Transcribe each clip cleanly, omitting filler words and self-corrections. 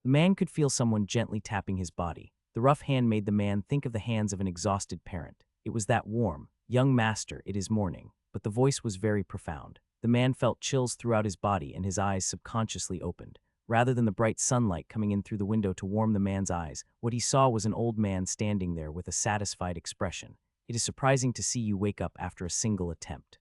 The man could feel someone gently tapping his body. The rough hand made the man think of the hands of an exhausted parent. It was that warm, "Young master, it is morning." But the voice was very profound. The man felt chills throughout his body and his eyes subconsciously opened. Rather than the bright sunlight coming in through the window to warm the man's eyes, what he saw was an old man standing there with a satisfied expression. "It is surprising to see you wake up after a single attempt.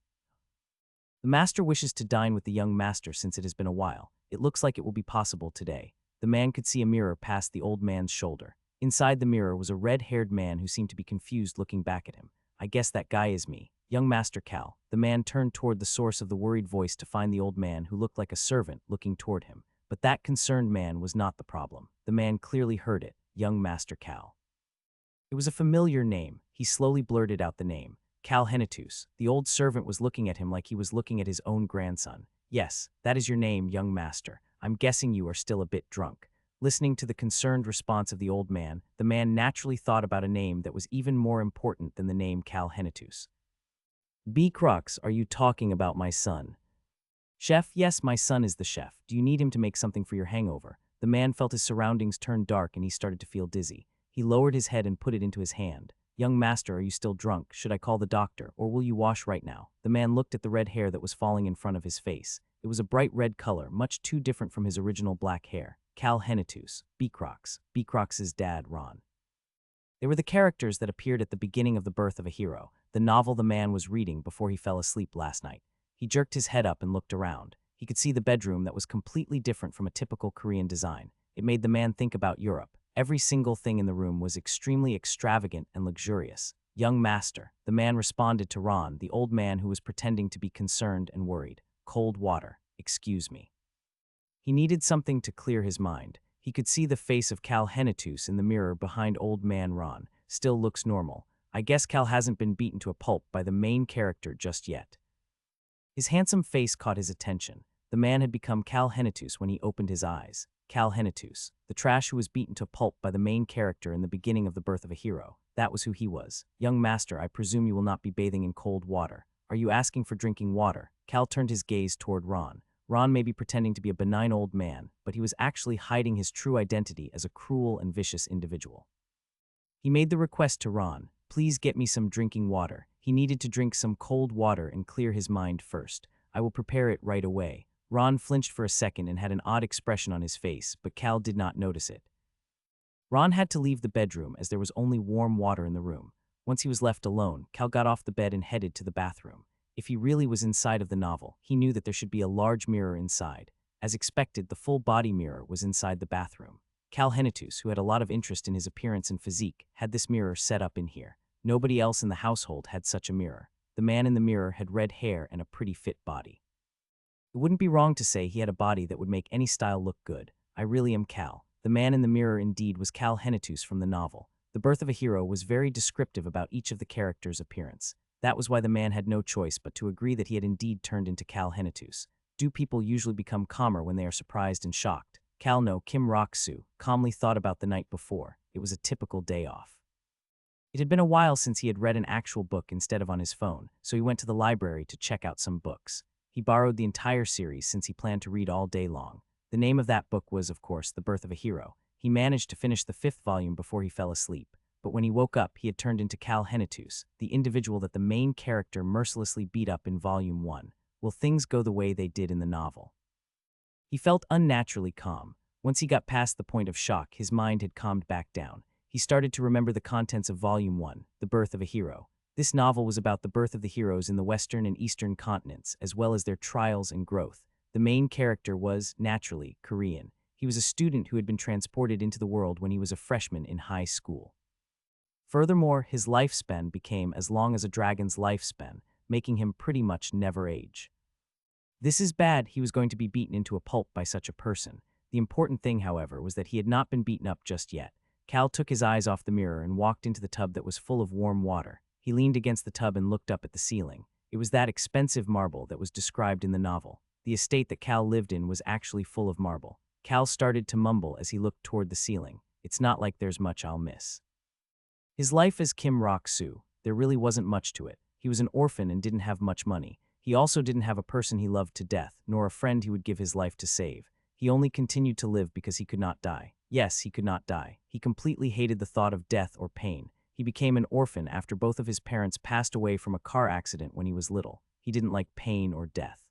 The master wishes to dine with the young master since it has been a while. It looks like it will be possible today." The man could see a mirror past the old man's shoulder. Inside the mirror was a red-haired man who seemed to be confused looking back at him. "I guess that guy is me. Young Master Cal." The man turned toward the source of the worried voice to find the old man who looked like a servant looking toward him. But that concerned man was not the problem. The man clearly heard it. Young Master Cal. It was a familiar name. He slowly blurted out the name. Cal Henitus. The old servant was looking at him like he was looking at his own grandson. "Yes, that is your name, young master. I'm guessing you are still a bit drunk." Listening to the concerned response of the old man, the man naturally thought about a name that was even more important than the name Cal Henitus. "B. Crux, are you talking about my son?" "Chef, yes, my son is the chef. Do you need him to make something for your hangover?" The man felt his surroundings turn dark and he started to feel dizzy. He lowered his head and put it into his hand. "Young master, are you still drunk? Should I call the doctor, or will you wash right now?" The man looked at the red hair that was falling in front of his face. It was a bright red color, much too different from his original black hair. Cal Henitus, Beacrox, Beacrox's dad, Ron. They were the characters that appeared at the beginning of The Birth of a Hero, the novel the man was reading before he fell asleep last night. He jerked his head up and looked around. He could see the bedroom that was completely different from a typical Korean design. It made the man think about Europe. Every single thing in the room was extremely extravagant and luxurious. "Young master," the man responded to Ron, the old man who was pretending to be concerned and worried. "Cold water, excuse me." He needed something to clear his mind. He could see the face of Cal Henitus in the mirror behind old man Ron. "Still looks normal. I guess Cal hasn't been beaten to a pulp by the main character just yet." His handsome face caught his attention. The man had become Cal Henitus when he opened his eyes. Cal Henitus, the trash who was beaten to pulp by the main character in the beginning of The Birth of a Hero. That was who he was. "Young master, I presume you will not be bathing in cold water. Are you asking for drinking water?" Cal turned his gaze toward Ron. Ron may be pretending to be a benign old man, but he was actually hiding his true identity as a cruel and vicious individual. He made the request to Ron, "Please get me some drinking water." He needed to drink some cold water and clear his mind first. "I will prepare it right away." Ron flinched for a second and had an odd expression on his face, but Cal did not notice it. Ron had to leave the bedroom as there was only warm water in the room. Once he was left alone, Cal got off the bed and headed to the bathroom. If he really was inside of the novel, he knew that there should be a large mirror inside. As expected, the full-body mirror was inside the bathroom. Cal Henitus, who had a lot of interest in his appearance and physique, had this mirror set up in here. Nobody else in the household had such a mirror. The man in the mirror had red hair and a pretty fit body. It wouldn't be wrong to say he had a body that would make any style look good. "I really am Cal." The man in the mirror indeed was Cal Henitus from the novel. The Birth of a Hero was very descriptive about each of the characters' appearance. That was why the man had no choice but to agree that he had indeed turned into Cal Henitus. Do people usually become calmer when they are surprised and shocked? Cal no Kim Rock-soo calmly thought about the night before. It was a typical day off. It had been a while since he had read an actual book instead of on his phone, so he went to the library to check out some books. He borrowed the entire series since he planned to read all day long. The name of that book was, of course, The Birth of a Hero. He managed to finish the 5th volume before he fell asleep. But when he woke up, he had turned into Cal Henitus, the individual that the main character mercilessly beat up in Volume 1. Will things go the way they did in the novel? He felt unnaturally calm. Once he got past the point of shock, his mind had calmed back down. He started to remember the contents of Volume 1, The Birth of a Hero. This novel was about the birth of the heroes in the Western and Eastern continents, as well as their trials and growth. The main character was, naturally, Korean. He was a student who had been transported into the world when he was a freshman in high school. Furthermore, his lifespan became as long as a dragon's lifespan, making him pretty much never age. This is bad. He was going to be beaten into a pulp by such a person. The important thing, however, was that he had not been beaten up just yet. Cal took his eyes off the mirror and walked into the tub that was full of warm water. He leaned against the tub and looked up at the ceiling. It was that expensive marble that was described in the novel. The estate that Cal lived in was actually full of marble. Cal started to mumble as he looked toward the ceiling. "It's not like there's much I'll miss." His life as Kim Rock-soo, there really wasn't much to it. He was an orphan and didn't have much money. He also didn't have a person he loved to death, nor a friend he would give his life to save. He only continued to live because he could not die. Yes, he could not die. He completely hated the thought of death or pain. He became an orphan after both of his parents passed away from a car accident when he was little. He didn't like pain or death.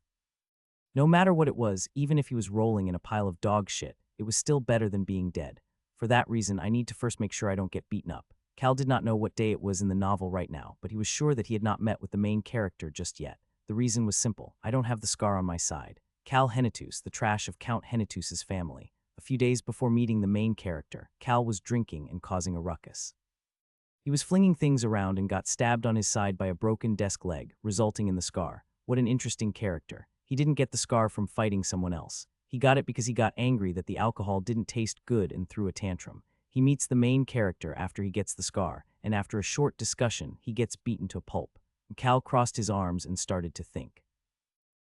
No matter what it was, even if he was rolling in a pile of dog shit, it was still better than being dead. For that reason, I need to first make sure I don't get beaten up. Cal did not know what day it was in the novel right now, but he was sure that he had not met with the main character just yet. The reason was simple. I don't have the scar on my side. Cal Hennetus, the trash of Count Hennetus's family. A few days before meeting the main character, Cal was drinking and causing a ruckus. He was flinging things around and got stabbed on his side by a broken desk leg, resulting in the scar. What an interesting character. He didn't get the scar from fighting someone else. He got it because he got angry that the alcohol didn't taste good and threw a tantrum. He meets the main character after he gets the scar, and after a short discussion, he gets beaten to a pulp. Cal crossed his arms and started to think.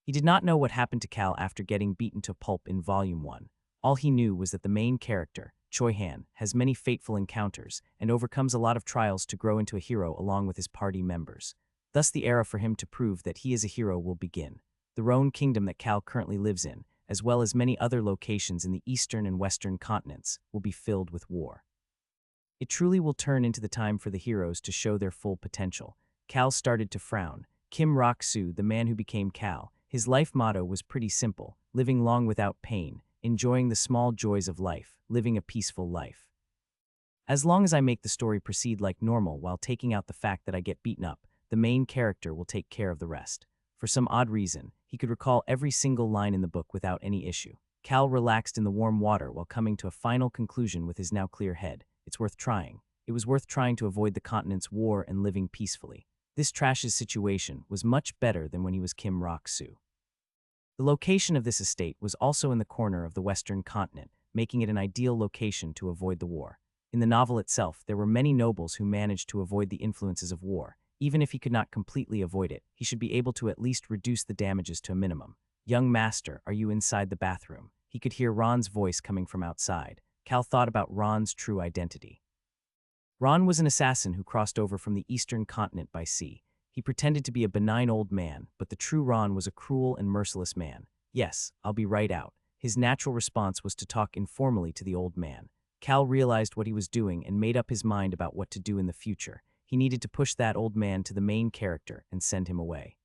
He did not know what happened to Cal after getting beaten to pulp in Volume 1. All he knew was that the main character, Choi Han, has many fateful encounters and overcomes a lot of trials to grow into a hero along with his party members. Thus the era for him to prove that he is a hero will begin. The Roan kingdom that Cal currently lives in, as well as many other locations in the eastern and western continents, will be filled with war. It truly will turn into the time for the heroes to show their full potential. Cal started to frown. Kim Rock-soo, the man who became Cal, his life motto was pretty simple: living long without pain, enjoying the small joys of life, living a peaceful life. As long as I make the story proceed like normal while taking out the fact that I get beaten up, the main character will take care of the rest. For some odd reason, he could recall every single line in the book without any issue. Cal relaxed in the warm water while coming to a final conclusion with his now clear head. It's worth trying. It was worth trying to avoid the continent's war and living peacefully. This trash's situation was much better than when he was Kim Rock-soo. The location of this estate was also in the corner of the western continent, making it an ideal location to avoid the war. In the novel itself, there were many nobles who managed to avoid the influences of war. Even if he could not completely avoid it, he should be able to at least reduce the damages to a minimum. "Young master, are you inside the bathroom?" He could hear Ron's voice coming from outside. Cal thought about Ron's true identity. Ron was an assassin who crossed over from the eastern continent by sea. He pretended to be a benign old man, but the true Ron was a cruel and merciless man. "Yes, I'll be right out." His natural response was to talk informally to the old man. Cal realized what he was doing and made up his mind about what to do in the future. He needed to push that old man to the main character and send him away.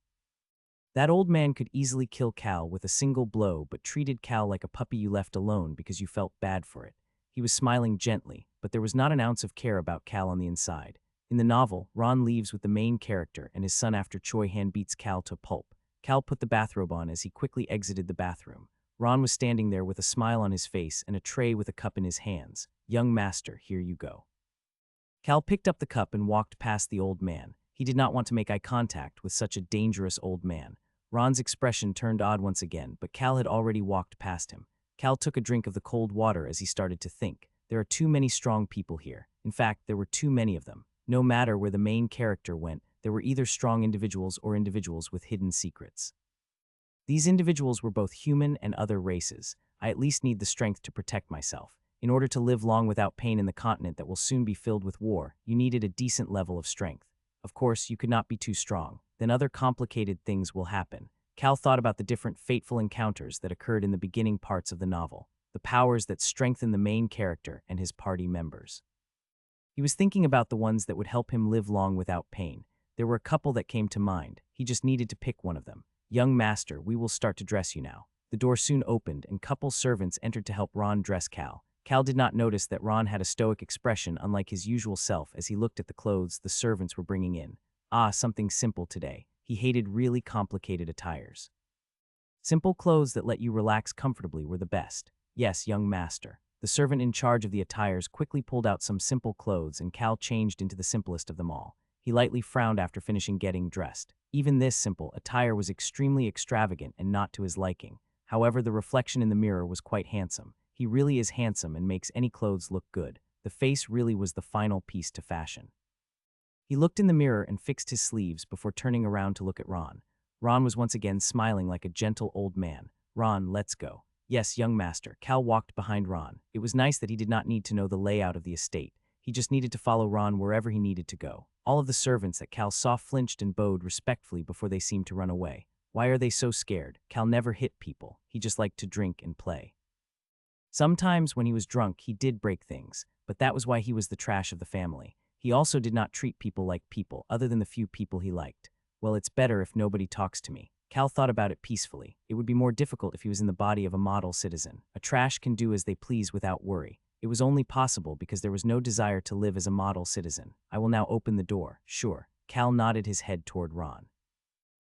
That old man could easily kill Cal with a single blow, but treated Cal like a puppy you left alone because you felt bad for it. He was smiling gently, but there was not an ounce of care about Cal on the inside. In the novel, Ron leaves with the main character and his son after Choi Han beats Cal to pulp. Cal put the bathrobe on as he quickly exited the bathroom. Ron was standing there with a smile on his face and a tray with a cup in his hands. "Young master, here you go." Cal picked up the cup and walked past the old man. He did not want to make eye contact with such a dangerous old man. Ron's expression turned odd once again, but Cal had already walked past him. Cal took a drink of the cold water as he started to think. There are too many strong people here. In fact, there were too many of them. No matter where the main character went, there were either strong individuals or individuals with hidden secrets. These individuals were both human and other races. I at least need the strength to protect myself. In order to live long without pain in the continent that will soon be filled with war, you needed a decent level of strength. Of course, you could not be too strong. Then other complicated things will happen. Cal thought about the different fateful encounters that occurred in the beginning parts of the novel, the powers that strengthen the main character and his party members. He was thinking about the ones that would help him live long without pain. There were a couple that came to mind. He just needed to pick one of them. "Young master, we will start to dress you now." The door soon opened and couple servants entered to help Ron dress Cal. Cal did not notice that Ron had a stoic expression unlike his usual self as he looked at the clothes the servants were bringing in. Something simple today. He hated really complicated attires. Simple clothes that let you relax comfortably were the best. "Yes, young master." The servant in charge of the attires quickly pulled out some simple clothes and Cal changed into the simplest of them all. He lightly frowned after finishing getting dressed. Even this simple attire was extremely extravagant and not to his liking. However, the reflection in the mirror was quite handsome. He really is handsome and makes any clothes look good. The face really was the final piece to fashion. He looked in the mirror and fixed his sleeves before turning around to look at Ron. Ron was once again smiling like a gentle old man. "Ron, let's go." "Yes, young master." Cal walked behind Ron. It was nice that he did not need to know the layout of the estate. He just needed to follow Ron wherever he needed to go. All of the servants that Cal saw flinched and bowed respectfully before they seemed to run away. Why are they so scared? Cal never hit people. He just liked to drink and play. Sometimes, when he was drunk, he did break things, but that was why he was the trash of the family. He also did not treat people like people, other than the few people he liked. Well, it's better if nobody talks to me. Cal thought about it peacefully. It would be more difficult if he was in the body of a model citizen. A trash can do as they please without worry. It was only possible because there was no desire to live as a model citizen. I will now open the door. Sure. Cal nodded his head toward Ron.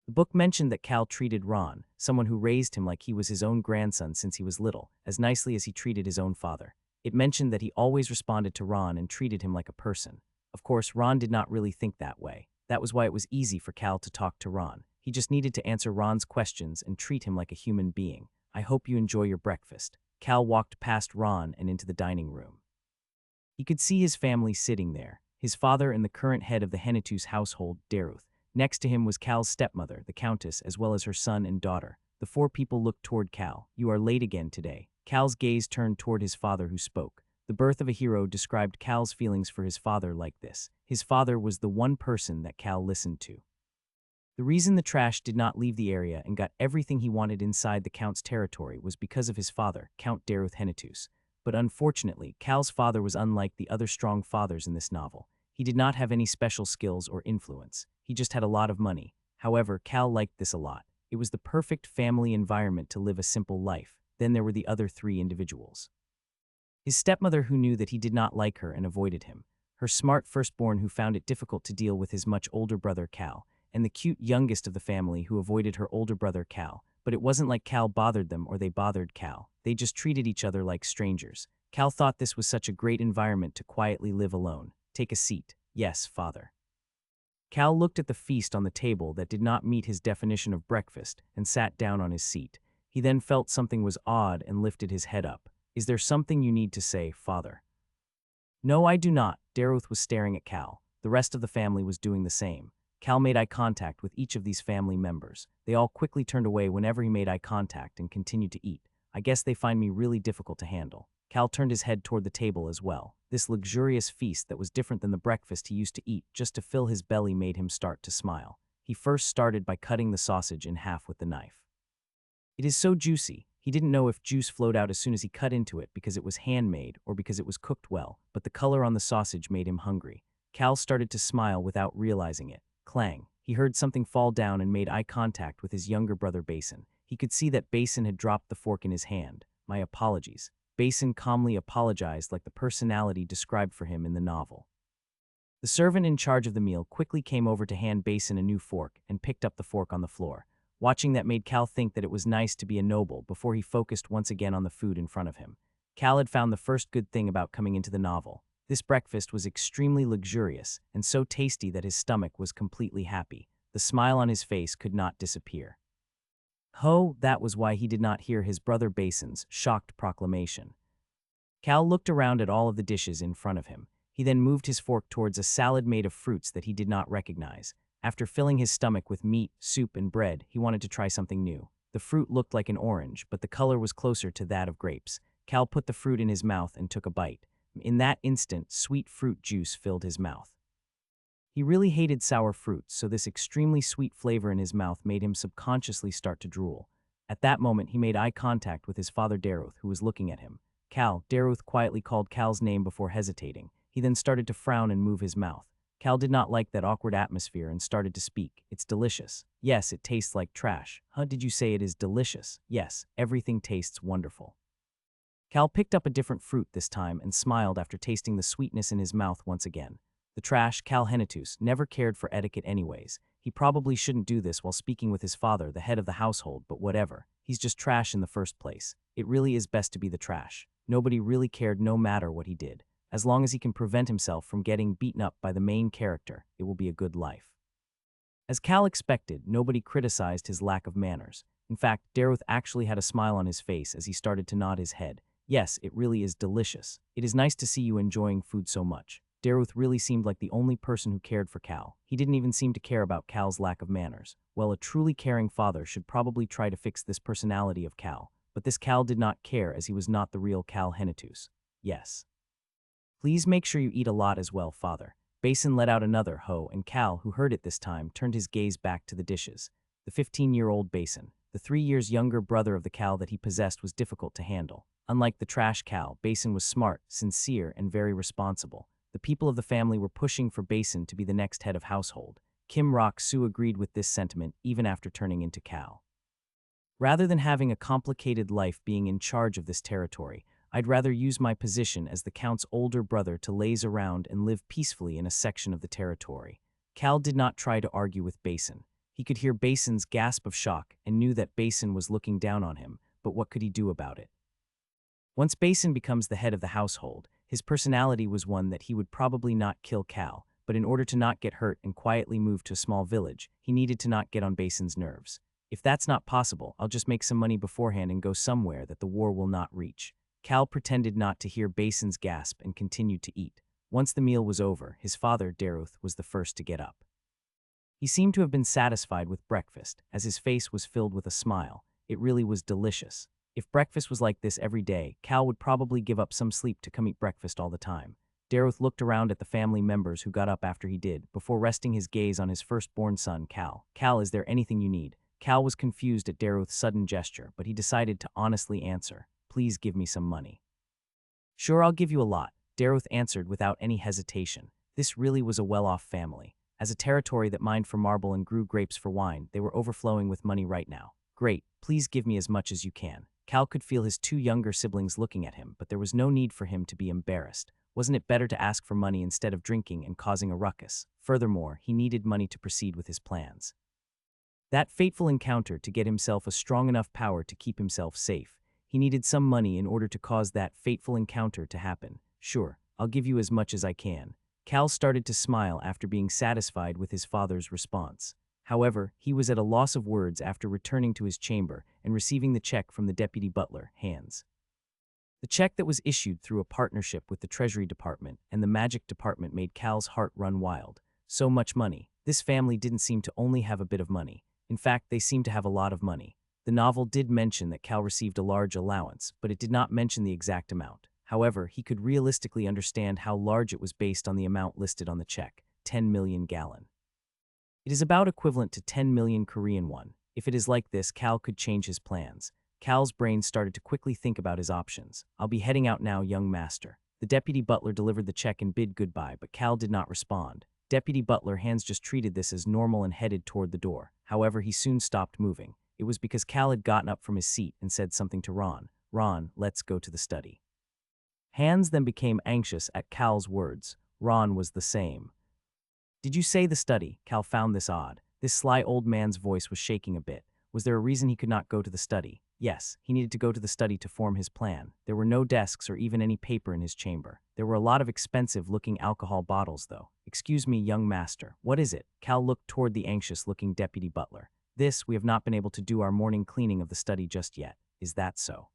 The book mentioned that Cal treated Ron, someone who raised him like he was his own grandson since he was little, as nicely as he treated his own father. It mentioned that he always responded to Ron and treated him like a person. Of course, Ron did not really think that way. That was why it was easy for Cal to talk to Ron. He just needed to answer Ron's questions and treat him like a human being. I hope you enjoy your breakfast. Cal walked past Ron and into the dining room. He could see his family sitting there, his father and the current head of the Hennetus household, Daruth. Next to him was Cal's stepmother, the Countess, as well as her son and daughter. The four people looked toward Cal. You are late again today. Cal's gaze turned toward his father, who spoke. The Birth of a Hero described Cal's feelings for his father like this. His father was the one person that Cal listened to. The reason the trash did not leave the area and got everything he wanted inside the Count's territory was because of his father, Count Daruth Hennetus. But unfortunately, Cal's father was unlike the other strong fathers in this novel. He did not have any special skills or influence. He just had a lot of money. However, Cal liked this a lot. It was the perfect family environment to live a simple life. Then there were the other three individuals. His stepmother, who knew that he did not like her and avoided him. Her smart firstborn, who found it difficult to deal with his much older brother Cal. And the cute youngest of the family, who avoided her older brother Cal. But it wasn't like Cal bothered them or they bothered Cal. They just treated each other like strangers. Cal thought this was such a great environment to quietly live alone. Take a seat. Yes, father. Cal looked at the feast on the table that did not meet his definition of breakfast and sat down on his seat. He then felt something was odd and lifted his head up. Is there something you need to say, father? No, I do not. Daruth was staring at Cal. The rest of the family was doing the same. Cal made eye contact with each of these family members. They all quickly turned away whenever he made eye contact and continued to eat. I guess they find me really difficult to handle. Cal turned his head toward the table as well. This luxurious feast that was different than the breakfast he used to eat just to fill his belly made him start to smile. He first started by cutting the sausage in half with the knife. It is so juicy. He didn't know if juice flowed out as soon as he cut into it because it was handmade or because it was cooked well, but the color on the sausage made him hungry. Cal started to smile without realizing it. Clang. He heard something fall down and made eye contact with his younger brother Basin. He could see that Basin had dropped the fork in his hand. My apologies. Basin calmly apologized like the personality described for him in the novel. The servant in charge of the meal quickly came over to hand Basin a new fork and picked up the fork on the floor. Watching that made Cal think that it was nice to be a noble before he focused once again on the food in front of him. Cal had found the first good thing about coming into the novel. This breakfast was extremely luxurious and so tasty that his stomach was completely happy. The smile on his face could not disappear. That was why he did not hear his brother Basin's shocked proclamation. Cal looked around at all of the dishes in front of him. He then moved his fork towards a salad made of fruits that he did not recognize. After filling his stomach with meat, soup, and bread, he wanted to try something new. The fruit looked like an orange, but the color was closer to that of grapes. Cal put the fruit in his mouth and took a bite. In that instant, sweet fruit juice filled his mouth. He really hated sour fruits, so this extremely sweet flavor in his mouth made him subconsciously start to drool. At that moment, he made eye contact with his father Daruth, who was looking at him. Cal. Daruth quietly called Cal's name before hesitating. He then started to frown and move his mouth. Cal did not like that awkward atmosphere and started to speak. It's delicious. Yes, it tastes like trash. Did you say it is delicious? Yes, everything tastes wonderful. Cal picked up a different fruit this time and smiled after tasting the sweetness in his mouth once again. The trash, Cal Hennetus, never cared for etiquette anyways. He probably shouldn't do this while speaking with his father, the head of the household, but whatever. He's just trash in the first place. It really is best to be the trash. Nobody really cared no matter what he did. As long as he can prevent himself from getting beaten up by the main character, it will be a good life. As Cal expected, nobody criticized his lack of manners. In fact, Daruth actually had a smile on his face as he started to nod his head. Yes, it really is delicious. It is nice to see you enjoying food so much. Daruth really seemed like the only person who cared for Cal. He didn't even seem to care about Cal's lack of manners. Well, a truly caring father should probably try to fix this personality of Cal. But this Cal did not care as he was not the real Cal Hennetus. Yes. Please make sure you eat a lot as well, father. Basin let out another ho, and Cal, who heard it this time, turned his gaze back to the dishes. The 15-year-old Basin, the 3 years younger brother of the Cal that he possessed, was difficult to handle. Unlike the trash Cal, Basin was smart, sincere, and very responsible. The people of the family were pushing for Basin to be the next head of household. Kim Rock-soo agreed with this sentiment even after turning into Cal. Rather than having a complicated life being in charge of this territory, I'd rather use my position as the Count's older brother to laze around and live peacefully in a section of the territory. Cal did not try to argue with Basin. He could hear Basin's gasp of shock and knew that Basin was looking down on him, but what could he do about it? Once Basin becomes the head of the household, his personality was one that he would probably not kill Cal, but in order to not get hurt and quietly move to a small village, he needed to not get on Basin's nerves. If that's not possible, I'll just make some money beforehand and go somewhere that the war will not reach. Cal pretended not to hear Basin's gasp and continued to eat. Once the meal was over, his father, Daruth, was the first to get up. He seemed to have been satisfied with breakfast, as his face was filled with a smile. It really was delicious. If breakfast was like this every day, Cal would probably give up some sleep to come eat breakfast all the time. Daruth looked around at the family members who got up after he did, before resting his gaze on his firstborn son, Cal. Cal, is there anything you need? Cal was confused at Daruth's sudden gesture, but he decided to honestly answer. Please give me some money. Sure, I'll give you a lot, Daruth answered without any hesitation. This really was a well-off family. As a territory that mined for marble and grew grapes for wine, they were overflowing with money right now. Great, please give me as much as you can. Cal could feel his two younger siblings looking at him, but there was no need for him to be embarrassed. Wasn't it better to ask for money instead of drinking and causing a ruckus? Furthermore, he needed money to proceed with his plans. That fateful encounter to get himself a strong enough power to keep himself safe. He needed some money in order to cause that fateful encounter to happen. Sure, I'll give you as much as I can. Cal started to smile after being satisfied with his father's response. However, he was at a loss of words after returning to his chamber and receiving the check from the deputy butler, Hans. The check that was issued through a partnership with the Treasury Department and the Magic Department made Cal's heart run wild. So much money. This family didn't seem to only have a bit of money. In fact, they seemed to have a lot of money. The novel did mention that Cal received a large allowance, but it did not mention the exact amount. However, he could realistically understand how large it was based on the amount listed on the check, 10 million gallon. It is about equivalent to 10 million Korean won. If it is like this, Cal could change his plans. Cal's brain started to quickly think about his options. I'll be heading out now, young master. The deputy butler delivered the check and bid goodbye, but Cal did not respond. Deputy butler Hans just treated this as normal and headed toward the door. However, he soon stopped moving. It was because Cal had gotten up from his seat and said something to Ron. Ron, let's go to the study. Hans then became anxious at Cal's words. Ron was the same. Did you say the study? Cal found this odd. This sly old man's voice was shaking a bit. Was there a reason he could not go to the study? Yes, he needed to go to the study to form his plan. There were no desks or even any paper in his chamber. There were a lot of expensive-looking alcohol bottles, though. Excuse me, young master. What is it? Cal looked toward the anxious-looking deputy butler. We have not been able to do our morning cleaning of the study just yet. Is that so?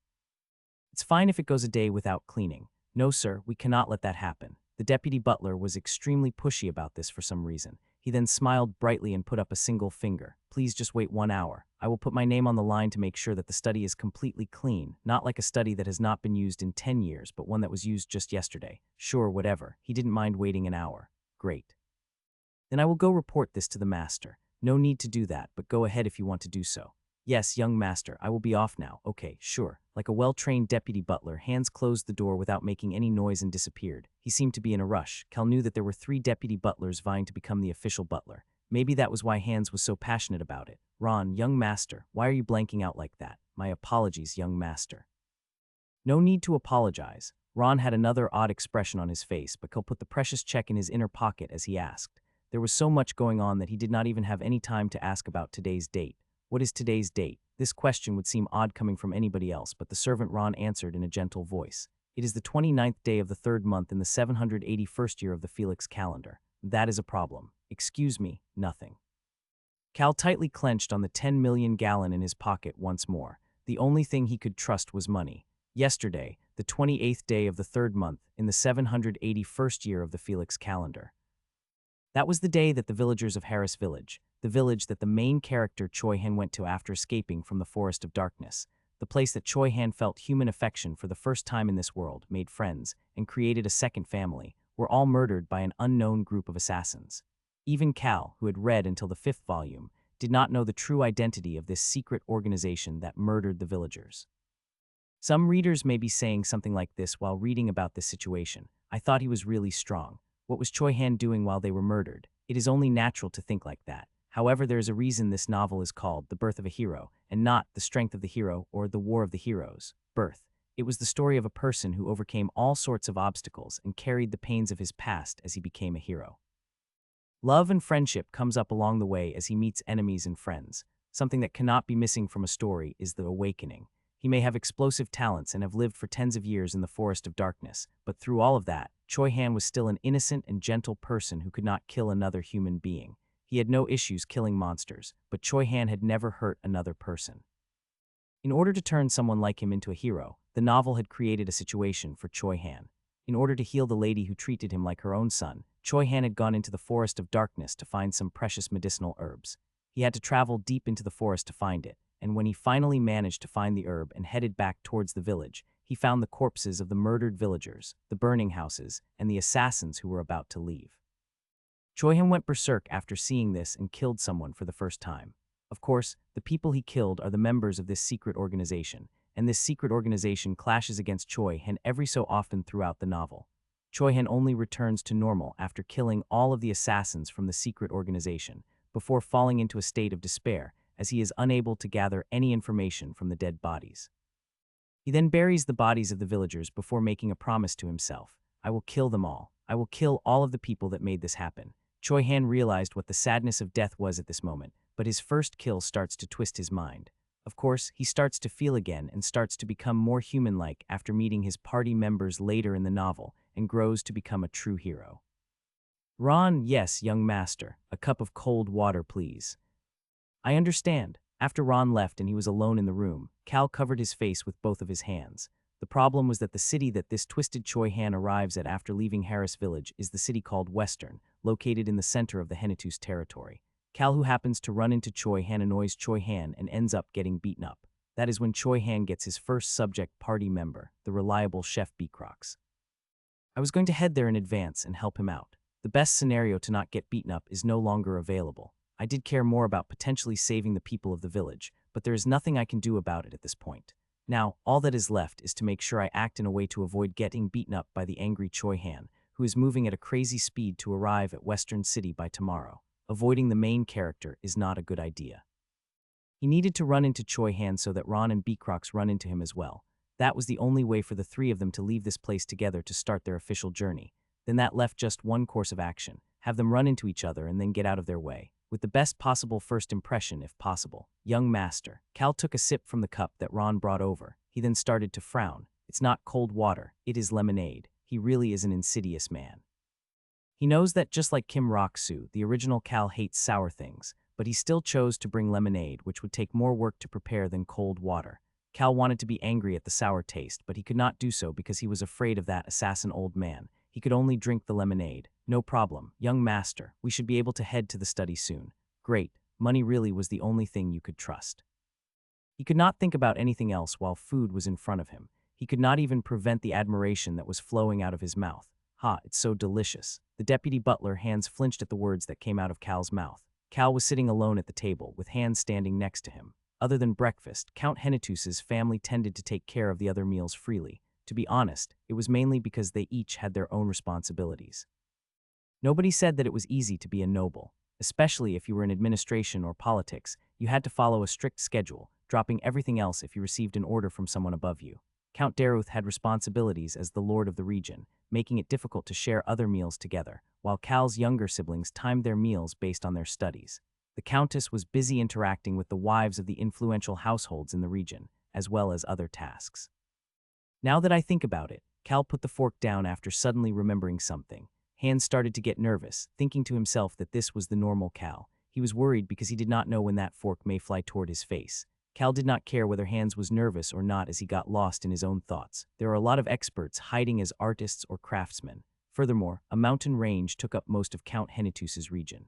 It's fine if it goes a day without cleaning. No, sir, we cannot let that happen. The deputy butler was extremely pushy about this for some reason. He then smiled brightly and put up a single finger. Please just wait 1 hour. I will put my name on the line to make sure that the study is completely clean, not like a study that has not been used in 10 years, but one that was used just yesterday. Sure, whatever. He didn't mind waiting an hour. Great. Then I will go report this to the master. No need to do that, but go ahead if you want to do so. Yes, young master, I will be off now. Okay, sure. Like a well-trained deputy butler, Hans closed the door without making any noise and disappeared. He seemed to be in a rush. Cal knew that there were 3 deputy butlers vying to become the official butler. Maybe that was why Hans was so passionate about it. Ron, young master, why are you blanking out like that? My apologies, young master. No need to apologize. Ron had another odd expression on his face, but Cal put the precious check in his inner pocket as he asked. There was so much going on that he did not even have any time to ask about today's date. What is today's date? This question would seem odd coming from anybody else, but the servant Ron answered in a gentle voice. It is the 29th day of the 3rd month in the 781st year of the Felix calendar. That is a problem. Excuse me, nothing. Cal tightly clenched on the 10 million gallon in his pocket once more. The only thing he could trust was money. Yesterday, the 28th day of the 3rd month in the 781st year of the Felix calendar. That was the day that the villagers of Harris Village, the village that the main character Choi Han went to after escaping from the Forest of Darkness, the place that Choi Han felt human affection for the first time in this world, made friends, and created a second family, were all murdered by an unknown group of assassins. Even Cal, who had read until the 5th volume, did not know the true identity of this secret organization that murdered the villagers. Some readers may be saying something like this while reading about this situation. I thought he was really strong. What was Choi Han doing while they were murdered? It is only natural to think like that. However, there is a reason this novel is called The Birth of a Hero, and not The Strength of the Hero or The War of the Heroes. Birth. It was the story of a person who overcame all sorts of obstacles and carried the pains of his past as he became a hero. Love and friendship comes up along the way as he meets enemies and friends. Something that cannot be missing from a story is the awakening. He may have explosive talents and have lived for tens of years in the forest of darkness, but through all of that, Choi Han was still an innocent and gentle person who could not kill another human being. He had no issues killing monsters, but Choi Han had never hurt another person. In order to turn someone like him into a hero, the novel had created a situation for Choi Han. In order to heal the lady who treated him like her own son, Choi Han had gone into the forest of darkness to find some precious medicinal herbs. He had to travel deep into the forest to find it, and when he finally managed to find the herb and headed back towards the village, he found the corpses of the murdered villagers, the burning houses, and the assassins who were about to leave. Choi Han went berserk after seeing this and killed someone for the first time. Of course, the people he killed are the members of this secret organization, and this secret organization clashes against Choi Han every so often throughout the novel. Choi Han only returns to normal after killing all of the assassins from the secret organization, before falling into a state of despair as he is unable to gather any information from the dead bodies. He then buries the bodies of the villagers before making a promise to himself. I will kill them all. I will kill all of the people that made this happen. Choi Han realized what the sadness of death was at this moment, but his first kill starts to twist his mind. Of course, he starts to feel again and starts to become more human-like after meeting his party members later in the novel and grows to become a true hero. Ron, yes, young master, a cup of cold water, please. I understand. After Ron left and he was alone in the room, Cal covered his face with both of his hands. The problem was that the city that this twisted Choi Han arrives at after leaving Harris Village is the city called Western, located in the center of the Hennetus territory. Cal, who happens to run into Choi Han, annoys Choi Han and ends up getting beaten up. That is when Choi Han gets his first subject party member, the reliable Chef Beacrox. I was going to head there in advance and help him out. The best scenario to not get beaten up is no longer available. I did care more about potentially saving the people of the village, but there is nothing I can do about it at this point. Now, all that is left is to make sure I act in a way to avoid getting beaten up by the angry Choi Han, who is moving at a crazy speed to arrive at Western City by tomorrow. Avoiding the main character is not a good idea. He needed to run into Choi Han so that Ron and Beacrox run into him as well. That was the only way for the three of them to leave this place together to start their official journey. Then that left just one course of action: have them run into each other and then get out of their way, with the best possible first impression if possible. Young master. Cal took a sip from the cup that Ron brought over. He then started to frown. It's not cold water, it is lemonade. He really is an insidious man. He knows that just like Kim Rock-soo, the original Cal hates sour things, but he still chose to bring lemonade, which would take more work to prepare than cold water. Cal wanted to be angry at the sour taste, but he could not do so because he was afraid of that assassin old man. He could only drink the lemonade. No problem, young master. We should be able to head to the study soon. Great. Money really was the only thing you could trust. He could not think about anything else while food was in front of him. He could not even prevent the admiration that was flowing out of his mouth. Ha, it's so delicious. The deputy butler hands flinched at the words that came out of Cal's mouth. Cal was sitting alone at the table, with Hans standing next to him. Other than breakfast, Count Hennetus's family tended to take care of the other meals freely. To be honest, it was mainly because they each had their own responsibilities. Nobody said that it was easy to be a noble. Especially if you were in administration or politics, you had to follow a strict schedule, dropping everything else if you received an order from someone above you. Count Daruth had responsibilities as the lord of the region, making it difficult to share other meals together, while Cal's younger siblings timed their meals based on their studies. The Countess was busy interacting with the wives of the influential households in the region, as well as other tasks. Now that I think about it, Cal put the fork down after suddenly remembering something. Hans started to get nervous, thinking to himself that this was the normal Cal. He was worried because he did not know when that fork may fly toward his face. Cal did not care whether Hans was nervous or not as he got lost in his own thoughts. There are a lot of experts hiding as artists or craftsmen. Furthermore, a mountain range took up most of Count Hennetus's region.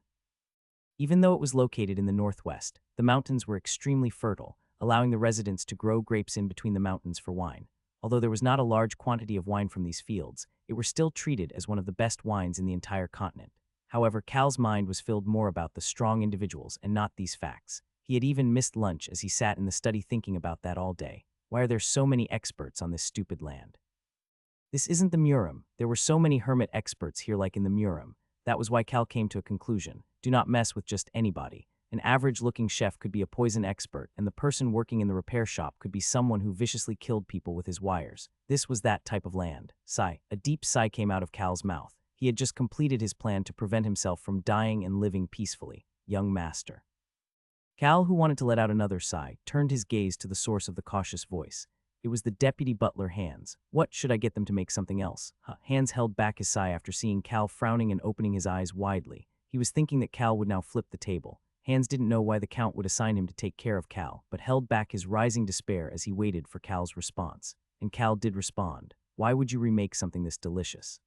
Even though it was located in the northwest, the mountains were extremely fertile, allowing the residents to grow grapes in between the mountains for wine. Although there was not a large quantity of wine from these fields, it were still treated as one of the best wines in the entire continent. However, Cal's mind was filled more about the strong individuals and not these facts. He had even missed lunch as he sat in the study thinking about that all day. Why are there so many experts on this stupid land? This isn't the Murim. There were so many hermit experts here like in the Murim. That was why Cal came to a conclusion. Do not mess with just anybody. An average-looking chef could be a poison expert, and the person working in the repair shop could be someone who viciously killed people with his wires. This was that type of land. Sigh. A deep sigh came out of Cal's mouth. He had just completed his plan to prevent himself from dying and living peacefully. Young master. Cal, who wanted to let out another sigh, turned his gaze to the source of the cautious voice. It was the deputy butler, Hans. What, should I get them to make something else? Hans held back his sigh after seeing Cal frowning and opening his eyes widely. He was thinking that Cal would now flip the table. Hans didn't know why the Count would assign him to take care of Cal, but held back his rising despair as he waited for Cal's response. And Cal did respond. Why would you remake something this delicious?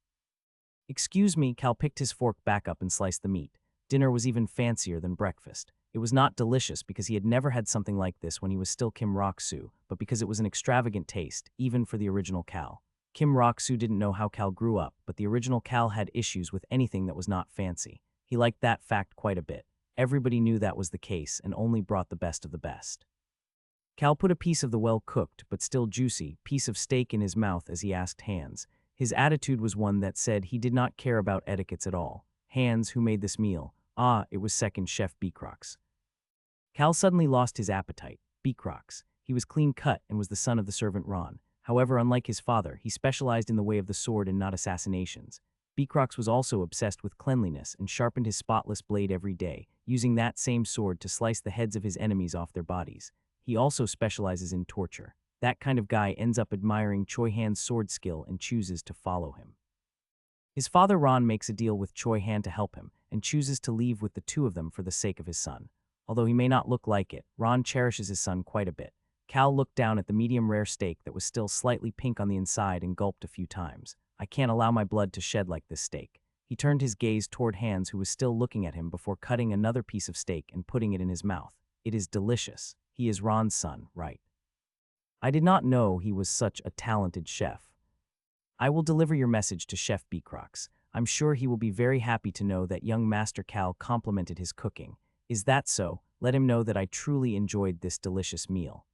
Excuse me, Cal picked his fork back up and sliced the meat. Dinner was even fancier than breakfast. It was not delicious because he had never had something like this when he was still Kim Rock-soo, but because it was an extravagant taste, even for the original Cal. Kim Rock-soo didn't know how Cal grew up, but the original Cal had issues with anything that was not fancy. He liked that fact quite a bit. Everybody knew that was the case and only brought the best of the best. Cal put a piece of the well-cooked, but still juicy, piece of steak in his mouth as he asked Hans. His attitude was one that said he did not care about etiquettes at all. Hans, who made this meal? It was second chef Beecrox. Cal suddenly lost his appetite. Beecrox. He was clean-cut and was the son of the servant Ron. However, unlike his father, he specialized in the way of the sword and not assassinations. Beecrox was also obsessed with cleanliness and sharpened his spotless blade every day, using that same sword to slice the heads of his enemies off their bodies. He also specializes in torture. That kind of guy ends up admiring Choi Han's sword skill and chooses to follow him. His father Ron makes a deal with Choi Han to help him and chooses to leave with the two of them for the sake of his son. Although he may not look like it, Ron cherishes his son quite a bit. Cal looked down at the medium-rare steak that was still slightly pink on the inside and gulped a few times. I can't allow my blood to shed like this steak. He turned his gaze toward Hans, who was still looking at him before cutting another piece of steak and putting it in his mouth. It is delicious. He is Ron's son, right? I did not know he was such a talented chef. I will deliver your message to Chef Beecrox. I'm sure he will be very happy to know that young Master Cal complimented his cooking. Is that so? Let him know that I truly enjoyed this delicious meal.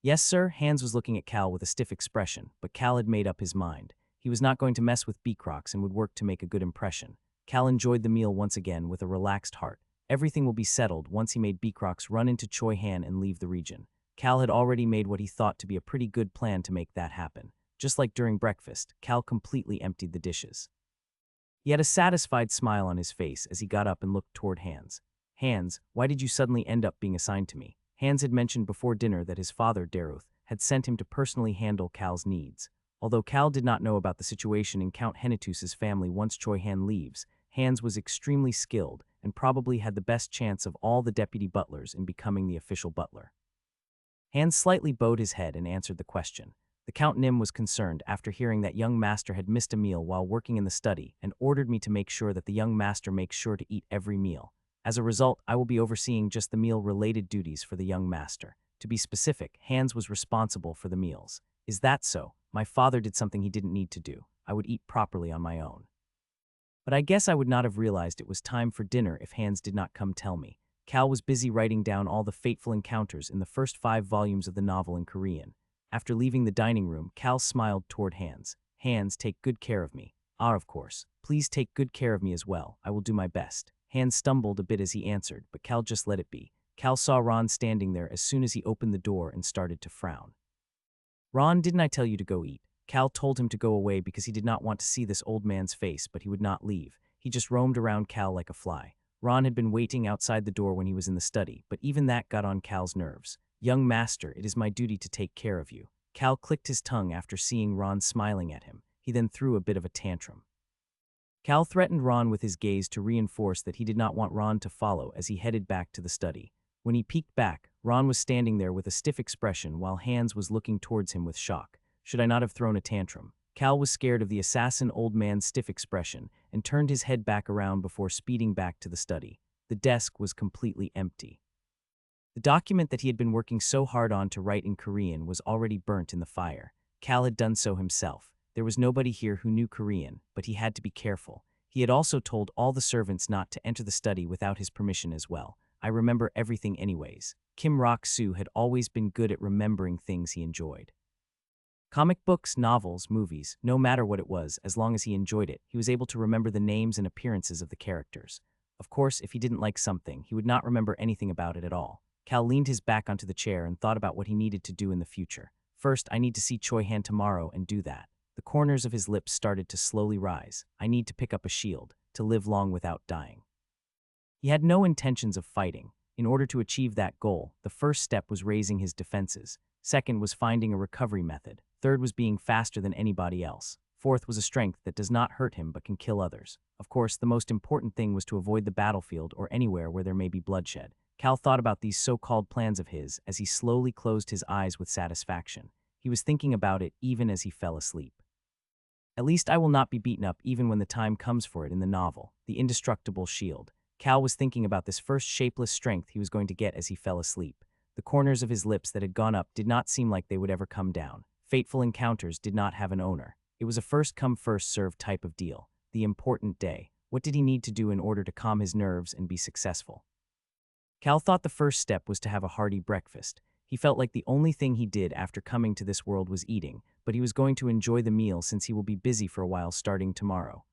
Yes, sir. Hans was looking at Cal with a stiff expression, but Cal had made up his mind. He was not going to mess with Beecrox and would work to make a good impression. Cal enjoyed the meal once again with a relaxed heart. Everything will be settled once he made Beecrox run into Choi Han and leave the region. Cal had already made what he thought to be a pretty good plan to make that happen. Just like during breakfast, Cal completely emptied the dishes. He had a satisfied smile on his face as he got up and looked toward Hans. Hans, why did you suddenly end up being assigned to me? Hans had mentioned before dinner that his father, Daruth, had sent him to personally handle Cal's needs. Although Cal did not know about the situation in Count Hennetus's family once Choi Han leaves, Hans was extremely skilled and probably had the best chance of all the deputy butlers in becoming the official butler. Hans slightly bowed his head and answered the question. The Count Nim was concerned after hearing that young master had missed a meal while working in the study and ordered me to make sure that the young master makes sure to eat every meal. As a result, I will be overseeing just the meal-related duties for the young master. To be specific, Hans was responsible for the meals. Is that so? My father did something he didn't need to do. I would eat properly on my own. But I guess I would not have realized it was time for dinner if Hans did not come tell me. Cal was busy writing down all the fateful encounters in the first 5 volumes of the novel in Korean. After leaving the dining room, Cal smiled toward Hans. Hans, take good care of me. Of course. Please take good care of me as well. I will do my best. Hans stumbled a bit as he answered, but Cal just let it be. Cal saw Ron standing there as soon as he opened the door and started to frown. Ron, didn't I tell you to go eat? Cal told him to go away because he did not want to see this old man's face, but he would not leave. He just roamed around Cal like a fly. Ron had been waiting outside the door when he was in the study, but even that got on Cal's nerves. Young master, it is my duty to take care of you. Cal clicked his tongue after seeing Ron smiling at him. He then threw a bit of a tantrum. Cal threatened Ron with his gaze to reinforce that he did not want Ron to follow as he headed back to the study. When he peeked back, Ron was standing there with a stiff expression while Hans was looking towards him with shock. Should I not have thrown a tantrum? Cal was scared of the assassin old man's stiff expression and turned his head back around before speeding back to the study. The desk was completely empty. The document that he had been working so hard on to write in Korean was already burnt in the fire. Cal had done so himself. There was nobody here who knew Korean, but he had to be careful. He had also told all the servants not to enter the study without his permission as well. I remember everything anyways. Kim Rock-soo had always been good at remembering things he enjoyed. Comic books, novels, movies, no matter what it was, as long as he enjoyed it, he was able to remember the names and appearances of the characters. Of course, if he didn't like something, he would not remember anything about it at all. Cal leaned his back onto the chair and thought about what he needed to do in the future. First, I need to see Choi Han tomorrow and do that. The corners of his lips started to slowly rise. I need to pick up a shield, to live long without dying. He had no intentions of fighting. In order to achieve that goal, the first step was raising his defenses. Second was finding a recovery method. Third was being faster than anybody else. Fourth was a strength that does not hurt him but can kill others. Of course, the most important thing was to avoid the battlefield or anywhere where there may be bloodshed. Cal thought about these so-called plans of his as he slowly closed his eyes with satisfaction. He was thinking about it even as he fell asleep. At least I will not be beaten up even when the time comes for it in the novel, The Indestructible Shield. Cal was thinking about this first shapeless strength he was going to get as he fell asleep. The corners of his lips that had gone up did not seem like they would ever come down. Fateful encounters did not have an owner. It was a first-come, first-served type of deal. The important day. What did he need to do in order to calm his nerves and be successful? Cal thought the first step was to have a hearty breakfast. He felt like the only thing he did after coming to this world was eating, but he was going to enjoy the meal since he will be busy for a while starting tomorrow.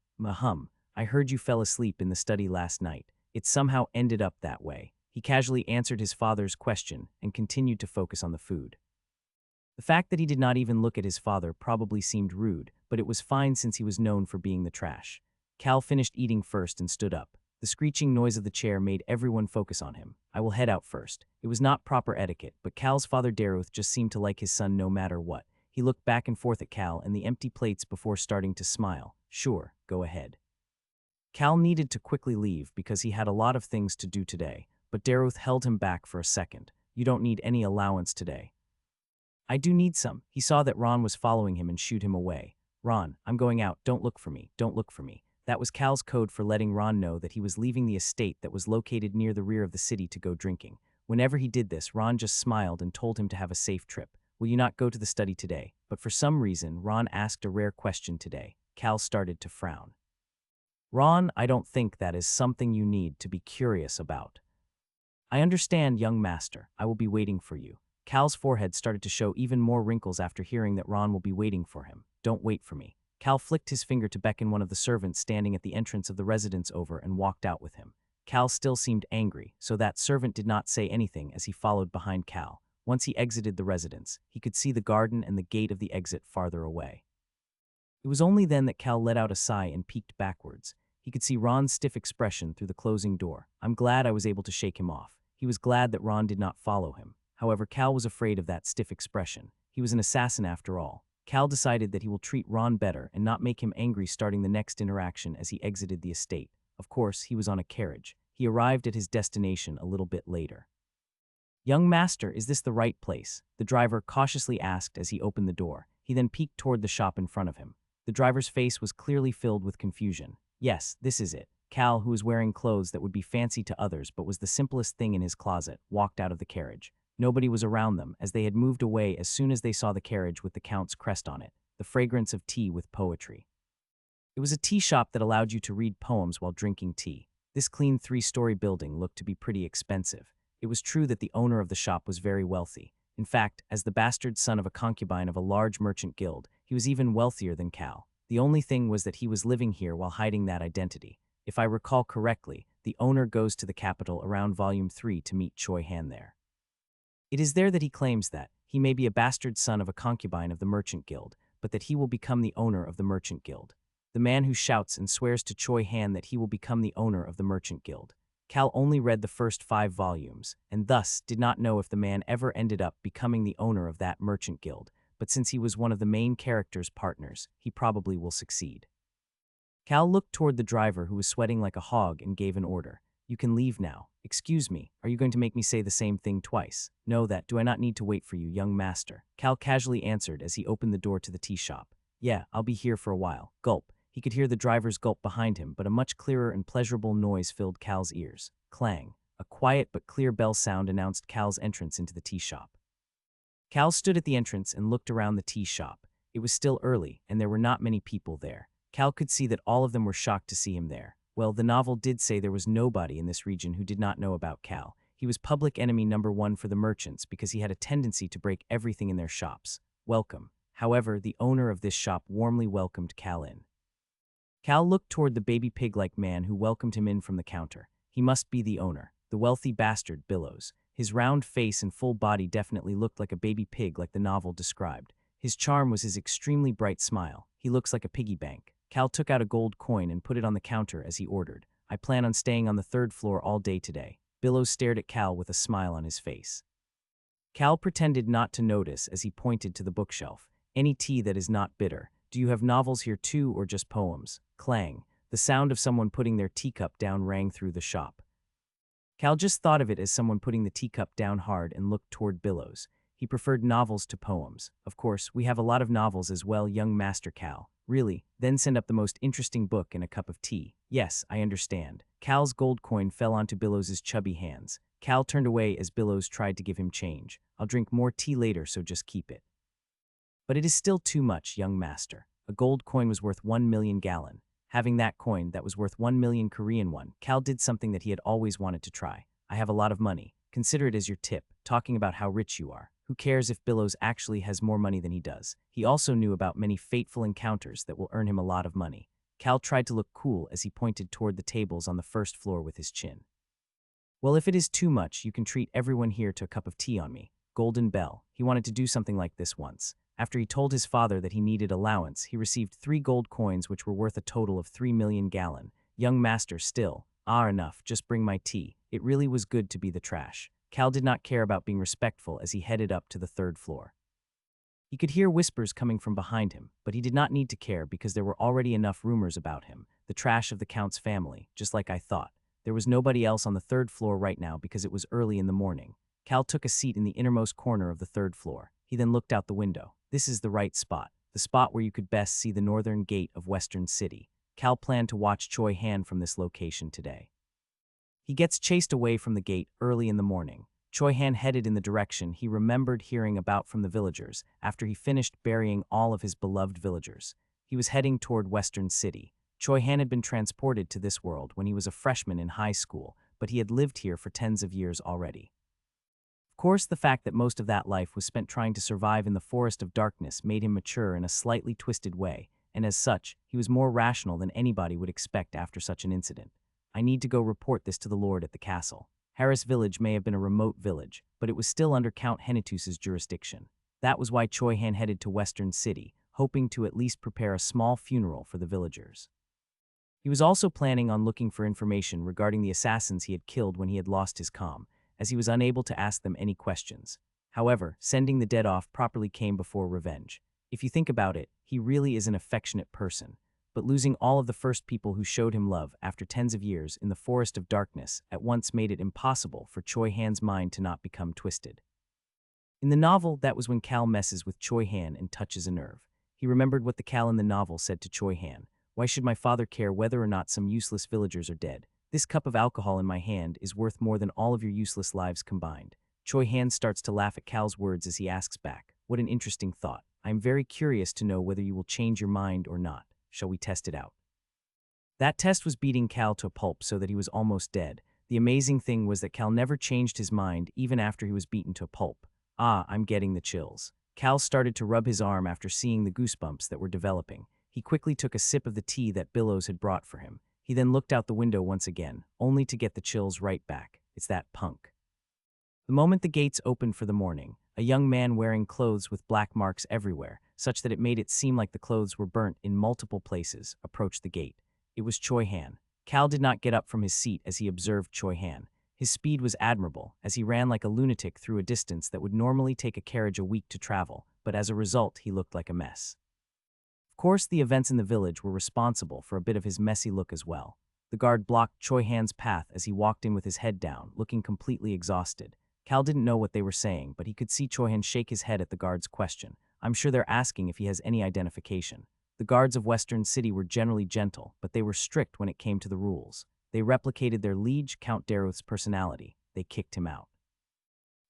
I heard you fell asleep in the study last night. It somehow ended up that way. He casually answered his father's question and continued to focus on the food. The fact that he did not even look at his father probably seemed rude, but it was fine since he was known for being the trash. Cal finished eating first and stood up. The screeching noise of the chair made everyone focus on him. I will head out first. It was not proper etiquette, but Cal's father Daruth just seemed to like his son no matter what. He looked back and forth at Cal and the empty plates before starting to smile. Sure, go ahead. Cal needed to quickly leave because he had a lot of things to do today, but Daruth held him back for a second. You don't need any allowance today. I do need some. He saw that Ron was following him and shooed him away. Ron, I'm going out. Don't look for me. Don't look for me. That was Cal's code for letting Ron know that he was leaving the estate that was located near the rear of the city to go drinking. Whenever he did this, Ron just smiled and told him to have a safe trip. Will you not go to the study today? But for some reason, Ron asked a rare question today. Cal started to frown. Ron, I don't think that is something you need to be curious about. I understand, young master. I will be waiting for you. Cal's forehead started to show even more wrinkles after hearing that Ron will be waiting for him. Don't wait for me. Cal flicked his finger to beckon one of the servants standing at the entrance of the residence over and walked out with him. Cal still seemed angry, so that servant did not say anything as he followed behind Cal. Once he exited the residence, he could see the garden and the gate of the exit farther away. It was only then that Cal let out a sigh and peeked backwards. He could see Ron's stiff expression through the closing door. I'm glad I was able to shake him off. He was glad that Ron did not follow him. However, Cal was afraid of that stiff expression. He was an assassin after all. Cal decided that he will treat Ron better and not make him angry starting the next interaction as he exited the estate. Of course, he was on a carriage. He arrived at his destination a little bit later. Young master, is this the right place? The driver cautiously asked as he opened the door. He then peeked toward the shop in front of him. The driver's face was clearly filled with confusion. Yes, this is it. Cal, who was wearing clothes that would be fancy to others but was the simplest thing in his closet, walked out of the carriage. Nobody was around them, as they had moved away as soon as they saw the carriage with the Count's crest on it, the fragrance of tea with poetry. It was a tea shop that allowed you to read poems while drinking tea. This clean 3-story building looked to be pretty expensive. It was true that the owner of the shop was very wealthy. In fact, as the bastard son of a concubine of a large merchant guild, he was even wealthier than Cal. The only thing was that he was living here while hiding that identity. If I recall correctly, the owner goes to the capital around Volume 3 to meet Choi Han there. It is there that he claims that he may be a bastard son of a concubine of the Merchant Guild, but that he will become the owner of the Merchant Guild. The man who shouts and swears to Choi Han that he will become the owner of the Merchant Guild. Cal only read the first 5 volumes, and thus did not know if the man ever ended up becoming the owner of that Merchant Guild, but since he was one of the main character's partners, he probably will succeed. Cal looked toward the driver who was sweating like a hog and gave an order. You can leave now. Excuse me, are you going to make me say the same thing twice? No, that do I not need to wait for you, young master? Cal casually answered as he opened the door to the tea shop. Yeah, I'll be here for a while. Gulp. He could hear the driver's gulp behind him, but a much clearer and pleasurable noise filled Cal's ears. Clang. A quiet but clear bell sound announced Cal's entrance into the tea shop. Cal stood at the entrance and looked around the tea shop. It was still early, and there were not many people there. Cal could see that all of them were shocked to see him there. Well, the novel did say there was nobody in this region who did not know about Cal. He was public enemy number one for the merchants because he had a tendency to break everything in their shops. Welcome. However, the owner of this shop warmly welcomed Cal in. Cal looked toward the baby pig-like man who welcomed him in from the counter. He must be the owner, the wealthy bastard Billows. His round face and full body definitely looked like a baby pig like the novel described. His charm was his extremely bright smile. He looks like a piggy bank. Cal took out a gold coin and put it on the counter as he ordered. I plan on staying on the third floor all day today. Billows stared at Cal with a smile on his face. Cal pretended not to notice as he pointed to the bookshelf. Any tea that is not bitter. Do you have novels here too or just poems? Clang. The sound of someone putting their teacup down rang through the shop. Cal just thought of it as someone putting the teacup down hard and looked toward Billows. He preferred novels to poems. Of course, we have a lot of novels as well, young Master Cal. Really? Then send up the most interesting book and a cup of tea. Yes, I understand. Cal's gold coin fell onto Billows's chubby hands. Cal turned away as Billows tried to give him change. I'll drink more tea later, so just keep it. But it is still too much, young master. A gold coin was worth 1 million gallon. Having that coin that was worth 1 million Korean won, Cal did something that he had always wanted to try. I have a lot of money. Consider it as your tip, talking about how rich you are. Who cares if Billows actually has more money than he does? He also knew about many fateful encounters that will earn him a lot of money. Cal tried to look cool as he pointed toward the tables on the first floor with his chin. Well, if it is too much, you can treat everyone here to a cup of tea on me. Golden Bell. He wanted to do something like this once. After he told his father that he needed allowance, he received 3 gold coins which were worth a total of 3 million gallon. Young master still. Enough, just bring my tea. It really was good to be the trash. Cal did not care about being respectful as he headed up to the third floor. He could hear whispers coming from behind him, but he did not need to care because there were already enough rumors about him, the trash of the Count's family, just like I thought. There was nobody else on the third floor right now because it was early in the morning. Cal took a seat in the innermost corner of the third floor. He then looked out the window. This is the right spot, the spot where you could best see the northern gate of Western City. Cal planned to watch Choi Han from this location today. He gets chased away from the gate early in the morning. Choi Han headed in the direction he remembered hearing about from the villagers after he finished burying all of his beloved villagers. He was heading toward Western City. Choi Han had been transported to this world when he was a freshman in high school, but he had lived here for tens of years already. Of course, the fact that most of that life was spent trying to survive in the forest of darkness made him mature in a slightly twisted way, and as such, he was more rational than anybody would expect after such an incident. I need to go report this to the lord at the castle. Harris Village may have been a remote village, but it was still under Count Henitus's jurisdiction. That was why Choi Han headed to Western City, hoping to at least prepare a small funeral for the villagers. He was also planning on looking for information regarding the assassins he had killed when he had lost his calm, as he was unable to ask them any questions. However, sending the dead off properly came before revenge. If you think about it, he really is an affectionate person, but losing all of the first people who showed him love after tens of years in the forest of darkness at once made it impossible for Choi Han's mind to not become twisted. In the novel, that was when Cal messes with Choi Han and touches a nerve. He remembered what the Cal in the novel said to Choi Han. Why should my father care whether or not some useless villagers are dead? This cup of alcohol in my hand is worth more than all of your useless lives combined. Choi Han starts to laugh at Cal's words as he asks back, what an interesting thought. I am very curious to know whether you will change your mind or not. Shall we test it out? That test was beating Cal to a pulp so that he was almost dead. The amazing thing was that Cal never changed his mind even after he was beaten to a pulp. I'm getting the chills. Cal started to rub his arm after seeing the goosebumps that were developing. He quickly took a sip of the tea that Billows had brought for him. He then looked out the window once again, only to get the chills right back. It's that punk. The moment the gates opened for the morning, a young man wearing clothes with black marks everywhere, such that it made it seem like the clothes were burnt in multiple places, approached the gate. It was Choi Han. Cal did not get up from his seat as he observed Choi Han. His speed was admirable, as he ran like a lunatic through a distance that would normally take a carriage a week to travel, but as a result, he looked like a mess. Of course, the events in the village were responsible for a bit of his messy look as well. The guard blocked Choi Han's path as he walked in with his head down, looking completely exhausted. Cal didn't know what they were saying, but he could see Choi Han shake his head at the guard's question. I'm sure they're asking if he has any identification. The guards of Western City were generally gentle, but they were strict when it came to the rules. They replicated their liege, Count Daruth's personality. They kicked him out.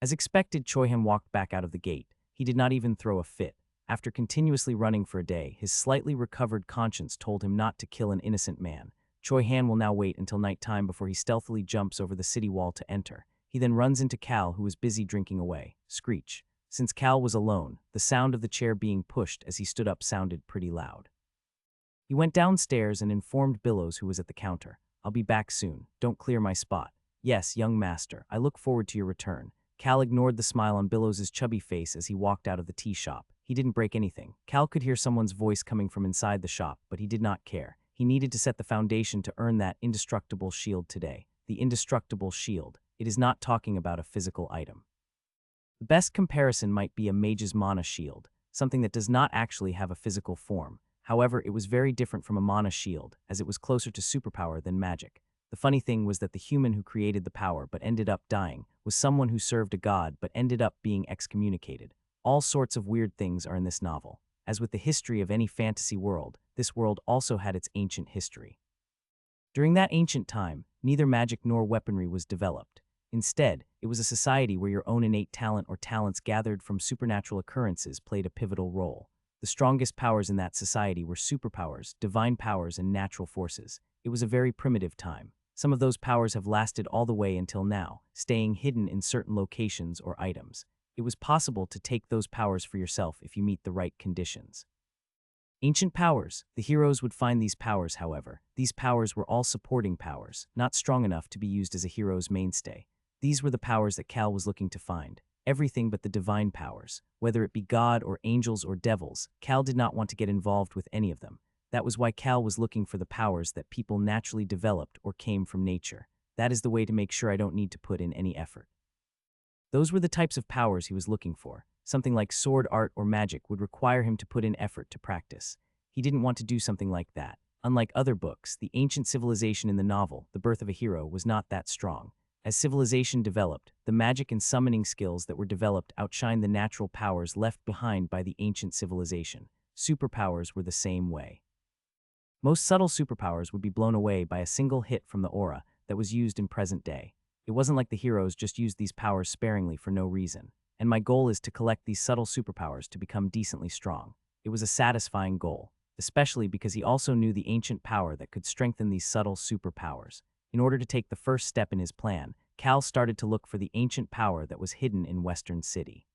As expected, Choi Han walked back out of the gate. He did not even throw a fit. After continuously running for a day, his slightly recovered conscience told him not to kill an innocent man. Choi Han will now wait until nighttime before he stealthily jumps over the city wall to enter. He then runs into Cal, who was busy drinking away. Screech. Since Cal was alone, the sound of the chair being pushed as he stood up sounded pretty loud. He went downstairs and informed Billows, who was at the counter. I'll be back soon. Don't clear my spot. Yes, young master. I look forward to your return. Cal ignored the smile on Billows's chubby face as he walked out of the tea shop. He didn't break anything. Cal could hear someone's voice coming from inside the shop, but he did not care. He needed to set the foundation to earn that indestructible shield today. The indestructible shield. It is not talking about a physical item. The best comparison might be a mage's mana shield, something that does not actually have a physical form. However, it was very different from a mana shield, as it was closer to superpower than magic. The funny thing was that the human who created the power but ended up dying was someone who served a god but ended up being excommunicated. All sorts of weird things are in this novel. As with the history of any fantasy world, this world also had its ancient history. During that ancient time, neither magic nor weaponry was developed. Instead, it was a society where your own innate talent or talents gathered from supernatural occurrences played a pivotal role. The strongest powers in that society were superpowers, divine powers, and natural forces. It was a very primitive time. Some of those powers have lasted all the way until now, staying hidden in certain locations or items. It was possible to take those powers for yourself if you meet the right conditions. Ancient powers. The heroes would find these powers, however. These powers were all supporting powers, not strong enough to be used as a hero's mainstay. These were the powers that Cal was looking to find. Everything but the divine powers. Whether it be God or angels or devils, Cal did not want to get involved with any of them. That was why Cal was looking for the powers that people naturally developed or came from nature. That is the way to make sure I don't need to put in any effort. Those were the types of powers he was looking for. Something like sword art or magic would require him to put in effort to practice. He didn't want to do something like that. Unlike other books, the ancient civilization in the novel, The Birth of a Hero, was not that strong. As civilization developed, the magic and summoning skills that were developed outshined the natural powers left behind by the ancient civilization. Superpowers were the same way. Most subtle superpowers would be blown away by a single hit from the aura that was used in present day. It wasn't like the heroes just used these powers sparingly for no reason. And my goal is to collect these subtle superpowers to become decently strong. It was a satisfying goal, especially because he also knew the ancient power that could strengthen these subtle superpowers. In order to take the first step in his plan, Cal started to look for the ancient power that was hidden in Western City.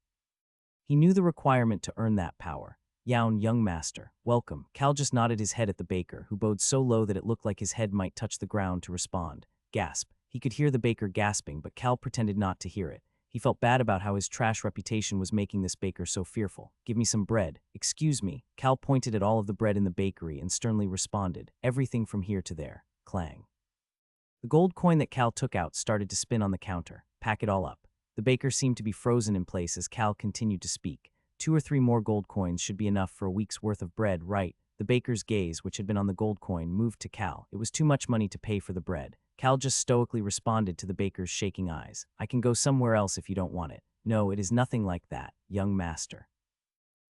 He knew the requirement to earn that power. Young master, welcome. Cal just nodded his head at the baker, who bowed so low that it looked like his head might touch the ground to respond. Gasp. He could hear the baker gasping, but Cal pretended not to hear it. He felt bad about how his trash reputation was making this baker so fearful. Give me some bread. Excuse me. Cal pointed at all of the bread in the bakery and sternly responded. Everything from here to there. Clang. The gold coin that Cal took out started to spin on the counter. Pack it all up. The baker seemed to be frozen in place as Cal continued to speak. 2 or 3 more gold coins should be enough for a week's worth of bread, right? The baker's gaze, which had been on the gold coin, moved to Cal. It was too much money to pay for the bread. Cal just stoically responded to the baker's shaking eyes. I can go somewhere else if you don't want it. No, it is nothing like that, young master.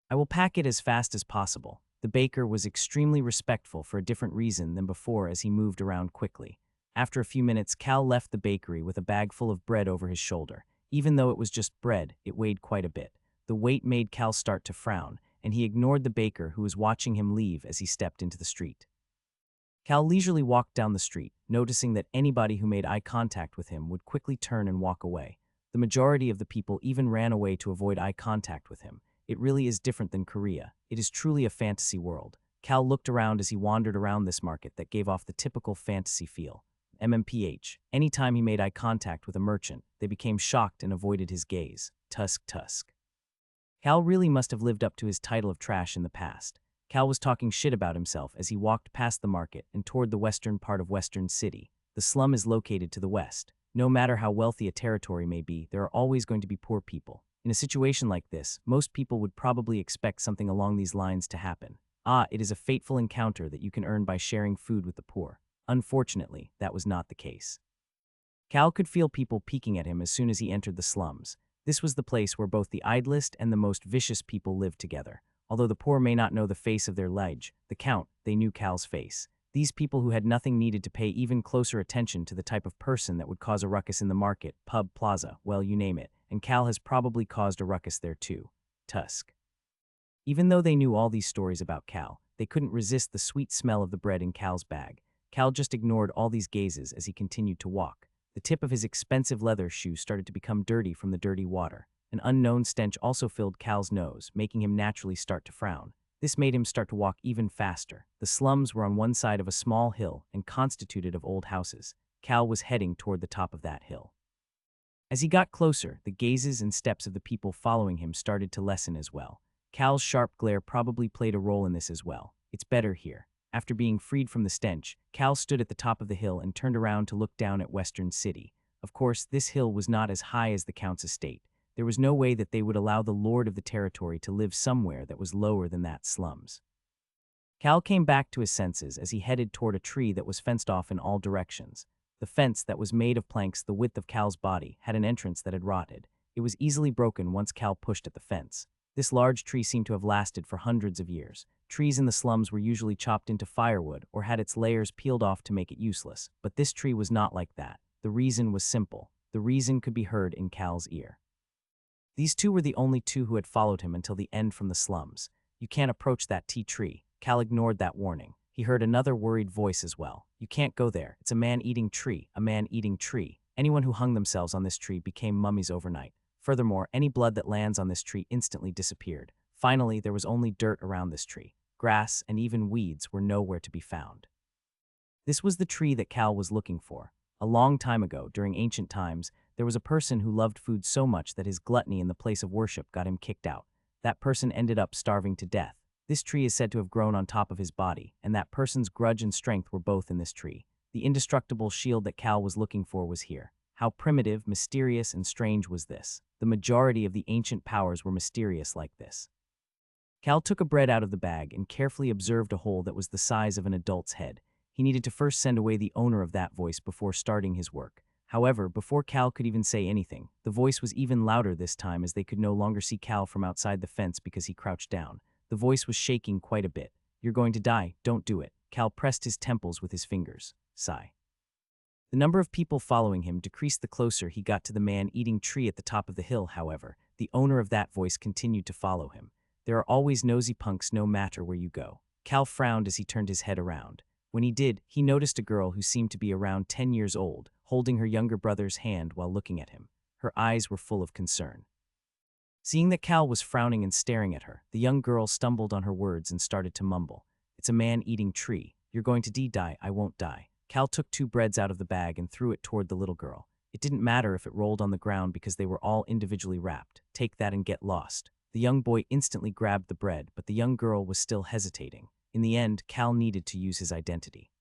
I will pack it as fast as possible. The baker was extremely respectful for a different reason than before as he moved around quickly. After a few minutes, Cal left the bakery with a bag full of bread over his shoulder. Even though it was just bread, it weighed quite a bit. The weight made Cal start to frown, and he ignored the baker who was watching him leave as he stepped into the street. Cal leisurely walked down the street, noticing that anybody who made eye contact with him would quickly turn and walk away. The majority of the people even ran away to avoid eye contact with him. It really is different than Korea. It is truly a fantasy world. Cal looked around as he wandered around this market that gave off the typical fantasy feel. MMPH. Anytime he made eye contact with a merchant, they became shocked and avoided his gaze. Tusk. Cal really must have lived up to his title of trash in the past. Cal was talking shit about himself as he walked past the market and toward the western part of Western City. The slum is located to the west. No matter how wealthy a territory may be, there are always going to be poor people. In a situation like this, most people would probably expect something along these lines to happen. It is a fateful encounter that you can earn by sharing food with the poor. Unfortunately, that was not the case. Cal could feel people peeking at him as soon as he entered the slums. This was the place where both the idlest and the most vicious people lived together. Although the poor may not know the face of their liege, the Count, they knew Cal's face. These people who had nothing needed to pay even closer attention to the type of person that would cause a ruckus in the market, pub, plaza, well, you name it, and Cal has probably caused a ruckus there too. Tusk. Even though they knew all these stories about Cal, they couldn't resist the sweet smell of the bread in Cal's bag. Cal just ignored all these gazes as he continued to walk. The tip of his expensive leather shoe started to become dirty from the dirty water. An unknown stench also filled Cal's nose, making him naturally start to frown. This made him start to walk even faster. The slums were on one side of a small hill and constituted of old houses. Cal was heading toward the top of that hill. As he got closer, the gazes and steps of the people following him started to lessen as well. Cal's sharp glare probably played a role in this as well. It's better here. After being freed from the stench, Cal stood at the top of the hill and turned around to look down at Western City. Of course, this hill was not as high as the Count's estate. There was no way that they would allow the lord of the territory to live somewhere that was lower than that slums. Cal came back to his senses as he headed toward a tree that was fenced off in all directions. The fence, that was made of planks the width of Cal's body, had an entrance that had rotted. It was easily broken once Cal pushed at the fence. This large tree seemed to have lasted for hundreds of years. Trees in the slums were usually chopped into firewood or had its layers peeled off to make it useless, but this tree was not like that. The reason was simple. The reason could be heard in Cal's ear. These two were the only two who had followed him until the end from the slums. You can't approach that tea tree. Cal ignored that warning. He heard another worried voice as well. You can't go there. It's a man-eating tree. A man-eating tree. Anyone who hung themselves on this tree became mummies overnight. Furthermore, any blood that lands on this tree instantly disappeared. Finally, there was only dirt around this tree. Grass and even weeds were nowhere to be found. This was the tree that Cal was looking for. A long time ago, during ancient times, there was a person who loved food so much that his gluttony in the place of worship got him kicked out. That person ended up starving to death. This tree is said to have grown on top of his body, and that person's grudge and strength were both in this tree. The indestructible shield that Cal was looking for was here. How primitive, mysterious, and strange was this? The majority of the ancient powers were mysterious like this. Cal took a bread out of the bag and carefully observed a hole that was the size of an adult's head. He needed to first send away the owner of that voice before starting his work. However, before Cal could even say anything, the voice was even louder this time as they could no longer see Cal from outside the fence because he crouched down. The voice was shaking quite a bit. You're going to die, don't do it. Cal pressed his temples with his fingers. Sigh. The number of people following him decreased the closer he got to the man-eating tree at the top of the hill, however. The owner of that voice continued to follow him. There are always nosy punks no matter where you go. Cal frowned as he turned his head around. When he did, he noticed a girl who seemed to be around 10 years old, holding her younger brother's hand while looking at him. Her eyes were full of concern. Seeing that Cal was frowning and staring at her, the young girl stumbled on her words and started to mumble. It's a man-eating tree. You're going to die, I won't die. Cal took 2 breads out of the bag and threw it toward the little girl. It didn't matter if it rolled on the ground because they were all individually wrapped. Take that and get lost. The young boy instantly grabbed the bread, but the young girl was still hesitating. In the end, Cal needed to use his identity.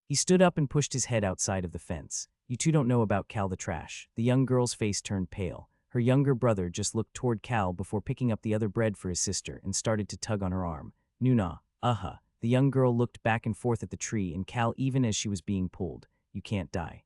He stood up and pushed his head outside of the fence. You two don't know about Cal the trash. The young girl's face turned pale. Her younger brother just looked toward Cal before picking up the other bread for his sister and started to tug on her arm. Nuna, The young girl looked back and forth at the tree and Cal even as she was being pulled. You can't die.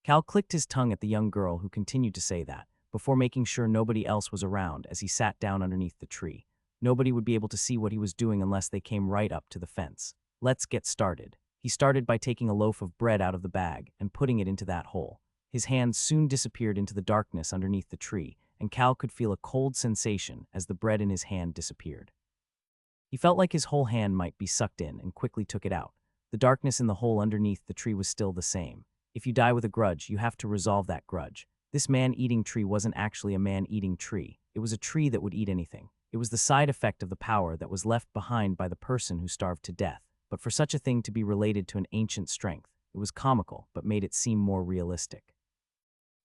Cal clicked his tongue at the young girl who continued to say that, before making sure nobody else was around as he sat down underneath the tree. Nobody would be able to see what he was doing unless they came right up to the fence. Let's get started. He started by taking a loaf of bread out of the bag and putting it into that hole. His hands soon disappeared into the darkness underneath the tree, and Cal could feel a cold sensation as the bread in his hand disappeared. He felt like his whole hand might be sucked in and quickly took it out. The darkness in the hole underneath the tree was still the same. If you die with a grudge, you have to resolve that grudge. This man-eating tree wasn't actually a man-eating tree. It was a tree that would eat anything. It was the side effect of the power that was left behind by the person who starved to death. But for such a thing to be related to an ancient strength, it was comical, but made it seem more realistic.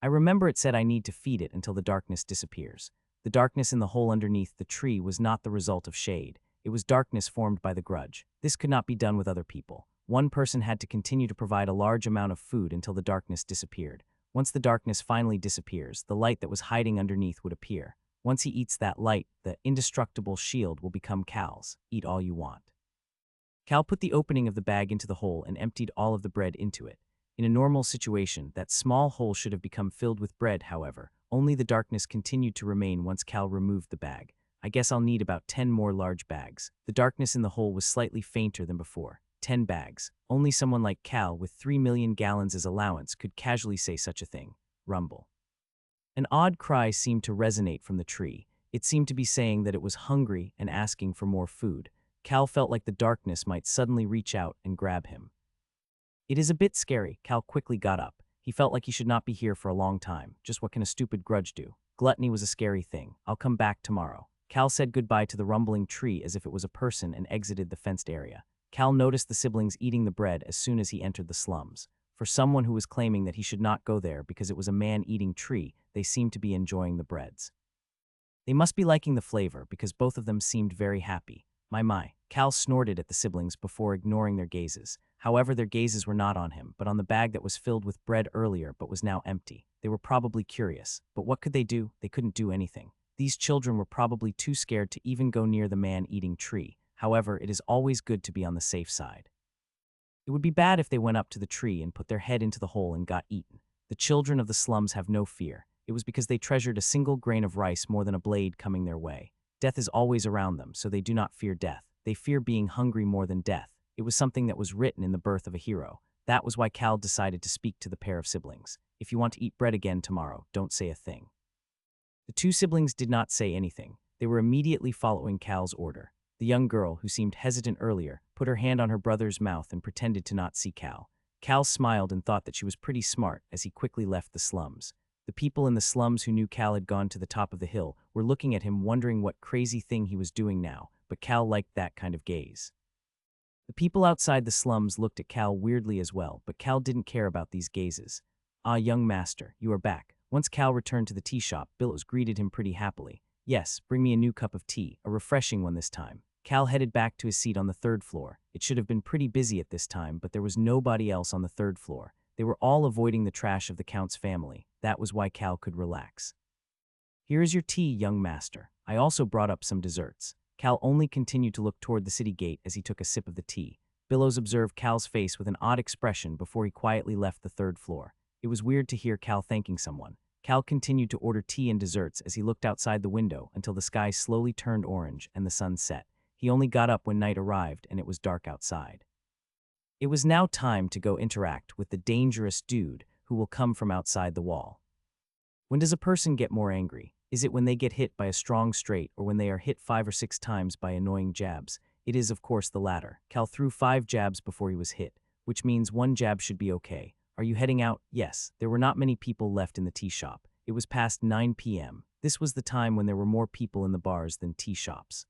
I remember it said I need to feed it until the darkness disappears. The darkness in the hole underneath the tree was not the result of shade. It was darkness formed by the grudge. This could not be done with other people. One person had to continue to provide a large amount of food until the darkness disappeared. Once the darkness finally disappears, the light that was hiding underneath would appear. Once he eats that light, the indestructible shield will become Cal's. Eat all you want. Cal put the opening of the bag into the hole and emptied all of the bread into it. In a normal situation, that small hole should have become filled with bread, however. Only the darkness continued to remain once Cal removed the bag. I guess I'll need about 10 more large bags. The darkness in the hole was slightly fainter than before. 10 bags. Only someone like Cal with 3 million gallons as allowance could casually say such a thing. Rumble. An odd cry seemed to resonate from the tree. It seemed to be saying that it was hungry and asking for more food. Cal felt like the darkness might suddenly reach out and grab him. It is a bit scary. Cal quickly got up. He felt like he should not be here for a long time. Just what can a stupid grudge do? Gluttony was a scary thing. I'll come back tomorrow. Cal said goodbye to the rumbling tree as if it was a person and exited the fenced area. Cal noticed the siblings eating the bread as soon as he entered the slums. For someone who was claiming that he should not go there because it was a man-eating tree, they seemed to be enjoying the breads. They must be liking the flavor because both of them seemed very happy. My. Cal snorted at the siblings before ignoring their gazes. However, their gazes were not on him, but on the bag that was filled with bread earlier but was now empty. They were probably curious, but what could they do? They couldn't do anything. These children were probably too scared to even go near the man-eating tree. However, it is always good to be on the safe side. It would be bad if they went up to the tree and put their head into the hole and got eaten. The children of the slums have no fear. It was because they treasured a single grain of rice more than a blade coming their way. Death is always around them, so they do not fear death. They fear being hungry more than death. It was something that was written in the birth of a hero. That was why Cal decided to speak to the pair of siblings. If you want to eat bread again tomorrow, don't say a thing. The two siblings did not say anything. They were immediately following Cal's order. The young girl, who seemed hesitant earlier, put her hand on her brother's mouth and pretended to not see Cal. Cal smiled and thought that she was pretty smart as he quickly left the slums. The people in the slums who knew Cal had gone to the top of the hill were looking at him wondering what crazy thing he was doing now, but Cal liked that kind of gaze. The people outside the slums looked at Cal weirdly as well, but Cal didn't care about these gazes. "Ah, young master, you are back." Once Cal returned to the tea shop, Billows greeted him pretty happily. "Yes, bring me a new cup of tea, a refreshing one this time." Cal headed back to his seat on the third floor. It should have been pretty busy at this time, but there was nobody else on the third floor. They were all avoiding the trash of the Count's family. That was why Cal could relax. "Here is your tea, young master. I also brought up some desserts." Cal only continued to look toward the city gate as he took a sip of the tea. Billows observed Cal's face with an odd expression before he quietly left the third floor. It was weird to hear Cal thanking someone. Cal continued to order tea and desserts as he looked outside the window until the sky slowly turned orange and the sun set. He only got up when night arrived and it was dark outside. It was now time to go interact with the dangerous dude who will come from outside the wall. When does a person get more angry? Is it when they get hit by a strong straight or when they are hit 5 or 6 times by annoying jabs? It is, of course, the latter. Cal threw 5 jabs before he was hit, which means 1 jab should be okay. Are you heading out? Yes. There were not many people left in the tea shop. It was past 9 p.m. This was the time when there were more people in the bars than tea shops.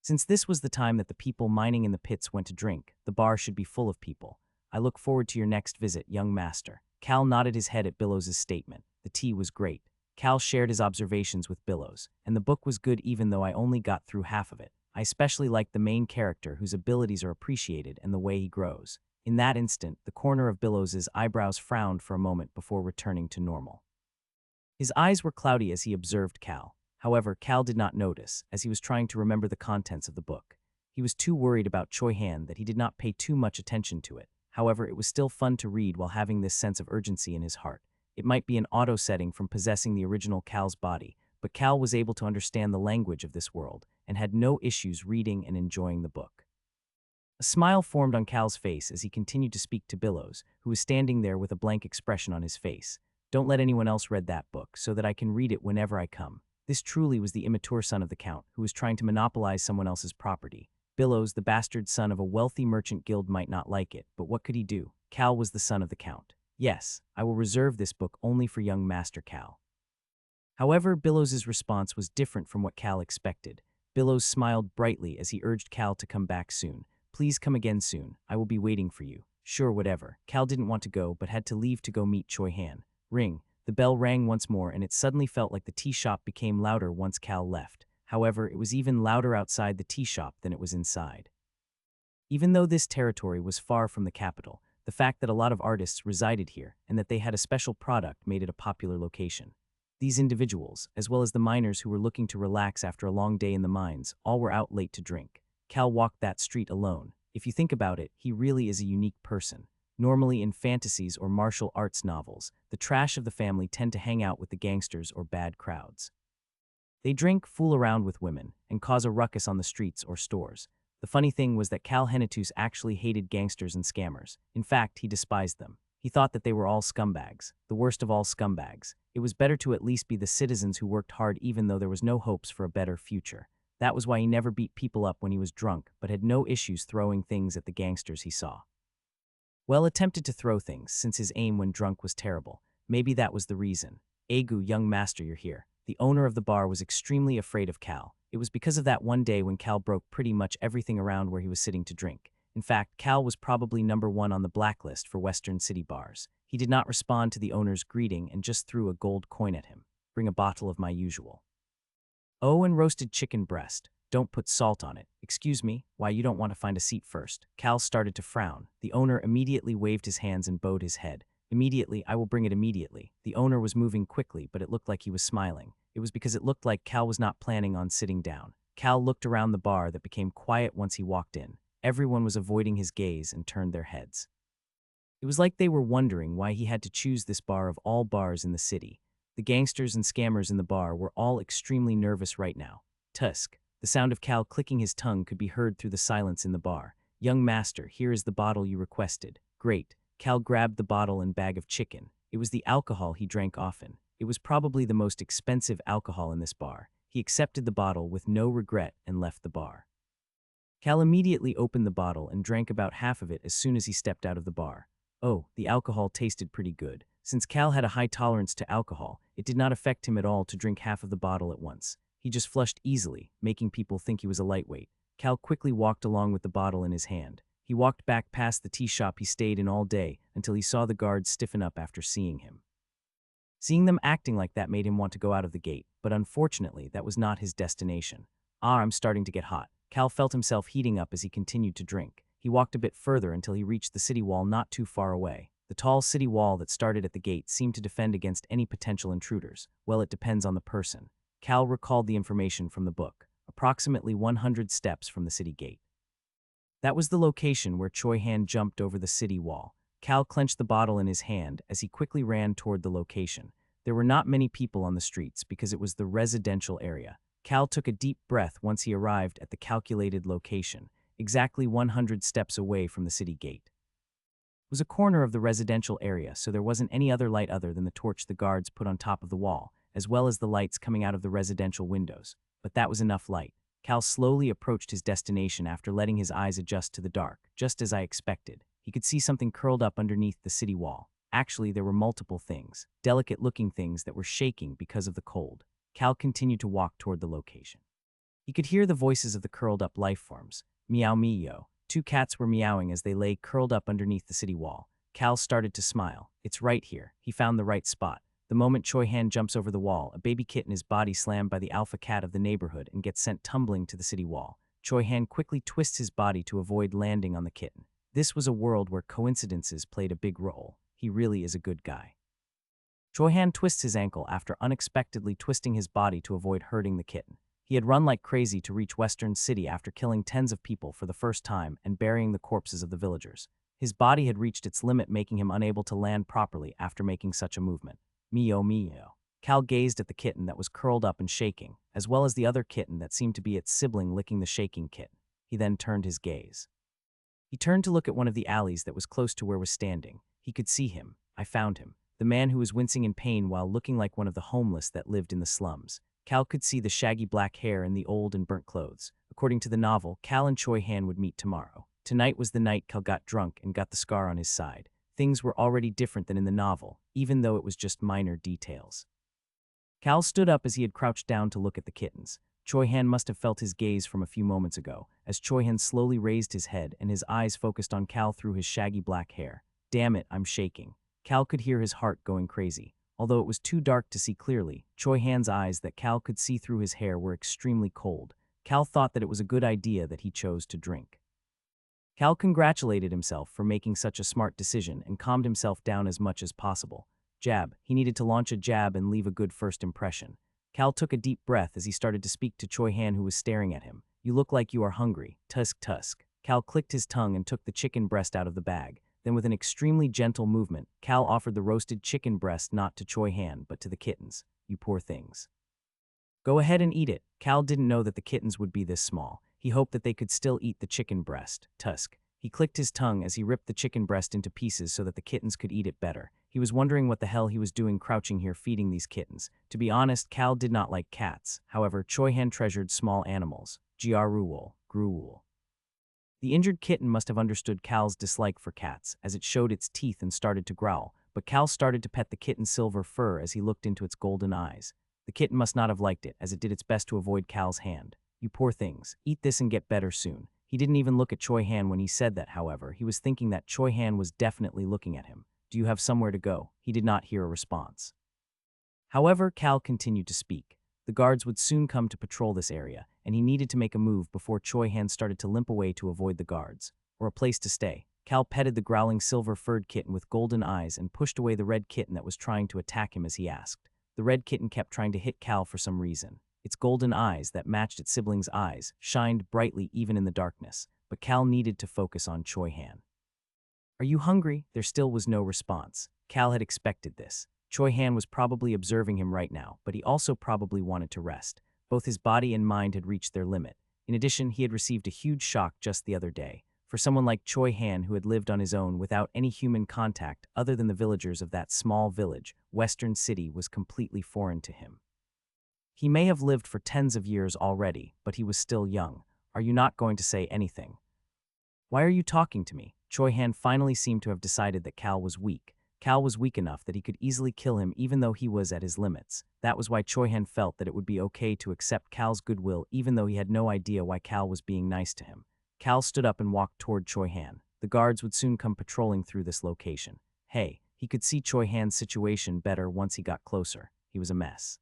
Since this was the time that the people mining in the pits went to drink, the bar should be full of people. I look forward to your next visit, young master. Cal nodded his head at Billows' statement. The tea was great. Cal shared his observations with Billows, and the book was good even though I only got through half of it. I especially liked the main character whose abilities are appreciated and the way he grows. In that instant, the corner of Billows' eyebrows frowned for a moment before returning to normal. His eyes were cloudy as he observed Cal. However, Cal did not notice, as he was trying to remember the contents of the book. He was too worried about Choi Han that he did not pay too much attention to it. However, it was still fun to read while having this sense of urgency in his heart. It might be an auto setting from possessing the original Cal's body, but Cal was able to understand the language of this world and had no issues reading and enjoying the book. A smile formed on Cal's face as he continued to speak to Billows, who was standing there with a blank expression on his face. "Don't let anyone else read that book, so that I can read it whenever I come." This truly was the immature son of the Count, who was trying to monopolize someone else's property. Billows, the bastard son of a wealthy merchant guild, might not like it, but what could he do? Cal was the son of the Count. "Yes, I will reserve this book only for young Master Cal." However, Billows' response was different from what Cal expected. Billows smiled brightly as he urged Cal to come back soon. "Please come again soon. I will be waiting for you." "Sure, whatever." Cal didn't want to go, but had to leave to go meet Choi Han. Ring. The bell rang once more, and it suddenly felt like the tea shop became louder once Cal left. However, it was even louder outside the tea shop than it was inside. Even though this territory was far from the capital, the fact that a lot of artists resided here and that they had a special product made it a popular location. These individuals, as well as the miners who were looking to relax after a long day in the mines, all were out late to drink. Cal walked that street alone. If you think about it, he really is a unique person. Normally in fantasies or martial arts novels, the trash of the family tend to hang out with the gangsters or bad crowds. They drink, fool around with women, and cause a ruckus on the streets or stores. The funny thing was that Cal Henitus actually hated gangsters and scammers. In fact, he despised them. He thought that they were all scumbags, the worst of all scumbags. It was better to at least be the citizens who worked hard even though there was no hopes for a better future. That was why he never beat people up when he was drunk, but had no issues throwing things at the gangsters he saw. Well, attempted to throw things, since his aim when drunk was terrible. Maybe that was the reason. Agu, young master, you're here. The owner of the bar was extremely afraid of Cal. It was because of that one day when Cal broke pretty much everything around where he was sitting to drink. In fact, Cal was probably #1 on the blacklist for Western City bars. He did not respond to the owner's greeting and just threw a gold coin at him. Bring a bottle of my usual. Oh, and roasted chicken breast. Don't put salt on it. Excuse me, why you don't want to find a seat first? Cal started to frown. The owner immediately waved his hands and bowed his head. Immediately, I will bring it immediately. The owner was moving quickly, but it looked like he was smiling. It was because it looked like Cal was not planning on sitting down. Cal looked around the bar that became quiet once he walked in. Everyone was avoiding his gaze and turned their heads. It was like they were wondering why he had to choose this bar of all bars in the city. The gangsters and scammers in the bar were all extremely nervous right now. Tusk. The sound of Cal clicking his tongue could be heard through the silence in the bar. Young master, here is the bottle you requested. Great. Cal grabbed the bottle and bag of chicken. It was the alcohol he drank often. It was probably the most expensive alcohol in this bar. He accepted the bottle with no regret and left the bar. Cal immediately opened the bottle and drank about half of it as soon as he stepped out of the bar. Oh, the alcohol tasted pretty good. Since Cal had a high tolerance to alcohol, it did not affect him at all to drink half of the bottle at once. He just flushed easily, making people think he was a lightweight. Cal quickly walked along with the bottle in his hand. He walked back past the tea shop he stayed in all day until he saw the guards stiffen up after seeing him. Seeing them acting like that made him want to go out of the gate, but unfortunately, that was not his destination. I'm starting to get hot. Cal felt himself heating up as he continued to drink. He walked a bit further until he reached the city wall not too far away. The tall city wall that started at the gate seemed to defend against any potential intruders. Well, it depends on the person. Cal recalled the information from the book, approximately 100 steps from the city gate. That was the location where Choi Han jumped over the city wall. Cal clenched the bottle in his hand as he quickly ran toward the location. There were not many people on the streets because it was the residential area. Cal took a deep breath once he arrived at the calculated location, exactly 100 steps away from the city gate. It was a corner of the residential area, so there wasn't any other light other than the torch the guards put on top of the wall, as well as the lights coming out of the residential windows. But that was enough light. Cal slowly approached his destination after letting his eyes adjust to the dark, just as I expected. He could see something curled up underneath the city wall. Actually, there were multiple things, delicate-looking things that were shaking because of the cold. Cal continued to walk toward the location. He could hear the voices of the curled-up life forms. Meow meow. 2 cats were meowing as they lay curled up underneath the city wall. Cal started to smile. It's right here. He found the right spot. The moment Choi Han jumps over the wall, a baby kitten is body slammed by the alpha cat of the neighborhood and gets sent tumbling to the city wall. Choi Han quickly twists his body to avoid landing on the kitten. This was a world where coincidences played a big role. He really is a good guy. Choi Han twists his ankle after unexpectedly twisting his body to avoid hurting the kitten. He had run like crazy to reach Western City after killing tens of people for the first time and burying the corpses of the villagers. His body had reached its limit, making him unable to land properly after making such a movement. Meow meow. Cal gazed at the kitten that was curled up and shaking, as well as the other kitten that seemed to be its sibling licking the shaking kitten. He then turned his gaze. He turned to look at one of the alleys that was close to where was standing. He could see him. I found him. The man who was wincing in pain while looking like one of the homeless that lived in the slums. Cal could see the shaggy black hair and the old and burnt clothes. According to the novel, Cal and Choi Han would meet tomorrow. Tonight was the night Cal got drunk and got the scar on his side. Things were already different than in the novel, even though it was just minor details. Cal stood up as he had crouched down to look at the kittens. Choi Han must have felt his gaze from a few moments ago, as Choi Han slowly raised his head and his eyes focused on Cal through his shaggy black hair. Damn it, I'm shaking. Cal could hear his heart going crazy. Although it was too dark to see clearly, Choi Han's eyes that Cal could see through his hair were extremely cold. Cal thought that it was a good idea that he chose to drink. Cal congratulated himself for making such a smart decision and calmed himself down as much as possible. Jab. He needed to launch a jab and leave a good first impression. Cal took a deep breath as he started to speak to Choi Han, who was staring at him. You look like you are hungry. Tusk tusk. Cal clicked his tongue and took the chicken breast out of the bag. Then with an extremely gentle movement, Cal offered the roasted chicken breast not to Choi Han but to the kittens. You poor things. Go ahead and eat it. Cal didn't know that the kittens would be this small. He hoped that they could still eat the chicken breast. Tusk. He clicked his tongue as he ripped the chicken breast into pieces so that the kittens could eat it better. He was wondering what the hell he was doing crouching here feeding these kittens. To be honest, Cal did not like cats. However, Choi Han treasured small animals. Gruul. The injured kitten must have understood Cal's dislike for cats, as it showed its teeth and started to growl, but Cal started to pet the kitten's silver fur as he looked into its golden eyes. The kitten must not have liked it, as it did its best to avoid Cal's hand. "You poor things, eat this and get better soon." He didn't even look at Choi Han when he said that, however. He was thinking that Choi Han was definitely looking at him. "Do you have somewhere to go?" He did not hear a response. However, Cal continued to speak. The guards would soon come to patrol this area, and he needed to make a move before Choi Han started to limp away to avoid the guards, or a place to stay. Cal petted the growling silver-furred kitten with golden eyes and pushed away the red kitten that was trying to attack him as he asked. The red kitten kept trying to hit Cal for some reason. Its golden eyes, that matched its sibling's eyes, shined brightly even in the darkness, but Cal needed to focus on Choi Han. "Are you hungry?" There still was no response. Cal had expected this. Choi Han was probably observing him right now, but he also probably wanted to rest. Both his body and mind had reached their limit. In addition, he had received a huge shock just the other day. For someone like Choi Han, who had lived on his own without any human contact other than the villagers of that small village, Western City was completely foreign to him. He may have lived for tens of years already, but he was still young. "Are you not going to say anything?" "Why are you talking to me?" Choi Han finally seemed to have decided that Cal was weak. Cal was weak enough that he could easily kill him even though he was at his limits. That was why Choi Han felt that it would be okay to accept Cal's goodwill even though he had no idea why Cal was being nice to him. Cal stood up and walked toward Choi Han. The guards would soon come patrolling through this location. Hey, he could see Choi Han's situation better once he got closer. He was a mess.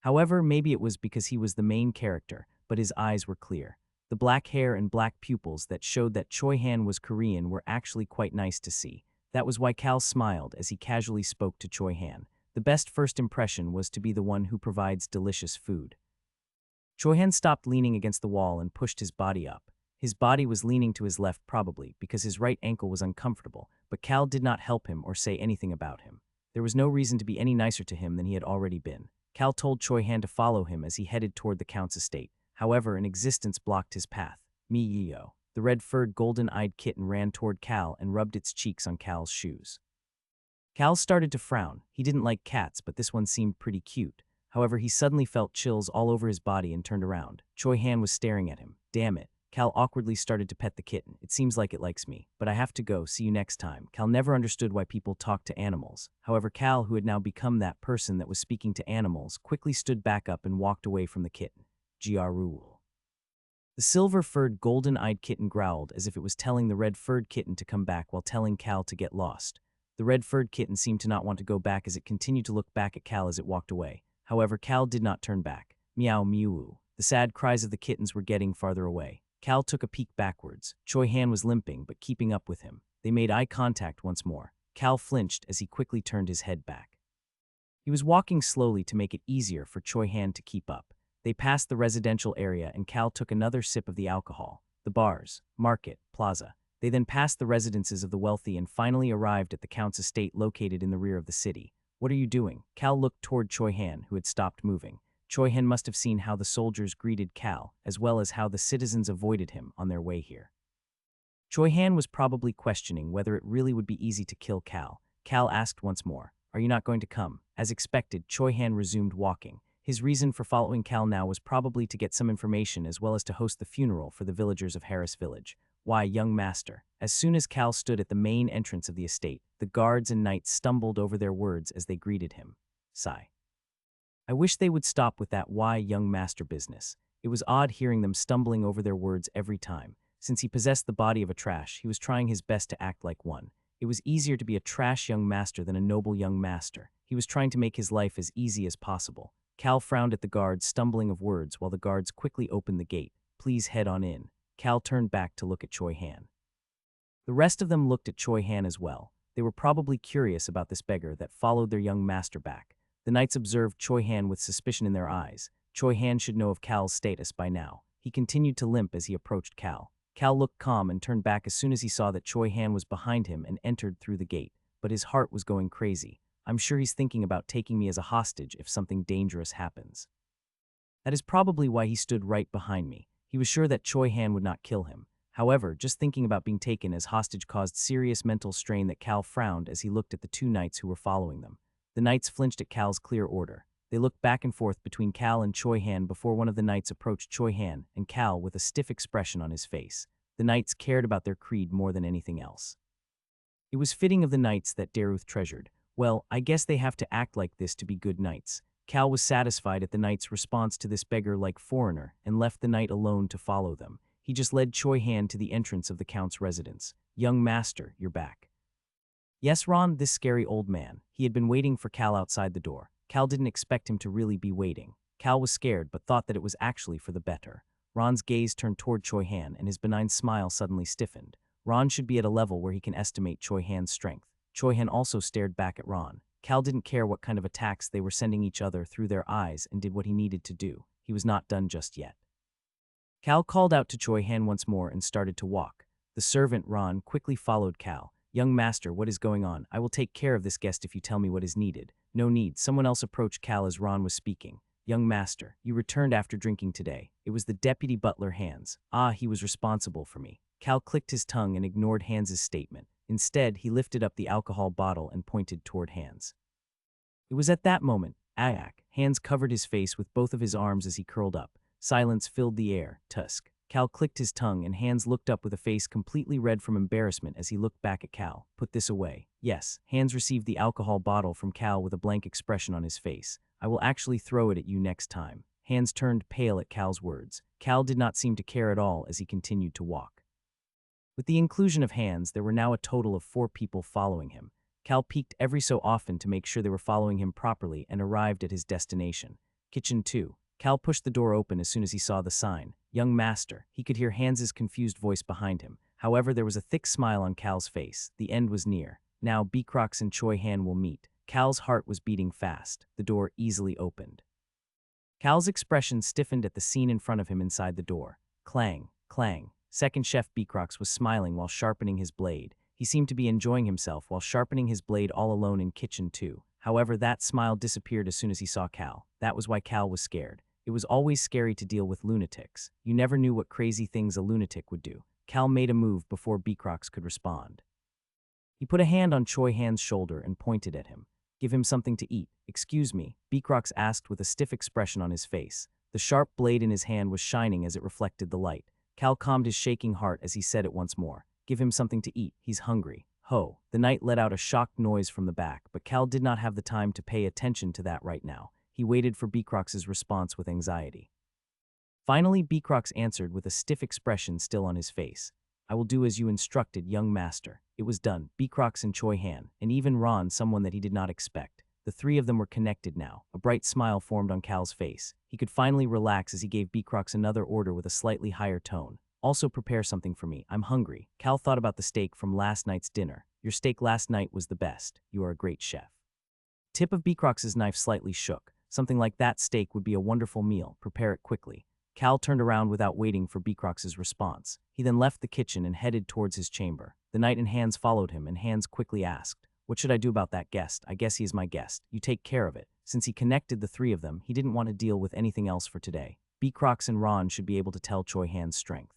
However, maybe it was because he was the main character, but his eyes were clear. The black hair and black pupils that showed that Choi Han was Korean were actually quite nice to see. That was why Cal smiled as he casually spoke to Choi Han. The best first impression was to be the one who provides delicious food. Choi Han stopped leaning against the wall and pushed his body up. His body was leaning to his left probably because his right ankle was uncomfortable, but Cal did not help him or say anything about him. There was no reason to be any nicer to him than he had already been. Cal told Choi Han to follow him as he headed toward the Count's estate. However, an existence blocked his path. "Me-yo." The red-furred, golden-eyed kitten ran toward Cal and rubbed its cheeks on Cal's shoes. Cal started to frown. He didn't like cats, but this one seemed pretty cute. However, he suddenly felt chills all over his body and turned around. Choi Han was staring at him. "Damn it." Cal awkwardly started to pet the kitten. "It seems like it likes me, but I have to go. See you next time." Cal never understood why people talked to animals. However, Cal, who had now become that person that was speaking to animals, quickly stood back up and walked away from the kitten. Rule. The silver-furred, golden-eyed kitten growled as if it was telling the red-furred kitten to come back while telling Cal to get lost. The red-furred kitten seemed to not want to go back as it continued to look back at Cal as it walked away. However, Cal did not turn back. Meow mew. The sad cries of the kittens were getting farther away. Cal took a peek backwards. Choi Han was limping, but keeping up with him. They made eye contact once more. Cal flinched as he quickly turned his head back. He was walking slowly to make it easier for Choi Han to keep up. They passed the residential area and Cal took another sip of the alcohol. The bars, market, plaza. They then passed the residences of the wealthy and finally arrived at the Count's estate located in the rear of the city. "What are you doing?" Cal looked toward Choi Han, who had stopped moving. Choi Han must have seen how the soldiers greeted Cal, as well as how the citizens avoided him on their way here. Choi Han was probably questioning whether it really would be easy to kill Cal. Cal asked once more, "Are you not going to come?" As expected, Choi Han resumed walking. His reason for following Cal now was probably to get some information as well as to host the funeral for the villagers of Harris Village. "Why, young master." As soon as Cal stood at the main entrance of the estate, the guards and knights stumbled over their words as they greeted him. Sigh. I wish they would stop with that "why, young master" business. It was odd hearing them stumbling over their words every time. Since he possessed the body of a trash, he was trying his best to act like one. It was easier to be a trash young master than a noble young master. He was trying to make his life as easy as possible. Cal frowned at the guards' stumbling of words while the guards quickly opened the gate. "Please head on in." Cal turned back to look at Choi Han. The rest of them looked at Choi Han as well. They were probably curious about this beggar that followed their young master back. The knights observed Choi Han with suspicion in their eyes. Choi Han should know of Cal's status by now. He continued to limp as he approached Cal. Cal looked calm and turned back as soon as he saw that Choi Han was behind him and entered through the gate. But his heart was going crazy. "I'm sure he's thinking about taking me as a hostage if something dangerous happens." That is probably why he stood right behind me. He was sure that Choi Han would not kill him. However, just thinking about being taken as hostage caused serious mental strain that Cal frowned as he looked at the two knights who were following them. The knights flinched at Cal's clear order. They looked back and forth between Cal and Choi Han before one of the knights approached Choi Han and Cal with a stiff expression on his face. The knights cared about their creed more than anything else. It was fitting of the knights that Daruth treasured. Well, I guess they have to act like this to be good knights. Cal was satisfied at the knight's response to this beggar-like foreigner and left the knight alone to follow them. He just led Choi Han to the entrance of the count's residence. "Young master, you're back." Yes, Ron, this scary old man. He had been waiting for Cal outside the door. Cal didn't expect him to really be waiting. Cal was scared, but thought that it was actually for the better. Ron's gaze turned toward Choi Han, and his benign smile suddenly stiffened. Ron should be at a level where he can estimate Choi Han's strength. Choi Han also stared back at Ron. Cal didn't care what kind of attacks they were sending each other through their eyes and did what he needed to do. He was not done just yet. Cal called out to Choi Han once more and started to walk. The servant, Ron, quickly followed Cal. "Young master, what is going on? I will take care of this guest if you tell me what is needed." "No need." Someone else approached Cal as Ron was speaking. "Young master, you returned after drinking today." It was the deputy butler Hans. "Ah, he was responsible for me." Cal clicked his tongue and ignored Hans's statement. Instead, he lifted up the alcohol bottle and pointed toward Hans. It was at that moment, Hans covered his face with both of his arms as he curled up. Silence filled the air. Tusk. Cal clicked his tongue and Hans looked up with a face completely red from embarrassment as he looked back at Cal. "Put this away." "Yes." Hans received the alcohol bottle from Cal with a blank expression on his face. "I will actually throw it at you next time." Hans turned pale at Cal's words. Cal did not seem to care at all as he continued to walk. With the inclusion of Hans, there were now a total of 4 people following him. Cal peeked every so often to make sure they were following him properly and arrived at his destination. Kitchen 2. Cal pushed the door open as soon as he saw the sign. "Young master." He could hear Hans's confused voice behind him. However, there was a thick smile on Cal's face. The end was near. Now Beacrox and Choi Han will meet. Cal's heart was beating fast. The door easily opened. Cal's expression stiffened at the scene in front of him inside the door. Clang, clang. Second Chef Beacrox was smiling while sharpening his blade. He seemed to be enjoying himself while sharpening his blade all alone in Kitchen 2. However, that smile disappeared as soon as he saw Cal. That was why Cal was scared. It was always scary to deal with lunatics. You never knew what crazy things a lunatic would do. Cal made a move before Beacrox could respond. He put a hand on Choi Han's shoulder and pointed at him. "Give him something to eat." "Excuse me?" Beacrox asked with a stiff expression on his face. The sharp blade in his hand was shining as it reflected the light. Cal calmed his shaking heart as he said it once more. "Give him something to eat. He's hungry." Ho! The knight let out a shocked noise from the back, but Cal did not have the time to pay attention to that right now. He waited for Beacrox's response with anxiety. Finally, Beacrox answered with a stiff expression still on his face. "I will do as you instructed, young master." It was done. Beacrox and Choi Han, and even Ron, someone that he did not expect. The 3 of them were connected now. A bright smile formed on Cal's face. He could finally relax as he gave Beacrox another order with a slightly higher tone. "Also prepare something for me. I'm hungry." Cal thought about the steak from last night's dinner. "Your steak last night was the best. You are a great chef." Tip of Beacrox's knife slightly shook. Something like that steak would be a wonderful meal. Prepare it quickly. Cal turned around without waiting for Beacrox's response. He then left the kitchen and headed towards his chamber. The knight and Hans followed him, and Hans quickly asked, "What should I do about that guest? I guess he is my guest. You take care of it." Since he connected the 3 of them, he didn't want to deal with anything else for today. Beacrox and Ron should be able to tell Choi Han's strength.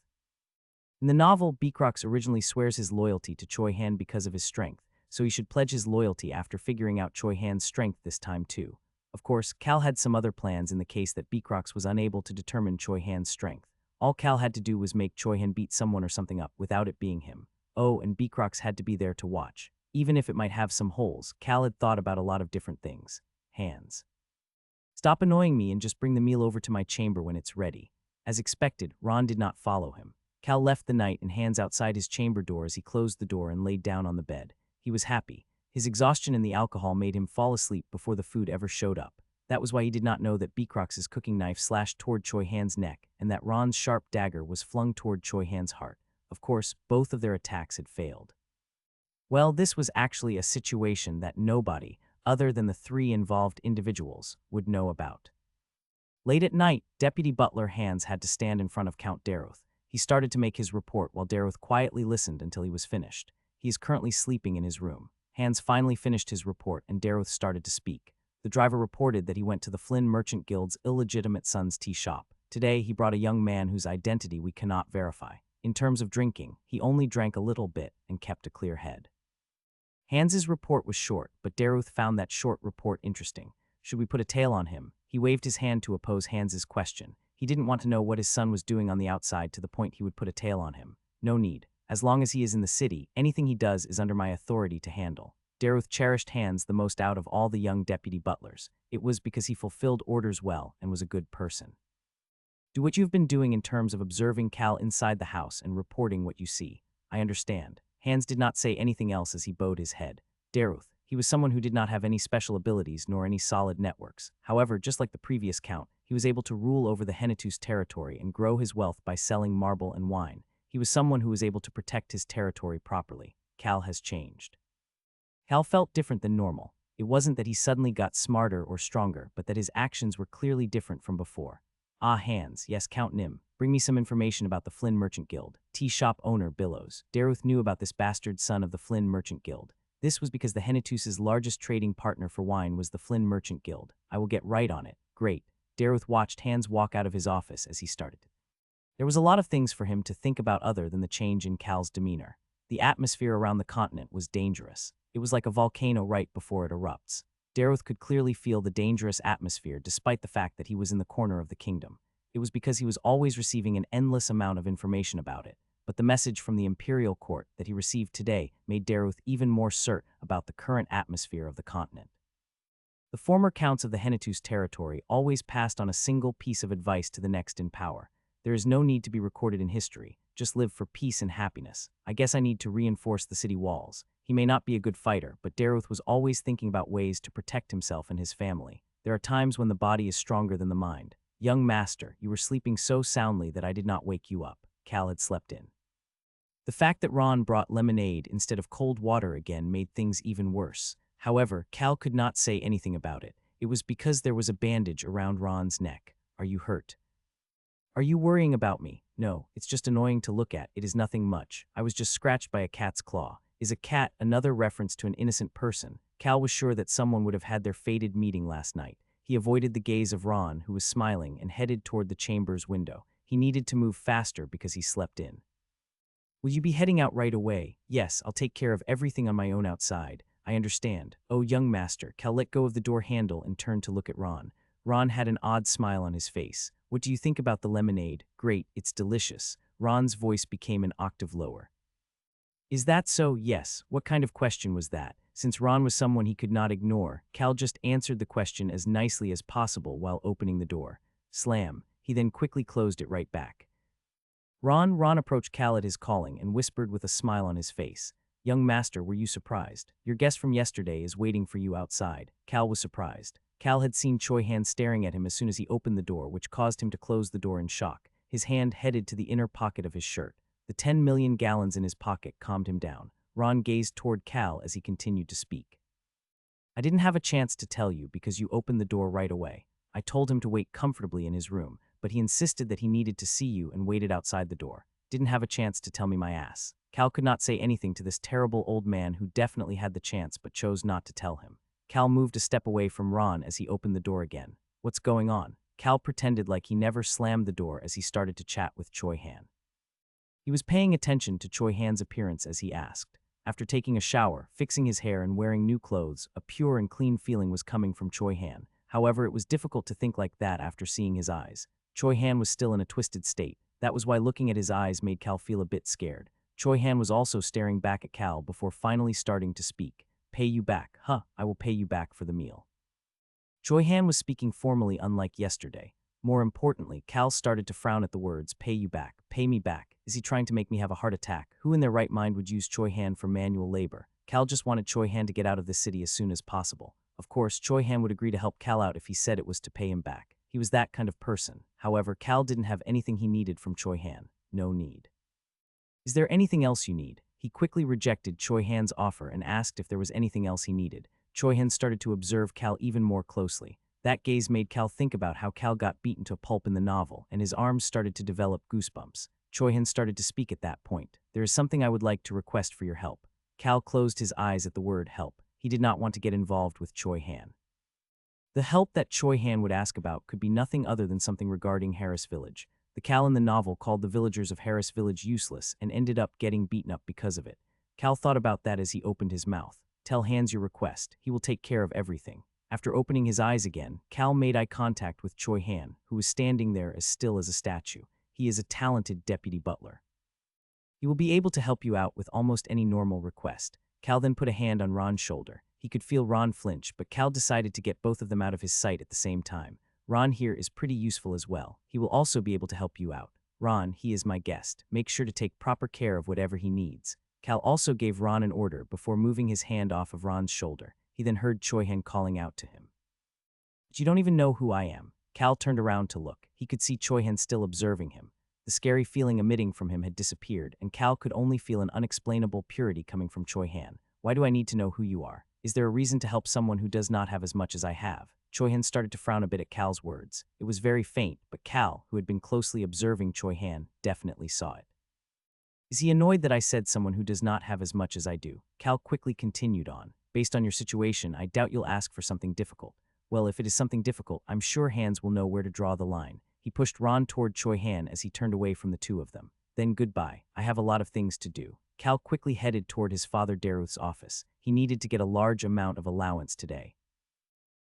In the novel, Beacrox originally swears his loyalty to Choi Han because of his strength, so he should pledge his loyalty after figuring out Choi Han's strength this time too. Of course, Cal had some other plans in the case that Beacrox was unable to determine Choi Han's strength. All Cal had to do was make Choi Han beat someone or something up without it being him. Oh, and Beacrox had to be there to watch. Even if it might have some holes, Cal had thought about a lot of different things. Hans. "Stop annoying me and just bring the meal over to my chamber when it's ready." As expected, Ron did not follow him. Cal left the knight and Hans outside his chamber door as he closed the door and laid down on the bed. He was happy. His exhaustion and the alcohol made him fall asleep before the food ever showed up. That was why he did not know that Beacrox's cooking knife slashed toward Choi Han's neck and that Ron's sharp dagger was flung toward Choi Han's heart. Of course, both of their attacks had failed. Well, this was actually a situation that nobody, other than the 3 involved individuals, would know about. Late at night, Deputy Butler Hans had to stand in front of Count Daruth. He started to make his report while Daruth quietly listened until he was finished. He is currently sleeping in his room. Hans finally finished his report and Daruth started to speak. The driver reported that he went to the Flynn Merchant Guild's illegitimate son's tea shop. Today, he brought a young man whose identity we cannot verify. In terms of drinking, he only drank a little bit and kept a clear head. Hans's report was short, but Daruth found that short report interesting. Should we put a tail on him? He waved his hand to oppose Hans's question. He didn't want to know what his son was doing on the outside to the point he would put a tail on him. No need. As long as he is in the city, anything he does is under my authority to handle. Daruth cherished Hans the most out of all the young deputy butlers. It was because he fulfilled orders well and was a good person. Do what you've been doing in terms of observing Cal inside the house and reporting what you see. I understand. Hans did not say anything else as he bowed his head. Daruth, he was someone who did not have any special abilities nor any solid networks. However, just like the previous count, he was able to rule over the Hennetus territory and grow his wealth by selling marble and wine. He was someone who was able to protect his territory properly. Cal has changed. Cal felt different than normal. It wasn't that he suddenly got smarter or stronger, but that his actions were clearly different from before. Ah, Hans, yes, Count Nim. Bring me some information about the Flynn Merchant Guild. Tea shop owner Billows. Daruth knew about this bastard son of the Flynn Merchant Guild. This was because the Hennetus's largest trading partner for wine was the Flynn Merchant Guild. I will get right on it. Great. Daruth watched Hans walk out of his office as he started. There was a lot of things for him to think about other than the change in Cal's demeanor. The atmosphere around the continent was dangerous. It was like a volcano right before it erupts. Daruth could clearly feel the dangerous atmosphere despite the fact that he was in the corner of the kingdom. It was because he was always receiving an endless amount of information about it. But the message from the imperial court that he received today made Daruth even more certain about the current atmosphere of the continent. The former counts of the Hennetus territory always passed on a single piece of advice to the next in power. There is no need to be recorded in history, just live for peace and happiness. I guess I need to reinforce the city walls. He may not be a good fighter, but Daruth was always thinking about ways to protect himself and his family. There are times when the body is stronger than the mind. Young master, you were sleeping so soundly that I did not wake you up. Cal had slept in. The fact that Ron brought lemonade instead of cold water again made things even worse. However, Cal could not say anything about it. It was because there was a bandage around Ron's neck. Are you hurt? Are you worrying about me? No, it's just annoying to look at. It is nothing much. I was just scratched by a cat's claw. Is a cat another reference to an innocent person? Cal was sure that someone would have had their fated meeting last night. He avoided the gaze of Ron, who was smiling, and headed toward the chamber's window. He needed to move faster because he slept in. Will you be heading out right away? Yes, I'll take care of everything on my own outside. I understand. Oh, young master. Cal let go of the door handle and turned to look at Ron. Ron had an odd smile on his face. What do you think about the lemonade? Great, it's delicious. Ron's voice became an octave lower. Is that so? Yes. What kind of question was that? Since Ron was someone he could not ignore, Cal just answered the question as nicely as possible while opening the door. Slam. He then quickly closed it right back. Ron approached Cal at his calling and whispered with a smile on his face. Young master, were you surprised? Your guest from yesterday is waiting for you outside. Cal was surprised. Cal had seen Choi Han staring at him as soon as he opened the door, which caused him to close the door in shock. His hand headed to the inner pocket of his shirt. The 10 million gallons in his pocket calmed him down. Ron gazed toward Cal as he continued to speak. I didn't have a chance to tell you because you opened the door right away. I told him to wait comfortably in his room, but he insisted that he needed to see you and waited outside the door. Didn't have a chance to tell me my ass. Cal could not say anything to this terrible old man who definitely had the chance but chose not to tell him. Cal moved a step away from Ron as he opened the door again. What's going on? Cal pretended like he never slammed the door as he started to chat with Choi Han. He was paying attention to Choi Han's appearance as he asked. After taking a shower, fixing his hair, and wearing new clothes, a pure and clean feeling was coming from Choi Han. However, it was difficult to think like that after seeing his eyes. Choi Han was still in a twisted state. That was why looking at his eyes made Cal feel a bit scared. Choi Han was also staring back at Cal before finally starting to speak. Pay you back. Huh, I will pay you back for the meal. Choi Han was speaking formally, unlike yesterday. More importantly, Cal started to frown at the words, pay you back, pay me back. Is he trying to make me have a heart attack? Who in their right mind would use Choi Han for manual labor? Cal just wanted Choi Han to get out of the city as soon as possible. Of course, Choi Han would agree to help Cal out if he said it was to pay him back. He was that kind of person. However, Cal didn't have anything he needed from Choi Han. No need. Is there anything else you need? He quickly rejected Choi Han's offer and asked if there was anything else he needed. Choi Han started to observe Cal even more closely. That gaze made Cal think about how Cal got beaten to a pulp in the novel, and his arms started to develop goosebumps. Choi Han started to speak at that point. There is something I would like to request for your help. Cal closed his eyes at the word help. He did not want to get involved with Choi Han. The help that Choi Han would ask about could be nothing other than something regarding Harris Village. The Cal in the novel called the villagers of Harris Village useless and ended up getting beaten up because of it. Cal thought about that as he opened his mouth. Tell Hans your request. He will take care of everything. After opening his eyes again, Cal made eye contact with Choi Han, who was standing there as still as a statue. He is a talented deputy butler. He will be able to help you out with almost any normal request. Cal then put a hand on Ron's shoulder. He could feel Ron flinch, but Cal decided to get both of them out of his sight at the same time. Ron here is pretty useful as well. He will also be able to help you out. Ron, he is my guest. Make sure to take proper care of whatever he needs. Cal also gave Ron an order before moving his hand off of Ron's shoulder. He then heard Choi-Han calling out to him. "But you don't even know who I am." Cal turned around to look. He could see Choi-Han still observing him. The scary feeling emitting from him had disappeared, and Cal could only feel an unexplainable purity coming from Choi-Han. "Why do I need to know who you are? Is there a reason to help someone who does not have as much as I have?" Choi-Han started to frown a bit at Cal's words. It was very faint, but Cal, who had been closely observing Choi-Han, definitely saw it. "Is he annoyed that I said someone who does not have as much as I do?" Cal quickly continued on. "Based on your situation, I doubt you'll ask for something difficult. Well, if it is something difficult, I'm sure Hands will know where to draw the line." He pushed Ron toward Choi-Han as he turned away from the two of them. "Then goodbye. I have a lot of things to do." Cal quickly headed toward his father Daruth's office. He needed to get a large amount of allowance today.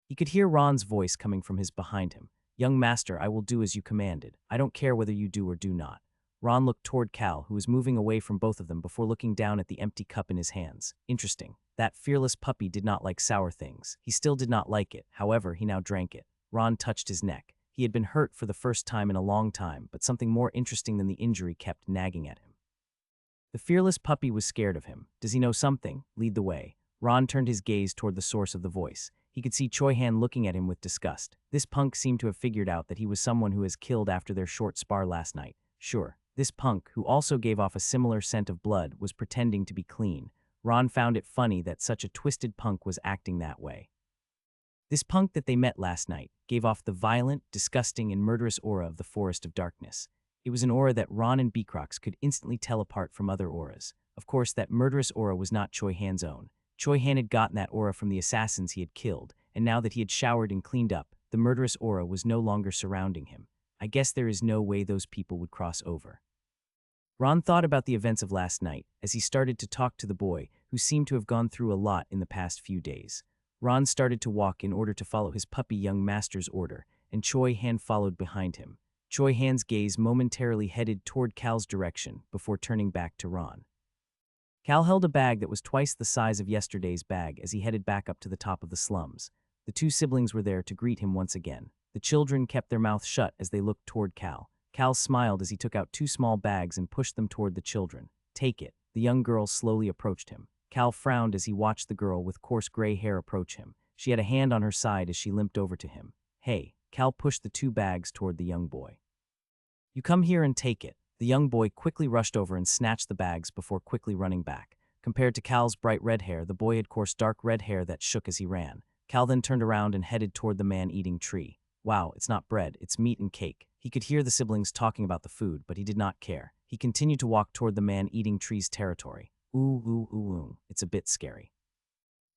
He could hear Ron's voice coming from his behind him. "Young master, I will do as you commanded. I don't care whether you do or do not." Ron looked toward Cal, who was moving away from both of them before looking down at the empty cup in his hands. Interesting. That fearless puppy did not like sour things. He still did not like it. However, he now drank it. Ron touched his neck. He had been hurt for the first time in a long time, but something more interesting than the injury kept nagging at him. The fearless puppy was scared of him. Does he know something? Lead the way. Ron turned his gaze toward the source of the voice. He could see Choi-Han looking at him with disgust. This punk seemed to have figured out that he was someone who was killed after their short spar last night. Sure, this punk, who also gave off a similar scent of blood, was pretending to be clean. Ron found it funny that such a twisted punk was acting that way. This punk that they met last night gave off the violent, disgusting, and murderous aura of the Forest of Darkness. It was an aura that Ron and Beacrox could instantly tell apart from other auras. Of course, that murderous aura was not Choi-Han's own. Choi-Han had gotten that aura from the assassins he had killed, and now that he had showered and cleaned up, the murderous aura was no longer surrounding him. I guess there is no way those people would cross over. Ron thought about the events of last night as he started to talk to the boy, who seemed to have gone through a lot in the past few days. Ron started to walk in order to follow his puppy young master's order, and Choi-Han followed behind him. Choi-Han's gaze momentarily headed toward Cal's direction before turning back to Ron. Cal held a bag that was twice the size of yesterday's bag as he headed back up to the top of the slums. The two siblings were there to greet him once again. The children kept their mouths shut as they looked toward Cal. Cal smiled as he took out two small bags and pushed them toward the children. "Take it." The young girl slowly approached him. Cal frowned as he watched the girl with coarse gray hair approach him. She had a hand on her side as she limped over to him. "Hey." Cal pushed the two bags toward the young boy. "You come here and take it." The young boy quickly rushed over and snatched the bags before quickly running back. Compared to Cal's bright red hair, the boy had coarse dark red hair that shook as he ran. Cal then turned around and headed toward the man-eating tree. "Wow, it's not bread, it's meat and cake." He could hear the siblings talking about the food, but he did not care. He continued to walk toward the man-eating tree's territory. Ooh, ooh, ooh, ooh, it's a bit scary.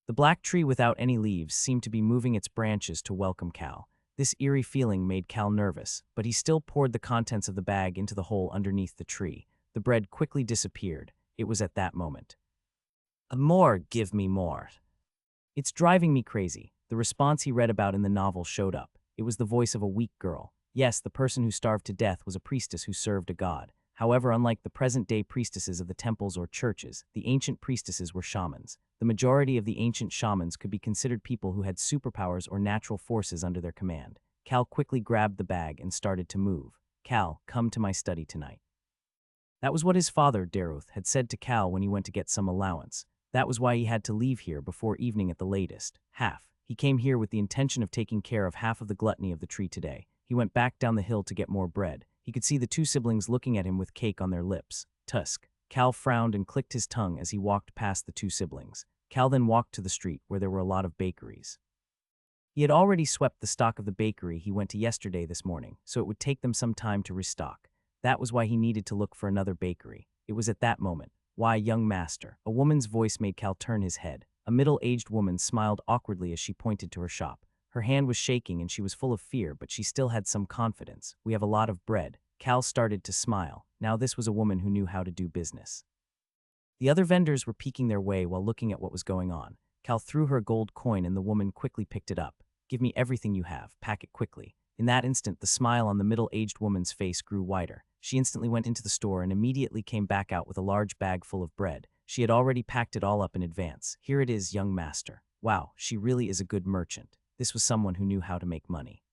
The black tree without any leaves seemed to be moving its branches to welcome Cal. This eerie feeling made Cal nervous, but he still poured the contents of the bag into the hole underneath the tree. The bread quickly disappeared. It was at that moment. "More, give me more." "It's driving me crazy." The response he read about in the novel showed up. It was the voice of a weak girl. Yes, the person who starved to death was a priestess who served a god. However, unlike the present-day priestesses of the temples or churches, the ancient priestesses were shamans. The majority of the ancient shamans could be considered people who had superpowers or natural forces under their command. Cal quickly grabbed the bag and started to move. "Cal, come to my study tonight." That was what his father, Daruth, had said to Cal when he went to get some allowance. That was why he had to leave here before evening at the latest. He came here with the intention of taking care of half of the gluttony of the tree today. He went back down the hill to get more bread. He could see the two siblings looking at him with cake on their lips. Tusk. Cal frowned and clicked his tongue as he walked past the two siblings. Cal then walked to the street where there were a lot of bakeries. He had already swept the stock of the bakery he went to yesterday this morning, so it would take them some time to restock. That was why he needed to look for another bakery. It was at that moment. "Why, young master?" A woman's voice made Cal turn his head. A middle-aged woman smiled awkwardly as she pointed to her shop. Her hand was shaking and she was full of fear, but she still had some confidence. "We have a lot of bread." Cal started to smile. Now this was a woman who knew how to do business. The other vendors were peeking their way while looking at what was going on. Cal threw her a gold coin and the woman quickly picked it up. "Give me everything you have. Pack it quickly." In that instant, the smile on the middle-aged woman's face grew wider. She instantly went into the store and immediately came back out with a large bag full of bread. She had already packed it all up in advance. Here it is, young master. Wow, she really is a good merchant. This was someone who knew how to make money.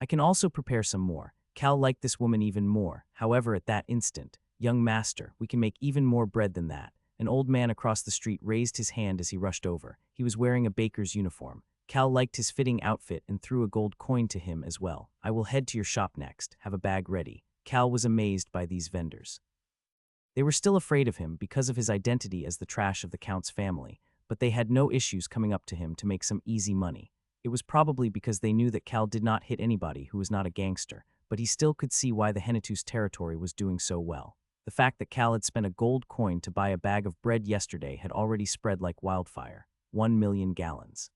I can also prepare some more. Cal liked this woman even more. However, at that instant, young master, we can make even more bread than that. An old man across the street raised his hand as he rushed over. He was wearing a baker's uniform. Cal liked his fitting outfit and threw a gold coin to him as well. I will head to your shop next. Have a bag ready. Cal was amazed by these vendors. They were still afraid of him because of his identity as the trash of the Count's family, but they had no issues coming up to him to make some easy money. It was probably because they knew that Cal did not hit anybody who was not a gangster, but he still could see why the Hennetu's territory was doing so well. The fact that Cal had spent a gold coin to buy a bag of bread yesterday had already spread like wildfire. 1,000,000 gallons.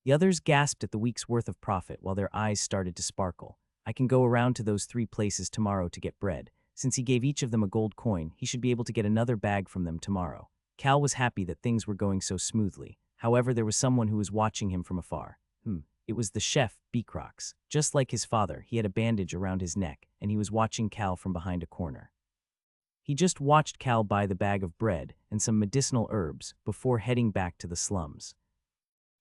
The others gasped at the week's worth of profit while their eyes started to sparkle. I can go around to those 3 places tomorrow to get bread. Since he gave each of them a gold coin, he should be able to get another bag from them tomorrow. Cal was happy that things were going so smoothly. However, there was someone who was watching him from afar. It was the chef, Beacrox. Just like his father, he had a bandage around his neck, and he was watching Cal from behind a corner. He just watched Cal buy the bag of bread and some medicinal herbs before heading back to the slums.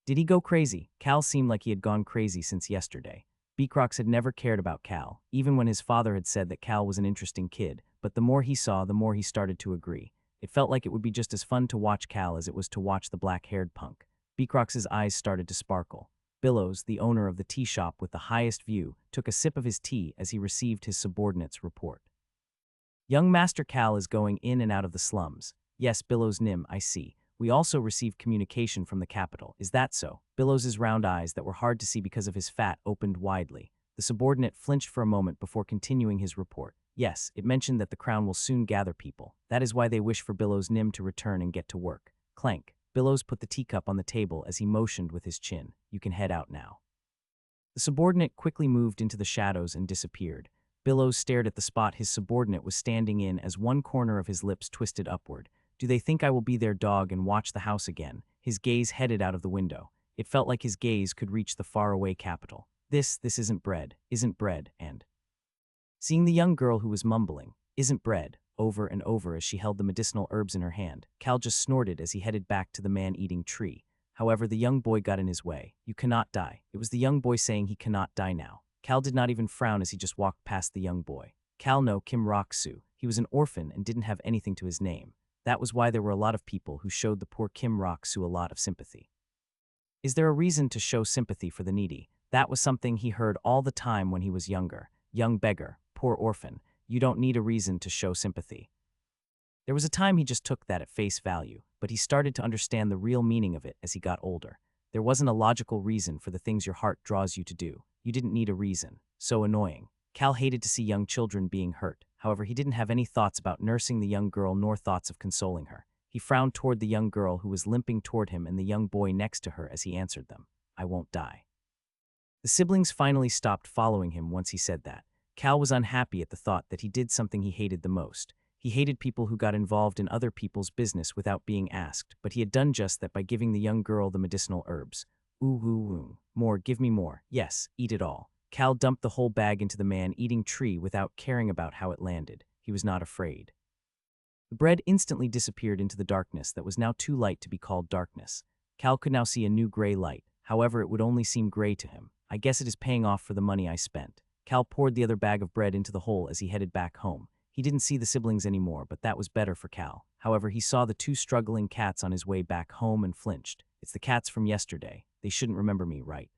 Did he go crazy? Cal seemed like he had gone crazy since yesterday. Beacrox had never cared about Cal, even when his father had said that Cal was an interesting kid, but the more he saw, the more he started to agree. It felt like it would be just as fun to watch Cal as it was to watch the black-haired punk. Beacrox's eyes started to sparkle. Billows, the owner of the tea shop with the highest view, took a sip of his tea as he received his subordinate's report. Young Master Cal is going in and out of the slums. Yes, Billows Nim, I see. We also received communication from the capital. Is that so? Billows's round eyes that were hard to see because of his fat opened widely. The subordinate flinched for a moment before continuing his report. Yes, it mentioned that the crown will soon gather people. That is why they wish for Billows Nim to return and get to work. Clank. Billows put the teacup on the table as he motioned with his chin. You can head out now. The subordinate quickly moved into the shadows and disappeared. Billows stared at the spot his subordinate was standing in as one corner of his lips twisted upward. Do they think I will be their dog and watch the house again? His gaze headed out of the window. It felt like his gaze could reach the faraway capital. This isn't bread, and... Seeing the young girl who was mumbling, isn't bread, over and over as she held the medicinal herbs in her hand, Cal just snorted as he headed back to the man-eating tree. However, the young boy got in his way. You cannot die. It was the young boy saying he cannot die now. Cal did not even frown as he just walked past the young boy. Cal no Kim Rock-soo. He was an orphan and didn't have anything to his name. That was why there were a lot of people who showed the poor Kim Rock-soo a lot of sympathy. Is there a reason to show sympathy for the needy? That was something he heard all the time when he was younger. Young beggar, poor orphan, you don't need a reason to show sympathy. There was a time he just took that at face value, but he started to understand the real meaning of it as he got older. There wasn't a logical reason for the things your heart draws you to do. You didn't need a reason. So annoying. Cal hated to see young children being hurt. However, he didn't have any thoughts about nursing the young girl nor thoughts of consoling her. He frowned toward the young girl who was limping toward him and the young boy next to her as he answered them. I won't die. The siblings finally stopped following him once he said that. Cal was unhappy at the thought that he did something he hated the most. He hated people who got involved in other people's business without being asked, but he had done just that by giving the young girl the medicinal herbs. Ooh. More, give me more. Yes, eat it all. Cal dumped the whole bag into the man-eating tree without caring about how it landed. He was not afraid. The bread instantly disappeared into the darkness that was now too light to be called darkness. Cal could now see a new gray light. However, it would only seem gray to him. I guess it is paying off for the money I spent. Cal poured the other bag of bread into the hole as he headed back home. He didn't see the siblings anymore, but that was better for Cal. However, he saw the 2 struggling cats on his way back home and flinched. It's the cats from yesterday. They shouldn't remember me, right?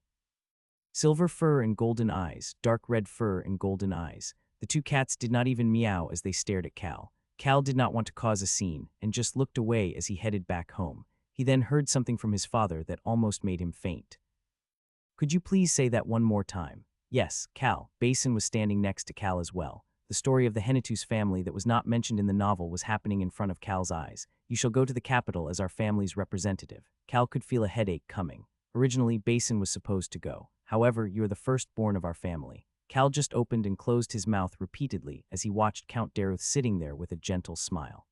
Silver fur and golden eyes, dark red fur and golden eyes. The 2 cats did not even meow as they stared at Cal. Cal did not want to cause a scene and just looked away as he headed back home. He then heard something from his father that almost made him faint. Could you please say that one more time? Yes, Cal. Basin was standing next to Cal as well. The story of the Hennetu's family that was not mentioned in the novel was happening in front of Cal's eyes. You shall go to the capital as our family's representative. Cal could feel a headache coming. Originally, Basin was supposed to go. However, you are the firstborn of our family. Cal just opened and closed his mouth repeatedly as he watched Count Daruth sitting there with a gentle smile.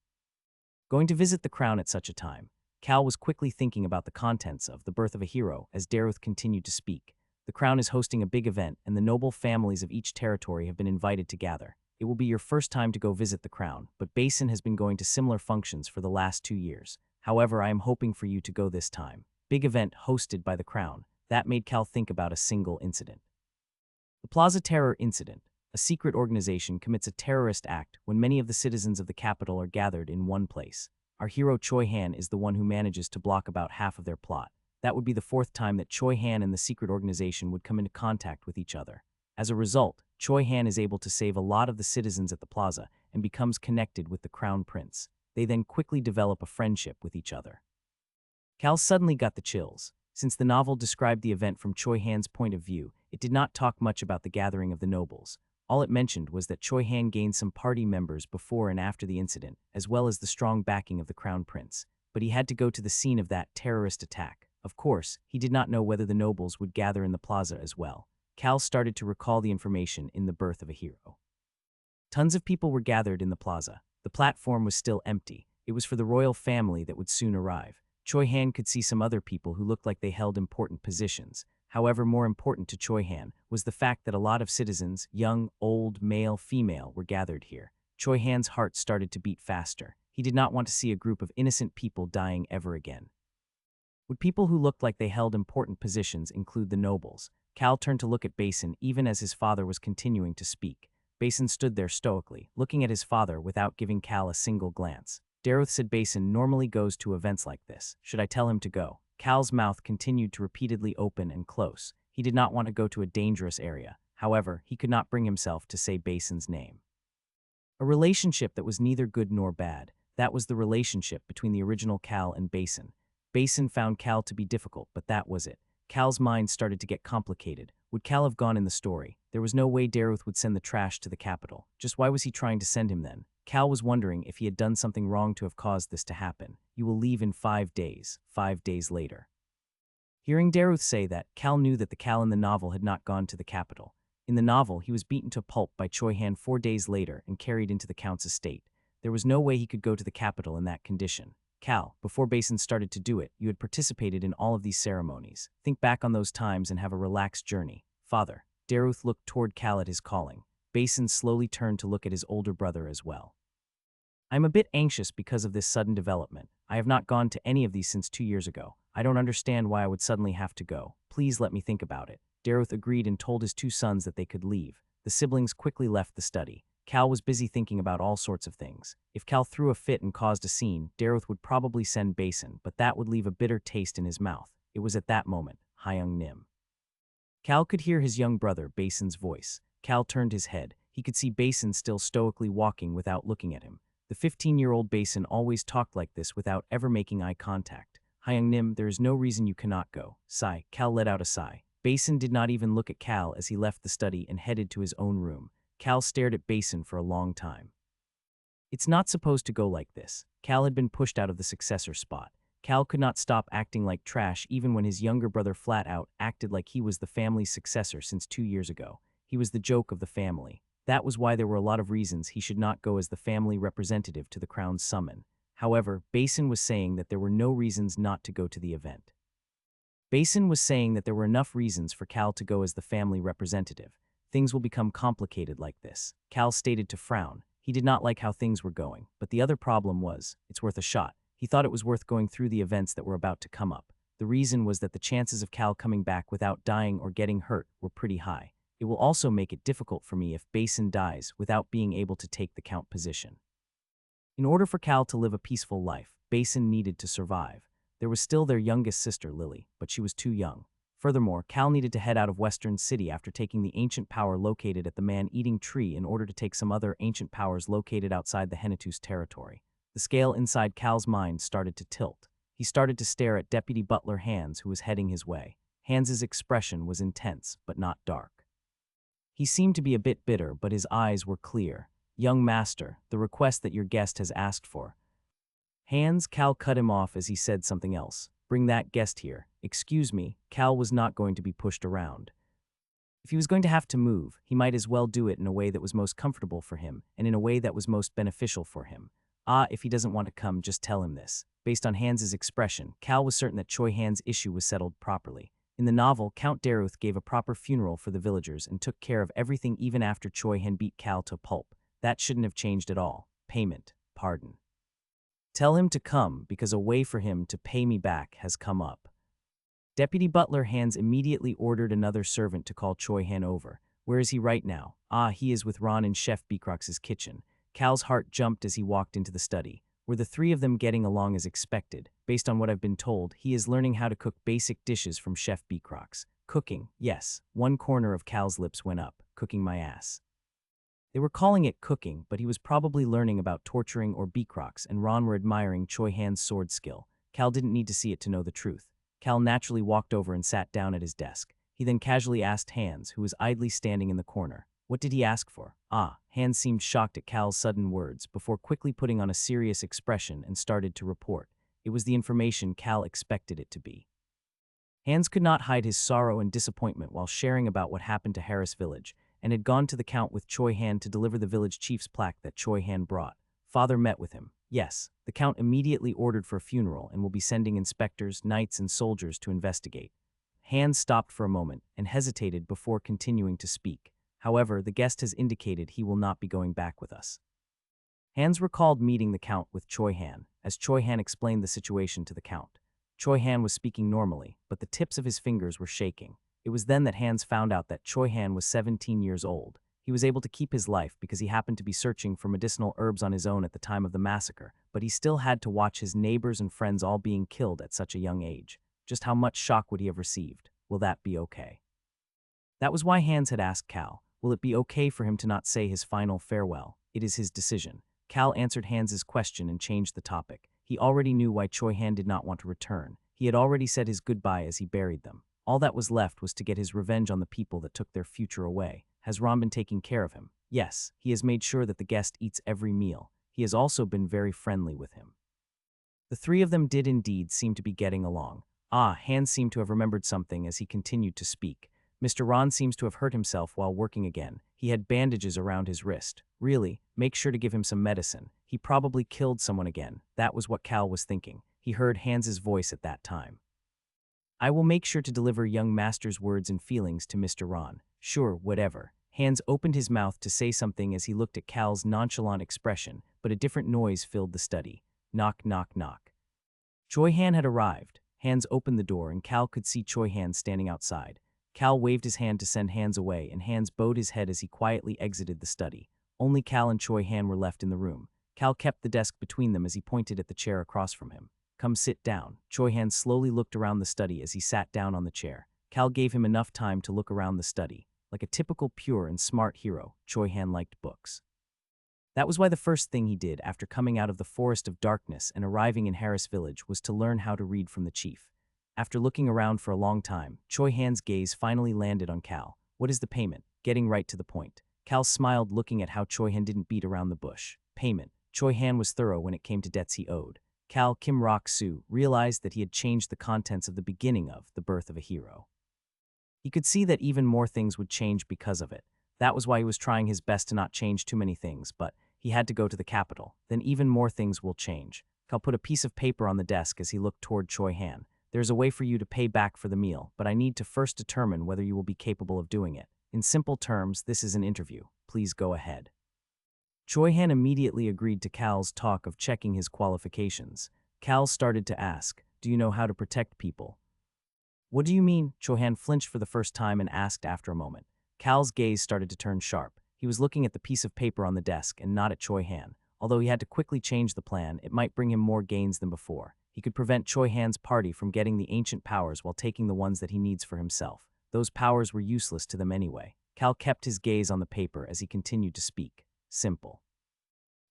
Going to visit the crown at such a time. Cal was quickly thinking about the contents of The Birth of a Hero as Daruth continued to speak. The crown is hosting a big event, and the noble families of each territory have been invited to gather. It will be your first time to go visit the crown, but Basin has been going to similar functions for the last 2 years. However, I am hoping for you to go this time. Big event hosted by the crown. That made Cal think about a single incident. The Plaza Terror Incident. A secret organization commits a terrorist act when many of the citizens of the capital are gathered in one place. Our hero Choi Han is the one who manages to block about half of their plot. That would be the fourth time that Choi Han and the secret organization would come into contact with each other. As a result, Choi Han is able to save a lot of the citizens at the plaza and becomes connected with the crown prince. They then quickly develop a friendship with each other. Cal suddenly got the chills. Since the novel described the event from Choi Han's point of view, it did not talk much about the gathering of the nobles. All it mentioned was that Choi Han gained some party members before and after the incident, as well as the strong backing of the crown prince. But he had to go to the scene of that terrorist attack. Of course, he did not know whether the nobles would gather in the plaza as well. Cal started to recall the information in The Birth of a Hero. Tons of people were gathered in the plaza. The platform was still empty. It was for the royal family that would soon arrive. Choi Han could see some other people who looked like they held important positions. However, more important to Choi Han was the fact that a lot of citizens, young, old, male, female, were gathered here. Choi Han's heart started to beat faster. He did not want to see a group of innocent people dying ever again. Would people who looked like they held important positions include the nobles? Cal turned to look at Basin even as his father was continuing to speak. Basin stood there stoically, looking at his father without giving Cal a single glance. Daruth said Basin normally goes to events like this. Should I tell him to go? Cal's mouth continued to repeatedly open and close. He did not want to go to a dangerous area. However, he could not bring himself to say Basin's name. A relationship that was neither good nor bad. That was the relationship between the original Cal and Basin. Basin found Cal to be difficult, but that was it. Cal's mind started to get complicated. Would Cal have gone in the story? There was no way Daruth would send the trash to the capital. Just why was he trying to send him then? Cal was wondering if he had done something wrong to have caused this to happen. You will leave in 5 days. 5 days later. Hearing Daruth say that, Cal knew that the Cal in the novel had not gone to the capital. In the novel, he was beaten to pulp by Choi Han 4 days later and carried into the Count's estate. There was no way he could go to the capital in that condition. Cal, before Basin started to do it, you had participated in all of these ceremonies. Think back on those times and have a relaxed journey. Father. Daruth looked toward Cal at his calling. Basin slowly turned to look at his older brother as well. I'm a bit anxious because of this sudden development. I have not gone to any of these since 2 years ago. I don't understand why I would suddenly have to go. Please let me think about it. Daruth agreed and told his 2 sons that they could leave. The siblings quickly left the study. Cal was busy thinking about all sorts of things. If Cal threw a fit and caused a scene, Daruth would probably send Basin, but that would leave a bitter taste in his mouth. It was at that moment, Hyung Nim. Cal could hear his young brother, Basin's voice. Cal turned his head. He could see Basin still stoically walking without looking at him. The 15-year-old Basin always talked like this without ever making eye contact. Hyung Nim, there is no reason you cannot go. Sigh. Cal let out a sigh. Basin did not even look at Cal as he left the study and headed to his own room. Cal stared at Basin for a long time. It's not supposed to go like this. Cal had been pushed out of the successor spot. Cal could not stop acting like trash even when his younger brother flat out acted like he was the family's successor since 2 years ago. He was the joke of the family. That was why there were a lot of reasons he should not go as the family representative to the crown's summon. However, Basin was saying that there were no reasons not to go to the event. Basin was saying that there were enough reasons for Cal to go as the family representative. Things will become complicated like this. Cal stated to frown. He did not like how things were going, but the other problem was, it's worth a shot. He thought it was worth going through the events that were about to come up. The reason was that the chances of Cal coming back without dying or getting hurt were pretty high. It will also make it difficult for me if Basin dies without being able to take the Count position. In order for Cal to live a peaceful life, Basin needed to survive. There was still their youngest sister, Lily, but she was too young. Furthermore, Cal needed to head out of Western City after taking the ancient power located at the man-eating tree in order to take some other ancient powers located outside the Hennetus territory. The scale inside Cal's mind started to tilt. He started to stare at Deputy Butler Hans, who was heading his way. Hans's expression was intense, but not dark. He seemed to be a bit bitter, but his eyes were clear. Young master, the request that your guest has asked for. Hans, Cal cut him off as he said something else. Bring that guest here. Excuse me, Cal was not going to be pushed around. If he was going to have to move, he might as well do it in a way that was most comfortable for him, and in a way that was most beneficial for him. If he doesn't want to come, just tell him this. Based on Hans's expression, Cal was certain that Choi Han's issue was settled properly. In the novel, Count Daruth gave a proper funeral for the villagers and took care of everything even after Choi Han beat Cal to pulp. That shouldn't have changed at all. Payment. Pardon. Tell him to come, because a way for him to pay me back has come up. Deputy Butler Hans immediately ordered another servant to call Choi Han over. Where is he right now? He is with Ron in Chef Beecrox's kitchen. Cal's heart jumped as he walked into the study. Were the three of them getting along as expected? Based on what I've been told, he is learning how to cook basic dishes from Chef Beecrox. Cooking, yes. One corner of Cal's lips went up. Cooking my ass. They were calling it cooking, but he was probably learning about torturing or Beecrox, and Ron were admiring Choi Han's sword skill. Cal didn't need to see it to know the truth. Cal naturally walked over and sat down at his desk. He then casually asked Hans, who was idly standing in the corner. What did he ask for? Hans seemed shocked at Cal's sudden words, before quickly putting on a serious expression and started to report. It was the information Cal expected it to be. Hans could not hide his sorrow and disappointment while sharing about what happened to Harris Village, and had gone to the Count with Choi Han to deliver the village chief's plaque that Choi Han brought. Father met with him. Yes, the Count immediately ordered for a funeral and will be sending inspectors, knights, and soldiers to investigate. Hans stopped for a moment and hesitated before continuing to speak. However, the guest has indicated he will not be going back with us. Hans recalled meeting the Count with Choi Han, as Choi Han explained the situation to the Count. Choi Han was speaking normally, but the tips of his fingers were shaking. It was then that Hans found out that Choi Han was 17 years old. He was able to keep his life because he happened to be searching for medicinal herbs on his own at the time of the massacre, but he still had to watch his neighbors and friends all being killed at such a young age. Just how much shock would he have received? Will that be okay? That was why Hans had asked Cal, will it be okay for him to not say his final farewell? It is his decision. Cal answered Hans's question and changed the topic. He already knew why Choi Han did not want to return. He had already said his goodbye as he buried them. All that was left was to get his revenge on the people that took their future away. Has Ron been taking care of him? Yes, he has made sure that the guest eats every meal. He has also been very friendly with him. The three of them did indeed seem to be getting along. Hans seemed to have remembered something as he continued to speak. Mr. Ron seems to have hurt himself while working again. He had bandages around his wrist. Really, make sure to give him some medicine. He probably killed someone again. That was what Cal was thinking. He heard Hans's voice at that time. I will make sure to deliver young master's words and feelings to Mr. Ron. Sure, whatever. Hans opened his mouth to say something as he looked at Cal's nonchalant expression, but a different noise filled the study. Knock, knock, knock. Choi Han had arrived. Hans opened the door and Cal could see Choi Han standing outside. Cal waved his hand to send Hans away, and Hans bowed his head as he quietly exited the study. Only Cal and Choi Han were left in the room. Cal kept the desk between them as he pointed at the chair across from him. Come sit down. Choi Han slowly looked around the study as he sat down on the chair. Cal gave him enough time to look around the study. Like a typical pure and smart hero, Choi Han liked books. That was why the first thing he did after coming out of the Forest of Darkness and arriving in Harris Village was to learn how to read from the chief. After looking around for a long time, Choi Han's gaze finally landed on Cal. What is the payment? Getting right to the point. Cal smiled, looking at how Choi Han didn't beat around the bush. Payment. Choi Han was thorough when it came to debts he owed. Cal Kim Rok-soo realized that he had changed the contents of the beginning of The Birth of a Hero. He could see that even more things would change because of it. That was why he was trying his best to not change too many things, but he had to go to the capital. Then even more things will change. Cal put a piece of paper on the desk as he looked toward Choi Han. There's a way for you to pay back for the meal, but I need to first determine whether you will be capable of doing it. In simple terms, this is an interview. Please go ahead. Choi Han immediately agreed to Cal's talk of checking his qualifications. Cal started to ask, do you know how to protect people? What do you mean? Choi Han flinched for the first time and asked after a moment. Cal's gaze started to turn sharp. He was looking at the piece of paper on the desk and not at Choi Han. Although he had to quickly change the plan, it might bring him more gains than before. He could prevent Choi Han's party from getting the ancient powers while taking the ones that he needs for himself. Those powers were useless to them anyway. Cal kept his gaze on the paper as he continued to speak. Simple.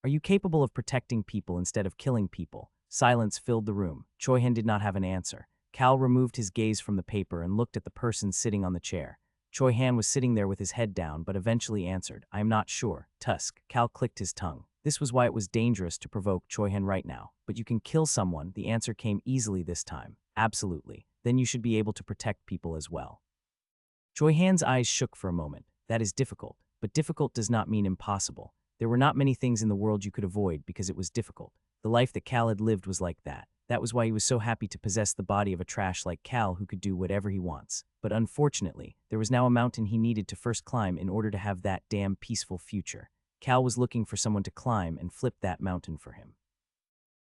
Are you capable of protecting people instead of killing people? Silence filled the room. Choi Han did not have an answer. Cal removed his gaze from the paper and looked at the person sitting on the chair. Choi Han was sitting there with his head down, but eventually answered, I am not sure. Tusk. Cal clicked his tongue. This was why it was dangerous to provoke Choi Han right now. But you can kill someone. The answer came easily this time. Absolutely. Then you should be able to protect people as well. Choi Han's eyes shook for a moment. That is difficult. But difficult does not mean impossible. There were not many things in the world you could avoid because it was difficult. The life that Cal had lived was like that. That was why he was so happy to possess the body of a trash like Cal who could do whatever he wants. But unfortunately, there was now a mountain he needed to first climb in order to have that damn peaceful future. Cal was looking for someone to climb and flip that mountain for him.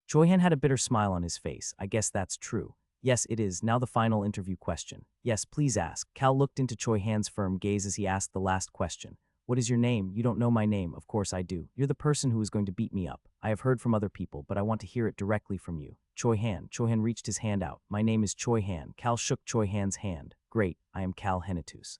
Choi-han had a bitter smile on his face. I guess that's true. Yes, it is. Now the final interview question. Yes, please ask. Cal looked into Choi-han's firm gaze as he asked the last question. What is your name? You don't know my name. Of course I do. You're the person who is going to beat me up. I have heard from other people, but I want to hear it directly from you. Choi-han. Choi-han reached his hand out. My name is Choi-han. Cal shook Choi-han's hand. Great, I am Cal Henitus.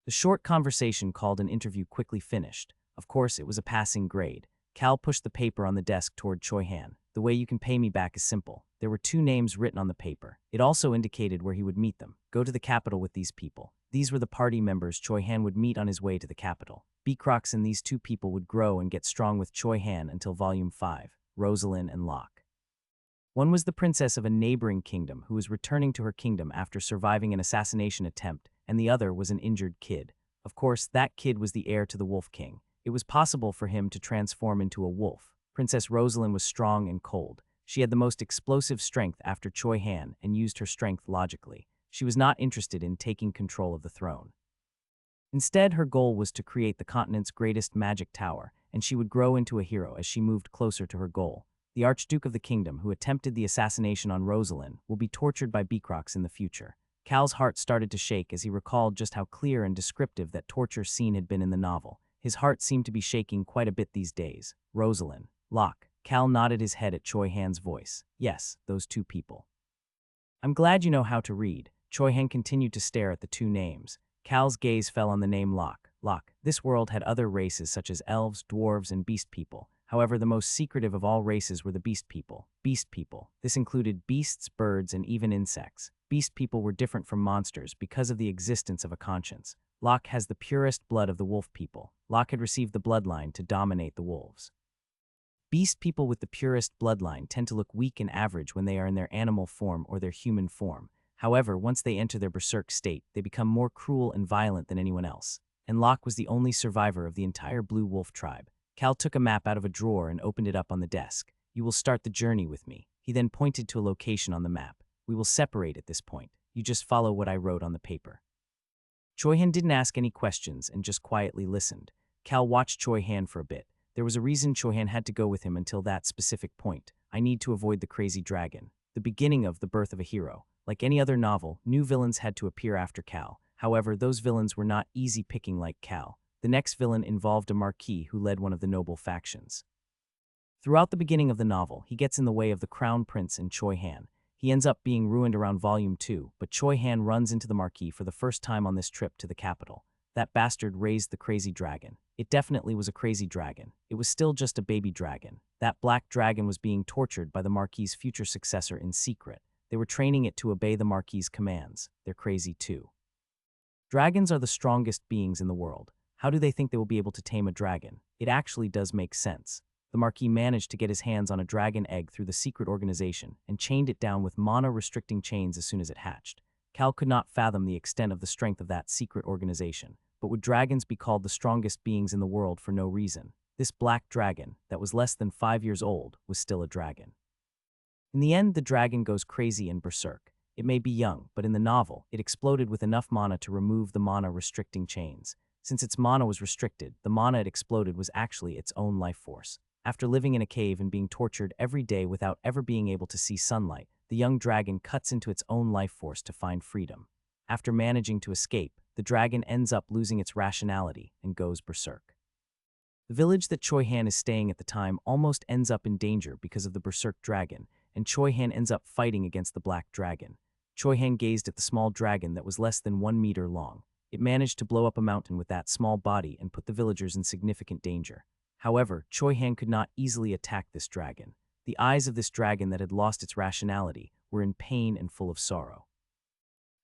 The short conversation called an interview quickly finished. Of course, it was a passing grade. Cal pushed the paper on the desk toward Choi-han. The way you can pay me back is simple. There were 2 names written on the paper. It also indicated where he would meet them. Go to the capital with these people. These were the party members Choi-han would meet on his way to the capital. Beecrox and these 2 people would grow and get strong with Choi-han until Volume 5, Rosalind and Locke. One was the princess of a neighboring kingdom who was returning to her kingdom after surviving an assassination attempt, and the other was an injured kid. Of course, that kid was the heir to the Wolf King. It was possible for him to transform into a wolf. Princess Rosalind was strong and cold. She had the most explosive strength after Choi-han and used her strength logically. She was not interested in taking control of the throne. Instead, her goal was to create the continent's greatest magic tower, and she would grow into a hero as she moved closer to her goal. The Archduke of the Kingdom, who attempted the assassination on Rosalind, will be tortured by Beecrox in the future. Cal's heart started to shake as he recalled just how clear and descriptive that torture scene had been in the novel. His heart seemed to be shaking quite a bit these days. Rosalind. Locke. Cal nodded his head at Choi-han's voice. Yes, those 2 people. I'm glad you know how to read. Choi-han continued to stare at the 2 names. Cal's gaze fell on the name Locke. Locke. This world had other races such as elves, dwarves, and beast people. However, the most secretive of all races were the beast people. Beast people. This included beasts, birds, and even insects. Beast people were different from monsters because of the existence of a conscience. Locke has the purest blood of the wolf people. Locke had received the bloodline to dominate the wolves. Beast people with the purest bloodline tend to look weak and average when they are in their animal form or their human form. However, once they enter their berserk state, they become more cruel and violent than anyone else. And Locke was the only survivor of the entire Blue Wolf tribe. Cal took a map out of a drawer and opened it up on the desk. You will start the journey with me. He then pointed to a location on the map. We will separate at this point. You just follow what I wrote on the paper. Choi-han didn't ask any questions and just quietly listened. Cal watched Choi-han for a bit. There was a reason Choi-han had to go with him until that specific point. I need to avoid the crazy dragon. The beginning of the birth of a hero. Like any other novel, new villains had to appear after Cal. However, those villains were not easy picking like Cal. The next villain involved a marquis who led one of the noble factions. Throughout the beginning of the novel, he gets in the way of the crown prince and Choi-han. He ends up being ruined around Volume 2, but Choi-han runs into the marquis for the first time on this trip to the capital. That bastard raised the crazy dragon. It definitely was a crazy dragon. It was still just a baby dragon. That black dragon was being tortured by the marquis's future successor in secret. They were training it to obey the marquis's commands. They're crazy too. Dragons are the strongest beings in the world. How do they think they will be able to tame a dragon? It actually does make sense. The Marquis managed to get his hands on a dragon egg through the secret organization and chained it down with mana-restricting chains as soon as it hatched. Cal could not fathom the extent of the strength of that secret organization. But would dragons be called the strongest beings in the world for no reason? This black dragon, that was less than 5 years old, was still a dragon. In the end, the dragon goes crazy and berserk. It may be young, but in the novel, it exploded with enough mana to remove the mana-restricting chains. Since its mana was restricted, the mana it exploded was actually its own life force. After living in a cave and being tortured every day without ever being able to see sunlight, the young dragon cuts into its own life force to find freedom. After managing to escape, the dragon ends up losing its rationality and goes berserk. The village that Choi-han is staying at the time almost ends up in danger because of the berserk dragon, and Choi-han ends up fighting against the black dragon. Choi-han gazed at the small dragon that was less than 1 meter long. It managed to blow up a mountain with that small body and put the villagers in significant danger. However, Choi-han could not easily attack this dragon. The eyes of this dragon that had lost its rationality were in pain and full of sorrow.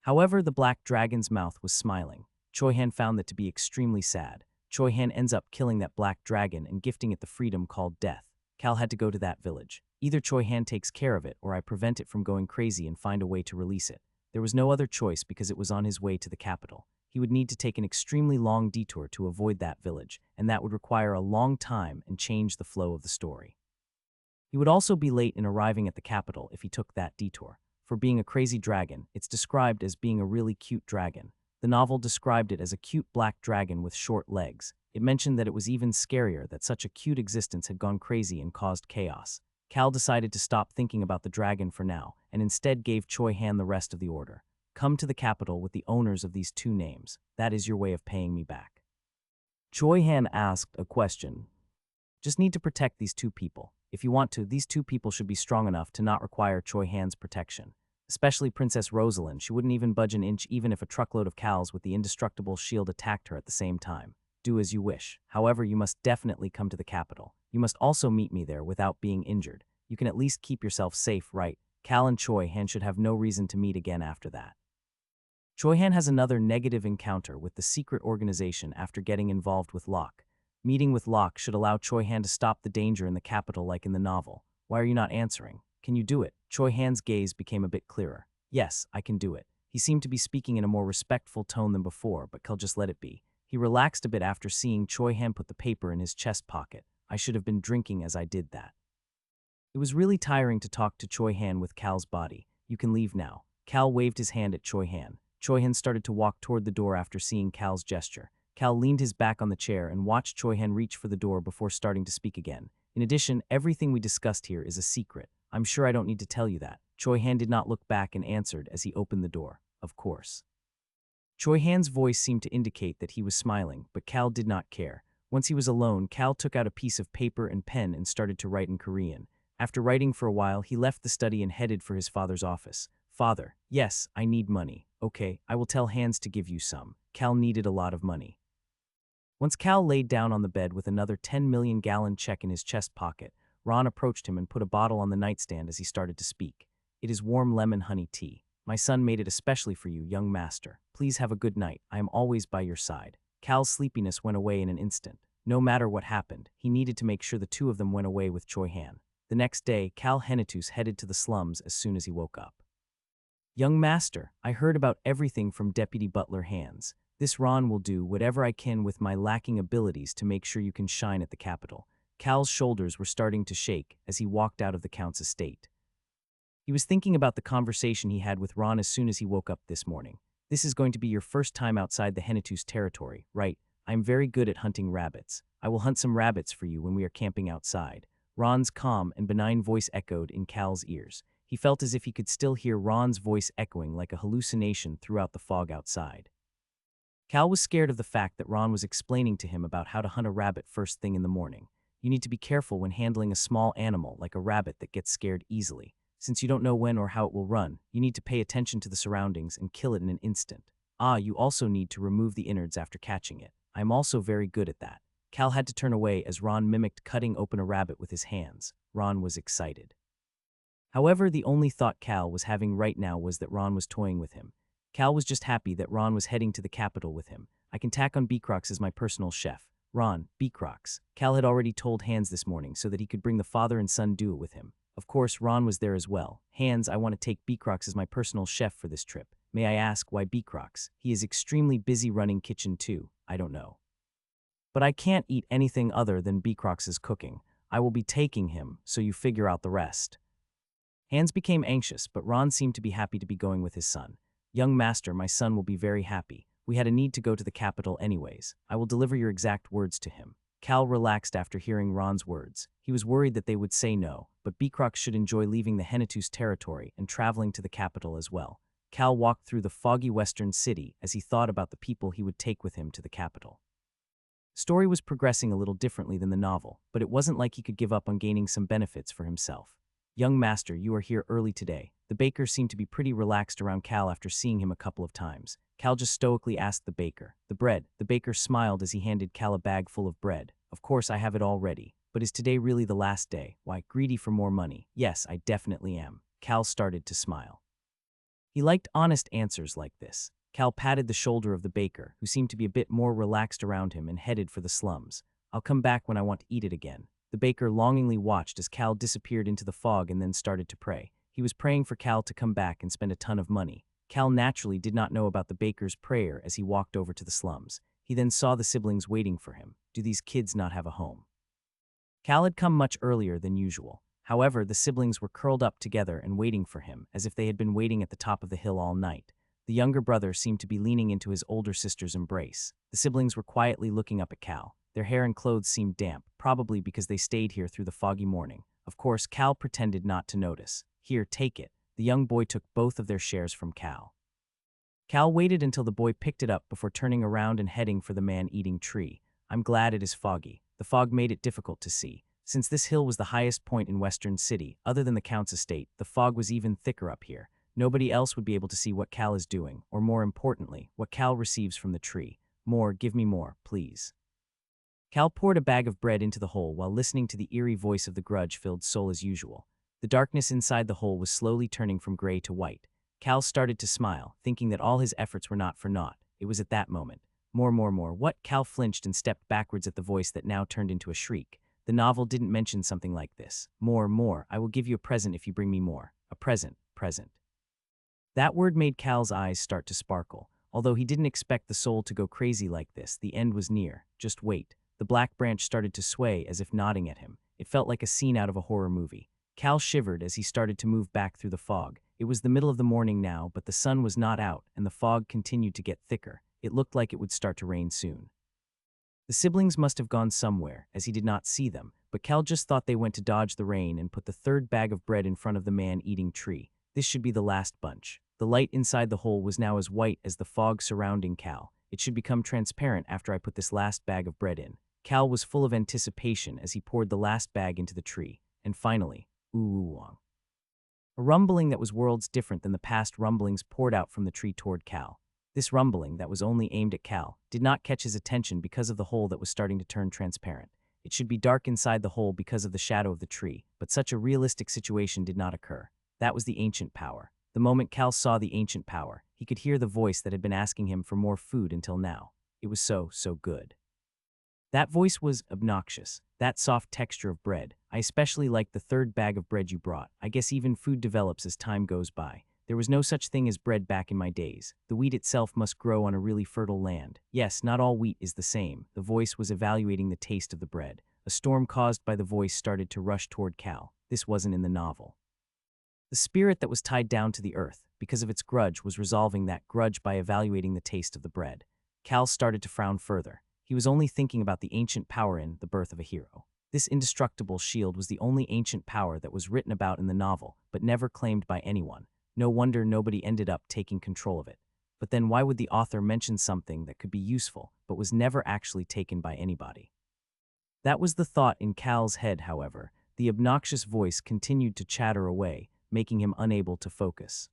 However, the black dragon's mouth was smiling. Choi-han found that to be extremely sad. Choi-han ends up killing that black dragon and gifting it the freedom called death. Cal had to go to that village. Either Choi-han takes care of it or I prevent it from going crazy and find a way to release it. There was no other choice because it was on his way to the capital. He would need to take an extremely long detour to avoid that village, and that would require a long time and change the flow of the story. He would also be late in arriving at the capital if he took that detour. For being a crazy dragon, it's described as being a really cute dragon. The novel described it as a cute black dragon with short legs. It mentioned that it was even scarier that such a cute existence had gone crazy and caused chaos. Cal decided to stop thinking about the dragon for now, and instead gave Choi Han the rest of the order. Come to the capital with the owners of these two names. That is your way of paying me back. Choi Han asked a question. Just need to protect these two people. If you want to, these two people should be strong enough to not require Choi Han's protection. Especially Princess Rosalind, she wouldn't even budge an inch even if a truckload of cows with the indestructible shield attacked her at the same time. Do as you wish. However, you must definitely come to the capital. You must also meet me there without being injured. You can at least keep yourself safe, right? Cal and Choi Han should have no reason to meet again after that. Choi Han has another negative encounter with the secret organization after getting involved with Locke. Meeting with Locke should allow Choi Han to stop the danger in the capital like in the novel. Why are you not answering? Can you do it? Choi Han's gaze became a bit clearer. Yes, I can do it. He seemed to be speaking in a more respectful tone than before, but Cal just let it be. He relaxed a bit after seeing Choi Han put the paper in his chest pocket. I should have been drinking as I did that. It was really tiring to talk to Choi Han with Cal's body. You can leave now. Cal waved his hand at Choi Han. Choi Han started to walk toward the door after seeing Cal's gesture. Cal leaned his back on the chair and watched Choi Han reach for the door before starting to speak again. In addition, everything we discussed here is a secret. I'm sure I don't need to tell you that. Choi Han did not look back and answered as he opened the door. Of course. Choi Han's voice seemed to indicate that he was smiling, but Cal did not care. Once he was alone, Cal took out a piece of paper and pen and started to write in Korean. After writing for a while, he left the study and headed for his father's office. Father, yes, I need money. Okay, I will tell Hans to give you some. Cal needed a lot of money. Once Cal laid down on the bed with another 10 million gallon check in his chest pocket, Ron approached him and put a bottle on the nightstand as he started to speak. It is warm lemon honey tea. My son made it especially for you, young master. Please have a good night. I am always by your side. Cal's sleepiness went away in an instant. No matter what happened, he needed to make sure the two of them went away with Choi Han. The next day, Cal Henitus headed to the slums as soon as he woke up. Young master, I heard about everything from Deputy Butler Hans. This Ron will do whatever I can with my lacking abilities to make sure you can shine at the capital. Cal's shoulders were starting to shake as he walked out of the Count's estate. He was thinking about the conversation he had with Ron as soon as he woke up this morning. This is going to be your first time outside the Henitus territory, right? I'm very good at hunting rabbits. I will hunt some rabbits for you when we are camping outside. Ron's calm and benign voice echoed in Cal's ears. He felt as if he could still hear Ron's voice echoing like a hallucination throughout the fog outside. Cal was scared of the fact that Ron was explaining to him about how to hunt a rabbit first thing in the morning. You need to be careful when handling a small animal like a rabbit that gets scared easily. Since you don't know when or how it will run, you need to pay attention to the surroundings and kill it in an instant. You also need to remove the innards after catching it. I'm also very good at that. Cal had to turn away as Ron mimicked cutting open a rabbit with his hands. Ron was excited. However, the only thought Cal was having right now was that Ron was toying with him. Cal was just happy that Ron was heading to the capital with him. I can tack on Beecrox as my personal chef. Ron, Beecrox. Cal had already told Hans this morning so that he could bring the father and son duo with him. Of course, Ron was there as well. Hans, I want to take Beecrox as my personal chef for this trip. May I ask why Beecrox? He is extremely busy running kitchen too. I don't know. But I can't eat anything other than Beecrox's cooking. I will be taking him, so you figure out the rest. Hans became anxious, but Ron seemed to be happy to be going with his son. Young master, my son will be very happy. We had a need to go to the capital anyways. I will deliver your exact words to him. Cal relaxed after hearing Ron's words. He was worried that they would say no, but Beecrox should enjoy leaving the Henitus territory and traveling to the capital as well. Cal walked through the foggy western city as he thought about the people he would take with him to the capital. The story was progressing a little differently than the novel, but it wasn't like he could give up on gaining some benefits for himself. Young master, you are here early today. The baker seemed to be pretty relaxed around Cal after seeing him a couple of times. Cal just stoically asked the baker. The bread. The baker smiled as he handed Cal a bag full of bread. Of course, I have it all ready. But is today really the last day? Why, greedy for more money? Yes, I definitely am. Cal started to smile. He liked honest answers like this. Cal patted the shoulder of the baker, who seemed to be a bit more relaxed around him, and headed for the slums. I'll come back when I want to eat it again. The baker longingly watched as Cal disappeared into the fog and then started to pray. He was praying for Cal to come back and spend a ton of money. Cal naturally did not know about the baker's prayer as he walked over to the slums. He then saw the siblings waiting for him. Do these kids not have a home? Cal had come much earlier than usual. However, the siblings were curled up together and waiting for him, as if they had been waiting at the top of the hill all night. The younger brother seemed to be leaning into his older sister's embrace. The siblings were quietly looking up at Cal. Their hair and clothes seemed damp, probably because they stayed here through the foggy morning. Of course, Cal pretended not to notice. Here, take it. The young boy took both of their shares from Cal. Cal waited until the boy picked it up before turning around and heading for the man-eating tree. I'm glad it is foggy. The fog made it difficult to see. Since this hill was the highest point in Western City, other than the Count's estate, the fog was even thicker up here. Nobody else would be able to see what Cal is doing, or more importantly, what Cal receives from the tree. More, give me more, please. Cal poured a bag of bread into the hole while listening to the eerie voice of the grudge-filled soul as usual. The darkness inside the hole was slowly turning from gray to white. Cal started to smile, thinking that all his efforts were not for naught. It was at that moment. More, what? Cal flinched and stepped backwards at the voice that now turned into a shriek. The novel didn't mention something like this. More, I will give you a present if you bring me more. A present. That word made Cal's eyes start to sparkle. Although he didn't expect the soul to go crazy like this, the end was near. Just wait. The black branch started to sway as if nodding at him. It felt like a scene out of a horror movie. Cal shivered as he started to move back through the fog. It was the middle of the morning now, but the sun was not out, and the fog continued to get thicker. It looked like it would start to rain soon. The siblings must have gone somewhere, as he did not see them, but Cal just thought they went to dodge the rain and put the third bag of bread in front of the man-eating tree. This should be the last bunch. The light inside the hole was now as white as the fog surrounding Cal. It should become transparent after I put this last bag of bread in. Cal was full of anticipation as he poured the last bag into the tree. And finally, ooh-wong. A rumbling that was worlds different than the past rumblings poured out from the tree toward Cal. This rumbling, that was only aimed at Cal, did not catch his attention because of the hole that was starting to turn transparent. It should be dark inside the hole because of the shadow of the tree, but such a realistic situation did not occur. That was the ancient power. The moment Cal saw the ancient power, he could hear the voice that had been asking him for more food until now. It was so good. That voice was obnoxious. That soft texture of bread. I especially like the third bag of bread you brought. I guess even food develops as time goes by. There was no such thing as bread back in my days. The wheat itself must grow on a really fertile land. Yes, not all wheat is the same. The voice was evaluating the taste of the bread. A storm caused by the voice started to rush toward Cal. This wasn't in the novel. The spirit that was tied down to the earth, because of its grudge, was resolving that grudge by evaluating the taste of the bread. Cal started to frown further. He was only thinking about the ancient power in The Birth of a Hero. This indestructible shield was the only ancient power that was written about in the novel, but never claimed by anyone. No wonder nobody ended up taking control of it. But then why would the author mention something that could be useful, but was never actually taken by anybody? That was the thought in Cal's head, however. The obnoxious voice continued to chatter away, making him unable to focus.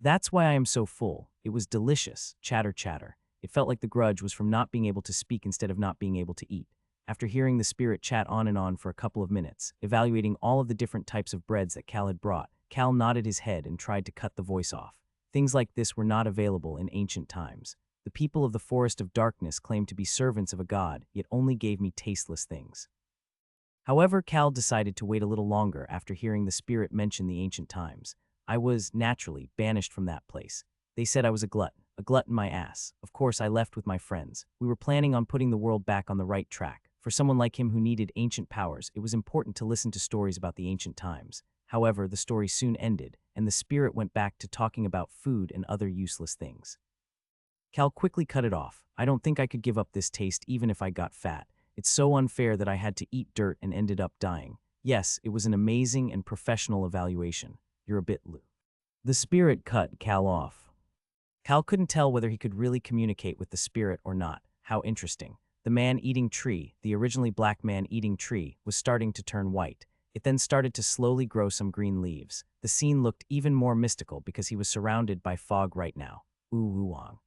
That's why I am so full. It was delicious. Chatter. It felt like the grudge was from not being able to speak instead of not being able to eat. After hearing the spirit chat on and on for a couple of minutes, evaluating all of the different types of breads that Cal had brought, Cal nodded his head and tried to cut the voice off. Things like this were not available in ancient times. The people of the Forest of Darkness claimed to be servants of a god, yet only gave me tasteless things. However, Cal decided to wait a little longer after hearing the spirit mention the ancient times. I was, naturally, banished from that place. They said I was a glutton my ass. Of course, I left with my friends. We were planning on putting the world back on the right track. For someone like him who needed ancient powers, it was important to listen to stories about the ancient times. However, the story soon ended, and the spirit went back to talking about food and other useless things. Cal quickly cut it off. I don't think I could give up this taste even if I got fat. It's so unfair that I had to eat dirt and ended up dying. Yes, it was an amazing and professional evaluation. You're a bit loose. The spirit cut Cal off. Cal couldn't tell whether he could really communicate with the spirit or not. How interesting. The man-eating tree, the originally black man-eating tree, was starting to turn white. It then started to slowly grow some green leaves. The scene looked even more mystical because he was surrounded by fog right now. Ooh-wong.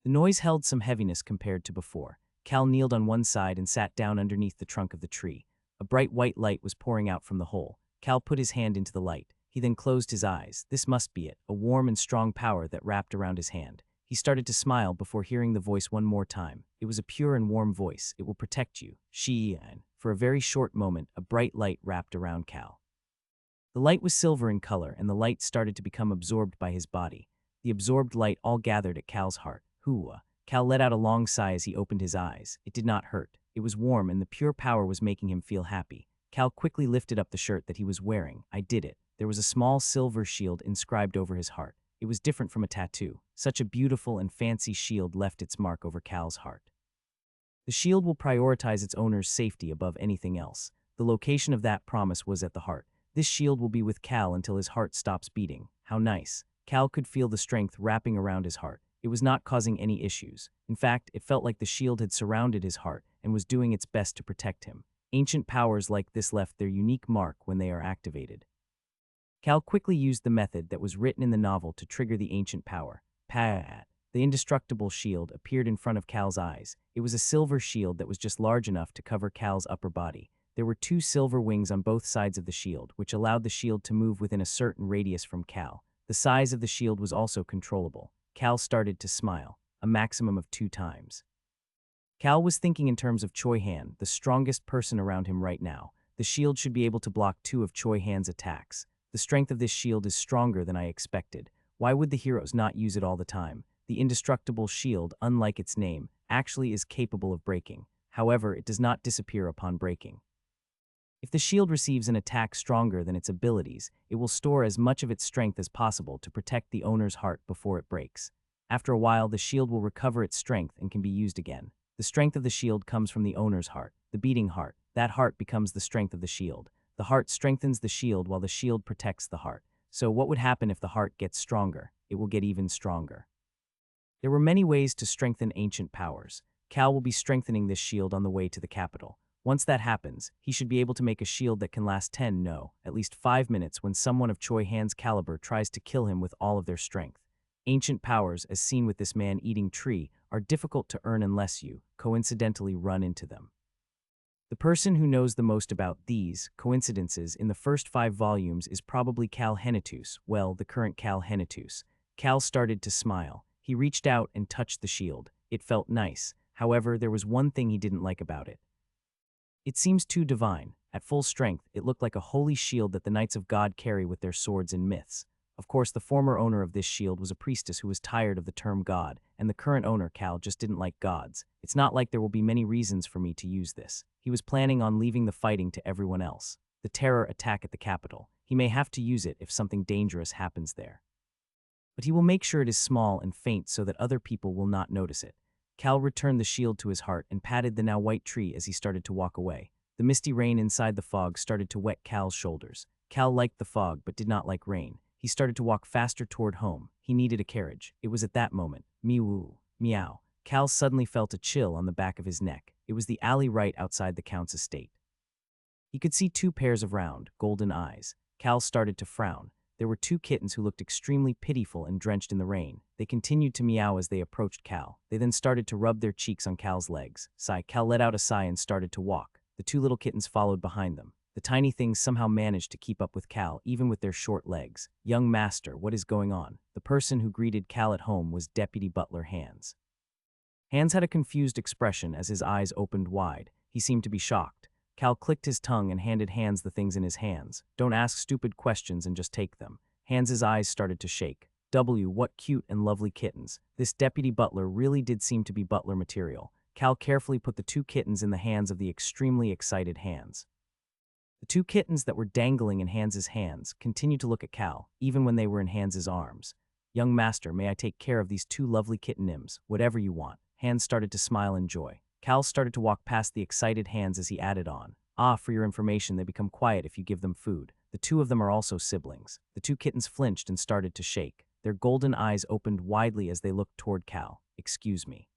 The noise held some heaviness compared to before. Cal kneeled on one side and sat down underneath the trunk of the tree. A bright white light was pouring out from the hole. Cal put his hand into the light. He then closed his eyes. This must be it, a warm and strong power that wrapped around his hand. He started to smile before hearing the voice one more time. It was a pure and warm voice. It will protect you. And for a very short moment, a bright light wrapped around Cal. The light was silver in color, and the light started to become absorbed by his body. The absorbed light all gathered at Cal's heart. Hooah. Cal let out a long sigh as he opened his eyes. It did not hurt. It was warm, and the pure power was making him feel happy. Cal quickly lifted up the shirt that he was wearing. I did it. There was a small silver shield inscribed over his heart. It was different from a tattoo. Such a beautiful and fancy shield left its mark over Cal's heart. The shield will prioritize its owner's safety above anything else. The location of that promise was at the heart. This shield will be with Cal until his heart stops beating. How nice. Cal could feel the strength wrapping around his heart. It was not causing any issues. In fact, it felt like the shield had surrounded his heart and was doing its best to protect him. Ancient powers like this left their unique mark when they are activated. Cal quickly used the method that was written in the novel to trigger the ancient power. The indestructible shield appeared in front of Cal's eyes. It was a silver shield that was just large enough to cover Cal's upper body. There were 2 silver wings on both sides of the shield, which allowed the shield to move within a certain radius from Cal. The size of the shield was also controllable. Cal started to smile, a maximum of 2 times. Cal was thinking in terms of Choi Han, the strongest person around him right now. The shield should be able to block 2 of Choi Han's attacks. The strength of this shield is stronger than I expected. Why would the heroes not use it all the time? The indestructible shield, unlike its name, actually is capable of breaking. However, it does not disappear upon breaking. If the shield receives an attack stronger than its abilities, it will store as much of its strength as possible to protect the owner's heart before it breaks. After a while, the shield will recover its strength and can be used again. The strength of the shield comes from the owner's heart, the beating heart. That heart becomes the strength of the shield. The heart strengthens the shield while the shield protects the heart. So what would happen if the heart gets stronger? It will get even stronger. There were many ways to strengthen ancient powers. Cal will be strengthening this shield on the way to the capital. Once that happens, he should be able to make a shield that can last at least 5 minutes when someone of Choi Han's caliber tries to kill him with all of their strength. Ancient powers, as seen with this man-eating tree, are difficult to earn unless you, coincidentally, run into them. The person who knows the most about these coincidences in the first 5 volumes is probably Cal Henitus, the current Cal Henitus. Cal started to smile. He reached out and touched the shield. It felt nice. However, there was one thing he didn't like about it. It seems too divine. At full strength, it looked like a holy shield that the Knights of God carry with their swords in myths. Of course, the former owner of this shield was a priestess who was tired of the term god, and the current owner, Cal, just didn't like gods. It's not like there will be many reasons for me to use this. He was planning on leaving the fighting to everyone else. The terror attack at the capital. He may have to use it if something dangerous happens there. But he will make sure it is small and faint so that other people will not notice it. Cal returned the shield to his heart and patted the now white tree as he started to walk away. The misty rain inside the fog started to wet Cal's shoulders. Cal liked the fog but did not like rain. He started to walk faster toward home. He needed a carriage. It was at that moment. Meow. Cal suddenly felt a chill on the back of his neck. It was the alley right outside the Count's estate. He could see 2 pairs of round, golden eyes. Cal started to frown. There were 2 kittens who looked extremely pitiful and drenched in the rain. They continued to meow as they approached Cal. They then started to rub their cheeks on Cal's legs. Cal let out a sigh and started to walk. The 2 little kittens followed behind them. The tiny things somehow managed to keep up with Cal, even with their short legs. Young master, what is going on? The person who greeted Cal at home was Deputy Butler Hans. Hans had a confused expression as his eyes opened wide. He seemed to be shocked. Cal clicked his tongue and handed Hans the things in his hands. Don't ask stupid questions and just take them. Hans's eyes started to shake. What cute and lovely kittens. This deputy butler really did seem to be butler material. Cal carefully put the 2 kittens in the hands of the extremely excited Hans. The 2 kittens that were dangling in Hans's hands continued to look at Cal, even when they were in Hans's arms. Young master, may I take care of these 2 lovely kitten-nims? Whatever you want. Hans started to smile in joy. Cal started to walk past the excited Hans as he added on. For your information, they become quiet if you give them food. The 2 of them are also siblings. The 2 kittens flinched and started to shake. Their golden eyes opened widely as they looked toward Cal. Excuse me.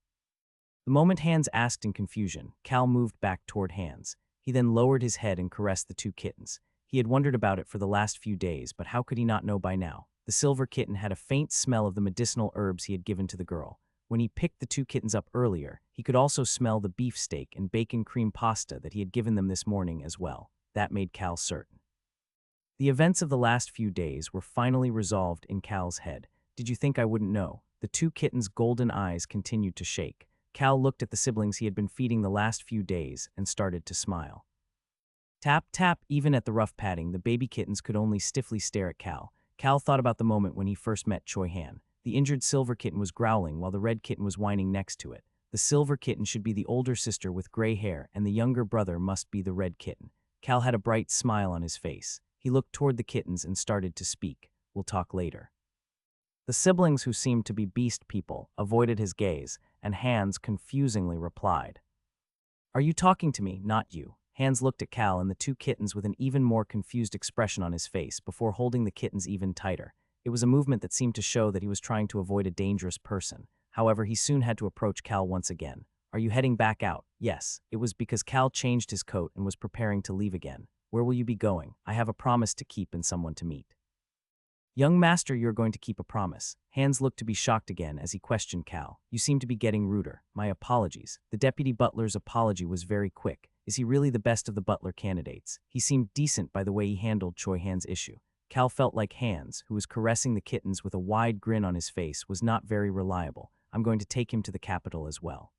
The moment Hans asked in confusion, Cal moved back toward Hans. He then lowered his head and caressed the 2 kittens. He had wondered about it for the last few days, but how could he not know by now? The silver kitten had a faint smell of the medicinal herbs he had given to the girl. When he picked the 2 kittens up earlier, he could also smell the beefsteak and bacon cream pasta that he had given them this morning as well. That made Cal certain. The events of the last few days were finally resolved in Cal's head. Did you think I wouldn't know? The 2 kittens' golden eyes continued to shake. Cal looked at the siblings he had been feeding the last few days and started to smile. Tap, tap, even at the rough patting, the baby kittens could only stiffly stare at Cal. Cal thought about the moment when he first met Choi Han. The injured silver kitten was growling while the red kitten was whining next to it. The silver kitten should be the older sister with gray hair, and the younger brother must be the red kitten. Cal had a bright smile on his face. He looked toward the kittens and started to speak. We'll talk later. The siblings, who seemed to be beast people, avoided his gaze, and Hans confusingly replied, "Are you talking to me, not you?" Hans looked at Cal and the two kittens with an even more confused expression on his face before holding the kittens even tighter. It was a movement that seemed to show that he was trying to avoid a dangerous person. However, he soon had to approach Cal once again. "Are you heading back out?" Yes. It was because Cal changed his coat and was preparing to leave again. "Where will you be going?" "I have a promise to keep and someone to meet." "Young master, you're going to keep a promise." Hans looked to be shocked again as he questioned Cal. "You seem to be getting ruder." "My apologies." The deputy butler's apology was very quick. Is he really the best of the butler candidates? He seemed decent by the way he handled Choi Han's issue. Cal felt like Hans, who was caressing the kittens with a wide grin on his face, was not very reliable. "I'm going to take him to the capital as well."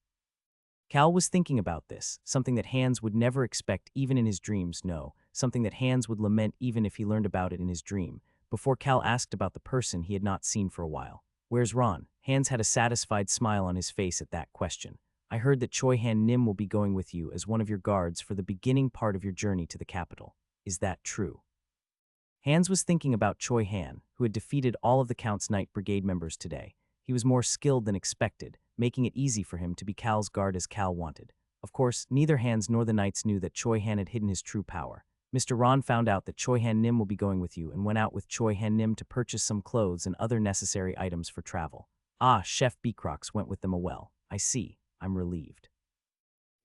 Cal was thinking about this, something that Hans would never expect even in his dreams, no, something that Hans would lament even if he learned about it in his dream, before Cal asked about the person he had not seen for a while. "Where's Ron?" Hans had a satisfied smile on his face at that question. "I heard that Choi Han Nim will be going with you as one of your guards for the beginning part of your journey to the capital. Is that true?" Hans was thinking about Choi Han, who had defeated all of the Count's Knight Brigade members today. He was more skilled than expected, making it easy for him to be Cal's guard as Cal wanted. Of course, neither Hans nor the knights knew that Choi Han had hidden his true power. Mr. Ron found out that Choi Han Nim will be going with you and went out with Choi Han Nim to purchase some clothes and other necessary items for travel. Ah, Chef Beecrox went with them as well. I see. I'm relieved.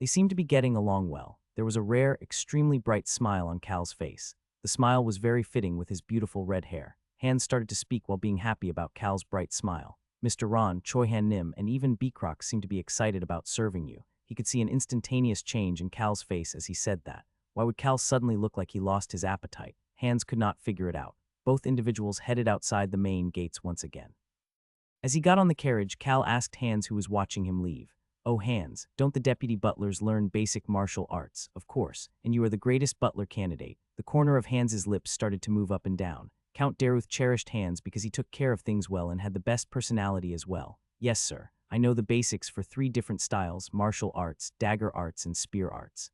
They seemed to be getting along well. There was a rare, extremely bright smile on Cal's face. The smile was very fitting with his beautiful red hair. Hans started to speak while being happy about Cal's bright smile. "Mr. Ron, Choi Han Nim, and even Beecrox seemed to be excited about serving you." He could see an instantaneous change in Cal's face as he said that. Why would Cal suddenly look like he lost his appetite? Hans could not figure it out. Both individuals headed outside the main gates once again. As he got on the carriage, Cal asked Hans, who was watching him leave, "Oh Hans, don't the deputy butlers learn basic martial arts?" "Of course, and you are the greatest butler candidate." The corner of Hans's lips started to move up and down. Count Daruth cherished Hans because he took care of things well and had the best personality as well. "Yes, sir. I know the basics for 3 different styles: martial arts, dagger arts, and spear arts."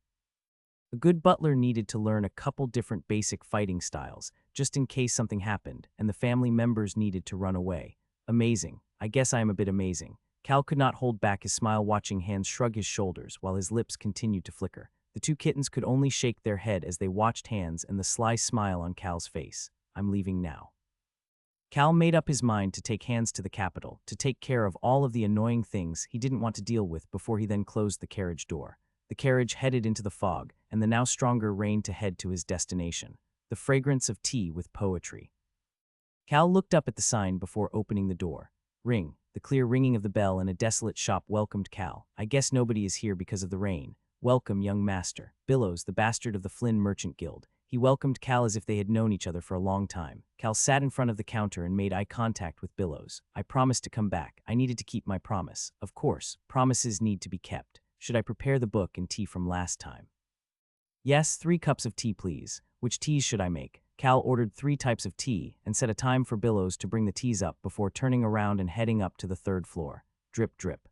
A good butler needed to learn a couple different basic fighting styles, just in case something happened, and the family members needed to run away. Amazing. I guess I am a bit amazing. Cal could not hold back his smile watching Hans shrug his shoulders while his lips continued to flicker. The two kittens could only shake their head as they watched Hans and the sly smile on Cal's face. "I'm leaving now." Cal made up his mind to take Hans to the capital, to take care of all of the annoying things he didn't want to deal with before he then closed the carriage door. The carriage headed into the fog, and the now stronger rain to head to his destination. The fragrance of tea with poetry. Cal looked up at the sign before opening the door. Ring. The clear ringing of the bell in a desolate shop welcomed Cal. "I guess nobody is here because of the rain." "Welcome, young master." Billows, the bastard of the Flynn Merchant Guild. He welcomed Cal as if they had known each other for a long time. Cal sat in front of the counter and made eye contact with Billows. "I promised to come back. I needed to keep my promise." "Of course, promises need to be kept. Should I prepare the book and tea from last time?" "Yes, 3 cups of tea, please." "Which teas should I make?" Cal ordered 3 types of tea and set a time for Billows to bring the teas up before turning around and heading up to the 3rd floor. Drip, drip.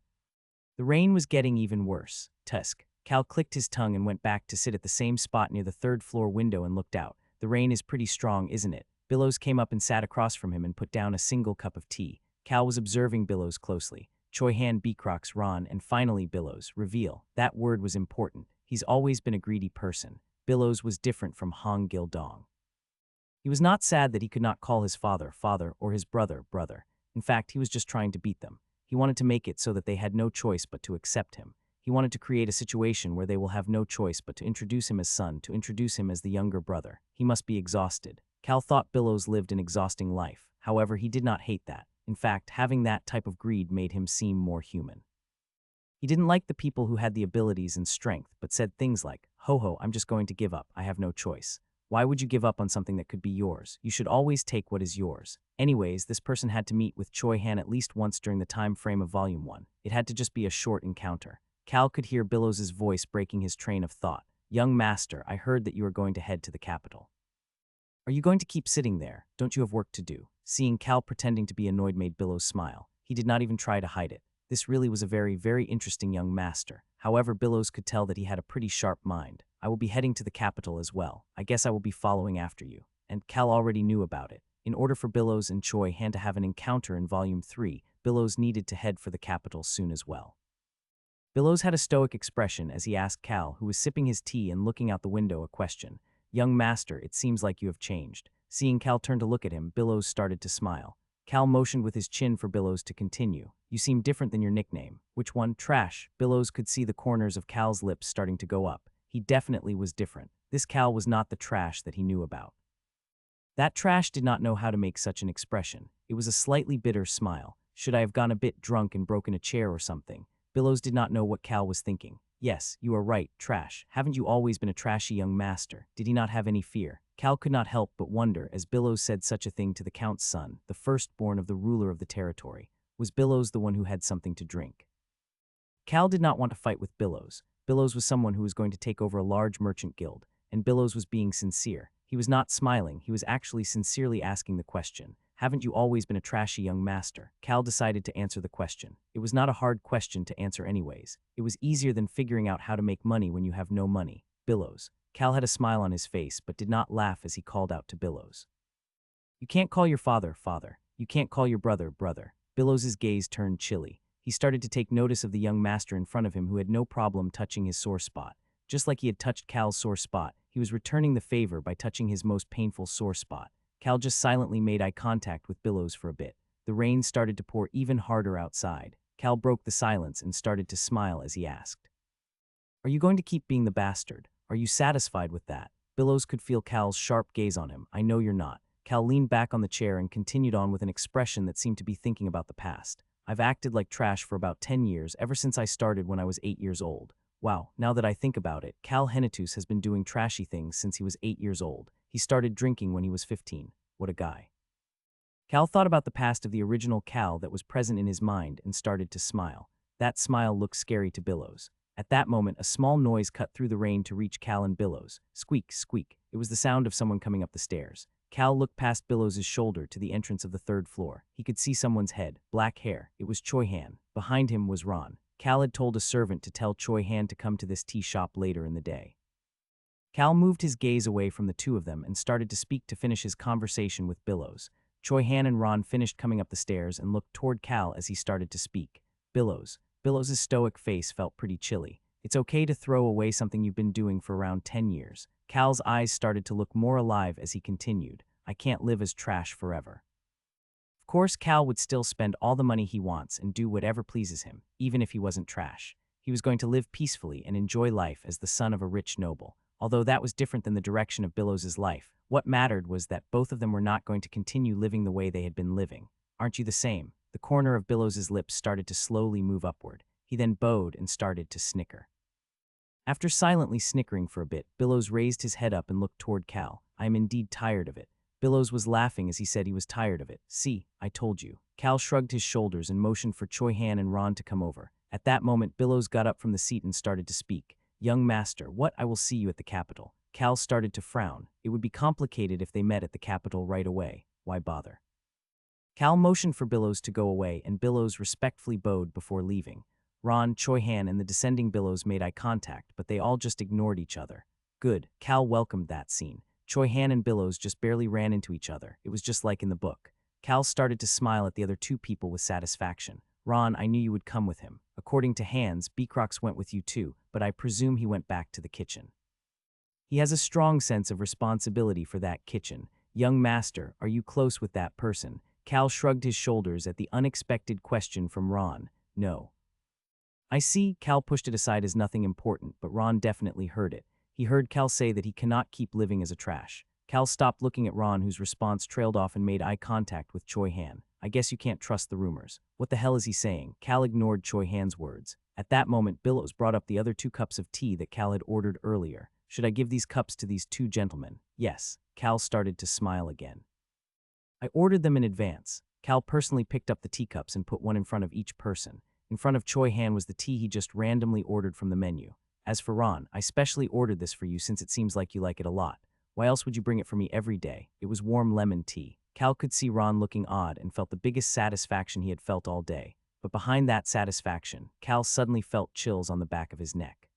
The rain was getting even worse. Tusk. Cal clicked his tongue and went back to sit at the same spot near the 3rd floor window and looked out. "The rain is pretty strong, isn't it?" Billows came up and sat across from him and put down a single cup of tea. Cal was observing Billows closely. Choi Han, Beecrox, Ron, and finally Billows. Reveal. That word was important. He's always been a greedy person. Billows was different from Hong Gil-dong. He was not sad that he could not call his father, father, or his brother, brother. In fact, he was just trying to beat them. He wanted to make it so that they had no choice but to accept him. He wanted to create a situation where they will have no choice but to introduce him as son, to introduce him as the younger brother. He must be exhausted. Cal thought Billows lived an exhausting life. However, he did not hate that. In fact, having that type of greed made him seem more human. He didn't like the people who had the abilities and strength, but said things like, "Ho ho, I'm just going to give up. I have no choice." Why would you give up on something that could be yours? You should always take what is yours. Anyways, this person had to meet with Choi Han at least once during the time frame of Volume 1. It had to just be a short encounter. Cal could hear Billows' voice breaking his train of thought. "Young master, I heard that you are going to head to the capital. Are you going to keep sitting there? Don't you have work to do?" Seeing Cal pretending to be annoyed made Billows smile. He did not even try to hide it. This really was a very, very interesting young master. However, Billows could tell that he had a pretty sharp mind. I will be heading to the capital as well. I guess I will be following after you. And Cal already knew about it. In order for Billows and Choi Han to have an encounter in Volume 3, Billows needed to head for the capital soon as well. Billows had a stoic expression as he asked Cal, who was sipping his tea and looking out the window, a question. Young master, it seems like you have changed. Seeing Cal turn to look at him, Billows started to smile. Cal motioned with his chin for Billows to continue. You seem different than your nickname. Which one? Trash. Billows could see the corners of Cal's lips starting to go up. He definitely was different. This Cal was not the Trash that he knew about. That Trash did not know how to make such an expression. It was a slightly bitter smile. Should I have gone a bit drunk and broken a chair or something? Billows did not know what Cal was thinking. Yes, you are right, Trash. Haven't you always been a trashy young master? Did he not have any fear? Cal could not help but wonder as Billows said such a thing to the Count's son, the firstborn of the ruler of the territory. Was Billows the one who had something to drink? Cal did not want to fight with Billows. Billows was someone who was going to take over a large merchant guild, and Billows was being sincere. He was not smiling, he was actually sincerely asking the question. Haven't you always been a trashy young master? Cal decided to answer the question. It was not a hard question to answer anyways. It was easier than figuring out how to make money when you have no money. Billows. Cal had a smile on his face but did not laugh as he called out to Billows. You can't call your father, father. You can't call your brother, brother. Billows's gaze turned chilly. He started to take notice of the young master in front of him who had no problem touching his sore spot. Just like he had touched Cal's sore spot, he was returning the favor by touching his most painful sore spot. Cal just silently made eye contact with Billows for a bit. The rain started to pour even harder outside. Cal broke the silence and started to smile as he asked, Are you going to keep being the bastard? Are you satisfied with that? Billows could feel Cal's sharp gaze on him. I know you're not. Cal leaned back on the chair and continued on with an expression that seemed to be thinking about the past. I've acted like trash for about 10 years, ever since I started when I was 8 years old. Wow, now that I think about it, Cal Henitus has been doing trashy things since he was 8 years old. He started drinking when he was 15. What a guy. Cal thought about the past of the original Cal that was present in his mind and started to smile. That smile looked scary to Billows. At that moment, a small noise cut through the rain to reach Cal and Billows. Squeak, squeak. It was the sound of someone coming up the stairs. Cal looked past Billows' shoulder to the entrance of the 3rd floor. He could see someone's head, black hair. It was Choi Han. Behind him was Ron. Cal had told a servant to tell Choi Han to come to this tea shop later in the day. Cal moved his gaze away from the two of them and started to speak to finish his conversation with Billows. Choi Han and Ron finished coming up the stairs and looked toward Cal as he started to speak. Billows. Billows' stoic face felt pretty chilly. It's okay to throw away something you've been doing for around 10 years. Cal's eyes started to look more alive as he continued. I can't live as trash forever. Of course, Cal would still spend all the money he wants and do whatever pleases him, even if he wasn't trash. He was going to live peacefully and enjoy life as the son of a rich noble. Although that was different than the direction of Billows' life, what mattered was that both of them were not going to continue living the way they had been living. Aren't you the same? The corner of Billows' lips started to slowly move upward. He then bowed and started to snicker. After silently snickering for a bit, Billows raised his head up and looked toward Cal. I am indeed tired of it. Billows was laughing as he said he was tired of it. See, I told you. Cal shrugged his shoulders and motioned for Choi Han and Ron to come over. At that moment, Billows got up from the seat and started to speak. Young master, what? I will see you at the capital. Cal started to frown. It would be complicated if they met at the capital right away. Why bother? Cal motioned for Billows to go away and Billows respectfully bowed before leaving. Ron, Choi Han, and the descending Billows made eye contact, but they all just ignored each other. Good. Cal welcomed that scene. Choi Han and Billows just barely ran into each other. It was just like in the book. Cal started to smile at the other two people with satisfaction. Ron, I knew you would come with him. According to Hans, Beecrox went with you too, but I presume he went back to the kitchen. He has a strong sense of responsibility for that kitchen. Young master, are you close with that person? Cal shrugged his shoulders at the unexpected question from Ron. No. I see. Cal pushed it aside as nothing important, but Ron definitely heard it. He heard Cal say that he cannot keep living as a trash. Cal stopped looking at Ron, whose response trailed off, and made eye contact with Choi Han. I guess you can't trust the rumors. What the hell is he saying? Cal ignored Choi Han's words. At that moment, Billows brought up the other 2 cups of tea that Cal had ordered earlier. Should I give these cups to these 2 gentlemen? Yes. Cal started to smile again. I ordered them in advance. Cal personally picked up the teacups and put one in front of each person. In front of Choi Han was the tea he just randomly ordered from the menu. As for Ron, I specially ordered this for you since it seems like you like it a lot. Why else would you bring it for me every day? It was warm lemon tea. Cal could see Ron looking odd and felt the biggest satisfaction he had felt all day. But behind that satisfaction, Cal suddenly felt chills on the back of his neck.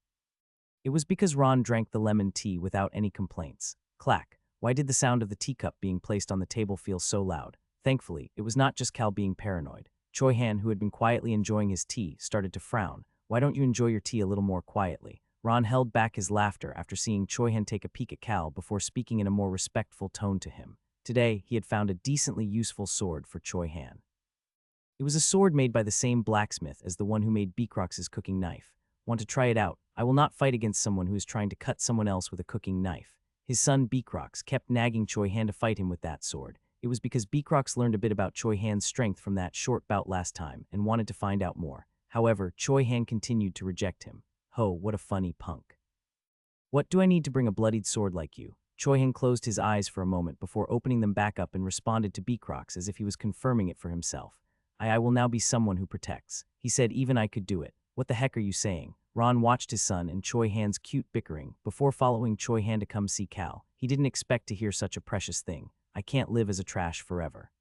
It was because Ron drank the lemon tea without any complaints. Clack. Why did the sound of the teacup being placed on the table feel so loud? Thankfully, it was not just Cal being paranoid. Choi Han, who had been quietly enjoying his tea, started to frown. Why don't you enjoy your tea a little more quietly? Ron held back his laughter after seeing Choi Han take a peek at Cal before speaking in a more respectful tone to him. Today, he had found a decently useful sword for Choi Han. It was a sword made by the same blacksmith as the one who made Beecrox's cooking knife. Want to try it out? I will not fight against someone who is trying to cut someone else with a cooking knife. His son Beecrox kept nagging Choi Han to fight him with that sword. It was because Beecrox learned a bit about Choi Han's strength from that short bout last time and wanted to find out more. However, Choi Han continued to reject him. Ho, what a funny punk. What do I need to bring a bloodied sword like you? Choi Han closed his eyes for a moment before opening them back up and responded to Beecrox as if he was confirming it for himself. I will now be someone who protects. He said even I could do it. What the heck are you saying? Ron watched his son and Choi Han's cute bickering before following Choi Han to come see Cal. He didn't expect to hear such a precious thing. I can't live as a trash forever.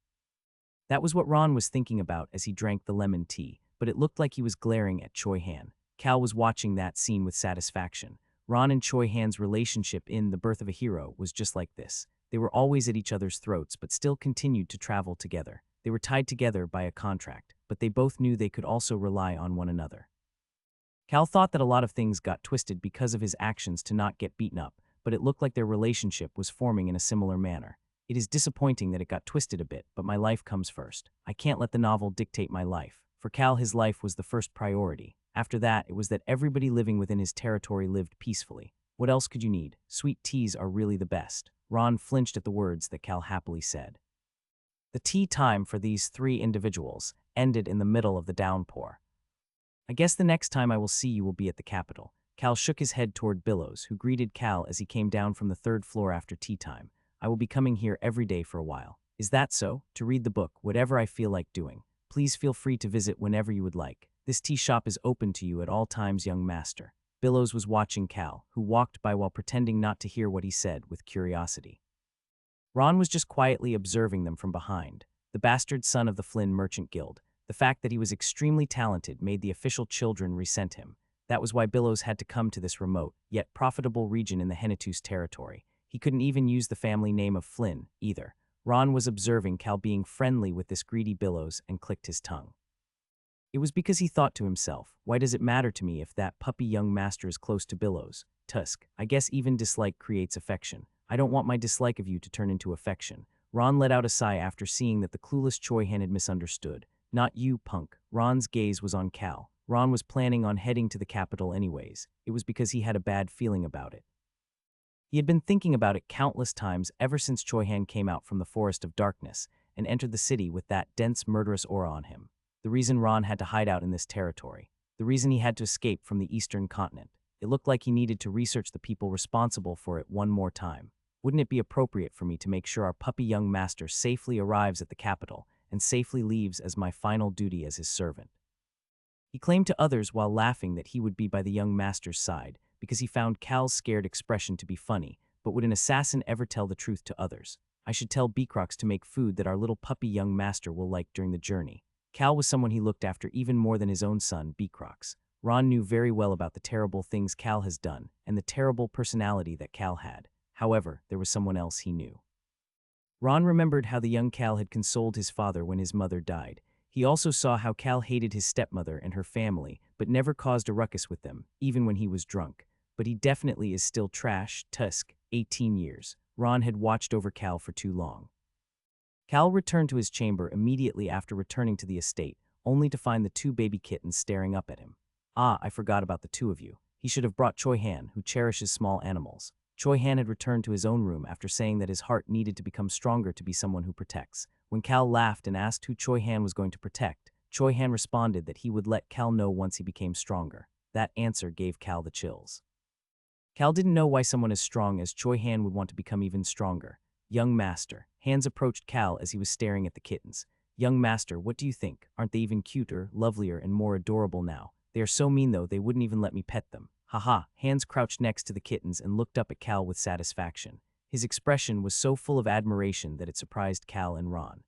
That was what Ron was thinking about as he drank the lemon tea, but it looked like he was glaring at Choi Han. Cal was watching that scene with satisfaction. Ron and Choi Han's relationship in The Birth of a Hero was just like this. They were always at each other's throats but still continued to travel together. They were tied together by a contract, but they both knew they could also rely on one another. Cal thought that a lot of things got twisted because of his actions to not get beaten up, but it looked like their relationship was forming in a similar manner. It is disappointing that it got twisted a bit, but my life comes first. I can't let the novel dictate my life. For Cal, his life was the first priority. After that, it was that everybody living within his territory lived peacefully. What else could you need? Sweet teas are really the best. Ron flinched at the words that Cal happily said. The tea time for these three individuals ended in the middle of the downpour. I guess the next time I will see you will be at the Capitol. Cal shook his head toward Billows, who greeted Cal as he came down from the third floor after tea time. I will be coming here every day for a while. Is that so? To read the book, whatever I feel like doing. Please feel free to visit whenever you would like. This tea shop is open to you at all times, young master. Billows was watching Cal, who walked by while pretending not to hear what he said with curiosity. Ron was just quietly observing them from behind. The bastard son of the Flynn Merchant Guild. The fact that he was extremely talented made the official children resent him. That was why Billows had to come to this remote, yet profitable region in the Hennetus territory. He couldn't even use the family name of Flynn, either. Ron was observing Cal being friendly with this greedy Billows and clicked his tongue. It was because he thought to himself, why does it matter to me if that puppy young master is close to Billows? Tusk, I guess even dislike creates affection. I don't want my dislike of you to turn into affection. Ron let out a sigh after seeing that the clueless Choi Han had misunderstood. Not you, punk. Ron's gaze was on Cal. Ron was planning on heading to the Capitol anyways. It was because he had a bad feeling about it. He had been thinking about it countless times ever since Choi Han came out from the Forest of Darkness and entered the city with that dense, murderous aura on him. The reason Ron had to hide out in this territory. The reason he had to escape from the Eastern continent. It looked like he needed to research the people responsible for it one more time. Wouldn't it be appropriate for me to make sure our puppy young master safely arrives at the Capitol and safely leaves as my final duty as his servant? He claimed to others while laughing that he would be by the young master's side because he found Cal's scared expression to be funny, but would an assassin ever tell the truth to others? I should tell Beecrox to make food that our little puppy young master will like during the journey. Cal was someone he looked after even more than his own son, Beecrox. Ron knew very well about the terrible things Cal has done and the terrible personality that Cal had. However, there was someone else he knew. Ron remembered how the young Cal had consoled his father when his mother died. He also saw how Cal hated his stepmother and her family, but never caused a ruckus with them, even when he was drunk. But he definitely is still trash, Tusk, 18 years. Ron had watched over Cal for too long. Cal returned to his chamber immediately after returning to the estate, only to find the two baby kittens staring up at him. Ah, I forgot about the two of you. He should have brought Choi Han, who cherishes small animals. Choi Han had returned to his own room after saying that his heart needed to become stronger to be someone who protects. When Cal laughed and asked who Choi Han was going to protect, Choi Han responded that he would let Cal know once he became stronger. That answer gave Cal the chills. Cal didn't know why someone as strong as Choi Han would want to become even stronger. Young master. Hans approached Cal as he was staring at the kittens. Young master, what do you think? Aren't they even cuter, lovelier, and more adorable now? They are so mean though, they wouldn't even let me pet them. Haha. Hans crouched next to the kittens and looked up at Cal with satisfaction. His expression was so full of admiration that it surprised Cal and Ron.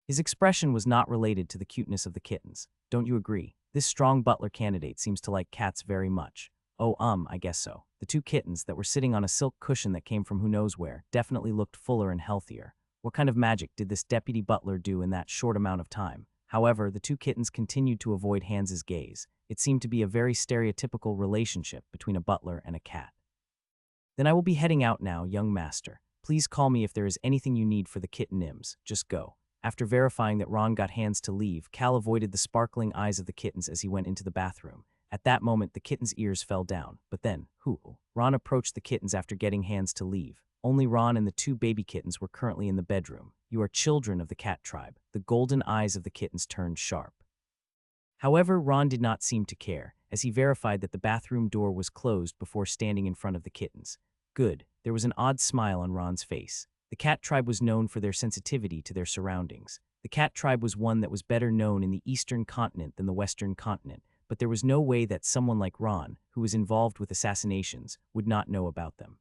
His expression was not related to the cuteness of the kittens. Don't you agree? This strong butler candidate seems to like cats very much. Oh, I guess so. The two kittens that were sitting on a silk cushion that came from who knows where definitely looked fuller and healthier. What kind of magic did this deputy butler do in that short amount of time? However, the two kittens continued to avoid Hans's gaze. It seemed to be a very stereotypical relationship between a butler and a cat. Then I will be heading out now, young master. Please call me if there is anything you need for the kitten Nims. Just go. After verifying that Ron got Hans to leave, Cal avoided the sparkling eyes of the kittens as he went into the bathroom. At that moment, the kittens' ears fell down. But then, Ron approached the kittens after getting Hans to leave. Only Ron and the two baby kittens were currently in the bedroom. You are children of the cat tribe. The golden eyes of the kittens turned sharp. However, Ron did not seem to care, as he verified that the bathroom door was closed before standing in front of the kittens. Good. There was an odd smile on Ron's face. The cat tribe was known for their sensitivity to their surroundings. The cat tribe was one that was better known in the eastern continent than the western continent, but there was no way that someone like Ron, who was involved with assassinations, would not know about them.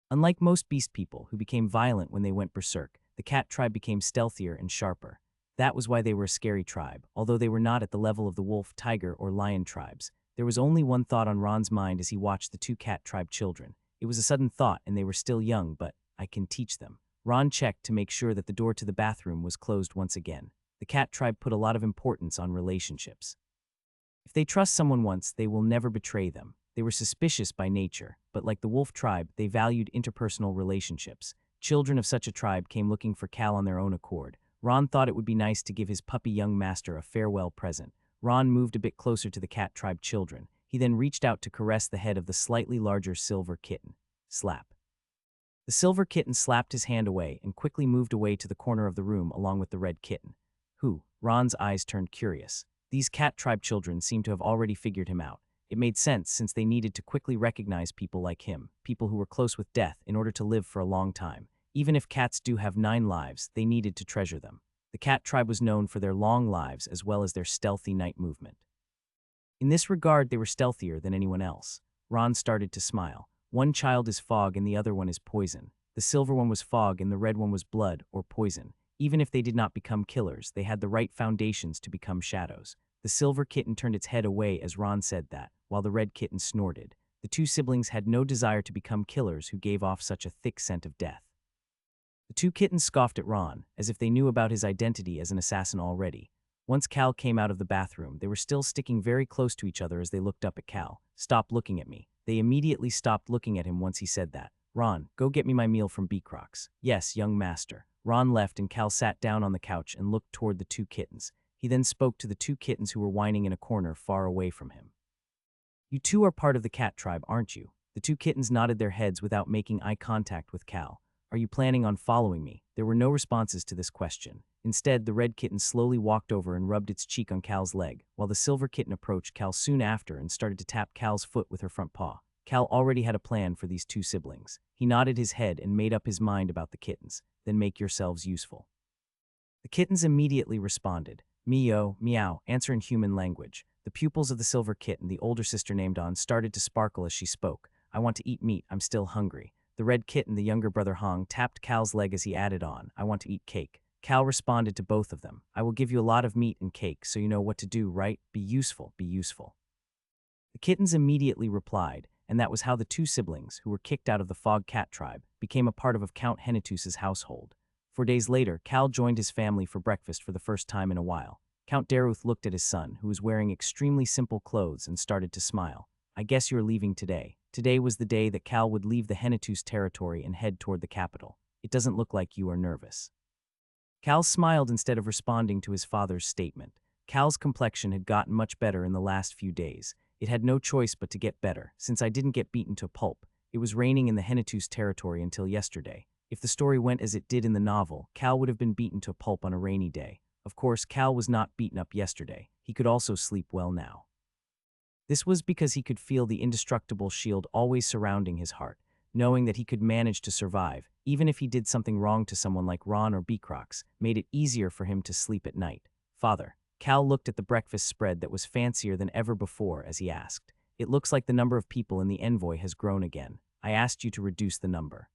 Unlike most beast people who became violent when they went berserk, the cat tribe became stealthier and sharper. That was why they were a scary tribe, although they were not at the level of the wolf, tiger, or lion tribes. There was only one thought on Ron's mind as he watched the two cat tribe children. It was a sudden thought, and they were still young, but I can teach them. Ron checked to make sure that the door to the bathroom was closed once again. The cat tribe put a lot of importance on relationships. If they trust someone once, they will never betray them. They were suspicious by nature, but like the wolf tribe, they valued interpersonal relationships. Children of such a tribe came looking for Cal on their own accord. Ron thought it would be nice to give his puppy young master a farewell present. Ron moved a bit closer to the cat tribe children. He then reached out to caress the head of the slightly larger silver kitten. Slap. The silver kitten slapped his hand away and quickly moved away to the corner of the room along with the red kitten. Ron's eyes turned curious. These cat tribe children seemed to have already figured him out. It made sense since they needed to quickly recognize people like him, people who were close with death, in order to live for a long time. Even if cats do have 9 lives, they needed to treasure them. The cat tribe was known for their long lives as well as their stealthy night movement. In this regard, they were stealthier than anyone else. Ron started to smile. One child is fog and the other one is poison. The silver one was fog and the red one was blood or poison. Even if they did not become killers, they had the right foundations to become shadows. The silver kitten turned its head away as Ron said that, while the red kitten snorted. The two siblings had no desire to become killers who gave off such a thick scent of death. The two kittens scoffed at Ron, as if they knew about his identity as an assassin already. Once Cal came out of the bathroom, they were still sticking very close to each other as they looked up at Cal. Stop looking at me. They immediately stopped looking at him once he said that. Ron, go get me my meal from Beecrocs. Yes, young master. Ron left and Cal sat down on the couch and looked toward the two kittens. He then spoke to the two kittens who were whining in a corner far away from him. You two are part of the cat tribe, aren't you? The two kittens nodded their heads without making eye contact with Cal. Are you planning on following me? There were no responses to this question. Instead, the red kitten slowly walked over and rubbed its cheek on Cal's leg, while the silver kitten approached Cal soon after and started to tap Cal's foot with her front paw. Cal already had a plan for these two siblings. He nodded his head and made up his mind about the kittens. Then make yourselves useful. The kittens immediately responded. Meow, meow, answer in human language. The pupils of the silver kitten, the older sister named On, started to sparkle as she spoke. I want to eat meat, I'm still hungry. The red kitten, the younger brother Hong, tapped Cal's leg as he added on, I want to eat cake. Cal responded to both of them. I will give you a lot of meat and cake so you know what to do, right? Be useful, be useful. The kittens immediately replied, and that was how the two siblings, who were kicked out of the Fog Cat tribe, became a part of Count Hennetus's household. 4 days later, Cal joined his family for breakfast for the first time in a while. Count Daruth looked at his son, who was wearing extremely simple clothes, and started to smile. I guess you're leaving today. Today was the day that Cal would leave the Hennetus territory and head toward the capital. It doesn't look like you are nervous. Cal smiled instead of responding to his father's statement. Cal's complexion had gotten much better in the last few days. It had no choice but to get better, since I didn't get beaten to pulp. It was raining in the Hennetus territory until yesterday. If the story went as it did in the novel, Cal would have been beaten to pulp on a rainy day. Of course, Cal was not beaten up yesterday. He could also sleep well now. This was because he could feel the indestructible shield always surrounding his heart, knowing that he could manage to survive, even if he did something wrong to someone like Ron or Beecrocs, made it easier for him to sleep at night. Father, Cal looked at the breakfast spread that was fancier than ever before as he asked, it looks like the number of people in the envoy has grown again. I asked you to reduce the number.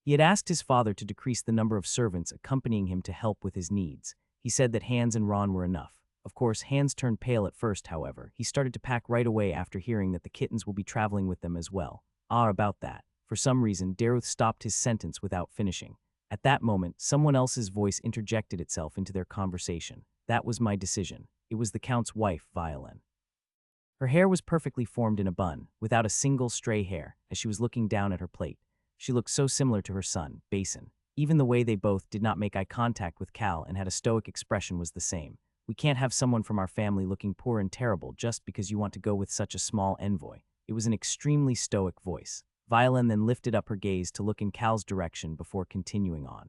He had asked his father to decrease the number of servants accompanying him to help with his needs. He said that Hans and Ron were enough. Of course, Hans turned pale at first, however. He started to pack right away after hearing that the kittens will be traveling with them as well. About that. For some reason, Daruth stopped his sentence without finishing. At that moment, someone else's voice interjected itself into their conversation. That was my decision. It was the Count's wife, Violin. Her hair was perfectly formed in a bun, without a single stray hair, as she was looking down at her plate. She looked so similar to her son, Basin. Even the way they both did not make eye contact with Cal and had a stoic expression was the same. We can't have someone from our family looking poor and terrible just because you want to go with such a small envoy. It was an extremely stoic voice. Violin then lifted up her gaze to look in Cal's direction before continuing on.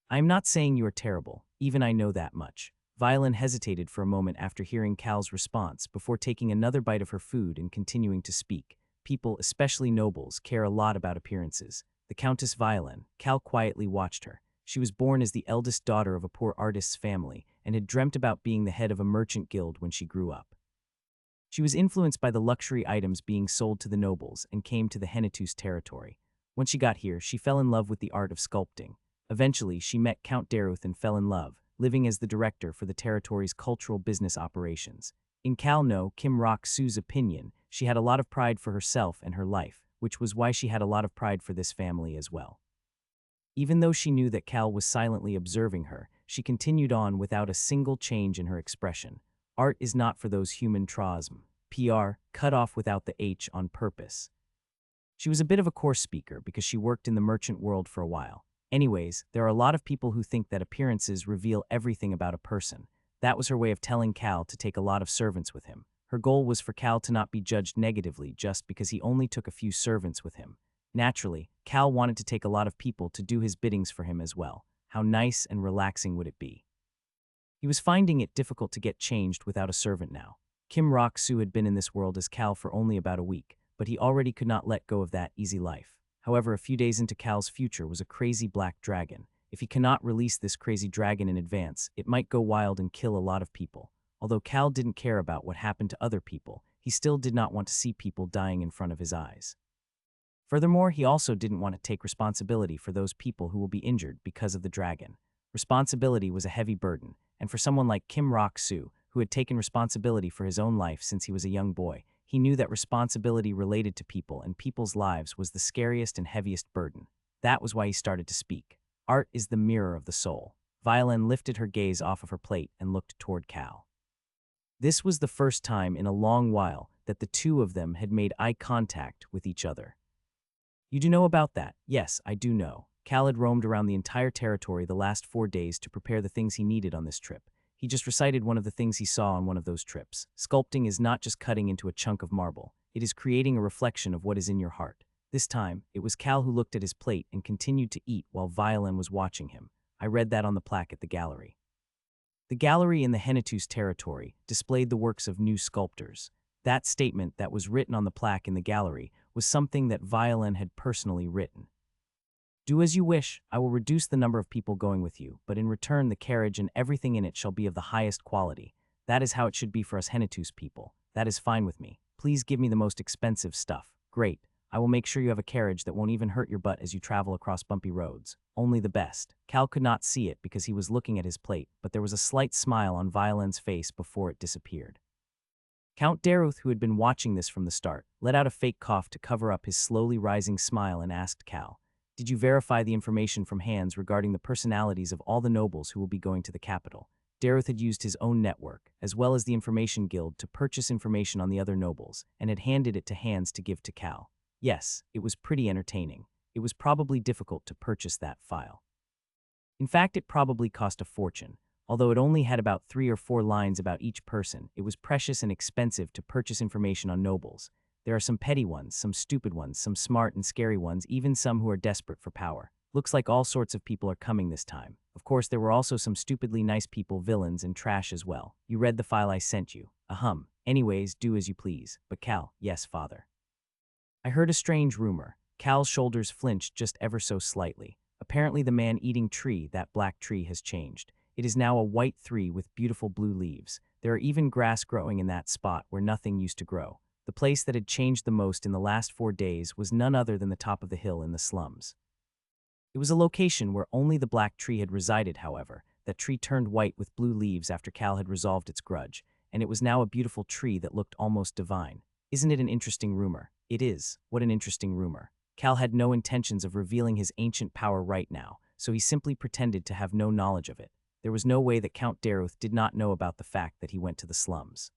I am not saying you are terrible, even I know that much. Violin hesitated for a moment after hearing Cal's response before taking another bite of her food and continuing to speak. People, especially nobles, care a lot about appearances. The Countess Violin, Cal quietly watched her. She was born as the eldest daughter of a poor artist's family and had dreamt about being the head of a merchant guild when she grew up. She was influenced by the luxury items being sold to the nobles and came to the Hennetus territory. When she got here, she fell in love with the art of sculpting. Eventually, she met Count Daruth and fell in love, living as the director for the territory's cultural business operations. In Kim Rock-Su's opinion, she had a lot of pride for herself and her life, which was why she had a lot of pride for this family as well. Even though she knew that Cal was silently observing her, she continued on without a single change in her expression. Art is not for those human PR, cut off without the H on purpose. She was a bit of a coarse speaker because she worked in the merchant world for a while. Anyways, there are a lot of people who think that appearances reveal everything about a person. That was her way of telling Cal to take a lot of servants with him. Her goal was for Cal to not be judged negatively just because he only took a few servants with him. Naturally, Cal wanted to take a lot of people to do his biddings for him as well. How nice and relaxing would it be? He was finding it difficult to get changed without a servant now. Kim Rock-Su had been in this world as Cal for only about a week, but he already could not let go of that easy life. However, a few days into Cal's future was a crazy black dragon. If he cannot release this crazy dragon in advance, it might go wild and kill a lot of people. Although Cal didn't care about what happened to other people, he still did not want to see people dying in front of his eyes. Furthermore, he also didn't want to take responsibility for those people who will be injured because of the dragon. Responsibility was a heavy burden, and for someone like Kim Rock-Su, who had taken responsibility for his own life since he was a young boy, he knew that responsibility related to people and people's lives was the scariest and heaviest burden. That was why he started to speak. Art is the mirror of the soul. Violin lifted her gaze off of her plate and looked toward Cal. This was the first time in a long while that the two of them had made eye contact with each other. You do know about that? Yes, I do know. Cal had roamed around the entire territory the last 4 days to prepare the things he needed on this trip. He just recited one of the things he saw on one of those trips. Sculpting is not just cutting into a chunk of marble. It is creating a reflection of what is in your heart. This time, it was Cal who looked at his plate and continued to eat while Violin was watching him. I read that on the plaque at the gallery. The gallery in the Hennetus territory displayed the works of new sculptors. That statement that was written on the plaque in the gallery was something that Violin had personally written. Do as you wish. I will reduce the number of people going with you, but in return the carriage and everything in it shall be of the highest quality. That is how it should be for us Hennetus people. That is fine with me. Please give me the most expensive stuff. Great. I will make sure you have a carriage that won't even hurt your butt as you travel across bumpy roads. Only the best. Cal could not see it because he was looking at his plate, but there was a slight smile on Violin's face before it disappeared. Count Daruth, who had been watching this from the start, let out a fake cough to cover up his slowly rising smile and asked Cal, "Did you verify the information from Hans regarding the personalities of all the nobles who will be going to the capital?" Daruth had used his own network, as well as the Information Guild, to purchase information on the other nobles, and had handed it to Hans to give to Cal. Yes, it was pretty entertaining. It was probably difficult to purchase that file. In fact, it probably cost a fortune. Although it only had about 3 or 4 lines about each person, it was precious and expensive to purchase information on nobles. There are some petty ones, some stupid ones, some smart and scary ones, even some who are desperate for power. Looks like all sorts of people are coming this time. Of course, there were also some stupidly nice people, villains, and trash as well. You read the file I sent you. Ahem. Anyways, do as you please. But Cal, yes, father. I heard a strange rumor. Cal's shoulders flinched just ever so slightly. Apparently the man-eating tree, that black tree, has changed. It is now a white tree with beautiful blue leaves. There are even grass growing in that spot where nothing used to grow. The place that had changed the most in the last 4 days was none other than the top of the hill in the slums. It was a location where only the black tree had resided, however. That tree turned white with blue leaves after Cal had resolved its grudge, and it was now a beautiful tree that looked almost divine. Isn't it an interesting rumor? It is. What an interesting rumor. Cal had no intentions of revealing his ancient power right now, so he simply pretended to have no knowledge of it. There was no way that Count Daruth did not know about the fact that he went to the slums.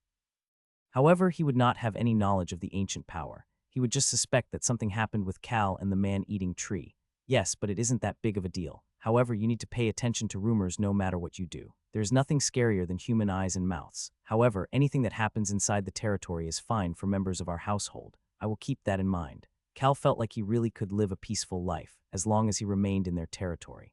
However, he would not have any knowledge of the ancient power. He would just suspect that something happened with Cal and the man-eating tree. Yes, but it isn't that big of a deal. However, you need to pay attention to rumors no matter what you do. There's nothing scarier than human eyes and mouths. However, anything that happens inside the territory is fine for members of our household. I will keep that in mind. Cal felt like he really could live a peaceful life, as long as he remained in their territory.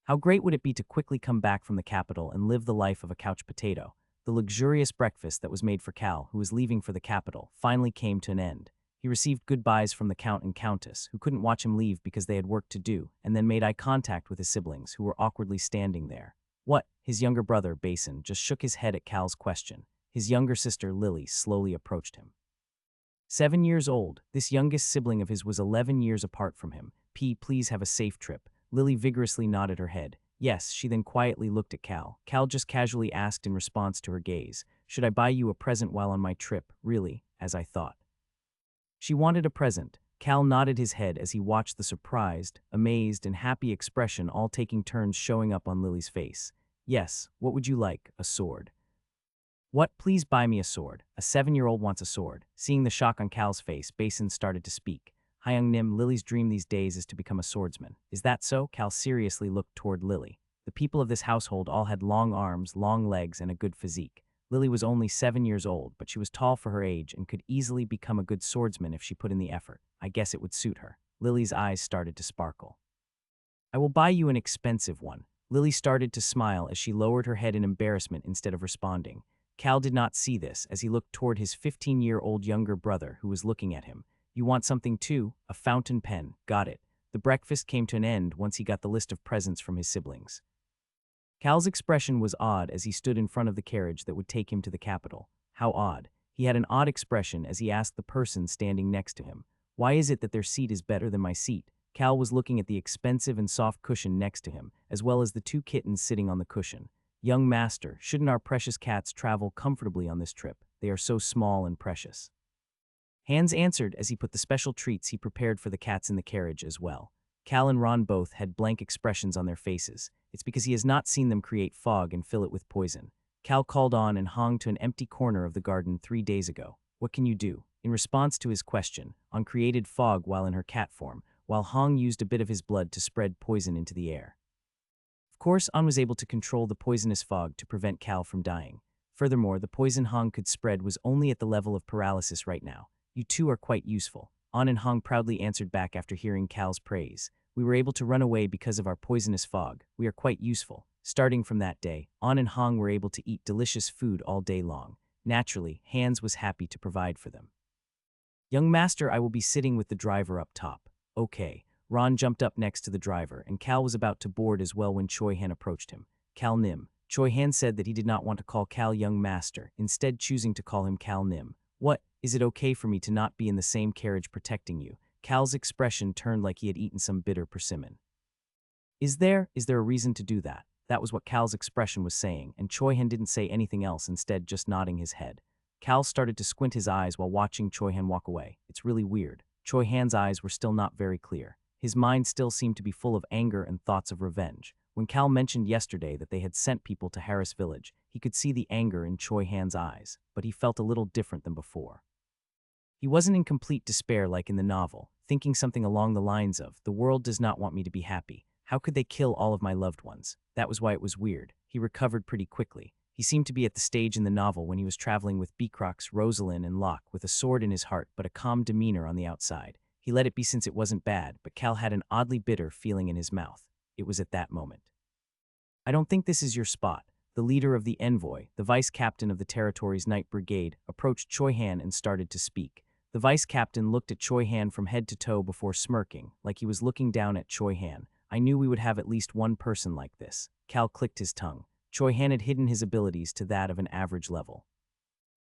How great would it be to quickly come back from the capital and live the life of a couch potato? The luxurious breakfast that was made for Cal, who was leaving for the capital, finally came to an end. He received goodbyes from the Count and Countess, who couldn't watch him leave because they had work to do, and then made eye contact with his siblings, who were awkwardly standing there. What? His younger brother, Basin, just shook his head at Cal's question. His younger sister, Lily, slowly approached him. 7 years old, this youngest sibling of his was 11 years apart from him. Please have a safe trip. Lily vigorously nodded her head. Yes, she then quietly looked at Cal. Cal just casually asked in response to her gaze, should I buy you a present while on my trip? Really, as I thought. She wanted a present. Cal nodded his head as he watched the surprised, amazed, and happy expression all taking turns showing up on Lily's face. Yes, what would you like? A sword. What? Please buy me a sword. A 7-year-old wants a sword. Seeing the shock on Cal's face, Basin started to speak. Hyung Nim, Lily's dream these days is to become a swordsman. Is that so? Cal seriously looked toward Lily. The people of this household all had long arms, long legs, and a good physique. Lily was only 7 years old, but she was tall for her age and could easily become a good swordsman if she put in the effort. I guess it would suit her. Lily's eyes started to sparkle. I will buy you an expensive one. Lily started to smile as she lowered her head in embarrassment instead of responding. Cal did not see this as he looked toward his 15-year-old younger brother who was looking at him. You want something too? A fountain pen. Got it. The breakfast came to an end once he got the list of presents from his siblings. Cal's expression was odd as he stood in front of the carriage that would take him to the capital. How odd. He had an odd expression as he asked the person standing next to him, why is it that their seat is better than my seat? Cal was looking at the expensive and soft cushion next to him, as well as the 2 kittens sitting on the cushion. Young master, shouldn't our precious cats travel comfortably on this trip? They are so small and precious. Hans answered as he put the special treats he prepared for the cats in the carriage as well. Cal and Ron both had blank expressions on their faces. It's because he has not seen them create fog and fill it with poison. Cal called on and Hong to an empty corner of the garden 3 days ago. What can you do? In response to his question, On created fog while in her cat form, while Hong used a bit of his blood to spread poison into the air. Of course, An was able to control the poisonous fog to prevent Cal from dying. Furthermore, the poison Hong could spread was only at the level of paralysis right now. You two are quite useful. An and Hong proudly answered back after hearing Cal's praise. We were able to run away because of our poisonous fog. We are quite useful. Starting from that day, An and Hong were able to eat delicious food all day long. Naturally, Hans was happy to provide for them. Young master, I will be sitting with the driver up top. Okay. Ron jumped up next to the driver, and Cal was about to board as well when Choi Han approached him. Cal Nim. Choi Han said that he did not want to call Cal young master, instead choosing to call him Cal Nim. What? Is it okay for me to not be in the same carriage protecting you? Cal's expression turned like he had eaten some bitter persimmon. Is there a reason to do that? That was what Cal's expression was saying, and Choi Han didn't say anything else, instead just nodding his head. Cal started to squint his eyes while watching Choi Han walk away. It's really weird. Choi Han's eyes were still not very clear. His mind still seemed to be full of anger and thoughts of revenge. When Cal mentioned yesterday that they had sent people to Harris Village, he could see the anger in Choi Han's eyes, but he felt a little different than before. He wasn't in complete despair like in the novel, thinking something along the lines of, the world does not want me to be happy. How could they kill all of my loved ones? That was why it was weird. He recovered pretty quickly. He seemed to be at the stage in the novel when he was traveling with Beecrox, Rosalind, and Locke with a sword in his heart but a calm demeanor on the outside. He let it be since it wasn't bad, but Cal had an oddly bitter feeling in his mouth. It was at that moment. I don't think this is your spot. The leader of the envoy, the vice captain of the territory's night brigade, approached Choi Han and started to speak. The vice captain looked at Choi Han from head to toe before smirking, like he was looking down at Choi Han. I knew we would have at least one person like this. Cal clicked his tongue. Choi Han had hidden his abilities to that of an average level.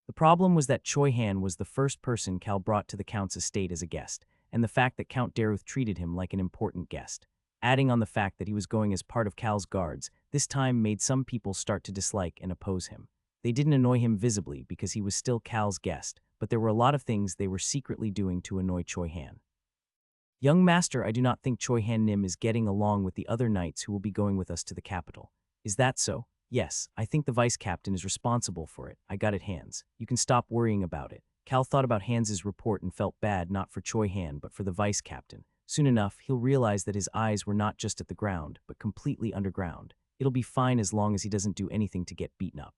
The problem was that Choi Han was the first person Cal brought to the Count's estate as a guest, and the fact that Count Daruth treated him like an important guest. Adding on the fact that he was going as part of Cal's guards, this time made some people start to dislike and oppose him. They didn't annoy him visibly because he was still Cal's guest, but there were a lot of things they were secretly doing to annoy Choi Han. Young master, I do not think Choi Han Nim is getting along with the other knights who will be going with us to the capital. Is that so? Yes, I think the vice captain is responsible for it. I got it, Hans. You can stop worrying about it. Cal thought about Hans's report and felt bad not for Choi Han but for the vice captain. Soon enough, he'll realize that his eyes were not just at the ground, but completely underground. It'll be fine as long as he doesn't do anything to get beaten up.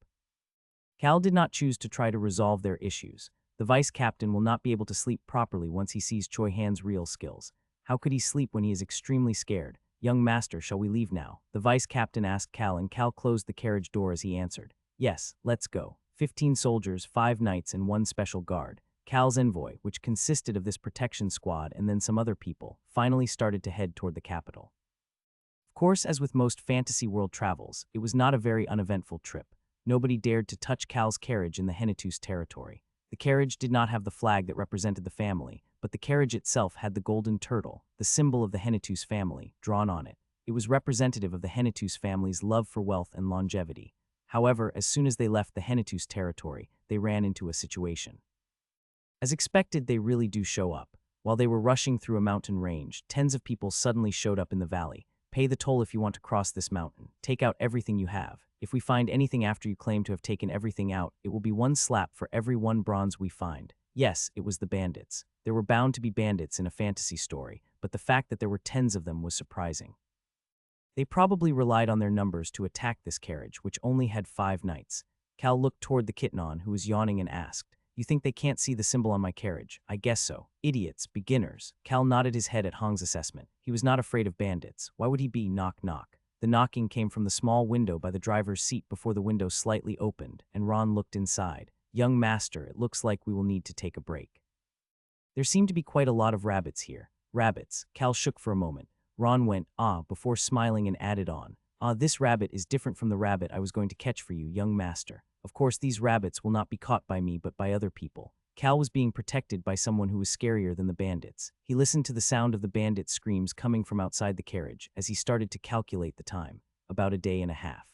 Cal did not choose to try to resolve their issues. The vice captain will not be able to sleep properly once he sees Choi Han's real skills. How could he sleep when he is extremely scared? Young master, shall we leave now? The vice captain asked Cal, and Cal closed the carriage door as he answered. Yes, let's go. 15 soldiers, 5 knights, and 1 special guard. Cal's envoy, which consisted of this protection squad and then some other people, finally started to head toward the capital. Of course, as with most fantasy world travels, it was not a very uneventful trip. Nobody dared to touch Cal's carriage in the Hennetus territory. The carriage did not have the flag that represented the family, but the carriage itself had the golden turtle, the symbol of the Hennetus family, drawn on it. It was representative of the Hennetus family's love for wealth and longevity. However, as soon as they left the Hennetus territory, they ran into a situation. As expected, they really do show up. While they were rushing through a mountain range, tens of people suddenly showed up in the valley. Pay the toll if you want to cross this mountain. Take out everything you have. If we find anything after you claim to have taken everything out, it will be 1 slap for every 1 bronze we find. Yes, it was the bandits. There were bound to be bandits in a fantasy story, but the fact that there were tens of them was surprising. They probably relied on their numbers to attack this carriage, which only had 5 knights. Cal looked toward the Kitnon, who was yawning, and asked, "You think they can't see the symbol on my carriage?" "I guess so. Idiots, beginners." Cal nodded his head at Hong's assessment. He was not afraid of bandits. Why would he be? Knock, knock. The knocking came from the small window by the driver's seat before the window slightly opened, and Ron looked inside. "Young master, it looks like we will need to take a break." There seemed to be quite a lot of rabbits here. Rabbits. Cal shook for a moment. Ron went, "Ah," before smiling and added on, "Ah, this rabbit is different from the rabbit I was going to catch for you, young master. Of course, these rabbits will not be caught by me but by other people." Cal was being protected by someone who was scarier than the bandits. He listened to the sound of the bandits' screams coming from outside the carriage as he started to calculate the time. About a day and a half.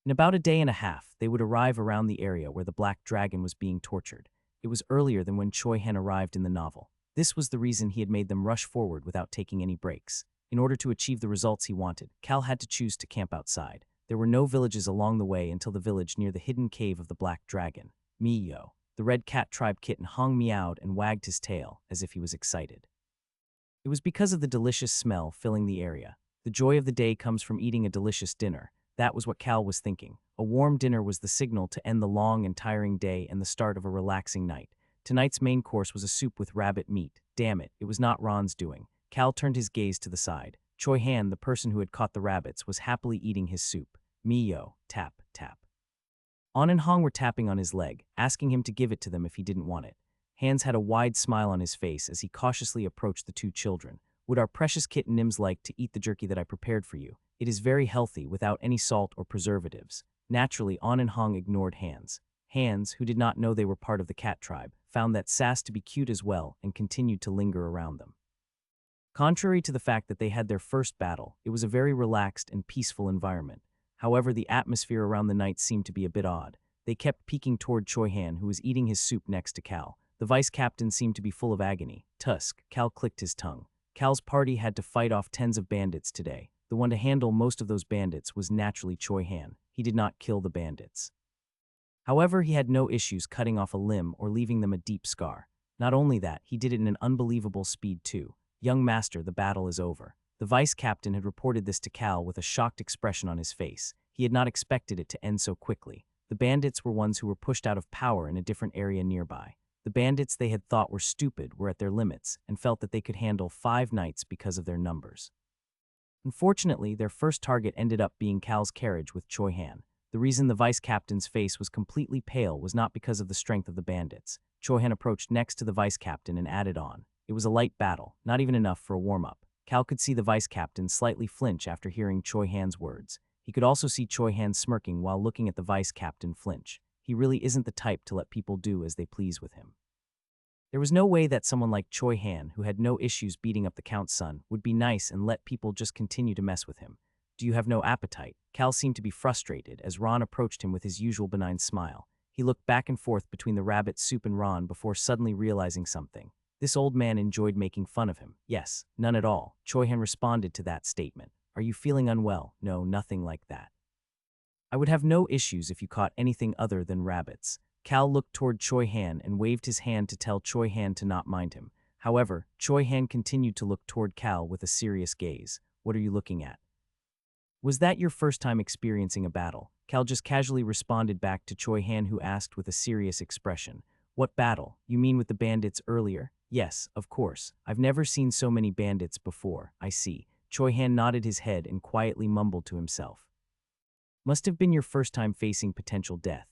In about a day and a half, they would arrive around the area where the Black Dragon was being tortured. It was earlier than when Choi Han arrived in the novel. This was the reason he had made them rush forward without taking any breaks. In order to achieve the results he wanted, Cal had to choose to camp outside. There were no villages along the way until the village near the hidden cave of the Black Dragon. Miyo. The red cat tribe kitten Hong meowed and wagged his tail, as if he was excited. It was because of the delicious smell filling the area. The joy of the day comes from eating a delicious dinner. That was what Cal was thinking. A warm dinner was the signal to end the long and tiring day and the start of a relaxing night. Tonight's main course was a soup with rabbit meat. Damn it, it was not Ron's doing. Cal turned his gaze to the side. Choi Han, the person who had caught the rabbits, was happily eating his soup. Miyo. Tap, tap. On and Hong were tapping on his leg, asking him to give it to them if he didn't want it. Hans had a wide smile on his face as he cautiously approached the 2 children. "Would our precious kitten Nims like to eat the jerky that I prepared for you? It is very healthy, without any salt or preservatives." Naturally, On and Hong ignored Hans. Hans, who did not know they were part of the cat tribe, found that sass to be cute as well and continued to linger around them. Contrary to the fact that they had their first battle, it was a very relaxed and peaceful environment. However, the atmosphere around the knights seemed to be a bit odd. They kept peeking toward Choi Han, who was eating his soup next to Cal. The vice captain seemed to be full of agony. Tusk. Cal clicked his tongue. Cal's party had to fight off tens of bandits today. The one to handle most of those bandits was naturally Choi Han. He did not kill the bandits. However, he had no issues cutting off a limb or leaving them a deep scar. Not only that, he did it in an unbelievable speed too. "Young master, the battle is over." The vice captain had reported this to Cal with a shocked expression on his face. He had not expected it to end so quickly. The bandits were ones who were pushed out of power in a different area nearby. The bandits they had thought were stupid were at their limits and felt that they could handle 5 knights because of their numbers. Unfortunately, their first target ended up being Cal's carriage with Choi Han. The reason the vice captain's face was completely pale was not because of the strength of the bandits. Choi Han approached next to the vice captain and added on. It was a light battle, not even enough for a warm-up. Cal could see the vice captain slightly flinch after hearing Choi Han's words. He could also see Choi Han smirking while looking at the vice captain flinch. He really isn't the type to let people do as they please with him. There was no way that someone like Choi Han, who had no issues beating up the Count's son, would be nice and let people just continue to mess with him. Do you have no appetite? Cal seemed to be frustrated as Ron approached him with his usual benign smile. He looked back and forth between the rabbit soup and Ron before suddenly realizing something. This old man enjoyed making fun of him. Yes, none at all. Choi Han responded to that statement. Are you feeling unwell? No, nothing like that. I would have no issues if you caught anything other than rabbits. Cal looked toward Choi Han and waved his hand to tell Choi Han to not mind him. However, Choi Han continued to look toward Cal with a serious gaze. What are you looking at? Was that your first time experiencing a battle? Cal just casually responded back to Choi Han, who asked with a serious expression. What battle? You mean with the bandits earlier? Yes, of course. I've never seen so many bandits before. I see. Choi Han nodded his head and quietly mumbled to himself. Must have been your first time facing potential death.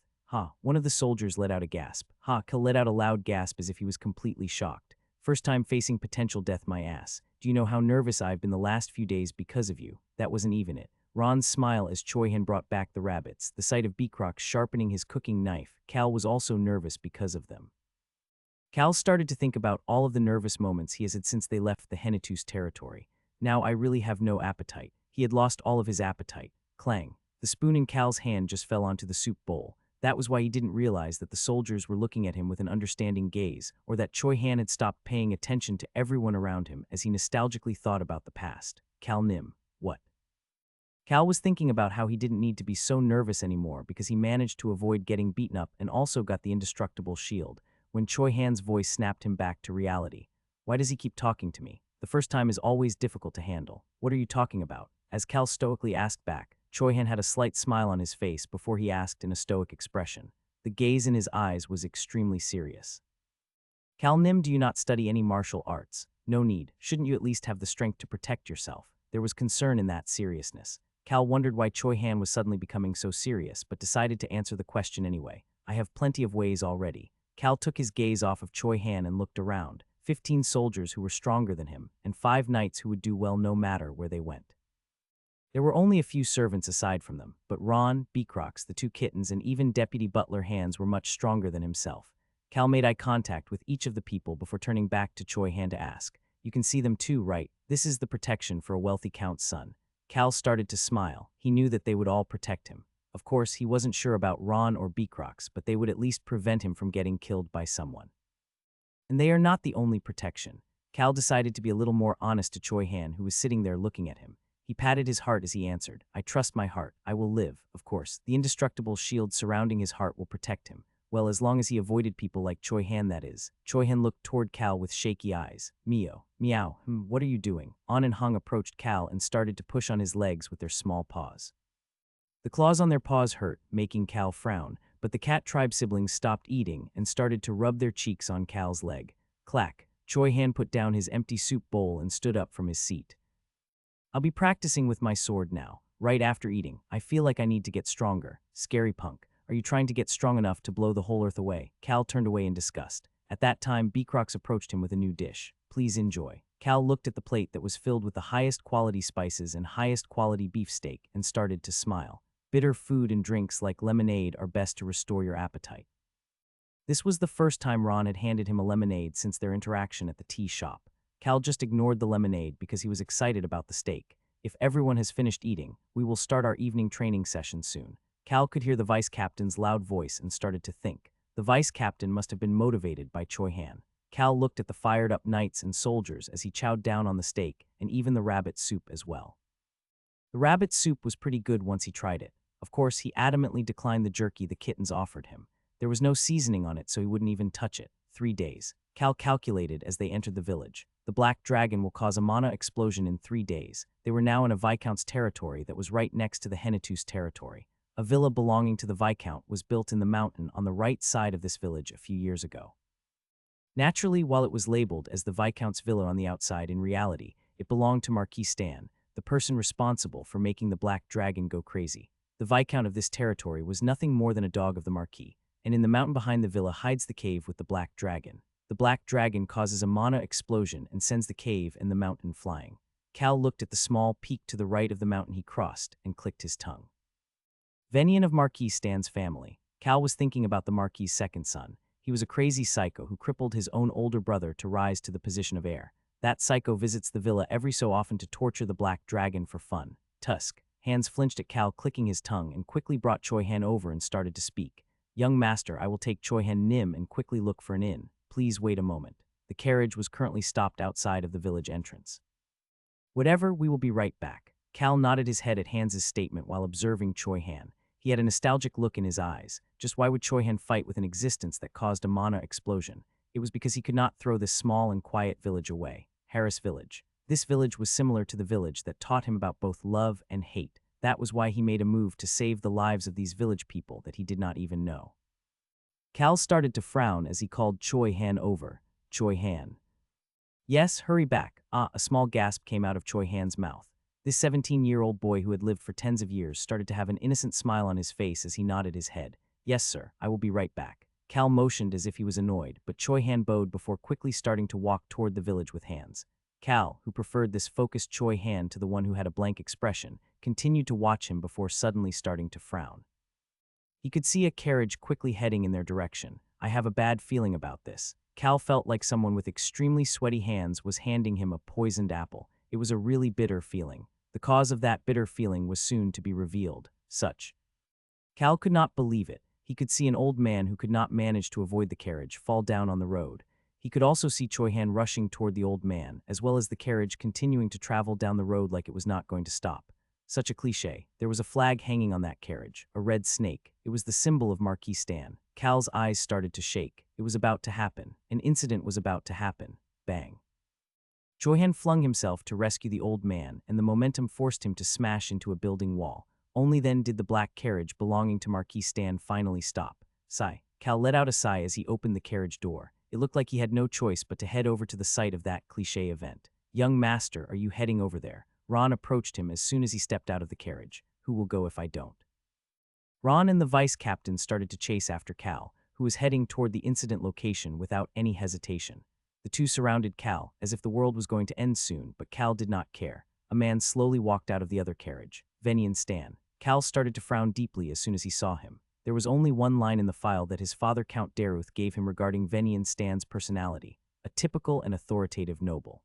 One of the soldiers let out a gasp. Cal let out a loud gasp as if he was completely shocked. First time facing potential death, my ass. Do you know how nervous I've been the last few days because of you? That wasn't even it. Ron's smile as Choi Han brought back the rabbits, the sight of Beacroc sharpening his cooking knife. Cal was also nervous because of them. Cal started to think about all of the nervous moments he has had since they left the Hennetus territory. Now I really have no appetite. He had lost all of his appetite. Clang. The spoon in Cal's hand just fell onto the soup bowl. That was why he didn't realize that the soldiers were looking at him with an understanding gaze, or that Choi Han had stopped paying attention to everyone around him as he nostalgically thought about the past. Cal Nim. What? Cal was thinking about how he didn't need to be so nervous anymore because he managed to avoid getting beaten up and also got the indestructible shield, when Choi Han's voice snapped him back to reality. Why does he keep talking to me? The first time is always difficult to handle. What are you talking about? As Cal stoically asked back, Choi Han had a slight smile on his face before he asked in a stoic expression. The gaze in his eyes was extremely serious. Cal Nim, do you not study any martial arts? No need. Shouldn't you at least have the strength to protect yourself? There was concern in that seriousness. Cal wondered why Choi Han was suddenly becoming so serious, but decided to answer the question anyway. I have plenty of ways already. Cal took his gaze off of Choi Han and looked around. 15 soldiers who were stronger than him, and 5 knights who would do well no matter where they went. There were only a few servants aside from them, but Ron, Beacrocs, the 2 kittens, and even Deputy Butler Hands were much stronger than himself. Cal made eye contact with each of the people before turning back to Choi Han to ask, You can see them too, right? This is the protection for a wealthy count's son. Cal started to smile. He knew that they would all protect him. Of course, he wasn't sure about Ron or Beacrocs, but they would at least prevent him from getting killed by someone. And they are not the only protection. Cal decided to be a little more honest to Choi Han, who was sitting there looking at him. He patted his heart as he answered, I trust my heart. I will live, of course. The indestructible shield surrounding his heart will protect him. Well, as long as he avoided people like Choi Han, that is. Choi Han looked toward Cal with shaky eyes. Mio. Meow. What are you doing? On and Hong approached Cal and started to push on his legs with their small paws. The claws on their paws hurt, making Cal frown, but the cat tribe siblings stopped eating and started to rub their cheeks on Cal's leg. Clack. Choi Han put down his empty soup bowl and stood up from his seat. I'll be practicing with my sword now, right after eating. I feel like I need to get stronger. Scary punk. Are you trying to get strong enough to blow the whole earth away? Cal turned away in disgust. At that time, Beacrocs approached him with a new dish. Please enjoy. Cal looked at the plate that was filled with the highest quality spices and highest quality beefsteak and started to smile. Bitter food and drinks like lemonade are best to restore your appetite. This was the first time Ron had handed him a lemonade since their interaction at the tea shop. Cal just ignored the lemonade because he was excited about the steak. If everyone has finished eating, we will start our evening training session soon. Cal could hear the vice captain's loud voice and started to think. The vice captain must have been motivated by Choi Han. Cal looked at the fired-up knights and soldiers as he chowed down on the steak and even the rabbit soup as well. The rabbit soup was pretty good once he tried it. Of course, he adamantly declined the jerky the kittens offered him. There was no seasoning on it, so he wouldn't even touch it. 3 days. Cal calculated as they entered the village. The Black Dragon will cause a mana explosion in 3 days. They were now in a Viscount's territory that was right next to the Hennetus territory. A villa belonging to the Viscount was built in the mountain on the right side of this village a few years ago. Naturally, while it was labeled as the Viscount's villa on the outside, in reality, it belonged to Marquis Stan, the person responsible for making the Black Dragon go crazy. The Viscount of this territory was nothing more than a dog of the Marquis, and in the mountain behind the villa hides the cave with the Black Dragon. The Black Dragon causes a mana explosion and sends the cave and the mountain flying. Cal looked at the small peak to the right of the mountain he crossed and clicked his tongue. Venian of Marquis Stan's family. Cal was thinking about the Marquis' second son. He was a crazy psycho who crippled his own older brother to rise to the position of heir. That psycho visits the villa every so often to torture the black dragon for fun. Tusk. Hans flinched at Cal clicking his tongue and quickly brought Choi Han over and started to speak. Young master, I will take Choi Han Nim and quickly look for an inn. Please wait a moment. The carriage was currently stopped outside of the village entrance. Whatever, we will be right back. Cal nodded his head at Hans's statement while observing Choi Han. He had a nostalgic look in his eyes. Just why would Choi Han fight with an existence that caused a mana explosion? It was because he could not throw this small and quiet village away. Harris Village. This village was similar to the village that taught him about both love and hate. That was why he made a move to save the lives of these village people that he did not even know. Cal started to frown as he called Choi Han over. Choi Han. Yes, hurry back. A small gasp came out of Choi Han's mouth. This 17-year-old boy who had lived for tens of years started to have an innocent smile on his face as he nodded his head. Yes, sir, I will be right back. Cal motioned as if he was annoyed, but Choi Han bowed before quickly starting to walk toward the village with Hans. Cal, who preferred this focused Choi Han to the one who had a blank expression, continued to watch him before suddenly starting to frown. He could see a carriage quickly heading in their direction. I have a bad feeling about this. Cal felt like someone with extremely sweaty hands was handing him a poisoned apple. It was a really bitter feeling. The cause of that bitter feeling was soon to be revealed. Cal could not believe it. He could see an old man who could not manage to avoid the carriage fall down on the road. He could also see Choi Han rushing toward the old man, as well as the carriage continuing to travel down the road like it was not going to stop. Such a cliché. There was a flag hanging on that carriage, a red snake. It was the symbol of Marquis Stan. Cal's eyes started to shake. It was about to happen. An incident was about to happen. Bang. Choi Han flung himself to rescue the old man, and the momentum forced him to smash into a building wall. Only then did the black carriage belonging to Marquis Stan finally stop. Sigh. Cal let out a sigh as he opened the carriage door. It looked like he had no choice but to head over to the site of that cliché event. Young master, are you heading over there? Ron approached him as soon as he stepped out of the carriage. Who will go if I don't? Ron and the vice captain started to chase after Cal, who was heading toward the incident location without any hesitation. The two surrounded Cal, as if the world was going to end soon, but Cal did not care. A man slowly walked out of the other carriage. Venian Stan. Cal started to frown deeply as soon as he saw him. There was only one line in the file that his father Count Daruth gave him regarding Venian Stan's personality, a typical and authoritative noble.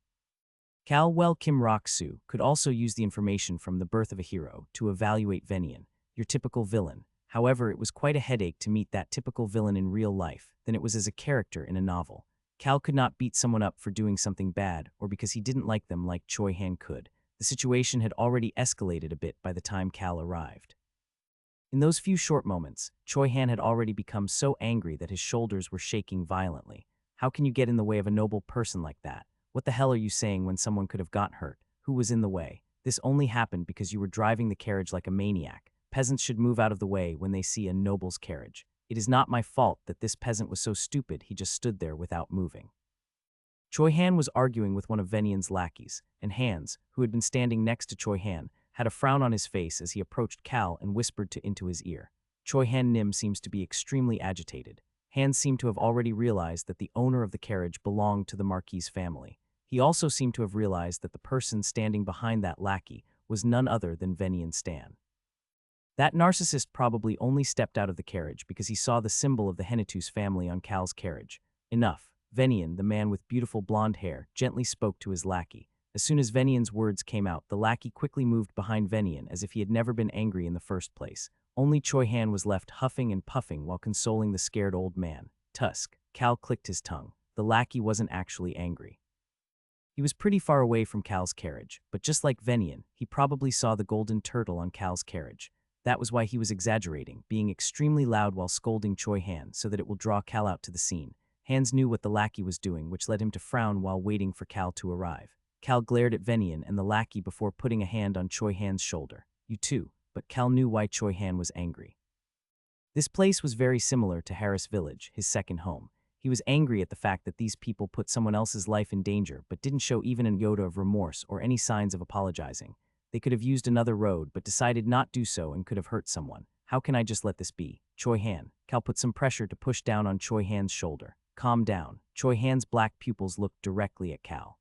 Cal Kim Rock-soo could also use the information from The Birth of a Hero to evaluate Venian, your typical villain. However, it was quite a headache to meet that typical villain in real life than it was as a character in a novel. Cal could not beat someone up for doing something bad or because he didn't like them like Choi Han could. The situation had already escalated a bit by the time Cal arrived. In those few short moments, Choi Han had already become so angry that his shoulders were shaking violently. How can you get in the way of a noble person like that? What the hell are you saying when someone could have got hurt? Who was in the way? This only happened because you were driving the carriage like a maniac. Peasants should move out of the way when they see a noble's carriage. It is not my fault that this peasant was so stupid he just stood there without moving. Choi Han was arguing with one of Venian's lackeys, and Hans, who had been standing next to Choi Han, had a frown on his face as he approached Cal and whispered into his ear. Choi Han Nim seems to be extremely agitated. Hans seemed to have already realized that the owner of the carriage belonged to the Marquis family. He also seemed to have realized that the person standing behind that lackey was none other than Venian Stan. That narcissist probably only stepped out of the carriage because he saw the symbol of the Henitus family on Cal's carriage. Enough. Venian, the man with beautiful blonde hair, gently spoke to his lackey. As soon as Venian's words came out, the lackey quickly moved behind Venian as if he had never been angry in the first place. Only Choi Han was left huffing and puffing while consoling the scared old man. Tusk. Cal clicked his tongue. The lackey wasn't actually angry. He was pretty far away from Cal's carriage, but just like Venian, he probably saw the golden turtle on Cal's carriage. That was why he was exaggerating, being extremely loud while scolding Choi Han so that it will draw Cal out to the scene. Hans knew what the lackey was doing, which led him to frown while waiting for Cal to arrive. Cal glared at Venian and the lackey before putting a hand on Choi Han's shoulder. You too, but Cal knew why Choi Han was angry. This place was very similar to Harris Village, his second home. He was angry at the fact that these people put someone else's life in danger but didn't show even an iota of remorse or any signs of apologizing. They could have used another road but decided not to do so and could have hurt someone. How can I just let this be? Choi Han. Cal put some pressure to push down on Choi Han's shoulder. Calm down. Choi Han's black pupils looked directly at Cal.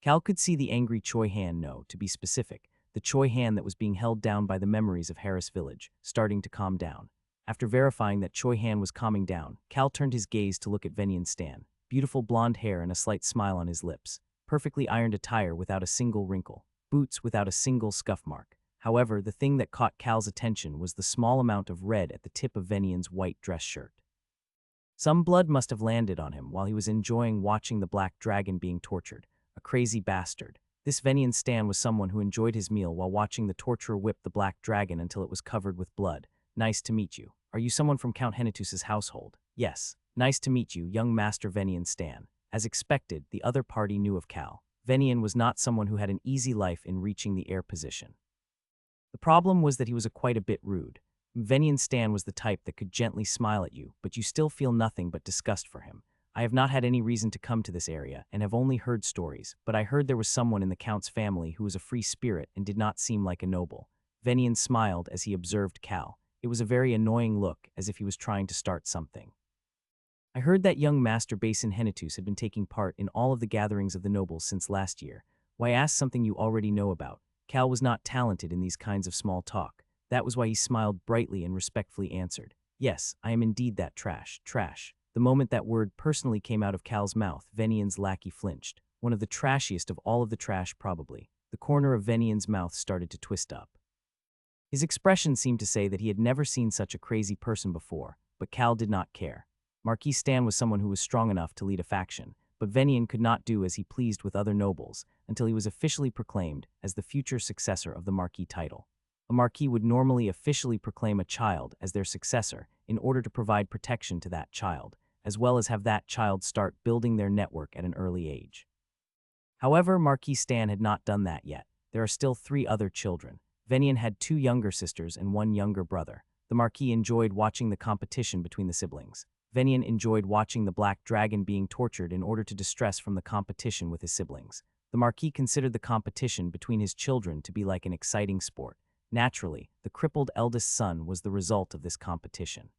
Cal could see the angry Choi Han, no, to be specific, the Choi Han that was being held down by the memories of Harris Village, starting to calm down. After verifying that Choi Han was calming down, Cal turned his gaze to look at Venian Stan. Beautiful blonde hair and a slight smile on his lips. Perfectly ironed attire without a single wrinkle. Boots without a single scuff mark. However, the thing that caught Cal's attention was the small amount of red at the tip of Venian's white dress shirt. Some blood must have landed on him while he was enjoying watching the black dragon being tortured. A crazy bastard. This Venian Stan was someone who enjoyed his meal while watching the torturer whip the black dragon until it was covered with blood. Nice to meet you. Are you someone from Count Henetus's household? Yes. Nice to meet you, young Master Venian Stan. As expected, the other party knew of Cal. Venian was not someone who had an easy life in reaching the heir position. The problem was that he was quite a bit rude. Venian Stan was the type that could gently smile at you, but you still feel nothing but disgust for him. I have not had any reason to come to this area and have only heard stories, but I heard there was someone in the Count's family who was a free spirit and did not seem like a noble. Venian smiled as he observed Cal. It was a very annoying look, as if he was trying to start something. I heard that young Master Basin Henetus had been taking part in all of the gatherings of the nobles since last year. Why ask something you already know about? Cal was not talented in these kinds of small talk. That was why he smiled brightly and respectfully answered. Yes, I am indeed that trash. The moment that word personally came out of Cal's mouth, Venian's lackey flinched. One of the trashiest of all of the trash, probably. The corner of Venian's mouth started to twist up. His expression seemed to say that he had never seen such a crazy person before, but Cal did not care. Marquis Stan was someone who was strong enough to lead a faction, but Venian could not do as he pleased with other nobles until he was officially proclaimed as the future successor of the Marquis title. A Marquis would normally officially proclaim a child as their successor in order to provide protection to that child, as well as have that child start building their network at an early age. However, Marquis Stan had not done that yet. There are still 3 other children. Venian had 2 younger sisters and 1 younger brother. The Marquis enjoyed watching the competition between the siblings. Venian enjoyed watching the black dragon being tortured in order to distress from the competition with his siblings. The Marquis considered the competition between his children to be like an exciting sport. Naturally, the crippled eldest son was the result of this competition.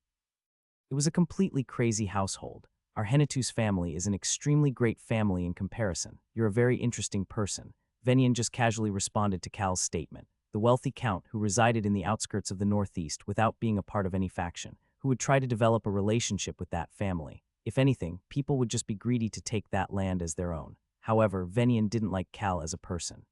It was a completely crazy household. Our Henetus family is an extremely great family in comparison. You're a very interesting person. Venian just casually responded to Cal's statement. The wealthy count who resided in the outskirts of the northeast without being a part of any faction, who would try to develop a relationship with that family. If anything, people would just be greedy to take that land as their own. However, Venian didn't like Cal as a person.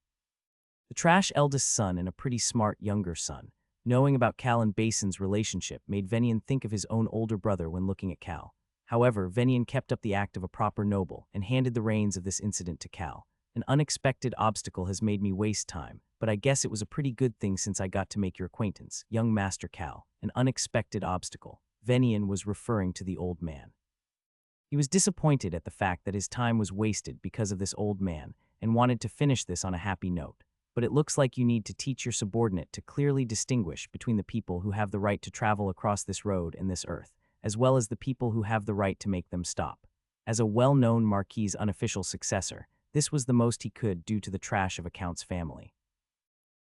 The trash eldest son and a pretty smart younger son. Knowing about Cal and Basin's relationship made Venian think of his own older brother when looking at Cal. However, Venian kept up the act of a proper noble and handed the reins of this incident to Cal. An unexpected obstacle has made me waste time, but I guess it was a pretty good thing since I got to make your acquaintance, young Master Cal. An unexpected obstacle. Venian was referring to the old man. He was disappointed at the fact that his time was wasted because of this old man and wanted to finish this on a happy note. But it looks like you need to teach your subordinate to clearly distinguish between the people who have the right to travel across this road and this earth, as well as the people who have the right to make them stop. As a well-known Marquis' unofficial successor, this was the most he could due to the trash of a Count's family.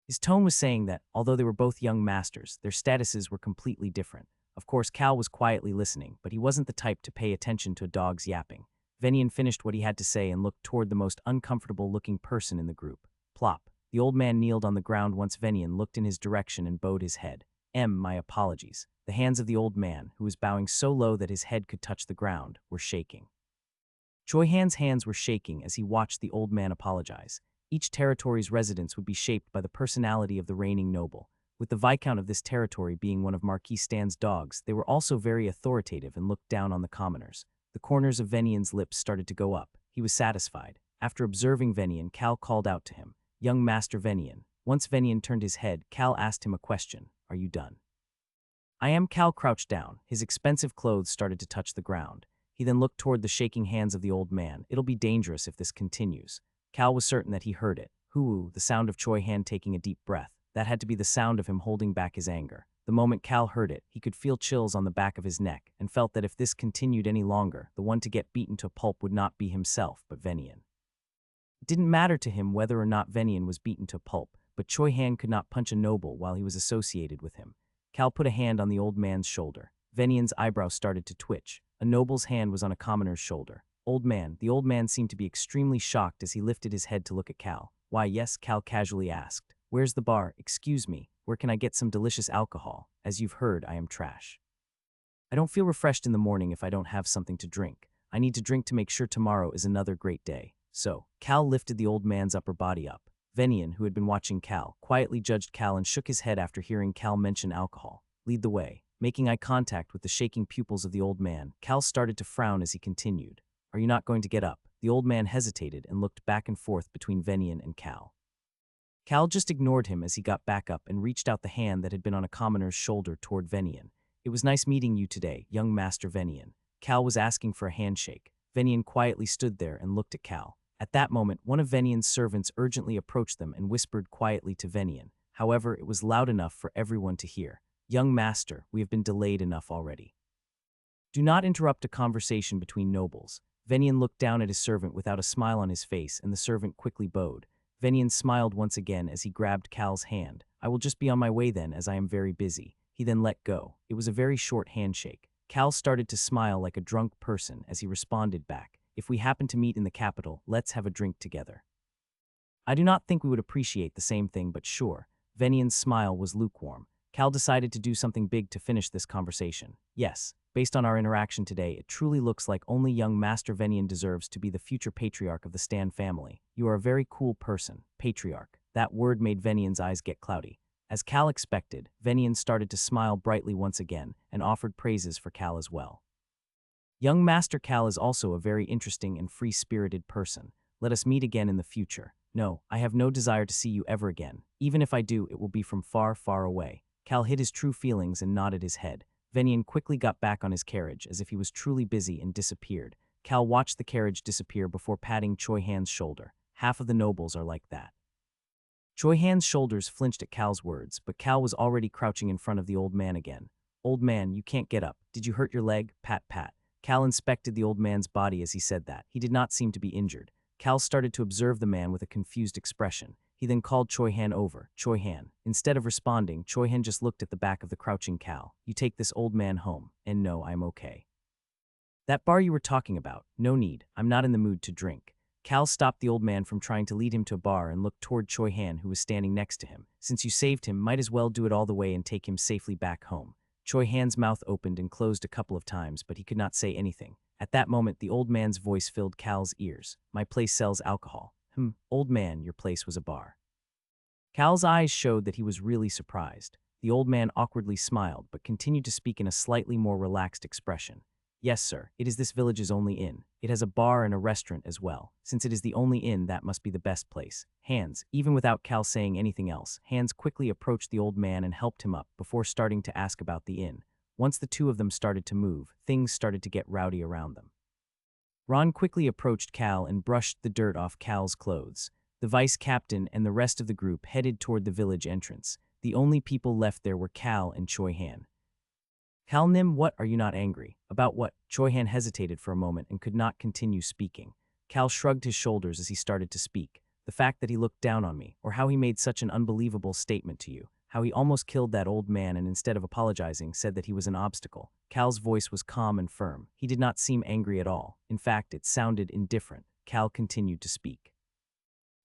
His tone was saying that, although they were both young masters, their statuses were completely different. Of course, Cal was quietly listening, but he wasn't the type to pay attention to a dog's yapping. Venian finished what he had to say and looked toward the most uncomfortable-looking person in the group. Plop. The old man kneeled on the ground once Venian looked in his direction and bowed his head. My apologies. The hands of the old man, who was bowing so low that his head could touch the ground, were shaking. Choi Han's hands were shaking as he watched the old man apologize. Each territory's residents would be shaped by the personality of the reigning noble. With the Viscount of this territory being one of Marquis Stan's dogs, they were also very authoritative and looked down on the commoners. The corners of Venian's lips started to go up. He was satisfied. After observing Venian, Cal called out to him, "Young Master Venian." Once Venian turned his head, Cal asked him a question. "Are you done?" "I am." Cal crouched down. His expensive clothes started to touch the ground. He then looked toward the shaking hands of the old man. "It'll be dangerous if this continues." Cal was certain that he heard it. Hoo-oo, the sound of Choi Han taking a deep breath. That had to be the sound of him holding back his anger. The moment Cal heard it, he could feel chills on the back of his neck and felt that if this continued any longer, the one to get beaten to pulp would not be himself, but Venian. It didn't matter to him whether or not Venian was beaten to pulp, but Choi Han could not punch a noble while he was associated with him. Cal put a hand on the old man's shoulder. Venian's eyebrows started to twitch. A noble's hand was on a commoner's shoulder. "Old man." The old man seemed to be extremely shocked as he lifted his head to look at Cal. "Why, yes," Cal casually asked. "Where's the bar? Excuse me, where can I get some delicious alcohol? As you've heard, I am trash." I don't feel refreshed in the morning if I don't have something to drink. I need to drink to make sure tomorrow is another great day. So, Cal lifted the old man's upper body up. Venian, who had been watching Cal, quietly judged Cal and shook his head after hearing Cal mention alcohol. Lead the way. Making eye contact with the shaking pupils of the old man, Cal started to frown as he continued. Are you not going to get up? The old man hesitated and looked back and forth between Venian and Cal. Cal just ignored him as he got back up and reached out the hand that had been on a commoner's shoulder toward Venian. It was nice meeting you today, young Master Venian. Cal was asking for a handshake. Venian quietly stood there and looked at Cal. At that moment, one of Venian's servants urgently approached them and whispered quietly to Venian. However, it was loud enough for everyone to hear. Young master, we have been delayed enough already. Do not interrupt a conversation between nobles. Venian looked down at his servant without a smile on his face, and the servant quickly bowed. Venian smiled once again as he grabbed Cal's hand. I will just be on my way then, as I am very busy. He then let go. It was a very short handshake. Cal started to smile like a drunk person as he responded back. If we happen to meet in the capital, let's have a drink together. I do not think we would appreciate the same thing, but sure. Venian's smile was lukewarm. Cal decided to do something big to finish this conversation. Yes, based on our interaction today, it truly looks like only young Master Venian deserves to be the future patriarch of the Stan family. You are a very cool person, patriarch. That word made Venian's eyes get cloudy. As Cal expected, Venian started to smile brightly once again and offered praises for Cal as well. Young Master Cal is also a very interesting and free-spirited person. Let us meet again in the future. No, I have no desire to see you ever again. Even if I do, it will be from far, far away. Cal hid his true feelings and nodded his head. Venian quickly got back on his carriage as if he was truly busy and disappeared. Cal watched the carriage disappear before patting Choi Han's shoulder. Half of the nobles are like that. Choi Han's shoulders flinched at Cal's words, but Cal was already crouching in front of the old man again. Old man, you can't get up. Did you hurt your leg? Pat, pat. Cal inspected the old man's body as he said that. He did not seem to be injured. Cal started to observe the man with a confused expression. He then called Choi Han over. Choi Han. Instead of responding, Choi Han just looked at the back of the crouching Cal. You take this old man home. And no, I'm okay. That bar you were talking about. No need. I'm not in the mood to drink. Cal stopped the old man from trying to lead him to a bar and looked toward Choi Han, who was standing next to him. Since you saved him, might as well do it all the way and take him safely back home. Choi Han's mouth opened and closed a couple of times, but he could not say anything. At that moment, the old man's voice filled Cal's ears. My place sells alcohol. Old man, your place was a bar. Cal's eyes showed that he was really surprised. The old man awkwardly smiled, but continued to speak in a slightly more relaxed expression. Yes, sir, it is this village's only inn. It has a bar and a restaurant as well. Since it is the only inn, that must be the best place. Hans, even without Cal saying anything else, Hans quickly approached the old man and helped him up before starting to ask about the inn. Once the two of them started to move, things started to get rowdy around them. Ron quickly approached Cal and brushed the dirt off Cal's clothes. The vice captain and the rest of the group headed toward the village entrance. The only people left there were Cal and Choi Han. Cal Nim, what, are you not angry? About what? Choi Han hesitated for a moment and could not continue speaking. Cal shrugged his shoulders as he started to speak. The fact that he looked down on me, or how he made such an unbelievable statement to you. How he almost killed that old man and instead of apologizing said that he was an obstacle. Cal's voice was calm and firm. He did not seem angry at all. In fact, it sounded indifferent. Cal continued to speak.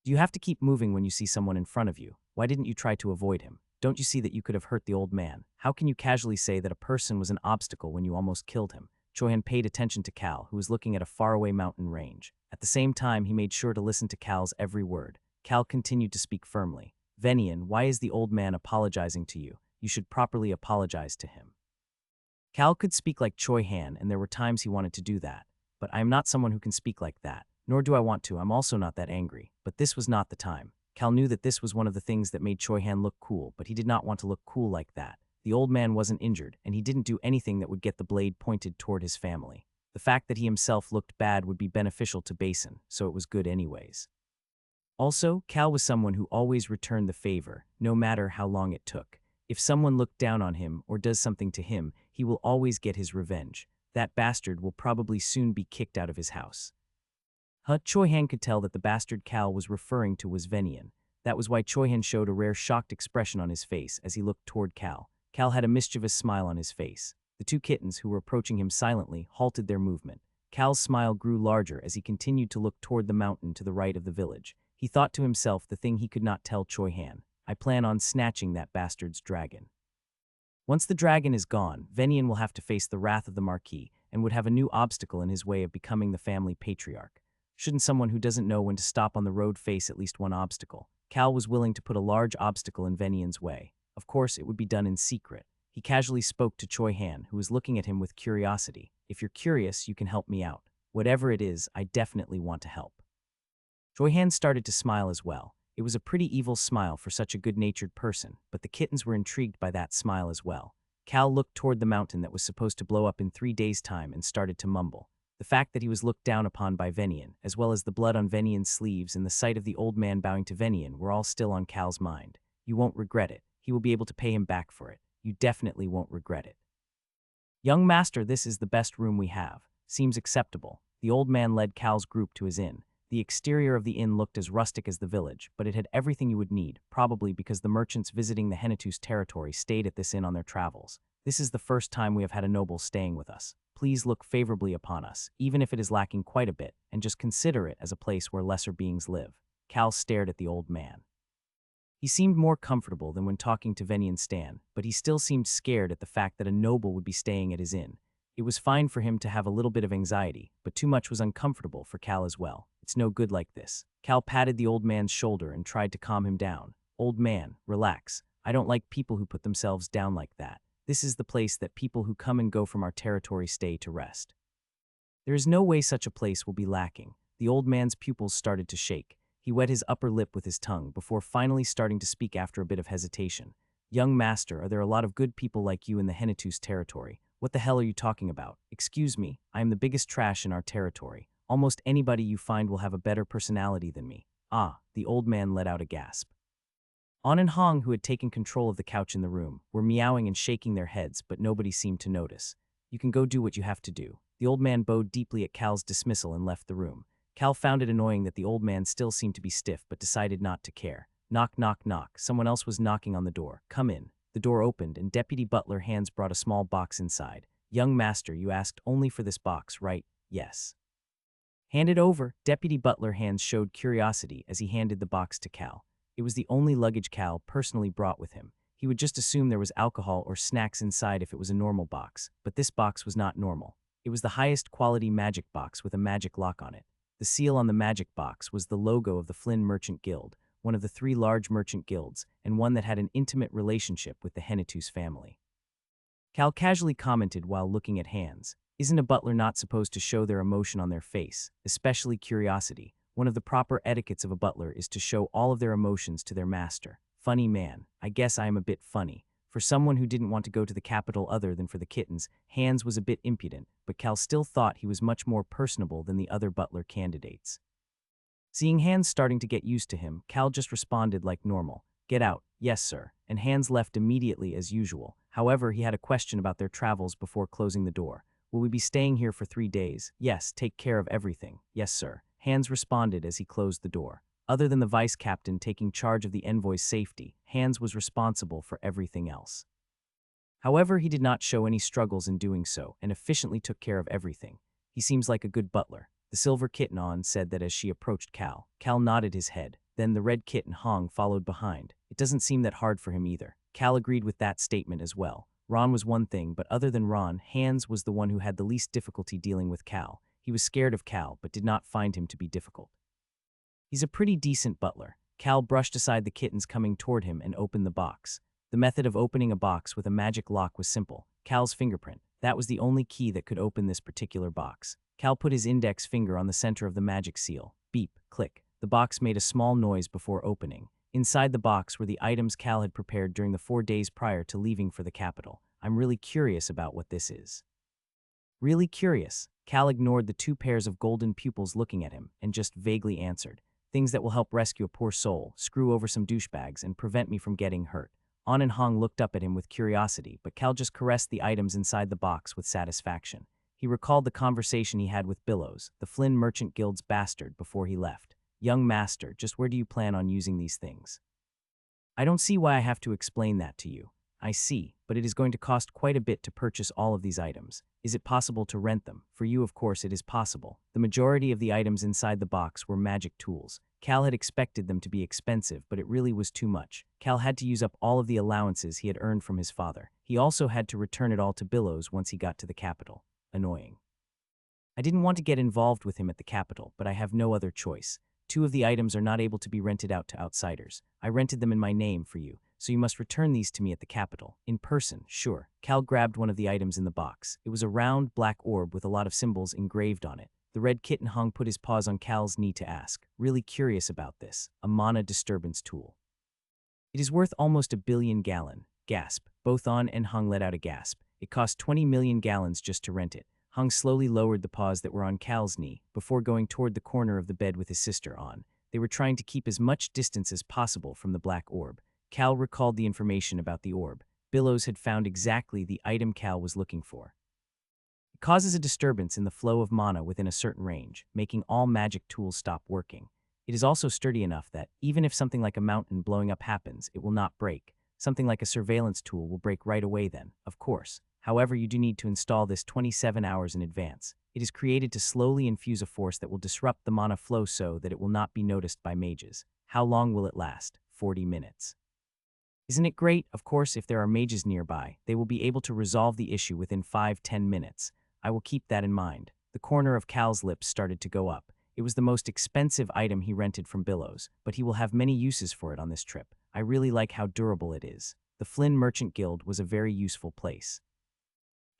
Do you have to keep moving when you see someone in front of you? Why didn't you try to avoid him? Don't you see that you could have hurt the old man? How can you casually say that a person was an obstacle when you almost killed him? Chohan paid attention to Cal, who was looking at a faraway mountain range. At the same time, he made sure to listen to Cal's every word. Cal continued to speak firmly. Venian, why is the old man apologizing to you? You should properly apologize to him. Cal could speak like Choi Han, and there were times he wanted to do that. But I am not someone who can speak like that. Nor do I want to. I'm also not that angry. But this was not the time. Cal knew that this was one of the things that made Choi Han look cool, but he did not want to look cool like that. The old man wasn't injured, and he didn't do anything that would get the blade pointed toward his family. The fact that he himself looked bad would be beneficial to Basin, so it was good anyways. Also, Cal was someone who always returned the favor, no matter how long it took. If someone looked down on him or does something to him, he will always get his revenge. That bastard will probably soon be kicked out of his house. Choi Han could tell that the bastard Cal was referring to was Venian. That was why Choi Han showed a rare shocked expression on his face as he looked toward Cal. Cal had a mischievous smile on his face. The two kittens, who were approaching him silently, halted their movement. Cal's smile grew larger as he continued to look toward the mountain to the right of the village. He thought to himself the thing he could not tell Choi Han. I plan on snatching that bastard's dragon. Once the dragon is gone, Venian will have to face the wrath of the Marquis and would have a new obstacle in his way of becoming the family patriarch. Shouldn't someone who doesn't know when to stop on the road face at least one obstacle? Cal was willing to put a large obstacle in Venian's way. Of course, it would be done in secret. He casually spoke to Choi Han, who was looking at him with curiosity. If you're curious, you can help me out. Whatever it is, I definitely want to help. Choi Han started to smile as well. It was a pretty evil smile for such a good-natured person, but the kittens were intrigued by that smile as well. Cal looked toward the mountain that was supposed to blow up in 3 days' time and started to mumble. The fact that he was looked down upon by Venian, as well as the blood on Venian's sleeves and the sight of the old man bowing to Venian were all still on Cal's mind. You won't regret it. He will be able to pay him back for it. You definitely won't regret it. Young master, this is the best room we have. Seems acceptable. The old man led Cal's group to his inn. The exterior of the inn looked as rustic as the village, but it had everything you would need, probably because the merchants visiting the Hennetus territory stayed at this inn on their travels. This is the first time we have had a noble staying with us. Please look favorably upon us, even if it is lacking quite a bit, and just consider it as a place where lesser beings live. Cal stared at the old man. He seemed more comfortable than when talking to Venian Stan, but he still seemed scared at the fact that a noble would be staying at his inn. It was fine for him to have a little bit of anxiety, but too much was uncomfortable for Cal as well. It's no good like this. Cal patted the old man's shoulder and tried to calm him down. Old man, relax. I don't like people who put themselves down like that. This is the place that people who come and go from our territory stay to rest. There is no way such a place will be lacking. The old man's pupils started to shake. He wet his upper lip with his tongue before finally starting to speak after a bit of hesitation. Young master, are there a lot of good people like you in the Hennetus territory? What the hell are you talking about? Excuse me, I am the biggest trash in our territory. Almost anybody you find will have a better personality than me. Ah, the old man let out a gasp. An and Hong, who had taken control of the couch in the room, were meowing and shaking their heads, but nobody seemed to notice. You can go do what you have to do. The old man bowed deeply at Cal's dismissal and left the room. Cal found it annoying that the old man still seemed to be stiff but decided not to care. Knock, knock, knock. Someone else was knocking on the door. Come in. The door opened and Deputy Butler Hands brought a small box inside. Young master, you asked only for this box, right? Yes. Hand it over. Deputy Butler Hands showed curiosity as he handed the box to Cal. It was the only luggage Cal personally brought with him. He would just assume there was alcohol or snacks inside if it was a normal box, but this box was not normal. It was the highest quality magic box with a magic lock on it. The seal on the magic box was the logo of the Flynn Merchant Guild, one of the 3 large merchant guilds, and one that had an intimate relationship with the Hennetus family. Cal casually commented while looking at Hands. Isn't a butler not supposed to show their emotion on their face, especially curiosity? One of the proper etiquettes of a butler is to show all of their emotions to their master. Funny man. I guess I am a bit funny. For someone who didn't want to go to the capital other than for the kittens, Hands was a bit impudent, but Cal still thought he was much more personable than the other butler candidates. Seeing Hands starting to get used to him, Cal just responded like normal. Get out. Yes, sir. And Hands left immediately as usual. However, he had a question about their travels before closing the door. Will we be staying here for 3 days? Yes, take care of everything. Yes, sir. Hands responded as he closed the door. Other than the vice captain taking charge of the envoy's safety, Hands was responsible for everything else. However, he did not show any struggles in doing so and efficiently took care of everything. He seems like a good butler. The silver kitten On said that as she approached Cal. Cal nodded his head. Then the red kitten Hong followed behind. It doesn't seem that hard for him either. Cal agreed with that statement as well. Ron was one thing, but other than Ron, Hands was the one who had the least difficulty dealing with Cal. He was scared of Cal, but did not find him to be difficult. He's a pretty decent butler. Cal brushed aside the kittens coming toward him and opened the box. The method of opening a box with a magic lock was simple. Cal's fingerprint. That was the only key that could open this particular box. Cal put his index finger on the center of the magic seal. Beep, click. The box made a small noise before opening. Inside the box were the items Cal had prepared during the 4 days prior to leaving for the capital. I'm really curious about what this is. Really curious. Cal ignored the 2 pairs of golden pupils looking at him and just vaguely answered. Things that will help rescue a poor soul, screw over some douchebags, and prevent me from getting hurt. An and Hong looked up at him with curiosity, but Cal just caressed the items inside the box with satisfaction. He recalled the conversation he had with Billows, the Flynn Merchant Guild's bastard, before he left. Young master, just where do you plan on using these things? I don't see why I have to explain that to you. I see, but it is going to cost quite a bit to purchase all of these items. Is it possible to rent them? For you, of course, it is possible. The majority of the items inside the box were magic tools. Cal had expected them to be expensive, but it really was too much. Cal had to use up all of the allowances he had earned from his father. He also had to return it all to Billows once he got to the capital. Annoying. I didn't want to get involved with him at the capital, but I have no other choice. 2 of the items are not able to be rented out to outsiders. I rented them in my name for you, so you must return these to me at the capital. In person, sure. Cal grabbed one of the items in the box. It was a round, black orb with a lot of symbols engraved on it. The red kitten Hung put his paws on Cal's knee to ask, really curious about this, a mana disturbance tool. It is worth almost 1 billion gallon. Gasp. Both On and Hung let out a gasp. It cost 20 million gallons just to rent it. Hung slowly lowered the paws that were on Cal's knee before going toward the corner of the bed with his sister On. They were trying to keep as much distance as possible from the black orb. Cal recalled the information about the orb. Billows had found exactly the item Cal was looking for. It causes a disturbance in the flow of mana within a certain range, making all magic tools stop working. It is also sturdy enough that, even if something like a mountain blowing up happens, it will not break. Something like a surveillance tool will break right away then, of course. However, you do need to install this 27 hours in advance. It is created to slowly infuse a force that will disrupt the mana flow so that it will not be noticed by mages. How long will it last? 40 minutes. Isn't it great? Of course, if there are mages nearby, they will be able to resolve the issue within 5-10 minutes. I will keep that in mind. The corner of Cal's lips started to go up. It was the most expensive item he rented from Billows, but he will have many uses for it on this trip. I really like how durable it is. The Flynn Merchant Guild was a very useful place.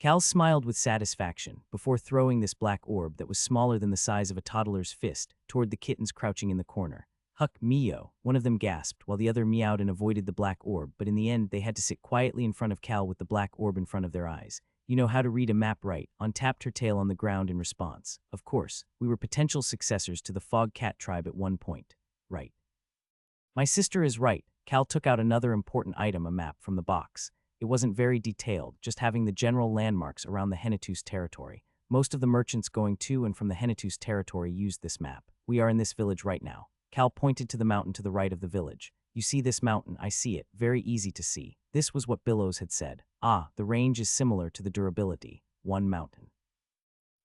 Cal smiled with satisfaction before throwing this black orb that was smaller than the size of a toddler's fist toward the kittens crouching in the corner. Huck, Mio, one of them gasped while the other meowed and avoided the black orb, but in the end they had to sit quietly in front of Cal with the black orb in front of their eyes. You know how to read a map, right? On tapped her tail on the ground in response. Of course, we were potential successors to the Fog Cat tribe at one point. Right. My sister is right. Cal took out another important item, a map, from the box. It wasn't very detailed, just having the general landmarks around the Hennetus territory. Most of the merchants going to and from the Hennetus territory used this map. We are in this village right now. Cal pointed to the mountain to the right of the village. You see this mountain? I see it. Very easy to see. This was what Billows had said. Ah, the range is similar to the durability. One mountain.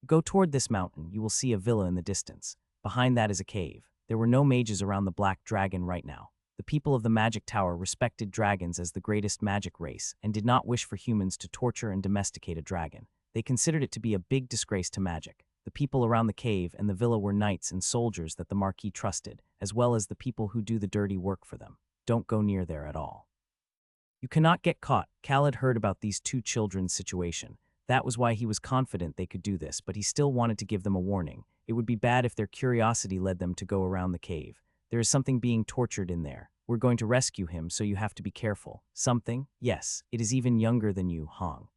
Go toward this mountain. You will see a villa in the distance. Behind that is a cave. There were no mages around the Black Dragon right now. The people of the Magic Tower respected dragons as the greatest magic race and did not wish for humans to torture and domesticate a dragon. They considered it to be a big disgrace to magic. The people around the cave and the villa were knights and soldiers that the Marquis trusted, as well as the people who do the dirty work for them. Don't go near there at all. You cannot get caught. Cal had heard about these 2 children's situation. That was why he was confident they could do this, but he still wanted to give them a warning. It would be bad if their curiosity led them to go around the cave. There is something being tortured in there. We're going to rescue him, so you have to be careful. Something? Yes, it is even younger than you, Hong.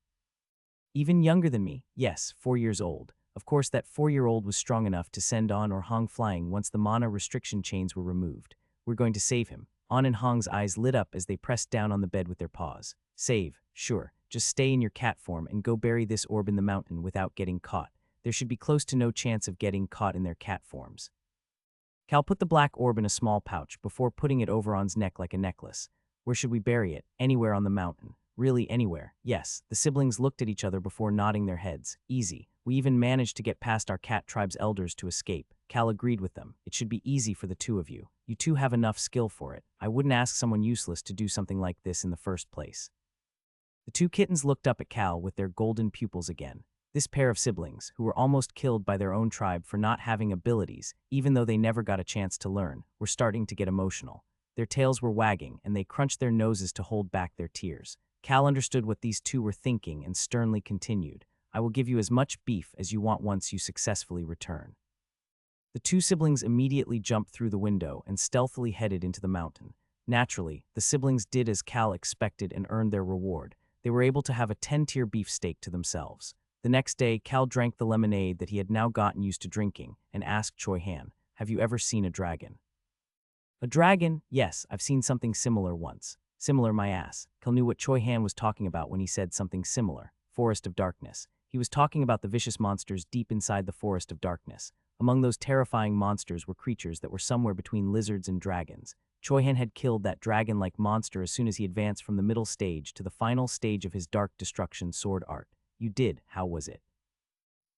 Even younger than me? Yes, 4 years old. Of course, that 4-year-old was strong enough to send On or Hong flying once the mana restriction chains were removed. We're going to save him. On and Hong's eyes lit up as they pressed down on the bed with their paws. Save? Sure. Just stay in your cat form and go bury this orb in the mountain without getting caught. There should be close to no chance of getting caught in their cat forms. Cal put the black orb in a small pouch before putting it over On's neck like a necklace. Where should we bury it? Anywhere on the mountain. Really, anywhere. Yes. The siblings looked at each other before nodding their heads. Easy. We even managed to get past our cat tribe's elders to escape. Cal agreed with them. It should be easy for the 2 of you. You 2 have enough skill for it. I wouldn't ask someone useless to do something like this in the first place. The 2 kittens looked up at Cal with their golden pupils again. This pair of siblings, who were almost killed by their own tribe for not having abilities, even though they never got a chance to learn, were starting to get emotional. Their tails were wagging, and they crunched their noses to hold back their tears. Cal understood what these 2 were thinking and sternly continued, I will give you as much beef as you want once you successfully return. The 2 siblings immediately jumped through the window and stealthily headed into the mountain. Naturally, the siblings did as Cal expected and earned their reward. They were able to have a 10-tier beefsteak to themselves. The next day, Cal drank the lemonade that he had now gotten used to drinking and asked Choi Han, have you ever seen a dragon? A dragon? Yes, I've seen something similar once. Similar my ass. Cal knew what Choi Han was talking about when he said something similar. Forest of Darkness. He was talking about the vicious monsters deep inside the Forest of Darkness. Among those terrifying monsters were creatures that were somewhere between lizards and dragons. Choi Han had killed that dragon-like monster as soon as he advanced from the middle stage to the final stage of his dark destruction sword art. You did, how was it?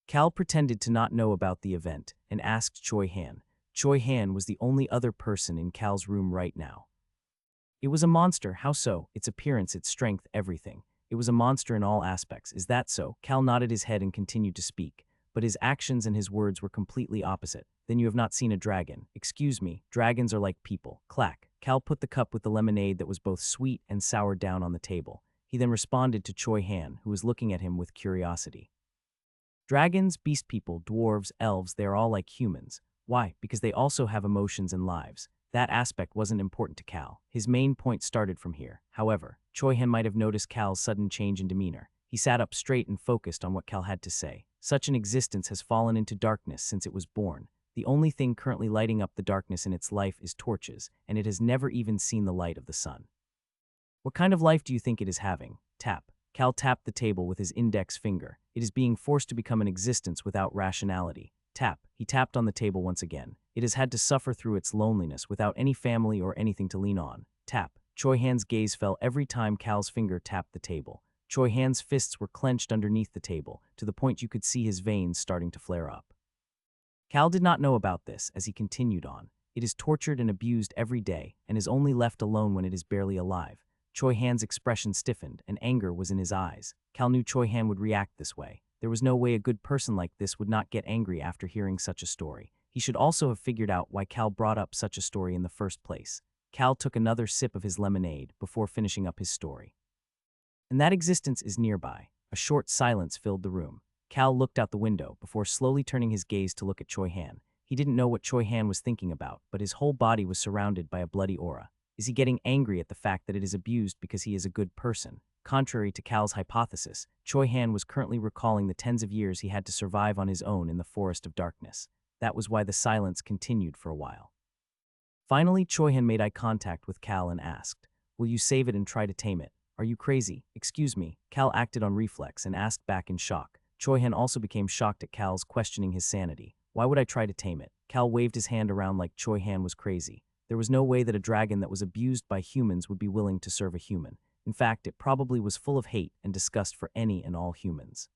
Cal pretended to not know about the event and asked Choi Han. Choi Han was the only other person in Cal's room right now. It was a monster, how so? Its appearance, its strength, everything. It was a monster in all aspects, is that so? Cal nodded his head and continued to speak, but his actions and his words were completely opposite. Then you have not seen a dragon. Excuse me, dragons are like people. Clack. Cal put the cup with the lemonade that was both sweet and sour down on the table. He then responded to Choi Han, who was looking at him with curiosity. Dragons, beast people, dwarves, elves, they are all like humans. Why? Because they also have emotions and lives. That aspect wasn't important to Cal. His main point started from here. However, Choi Han might have noticed Cal's sudden change in demeanor. He sat up straight and focused on what Cal had to say. Such an existence has fallen into darkness since it was born. The only thing currently lighting up the darkness in its life is torches, and it has never even seen the light of the sun. What kind of life do you think it is having? Tap. Cal tapped the table with his index finger. It is being forced to become an existence without rationality. Tap. He tapped on the table once again. It has had to suffer through its loneliness without any family or anything to lean on. Tap. Choi Han's gaze fell every time Cal's finger tapped the table. Choi Han's fists were clenched underneath the table, to the point you could see his veins starting to flare up. Cal did not know about this as he continued on. It is tortured and abused every day, and is only left alone when it is barely alive. Choi Han's expression stiffened, and anger was in his eyes. Cal knew Choi Han would react this way. There was no way a good person like this would not get angry after hearing such a story. He should also have figured out why Cal brought up such a story in the first place. Cal took another sip of his lemonade before finishing up his story. And that existence is nearby. A short silence filled the room. Cal looked out the window before slowly turning his gaze to look at Choi Han. He didn't know what Choi Han was thinking about, but his whole body was surrounded by a bloody aura. Is he getting angry at the fact that it is abused because he is a good person? Contrary to Cal's hypothesis, Choi Han was currently recalling the tens of years he had to survive on his own in the forest of darkness. That was why the silence continued for a while. Finally, Choi Han made eye contact with Cal and asked, "Will you save it and try to tame it? Are you crazy?" "Excuse me." Cal acted on reflex and asked back in shock. Choi Han also became shocked at Cal's questioning his sanity. "Why would I try to tame it?" Cal waved his hand around like Choi Han was crazy. There was no way that a dragon that was abused by humans would be willing to serve a human. In fact, it probably was full of hate and disgust for any and all humans.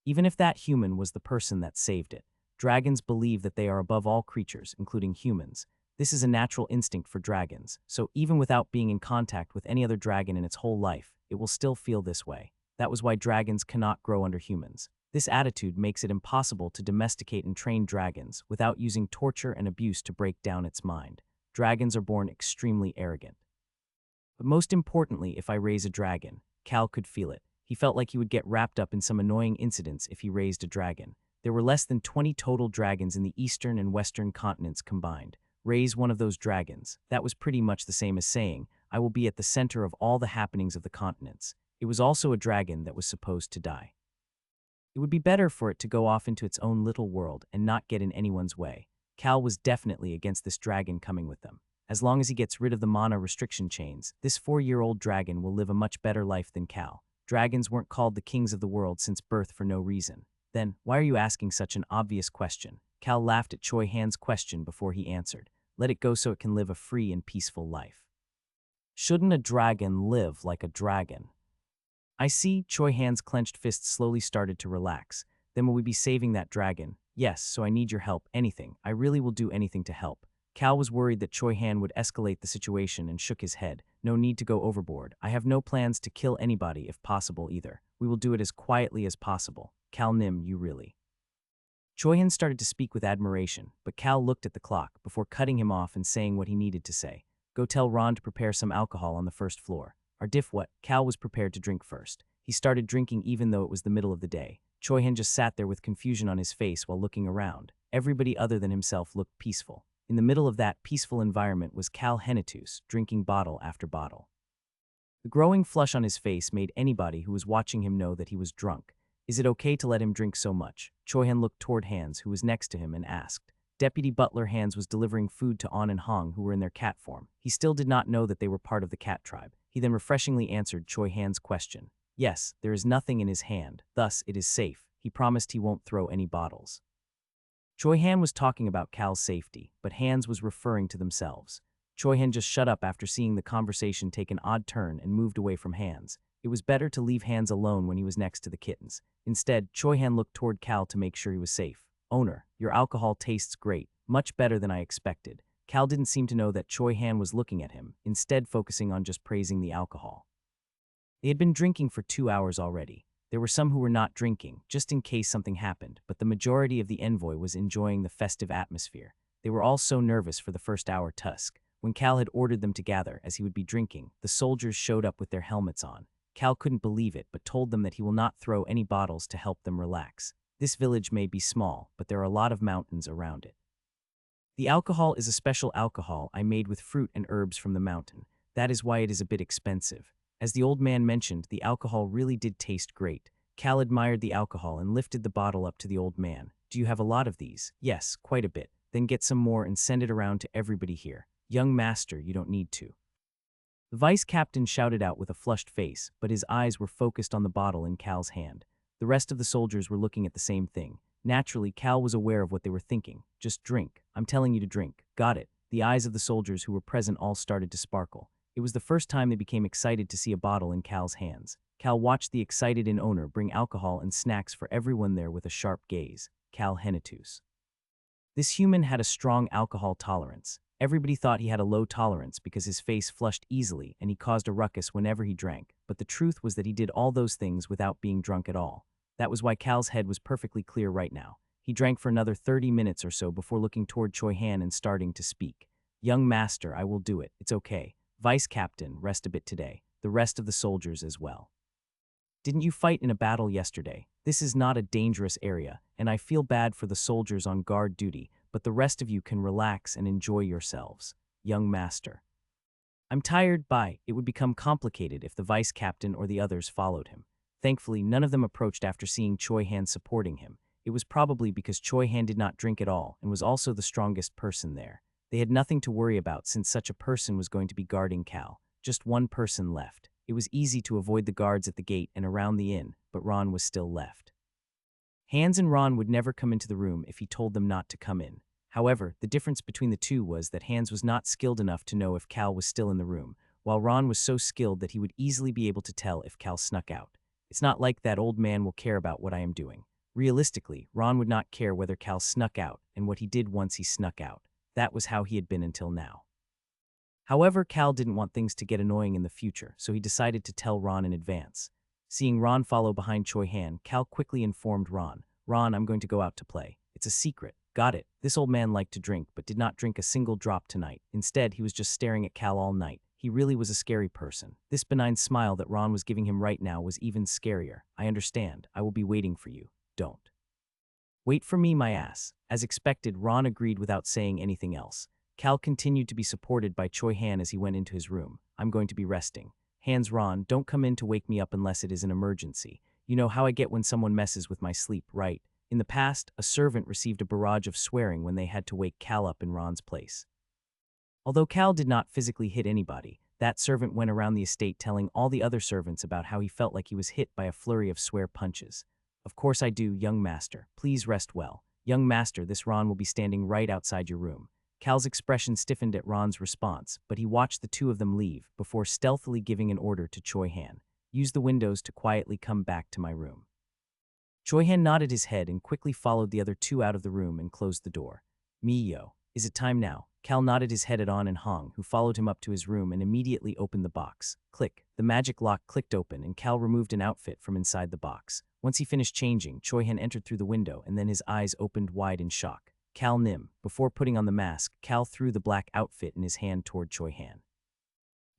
Even if that human was the person that saved it, dragons believe that they are above all creatures, including humans. This is a natural instinct for dragons, so even without being in contact with any other dragon in its whole life, it will still feel this way. That was why dragons cannot grow under humans. This attitude makes it impossible to domesticate and train dragons without using torture and abuse to break down its mind. Dragons are born extremely arrogant. But most importantly, if I raise a dragon, Cal could feel it. He felt like he would get wrapped up in some annoying incidents if he raised a dragon. There were less than 20 total dragons in the eastern and western continents combined. Raise one of those dragons. That was pretty much the same as saying, I will be at the center of all the happenings of the continents. It was also a dragon that was supposed to die. It would be better for it to go off into its own little world and not get in anyone's way. Cal was definitely against this dragon coming with them. As long as he gets rid of the mana restriction chains, this 4-year-old dragon will live a much better life than Cal. Dragons weren't called the kings of the world since birth for no reason. Then, why are you asking such an obvious question? Cal laughed at Choi Han's question before he answered. Let it go so it can live a free and peaceful life. Shouldn't a dragon live like a dragon? I see. Choi Han's clenched fists slowly started to relax. Then will we be saving that dragon? Yes, so I need your help. Anything. I really will do anything to help. Cal was worried that Choi Han would escalate the situation and shook his head. No need to go overboard. I have no plans to kill anybody if possible either. We will do it as quietly as possible. Cal Nim, you really. Choi Han started to speak with admiration, but Cal looked at the clock before cutting him off and saying what he needed to say. Go tell Ron to prepare some alcohol on the first floor. Our diff what? Cal was prepared to drink first. He started drinking even though it was the middle of the day. Choi Han just sat there with confusion on his face while looking around. Everybody other than himself looked peaceful. In the middle of that peaceful environment was Cal Henitus, drinking bottle after bottle. The growing flush on his face made anybody who was watching him know that he was drunk. Is it okay to let him drink so much? Choi Han looked toward Hans, who was next to him, and asked. Deputy Butler Hans was delivering food to An and Hong, who were in their cat form. He still did not know that they were part of the cat tribe. He then refreshingly answered Choi Han's question. Yes, there is nothing in his hand, thus it is safe. He promised he won't throw any bottles. Choi Han was talking about Cal's safety, but Hans was referring to themselves. Choi-Han just shut up after seeing the conversation take an odd turn and moved away from Hans. It was better to leave Hans alone when he was next to the kittens. Instead, Choi-Han looked toward Cal to make sure he was safe. Owner, your alcohol tastes great, much better than I expected. Cal didn't seem to know that Choi-Han was looking at him, instead focusing on just praising the alcohol. They had been drinking for 2 hours already. There were some who were not drinking, just in case something happened, but the majority of the envoy was enjoying the festive atmosphere. They were all so nervous for the first hour tusk. When Cal had ordered them to gather, as he would be drinking, the soldiers showed up with their helmets on. Cal couldn't believe it, but told them that he will not throw any bottles to help them relax. This village may be small, but there are a lot of mountains around it. The alcohol is a special alcohol I made with fruit and herbs from the mountain. That is why it is a bit expensive. As the old man mentioned, the alcohol really did taste great. Cal admired the alcohol and lifted the bottle up to the old man. Do you have a lot of these? Yes, quite a bit. Then get some more and send it around to everybody here. Young master, you don't need to. The vice captain shouted out with a flushed face, but his eyes were focused on the bottle in Cal's hand. The rest of the soldiers were looking at the same thing. Naturally, Cal was aware of what they were thinking. Just drink. I'm telling you to drink. Got it. The eyes of the soldiers who were present all started to sparkle. It was the first time they became excited to see a bottle in Cal's hands. Cal watched the excited inn owner bring alcohol and snacks for everyone there with a sharp gaze. Cal Henitus. This human had a strong alcohol tolerance. Everybody thought he had a low tolerance because his face flushed easily and he caused a ruckus whenever he drank, but the truth was that he did all those things without being drunk at all. That was why Cal's head was perfectly clear right now. He drank for another 30 minutes or so before looking toward Choi-Han and starting to speak. Young master, I will do it. It's okay. Vice captain, rest a bit today. The rest of the soldiers as well. Didn't you fight in a battle yesterday? This is not a dangerous area, and I feel bad for the soldiers on guard duty, but the rest of you can relax and enjoy yourselves. Young master. I'm tired. Bye. It would become complicated if the vice captain or the others followed him. Thankfully, none of them approached after seeing Choi-Han supporting him. It was probably because Choi-Han did not drink at all and was also the strongest person there. They had nothing to worry about since such a person was going to be guarding Cal. Just one person left. It was easy to avoid the guards at the gate and around the inn, but Ron was still left. Hans and Ron would never come into the room if he told them not to come in. However, the difference between the two was that Hans was not skilled enough to know if Cal was still in the room, while Ron was so skilled that he would easily be able to tell if Cal snuck out. It's not like that old man will care about what I am doing. Realistically, Ron would not care whether Cal snuck out and what he did once he snuck out. That was how he had been until now. However, Cal didn't want things to get annoying in the future, so he decided to tell Ron in advance. Seeing Ron follow behind Choi-Han, Cal quickly informed Ron, "Ron, I'm going to go out to play. It's a secret." Got it. This old man liked to drink, but did not drink a single drop tonight. Instead, he was just staring at Cal all night. He really was a scary person. This benign smile that Ron was giving him right now was even scarier. I understand. I will be waiting for you. Don't wait for me, my ass. As expected, Ron agreed without saying anything else. Cal continued to be supported by Choi-Han as he went into his room. I'm going to be resting. Hans, Ron, don't come in to wake me up unless it is an emergency. You know how I get when someone messes with my sleep, right? In the past, a servant received a barrage of swearing when they had to wake Cal up in Ron's place. Although Cal did not physically hit anybody, that servant went around the estate telling all the other servants about how he felt like he was hit by a flurry of swear punches. Of course I do, young master. Please rest well. Young master, this Ron will be standing right outside your room. Cal's expression stiffened at Ron's response, but he watched the two of them leave before stealthily giving an order to Choi-Han. Use the windows to quietly come back to my room. Choi-Han nodded his head and quickly followed the other two out of the room and closed the door. Yo, is it time now? Cal nodded his head at On and Hong, who followed him up to his room and immediately opened the box. Click. The magic lock clicked open and Cal removed an outfit from inside the box. Once he finished changing, Choi-Han entered through the window and then his eyes opened wide in shock. Cal Nim. Before putting on the mask, Cal threw the black outfit in his hand toward Choi-Han.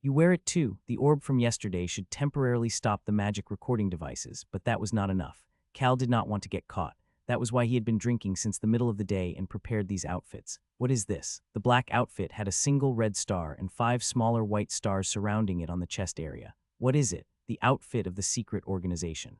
You wear it too. The orb from yesterday should temporarily stop the magic recording devices, but that was not enough. Cal did not want to get caught. That was why he had been drinking since the middle of the day and prepared these outfits. What is this? The black outfit had a single red star and 5 smaller white stars surrounding it on the chest area. What is it? The outfit of the secret organization.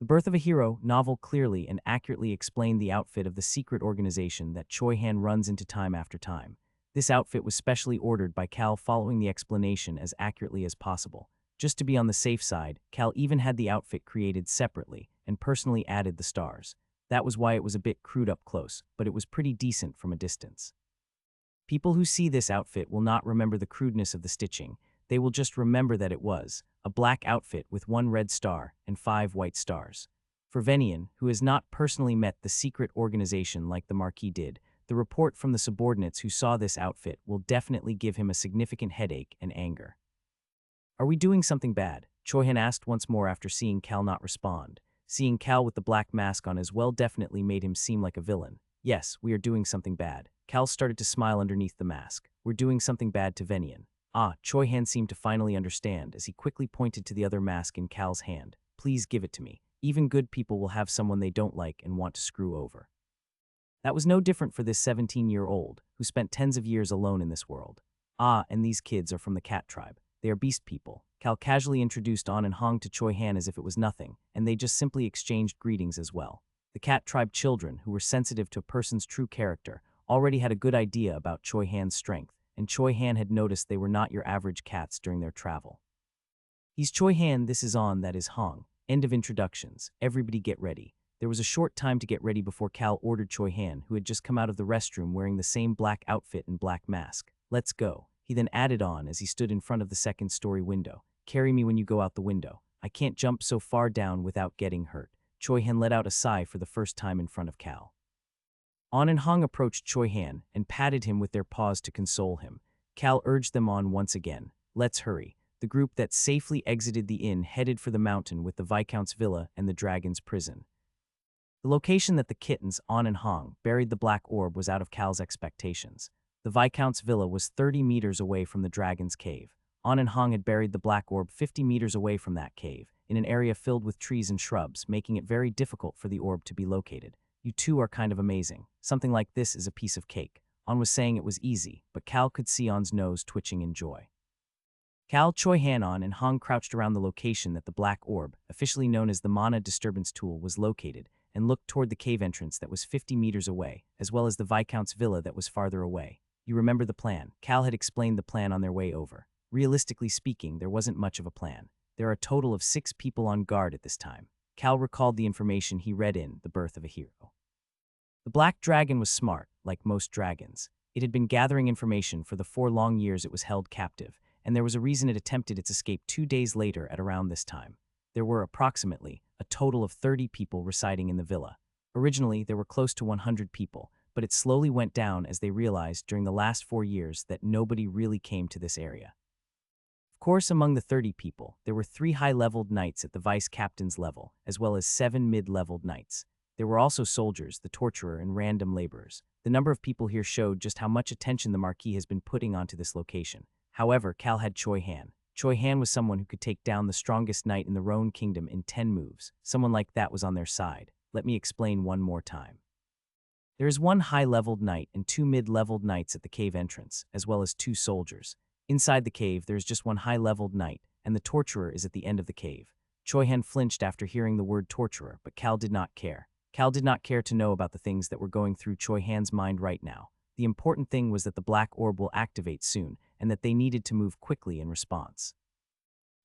The Birth of a Hero novel clearly and accurately explained the outfit of the secret organization that Choi-Han runs into time after time. This outfit was specially ordered by Cal following the explanation as accurately as possible. Just to be on the safe side, Cal even had the outfit created separately and personally added the stars. That was why it was a bit crude up close, but it was pretty decent from a distance. People who see this outfit will not remember the crudeness of the stitching. They will just remember that it was a black outfit with 1 red star and 5 white stars. For Venian, who has not personally met the secret organization like the Marquis did, the report from the subordinates who saw this outfit will definitely give him a significant headache and anger. Are we doing something bad? Choi-han asked once more after seeing Cal not respond. Seeing Cal with the black mask on as well definitely made him seem like a villain. Yes, we are doing something bad. Cal started to smile underneath the mask. We're doing something bad to Venian. Ah, Choi-han seemed to finally understand as he quickly pointed to the other mask in Cal's hand. Please give it to me. Even good people will have someone they don't like and want to screw over. That was no different for this 17-year-old, who spent tens of years alone in this world. Ah, and these kids are from the cat tribe. They are beast people. Cal casually introduced An and Hong to Choi-han as if it was nothing, and they just simply exchanged greetings as well. The cat tribe children, who were sensitive to a person's true character, already had a good idea about Choi-han's strength, and Choi-han had noticed they were not your average cats during their travel. He's Choi-han, this is An, that is Hong. End of introductions. Everybody get ready. There was a short time to get ready before Cal ordered Choi-han, who had just come out of the restroom wearing the same black outfit and black mask. Let's go. He then added on as he stood in front of the second-story window. Carry me when you go out the window. I can't jump so far down without getting hurt. Choi-han let out a sigh for the first time in front of Cal. An and Hong approached Choi-han and patted him with their paws to console him. Cal urged them on once again. Let's hurry. The group that safely exited the inn headed for the mountain with the Viscount's villa and the dragon's prison. The location that the kittens, An and Hong, buried the black orb was out of Cal's expectations. The Viscount's villa was 30 meters away from the dragon's cave. An and Hong had buried the black orb 50 meters away from that cave, in an area filled with trees and shrubs, making it very difficult for the orb to be located. You two are kind of amazing. Something like this is a piece of cake. An was saying it was easy, but Cal could see An's nose twitching in joy. Cal, Choi-han, An, and Hong crouched around the location that the black orb, officially known as the mana disturbance tool, was located, and looked toward the cave entrance that was 50 meters away, as well as the Viscount's villa that was farther away. You remember the plan. Cal had explained the plan on their way over. Realistically speaking, there wasn't much of a plan. There are a total of 6 people on guard at this time. Cal recalled the information he read in The Birth of a Hero. The black dragon was smart, like most dragons. It had been gathering information for the 4 long years it was held captive, and there was a reason it attempted its escape 2 days later at around this time. There were approximately a total of 30 people residing in the villa. Originally, there were close to 100 people, but it slowly went down as they realized during the last 4 years that nobody really came to this area. Of course, among the 30 people, there were 3 high-leveled knights at the vice-captain's level, as well as 7 mid-leveled knights. There were also soldiers, the torturer, and random laborers. The number of people here showed just how much attention the Marquis has been putting onto this location. However, Cal had Choi-han. Choi-han was someone who could take down the strongest knight in the Roan Kingdom in 10 moves. Someone like that was on their side. Let me explain one more time. There is 1 high-leveled knight and 2 mid-leveled knights at the cave entrance, as well as 2 soldiers. Inside the cave, there is just 1 high-leveled knight, and the torturer is at the end of the cave. Choi-han flinched after hearing the word torturer, but Cal did not care. Cal did not care to know about the things that were going through Choi-han's mind right now. The important thing was that the black orb will activate soon, and that they needed to move quickly in response.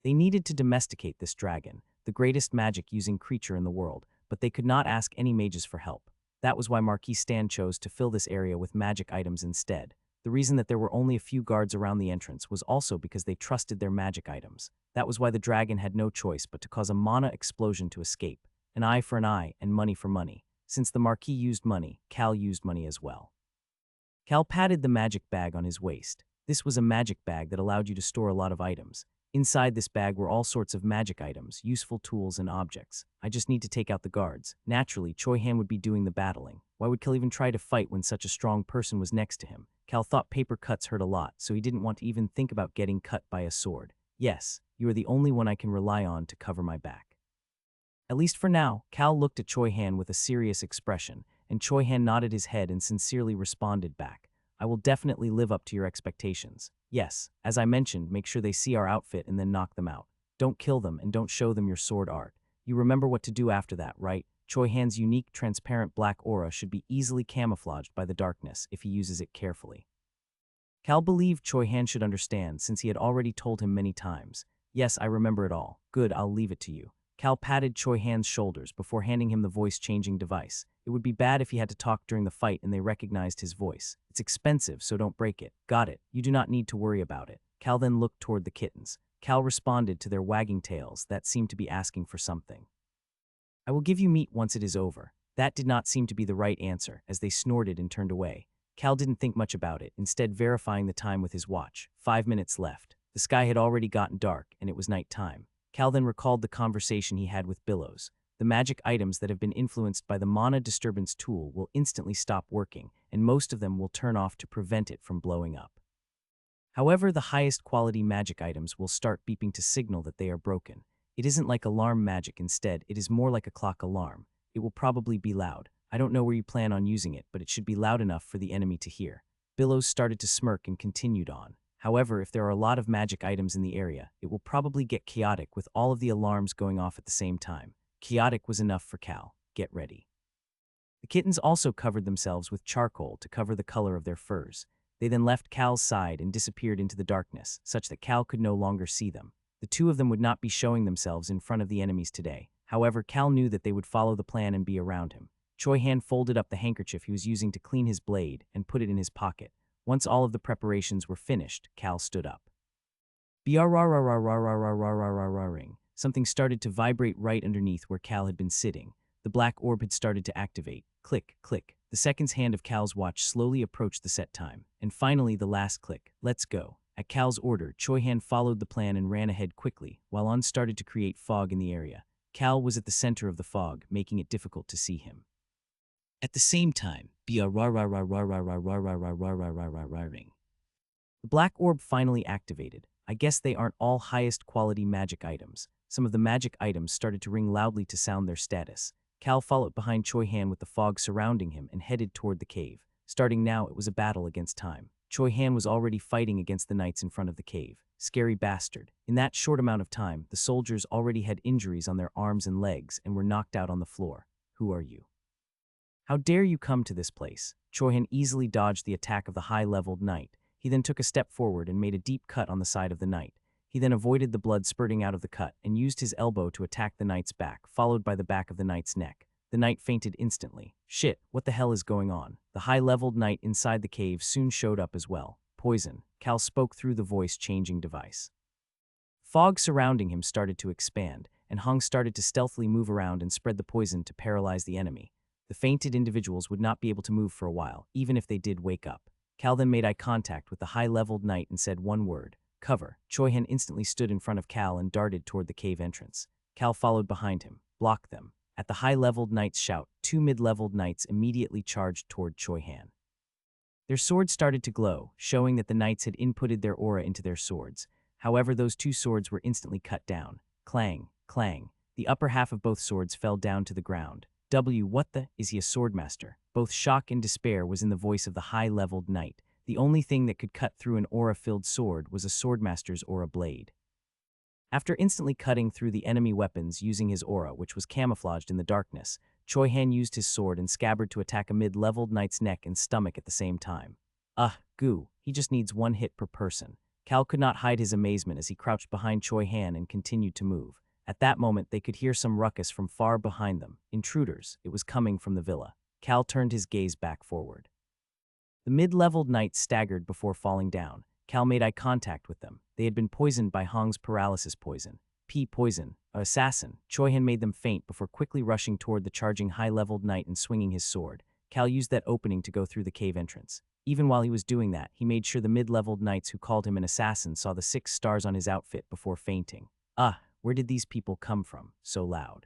They needed to domesticate this dragon, the greatest magic-using creature in the world, but they could not ask any mages for help. That was why Marquis Stan chose to fill this area with magic items instead. The reason that there were only a few guards around the entrance was also because they trusted their magic items. That was why the dragon had no choice but to cause a mana explosion to escape. An eye for an eye and money for money. Since the Marquis used money, Cal used money as well. Cal patted the magic bag on his waist. This was a magic bag that allowed you to store a lot of items. Inside this bag were all sorts of magic items, useful tools, and objects. I just need to take out the guards. Naturally, Choi-han would be doing the battling. Why would Cal even try to fight when such a strong person was next to him? Cal thought paper cuts hurt a lot, so he didn't want to even think about getting cut by a sword. Yes, you are the only one I can rely on to cover my back. At least for now, Cal looked at Choi-han with a serious expression, and Choi-han nodded his head and sincerely responded back. I will definitely live up to your expectations. Yes, as I mentioned, make sure they see our outfit and then knock them out. Don't kill them and don't show them your sword art. You remember what to do after that, right? Choi-han's unique, transparent black aura should be easily camouflaged by the darkness if he uses it carefully. Cal believed Choi-han should understand since he had already told him many times. Yes, I remember it all. Good, I'll leave it to you. Cal patted Choi Han's shoulders before handing him the voice-changing device. It would be bad if he had to talk during the fight and they recognized his voice. It's expensive, so don't break it. Got it. You do not need to worry about it. Cal then looked toward the kittens. Cal responded to their wagging tails that seemed to be asking for something. I will give you meat once it is over. That did not seem to be the right answer, as they snorted and turned away. Cal didn't think much about it, instead verifying the time with his watch. 5 minutes left. The sky had already gotten dark, and it was night time. Cal then recalled the conversation he had with Billows. The magic items that have been influenced by the mana disturbance tool will instantly stop working, and most of them will turn off to prevent it from blowing up. However, the highest quality magic items will start beeping to signal that they are broken. It isn't like alarm magic, instead, it is more like a clock alarm. It will probably be loud. I don't know where you plan on using it, but it should be loud enough for the enemy to hear. Billows started to smirk and continued on. However, if there are a lot of magic items in the area, it will probably get chaotic with all of the alarms going off at the same time. Chaotic was enough for Cal. Get ready. The kittens also covered themselves with charcoal to cover the color of their furs. They then left Cal's side and disappeared into the darkness, such that Cal could no longer see them. The two of them would not be showing themselves in front of the enemies today. However, Cal knew that they would follow the plan and be around him. Choi Han folded up the handkerchief he was using to clean his blade and put it in his pocket. Once all of the preparations were finished, Cal stood up. Ring. Something started to vibrate right underneath where Cal had been sitting. The black orb had started to activate. Click, click. The seconds hand of Cal's watch slowly approached the set time. And finally, the last click. Let's go. At Cal's order, Choi Han followed the plan and ran ahead quickly, while On started to create fog in the area. Cal was at the center of the fog, making it difficult to see him. At the same time, ring. The black orb finally activated. I guess they aren't all highest quality magic items. Some of the magic items started to ring loudly to sound their status. Cal followed behind Choi Han with the fog surrounding him and headed toward the cave. Starting now, it was a battle against time. Choi Han was already fighting against the knights in front of the cave. Scary bastard. In that short amount of time, the soldiers already had injuries on their arms and legs and were knocked out on the floor. Who are you? How dare you come to this place? Choi Han easily dodged the attack of the high-leveled knight. He then took a step forward and made a deep cut on the side of the knight. He then avoided the blood spurting out of the cut and used his elbow to attack the knight's back, followed by the back of the knight's neck. The knight fainted instantly. Shit, what the hell is going on? The high-leveled knight inside the cave soon showed up as well. Poison. Cal spoke through the voice-changing device. Fog surrounding him started to expand, and Hong started to stealthily move around and spread the poison to paralyze the enemy. The fainted individuals would not be able to move for a while, even if they did wake up. Cal then made eye contact with the high-leveled knight and said one word, cover. Choi Han instantly stood in front of Cal and darted toward the cave entrance. Cal followed behind him, blocked them. At the high-leveled knight's shout, two mid-leveled knights immediately charged toward Choi Han. Their swords started to glow, showing that the knights had inputted their aura into their swords. However, those two swords were instantly cut down. Clang, clang. The upper half of both swords fell down to the ground. What the? Is he a swordmaster? Both shock and despair was in the voice of the high-leveled knight. The only thing that could cut through an aura-filled sword was a swordmaster's aura blade. After instantly cutting through the enemy weapons using his aura, which was camouflaged in the darkness, Choi Han used his sword and scabbard to attack a mid-leveled knight's neck and stomach at the same time. Goo, he just needs one hit per person. Cal could not hide his amazement as he crouched behind Choi Han and continued to move. At that moment, they could hear some ruckus from far behind them. Intruders. It was coming from the villa. Cal turned his gaze back forward. The mid-leveled knights staggered before falling down. Cal made eye contact with them. They had been poisoned by Hong's paralysis poison. Poison. Assassin. Choi Han made them faint before quickly rushing toward the charging high-leveled knight and swinging his sword. Cal used that opening to go through the cave entrance. Even while he was doing that, he made sure the mid-leveled knights who called him an assassin saw the 6 stars on his outfit before fainting. Where did these people come from, so loud?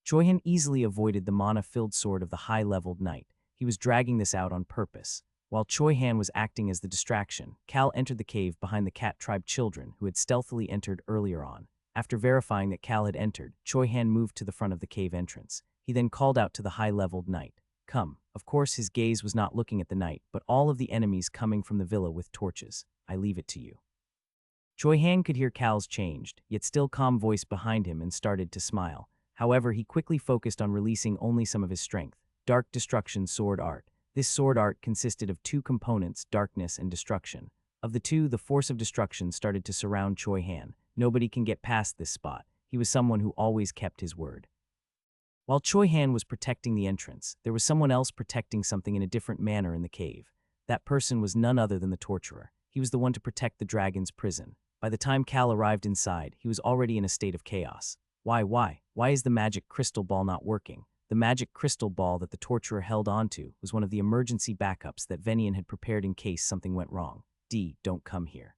Choi Han easily avoided the mana-filled sword of the high-leveled knight. He was dragging this out on purpose. While Choi Han was acting as the distraction, Cal entered the cave behind the cat tribe children who had stealthily entered earlier on. After verifying that Cal had entered, Choi Han moved to the front of the cave entrance. He then called out to the high-leveled knight. Come. Of course, his gaze was not looking at the knight, but all of the enemies coming from the villa with torches. I leave it to you. Choi Han could hear Cal's changed, yet still calm voice behind him and started to smile. However, he quickly focused on releasing only some of his strength. Dark Destruction Sword Art. This sword art consisted of 2 components, darkness and destruction. Of the 2, the force of destruction started to surround Choi Han. Nobody can get past this spot. He was someone who always kept his word. While Choi Han was protecting the entrance, there was someone else protecting something in a different manner in the cave. That person was none other than the torturer. He was the one to protect the dragon's prison. By the time Cal arrived inside, he was already in a state of chaos. Why is the magic crystal ball not working? The magic crystal ball that the torturer held onto was one of the emergency backups that Venian had prepared in case something went wrong. Don't come here.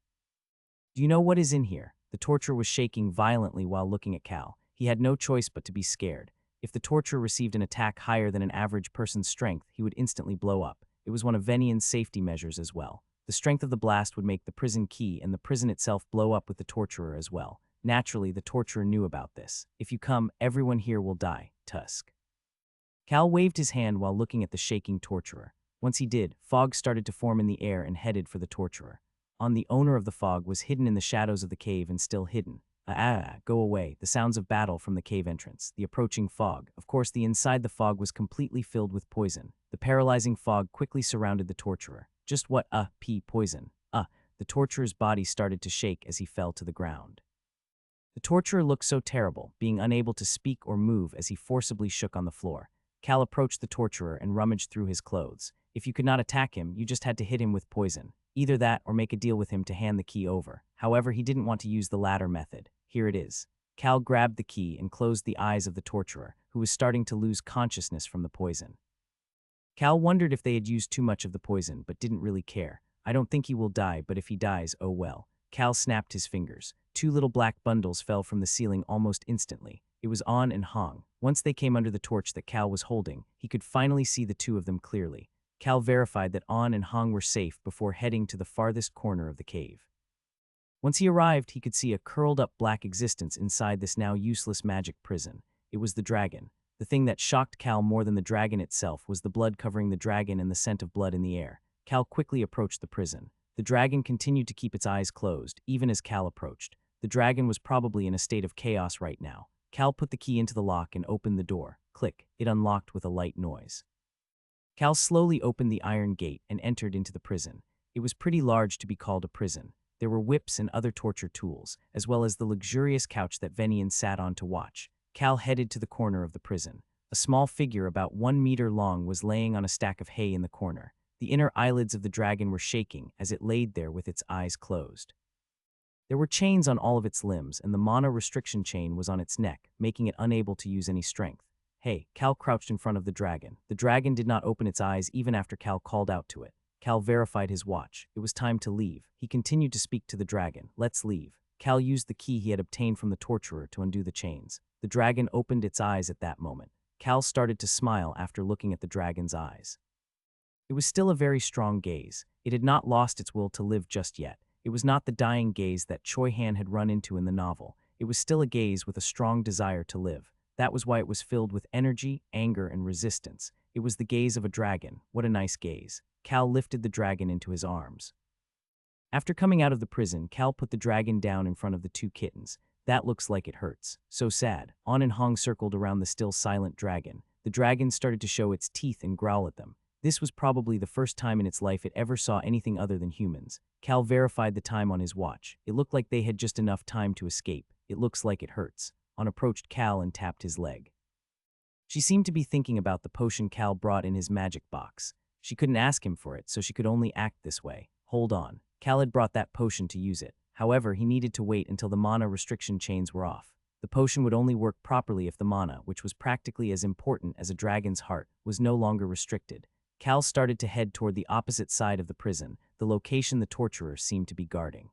Do you know what is in here? The torturer was shaking violently while looking at Cal. He had no choice but to be scared. If the torturer received an attack higher than an average person's strength, he would instantly blow up. It was one of Venian's safety measures as well. The strength of the blast would make the prison key and the prison itself blow up with the torturer as well. Naturally, the torturer knew about this. If you come, everyone here will die. Tusk. Cal waved his hand while looking at the shaking torturer. Once he did, fog started to form in the air and headed for the torturer. The owner of the fog was hidden in the shadows of the cave and still hidden. Go away. The sounds of battle from the cave entrance. The approaching fog. Of course, the inside the fog was completely filled with poison. The paralyzing fog quickly surrounded the torturer. Just what, poison. The torturer's body started to shake as he fell to the ground. The torturer looked so terrible, being unable to speak or move as he forcibly shook on the floor. Cal approached the torturer and rummaged through his clothes. If you could not attack him, you just had to hit him with poison. Either that or make a deal with him to hand the key over. However, he didn't want to use the latter method. Here it is. Cal grabbed the key and closed the eyes of the torturer, who was starting to lose consciousness from the poison. Cal wondered if they had used too much of the poison, but didn't really care. I don't think he will die, but if he dies, oh well. Cal snapped his fingers. 2 little black bundles fell from the ceiling almost instantly. It was On and Hong. Once they came under the torch that Cal was holding, he could finally see the two of them clearly. Cal verified that On and Hong were safe before heading to the farthest corner of the cave. Once he arrived, he could see a curled-up black existence inside this now useless magic prison. It was the dragon. The thing that shocked Cal more than the dragon itself was the blood covering the dragon and the scent of blood in the air. Cal quickly approached the prison. The dragon continued to keep its eyes closed, even as Cal approached. The dragon was probably in a state of chaos right now. Cal put the key into the lock and opened the door. Click. It unlocked with a light noise. Cal slowly opened the iron gate and entered into the prison. It was pretty large to be called a prison. There were whips and other torture tools, as well as the luxurious couch that Venian sat on to watch. Cal headed to the corner of the prison. A small figure about 1 meter long was laying on a stack of hay in the corner. The inner eyelids of the dragon were shaking as it laid there with its eyes closed. There were chains on all of its limbs, and the mana restriction chain was on its neck, making it unable to use any strength. Hey, Cal crouched in front of the dragon. The dragon did not open its eyes even after Cal called out to it. Cal verified his watch. It was time to leave. He continued to speak to the dragon. Let's leave. Cal used the key he had obtained from the torturer to undo the chains. The dragon opened its eyes at that moment. Cal started to smile after looking at the dragon's eyes. It was still a very strong gaze. It had not lost its will to live just yet. It was not the dying gaze that Choi Han had run into in the novel. It was still a gaze with a strong desire to live. That was why it was filled with energy, anger, and resistance. It was the gaze of a dragon. What a nice gaze. Cal lifted the dragon into his arms. After coming out of the prison, Cal put the dragon down in front of the 2 kittens. That looks like it hurts. So sad. On and Hong circled around the still silent dragon. The dragon started to show its teeth and growl at them. This was probably the first time in its life it ever saw anything other than humans. Cal verified the time on his watch. It looked like they had just enough time to escape. It looks like it hurts. On approached Cal and tapped his leg. She seemed to be thinking about the potion Cal brought in his magic box. She couldn't ask him for it, so she could only act this way. Hold on. Cal had brought that potion to use it. However, he needed to wait until the mana restriction chains were off. The potion would only work properly if the mana, which was practically as important as a dragon's heart, was no longer restricted. Cal started to head toward the opposite side of the prison, the location the torturer seemed to be guarding.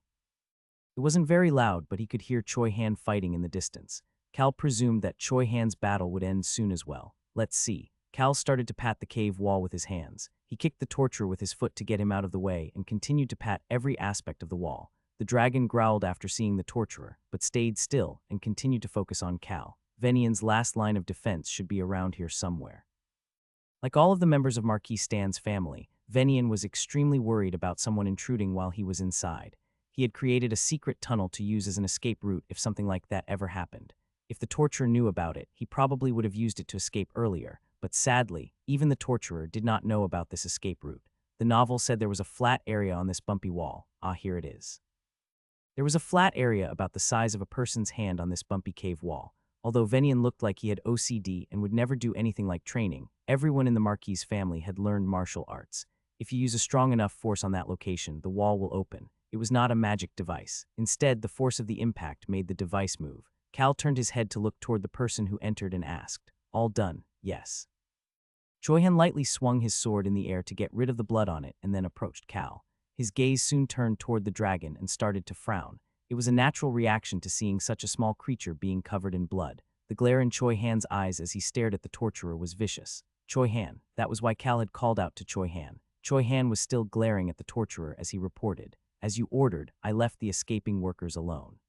It wasn't very loud, but he could hear Choi Han fighting in the distance. Cal presumed that Choi Han's battle would end soon as well. Let's see. Cal started to pat the cave wall with his hands. He kicked the torturer with his foot to get him out of the way and continued to pat every aspect of the wall. The dragon growled after seeing the torturer, but stayed still and continued to focus on Cal. Venian's last line of defense should be around here somewhere. Like all of the members of Marquis Stan's family, Venian was extremely worried about someone intruding while he was inside. He had created a secret tunnel to use as an escape route if something like that ever happened. If the torturer knew about it, he probably would have used it to escape earlier, but sadly, even the torturer did not know about this escape route. The novel said there was a flat area on this bumpy wall. Here it is. There was a flat area about the size of a person's hand on this bumpy cave wall. Although Venian looked like he had OCD and would never do anything like training, everyone in the Marquis family had learned martial arts. If you use a strong enough force on that location, the wall will open. It was not a magic device. Instead, the force of the impact made the device move. Cal turned his head to look toward the person who entered and asked, "All done, yes?" Choihan lightly swung his sword in the air to get rid of the blood on it and then approached Cal. His gaze soon turned toward the dragon and started to frown. It was a natural reaction to seeing such a small creature being covered in blood. The glare in Choi Han's eyes as he stared at the torturer was vicious. Choi Han, that was why Cal had called out to Choi Han. Choi Han was still glaring at the torturer as he reported, "As you ordered, I left the escaping workers alone.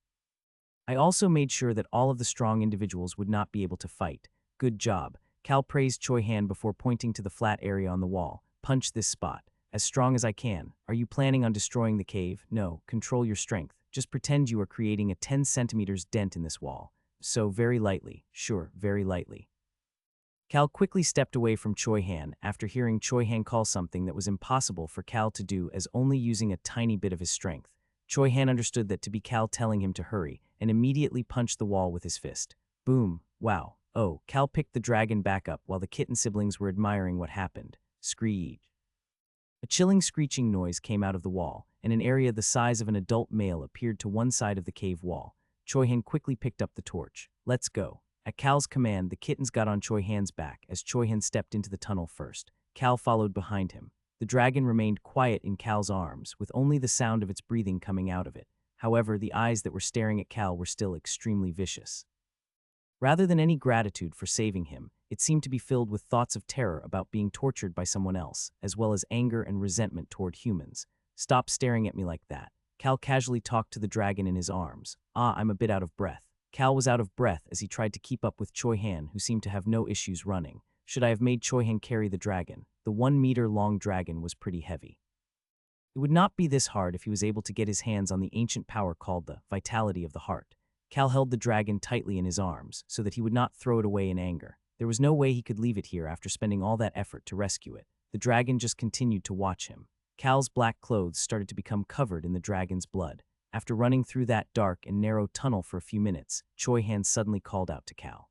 I also made sure that all of the strong individuals would not be able to fight. Good job." Cal praised Choi Han before pointing to the flat area on the wall. "Punch this spot. As strong as I can. Are you planning on destroying the cave? No, control your strength. Just pretend you are creating a 10 centimeters dent in this wall. So very lightly. Sure, very lightly." Cal quickly stepped away from Choi Han after hearing Choi Han call something that was impossible for Cal to do as only using a tiny bit of his strength. Choi Han understood that to be Cal telling him to hurry and immediately punched the wall with his fist. Boom. Wow. Oh, Cal picked the dragon back up while the kitten siblings were admiring what happened. Screech. A chilling screeching noise came out of the wall, and an area the size of an adult male appeared to one side of the cave wall. Choi Han quickly picked up the torch. "Let's go." At Cal's command, the kittens got on Choi Han's back as Choi Han stepped into the tunnel first. Cal followed behind him. The dragon remained quiet in Cal's arms, with only the sound of its breathing coming out of it. However, the eyes that were staring at Cal were still extremely vicious. Rather than any gratitude for saving him, it seemed to be filled with thoughts of terror about being tortured by someone else, as well as anger and resentment toward humans. "Stop staring at me like that." Cal casually talked to the dragon in his arms. I'm a bit out of breath." Cal was out of breath as he tried to keep up with Choi Han, who seemed to have no issues running. Should I have made Choi Han carry the dragon? The 1-meter-long dragon was pretty heavy. It would not be this hard if he was able to get his hands on the ancient power called the vitality of the heart. Cal held the dragon tightly in his arms so that he would not throw it away in anger. There was no way he could leave it here after spending all that effort to rescue it. The dragon just continued to watch him. Cal's black clothes started to become covered in the dragon's blood. After running through that dark and narrow tunnel for a few minutes, Choi Han suddenly called out to Cal.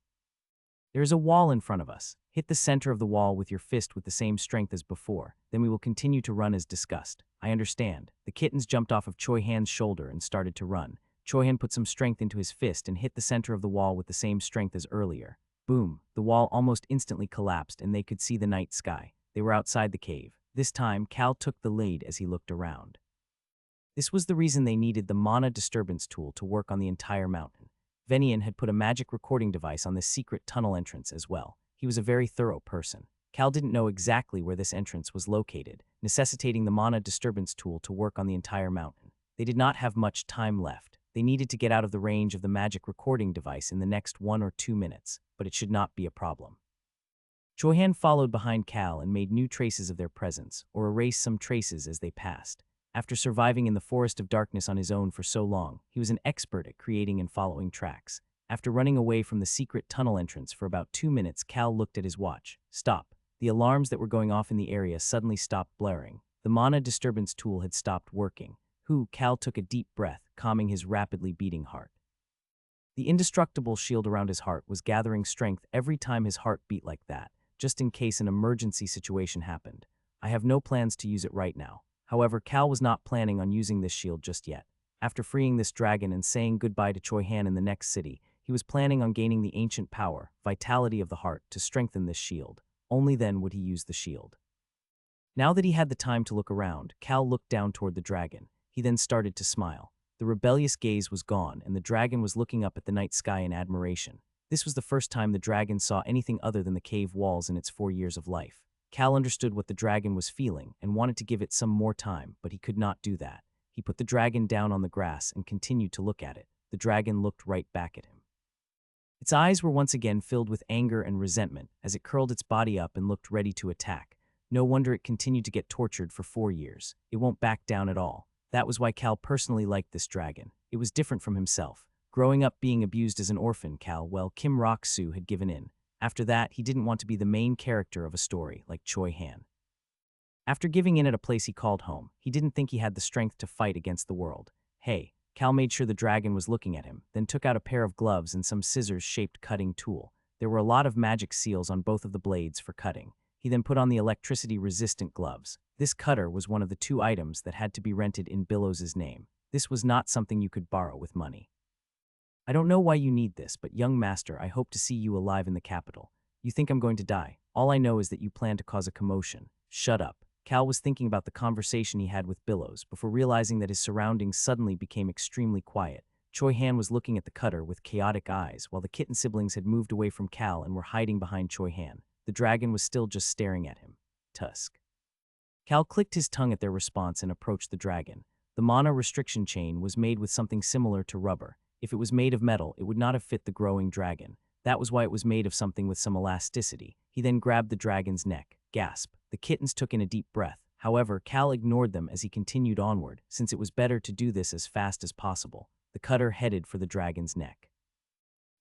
"There is a wall in front of us. Hit the center of the wall with your fist with the same strength as before. Then we will continue to run as discussed." "I understand." The kittens jumped off of Choi Han's shoulder and started to run. Choi Han put some strength into his fist and hit the center of the wall with the same strength as earlier. Boom! The wall almost instantly collapsed and they could see the night sky. They were outside the cave. This time, Cal took the lead as he looked around. This was the reason they needed the mana disturbance tool to work on the entire mountain. Venian had put a magic recording device on this secret tunnel entrance as well. He was a very thorough person. Cal didn't know exactly where this entrance was located, necessitating the mana disturbance tool to work on the entire mountain. They did not have much time left. They needed to get out of the range of the magic recording device in the next 1 or 2 minutes, but it should not be a problem. Choi Han followed behind Cal and made new traces of their presence, or erased some traces as they passed. After surviving in the forest of darkness on his own for so long, he was an expert at creating and following tracks. After running away from the secret tunnel entrance for about 2 minutes, Cal looked at his watch. Stop. The alarms that were going off in the area suddenly stopped blaring. The mana disturbance tool had stopped working. Cal took a deep breath, calming his rapidly beating heart. The indestructible shield around his heart was gathering strength every time his heart beat like that, just in case an emergency situation happened. I have no plans to use it right now. However, Cal was not planning on using this shield just yet. After freeing this dragon and saying goodbye to Choi Han in the next city, he was planning on gaining the ancient power, vitality of the heart, to strengthen this shield. Only then would he use the shield. Now that he had the time to look around, Cal looked down toward the dragon. He then started to smile. The rebellious gaze was gone, and the dragon was looking up at the night sky in admiration. This was the first time the dragon saw anything other than the cave walls in its 4 years of life. Cal understood what the dragon was feeling and wanted to give it some more time, but he could not do that. He put the dragon down on the grass and continued to look at it. The dragon looked right back at him. Its eyes were once again filled with anger and resentment as it curled its body up and looked ready to attack. No wonder it continued to get tortured for 4 years. It won't back down at all. That was why Cal personally liked this dragon. It was different from himself. Growing up being abused as an orphan, Kim Rock-soo had given in. After that, he didn't want to be the main character of a story like Choi Han. After giving in at a place he called home, he didn't think he had the strength to fight against the world. Hey, Cal made sure the dragon was looking at him, then took out a pair of gloves and some scissors-shaped cutting tool. There were a lot of magic seals on both of the blades for cutting. He then put on the electricity-resistant gloves. This cutter was one of the 2 items that had to be rented in Billows's name. This was not something you could borrow with money. I don't know why you need this, but young master, I hope to see you alive in the capital. You think I'm going to die. All I know is that you plan to cause a commotion. Shut up. Cal was thinking about the conversation he had with Billows before realizing that his surroundings suddenly became extremely quiet. Choi Han was looking at the cutter with chaotic eyes, while the kitten siblings had moved away from Cal and were hiding behind Choi Han. The dragon was still just staring at him. Tusk. Cal clicked his tongue at their response and approached the dragon. The mana restriction chain was made with something similar to rubber. If it was made of metal, it would not have fit the growing dragon. That was why it was made of something with some elasticity. He then grabbed the dragon's neck. Gasp. The kittens took in a deep breath. However, Cal ignored them as he continued onward, since it was better to do this as fast as possible. The cutter headed for the dragon's neck.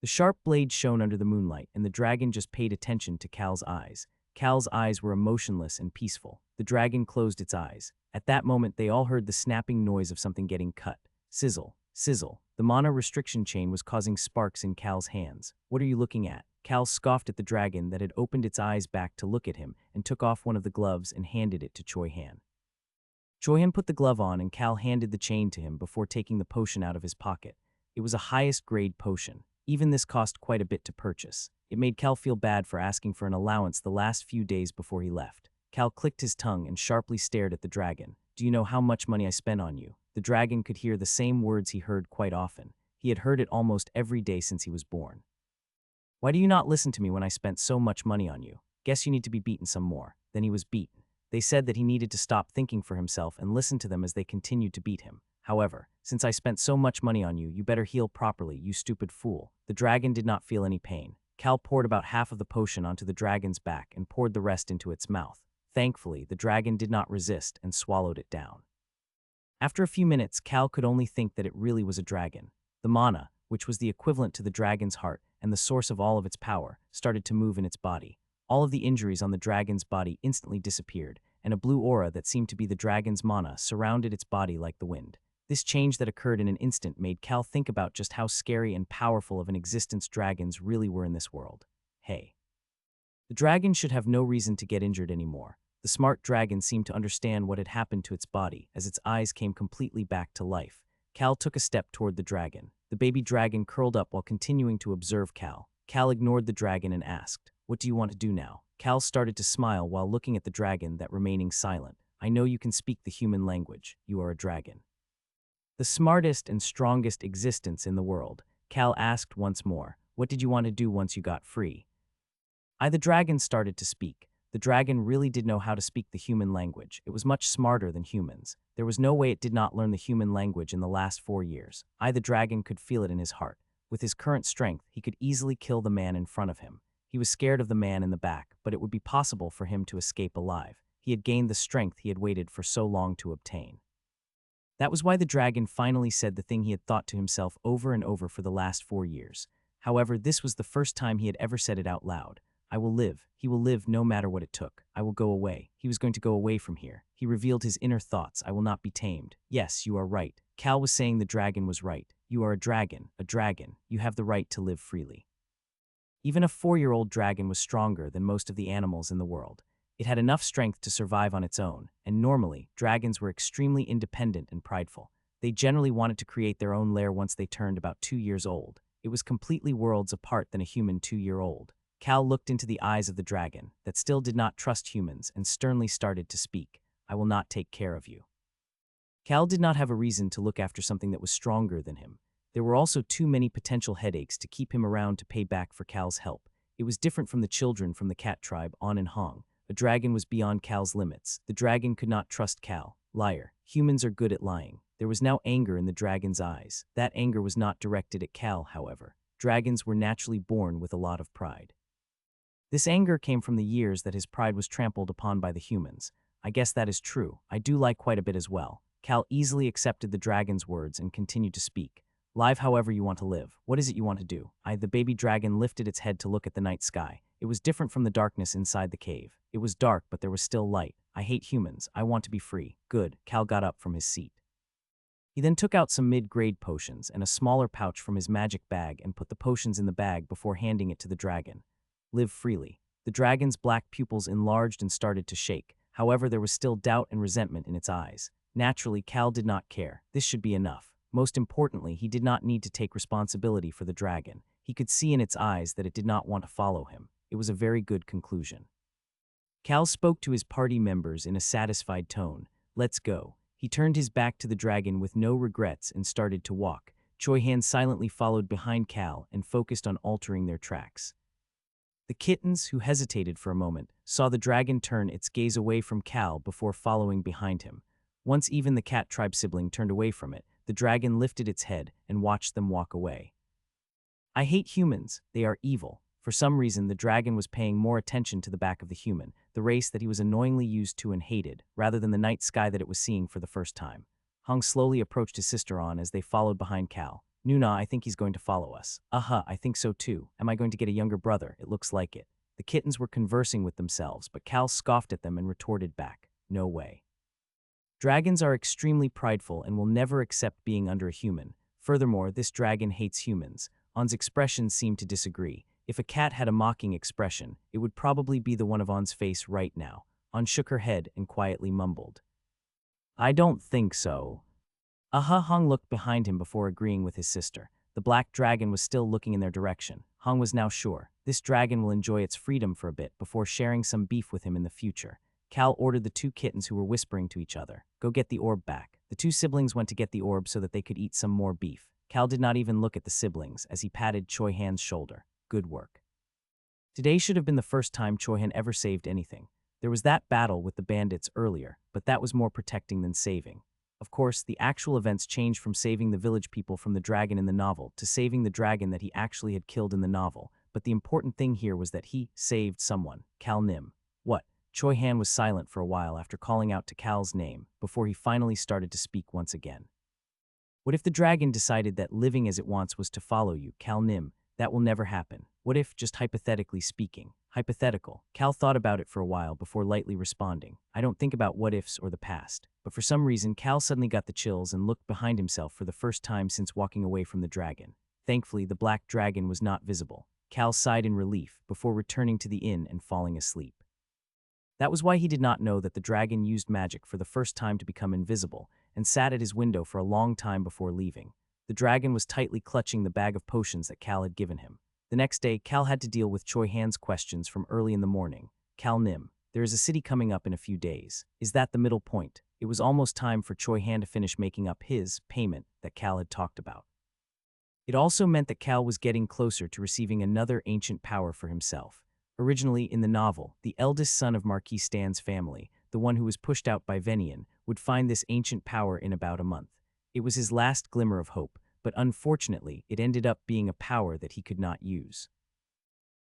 The sharp blade shone under the moonlight, and the dragon just paid attention to Cal's eyes. Cal's eyes were emotionless and peaceful. The dragon closed its eyes. At that moment, they all heard the snapping noise of something getting cut. Sizzle. Sizzle. The mana restriction chain was causing sparks in Cal's hands. What are you looking at? Cal scoffed at the dragon that had opened its eyes back to look at him and took off one of the gloves and handed it to Choi Han. Choi Han put the glove on and Cal handed the chain to him before taking the potion out of his pocket. It was a highest grade potion. Even this cost quite a bit to purchase. It made Cal feel bad for asking for an allowance the last few days before he left. Cal clicked his tongue and sharply stared at the dragon. Do you know how much money I spent on you? The dragon could hear the same words he heard quite often. He had heard it almost every day since he was born. Why do you not listen to me when I spent so much money on you? Guess you need to be beaten some more. Then he was beaten. They said that he needed to stop thinking for himself and listen to them as they continued to beat him. However, since I spent so much money on you, you better heal properly, you stupid fool. The dragon did not feel any pain. Cal poured about half of the potion onto the dragon's back and poured the rest into its mouth. Thankfully, the dragon did not resist and swallowed it down. After a few minutes, Cal could only think that it really was a dragon. The mana, which was the equivalent to the dragon's heart and the source of all of its power, started to move in its body. All of the injuries on the dragon's body instantly disappeared, and a blue aura that seemed to be the dragon's mana surrounded its body like the wind. This change that occurred in an instant made Cal think about just how scary and powerful of an existence dragons really were in this world. Hey. The dragon should have no reason to get injured anymore. The smart dragon seemed to understand what had happened to its body as its eyes came completely back to life. Cal took a step toward the dragon. The baby dragon curled up while continuing to observe Cal. Cal ignored the dragon and asked, "What do you want to do now?" Cal started to smile while looking at the dragon that remaining silent. "I know you can speak the human language. You are a dragon." The smartest and strongest existence in the world. Cal asked once more, "What did you want to do once you got free?" The dragon started to speak. The dragon really did know how to speak the human language. It was much smarter than humans. There was no way it did not learn the human language in the last 4 years. The dragon could feel it in his heart. With his current strength, he could easily kill the man in front of him. He was scared of the man in the back, but it would be possible for him to escape alive. He had gained the strength he had waited for so long to obtain. That was why the dragon finally said the thing he had thought to himself over and over for the last 4 years. However, this was the first time he had ever said it out loud. I will live. He will live no matter what it took. I will go away. He was going to go away from here. He revealed his inner thoughts. I will not be tamed. Yes, you are right. Cal was saying the dragon was right. You are a dragon. A dragon. You have the right to live freely. Even a 4-year-old dragon was stronger than most of the animals in the world. It had enough strength to survive on its own, and normally, dragons were extremely independent and prideful. They generally wanted to create their own lair once they turned about 2 years old. It was completely worlds apart than a human 2-year-old. Cal looked into the eyes of the dragon, that still did not trust humans, and sternly started to speak. I will not take care of you. Cal did not have a reason to look after something that was stronger than him. There were also too many potential headaches to keep him around to pay back for Cal's help. It was different from the children from the cat tribe, On and Hong. A dragon was beyond Cal's limits. The dragon could not trust Cal. Liar. Humans are good at lying. There was now anger in the dragon's eyes. That anger was not directed at Cal, however. Dragons were naturally born with a lot of pride. This anger came from the years that his pride was trampled upon by the humans. I guess that is true. I do lie quite a bit as well. Cal easily accepted the dragon's words and continued to speak. Live however you want to live. What is it you want to do? The baby dragon lifted its head to look at the night sky. It was different from the darkness inside the cave. It was dark, but there was still light. I hate humans. I want to be free. Good. Cal got up from his seat. He then took out some mid-grade potions and a smaller pouch from his magic bag and put the potions in the bag before handing it to the dragon. Live freely. The dragon's black pupils enlarged and started to shake. However, there was still doubt and resentment in its eyes. Naturally, Cal did not care. This should be enough. Most importantly, he did not need to take responsibility for the dragon. He could see in its eyes that it did not want to follow him. It was a very good conclusion. Cal spoke to his party members in a satisfied tone. Let's go. He turned his back to the dragon with no regrets and started to walk. Choi Han silently followed behind Cal and focused on altering their tracks. The kittens, who hesitated for a moment, saw the dragon turn its gaze away from Cal before following behind him. Once even the cat tribe sibling turned away from it, the dragon lifted its head and watched them walk away. I hate humans. They are evil. For some reason, the dragon was paying more attention to the back of the human, the race that he was annoyingly used to and hated, rather than the night sky that it was seeing for the first time. Hong slowly approached his sister on as they followed behind Cal. Nuna, I think he's going to follow us. I think so too. Am I going to get a younger brother? It looks like it. The kittens were conversing with themselves, but Cal scoffed at them and retorted back. No way. Dragons are extremely prideful and will never accept being under a human. Furthermore, this dragon hates humans. On's expressions seemed to disagree. If a cat had a mocking expression, it would probably be the one of On's face right now. On shook her head and quietly mumbled. I don't think so. Hong looked behind him before agreeing with his sister. The black dragon was still looking in their direction. Hong was now sure. This dragon will enjoy its freedom for a bit before sharing some beef with him in the future. Cal ordered the two kittens who were whispering to each other, go get the orb back. The two siblings went to get the orb so that they could eat some more beef. Cal did not even look at the siblings as he patted Choi Han's shoulder. Good work. Today should have been the first time Choi Han ever saved anything. There was that battle with the bandits earlier, but that was more protecting than saving. Of course, the actual events changed from saving the village people from the dragon in the novel to saving the dragon that he actually had killed in the novel, but the important thing here was that he saved someone, Cal Nim. What? Choi Han was silent for a while after calling out to Cal's name, before he finally started to speak once again. What if the dragon decided that living as it wants was to follow you, Cal Nim? That will never happen. What if, just hypothetically speaking? Hypothetical. Cal thought about it for a while before lightly responding. I don't think about what-ifs or the past. But for some reason, Cal suddenly got the chills and looked behind himself for the first time since walking away from the dragon. Thankfully, the black dragon was not visible. Cal sighed in relief before returning to the inn and falling asleep. That was why he did not know that the dragon used magic for the first time to become invisible and sat at his window for a long time before leaving. The dragon was tightly clutching the bag of potions that Cal had given him. The next day, Cal had to deal with Choi Han's questions from early in the morning. Cal Nim, there is a city coming up in a few days. Is that the middle point? It was almost time for Choi Han to finish making up his payment that Cal had talked about. It also meant that Cal was getting closer to receiving another ancient power for himself. Originally, in the novel, the eldest son of Marquis Stan's family, the one who was pushed out by Venian, would find this ancient power in about a month. It was his last glimmer of hope, but unfortunately, it ended up being a power that he could not use.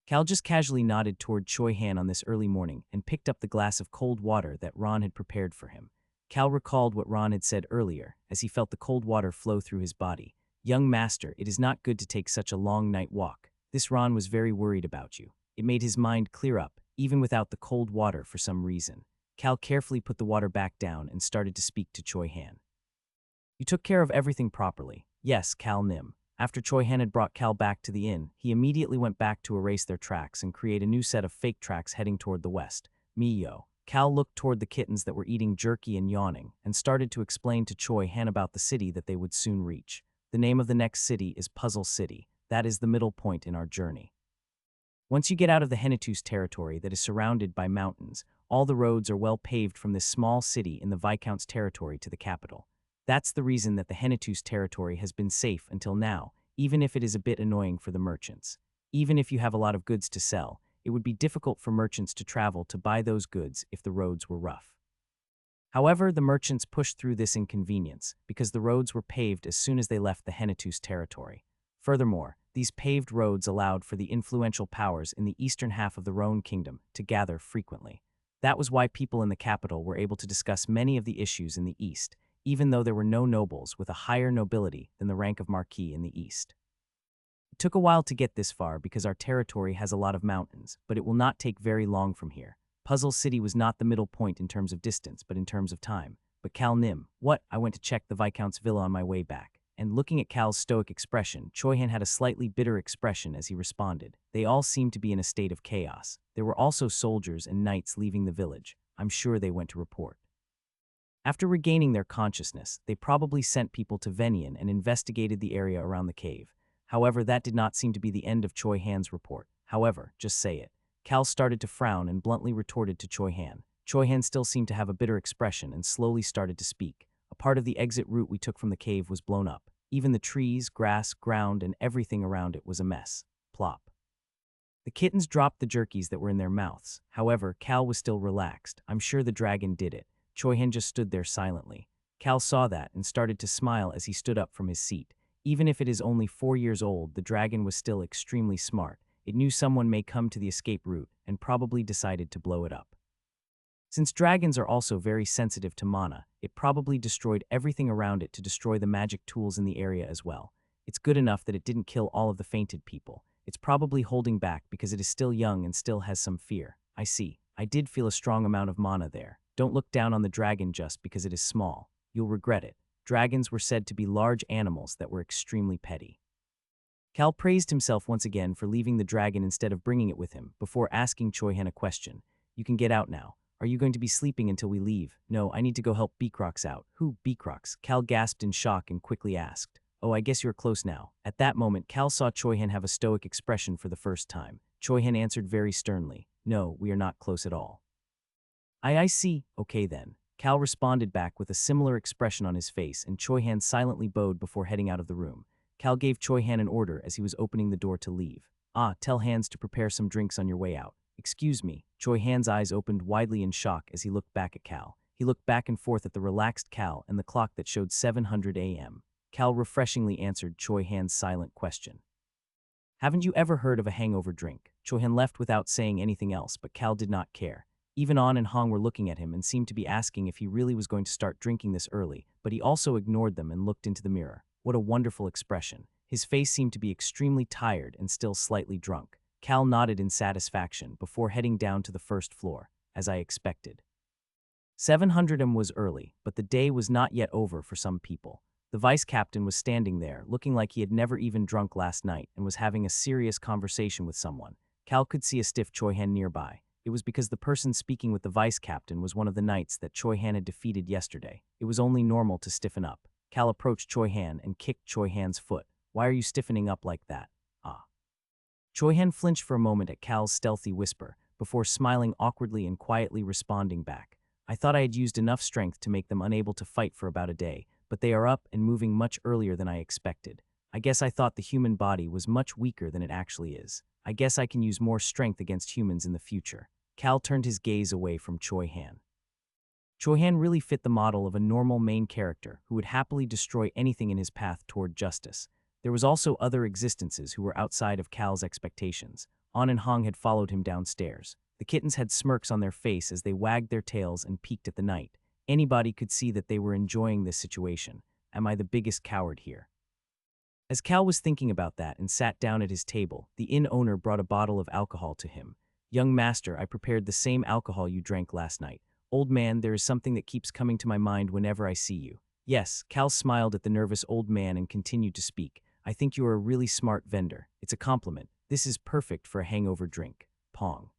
Cal just casually nodded toward Choi Han on this early morning and picked up the glass of cold water that Ron had prepared for him. Cal recalled what Ron had said earlier, as he felt the cold water flow through his body. Young master, it is not good to take such a long night walk. This Ron was very worried about you. It made his mind clear up, even without the cold water for some reason. Cal carefully put the water back down and started to speak to Choi Han. You took care of everything properly. Yes, Cal Nim. After Choi Han had brought Cal back to the inn, he immediately went back to erase their tracks and create a new set of fake tracks heading toward the west. Yo. Cal looked toward the kittens that were eating jerky and yawning, and started to explain to Choi Han about the city that they would soon reach. The name of the next city is Puzzle City. That is the middle point in our journey. Once you get out of the Hennetus territory that is surrounded by mountains, all the roads are well paved from this small city in the Viscount's territory to the capital. That's the reason that the Hennetus territory has been safe until now, even if it is a bit annoying for the merchants. Even if you have a lot of goods to sell, it would be difficult for merchants to travel to buy those goods if the roads were rough. However, the merchants pushed through this inconvenience because the roads were paved as soon as they left the Hennetus territory. Furthermore, these paved roads allowed for the influential powers in the eastern half of the Rhone kingdom to gather frequently. That was why people in the capital were able to discuss many of the issues in the east, even though there were no nobles with a higher nobility than the rank of marquis in the east. It took a while to get this far because our territory has a lot of mountains, but it will not take very long from here. Puzzle City was not the middle point in terms of distance, but in terms of time. but Cal Nim, what? I went to check the Viscount's villa on my way back. And looking at Cal's stoic expression, Choi-han had a slightly bitter expression as he responded. They all seemed to be in a state of chaos. There were also soldiers and knights leaving the village. I'm sure they went to report. After regaining their consciousness, they probably sent people to Venian and investigated the area around the cave. However, that did not seem to be the end of Choi-han's report. However, just say it. Cal started to frown and bluntly retorted to Choi-han. Choi-han still seemed to have a bitter expression and slowly started to speak. A part of the exit route we took from the cave was blown up. Even the trees, grass, ground, and everything around it was a mess. Plop. The kittens dropped the jerkies that were in their mouths. However, Cal was still relaxed. I'm sure the dragon did it. Choi-han just stood there silently. Cal saw that and started to smile as he stood up from his seat. Even if it is only 4 years old, the dragon was still extremely smart. It knew someone may come to the escape route and probably decided to blow it up. Since dragons are also very sensitive to mana, it probably destroyed everything around it to destroy the magic tools in the area as well. It's good enough that it didn't kill all of the fainted people. It's probably holding back because it is still young and still has some fear. I see. I did feel a strong amount of mana there. Don't look down on the dragon just because it is small. You'll regret it. Dragons were said to be large animals that were extremely petty. Cal praised himself once again for leaving the dragon instead of bringing it with him, before asking Choi-han a question. You can get out now. Are you going to be sleeping until we leave? No, I need to go help Beacrox out. Who, Beacrox? Cal gasped in shock and quickly asked. Oh, I guess you're close now. At that moment, Cal saw Choi-han have a stoic expression for the first time. Choi-han answered very sternly. No, we are not close at all. I see. Okay then. Cal responded back with a similar expression on his face, and Choi-han silently bowed before heading out of the room. Cal gave Choi-han an order as he was opening the door to leave. Tell Hans to prepare some drinks on your way out. Excuse me. Choi-han's eyes opened widely in shock as he looked back at Cal. He looked back and forth at the relaxed Cal and the clock that showed 700 a.m. Cal refreshingly answered Choi-han's silent question. Haven't you ever heard of a hangover drink? Choi-han left without saying anything else, but Cal did not care. Even An and Hong were looking at him and seemed to be asking if he really was going to start drinking this early, but he also ignored them and looked into the mirror. What a wonderful expression. His face seemed to be extremely tired and still slightly drunk. Cal nodded in satisfaction before heading down to the first floor, as I expected. 700 was early, but the day was not yet over for some people. The vice captain was standing there, looking like he had never even drunk last night and was having a serious conversation with someone. Cal could see a stiff Choi-han nearby. It was because the person speaking with the vice captain was one of the knights that Choi-han had defeated yesterday. It was only normal to stiffen up. Cal approached Choi-han and kicked Choi-han's foot. Why are you stiffening up like that? Choi-han flinched for a moment at Cal's stealthy whisper, before smiling awkwardly and quietly responding back. I thought I had used enough strength to make them unable to fight for about a day, but they are up and moving much earlier than I expected. I guess I thought the human body was much weaker than it actually is. I guess I can use more strength against humans in the future. Cal turned his gaze away from Choi-han. Choi-han really fit the model of a normal main character who would happily destroy anything in his path toward justice. There was also other existences who were outside of Cal's expectations. An and Hong had followed him downstairs. The kittens had smirks on their face as they wagged their tails and peeked at the knight. Anybody could see that they were enjoying this situation. Am I the biggest coward here? As Cal was thinking about that and sat down at his table, the inn owner brought a bottle of alcohol to him. Young master, I prepared the same alcohol you drank last night. Old man, there is something that keeps coming to my mind whenever I see you. Yes, Cal smiled at the nervous old man and continued to speak. I think you are a really smart vendor. It's a compliment. This is perfect for a hangover drink. Pong.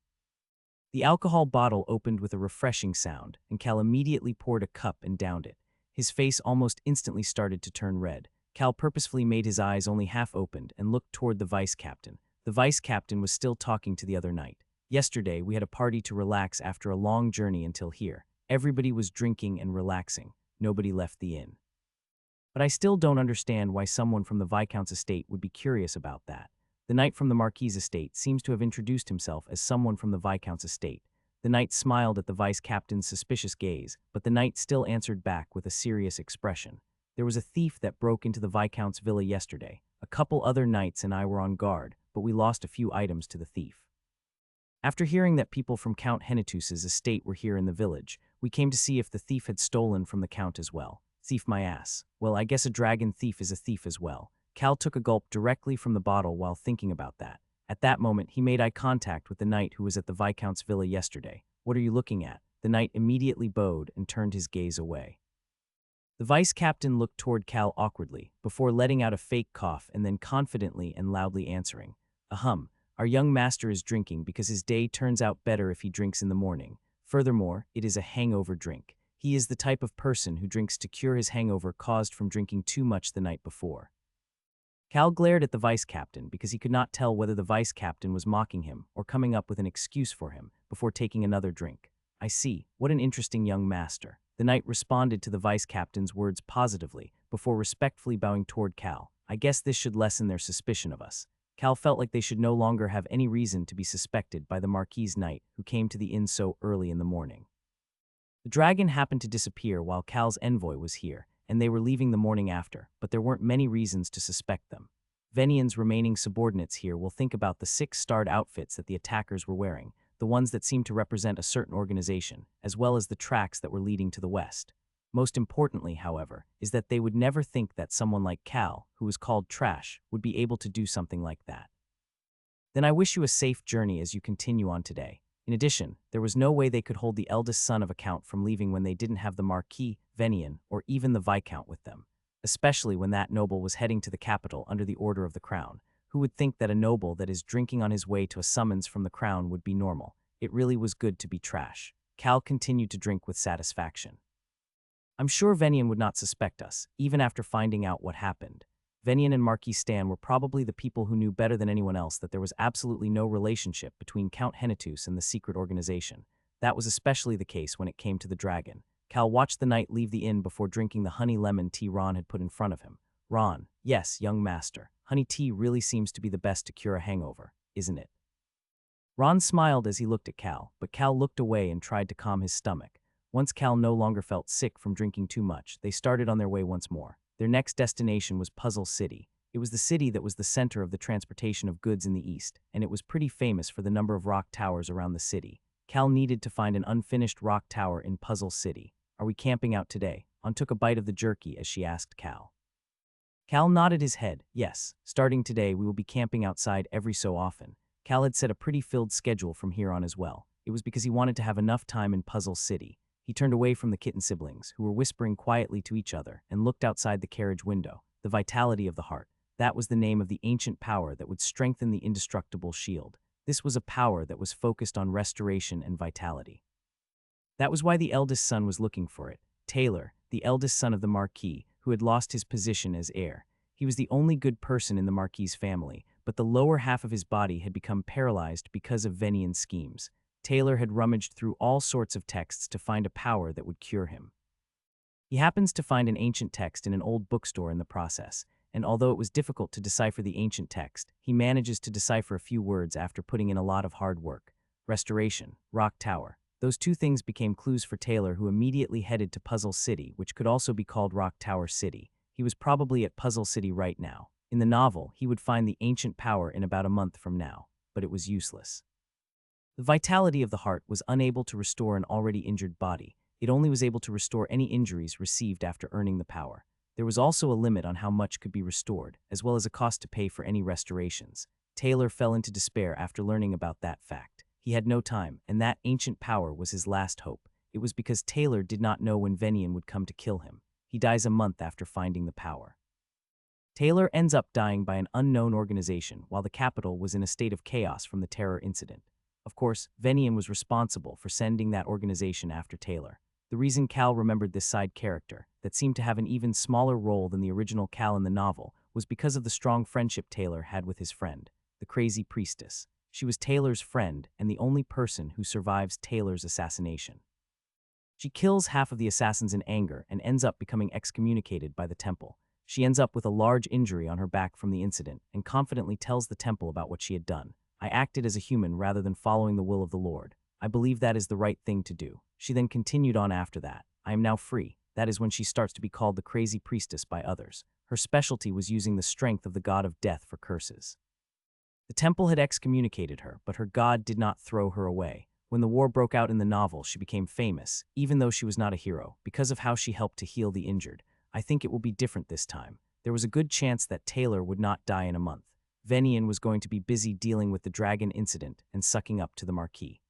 The alcohol bottle opened with a refreshing sound, and Cal immediately poured a cup and downed it. His face almost instantly started to turn red. Cal purposefully made his eyes only half opened and looked toward the vice captain. The vice captain was still talking to the other knight. Yesterday, we had a party to relax after a long journey until here. Everybody was drinking and relaxing. Nobody left the inn. But I still don't understand why someone from the Viscount's estate would be curious about that. The knight from the Marquis's estate seems to have introduced himself as someone from the Viscount's estate. The knight smiled at the vice captain's suspicious gaze, but the knight still answered back with a serious expression. There was a thief that broke into the Viscount's villa yesterday. A couple other knights and I were on guard, but we lost a few items to the thief. After hearing that people from Count Hennetus's estate were here in the village, we came to see if the thief had stolen from the Count as well. Thief my ass. Well, I guess a dragon thief is a thief as well. Cal took a gulp directly from the bottle while thinking about that. At that moment, he made eye contact with the knight who was at the Viscount's villa yesterday. What are you looking at? The knight immediately bowed and turned his gaze away. The vice captain looked toward Cal awkwardly, before letting out a fake cough and then confidently and loudly answering, "Ahem, our young master is drinking because his day turns out better if he drinks in the morning. Furthermore, it is a hangover drink. He is the type of person who drinks to cure his hangover caused from drinking too much the night before." Cal glared at the vice captain because he could not tell whether the vice captain was mocking him or coming up with an excuse for him before taking another drink. "I see. What an interesting young master." The knight responded to the vice captain's words positively before respectfully bowing toward Cal. "I guess this should lessen their suspicion of us." Cal felt like they should no longer have any reason to be suspected by the Marquis's knight who came to the inn so early in the morning. The dragon happened to disappear while Cal's envoy was here, and they were leaving the morning after, but there weren't many reasons to suspect them. Venian's remaining subordinates here will think about the 6-starred outfits that the attackers were wearing, the ones that seemed to represent a certain organization, as well as the tracks that were leading to the west. Most importantly, however, is that they would never think that someone like Cal, who was called trash, would be able to do something like that. "Then I wish you a safe journey as you continue on today." In addition, there was no way they could hold the eldest son of a count from leaving when they didn't have the Marquis, Venian, or even the Viscount with them, especially when that noble was heading to the capital under the order of the crown. Who would think that a noble that is drinking on his way to a summons from the crown would be normal? It really was good to be trash. Cal continued to drink with satisfaction. "I'm sure Venian would not suspect us, even after finding out what happened." Venian and Marquis Stan were probably the people who knew better than anyone else that there was absolutely no relationship between Count Hennetus and the secret organization. That was especially the case when it came to the dragon. Cal watched the knight leave the inn before drinking the honey lemon tea Ron had put in front of him. "Ron, yes, young master, honey tea really seems to be the best to cure a hangover, isn't it?" Ron smiled as he looked at Cal, but Cal looked away and tried to calm his stomach. Once Cal no longer felt sick from drinking too much, they started on their way once more. Their next destination was Puzzle City. It was the city that was the center of the transportation of goods in the East, and it was pretty famous for the number of rock towers around the city. Cal needed to find an unfinished rock tower in Puzzle City. "Are we camping out today?" An took a bite of the jerky as she asked Cal. Cal nodded his head. "Yes, starting today we will be camping outside every so often." Cal had set a pretty filled schedule from here on as well. It was because he wanted to have enough time in Puzzle City. He turned away from the kitten siblings, who were whispering quietly to each other, and looked outside the carriage window. The vitality of the heart. That was the name of the ancient power that would strengthen the indestructible shield. This was a power that was focused on restoration and vitality. That was why the eldest son was looking for it. Taylor, the eldest son of the Marquis, who had lost his position as heir. He was the only good person in the Marquis's family, but the lower half of his body had become paralyzed because of Venian's schemes. Taylor had rummaged through all sorts of texts to find a power that would cure him. He happens to find an ancient text in an old bookstore in the process, and although it was difficult to decipher the ancient text, he manages to decipher a few words after putting in a lot of hard work. Restoration, rock tower. Those two things became clues for Taylor, who immediately headed to Puzzle City, which could also be called Rock Tower City. He was probably at Puzzle City right now. In the novel, he would find the ancient power in about a month from now, but it was useless. The vitality of the heart was unable to restore an already injured body. It only was able to restore any injuries received after earning the power. There was also a limit on how much could be restored, as well as a cost to pay for any restorations. Taylor fell into despair after learning about that fact. He had no time, and that ancient power was his last hope. It was because Taylor did not know when Venian would come to kill him. He dies a month after finding the power. Taylor ends up dying by an unknown organization while the capital was in a state of chaos from the terror incident. Of course, Venian was responsible for sending that organization after Taylor. The reason Cal remembered this side character, that seemed to have an even smaller role than the original Cal in the novel, was because of the strong friendship Taylor had with his friend, the crazy priestess. She was Taylor's friend and the only person who survives Taylor's assassination. She kills half of the assassins in anger and ends up becoming excommunicated by the temple. She ends up with a large injury on her back from the incident and confidently tells the temple about what she had done. "I acted as a human rather than following the will of the Lord. I believe that is the right thing to do." She then continued on after that. "I am now free." That is when she starts to be called the crazy priestess by others. Her specialty was using the strength of the god of death for curses. The temple had excommunicated her, but her god did not throw her away. When the war broke out in the novel, she became famous, even though she was not a hero, because of how she helped to heal the injured. I think it will be different this time. There was a good chance that Taylor would not die in a month. Venian was going to be busy dealing with the dragon incident and sucking up to the Marquis.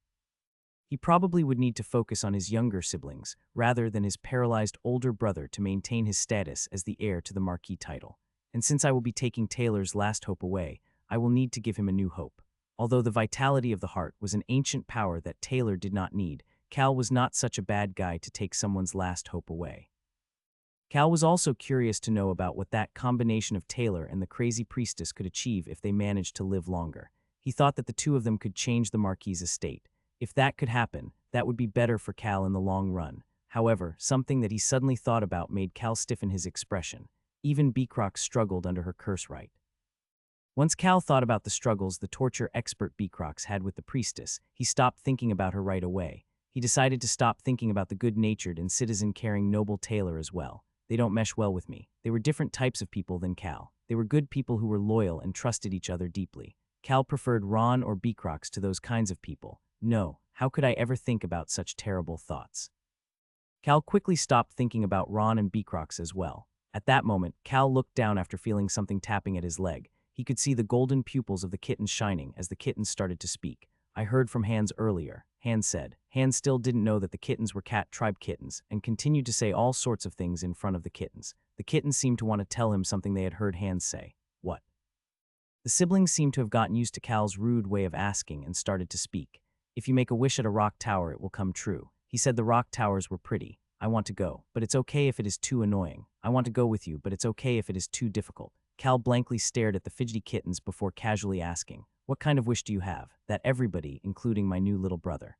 He probably would need to focus on his younger siblings rather than his paralyzed older brother to maintain his status as the heir to the marquis title. And since I will be taking Taylor's last hope away, I will need to give him a new hope. Although the vitality of the heart was an ancient power that Taylor did not need, Cal was not such a bad guy to take someone's last hope away. Cal was also curious to know about what that combination of Taylor and the crazy priestess could achieve if they managed to live longer. He thought that the two of them could change the Marquis's estate. If that could happen, that would be better for Cal in the long run. However, something that he suddenly thought about made Cal stiffen his expression. Even Beecrox struggled under her curse rite. Once Cal thought about the struggles the torture expert Beecrox had with the priestess, he stopped thinking about her right away. He decided to stop thinking about the good-natured and citizen-caring noble Taylor as well. They don't mesh well with me. They were different types of people than Cal. They were good people who were loyal and trusted each other deeply. Cal preferred Ron or Beecrox to those kinds of people. No, how could I ever think about such terrible thoughts? Cal quickly stopped thinking about Ron and Beecrox as well. At that moment, Cal looked down after feeling something tapping at his leg. He could see the golden pupils of the kitten shining as the kittens started to speak. I heard from Hans earlier, Hans said. Hans still didn't know that the kittens were cat tribe kittens and continued to say all sorts of things in front of the kittens. The kittens seemed to want to tell him something they had heard Hans say. What? The siblings seemed to have gotten used to Cal's rude way of asking and started to speak. If you make a wish at a rock tower, it will come true. He said the rock towers were pretty. I want to go, but it's okay if it is too annoying. I want to go with you, but it's okay if it is too difficult. Cal blankly stared at the fidgety kittens before casually asking, what kind of wish do you have? That everybody, including my new little brother.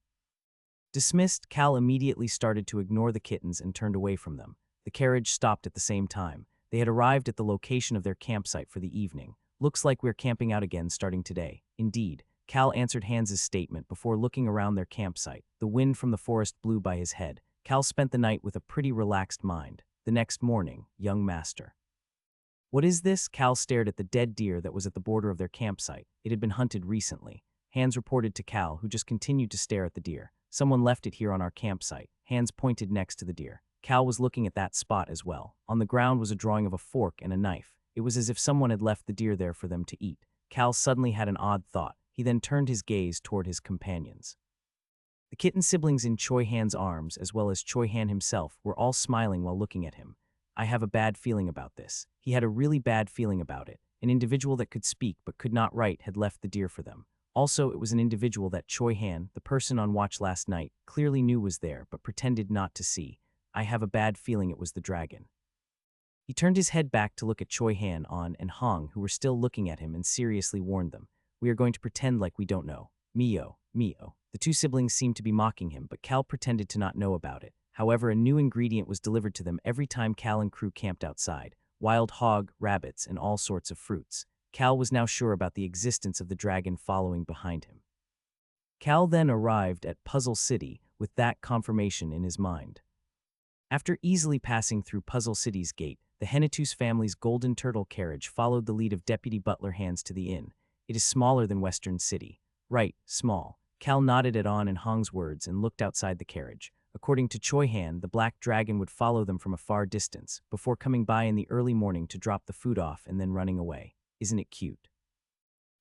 Dismissed, Cal immediately started to ignore the kittens and turned away from them. The carriage stopped at the same time. They had arrived at the location of their campsite for the evening. Looks like we're camping out again starting today. Indeed. Cal answered Hans's statement before looking around their campsite. The wind from the forest blew by his head. Cal spent the night with a pretty relaxed mind. The next morning, young master. What is this? Cal stared at the dead deer that was at the border of their campsite. It had been hunted recently. Hans reported to Cal, who just continued to stare at the deer. Someone left it here on our campsite. Hans pointed next to the deer. Cal was looking at that spot as well. On the ground was a drawing of a fork and a knife. It was as if someone had left the deer there for them to eat. Cal suddenly had an odd thought. He then turned his gaze toward his companions. The kitten siblings in Choi Han's arms, as well as Choi Han himself, were all smiling while looking at him. I have a bad feeling about this. He had a really bad feeling about it. An individual that could speak but could not write had left the deer for them. Also, it was an individual that Choi Han, the person on watch last night, clearly knew was there but pretended not to see. I have a bad feeling it was the dragon. He turned his head back to look at Choi Han, An, and Hong, who were still looking at him, and seriously warned them. We are going to pretend like we don't know. Mio, Mio. The two siblings seemed to be mocking him, but Cal pretended to not know about it. However, a new ingredient was delivered to them every time Cal and crew camped outside. Wild hog, rabbits, and all sorts of fruits. Cal was now sure about the existence of the dragon following behind him. Cal then arrived at Puzzle City with that confirmation in his mind. After easily passing through Puzzle City's gate, the Hennetus family's golden turtle carriage followed the lead of Deputy Butler Hans to the inn. It is smaller than Western City. Right, small. Cal nodded at An and Hong's words and looked outside the carriage. According to Choi Han, the black dragon would follow them from a far distance, before coming by in the early morning to drop the food off and then running away. Isn't it cute?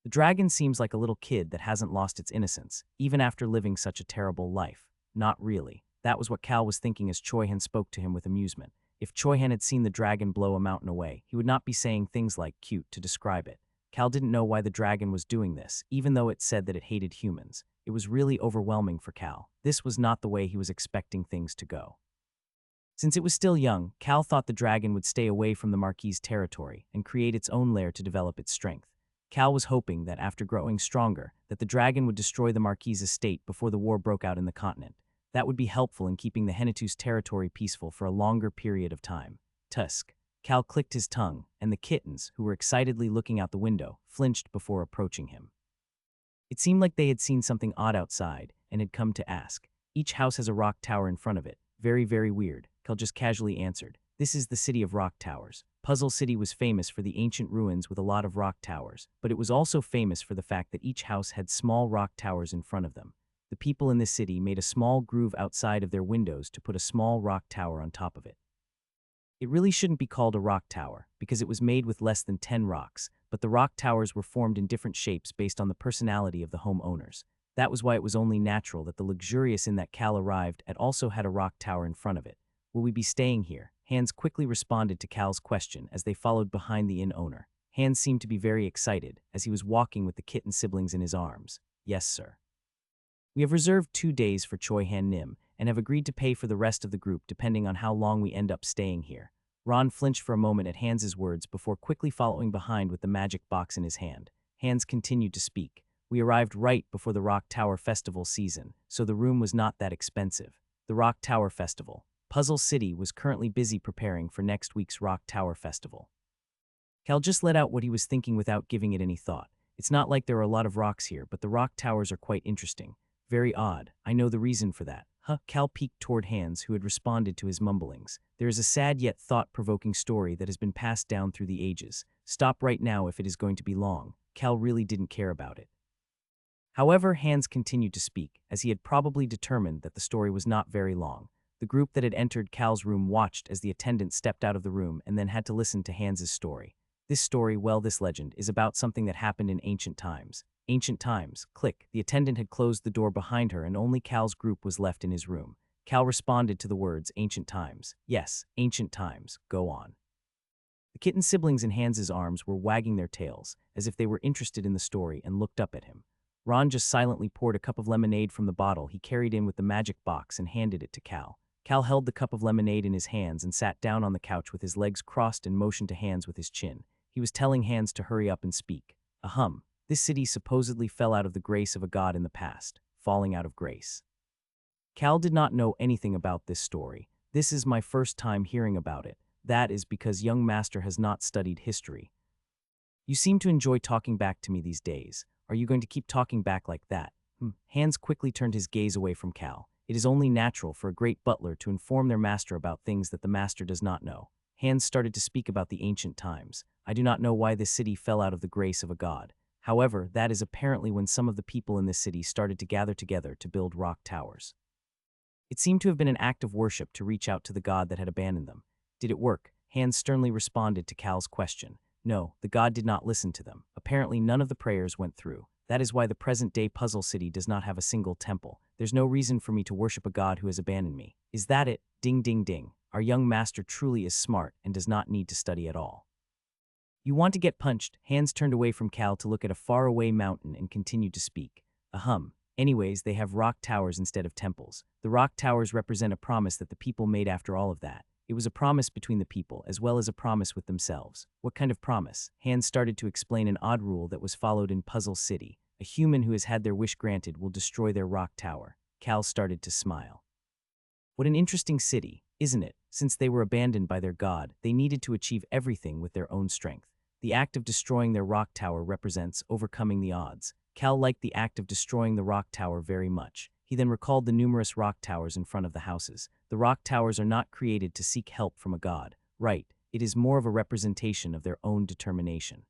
The dragon seems like a little kid that hasn't lost its innocence, even after living such a terrible life. Not really. That was what Cal was thinking as Choi Han spoke to him with amusement. If Choi Han had seen the dragon blow a mountain away, he would not be saying things like cute to describe it. Cal didn't know why the dragon was doing this, even though it said that it hated humans. It was really overwhelming for Cal. This was not the way he was expecting things to go. Since it was still young, Cal thought the dragon would stay away from the Marquis' territory and create its own lair to develop its strength. Cal was hoping that after growing stronger, that the dragon would destroy the Marquis' estate before the war broke out in the continent. That would be helpful in keeping the Hennetus territory peaceful for a longer period of time. Tusk. Cal clicked his tongue, and the kittens, who were excitedly looking out the window, flinched before approaching him. It seemed like they had seen something odd outside and had come to ask. Each house has a rock tower in front of it. Very, very weird, Cal just casually answered. This is the city of rock towers. Puzzle City was famous for the ancient ruins with a lot of rock towers, but it was also famous for the fact that each house had small rock towers in front of them. The people in this city made a small groove outside of their windows to put a small rock tower on top of it. It really shouldn't be called a rock tower, because it was made with less than 10 rocks, but the rock towers were formed in different shapes based on the personality of the homeowners. That was why it was only natural that the luxurious inn that Cal arrived at also had a rock tower in front of it. Will we be staying here? Hans quickly responded to Cal's question as they followed behind the inn owner. Hans seemed to be very excited as he was walking with the kitten siblings in his arms. Yes, sir. We have reserved 2 days for Choi Han Nim and have agreed to pay for the rest of the group depending on how long we end up staying here. Ron flinched for a moment at Hans's words before quickly following behind with the magic box in his hand. Hans continued to speak. We arrived right before the Rock Tower Festival season, so the room was not that expensive. The Rock Tower Festival. Puzzle City was currently busy preparing for next week's Rock Tower Festival. Cal just let out what he was thinking without giving it any thought. It's not like there are a lot of rocks here, but the rock towers are quite interesting. Very odd. I know the reason for that. Huh? Cal peeked toward Hans, who had responded to his mumblings. There is a sad yet thought-provoking story that has been passed down through the ages. Stop right now if it is going to be long. Cal really didn't care about it. However, Hans continued to speak, as he had probably determined that the story was not very long. The group that had entered Cal's room watched as the attendant stepped out of the room and then had to listen to Hans's story. This story, well, this legend, is about something that happened in ancient times. Ancient times. Click. The attendant had closed the door behind her and only Cal's group was left in his room. Cal responded to the words, ancient times. Yes, ancient times. Go on. The kitten siblings in Hans's arms were wagging their tails, as if they were interested in the story and looked up at him. Ron just silently poured a cup of lemonade from the bottle he carried in with the magic box and handed it to Cal. Cal held the cup of lemonade in his hands and sat down on the couch with his legs crossed and motioned to Hans with his chin. He was telling Hans to hurry up and speak. Ahem. This city supposedly fell out of the grace of a god in the past. Falling out of grace. Cal did not know anything about this story. This is my first time hearing about it. That is because young master has not studied history. You seem to enjoy talking back to me these days. Are you going to keep talking back like that? Hans quickly turned his gaze away from Cal. It is only natural for a great butler to inform their master about things that the master does not know. Hans started to speak about the ancient times. I do not know why this city fell out of the grace of a god. However, that is apparently when some of the people in this city started to gather together to build rock towers. It seemed to have been an act of worship to reach out to the god that had abandoned them. Did it work? Hans sternly responded to Cal's question. No, the god did not listen to them. Apparently none of the prayers went through. That is why the present-day puzzle city does not have a single temple. There's no reason for me to worship a god who has abandoned me. Is that it? Ding ding ding. Our young master truly is smart and does not need to study at all. You want to get punched? Hans turned away from Cal to look at a faraway mountain and continued to speak. Ahem. Anyways, they have rock towers instead of temples. The rock towers represent a promise that the people made after all of that. It was a promise between the people, as well as a promise with themselves. What kind of promise? Hans started to explain an odd rule that was followed in Puzzle City. A human who has had their wish granted will destroy their rock tower. Cal started to smile. What an interesting city, isn't it? Since they were abandoned by their god, they needed to achieve everything with their own strength. The act of destroying their rock tower represents overcoming the odds. Cal liked the act of destroying the rock tower very much. He then recalled the numerous rock towers in front of the houses. The rock towers are not created to seek help from a god. Right, it is more of a representation of their own determination.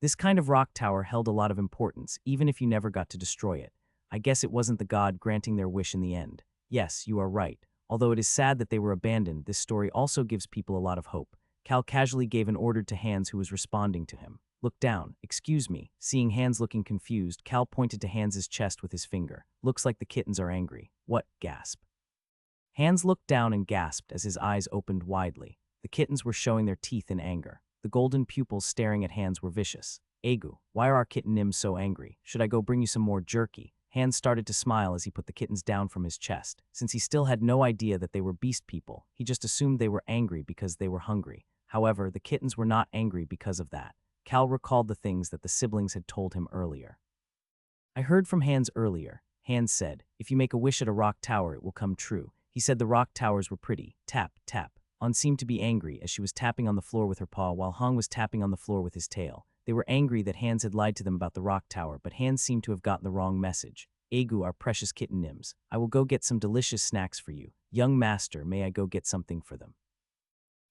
This kind of rock tower held a lot of importance, even if you never got to destroy it. I guess it wasn't the god granting their wish in the end. Yes, you are right. Although it is sad that they were abandoned, this story also gives people a lot of hope. Cal casually gave an order to Hans, who was responding to him. Look down. Excuse me. Seeing Hans looking confused, Cal pointed to Hans's chest with his finger. Looks like the kittens are angry. What? Gasp. Hans looked down and gasped as his eyes opened widely. The kittens were showing their teeth in anger. The golden pupils staring at Hans were vicious. Egu, why are our kitten Nims so angry? Should I go bring you some more jerky? Hans started to smile as he put the kittens down from his chest. Since he still had no idea that they were beast people, he just assumed they were angry because they were hungry. However, the kittens were not angry because of that. Cal recalled the things that the siblings had told him earlier. I heard from Hans earlier. Hans said, if you make a wish at a rock tower, it will come true. He said the rock towers were pretty. Tap, tap. An seemed to be angry as she was tapping on the floor with her paw while Hong was tapping on the floor with his tail. They were angry that Hans had lied to them about the rock tower, but Hans seemed to have gotten the wrong message. Egu, our precious kitten Nims, I will go get some delicious snacks for you. Young master, may I go get something for them?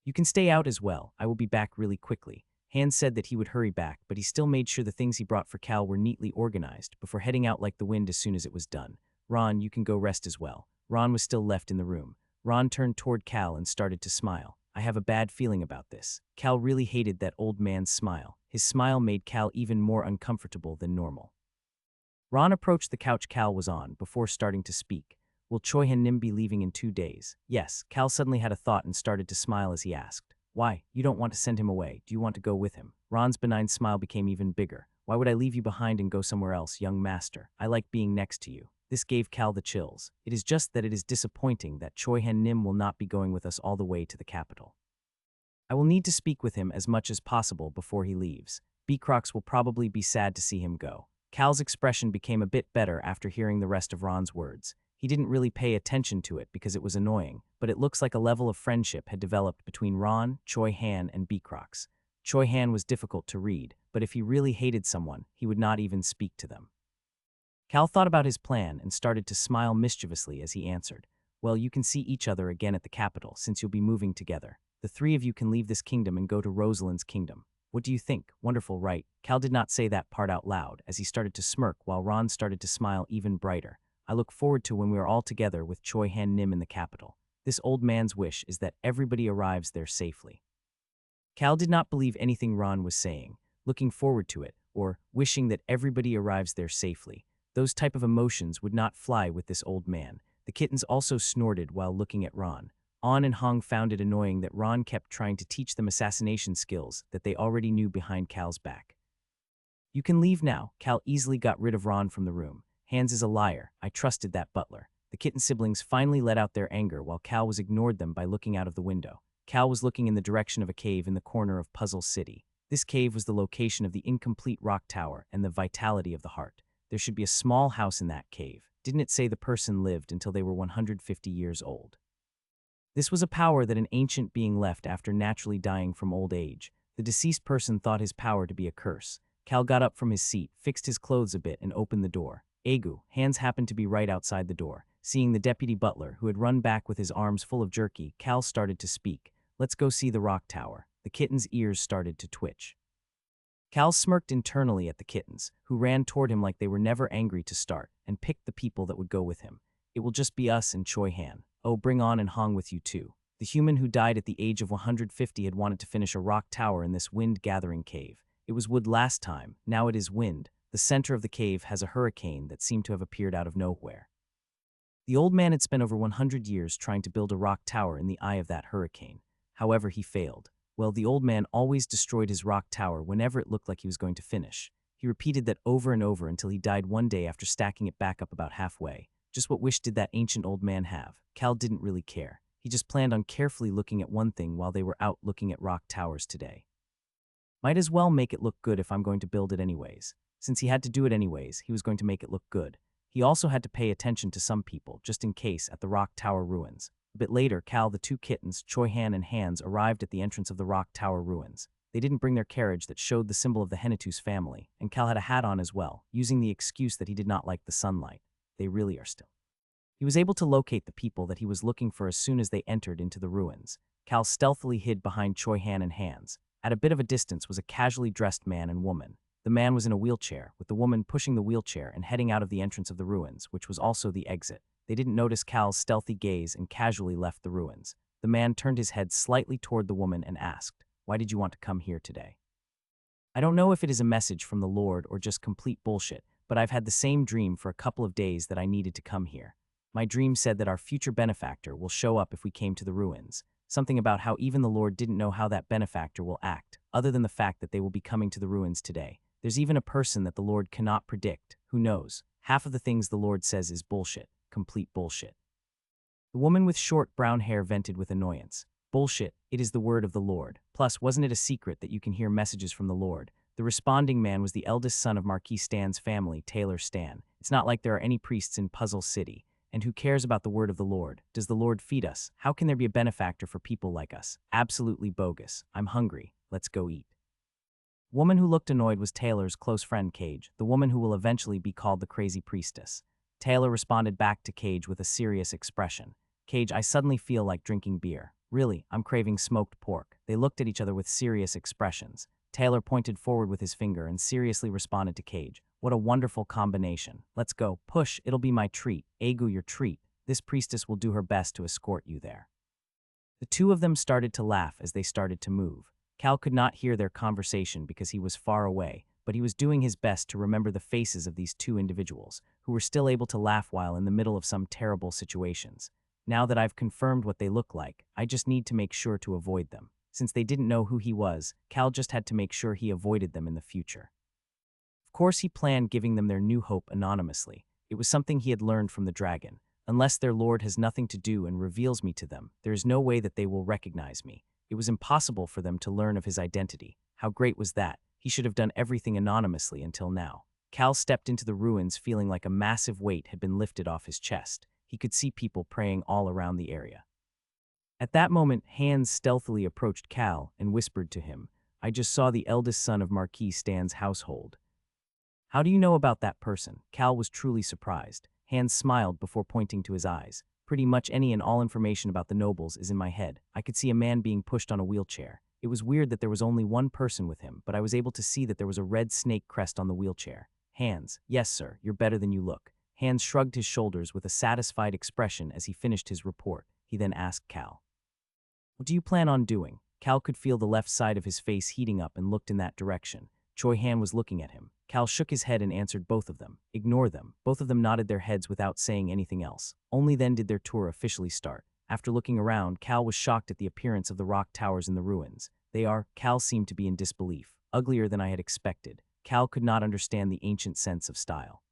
You can stay out as well. I will be back really quickly. Hans said that he would hurry back, but he still made sure the things he brought for Cal were neatly organized before heading out like the wind as soon as it was done. Ron, you can go rest as well. Ron was still left in the room. Ron turned toward Cal and started to smile. I have a bad feeling about this. Cal really hated that old man's smile. His smile made Cal even more uncomfortable than normal. Ron approached the couch Cal was on before starting to speak. Will Choi and Nim be leaving in 2 days? Yes, Cal suddenly had a thought and started to smile as he asked. Why? You don't want to send him away. Do you want to go with him? Ron's benign smile became even bigger. Why would I leave you behind and go somewhere else, young master? I like being next to you. This gave Cal the chills. It is just that it is disappointing that Choi and Nim will not be going with us all the way to the capital. I will need to speak with him as much as possible before he leaves. Beecrox will probably be sad to see him go. Cal's expression became a bit better after hearing the rest of Ron's words. He didn't really pay attention to it because it was annoying, but it looks like a level of friendship had developed between Ron, Choi Han, and Beecrox. Choi Han was difficult to read, but if he really hated someone, he would not even speak to them. Cal thought about his plan and started to smile mischievously as he answered. Well, you can see each other again at the capital since you'll be moving together. The three of you can leave this kingdom and go to Rosalind's kingdom. What do you think? Wonderful, right? Cal did not say that part out loud as he started to smirk while Ron started to smile even brighter. I look forward to when we are all together with Choi Han Nim in the capital. This old man's wish is that everybody arrives there safely. Cal did not believe anything Ron was saying, looking forward to it, or wishing that everybody arrives there safely. Those type of emotions would not fly with this old man. The kittens also snorted while looking at Ron. An and Hong found it annoying that Ron kept trying to teach them assassination skills that they already knew behind Cal's back. You can leave now. Cal easily got rid of Ron from the room. Hans is a liar. I trusted that butler. The kitten siblings finally let out their anger while Cal was ignored them by looking out of the window. Cal was looking in the direction of a cave in the corner of Puzzle City. This cave was the location of the incomplete rock tower and the vitality of the heart. There should be a small house in that cave. Didn't it say the person lived until they were 150 years old? This was a power that an ancient being left after naturally dying from old age. The deceased person thought his power to be a curse. Cal got up from his seat, fixed his clothes a bit, and opened the door. Egu, Hans happened to be right outside the door. Seeing the deputy butler, who had run back with his arms full of jerky, Cal started to speak. Let's go see the rock tower. The kitten's ears started to twitch. Cal smirked internally at the kittens, who ran toward him like they were never angry to start, and picked the people that would go with him. It will just be us and Choi Han. Oh, bring On and Hong with you too. The human who died at the age of 150 had wanted to finish a rock tower in this wind-gathering cave. It was wood last time, now it is wind. The center of the cave has a hurricane that seemed to have appeared out of nowhere. The old man had spent over 100 years trying to build a rock tower in the eye of that hurricane. However, he failed. Well, the old man always destroyed his rock tower whenever it looked like he was going to finish. He repeated that over and over until he died one day after stacking it back up about halfway. Just what wish did that ancient old man have? Cal didn't really care. He just planned on carefully looking at one thing while they were out looking at rock towers today. Might as well make it look good if I'm going to build it anyways. Since he had to do it anyways, he was going to make it look good. He also had to pay attention to some people, just in case, at the rock tower ruins. A bit later, Cal, the two kittens, Choi Han and Hans, arrived at the entrance of the rock tower ruins. They didn't bring their carriage that showed the symbol of the Hennetus family, and Cal had a hat on as well, using the excuse that he did not like the sunlight. They really are still. He was able to locate the people that he was looking for as soon as they entered into the ruins. Cal stealthily hid behind Choi Han and Hans. At a bit of a distance was a casually dressed man and woman. The man was in a wheelchair, with the woman pushing the wheelchair and heading out of the entrance of the ruins, which was also the exit. They didn't notice Cal's stealthy gaze and casually left the ruins. The man turned his head slightly toward the woman and asked, "Why did you want to come here today?" I don't know if it is a message from the Lord or just complete bullshit, but I've had the same dream for a couple of days that I needed to come here. My dream said that our future benefactor will show up if we came to the ruins. Something about how even the Lord didn't know how that benefactor will act, other than the fact that they will be coming to the ruins today. There's even a person that the Lord cannot predict. Who knows? Half of the things the Lord says is bullshit. Complete bullshit. The woman with short brown hair vented with annoyance. Bullshit, it is the word of the Lord. Plus, wasn't it a secret that you can hear messages from the Lord? The responding man was the eldest son of Marquis Stan's family, Taylor Stan. It's not like there are any priests in Puzzle City. And who cares about the word of the Lord? Does the Lord feed us? How can there be a benefactor for people like us? Absolutely bogus. I'm hungry. Let's go eat. Woman who looked annoyed was Taylor's close friend Cage, the woman who will eventually be called the Crazy Priestess. Taylor responded back to Cage with a serious expression. Cage, I suddenly feel like drinking beer. Really, I'm craving smoked pork. They looked at each other with serious expressions. Taylor pointed forward with his finger and seriously responded to Cage. What a wonderful combination. Let's go. Push, it'll be my treat. Egu, your treat. This priestess will do her best to escort you there. The two of them started to laugh as they started to move. Cal could not hear their conversation because he was far away, but he was doing his best to remember the faces of these two individuals, who were still able to laugh while in the middle of some terrible situations. Now that I've confirmed what they look like, I just need to make sure to avoid them. Since they didn't know who he was, Cal just had to make sure he avoided them in the future. Of course, he planned giving them their new hope anonymously. It was something he had learned from the dragon. Unless their lord has nothing to do and reveals me to them, there is no way that they will recognize me. It was impossible for them to learn of his identity. How great was that? He should have done everything anonymously until now. Cal stepped into the ruins feeling like a massive weight had been lifted off his chest. He could see people praying all around the area. At that moment, Hans stealthily approached Cal and whispered to him, "I just saw the eldest son of Marquis Stan's household." "How do you know about that person?" Cal was truly surprised. Hans smiled before pointing to his eyes. "Pretty much any and all information about the nobles is in my head. I could see a man being pushed on a wheelchair. It was weird that there was only one person with him, but I was able to see that there was a red snake crest on the wheelchair." Hans: "Yes, sir, you're better than you look." Hans shrugged his shoulders with a satisfied expression as he finished his report. He then asked Cal, "What do you plan on doing?" Cal could feel the left side of his face heating up and looked in that direction. Choi Han was looking at him. Cal shook his head and answered both of them. "Ignore them." Both of them nodded their heads without saying anything else. Only then did their tour officially start. After looking around, Cal was shocked at the appearance of the rock towers in the ruins. Cal seemed to be in disbelief. Uglier than I had expected. Cal could not understand the ancient sense of style.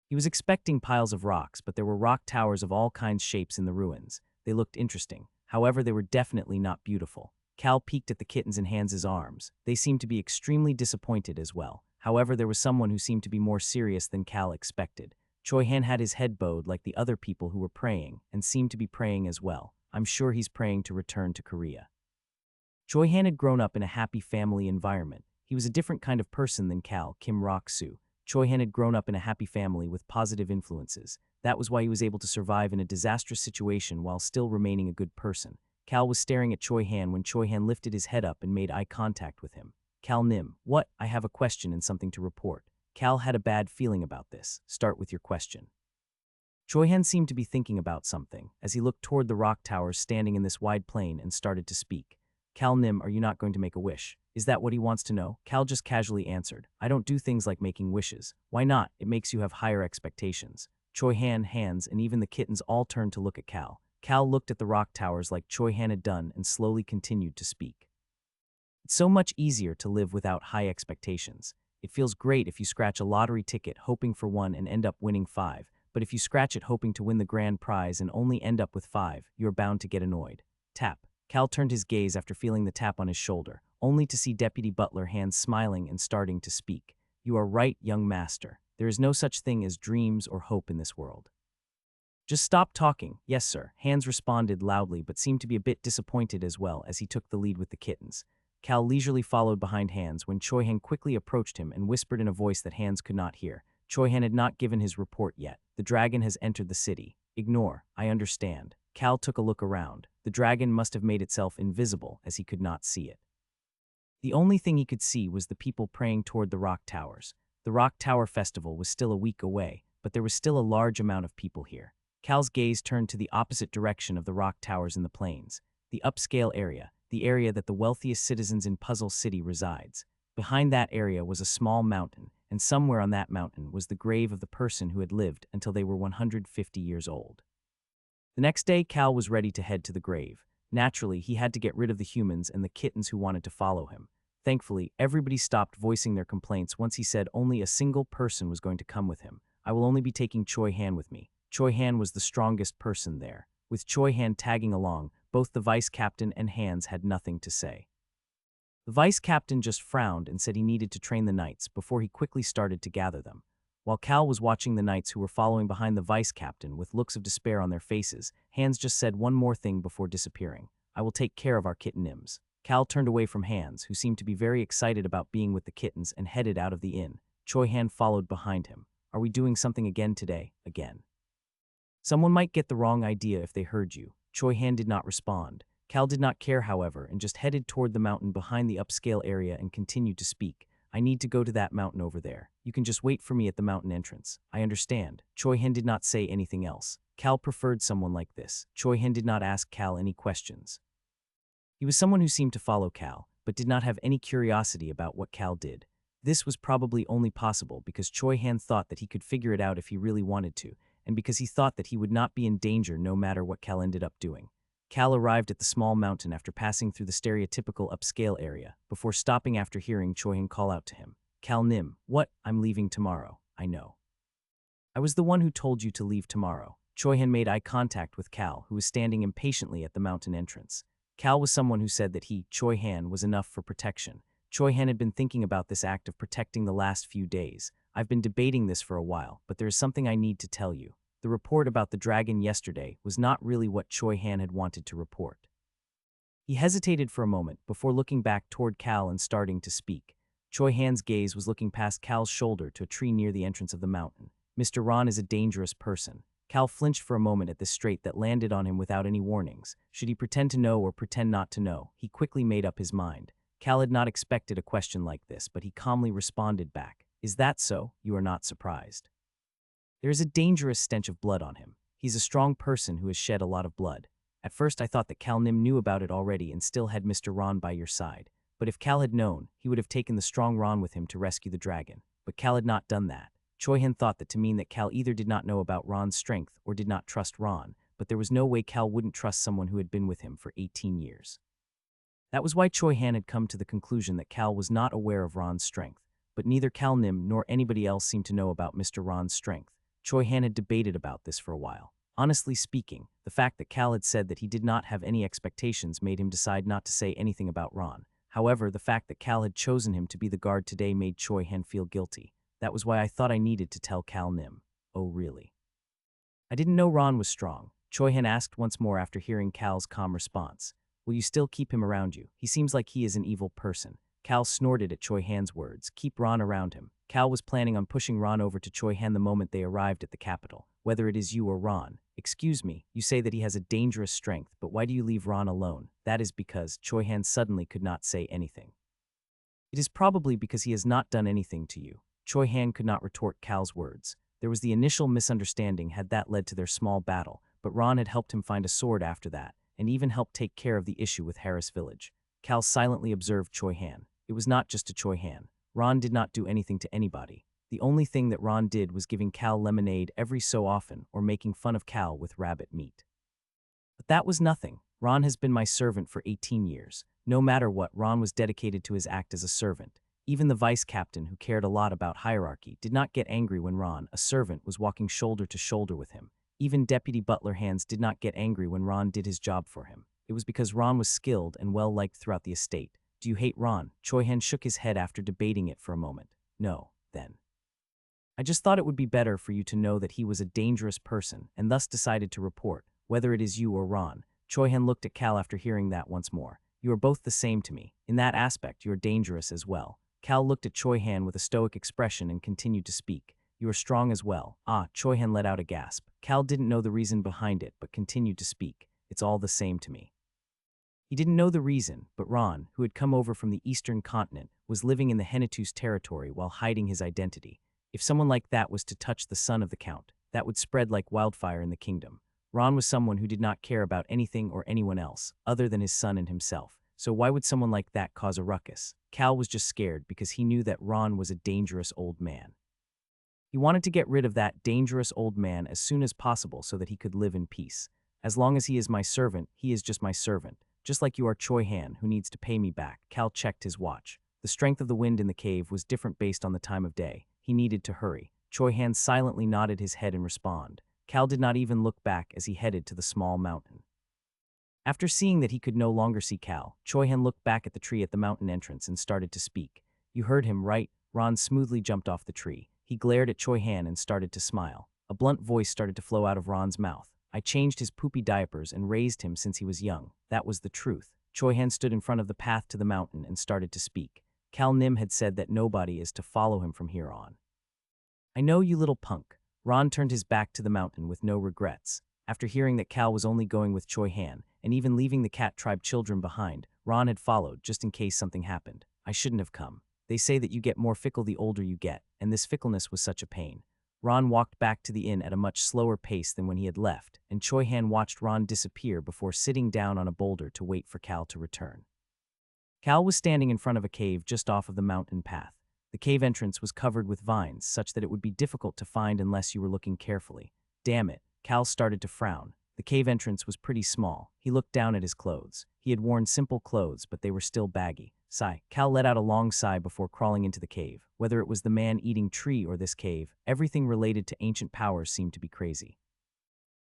He was expecting piles of rocks, but there were rock towers of all kinds shapes in the ruins. They looked interesting. However, they were definitely not beautiful. Cal peeked at the kittens in Hans's arms. They seemed to be extremely disappointed as well. However, there was someone who seemed to be more serious than Cal expected. Choi Han had his head bowed like the other people who were praying, and seemed to be praying as well. I'm sure he's praying to return to Korea. Choi Han had grown up in a happy family environment. He was a different kind of person than Cal, Kim Rock-soo. Choi Han had grown up in a happy family with positive influences. That was why he was able to survive in a disastrous situation while still remaining a good person. Cal was staring at Choi Han when Choi Han lifted his head up and made eye contact with him. "Cal Nim, what? I have a question and something to report." Cal had a bad feeling about this. "Start with your question." Choi Han seemed to be thinking about something, as he looked toward the rock towers standing in this wide plain and started to speak. "Cal Nim, are you not going to make a wish?" Is that what he wants to know? Cal just casually answered, "I don't do things like making wishes." "Why not? It makes you have higher expectations." Choi Han, Hans, and even the kittens all turned to look at Cal. Cal looked at the rock towers like Choi Han had done and slowly continued to speak. "It's so much easier to live without high expectations. It feels great if you scratch a lottery ticket hoping for 1 and end up winning 5, but if you scratch it hoping to win the grand prize and only end up with 5, you're bound to get annoyed." Tap. Cal turned his gaze after feeling the tap on his shoulder, only to see Deputy Butler Hans smiling and starting to speak. "You are right, young master. There is no such thing as dreams or hope in this world. Just stop talking." "Yes, sir." Hans responded loudly but seemed to be a bit disappointed as well as he took the lead with the kittens. Cal leisurely followed behind Hans when Choi Han quickly approached him and whispered in a voice that Hans could not hear. Choi Han had not given his report yet. "The dragon has entered the city." "Ignore. I understand." Cal took a look around. The dragon must have made itself invisible as he could not see it. The only thing he could see was the people praying toward the rock towers. The Rock Tower Festival was still a week away, but there was still a large amount of people here. Cal's gaze turned to the opposite direction of the rock towers in the plains, the upscale area, the area that the wealthiest citizens in Puzzle City resides. Behind that area was a small mountain, and somewhere on that mountain was the grave of the person who had lived until they were 150 years old. The next day, Cal was ready to head to the grave. Naturally, he had to get rid of the humans and the kittens who wanted to follow him. Thankfully, everybody stopped voicing their complaints once he said only a single person was going to come with him. "I will only be taking Choi Han with me." Choi Han was the strongest person there. With Choi Han tagging along, both the vice captain and Hans had nothing to say. The vice captain just frowned and said he needed to train the knights before he quickly started to gather them. While Cal was watching the knights who were following behind the vice captain with looks of despair on their faces, Hans just said one more thing before disappearing. "I will take care of our kitten Nims." Cal turned away from Hans, who seemed to be very excited about being with the kittens, and headed out of the inn. Choi Han followed behind him. "Are we doing something again today?" "Again. Someone might get the wrong idea if they heard you." Choi Han did not respond. Cal did not care, however, and just headed toward the mountain behind the upscale area and continued to speak. "I need to go to that mountain over there. You can just wait for me at the mountain entrance." "I understand." Choi Han did not say anything else. Cal preferred someone like this. Choi Han did not ask Cal any questions. He was someone who seemed to follow Cal, but did not have any curiosity about what Cal did. This was probably only possible because Choi Han thought that he could figure it out if he really wanted to, and because he thought that he would not be in danger no matter what Cal ended up doing. Cal arrived at the small mountain after passing through the stereotypical upscale area, before stopping after hearing Choi Han call out to him. Cal Nim, what? I'm leaving tomorrow, I know. I was the one who told you to leave tomorrow. Choi Han made eye contact with Cal, who was standing impatiently at the mountain entrance. Cal was someone who said that he, Choi Han, was enough for protection. Choi Han had been thinking about this act of protecting the last few days. I've been debating this for a while, but there is something I need to tell you. The report about the dragon yesterday was not really what Choi Han had wanted to report. He hesitated for a moment before looking back toward Cal and starting to speak. Choi Han's gaze was looking past Cal's shoulder to a tree near the entrance of the mountain. Mr. Ron is a dangerous person. Cal flinched for a moment at this trait that landed on him without any warnings. Should he pretend to know or pretend not to know? He quickly made up his mind. Cal had not expected a question like this, but he calmly responded back. Is that so? You are not surprised. There is a dangerous stench of blood on him. He's a strong person who has shed a lot of blood. At first I thought that Cal Nim knew about it already and still had Mr. Ron by your side. But if Cal had known, he would have taken the strong Ron with him to rescue the dragon. But Cal had not done that. Choi Han thought that to mean that Cal either did not know about Ron's strength or did not trust Ron, but there was no way Cal wouldn't trust someone who had been with him for 18 years. That was why Choi Han had come to the conclusion that Cal was not aware of Ron's strength, but neither Cal Nim nor anybody else seemed to know about Mr. Ron's strength. Choi Han had debated about this for a while. Honestly speaking, the fact that Cal had said that he did not have any expectations made him decide not to say anything about Ron. However, the fact that Cal had chosen him to be the guard today made Choi Han feel guilty. That was why I thought I needed to tell Cal Nim. Oh, really? I didn't know Ron was strong, Choi Han asked once more after hearing Cal's calm response. Will you still keep him around you? He seems like he is an evil person. Cal snorted at Choi Han's words. Keep Ron around him. Cal was planning on pushing Ron over to Choi Han the moment they arrived at the capital. Whether it is you or Ron. Excuse me, you say that he has a dangerous strength, but why do you leave Ron alone? That is because Choi Han suddenly could not say anything. It is probably because he has not done anything to you. Choi Han could not retort Cal's words. There was the initial misunderstanding had that led to their small battle, but Ron had helped him find a sword after that, and even helped take care of the issue with Harris Village. Cal silently observed Choi Han. It was not just to Choi Han. Ron did not do anything to anybody. The only thing that Ron did was giving Cal lemonade every so often or making fun of Cal with rabbit meat. But that was nothing. Ron has been my servant for 18 years. No matter what, Ron was dedicated to his act as a servant. Even the vice captain, who cared a lot about hierarchy, did not get angry when Ron, a servant, was walking shoulder to shoulder with him. Even Deputy Butler Hands did not get angry when Ron did his job for him. It was because Ron was skilled and well-liked throughout the estate. Do you hate Ron? Choi Han shook his head after debating it for a moment. No, then. I just thought it would be better for you to know that he was a dangerous person, and thus decided to report, whether it is you or Ron. Choi Han looked at Cal after hearing that once more. You are both the same to me. In that aspect, you are dangerous as well. Cal looked at Choi Han with a stoic expression and continued to speak. You are strong as well. Ah, Choi Han let out a gasp. Cal didn't know the reason behind it, but continued to speak. It's all the same to me. He didn't know the reason, but Ron, who had come over from the eastern continent, was living in the Hennetus territory while hiding his identity. If someone like that was to touch the son of the Count, that would spread like wildfire in the kingdom. Ron was someone who did not care about anything or anyone else, other than his son and himself. So why would someone like that cause a ruckus? Cal was just scared because he knew that Ron was a dangerous old man. He wanted to get rid of that dangerous old man as soon as possible so that he could live in peace. As long as he is my servant, he is just my servant. Just like you are Choi Han, who needs to pay me back. Cal checked his watch. The strength of the wind in the cave was different based on the time of day. He needed to hurry. Choi Han silently nodded his head in response. Cal did not even look back as he headed to the small mountain. After seeing that he could no longer see Cal, Choi Han looked back at the tree at the mountain entrance and started to speak. You heard him, right? Ron smoothly jumped off the tree. He glared at Choi Han and started to smile. A blunt voice started to flow out of Ron's mouth. I changed his poopy diapers and raised him since he was young. That was the truth. Choi Han stood in front of the path to the mountain and started to speak. Cal Nim had said that nobody is to follow him from here on. I know, you little punk. Ron turned his back to the mountain with no regrets. After hearing that Cal was only going with Choi Han, and even leaving the cat tribe children behind, Ron had followed just in case something happened. I shouldn't have come. They say that you get more fickle the older you get, and this fickleness was such a pain. Ron walked back to the inn at a much slower pace than when he had left, and Choi Han watched Ron disappear before sitting down on a boulder to wait for Cal to return. Cal was standing in front of a cave just off of the mountain path. The cave entrance was covered with vines, such that it would be difficult to find unless you were looking carefully. Damn it, Cal started to frown. The cave entrance was pretty small. He looked down at his clothes. He had worn simple clothes, but they were still baggy. Sigh. Cal let out a long sigh before crawling into the cave. Whether it was the man-eating tree or this cave, everything related to ancient powers seemed to be crazy.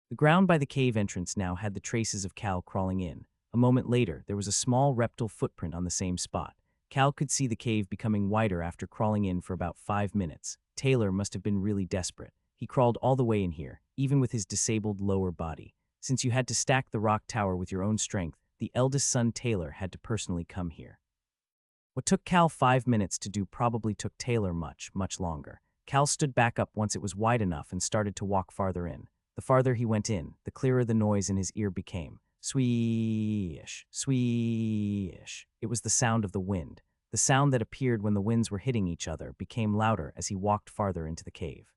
The ground by the cave entrance now had the traces of Cal crawling in. A moment later, there was a small reptile footprint on the same spot. Cal could see the cave becoming wider after crawling in for about 5 minutes. Taylor must have been really desperate. He crawled all the way in here, even with his disabled lower body. Since you had to stack the rock tower with your own strength, the eldest son Taylor had to personally come here. What took Cal 5 minutes to do probably took Taylor much, much longer. Cal stood back up once it was wide enough and started to walk farther in. The farther he went in, the clearer the noise in his ear became. Swish, swish. It was the sound of the wind. The sound that appeared when the winds were hitting each other became louder as he walked farther into the cave.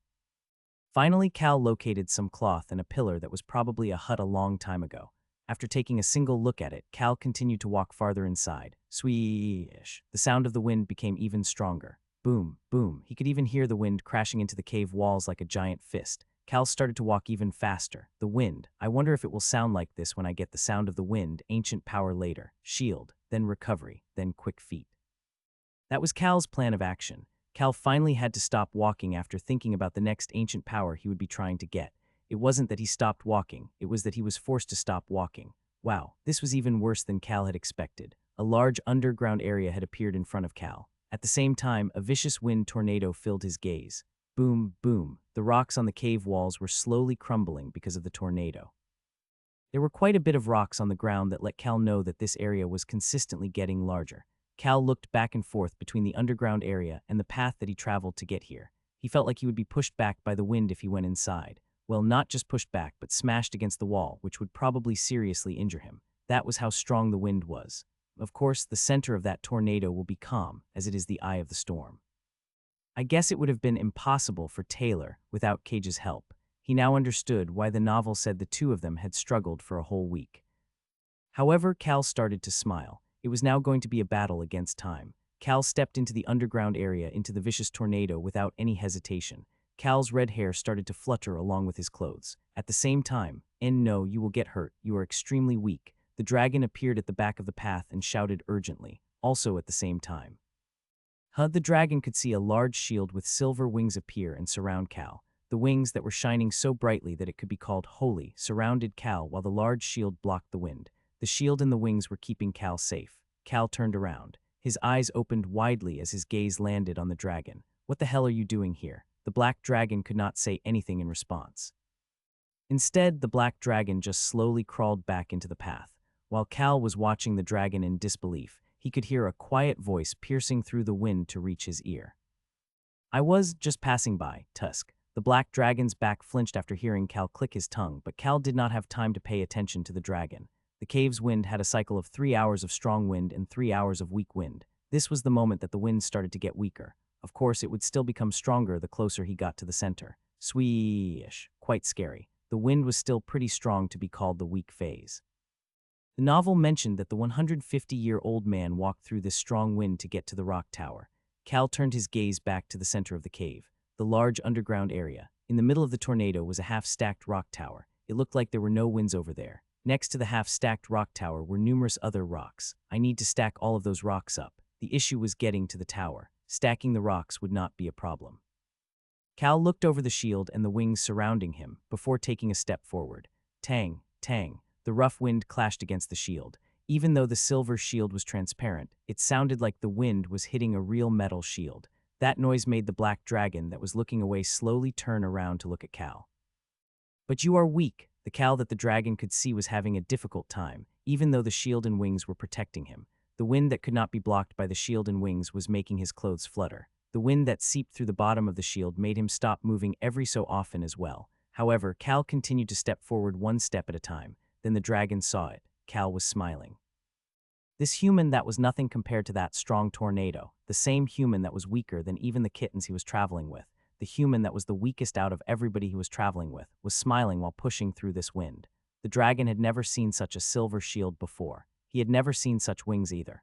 Finally, Cal located some cloth and a pillar that was probably a hut a long time ago. After taking a single look at it, Cal continued to walk farther inside. Swish. The sound of the wind became even stronger. Boom, boom. He could even hear the wind crashing into the cave walls like a giant fist. Cal started to walk even faster. The wind. I wonder if it will sound like this when I get the sound of the wind. Ancient power later. Shield. Then recovery. Then quick feet. That was Cal's plan of action. Cal finally had to stop walking after thinking about the next ancient power he would be trying to get. It wasn't that he stopped walking, it was that he was forced to stop walking. Wow, this was even worse than Cal had expected. A large underground area had appeared in front of Cal. At the same time, a vicious wind tornado filled his gaze. Boom, boom. The rocks on the cave walls were slowly crumbling because of the tornado. There were quite a bit of rocks on the ground that let Cal know that this area was consistently getting larger. Cal looked back and forth between the underground area and the path that he traveled to get here. He felt like he would be pushed back by the wind if he went inside. Well, not just pushed back, but smashed against the wall, which would probably seriously injure him. That was how strong the wind was. Of course, the center of that tornado will be calm, as it is the eye of the storm. I guess it would have been impossible for Taylor without Cage's help. He now understood why the novel said the two of them had struggled for a whole week. However, Cal started to smile. It was now going to be a battle against time. Cal stepped into the underground area into the vicious tornado without any hesitation. Cal's red hair started to flutter along with his clothes. At the same time, "And no, you will get hurt. You are extremely weak." The dragon appeared at the back of the path and shouted urgently, also at the same time. The dragon could see a large shield with silver wings appear and surround Cal. The wings that were shining so brightly that it could be called holy surrounded Cal while the large shield blocked the wind. The shield and the wings were keeping Cal safe. Cal turned around. His eyes opened widely as his gaze landed on the dragon. "What the hell are you doing here?" The black dragon could not say anything in response. Instead, the black dragon just slowly crawled back into the path. While Cal was watching the dragon in disbelief, he could hear a quiet voice piercing through the wind to reach his ear. "I was just passing by, Tusk." The black dragon's back flinched after hearing Cal click his tongue, but Cal did not have time to pay attention to the dragon. The cave's wind had a cycle of 3 hours of strong wind and 3 hours of weak wind. This was the moment that the wind started to get weaker. Of course, it would still become stronger the closer he got to the center. Swish. Quite scary. The wind was still pretty strong to be called the weak phase. The novel mentioned that the 150-year-old man walked through this strong wind to get to the rock tower. Cal turned his gaze back to the center of the cave, the large underground area. In the middle of the tornado was a half-stacked rock tower. It looked like there were no winds over there. Next to the half-stacked rock tower were numerous other rocks. I need to stack all of those rocks up. The issue was getting to the tower. Stacking the rocks would not be a problem. Cal looked over the shield and the wings surrounding him before taking a step forward. Tang, tang. The rough wind clashed against the shield. Even though the silver shield was transparent, it sounded like the wind was hitting a real metal shield. That noise made the black dragon that was looking away slowly turn around to look at Cal. "But you are weak." The Cal that the dragon could see was having a difficult time, even though the shield and wings were protecting him. The wind that could not be blocked by the shield and wings was making his clothes flutter. The wind that seeped through the bottom of the shield made him stop moving every so often as well. However, Cal continued to step forward one step at a time. Then the dragon saw it. Cal was smiling. This human that was nothing compared to that strong tornado, the same human that was weaker than even the kittens he was traveling with, the human that was the weakest out of everybody he was traveling with, was smiling while pushing through this wind. The dragon had never seen such a silver shield before. He had never seen such wings either.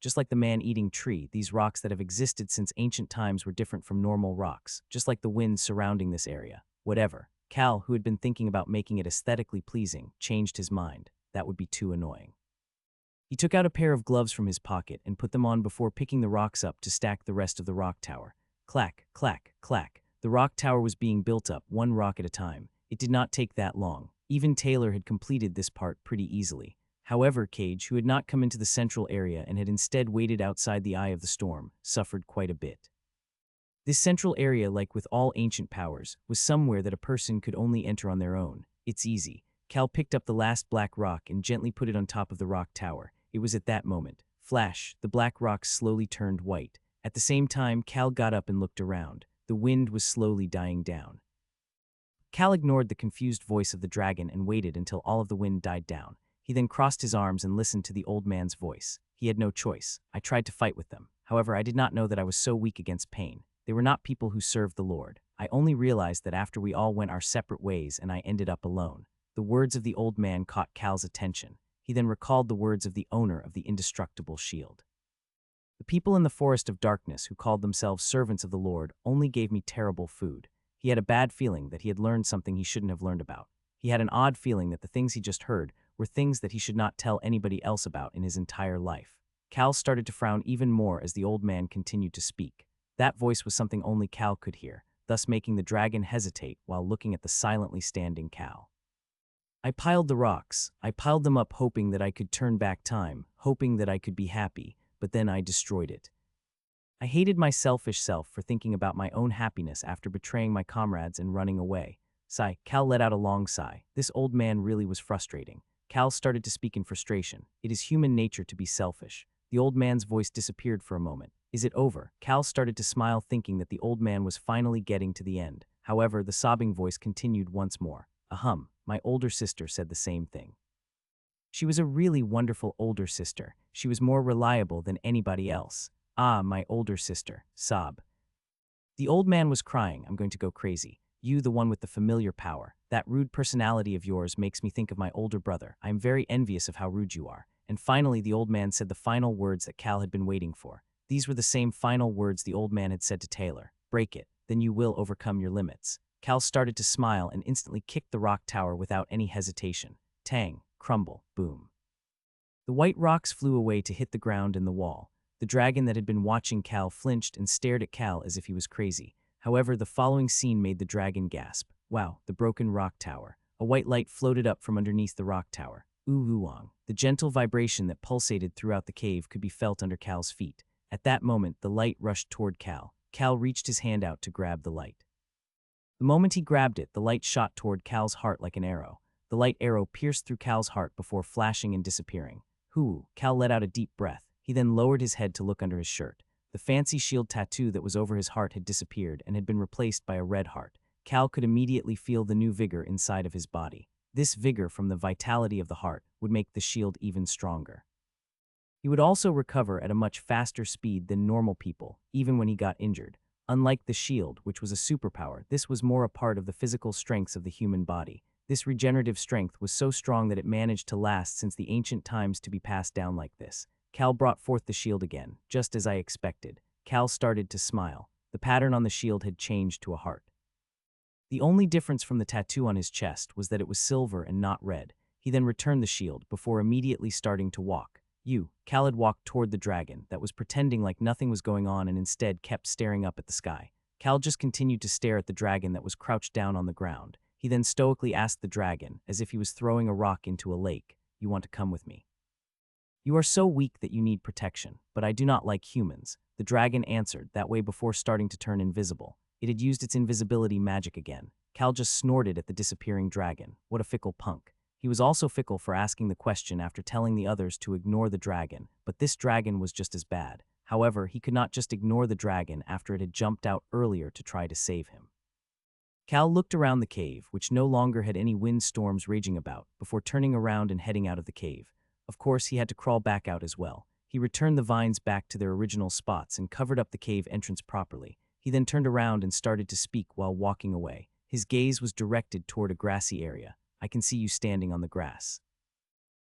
Just like the man-eating tree, these rocks that have existed since ancient times were different from normal rocks, just like the wind surrounding this area. Whatever. Cal, who had been thinking about making it aesthetically pleasing, changed his mind. That would be too annoying. He took out a pair of gloves from his pocket and put them on before picking the rocks up to stack the rest of the rock tower. Clack, clack, clack. The rock tower was being built up, one rock at a time. It did not take that long. Even Taylor had completed this part pretty easily. However, Cage, who had not come into the central area and had instead waited outside the eye of the storm, suffered quite a bit. This central area, like with all ancient powers, was somewhere that a person could only enter on their own. It's easy. Cal picked up the last black rock and gently put it on top of the rock tower. It was at that moment. Flash, the black rock slowly turned white. At the same time, Cal got up and looked around. The wind was slowly dying down. Cal ignored the confused voice of the dragon and waited until all of the wind died down. He then crossed his arms and listened to the old man's voice. He had no choice. I tried to fight with them. However, I did not know that I was so weak against pain. They were not people who served the Lord. I only realized that after we all went our separate ways and I ended up alone. The words of the old man caught Cal's attention. He then recalled the words of the owner of the indestructible shield. The people in the forest of darkness who called themselves servants of the Lord only gave me terrible food. He had a bad feeling that he had learned something he shouldn't have learned about. He had an odd feeling that the things he just heard were things that he should not tell anybody else about in his entire life. Cal started to frown even more as the old man continued to speak. That voice was something only Cal could hear, thus making the dragon hesitate while looking at the silently standing Cal. I piled the rocks. I piled them up hoping that I could turn back time, hoping that I could be happy, but then I destroyed it. I hated my selfish self for thinking about my own happiness after betraying my comrades and running away. Sigh. Cal let out a long sigh. This old man really was frustrating. Cal started to speak in frustration. It is human nature to be selfish. The old man's voice disappeared for a moment. Is it over? Cal started to smile, thinking that the old man was finally getting to the end. However, the sobbing voice continued once more. Ahem, my older sister said the same thing. She was a really wonderful older sister. She was more reliable than anybody else. Ah, my older sister. Sob. The old man was crying. I'm going to go crazy. You, the one with the familiar power. That rude personality of yours makes me think of my older brother. I am very envious of how rude you are. And finally, the old man said the final words that Cal had been waiting for. These were the same final words the old man had said to Taylor. Break it, then you will overcome your limits. Cal started to smile and instantly kicked the rock tower without any hesitation. Tang, crumble, boom. The white rocks flew away to hit the ground and the wall. The dragon that had been watching Cal flinched and stared at Cal as if he was crazy. However, the following scene made the dragon gasp. Wow, the broken rock tower. A white light floated up from underneath the rock tower. Ooh-ooong. The gentle vibration that pulsated throughout the cave could be felt under Cal's feet. At that moment, the light rushed toward Cal. Cal reached his hand out to grab the light. The moment he grabbed it, the light shot toward Cal's heart like an arrow. The light arrow pierced through Cal's heart before flashing and disappearing. Hoo! Cal let out a deep breath. He then lowered his head to look under his shirt. The fancy shield tattoo that was over his heart had disappeared and had been replaced by a red heart. Cal could immediately feel the new vigor inside of his body. This vigor from the vitality of the heart would make the shield even stronger. He would also recover at a much faster speed than normal people, even when he got injured. Unlike the shield, which was a superpower, this was more a part of the physical strengths of the human body. This regenerative strength was so strong that it managed to last since the ancient times to be passed down like this. Cal brought forth the shield again, just as I expected. Cal started to smile. The pattern on the shield had changed to a heart. The only difference from the tattoo on his chest was that it was silver and not red. He then returned the shield before immediately starting to walk. Cal had walked toward the dragon that was pretending like nothing was going on and instead kept staring up at the sky. Cal just continued to stare at the dragon that was crouched down on the ground. He then stoically asked the dragon, as if he was throwing a rock into a lake, "You want to come with me?" "You are so weak that you need protection, but I do not like humans," the dragon answered that way before starting to turn invisible. It had used its invisibility magic again. Cal just snorted at the disappearing dragon. What a fickle punk. He was also fickle for asking the question after telling the others to ignore the dragon, but this dragon was just as bad. However, he could not just ignore the dragon after it had jumped out earlier to try to save him. Cal looked around the cave, which no longer had any windstorms raging about, before turning around and heading out of the cave. Of course, he had to crawl back out as well. He returned the vines back to their original spots and covered up the cave entrance properly. He then turned around and started to speak while walking away. His gaze was directed toward a grassy area. "I can see you standing on the grass."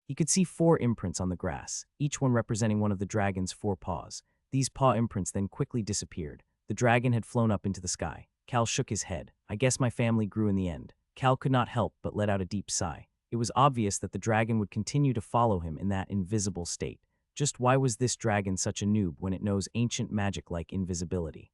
He could see 4 imprints on the grass, each one representing one of the dragon's 4 paws. These paw imprints then quickly disappeared. The dragon had flown up into the sky. Cal shook his head. I guess my family grew in the end. Cal could not help but let out a deep sigh. It was obvious that the dragon would continue to follow him in that invisible state. Just why was this dragon such a noob when it knows ancient magic like invisibility?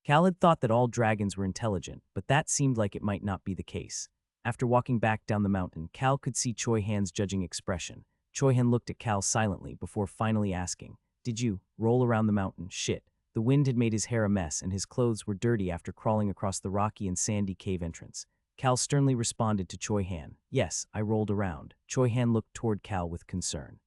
Cal had thought that all dragons were intelligent, but that seemed like it might not be the case. After walking back down the mountain, Cal could see Choi Han's judging expression. Choi Han looked at Cal silently before finally asking, "Did you roll around the mountain?" Shit. The wind had made his hair a mess and his clothes were dirty after crawling across the rocky and sandy cave entrance. Cal sternly responded to Choi Han, "Yes, I rolled around." Choi Han looked toward Cal with concern.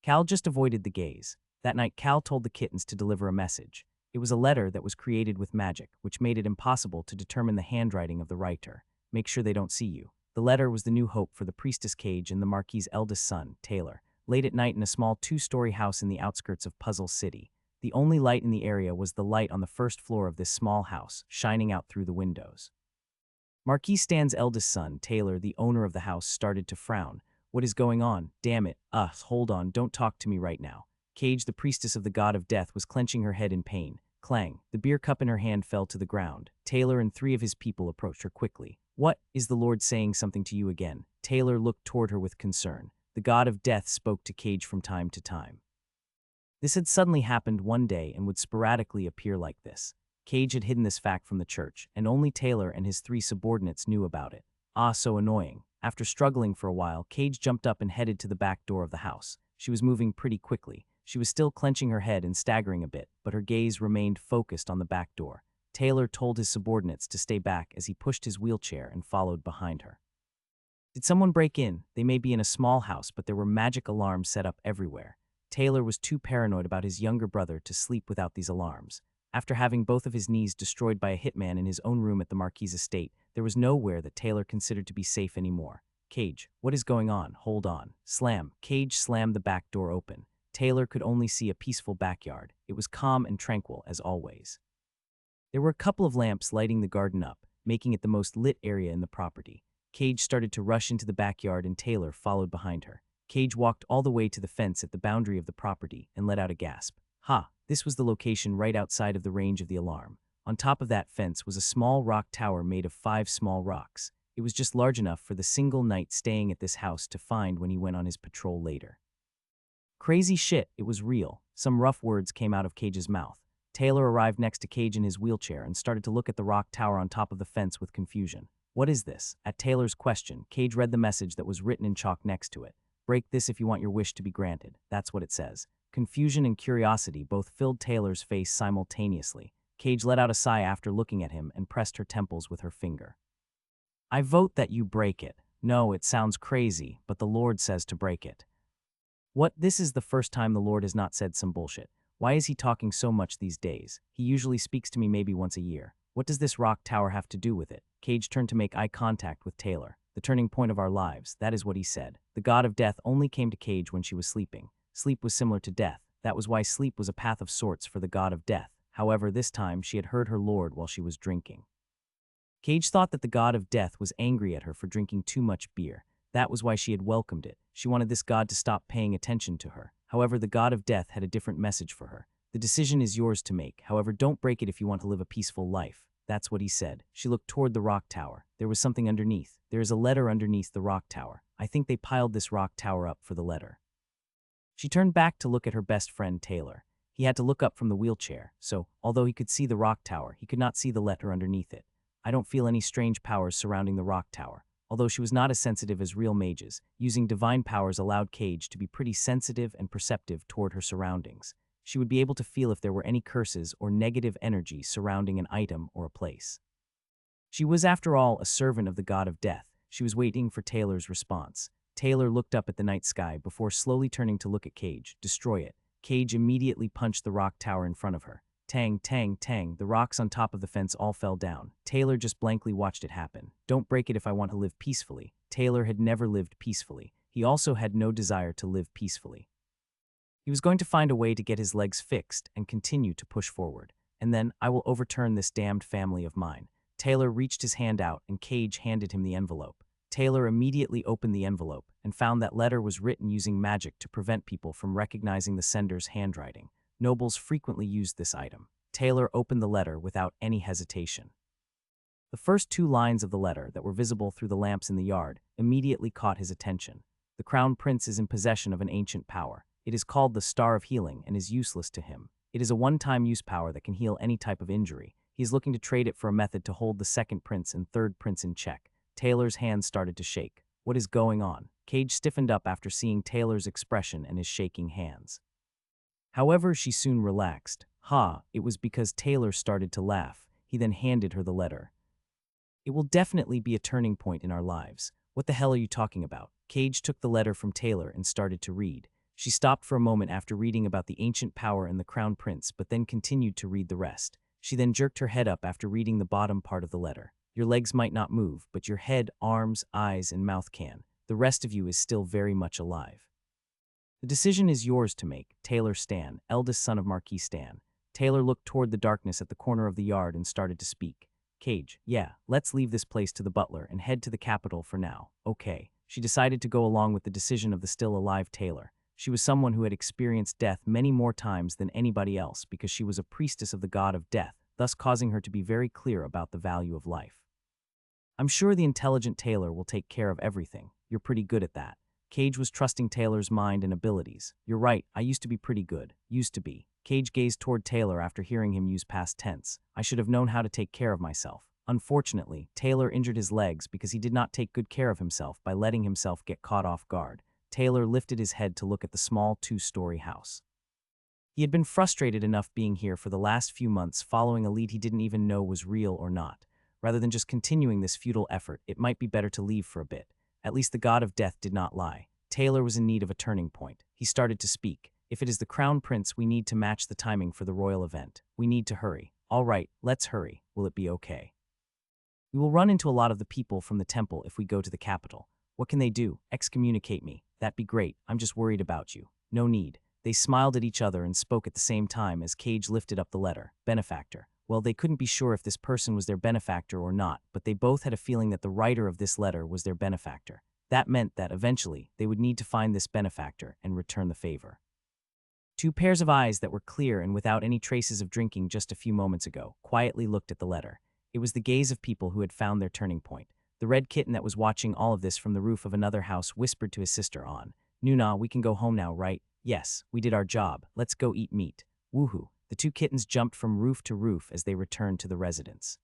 Cal just avoided the gaze. That night, Cal told the kittens to deliver a message. It was a letter that was created with magic, which made it impossible to determine the handwriting of the writer. Make sure they don't see you. The letter was the new hope for the priestess Cage and the Marquis's eldest son, Taylor. Late at night in a small 2-story house in the outskirts of Puzzle City. The only light in the area was the light on the first floor of this small house, shining out through the windows. Marquis Stan's eldest son, Taylor, the owner of the house, started to frown. What is going on? Damn it. Hold on, don't talk to me right now. Cage, the priestess of the god of death, was clenching her head in pain. Clang. The beer cup in her hand fell to the ground. Taylor and 3 of his people approached her quickly. What? Is the Lord saying something to you again? Taylor looked toward her with concern. The god of death spoke to Cage from time to time. This had suddenly happened one day and would sporadically appear like this. Cage had hidden this fact from the church, and only Taylor and his 3 subordinates knew about it. So annoying. After struggling for a while, Cage jumped up and headed to the back door of the house. She was moving pretty quickly. She was still clenching her head and staggering a bit, but her gaze remained focused on the back door. Taylor told his subordinates to stay back as he pushed his wheelchair and followed behind her. Did someone break in? They may be in a small house, but there were magic alarms set up everywhere. Taylor was too paranoid about his younger brother to sleep without these alarms. After having both of his knees destroyed by a hitman in his own room at the Marquis' estate, there was nowhere that Taylor considered to be safe anymore. Cage, what is going on? Hold on. Slam. Cage slammed the back door open. Taylor could only see a peaceful backyard. It was calm and tranquil as always. There were a couple of lamps lighting the garden up, making it the most lit area in the property. Cage started to rush into the backyard and Taylor followed behind her. Cage walked all the way to the fence at the boundary of the property and let out a gasp. This was the location right outside of the range of the alarm. On top of that fence was a small rock tower made of 5 small rocks. It was just large enough for the single knight staying at this house to find when he went on his patrol later. Crazy shit, it was real. Some rough words came out of Cage's mouth. Taylor arrived next to Cage in his wheelchair and started to look at the rock tower on top of the fence with confusion. What is this? At Taylor's question, Cage read the message that was written in chalk next to it. Break this if you want your wish to be granted. That's what it says. Confusion and curiosity both filled Taylor's face simultaneously. Cage let out a sigh after looking at him and pressed her temples with her finger. I vote that you break it. No, it sounds crazy, but the Lord says to break it. What? This is the first time the Lord has not said some bullshit. Why is he talking so much these days? He usually speaks to me maybe once a year. What does this rock tower have to do with it? Cage turned to make eye contact with Taylor. The turning point of our lives, that is what he said. The god of death only came to Cage when she was sleeping. Sleep was similar to death. That was why sleep was a path of sorts for the god of death. However, this time she had heard her lord while she was drinking. Cage thought that the god of death was angry at her for drinking too much beer. That was why she had welcomed it. She wanted this god to stop paying attention to her. However, the god of death had a different message for her. The decision is yours to make. However, don't break it if you want to live a peaceful life. That's what he said. She looked toward the rock tower. There was something underneath. There is a letter underneath the rock tower. I think they piled this rock tower up for the letter. She turned back to look at her best friend, Taylor. He had to look up from the wheelchair, so, although he could see the rock tower, he could not see the letter underneath it. I don't feel any strange powers surrounding the rock tower. Although she was not as sensitive as real mages, using divine powers allowed Cage to be pretty sensitive and perceptive toward her surroundings. She would be able to feel if there were any curses or negative energy surrounding an item or a place. She was, after all, a servant of the god of death. She was waiting for Taylor's response. Taylor looked up at the night sky before slowly turning to look at Cage. Destroy it. Cage immediately punched the rock tower in front of her. Tang, tang, tang, the rocks on top of the fence all fell down. Taylor just blankly watched it happen. Don't break it if I want to live peacefully. Taylor had never lived peacefully. He also had no desire to live peacefully. He was going to find a way to get his legs fixed and continue to push forward. And then, I will overturn this damned family of mine. Taylor reached his hand out and Cage handed him the envelope. Taylor immediately opened the envelope. and found that letter was written using magic to prevent people from recognizing the sender's handwriting. Nobles frequently used this item. Taylor opened the letter without any hesitation. The first two lines of the letter that were visible through the lamps in the yard immediately caught his attention. The crown prince is in possession of an ancient power. It is called the Star of Healing and is useless to him. It is a one-time use power that can heal any type of injury. He is looking to trade it for a method to hold the second prince and third prince in check. Taylor's hands started to shake. What is going on? Cage stiffened up after seeing Taylor's expression and his shaking hands. However, she soon relaxed. It was because Taylor started to laugh. He then handed her the letter. It will definitely be a turning point in our lives. What the hell are you talking about? Cage took the letter from Taylor and started to read. She stopped for a moment after reading about the ancient power and the crown prince, but then continued to read the rest. She then jerked her head up after reading the bottom part of the letter. Your legs might not move, but your head, arms, eyes, and mouth can. The rest of you is still very much alive. The decision is yours to make. Taylor Stan, eldest son of Marquis Stan. Taylor looked toward the darkness at the corner of the yard and started to speak. Cage, yeah, let's leave this place to the butler and head to the capital for now. Okay. She decided to go along with the decision of the still alive Taylor. She was someone who had experienced death many more times than anybody else because she was a priestess of the god of death, thus causing her to be very clear about the value of life. I'm sure the intelligent Taylor will take care of everything. You're pretty good at that. Cage was trusting Taylor's mind and abilities. You're right, I used to be pretty good. Used to be. Cage gazed toward Taylor after hearing him use past tense. I should have known how to take care of myself. Unfortunately, Taylor injured his legs because he did not take good care of himself by letting himself get caught off guard. Taylor lifted his head to look at the small two-story house. He had been frustrated enough being here for the last few months following a lead he didn't even know was real or not. Rather than just continuing this futile effort, it might be better to leave for a bit. At least the god of death did not lie. Taylor was in need of a turning point. He started to speak. If it is the crown prince, we need to match the timing for the royal event. We need to hurry. All right, let's hurry. Will it be okay? We will run into a lot of the people from the temple if we go to the capital. What can they do? Excommunicate me. That'd be great. I'm just worried about you. No need. They smiled at each other and spoke at the same time as Cage lifted up the letter. Benefactor. Well, they couldn't be sure if this person was their benefactor or not, but they both had a feeling that the writer of this letter was their benefactor. That meant that, eventually, they would need to find this benefactor and return the favor. Two pairs of eyes that were clear and without any traces of drinking just a few moments ago quietly looked at the letter. It was the gaze of people who had found their turning point. The red kitten that was watching all of this from the roof of another house whispered to his sister on. Nuna, we can go home now, right? Yes, we did our job. Let's go eat meat. Woohoo. The two kittens jumped from roof to roof as they returned to the residence.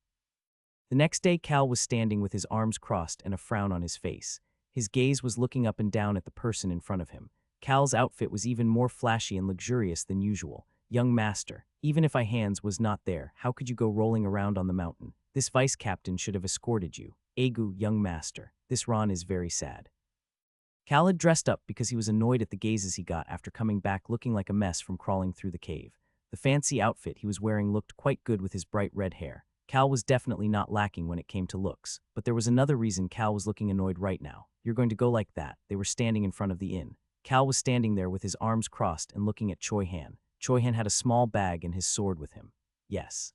The next day, Cal was standing with his arms crossed and a frown on his face. His gaze was looking up and down at the person in front of him. Cal's outfit was even more flashy and luxurious than usual. Young master, even if hands was not there, how could you go rolling around on the mountain? This vice captain should have escorted you. Egu, young master, this Ron is very sad. Cal had dressed up because he was annoyed at the gazes he got after coming back looking like a mess from crawling through the cave. The fancy outfit he was wearing looked quite good with his bright red hair. Cal was definitely not lacking when it came to looks, but there was another reason Cal was looking annoyed right now. You're going to go like that. They were standing in front of the inn. Cal was standing there with his arms crossed and looking at Choi Han. Choi Han had a small bag and his sword with him. Yes.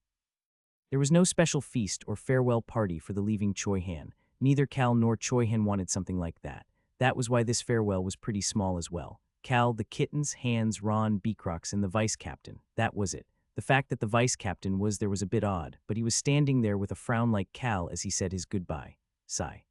There was no special feast or farewell party for the leaving Choi Han. Neither Cal nor Choi Han wanted something like that. That was why this farewell was pretty small as well. Cal, the kittens, Hans, Ron, Beacrox, and the vice captain. That was it. The fact that the vice captain was there was a bit odd, but he was standing there with a frown like Cal as he said his goodbye. Sigh.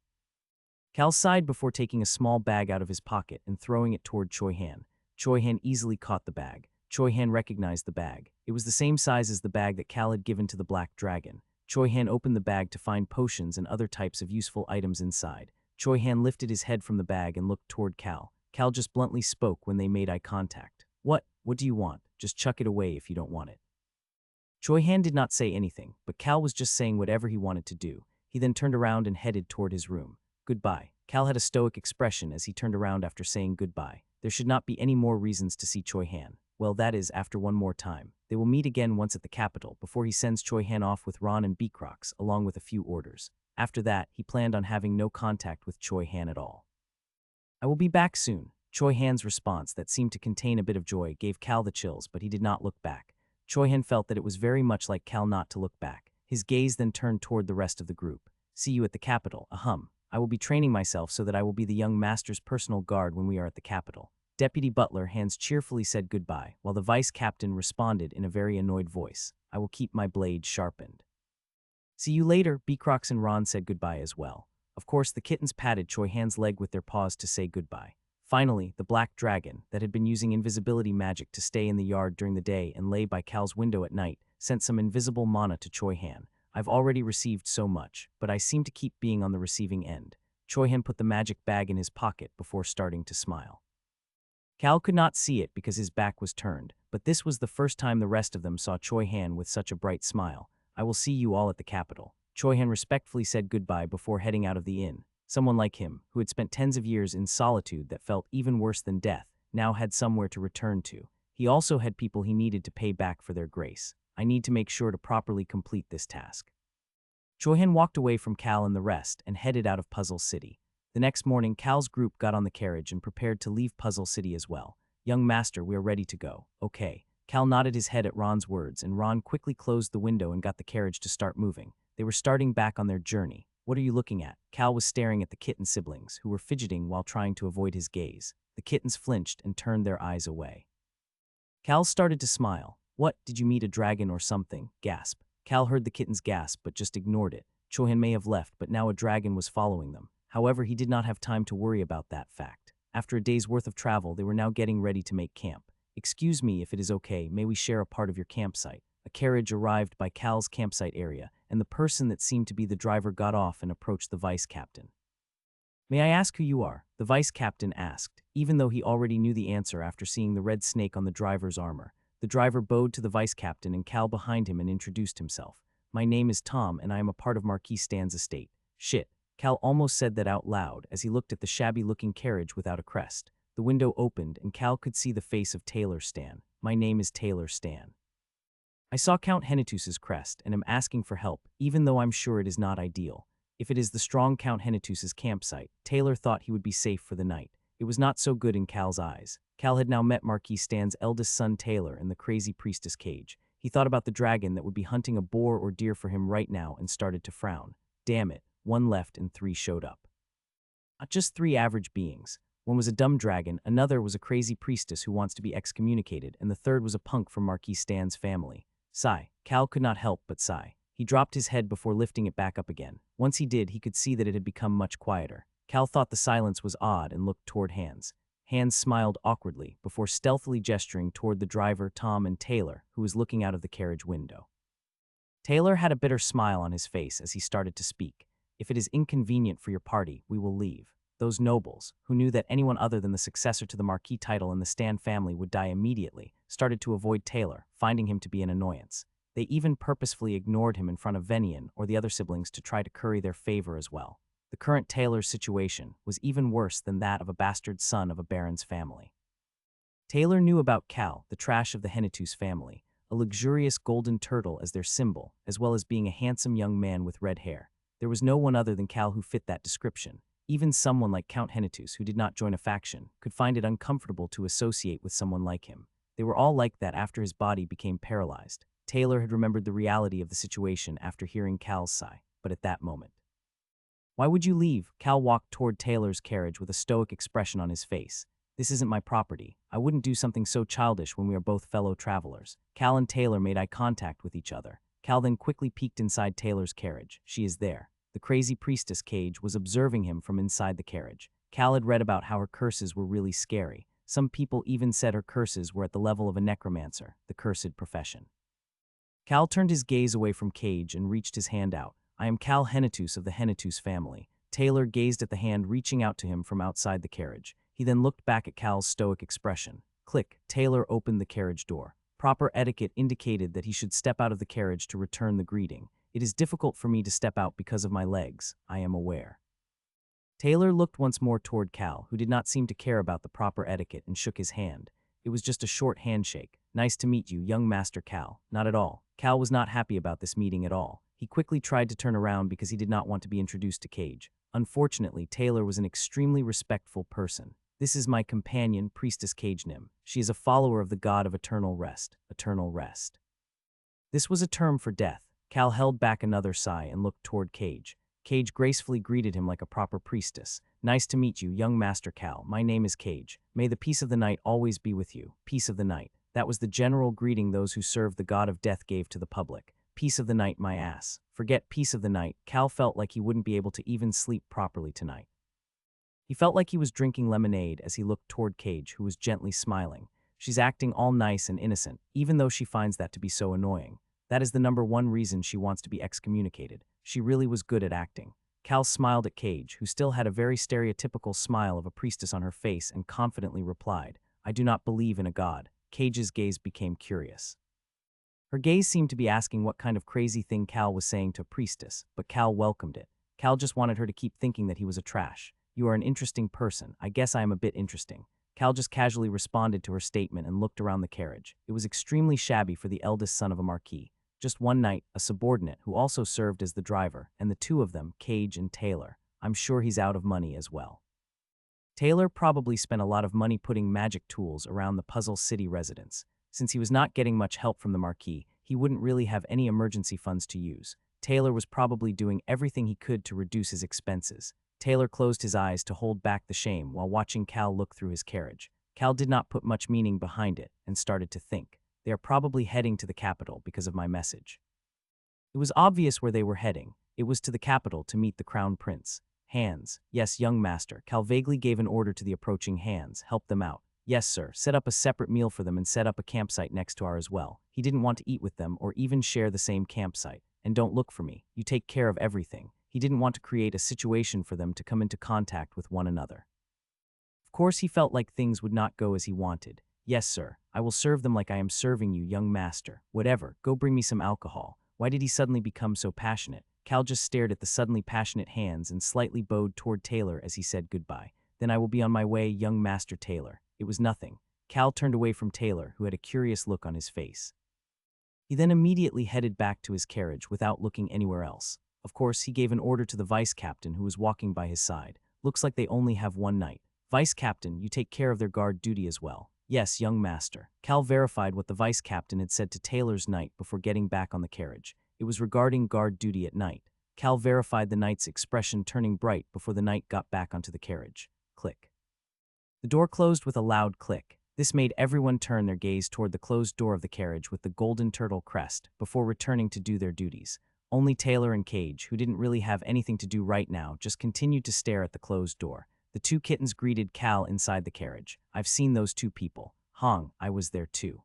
Cal sighed before taking a small bag out of his pocket and throwing it toward Choi Han. Choi Han easily caught the bag. Choi Han recognized the bag. It was the same size as the bag that Cal had given to the black dragon. Choi Han opened the bag to find potions and other types of useful items inside. Choi Han lifted his head from the bag and looked toward Cal. Cal just bluntly spoke when they made eye contact. What do you want? Just chuck it away if you don't want it. Choi Han did not say anything, but Cal was just saying whatever he wanted to do. He then turned around and headed toward his room. Goodbye. Cal had a stoic expression as he turned around after saying goodbye. There should not be any more reasons to see Choi Han. Well, that is, after one more time. They will meet again once at the capital before he sends Choi Han off with Ron and Beacrox, along with a few orders. After that, he planned on having no contact with Choi Han at all. I will be back soon. Choi Han's response, that seemed to contain a bit of joy, gave Cal the chills, but he did not look back. Choi Han felt that it was very much like Cal not to look back. His gaze then turned toward the rest of the group. See you at the capital, ahem. I will be training myself so that I will be the young master's personal guard when we are at the capital." Deputy Butler Hands cheerfully said goodbye, while the vice captain responded in a very annoyed voice, "I will keep my blade sharpened." "See you later," Beacrox and Ron said goodbye as well. Of course, the kittens patted Choi Han's leg with their paws to say goodbye. Finally, the black dragon, that had been using invisibility magic to stay in the yard during the day and lay by Cal's window at night, sent some invisible mana to Choi Han. "I've already received so much, but I seem to keep being on the receiving end." Choi Han put the magic bag in his pocket before starting to smile. Cal could not see it because his back was turned, but this was the first time the rest of them saw Choi Han with such a bright smile. "I will see you all at the capital." Choi Han respectfully said goodbye before heading out of the inn. Someone like him, who had spent tens of years in solitude that felt even worse than death, now had somewhere to return to. He also had people he needed to pay back for their grace. "I need to make sure to properly complete this task." Choi Han walked away from Cal and the rest and headed out of Puzzle City. The next morning, Cal's group got on the carriage and prepared to leave Puzzle City as well. "Young master, we are ready to go." "Okay." Cal nodded his head at Ron's words, and Ron quickly closed the window and got the carriage to start moving. They were starting back on their journey. "What are you looking at?" Cal was staring at the kitten siblings, who were fidgeting while trying to avoid his gaze. The kittens flinched and turned their eyes away. Cal started to smile. "What, did you meet a dragon or something?" Gasp. Cal heard the kittens gasp but just ignored it. Choi Han may have left, but now a dragon was following them. However, he did not have time to worry about that fact. After a day's worth of travel, they were now getting ready to make camp. "Excuse me, if it is okay, may we share a part of your campsite?" A carriage arrived by Cal's campsite area, and the person that seemed to be the driver got off and approached the vice captain. "May I ask who you are?" the vice captain asked, even though he already knew the answer after seeing the red snake on the driver's armor. The driver bowed to the vice captain and Cal behind him and introduced himself. "My name is Tom, and I am a part of Marquis Stan's estate." "Shit." Cal almost said that out loud as he looked at the shabby-looking carriage without a crest. The window opened, and Cal could see the face of Taylor Stan. "My name is Taylor Stan. I saw Count Hennetus's crest and am asking for help, even though I'm sure it is not ideal. If it is the strong Count Hennetus's campsite, Taylor thought he would be safe for the night. It was not so good in Cal's eyes. Cal had now met Marquis Stan's eldest son Taylor in the crazy priestess cage. He thought about the dragon that would be hunting a boar or deer for him right now and started to frown. Damn it, one left and three showed up. Not just three average beings. One was a dumb dragon, another was a crazy priestess who wants to be excommunicated, and the third was a punk from Marquis Stan's family. Sigh. Cal could not help but sigh. He dropped his head before lifting it back up again. Once he did, he could see that it had become much quieter. Cal thought the silence was odd and looked toward Hans. Hans smiled awkwardly before stealthily gesturing toward the driver, Tom, and Taylor, who was looking out of the carriage window. Taylor had a bitter smile on his face as he started to speak. "If it is inconvenient for your party, we will leave." Those nobles, who knew that anyone other than the successor to the Marquis title in the Stan family would die immediately, started to avoid Taylor, finding him to be an annoyance. They even purposefully ignored him in front of Venian or the other siblings to try to curry their favor as well. The current Taylor's situation was even worse than that of a bastard son of a baron's family. Taylor knew about Cal, the trash of the Hennetus family, a luxurious golden turtle as their symbol, as well as being a handsome young man with red hair. There was no one other than Cal who fit that description. Even someone like Count Hennetus, who did not join a faction, could find it uncomfortable to associate with someone like him. They were all like that after his body became paralyzed. Taylor had remembered the reality of the situation after hearing Cal's sigh, but at that moment. "Why would you leave?" Cal walked toward Taylor's carriage with a stoic expression on his face. "This isn't my property. I wouldn't do something so childish when we are both fellow travelers." Cal and Taylor made eye contact with each other. Cal then quickly peeked inside Taylor's carriage. "She is there." The crazy priestess cage was observing him from inside the carriage. Cal had read about how her curses were really scary. Some people even said her curses were at the level of a necromancer, the cursed profession. Cal turned his gaze away from Cage and reached his hand out. "I am Cal Hennetus of the Hennetus family." Taylor gazed at the hand reaching out to him from outside the carriage. He then looked back at Cal's stoic expression. Click. Taylor opened the carriage door. Proper etiquette indicated that he should step out of the carriage to return the greeting. "It is difficult for me to step out because of my legs, I am aware." Taylor looked once more toward Cal, who did not seem to care about the proper etiquette, and shook his hand. It was just a short handshake. "Nice to meet you, young Master Cal." "Not at all." Cal was not happy about this meeting at all. He quickly tried to turn around because he did not want to be introduced to Cage. Unfortunately, Taylor was an extremely respectful person. "This is my companion, Priestess Cage Nim. She is a follower of the god of eternal rest." Eternal rest. This was a term for death. Cal held back another sigh and looked toward Cage. Cage gracefully greeted him like a proper priestess. Nice to meet you, young Master Cal. My name is Cage. May the peace of the night always be with you. Peace of the night. That was the general greeting those who served the god of death gave to the public. Peace of the night, my ass. Forget peace of the night. Cal felt like he wouldn't be able to even sleep properly tonight. He felt like he was drinking lemonade as he looked toward Cage, who was gently smiling. She's acting all nice and innocent, even though she finds that to be so annoying. That is the number one reason she wants to be excommunicated. She really was good at acting. Cal smiled at Cage, who still had a very stereotypical smile of a priestess on her face, and confidently replied, I do not believe in a god. Cage's gaze became curious. Her gaze seemed to be asking what kind of crazy thing Cal was saying to a priestess, but Cal welcomed it. Cal just wanted her to keep thinking that he was a trash. You are an interesting person. I guess I am a bit interesting. Cal just casually responded to her statement and looked around the carriage. It was extremely shabby for the eldest son of a marquis. Just one night, a subordinate who also served as the driver, and the two of them, Cage and Taylor. I'm sure he's out of money as well. Taylor probably spent a lot of money putting magic tools around the Puzzle City residence. Since he was not getting much help from the marquis, he wouldn't really have any emergency funds to use. Taylor was probably doing everything he could to reduce his expenses. Taylor closed his eyes to hold back the shame while watching Cal look through his carriage. Cal did not put much meaning behind it and started to think. They are probably heading to the capital because of my message. It was obvious where they were heading. It was to the capital to meet the crown prince. Hands. Yes, young master. Cal vaguely gave an order to the approaching Hands. Help them out. Yes, sir. Set up a separate meal for them and set up a campsite next to ours as well. He didn't want to eat with them or even share the same campsite. And don't look for me. You take care of everything. He didn't want to create a situation for them to come into contact with one another. Of course, he felt like things would not go as he wanted. Yes, sir. I will serve them like I am serving you, young master. Whatever. Go bring me some alcohol. Why did he suddenly become so passionate? Cal just stared at the suddenly passionate Hands and slightly bowed toward Taylor as he said goodbye. Then I will be on my way, young Master Taylor. It was nothing. Cal turned away from Taylor, who had a curious look on his face. He then immediately headed back to his carriage without looking anywhere else. Of course, he gave an order to the vice captain who was walking by his side. Looks like they only have one night. Vice captain, you take care of their guard duty as well. Yes, young master. Cal verified what the vice captain had said to Taylor's knight before getting back on the carriage. It was regarding guard duty at night. Cal verified the knight's expression turning bright before the knight got back onto the carriage. Click. The door closed with a loud click. This made everyone turn their gaze toward the closed door of the carriage with the golden turtle crest before returning to do their duties. Only Taylor and Cage, who didn't really have anything to do right now, just continued to stare at the closed door. The two kittens greeted Cal inside the carriage. I've seen those two people. Hong, I was there too.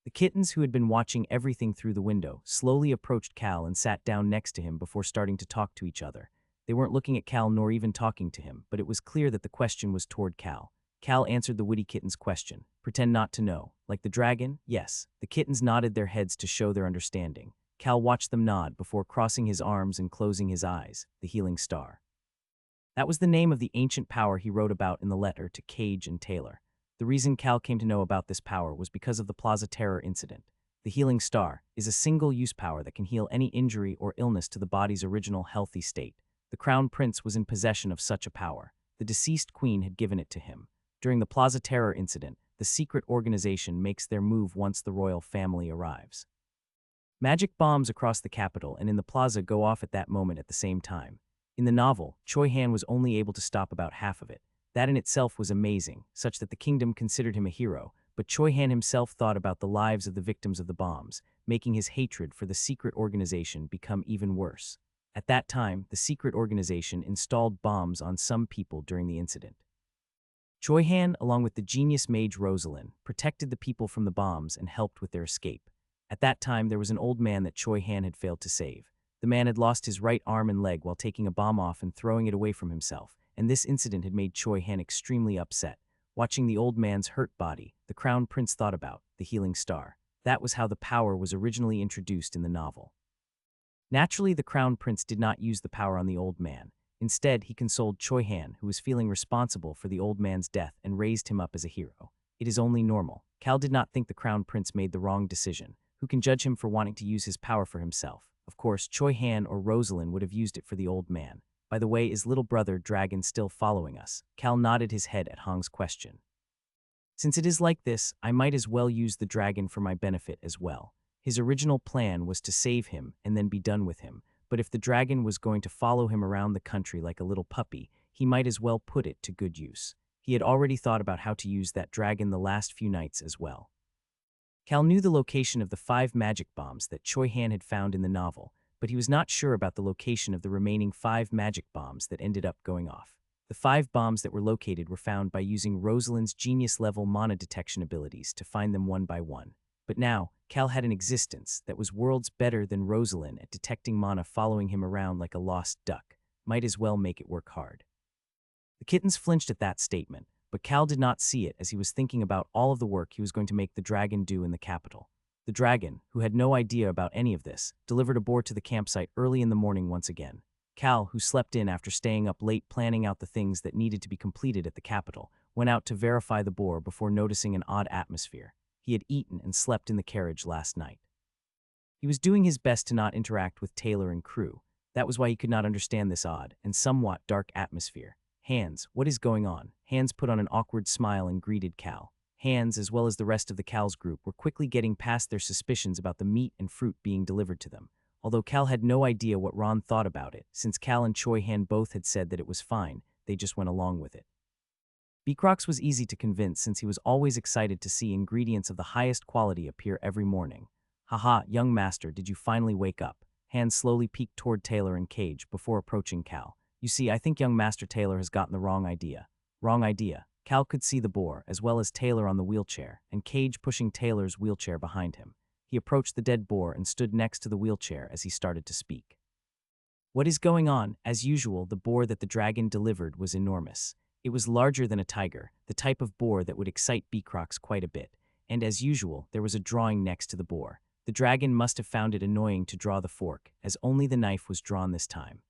The kittens, who had been watching everything through the window, slowly approached Cal and sat down next to him before starting to talk to each other. They weren't looking at Cal nor even talking to him, but it was clear that the question was toward Cal. Cal answered the witty kitten's question. Pretend not to know. Like the dragon? Yes. The kittens nodded their heads to show their understanding. Cal watched them nod before crossing his arms and closing his eyes. The healing star. That was the name of the ancient power he wrote about in the letter to Cage and Taylor. The reason Cal came to know about this power was because of the Plaza Terror incident. The healing star is a single-use power that can heal any injury or illness to the body's original healthy state. The Crown Prince was in possession of such a power. The deceased queen had given it to him. During the Plaza Terror incident, the secret organization makes their move once the royal family arrives. Magic bombs across the capital and in the plaza go off at that moment at the same time. In the novel, Choi Han was only able to stop about half of it. That in itself was amazing, such that the kingdom considered him a hero, but Choi Han himself thought about the lives of the victims of the bombs, making his hatred for the secret organization become even worse. At that time, the secret organization installed bombs on some people during the incident. Choi Han, along with the genius mage Rosalind, protected the people from the bombs and helped with their escape. At that time, there was an old man that Choi Han had failed to save. The man had lost his right arm and leg while taking a bomb off and throwing it away from himself, and this incident had made Choi Han extremely upset. Watching the old man's hurt body, the Crown Prince thought about the healing star. That was how the power was originally introduced in the novel. Naturally, the Crown Prince did not use the power on the old man. Instead, he consoled Choi Han, who was feeling responsible for the old man's death, and raised him up as a hero. It is only normal. Cal did not think the Crown Prince made the wrong decision. Who can judge him for wanting to use his power for himself? Of course, Choi Han or Rosalind would have used it for the old man. By the way, is little brother Dragon still following us? Cal nodded his head at Hong's question. Since it is like this, I might as well use the dragon for my benefit as well. His original plan was to save him and then be done with him, but if the dragon was going to follow him around the country like a little puppy, he might as well put it to good use. He had already thought about how to use that dragon the last few nights as well. Cal knew the location of the 5 magic bombs that Choi Han had found in the novel, but he was not sure about the location of the remaining 5 magic bombs that ended up going off. The 5 bombs that were located were found by using Rosalind's genius-level mana detection abilities to find them one by one. But now, Cal had an existence that was worlds better than Rosalind at detecting mana following him around like a lost duck. Might as well make it work hard. The kittens flinched at that statement, but Cal did not see it as he was thinking about all of the work he was going to make the dragon do in the capital. The dragon, who had no idea about any of this, delivered a boar to the campsite early in the morning once again. Cal, who slept in after staying up late planning out the things that needed to be completed at the capital, went out to verify the boar before noticing an odd atmosphere. He had eaten and slept in the carriage last night. He was doing his best to not interact with Taylor and crew. That was why he could not understand this odd and somewhat dark atmosphere. Hans, what is going on? Hans put on an awkward smile and greeted Cal. Hans, as well as the rest of the Cal's group, were quickly getting past their suspicions about the meat and fruit being delivered to them. Although Cal had no idea what Ron thought about it, since Cal and Choi Han both had said that it was fine, they just went along with it. Beecrox was easy to convince since he was always excited to see ingredients of the highest quality appear every morning. Haha, young master, did you finally wake up? Han slowly peeked toward Taylor and Cage before approaching Cal. You see, I think young Master Taylor has gotten the wrong idea. Wrong idea. Cal could see the boar, as well as Taylor on the wheelchair, and Cage pushing Taylor's wheelchair behind him. He approached the dead boar and stood next to the wheelchair as he started to speak. What is going on? As usual, the boar that the dragon delivered was enormous. It was larger than a tiger, the type of boar that would excite Beecrox quite a bit, and as usual, there was a drawing next to the boar. The dragon must have found it annoying to draw the fork, as only the knife was drawn this time.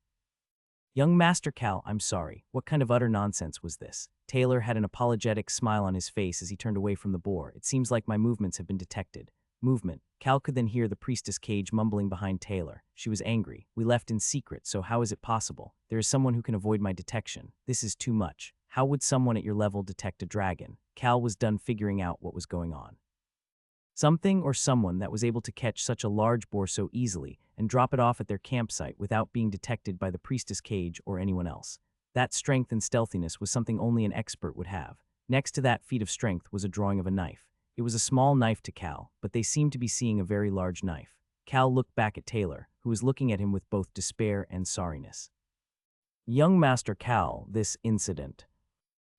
Young Master Cal, I'm sorry. What kind of utter nonsense was this? Taylor had an apologetic smile on his face as he turned away from the boar. It seems like my movements have been detected. Movement. Cal could then hear the priestess Cage mumbling behind Taylor. She was angry. We left in secret, so how is it possible? There is someone who can avoid my detection. This is too much. How would someone at your level detect a dragon? Cal was done figuring out what was going on. Something or someone that was able to catch such a large boar so easily and drop it off at their campsite without being detected by the priestess Cage or anyone else. That strength and stealthiness was something only an expert would have. Next to that feat of strength was a drawing of a knife. It was a small knife to Cal, but they seemed to be seeing a very large knife. Cal looked back at Taylor, who was looking at him with both despair and sorriness. Young Master Cal, this incident.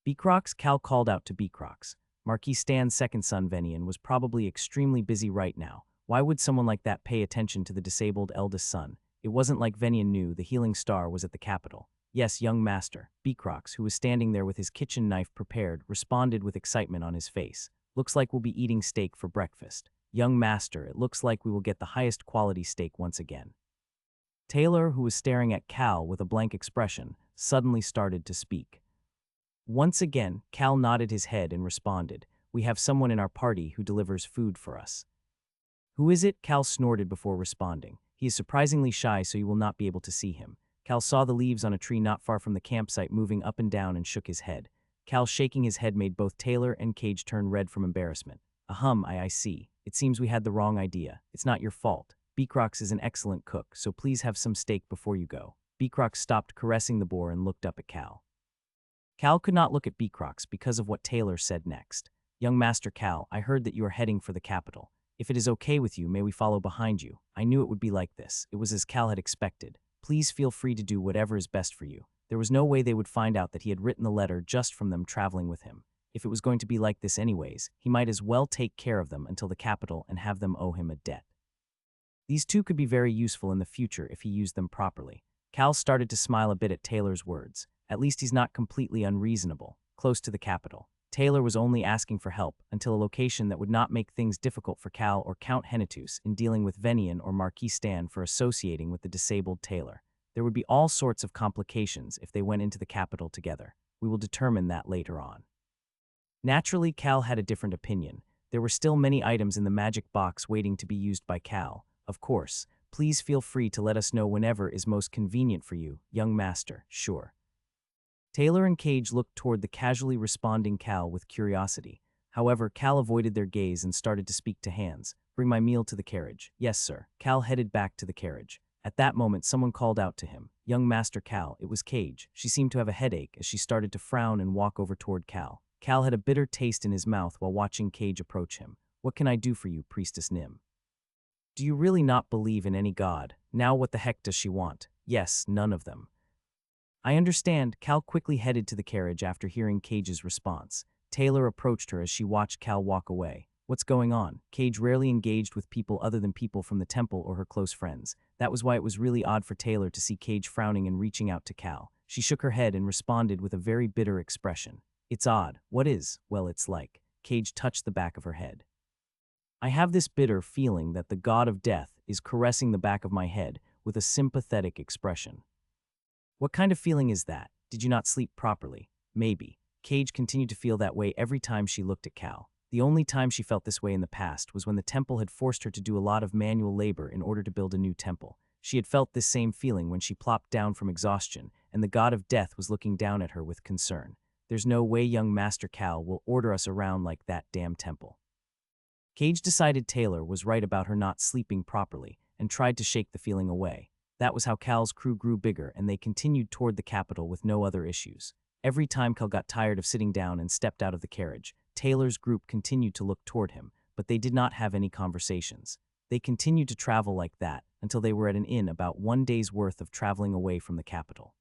Beecrox, Cal called out to Beecrox. Marquis Stan's second son, Venian, was probably extremely busy right now. Why would someone like that pay attention to the disabled eldest son? It wasn't like Venian knew the healing star was at the capital. Yes, young master. Beecrox, who was standing there with his kitchen knife prepared, responded with excitement on his face. Looks like we'll be eating steak for breakfast. Young master, it looks like we will get the highest quality steak once again. Taylor, who was staring at Cal with a blank expression, suddenly started to speak. Once again, Cal nodded his head and responded, we have someone in our party who delivers food for us. Who is it? Cal snorted before responding. He is surprisingly shy, so you will not be able to see him. Cal saw the leaves on a tree not far from the campsite moving up and down and shook his head. Cal shaking his head made both Taylor and Cage turn red from embarrassment. Ahem, I see. It seems we had the wrong idea. It's not your fault. Beecrox is an excellent cook, so please have some steak before you go. Beecrox stopped caressing the boar and looked up at Cal. Cal could not look at Beecrox because of what Taylor said next. Young Master Cal, I heard that you are heading for the capital. If it is okay with you, may we follow behind you? I knew it would be like this. It was as Cal had expected. Please feel free to do whatever is best for you. There was no way they would find out that he had written the letter just from them traveling with him. If it was going to be like this anyways, he might as well take care of them until the capital and have them owe him a debt. These two could be very useful in the future if he used them properly. Cal started to smile a bit at Taylor's words. At least he's not completely unreasonable. Close to the capital. Taylor was only asking for help until a location that would not make things difficult for Cal or Count Hennetus in dealing with Venian or Marquis Stan for associating with the disabled Taylor. There would be all sorts of complications if they went into the capital together. We will determine that later on. Naturally, Cal had a different opinion. There were still many items in the magic box waiting to be used by Cal. Of course, please feel free to let us know whenever is most convenient for you, young master, sure. Taylor and Cage looked toward the casually responding Cal with curiosity. However, Cal avoided their gaze and started to speak to Hans. Bring my meal to the carriage. Yes, sir. Cal headed back to the carriage. At that moment, someone called out to him, "Young Master Cal." It was Cage. She seemed to have a headache as she started to frown and walk over toward Cal. Cal had a bitter taste in his mouth while watching Cage approach him. "What can I do for you, Priestess Nim? Do you really not believe in any god? Now what the heck does she want?" "Yes, none of them." "I understand." Cal quickly headed to the carriage after hearing Cage's response. Taylor approached her as she watched Cal walk away. "What's going on?" Cage rarely engaged with people other than people from the temple or her close friends. That was why it was really odd for Taylor to see Cage frowning and reaching out to Cal. She shook her head and responded with a very bitter expression. "It's odd. What is?" "Well, it's like." Cage touched the back of her head. "I have this bitter feeling that the god of death is caressing the back of my head with a sympathetic expression." "What kind of feeling is that? Did you not sleep properly?" "Maybe." Cage continued to feel that way every time she looked at Cal. The only time she felt this way in the past was when the temple had forced her to do a lot of manual labor in order to build a new temple. She had felt this same feeling when she plopped down from exhaustion, and the god of death was looking down at her with concern. "There's no way young Master Cal will order us around like that damn temple." Cage decided Taylor was right about her not sleeping properly and tried to shake the feeling away. That was how Cal's crew grew bigger, and they continued toward the capital with no other issues. Every time Cal got tired of sitting down and stepped out of the carriage, Taylor's group continued to look toward him, but they did not have any conversations. They continued to travel like that until they were at an inn about 1 day's worth of traveling away from the capital.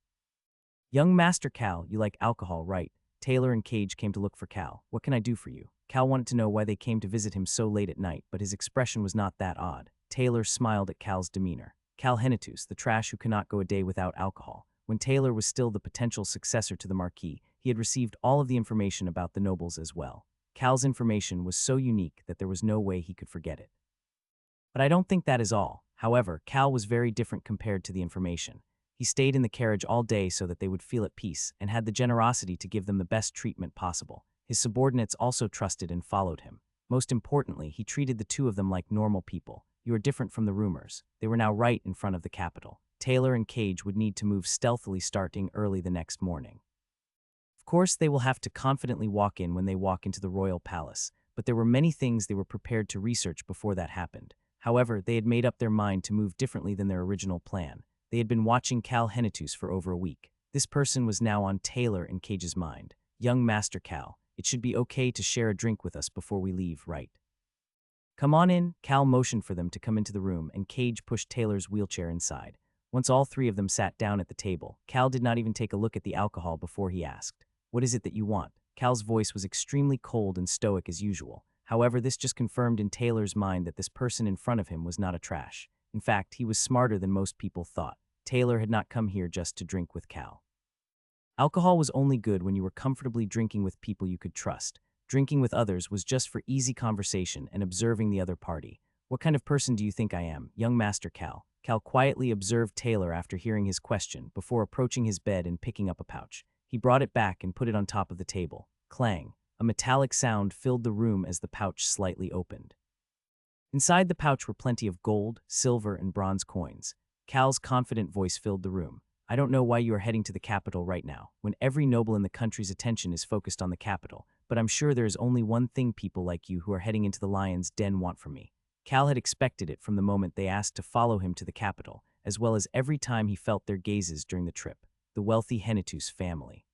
"Young Master Cal, you like alcohol, right?" Taylor and Cage came to look for Cal. "What can I do for you?" Cal wanted to know why they came to visit him so late at night, but his expression was not that odd. Taylor smiled at Cal's demeanor. Cal Henitus, the trash who cannot go a day without alcohol. When Taylor was still the potential successor to the Marquis, he had received all of the information about the nobles as well. Cal's information was so unique that there was no way he could forget it. But I don't think that is all. However, Cal was very different compared to the information. He stayed in the carriage all day so that they would feel at peace and had the generosity to give them the best treatment possible. His subordinates also trusted and followed him. Most importantly, he treated the two of them like normal people. You are different from the rumors. They were now right in front of the capital. Taylor and Cage would need to move stealthily starting early the next morning. Of course, they will have to confidently walk in when they walk into the royal palace, but there were many things they were prepared to research before that happened. However, they had made up their mind to move differently than their original plan. They had been watching Cal Henitus for over a week. This person was now on Taylor and Cage's mind. "Young Master Cal, it should be okay to share a drink with us before we leave, right?" "Come on in." Cal motioned for them to come into the room, and Cage pushed Taylor's wheelchair inside. Once all three of them sat down at the table, Cal did not even take a look at the alcohol before he asked, "What is it that you want?" Cal's voice was extremely cold and stoic as usual. However, this just confirmed in Taylor's mind that this person in front of him was not a trash. In fact, he was smarter than most people thought. Taylor had not come here just to drink with Cal. Alcohol was only good when you were comfortably drinking with people you could trust. Drinking with others was just for easy conversation and observing the other party. "What kind of person do you think I am, young Master Cal?" Cal quietly observed Taylor after hearing his question before approaching his bed and picking up a pouch. He brought it back and put it on top of the table. Clang. A metallic sound filled the room as the pouch slightly opened. Inside the pouch were plenty of gold, silver, and bronze coins. Cal's confident voice filled the room. "I don't know why you are heading to the capital right now, when every noble in the country's attention is focused on the capital, but I'm sure there is only one thing people like you who are heading into the lion's den want from me." Cal had expected it from the moment they asked to follow him to the capital, as well as every time he felt their gazes during the trip. The wealthy Henitus family.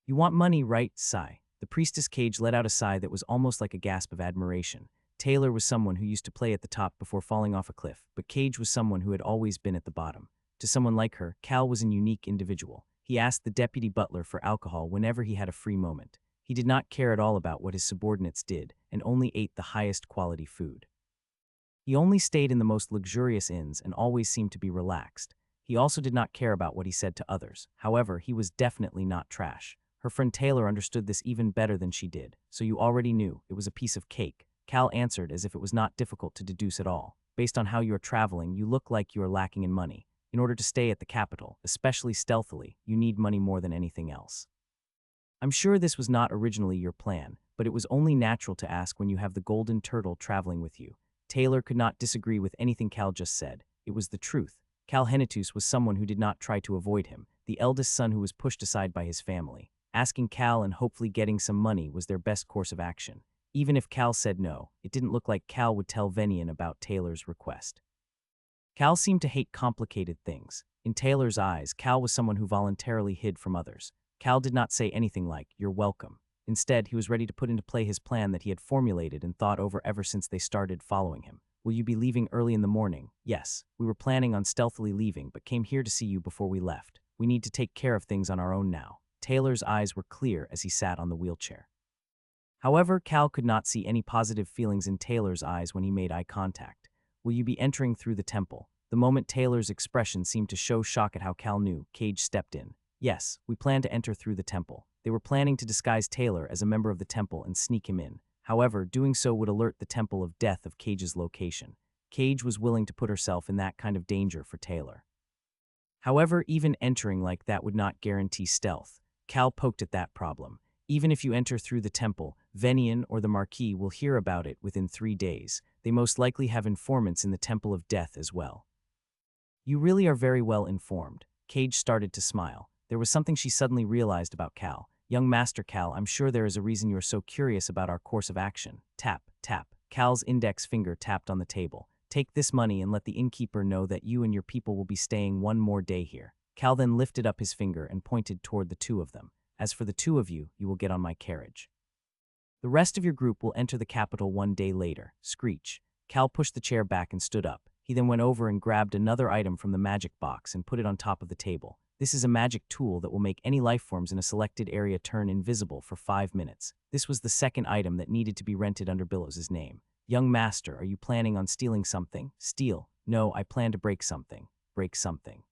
"You want money, right?" Sigh. The priestess Cage let out a sigh that was almost like a gasp of admiration. Taylor was someone who used to play at the top before falling off a cliff, but Cage was someone who had always been at the bottom. To someone like her, Cal was a unique individual. He asked the deputy butler for alcohol whenever he had a free moment. He did not care at all about what his subordinates did and only ate the highest quality food. He only stayed in the most luxurious inns and always seemed to be relaxed. He also did not care about what he said to others. However, he was definitely not trash. Her friend Taylor understood this even better than she did. "So you already knew. It was a piece of cake." Cal answered as if it was not difficult to deduce at all. "Based on how you are traveling, you look like you are lacking in money. In order to stay at the capital, especially stealthily, you need money more than anything else. I'm sure this was not originally your plan, but it was only natural to ask when you have the golden turtle traveling with you." Taylor could not disagree with anything Cal just said. It was the truth. Cal Henitus was someone who did not try to avoid him, the eldest son who was pushed aside by his family. Asking Cal and hopefully getting some money was their best course of action. Even if Cal said no, it didn't look like Cal would tell Venian about Taylor's request. Cal seemed to hate complicated things. In Taylor's eyes, Cal was someone who voluntarily hid from others. Cal did not say anything like, "You're welcome." Instead, he was ready to put into play his plan that he had formulated and thought over ever since they started following him. "Will you be leaving early in the morning?" "Yes. We were planning on stealthily leaving, but came here to see you before we left. We need to take care of things on our own now." Taylor's eyes were clear as he sat on the wheelchair. However, Cal could not see any positive feelings in Taylor's eyes when he made eye contact. "Will you be entering through the temple?" The moment Taylor's expression seemed to show shock at how Cal knew, Cage stepped in. "Yes, we plan to enter through the temple." They were planning to disguise Taylor as a member of the temple and sneak him in. However, doing so would alert the Temple of Death of Cage's location. Cage was willing to put herself in that kind of danger for Taylor. However, even entering like that would not guarantee stealth. Cal poked at that problem. Even if you enter through the temple, Venian or the Marquis will hear about it within 3 days. They most likely have informants in the Temple of Death as well. "You really are very well informed." Cage started to smile. There was something she suddenly realized about Cal. "Young Master Cal, I'm sure there is a reason you are so curious about our course of action." Tap, tap. Cal's index finger tapped on the table. "Take this money and let the innkeeper know that you and your people will be staying one more day here." Cal then lifted up his finger and pointed toward the two of them. "As for the two of you, you will get on my carriage. The rest of your group will enter the capital one day later." Screech. Cal pushed the chair back and stood up. He then went over and grabbed another item from the magic box and put it on top of the table. "This is a magic tool that will make any lifeforms in a selected area turn invisible for 5 minutes. This was the second item that needed to be rented under Billows's name. "Young Master, are you planning on stealing something?" "Steal? No, I plan to break something." "Break something."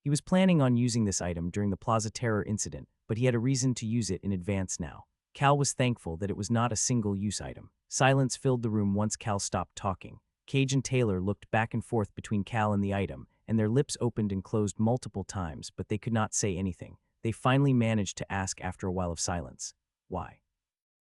He was planning on using this item during the Plaza Terror incident, but he had a reason to use it in advance now. Cal was thankful that it was not a single-use item. Silence filled the room once Cal stopped talking. Cage and Taylor looked back and forth between Cal and the item, and their lips opened and closed multiple times, but they could not say anything. They finally managed to ask after a while of silence, "Why?"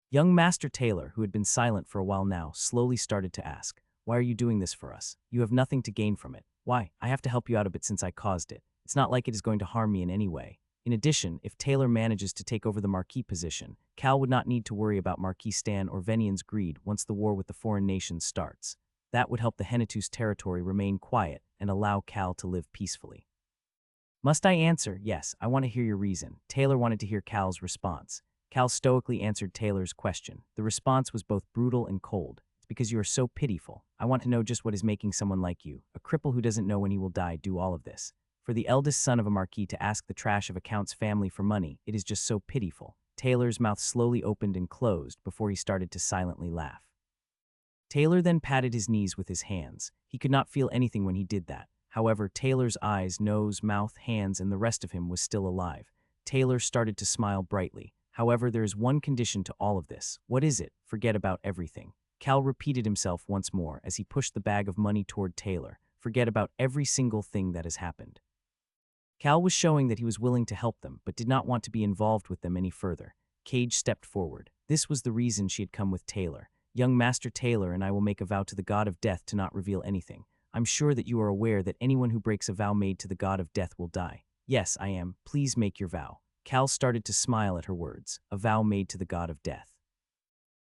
Young Master Taylor, who had been silent for a while now, slowly started to ask, "Why are you doing this for us? You have nothing to gain from it." "Why? I have to help you out a bit since I caused it. It's not like it is going to harm me in any way." In addition, if Taylor manages to take over the Marquis position, Cal would not need to worry about Marquis Stan or Venian's greed once the war with the foreign nations starts. That would help the Hennetus territory remain quiet and allow Cal to live peacefully. "Must I answer?" "Yes, I want to hear your reason." Taylor wanted to hear Cal's response. Cal stoically answered Taylor's question. The response was both brutal and cold. "It's because you are so pitiful. I want to know just what is making someone like you, a cripple who doesn't know when he will die, do all of this. For the eldest son of a marquis to ask the trash of a count's family for money, it is just so pitiful." Taylor's mouth slowly opened and closed before he started to silently laugh. Taylor then patted his knees with his hands. He could not feel anything when he did that. However, Taylor's eyes, nose, mouth, hands, and the rest of him was still alive. Taylor started to smile brightly. "However, there is one condition to all of this." "What is it?" "Forget about everything." Cal repeated himself once more as he pushed the bag of money toward Taylor. "Forget about every single thing that has happened." Cal was showing that he was willing to help them, but did not want to be involved with them any further. Cage stepped forward. This was the reason she had come with Taylor. "Young Master Taylor and I will make a vow to the God of Death to not reveal anything. I'm sure that you are aware that anyone who breaks a vow made to the God of Death will die." "Yes, I am. Please make your vow." Cal started to smile at her words. A vow made to the God of Death.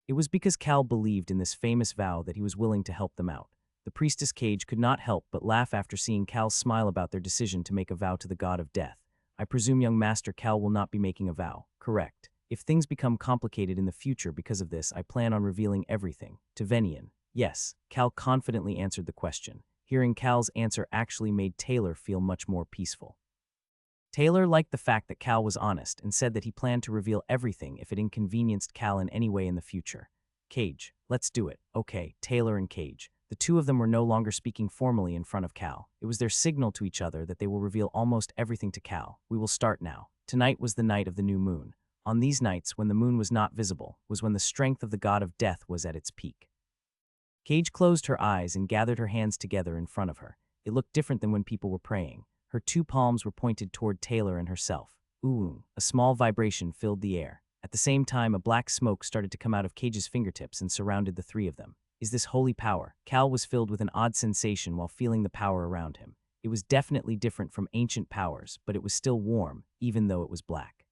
It was because Cal believed in this famous vow that he was willing to help them out. The priestess Cage could not help but laugh after seeing Cal smile about their decision to make a vow to the God of Death. "I presume young Master Cal will not be making a vow." "Correct. If things become complicated in the future because of this, I plan on revealing everything." To Venian. "Yes." Cal confidently answered the question. Hearing Cal's answer actually made Taylor feel much more peaceful. Taylor liked the fact that Cal was honest and said that he planned to reveal everything if it inconvenienced Cal in any way in the future. "Cage, let's do it." "Okay." Taylor and Cage. The two of them were no longer speaking formally in front of Cal. It was their signal to each other that they will reveal almost everything to Cal. "We will start now." Tonight was the night of the new moon. On these nights, when the moon was not visible, was when the strength of the God of Death was at its peak. Cage closed her eyes and gathered her hands together in front of her. It looked different than when people were praying. Her two palms were pointed toward Taylor and herself. Ooh, a small vibration filled the air. At the same time, a black smoke started to come out of Cage's fingertips and surrounded the three of them. Is this holy power? Cal was filled with an odd sensation while feeling the power around him. It was definitely different from ancient powers, but it was still warm, even though it was black.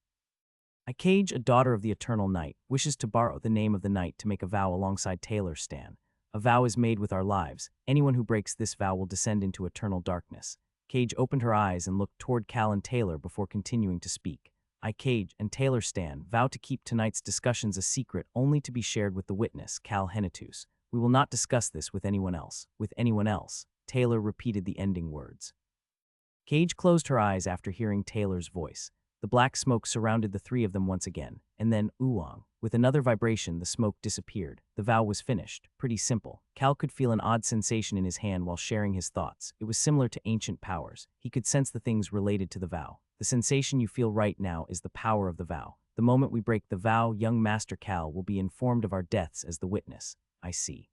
Cage, a daughter of the Eternal Night, wishes to borrow the name of the night to make a vow alongside Taylor Stan. A vow is made with our lives. Anyone who breaks this vow will descend into eternal darkness. Cage opened her eyes and looked toward Cal and Taylor before continuing to speak. I, Cage, and Taylor Stan, vow to keep tonight's discussions a secret only to be shared with the witness, Cal Henitus. We will not discuss this with anyone else. With anyone else. Taylor repeated the ending words. Cage closed her eyes after hearing Taylor's voice. The black smoke surrounded the three of them once again, and then, oolong. With another vibration, the smoke disappeared. The vow was finished. Pretty simple. Cal could feel an odd sensation in his hand while sharing his thoughts. It was similar to ancient powers. He could sense the things related to the vow. The sensation you feel right now is the power of the vow. The moment we break the vow, young Master Cal will be informed of our deaths as the witness. I see.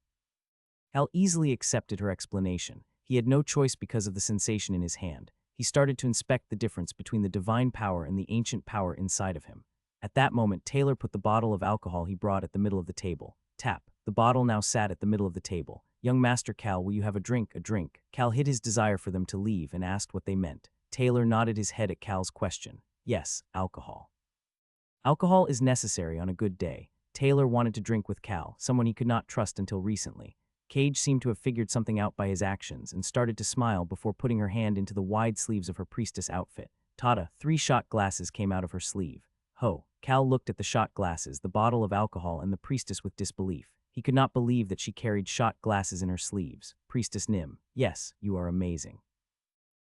Cal easily accepted her explanation. He had no choice because of the sensation in his hand. He started to inspect the difference between the divine power and the ancient power inside of him. At that moment, Taylor put the bottle of alcohol he brought at the middle of the table. Tap. The bottle now sat at the middle of the table. Young Master Cal, will you have a drink? A drink. Cal hid his desire for them to leave and asked what they meant. Taylor nodded his head at Cal's question. Yes, alcohol. Alcohol is necessary on a good day. Taylor wanted to drink with Cal, someone he could not trust until recently. Cage seemed to have figured something out by his actions and started to smile before putting her hand into the wide sleeves of her priestess outfit. Tada, 3 shot glasses came out of her sleeve. Ho! Cal looked at the shot glasses, the bottle of alcohol, and the priestess with disbelief. He could not believe that she carried shot glasses in her sleeves. Priestess Nim, yes, you are amazing.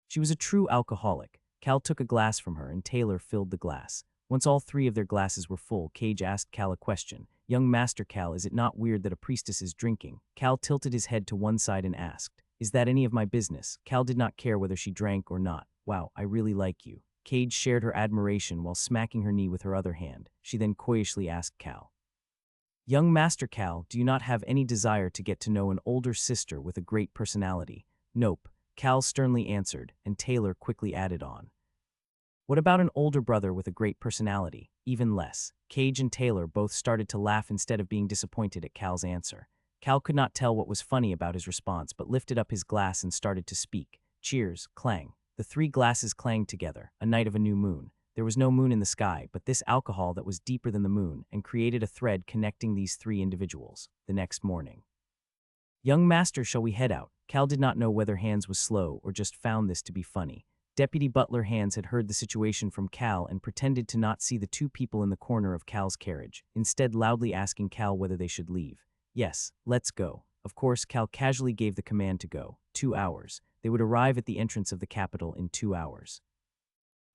She was a true alcoholic. Cal took a glass from her and Taylor filled the glass. Once all 3 of their glasses were full, Cage asked Cal a question. Young Master Cal, is it not weird that a priestess is drinking? Cal tilted his head to one side and asked, is that any of my business? Cal did not care whether she drank or not. Wow, I really like you. Cage shared her admiration while smacking her knee with her other hand. She then coyishly asked Cal. Young Master Cal, do you not have any desire to get to know an older sister with a great personality? Nope, Cal sternly answered, and Taylor quickly added on. What about an older brother with a great personality? Even less. Cage and Taylor both started to laugh instead of being disappointed at Cal's answer. Cal could not tell what was funny about his response but lifted up his glass and started to speak. Cheers, clang. The 3 glasses clanged together, a night of a new moon. There was no moon in the sky, but this alcohol that was deeper than the moon and created a thread connecting these 3 individuals. The next morning. Young Master, shall we head out? Cal did not know whether Hands was slow or just found this to be funny. Deputy Butler Hands had heard the situation from Cal and pretended to not see the 2 people in the corner of Cal's carriage, instead loudly asking Cal whether they should leave. Yes, let's go. Of course, Cal casually gave the command to go. 2 hours. They would arrive at the entrance of the capital in 2 hours.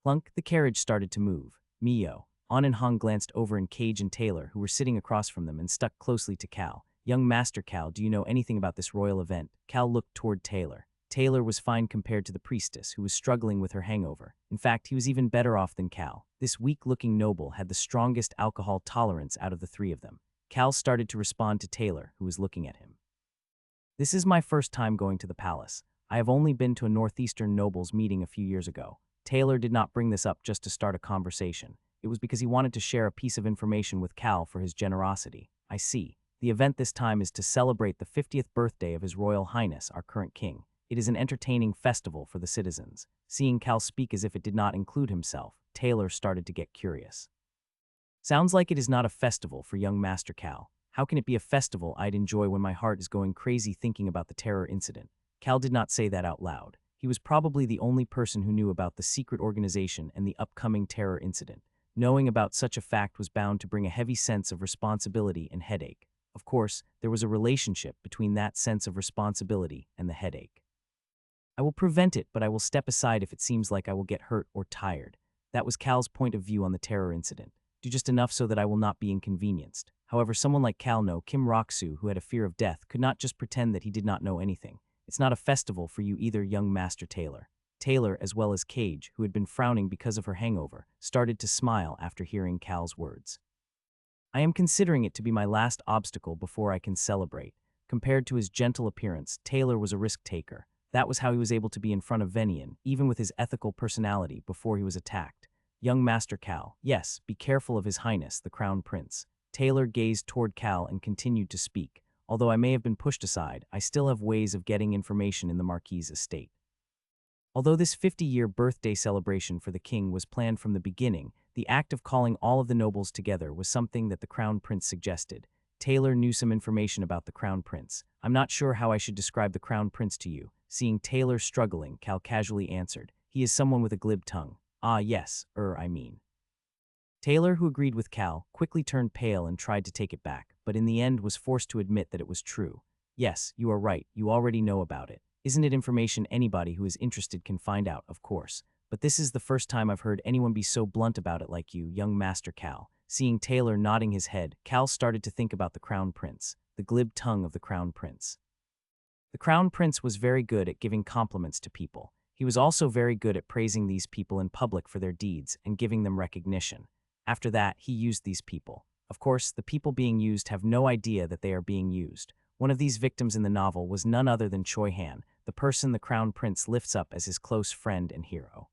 Plunk, the carriage started to move. Mio. On and Hong glanced over in Cage and Taylor, who were sitting across from them and stuck closely to Cal. Young Master Cal, do you know anything about this royal event? Cal looked toward Taylor. Taylor was fine compared to the priestess, who was struggling with her hangover. In fact, he was even better off than Cal. This weak-looking noble had the strongest alcohol tolerance out of the 3 of them. Cal started to respond to Taylor, who was looking at him. This is my first time going to the palace. I have only been to a northeastern nobles meeting a few years ago. Taylor did not bring this up just to start a conversation. It was because he wanted to share a piece of information with Cal for his generosity. I see. The event this time is to celebrate the 50th birthday of His Royal Highness, our current king. It is an entertaining festival for the citizens. Seeing Cal speak as if it did not include himself, Taylor started to get curious. Sounds like it is not a festival for young Master Cal. How can it be a festival I'd enjoy when my heart is going crazy thinking about the terror incident? Cal did not say that out loud. He was probably the only person who knew about the secret organization and the upcoming terror incident. Knowing about such a fact was bound to bring a heavy sense of responsibility and headache. Of course, there was a relationship between that sense of responsibility and the headache. I will prevent it, but I will step aside if it seems like I will get hurt or tired. That was Cal's point of view on the terror incident. Do just enough so that I will not be inconvenienced. However, someone like Cal no Kim Roxu, who had a fear of death, could not just pretend that he did not know anything. It's not a festival for you either, young Master Taylor. Taylor, as well as Cage, who had been frowning because of her hangover, started to smile after hearing Cal's words. I am considering it to be my last obstacle before I can celebrate. Compared to his gentle appearance, Taylor was a risk-taker. That was how he was able to be in front of Venian, even with his ethical personality, before he was attacked. Young Master Cal, yes, be careful of His Highness, the Crown Prince. Taylor gazed toward Cal and continued to speak. Although I may have been pushed aside, I still have ways of getting information in the Marquis's estate. Although this 50-year birthday celebration for the king was planned from the beginning, the act of calling all of the nobles together was something that the Crown Prince suggested. Taylor knew some information about the Crown Prince. I'm not sure how I should describe the Crown Prince to you. Seeing Taylor struggling, Cal casually answered. He is someone with a glib tongue. Ah, yes, I mean. Taylor, who agreed with Cal, quickly turned pale and tried to take it back, but in the end was forced to admit that it was true. Yes, you are right, you already know about it. Isn't it information anybody who is interested can find out, of course? But this is the first time I've heard anyone be so blunt about it like you, young Master Cal. Seeing Taylor nodding his head, Cal started to think about the Crown Prince, the glib tongue of the Crown Prince. The Crown Prince was very good at giving compliments to people. He was also very good at praising these people in public for their deeds and giving them recognition. After that, he used these people. Of course, the people being used have no idea that they are being used. One of these victims in the novel was none other than Choi Han, the person the Crown Prince lifts up as his close friend and hero.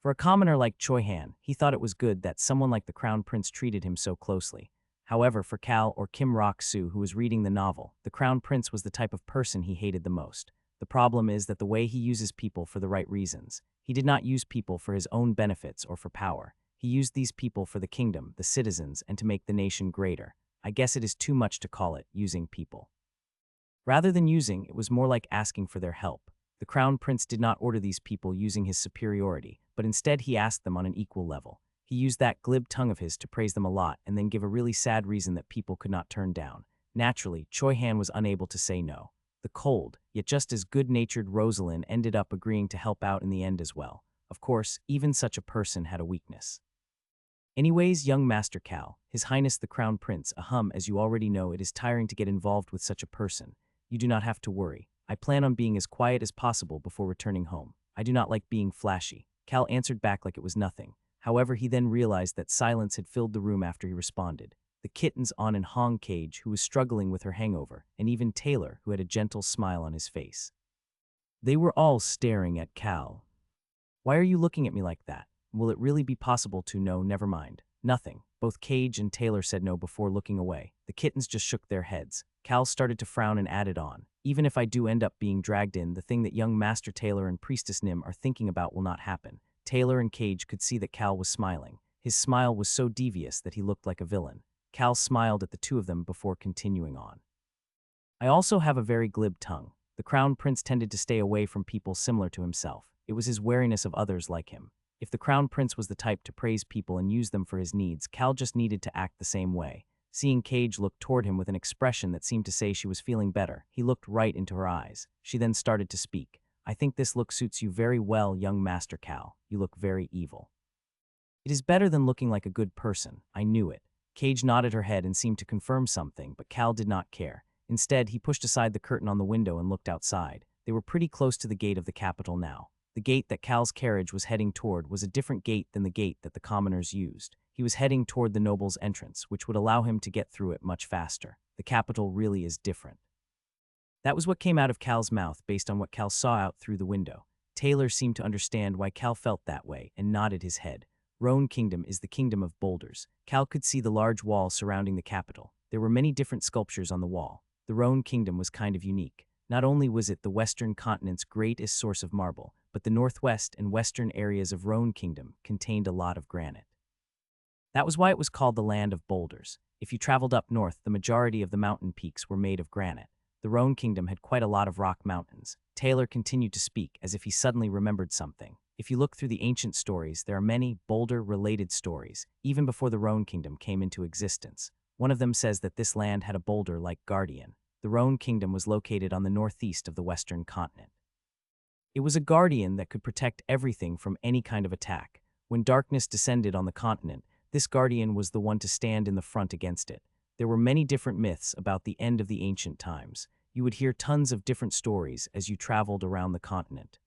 For a commoner like Choi Han, he thought it was good that someone like the Crown Prince treated him so closely. However, for Cal or Kim Rock-soo, who was reading the novel, the Crown Prince was the type of person he hated the most. The problem is that the way he uses people for the right reasons. He did not use people for his own benefits or for power. He used these people for the kingdom, the citizens, and to make the nation greater. I guess it is too much to call it using people. Rather than using, it was more like asking for their help. The Crown Prince did not order these people using his superiority, but instead he asked them on an equal level. He used that glib tongue of his to praise them a lot and then give a really sad reason that people could not turn down. Naturally, Choi Han was unable to say no. The cold, yet just as good-natured Rosalind ended up agreeing to help out in the end as well. Of course, even such a person had a weakness. Anyways, young Master Cal, His Highness the Crown Prince, as you already know, it is tiring to get involved with such a person. You do not have to worry. I plan on being as quiet as possible before returning home. I do not like being flashy. Cal answered back like it was nothing. However, he then realized that silence had filled the room after he responded. The kittens on and Hong Cage, who was struggling with her hangover, and even Taylor, who had a gentle smile on his face. They were all staring at Cal. Why are you looking at me like that? Will it really be possible to? No, never mind. Nothing. Both Cage and Taylor said no before looking away. The kittens just shook their heads. Cal started to frown and added on. Even if I do end up being dragged in, the thing that young Master Taylor and Priestess Nim are thinking about will not happen. Taylor and Cage could see that Cal was smiling. His smile was so devious that he looked like a villain. Cal smiled at the two of them before continuing on. I also have a very glib tongue. The Crown Prince tended to stay away from people similar to himself. It was his wariness of others like him. If the Crown Prince was the type to praise people and use them for his needs, Cal just needed to act the same way. Seeing Cage look toward him with an expression that seemed to say she was feeling better, he looked right into her eyes. She then started to speak. I think this look suits you very well, young Master Cal. You look very evil. It is better than looking like a good person. I knew it. Cage nodded her head and seemed to confirm something, but Cal did not care. Instead, he pushed aside the curtain on the window and looked outside. They were pretty close to the gate of the capital now. The gate that Cal's carriage was heading toward was a different gate than the gate that the commoners used. He was heading toward the noble's entrance, which would allow him to get through it much faster. The capital really is different. That was what came out of Cal's mouth based on what Cal saw out through the window. Taylor seemed to understand why Cal felt that way and nodded his head. Roan Kingdom is the kingdom of boulders. Cal could see the large wall surrounding the capital. There were many different sculptures on the wall. The Roan Kingdom was kind of unique. Not only was it the western continent's greatest source of marble, but the northwest and western areas of Roan Kingdom contained a lot of granite. That was why it was called the Land of Boulders. If you traveled up north, the majority of the mountain peaks were made of granite. The Roan Kingdom had quite a lot of rock mountains. Taylor continued to speak as if he suddenly remembered something. If you look through the ancient stories, there are many boulder-related stories, even before the Roan Kingdom came into existence. One of them says that this land had a boulder-like guardian. The Roan Kingdom was located on the northeast of the western continent. It was a guardian that could protect everything from any kind of attack. When darkness descended on the continent, this guardian was the one to stand in the front against it. There were many different myths about the end of the ancient times. You would hear tons of different stories as you traveled around the continent.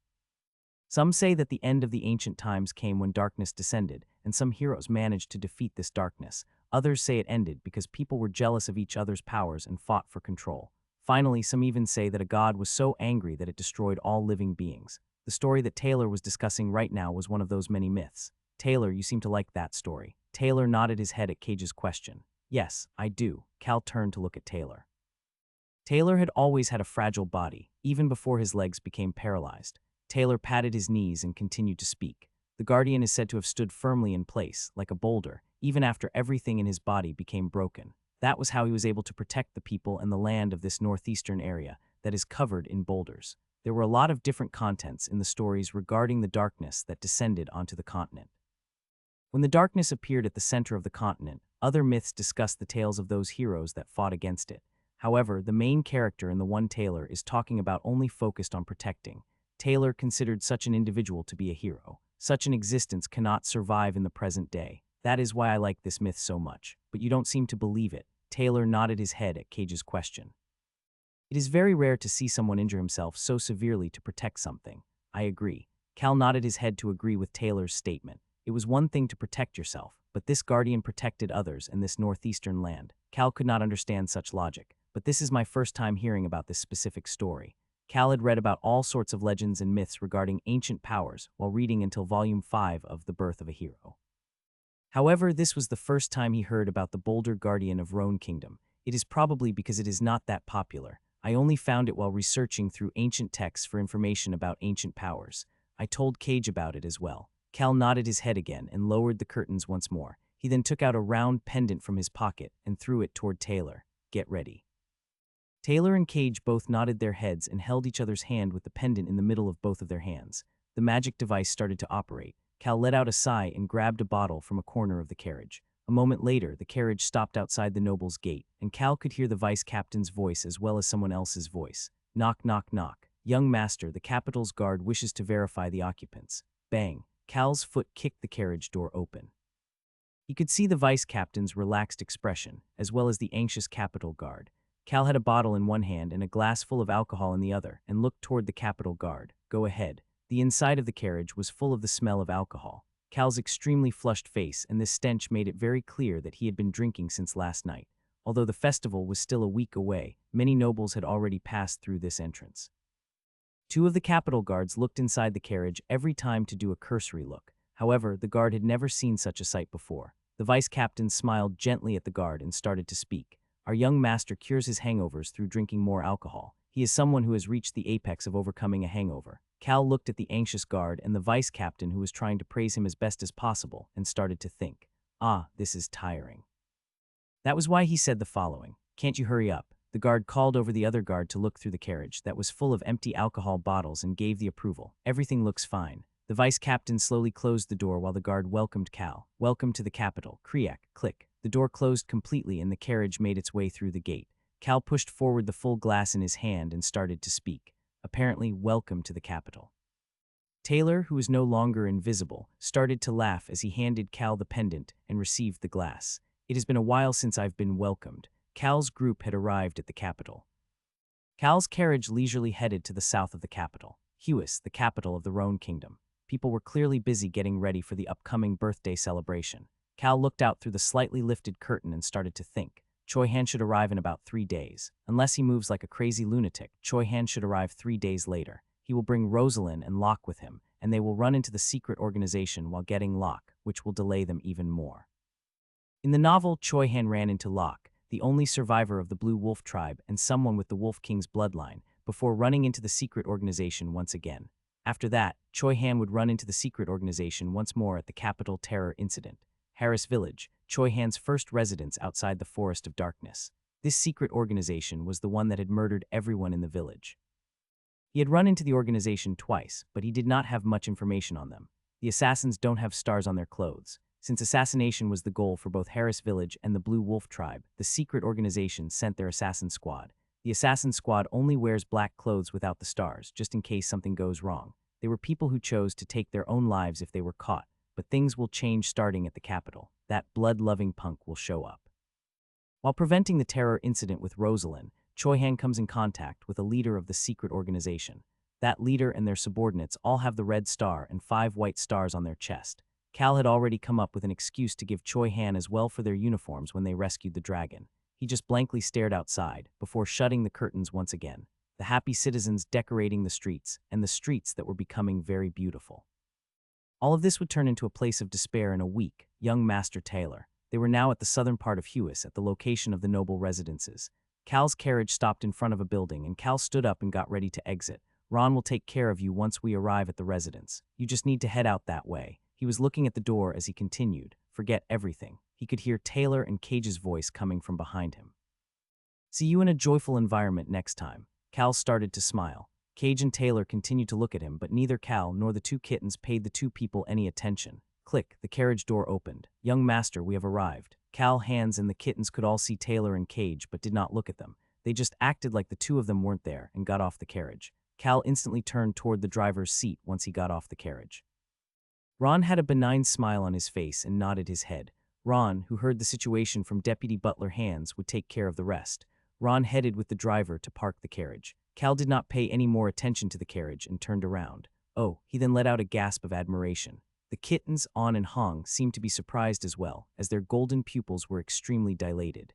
Some say that the end of the ancient times came when darkness descended, and some heroes managed to defeat this darkness. Others say it ended because people were jealous of each other's powers and fought for control. Finally, some even say that a god was so angry that it destroyed all living beings. The story that Taylor was discussing right now was one of those many myths. Taylor, you seem to like that story. Taylor nodded his head at Cage's question. Yes, I do. Cal turned to look at Taylor. Taylor had always had a fragile body, even before his legs became paralyzed. Taylor patted his knees and continued to speak. The guardian is said to have stood firmly in place, like a boulder, even after everything in his body became broken. That was how he was able to protect the people and the land of this northeastern area that is covered in boulders. There were a lot of different contents in the stories regarding the darkness that descended onto the continent. When the darkness appeared at the center of the continent, other myths discussed the tales of those heroes that fought against it. However, the main character in the one Taylor is talking about only focused on protecting. Taylor considered such an individual to be a hero. Such an existence cannot survive in the present day. That is why I like this myth so much. But you don't seem to believe it. Taylor nodded his head at Cage's question. It is very rare to see someone injure himself so severely to protect something. I agree. Cal nodded his head to agree with Taylor's statement. It was one thing to protect yourself, but this guardian protected others in this northeastern land. Cal could not understand such logic, but this is my first time hearing about this specific story. Cal had read about all sorts of legends and myths regarding ancient powers while reading until Volume 5 of The Birth of a Hero. However, this was the first time he heard about the Boulder Guardian of Roan Kingdom. It is probably because it is not that popular. I only found it while researching through ancient texts for information about ancient powers. I told Cage about it as well. Cal nodded his head again and lowered the curtains once more. He then took out a round pendant from his pocket and threw it toward Taylor. Get ready. Taylor and Cage both nodded their heads and held each other's hand with the pendant in the middle of both of their hands. The magic device started to operate. Cal let out a sigh and grabbed a bottle from a corner of the carriage. A moment later, the carriage stopped outside the noble's gate, and Cal could hear the vice captain's voice as well as someone else's voice. Knock, knock, knock. Young master, the capital's guard wishes to verify the occupants. Bang. Cal's foot kicked the carriage door open. He could see the vice captain's relaxed expression, as well as the anxious Capitol guard. Cal had a bottle in one hand and a glass full of alcohol in the other, and looked toward the Capitol guard. Go ahead. The inside of the carriage was full of the smell of alcohol. Cal's extremely flushed face and this stench made it very clear that he had been drinking since last night. Although the festival was still a week away, many nobles had already passed through this entrance. Two of the Capitol guards looked inside the carriage every time to do a cursory look. However, the guard had never seen such a sight before. The vice captain smiled gently at the guard and started to speak. Our young master cures his hangovers through drinking more alcohol. He is someone who has reached the apex of overcoming a hangover. Cal looked at the anxious guard and the vice captain who was trying to praise him as best as possible and started to think. Ah, this is tiring. That was why he said the following. Can't you hurry up? The guard called over the other guard to look through the carriage that was full of empty alcohol bottles and gave the approval. Everything looks fine. The vice captain slowly closed the door while the guard welcomed Cal. Welcome to the capital. Kriak, click. The door closed completely and the carriage made its way through the gate. Cal pushed forward the full glass in his hand and started to speak. Apparently, welcome to the capital. Taylor, who was no longer invisible, started to laugh as he handed Cal the pendant and received the glass. It has been a while since I've been welcomed. Cal's group had arrived at the capital. Cal's carriage leisurely headed to the south of the capital, Huis, the capital of the Roan Kingdom. People were clearly busy getting ready for the upcoming birthday celebration. Cal looked out through the slightly lifted curtain and started to think. Choi Han should arrive in about 3 days. Unless he moves like a crazy lunatic, Choi Han should arrive 3 days later. He will bring Rosalind and Locke with him, and they will run into the secret organization while getting Locke, which will delay them even more. In the novel, Choi Han ran into Locke, the only survivor of the Blue Wolf tribe and someone with the Wolf King's bloodline, before running into the secret organization once again. After that, Choi Han would run into the secret organization once more at the Capital Terror Incident, Harris Village, Choi Han's first residence outside the Forest of Darkness. This secret organization was the one that had murdered everyone in the village. He had run into the organization twice, but he did not have much information on them. The assassins don't have stars on their clothes. Since assassination was the goal for both Harris Village and the Blue Wolf tribe, the secret organization sent their assassin squad. The assassin squad only wears black clothes without the stars, just in case something goes wrong. They were people who chose to take their own lives if they were caught, but things will change starting at the capital. That blood-loving punk will show up. While preventing the terror incident with Rosalind, Choi Han comes in contact with a leader of the secret organization. That leader and their subordinates all have the red star and 5 white stars on their chest. Cal had already come up with an excuse to give Choi Han as well for their uniforms when they rescued the dragon. He just blankly stared outside, before shutting the curtains once again. The happy citizens decorating the streets, and the streets that were becoming very beautiful. All of this would turn into a place of despair in a week. Young Master Taylor. They were now at the southern part of Huis, at the location of the noble residences. Cal's carriage stopped in front of a building, and Cal stood up and got ready to exit. Ron will take care of you once we arrive at the residence. You just need to head out that way. He was looking at the door as he continued. Forget everything. He could hear Taylor and Cage's voice coming from behind him. See you in a joyful environment next time. Cal started to smile. Cage and Taylor continued to look at him, but neither Cal nor the two kittens paid the two people any attention. Click, the carriage door opened. Young master, we have arrived. Cal, Hans, and the kittens could all see Taylor and Cage, but did not look at them. They just acted like the two of them weren't there and got off the carriage. Cal instantly turned toward the driver's seat once he got off the carriage. Ron had a benign smile on his face and nodded his head. Ron, who heard the situation from Deputy Butler Hans, would take care of the rest. Ron headed with the driver to park the carriage. Cal did not pay any more attention to the carriage and turned around. Oh, he then let out a gasp of admiration. The kittens, On and Hong, seemed to be surprised as well, as their golden pupils were extremely dilated.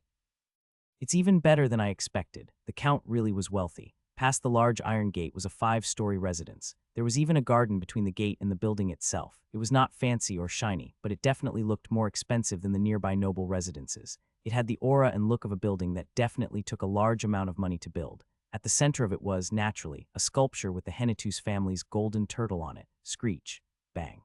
It's even better than I expected. The Count really was wealthy. Past the large iron gate was a 5-story residence. There was even a garden between the gate and the building itself. It was not fancy or shiny, but it definitely looked more expensive than the nearby noble residences. It had the aura and look of a building that definitely took a large amount of money to build. At the center of it was, naturally, a sculpture with the Hennetus family's golden turtle on it. Screech. Bang.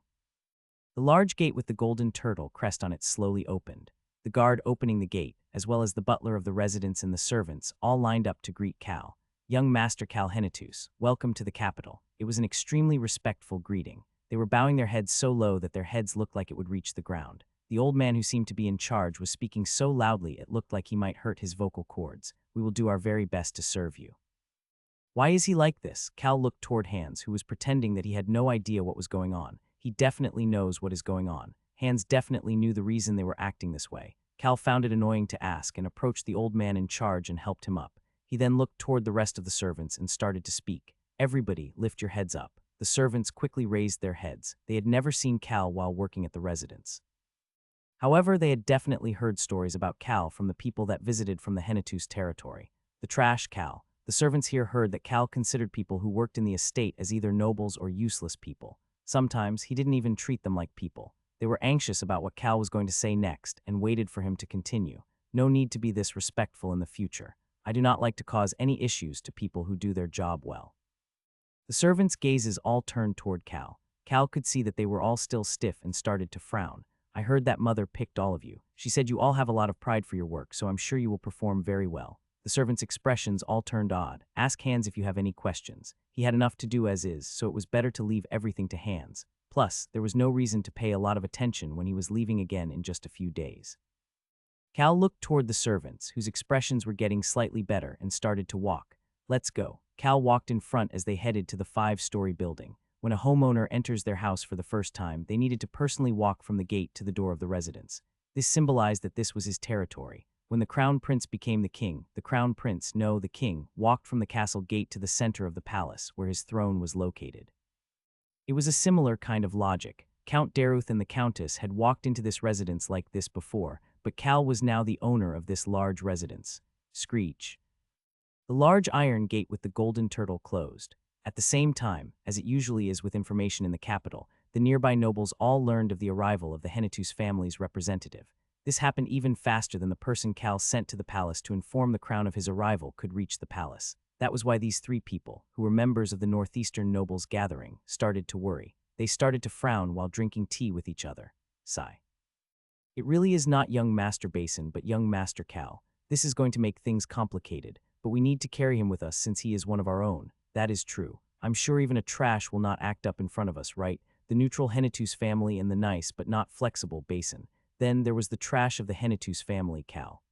The large gate with the golden turtle crest on it slowly opened. The guard opening the gate, as well as the butler of the residence and the servants, all lined up to greet Cal. Young Master Cal Hennetus, welcome to the capital. It was an extremely respectful greeting. They were bowing their heads so low that their heads looked like it would reach the ground. The old man who seemed to be in charge was speaking so loudly it looked like he might hurt his vocal cords. We will do our very best to serve you. Why is he like this? Cal looked toward Hans, who was pretending that he had no idea what was going on. He definitely knows what is going on. Hans definitely knew the reason they were acting this way. Cal found it annoying to ask and approached the old man in charge and helped him up. He then looked toward the rest of the servants and started to speak. Everybody, lift your heads up. The servants quickly raised their heads. They had never seen Cal while working at the residence. However, they had definitely heard stories about Cal from the people that visited from the Hennetus territory. The trash Cal. The servants here heard that Cal considered people who worked in the estate as either nobles or useless people. Sometimes he didn't even treat them like people. They were anxious about what Cal was going to say next and waited for him to continue. No need to be this respectful in the future. I do not like to cause any issues to people who do their job well. The servants' gazes all turned toward Cal. Cal could see that they were all still stiff and started to frown. I heard that mother picked all of you. She said you all have a lot of pride for your work, so I'm sure you will perform very well. The servants' expressions all turned odd. Ask Hans if you have any questions. He had enough to do as is, so it was better to leave everything to Hans. Plus, there was no reason to pay a lot of attention when he was leaving again in just a few days. Cal looked toward the servants, whose expressions were getting slightly better, and started to walk. Let's go. Cal walked in front as they headed to the 5-story building. When a homeowner enters their house for the first time, they needed to personally walk from the gate to the door of the residence. This symbolized that this was his territory. When the crown prince became the king, the crown prince, no, the king, walked from the castle gate to the center of the palace, where his throne was located. It was a similar kind of logic. Count Daruth and the countess had walked into this residence like this before, but Cal was now the owner of this large residence. Screech. The large iron gate with the golden turtle closed. At the same time, as it usually is with information in the capital, the nearby nobles all learned of the arrival of the Hennetus family's representative. This happened even faster than the person Cal sent to the palace to inform the crown of his arrival could reach the palace. That was why these 3 people, who were members of the northeastern nobles gathering, started to worry. They started to frown while drinking tea with each other. Sigh. It really is not young Master Basin but young Master Cal. This is going to make things complicated, but we need to carry him with us since he is one of our own. That is true. I'm sure even a trash will not act up in front of us, right? The neutral Hennetus family and the nice but not flexible Basin. Then there was the trash of the Hennetus family, Cal.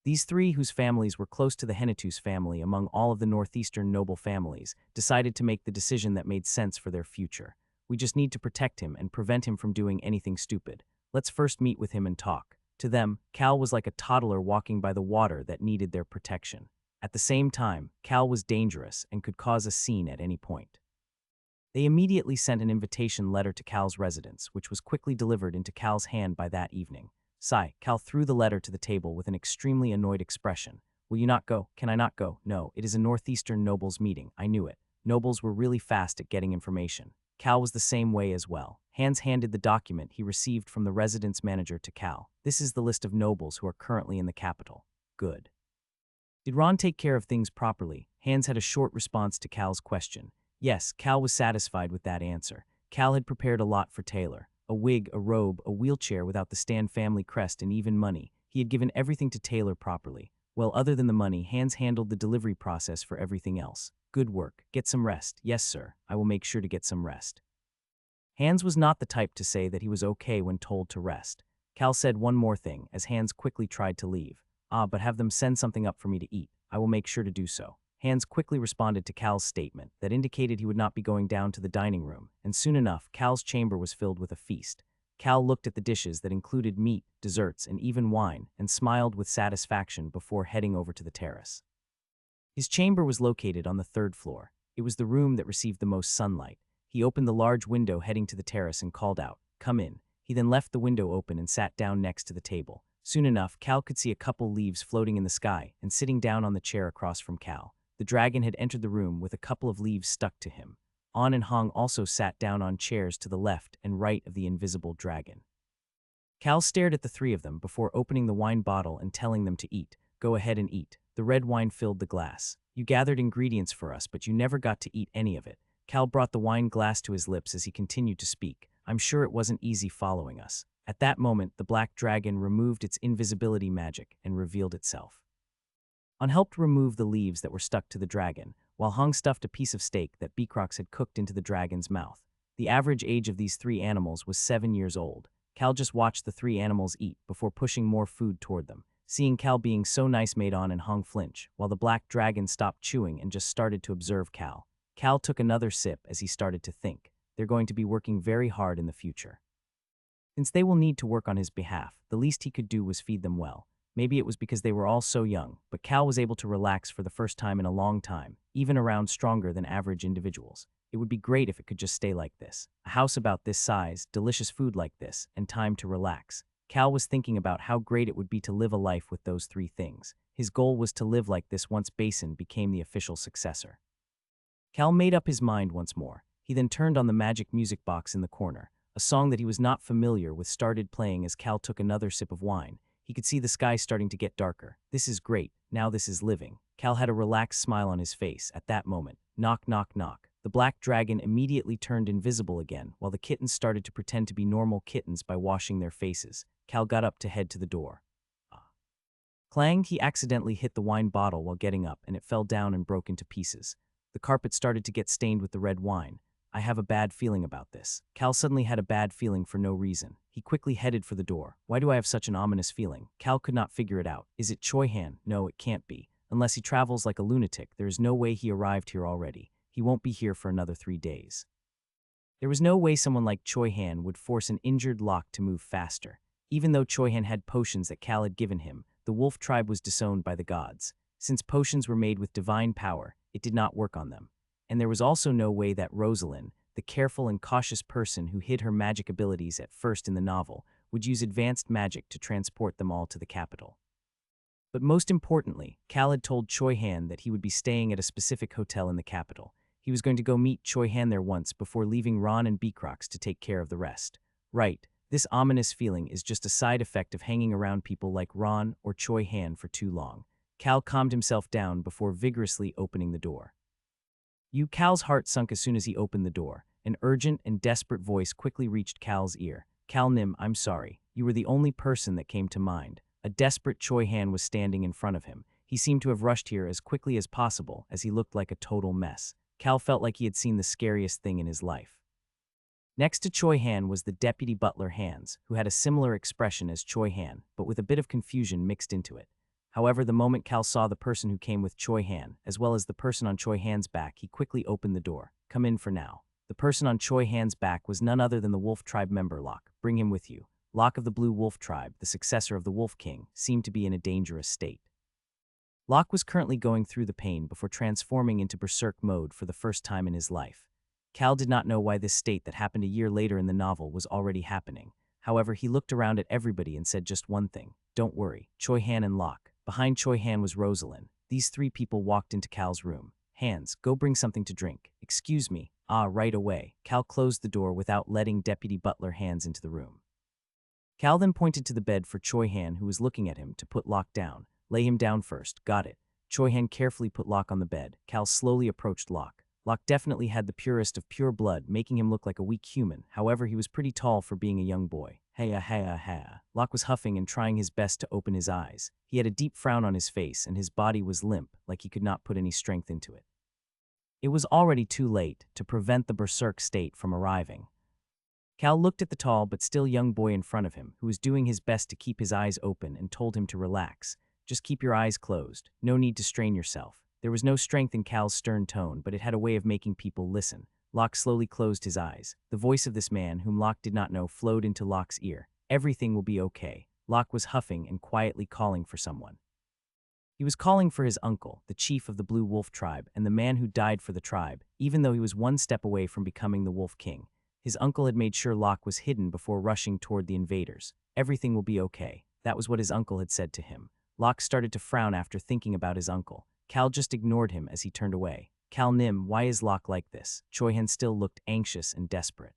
These 3, whose families were close to the Hennetus family among all of the northeastern noble families, decided to make the decision that made sense for their future. We just need to protect him and prevent him from doing anything stupid. Let's first meet with him and talk. To them, Cal was like a toddler walking by the water that needed their protection. At the same time, Cal was dangerous and could cause a scene at any point. They immediately sent an invitation letter to Cal's residence, which was quickly delivered into Cal's hand by that evening. Sigh, Cal threw the letter to the table with an extremely annoyed expression. Will you not go? Can I not go? No, it is a northeastern nobles meeting. I knew it. Nobles were really fast at getting information. Cal was the same way as well. Hans handed the document he received from the residence manager to Cal. This is the list of nobles who are currently in the capital. Good. Did Ron take care of things properly? Hans had a short response to Cal's question. Yes, Cal was satisfied with that answer. Cal had prepared a lot for Taylor. a wig, a robe, a wheelchair without the Stan family crest, and even money. He had given everything to Taylor properly. Well, other than the money, Hans handled the delivery process for everything else. Good work. Get some rest. Yes, sir. I will make sure to get some rest. Hans was not the type to say that he was okay when told to rest. Cal said one more thing as Hans quickly tried to leave. But have them send something up for me to eat. I will make sure to do so. Hans quickly responded to Cal's statement that indicated he would not be going down to the dining room, and soon enough, Cal's chamber was filled with a feast. Cal looked at the dishes that included meat, desserts, and even wine, and smiled with satisfaction before heading over to the terrace. His chamber was located on the 3rd floor. It was the room that received the most sunlight. He opened the large window heading to the terrace and called out, "Come in." He then left the window open and sat down next to the table. Soon enough, Cal could see a couple leaves floating in the sky, and sitting down on the chair across from Cal, the dragon had entered the room with a couple of leaves stuck to him. An and Hong also sat down on chairs to the left and right of the invisible dragon. Cal stared at the three of them before opening the wine bottle and telling them to eat. "Go ahead and eat." The red wine filled the glass. "You gathered ingredients for us, but you never got to eat any of it." Cal brought the wine glass to his lips as he continued to speak. "I'm sure it wasn't easy following us." At that moment, the black dragon removed its invisibility magic and revealed itself. An helped remove the leaves that were stuck to the dragon, while Hung stuffed a piece of steak that Beacrox had cooked into the dragon's mouth. The average age of these 3 animals was 7 years old. Cal just watched the 3 animals eat before pushing more food toward them. Seeing Cal being so nice made An and Hung flinch, while the black dragon stopped chewing and just started to observe Cal. Cal took another sip as he started to think. They're going to be working very hard in the future. Since they will need to work on his behalf, the least he could do was feed them well. Maybe it was because they were all so young, but Cal was able to relax for the first time in a long time, even around stronger than average individuals. It would be great if it could just stay like this. A house about this size, delicious food like this, and time to relax. Cal was thinking about how great it would be to live a life with those 3 things. His goal was to live like this once Basin became the official successor. Cal made up his mind once more. He then turned on the magic music box in the corner. A song that he was not familiar with started playing as Cal took another sip of wine. He could see the sky starting to get darker. This is great. Now this is living. Cal had a relaxed smile on his face at that moment. Knock, knock, knock. The black dragon immediately turned invisible again, while the kittens started to pretend to be normal kittens by washing their faces. Cal got up to head to the door. Clang, he accidentally hit the wine bottle while getting up, and it fell down and broke into pieces. The carpet started to get stained with the red wine. I have a bad feeling about this. Cal suddenly had a bad feeling for no reason. He quickly headed for the door. Why do I have such an ominous feeling? Cal could not figure it out. Is it Choi Han? No, it can't be. Unless he travels like a lunatic, there is no way he arrived here already. He won't be here for another 3 days. There was no way someone like Choi Han would force an injured Locke to move faster. Even though Choi Han had potions that Cal had given him, the wolf tribe was disowned by the gods. Since potions were made with divine power, it did not work on them. And there was also no way that Rosalind, the careful and cautious person who hid her magic abilities at first in the novel, would use advanced magic to transport them all to the capital. But most importantly, Cal had told Choi Han that he would be staying at a specific hotel in the capital. He was going to go meet Choi Han there once before leaving Ron and Beacrox to take care of the rest. Right, this ominous feeling is just a side effect of hanging around people like Ron or Choi Han for too long. Cal calmed himself down before vigorously opening the door. Cal's heart sunk as soon as he opened the door. An urgent and desperate voice quickly reached Cal's ear. Cal Nim, I'm sorry. You were the only person that came to mind. A desperate Choi Han was standing in front of him. He seemed to have rushed here as quickly as possible, as he looked like a total mess. Cal felt like he had seen the scariest thing in his life. Next to Choi Han was the deputy butler Hans, who had a similar expression as Choi Han, but with a bit of confusion mixed into it. However, the moment Cal saw the person who came with Choi Han, as well as the person on Choi Han's back, he quickly opened the door. Come in for now. The person on Choi Han's back was none other than the Wolf Tribe member Locke. Bring him with you. Locke of the Blue Wolf Tribe, the successor of the Wolf King, seemed to be in a dangerous state. Locke was currently going through the pain before transforming into berserk mode for the first time in his life. Cal did not know why this state that happened a year later in the novel was already happening. However, he looked around at everybody and said just one thing. Don't worry, Choi Han and Locke. Behind Choi Han was Rosalind. These 3 people walked into Cal's room. Hans, go bring something to drink. Excuse me. Right away. Cal closed the door without letting Deputy Butler Hans into the room. Cal then pointed to the bed for Choi Han, who was looking at him, to put Locke down. Lay him down first. Got it. Choi Han carefully put Locke on the bed. Cal slowly approached Locke. Locke definitely had the purest of pure blood, making him look like a weak human. However, he was pretty tall for being a young boy. Hey. Locke was huffing and trying his best to open his eyes. He had a deep frown on his face, and his body was limp, like he could not put any strength into it. It was already too late to prevent the berserk state from arriving. Cal looked at the tall but still young boy in front of him, who was doing his best to keep his eyes open, and told him to relax. Just keep your eyes closed. No need to strain yourself. There was no strength in Cal's stern tone, but it had a way of making people listen. Locke slowly closed his eyes. The voice of this man, whom Locke did not know, flowed into Locke's ear. Everything will be okay. Locke was huffing and quietly calling for someone. He was calling for his uncle, the chief of the Blue Wolf tribe, and the man who died for the tribe, even though he was one step away from becoming the Wolf King. His uncle had made sure Locke was hidden before rushing toward the invaders. Everything will be okay. That was what his uncle had said to him. Locke started to frown after thinking about his uncle. Cal just ignored him as he turned away. Cal Nim, why is Locke like this? Choi-Han still looked anxious and desperate.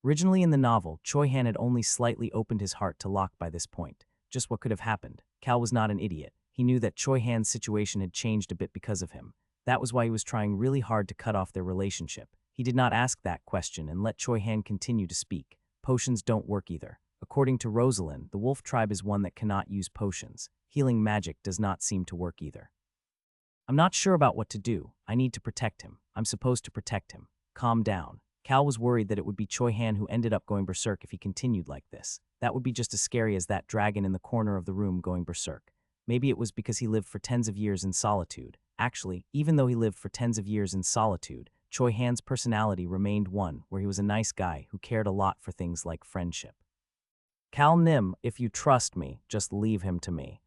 Originally in the novel, Choi-Han had only slightly opened his heart to Locke by this point. Just what could have happened? Cal was not an idiot. He knew that Choi-Han's situation had changed a bit because of him. That was why he was trying really hard to cut off their relationship. He did not ask that question and let Choi-Han continue to speak. Potions don't work either. According to Rosalind, the wolf tribe is one that cannot use potions. Healing magic does not seem to work either. I'm not sure about what to do. I need to protect him. I'm supposed to protect him. Calm down. Cal was worried that it would be Choi-Han who ended up going berserk if he continued like this. That would be just as scary as that dragon in the corner of the room going berserk. Maybe it was because he lived for tens of years in solitude. Actually, even though he lived for tens of years in solitude, Choi-Han's personality remained one where he was a nice guy who cared a lot for things like friendship. Cal Nim, if you trust me, just leave him to me.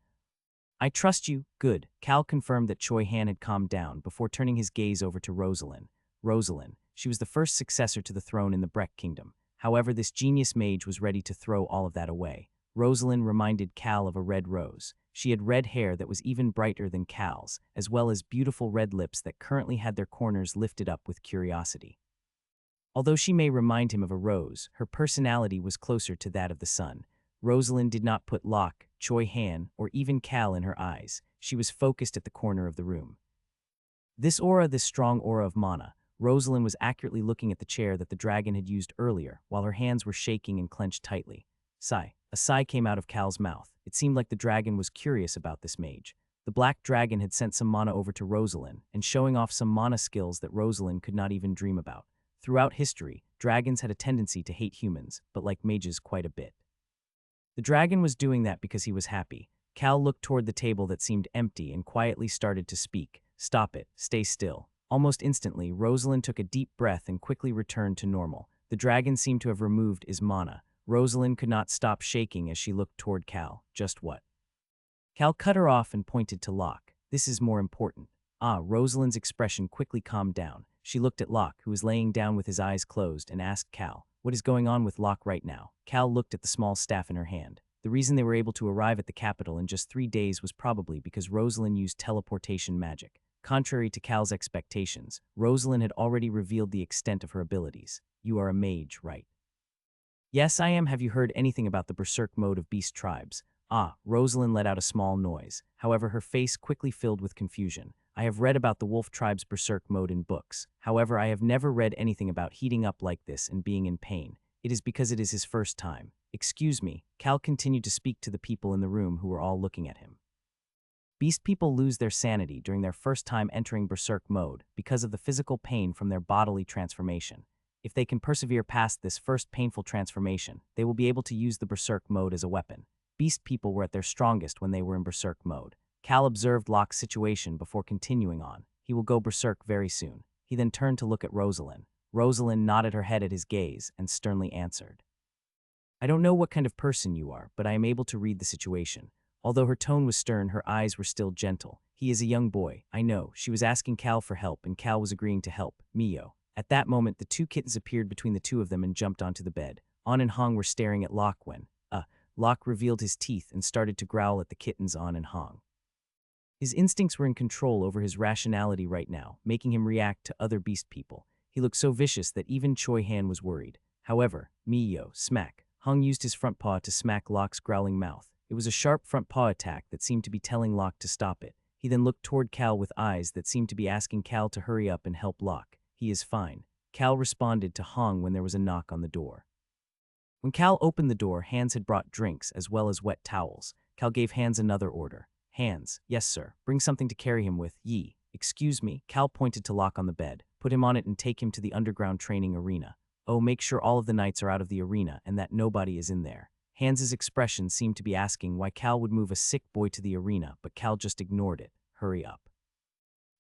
I trust you. Good. Cal confirmed that Choi-Han had calmed down before turning his gaze over to Rosalind. Rosalind, she was the first successor to the throne in the Breck Kingdom. However, this genius mage was ready to throw all of that away. Rosalind reminded Cal of a red rose. She had red hair that was even brighter than Cal's, as well as beautiful red lips that currently had their corners lifted up with curiosity. Although she may remind him of a rose, her personality was closer to that of the sun. Rosalind did not put Locke, Choi-Han, or even Cal in her eyes. She was focused at the corner of the room. This strong aura of mana. Rosalind was accurately looking at the chair that the dragon had used earlier, while her hands were shaking and clenched tightly. Sigh. A sigh came out of Cal's mouth. It seemed like the dragon was curious about this mage. The black dragon had sent some mana over to Rosalind, and showing off some mana skills that Rosalind could not even dream about. Throughout history, dragons had a tendency to hate humans, but like mages quite a bit. The dragon was doing that because he was happy. Cal looked toward the table that seemed empty and quietly started to speak. Stop it. Stay still. Almost instantly, Rosalind took a deep breath and quickly returned to normal. The dragon seemed to have removed his mana. Rosalind could not stop shaking as she looked toward Cal. Just what? Cal cut her off and pointed to Locke. This is more important. Rosalind's expression quickly calmed down. She looked at Locke, who was laying down with his eyes closed, and asked Cal, what is going on with Locke right now? Cal looked at the small staff in her hand. The reason they were able to arrive at the capital in just 3 days was probably because Rosalind used teleportation magic. Contrary to Cal's expectations, Rosalind had already revealed the extent of her abilities. You are a mage, right? Yes, I am. Have you heard anything about the berserk mode of beast tribes? Rosalind let out a small noise. However, her face quickly filled with confusion. I have read about the wolf tribe's berserk mode in books. However, I have never read anything about heating up like this and being in pain. It is because it is his first time. Excuse me. Cal continued to speak to the people in the room who were all looking at him. Beast people lose their sanity during their first time entering berserk mode because of the physical pain from their bodily transformation. If they can persevere past this first painful transformation, they will be able to use the berserk mode as a weapon. Beast people were at their strongest when they were in berserk mode. Cal observed Locke's situation before continuing on. He will go berserk very soon. He then turned to look at Rosalind. Rosalind nodded her head at his gaze and sternly answered. I don't know what kind of person you are, but I am able to read the situation. Although her tone was stern, her eyes were still gentle. He is a young boy, I know. She was asking Cal for help, and Cal was agreeing to help. Mio. At that moment, the 2 kittens appeared between the 2 of them and jumped onto the bed. On and Hong were staring at Locke when, Locke revealed his teeth and started to growl at the kittens On and Hong. His instincts were in control over his rationality right now, making him react to other beast people. He looked so vicious that even Choi-Han was worried. However, Mio, smack. Hong used his front paw to smack Locke's growling mouth. It was a sharp front paw attack that seemed to be telling Locke to stop it. He then looked toward Cal with eyes that seemed to be asking Cal to hurry up and help Locke. He is fine. Cal responded to Hong when there was a knock on the door. When Cal opened the door, Hans had brought drinks as well as wet towels. Cal gave Hans another order. Hans, yes sir, bring something to carry him with. Ye, excuse me. Cal pointed to Locke on the bed. Put him on it and take him to the underground training arena. Oh, make sure all of the knights are out of the arena and that nobody is in there. Hans's expression seemed to be asking why Cal would move a sick boy to the arena, but Cal just ignored it. Hurry up.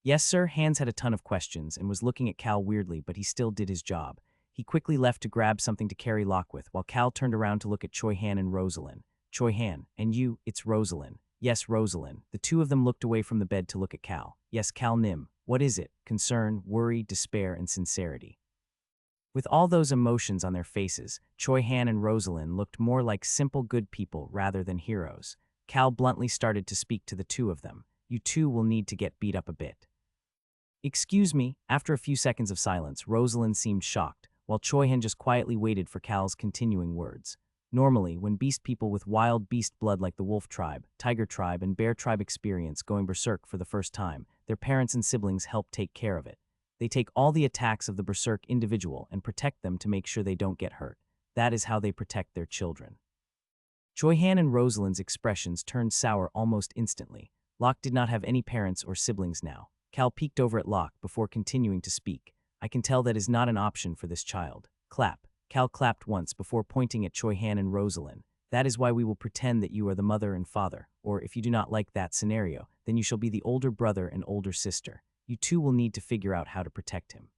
Yes sir. Hans had a ton of questions and was looking at Cal weirdly, but he still did his job. He quickly left to grab something to carry Locke with, while Cal turned around to look at Choi Han and Rosalind. Choi Han, and you, it's Rosalind. Yes, Rosalind. The two of them looked away from the bed to look at Cal. Yes, Cal Nim. What is it? Concern, worry, despair, and sincerity. With all those emotions on their faces, Choi Han and Rosalind looked more like simple good people rather than heroes. Cal bluntly started to speak to the two of them. You two will need to get beat up a bit. Excuse me. After a few seconds of silence, Rosalind seemed shocked, while Choi Han just quietly waited for Cal's continuing words. Normally, when beast people with wild beast blood like the wolf tribe, tiger tribe, and bear tribe experience going berserk for the first time, their parents and siblings help take care of it. They take all the attacks of the berserk individual and protect them to make sure they don't get hurt. That is how they protect their children. Choi Han and Rosalind's expressions turned sour almost instantly. Locke did not have any parents or siblings now. Cal peeked over at Locke before continuing to speak. I can tell that is not an option for this child. Clap. Cal clapped once before pointing at Choi Han and Rosalind. That is why we will pretend that you are the mother and father, or if you do not like that scenario, then you shall be the older brother and older sister. You two will need to figure out how to protect him.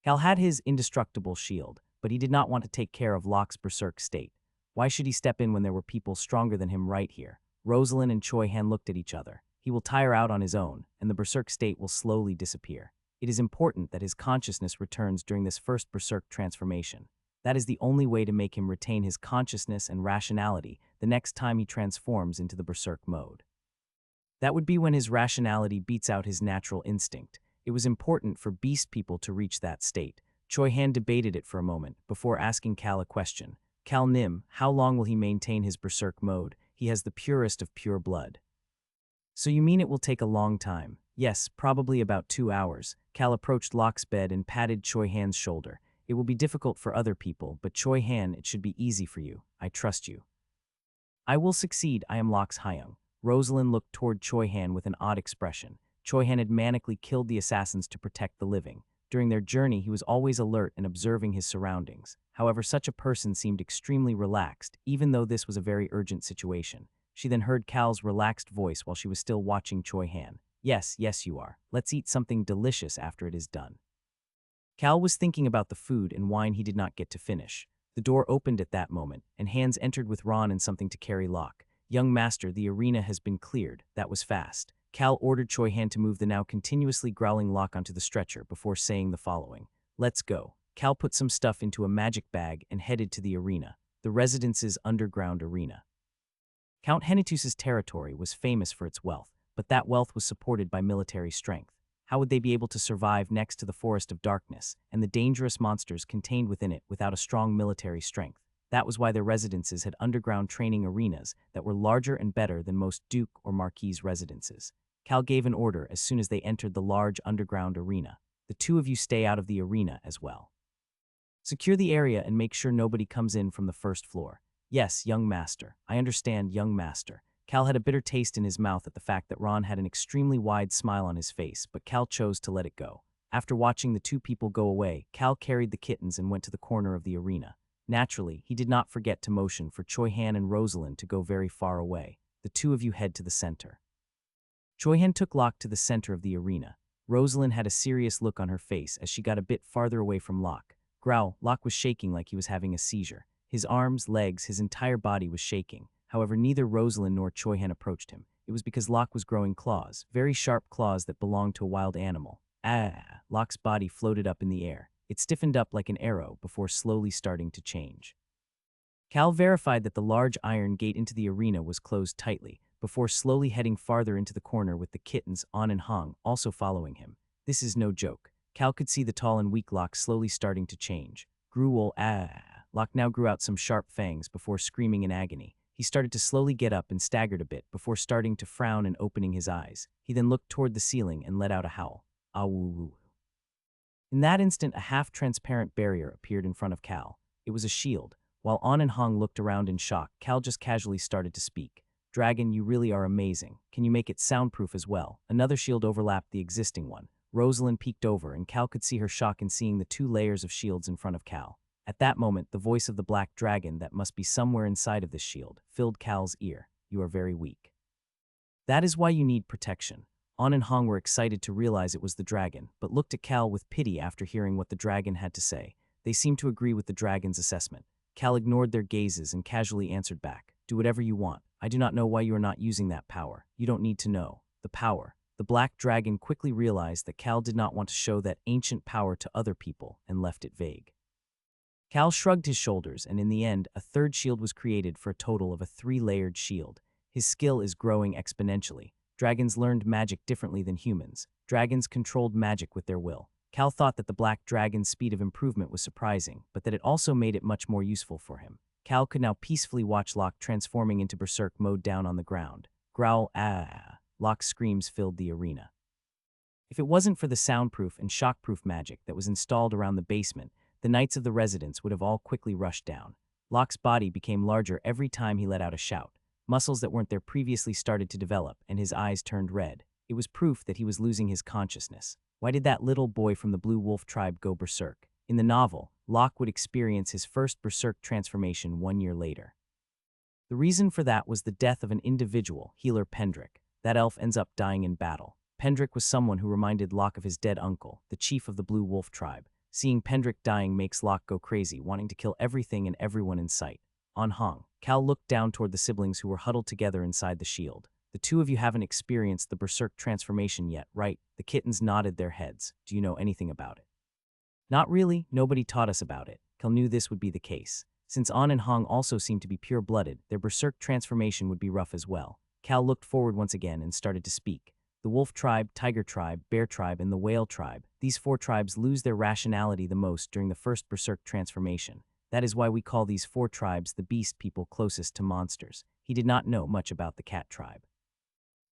Cal had his indestructible shield, but he did not want to take care of Locke's berserk state. Why should he step in when there were people stronger than him right here? Rosalind and Choi Han looked at each other. He will tire out on his own, and the berserk state will slowly disappear. It is important that his consciousness returns during this first berserk transformation. That is the only way to make him retain his consciousness and rationality the next time he transforms into the berserk mode. That would be when his rationality beats out his natural instinct. It was important for beast people to reach that state. Choi Han debated it for a moment before asking Cal a question. Cal Nim, how long will he maintain his berserk mode? He has the purest of pure blood. So you mean it will take a long time? Yes, probably about 2 hours. Cal approached Locke's bed and patted Choi Han's shoulder. It will be difficult for other people, but Choi Han, it should be easy for you. I trust you. I will succeed. I am Locke's Hyung. Rosalind looked toward Choi Han with an odd expression. Choi Han had manically killed the assassins to protect the living. During their journey, he was always alert and observing his surroundings. However, such a person seemed extremely relaxed, even though this was a very urgent situation. She then heard Cal's relaxed voice while she was still watching Choi Han. Yes, yes you are. Let's eat something delicious after it is done. Cal was thinking about the food and wine he did not get to finish. The door opened at that moment, and Hans entered with Ron and something to carry Locke. Young master, the arena has been cleared. That was fast. Cal ordered Choi Han to move the now continuously growling Locke onto the stretcher before saying the following. Let's go. Cal put some stuff into a magic bag and headed to the arena, the residence's underground arena. Count Henitus's territory was famous for its wealth, but that wealth was supported by military strength. How would they be able to survive next to the Forest of Darkness and the dangerous monsters contained within it without a strong military strength? That was why their residences had underground training arenas that were larger and better than most duke or marquis residences. Cal gave an order as soon as they entered the large underground arena. The two of you stay out of the arena as well. Secure the area and make sure nobody comes in from the first floor. Yes, young master. I understand, young master. Cal had a bitter taste in his mouth at the fact that Ron had an extremely wide smile on his face, but Cal chose to let it go. After watching the two people go away, Cal carried the kittens and went to the corner of the arena. Naturally, he did not forget to motion for Choi Han and Rosalind to go very far away. The two of you head to the center. Choi Han took Locke to the center of the arena. Rosalind had a serious look on her face as she got a bit farther away from Locke. Growl, Locke was shaking like he was having a seizure. His arms, legs, his entire body was shaking. However, neither Rosalind nor Choi Han approached him. It was because Locke was growing claws, very sharp claws that belonged to a wild animal. Locke's body floated up in the air. It stiffened up like an arrow before slowly starting to change. Cal verified that the large iron gate into the arena was closed tightly, before slowly heading farther into the corner with the kittens, On and Hong, also following him. This is no joke. Cal could see the tall and weak Locke slowly starting to change. Locke now grew out some sharp fangs before screaming in agony. He started to slowly get up and staggered a bit before starting to frown and opening his eyes. He then looked toward the ceiling and let out a howl. Awoo. In that instant, a half-transparent barrier appeared in front of Cal. It was a shield. While An and Hong looked around in shock, Cal just casually started to speak. Dragon, you really are amazing. Can you make it soundproof as well? Another shield overlapped the existing one. Rosalind peeked over, and Cal could see her shock in seeing the 2 layers of shields in front of Cal. At that moment, the voice of the black dragon that must be somewhere inside of this shield filled Cal's ear. You are very weak. That is why you need protection. An and Hong were excited to realize it was the dragon, but looked at Cal with pity after hearing what the dragon had to say. They seemed to agree with the dragon's assessment. Cal ignored their gazes and casually answered back. Do whatever you want. I do not know why you are not using that power. You don't need to know. The power. The black dragon quickly realized that Cal did not want to show that ancient power to other people and left it vague. Cal shrugged his shoulders, and in the end, a 3rd shield was created for a total of a 3-layered shield. His skill is growing exponentially. Dragons learned magic differently than humans. Dragons controlled magic with their will. Cal thought that the black dragon's speed of improvement was surprising, but that it also made it much more useful for him. Cal could now peacefully watch Locke transforming into berserk mode down on the ground. Growl, ah. Locke's screams filled the arena. If it wasn't for the soundproof and shockproof magic that was installed around the basement, the knights of the residence would have all quickly rushed down. Locke's body became larger every time he let out a shout. Muscles that weren't there previously started to develop, and his eyes turned red. It was proof that he was losing his consciousness. Why did that little boy from the Blue Wolf tribe go berserk? In the novel, Locke would experience his first berserk transformation 1 year later. The reason for that was the death of an individual, healer Pendrick. That elf ends up dying in battle. Pendrick was someone who reminded Locke of his dead uncle, the chief of the Blue Wolf tribe. Seeing Pendrick dying makes Locke go crazy, wanting to kill everything and everyone in sight. On Hong, Cal looked down toward the siblings who were huddled together inside the shield. The 2 of you haven't experienced the berserk transformation yet, right? The kittens nodded their heads. Do you know anything about it? Not really. Nobody taught us about it. Cal knew this would be the case. Since An and Hong also seemed to be pure-blooded, their berserk transformation would be rough as well. Cal looked forward once again and started to speak. The wolf tribe, tiger tribe, bear tribe, and the whale tribe. These 4 tribes lose their rationality the most during the first berserk transformation. That is why we call these 4 tribes the beast people closest to monsters. He did not know much about the cat tribe.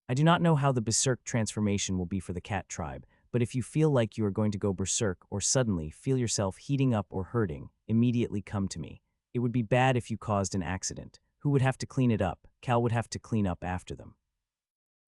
I do not know how the berserk transformation will be for the cat tribe, but if you feel like you are going to go berserk or suddenly feel yourself heating up or hurting, immediately come to me. It would be bad if you caused an accident. Who would have to clean it up? Cal would have to clean up after them.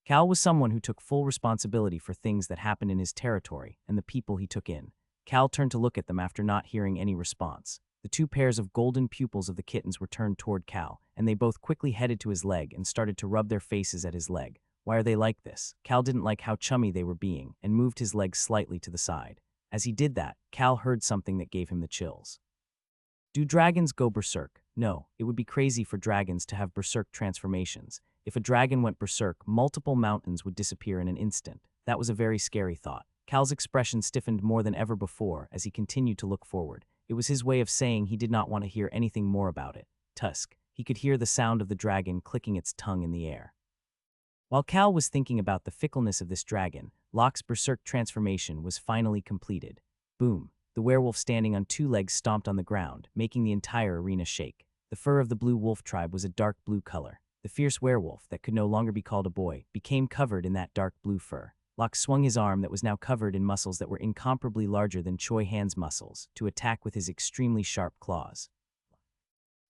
Cal was someone who took full responsibility for things that happened in his territory and the people he took in. Cal turned to look at them after not hearing any response. The 2 pairs of golden pupils of the kittens were turned toward Cal, and they both quickly headed to his leg and started to rub their faces at his leg. Why are they like this? Cal didn't like how chummy they were being and moved his leg slightly to the side. As he did that, Cal heard something that gave him the chills. Do dragons go berserk? No, it would be crazy for dragons to have berserk transformations. If a dragon went berserk, multiple mountains would disappear in an instant. That was a very scary thought. Cal's expression stiffened more than ever before as he continued to look forward. It was his way of saying he did not want to hear anything more about it. Tusk. He could hear the sound of the dragon clicking its tongue in the air. While Cal was thinking about the fickleness of this dragon, Locke's berserk transformation was finally completed. Boom. The werewolf standing on 2 legs stomped on the ground, making the entire arena shake. The fur of the Blue Wolf tribe was a dark blue color. The fierce werewolf, that could no longer be called a boy, became covered in that dark blue fur. Locke swung his arm that was now covered in muscles that were incomparably larger than Choi Han's muscles to attack with his extremely sharp claws.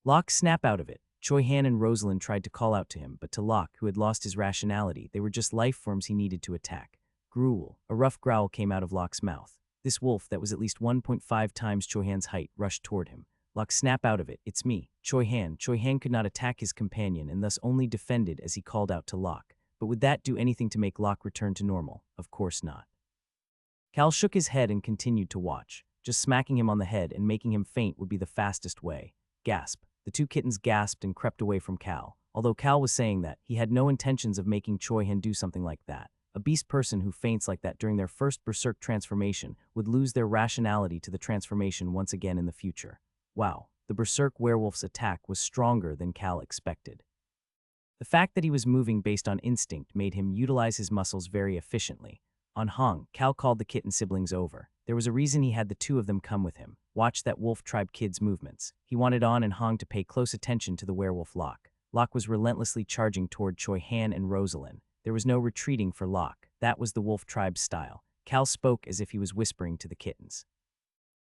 Locke snapped out of it. Choi Han and Rosalind tried to call out to him, but to Locke, who had lost his rationality, they were just life forms he needed to attack. Gruel. A rough growl came out of Locke's mouth. This wolf, that was at least 1.5 times Choi Han's height, rushed toward him. Locke snapped out of it. It's me, Choi Han. Choi Han could not attack his companion and thus only defended as he called out to Locke. But would that do anything to make Locke return to normal? Of course not. Cal shook his head and continued to watch. Just smacking him on the head and making him faint would be the fastest way. Gasp. The 2 kittens gasped and crept away from Cal. Although Cal was saying that, he had no intentions of making Choi Han do something like that. A beast person who faints like that during their first berserk transformation would lose their rationality to the transformation once again in the future. Wow, the berserk werewolf's attack was stronger than Cal expected. The fact that he was moving based on instinct made him utilize his muscles very efficiently. On Hong, Cal called the kitten siblings over. There was a reason he had the 2 of them come with him. Watch that wolf tribe kid's movements. He wanted An and Hong to pay close attention to the werewolf Locke. Locke was relentlessly charging toward Choi Han and Rosalind. There was no retreating for Locke. That was the wolf tribe's style. Cal spoke as if he was whispering to the kittens.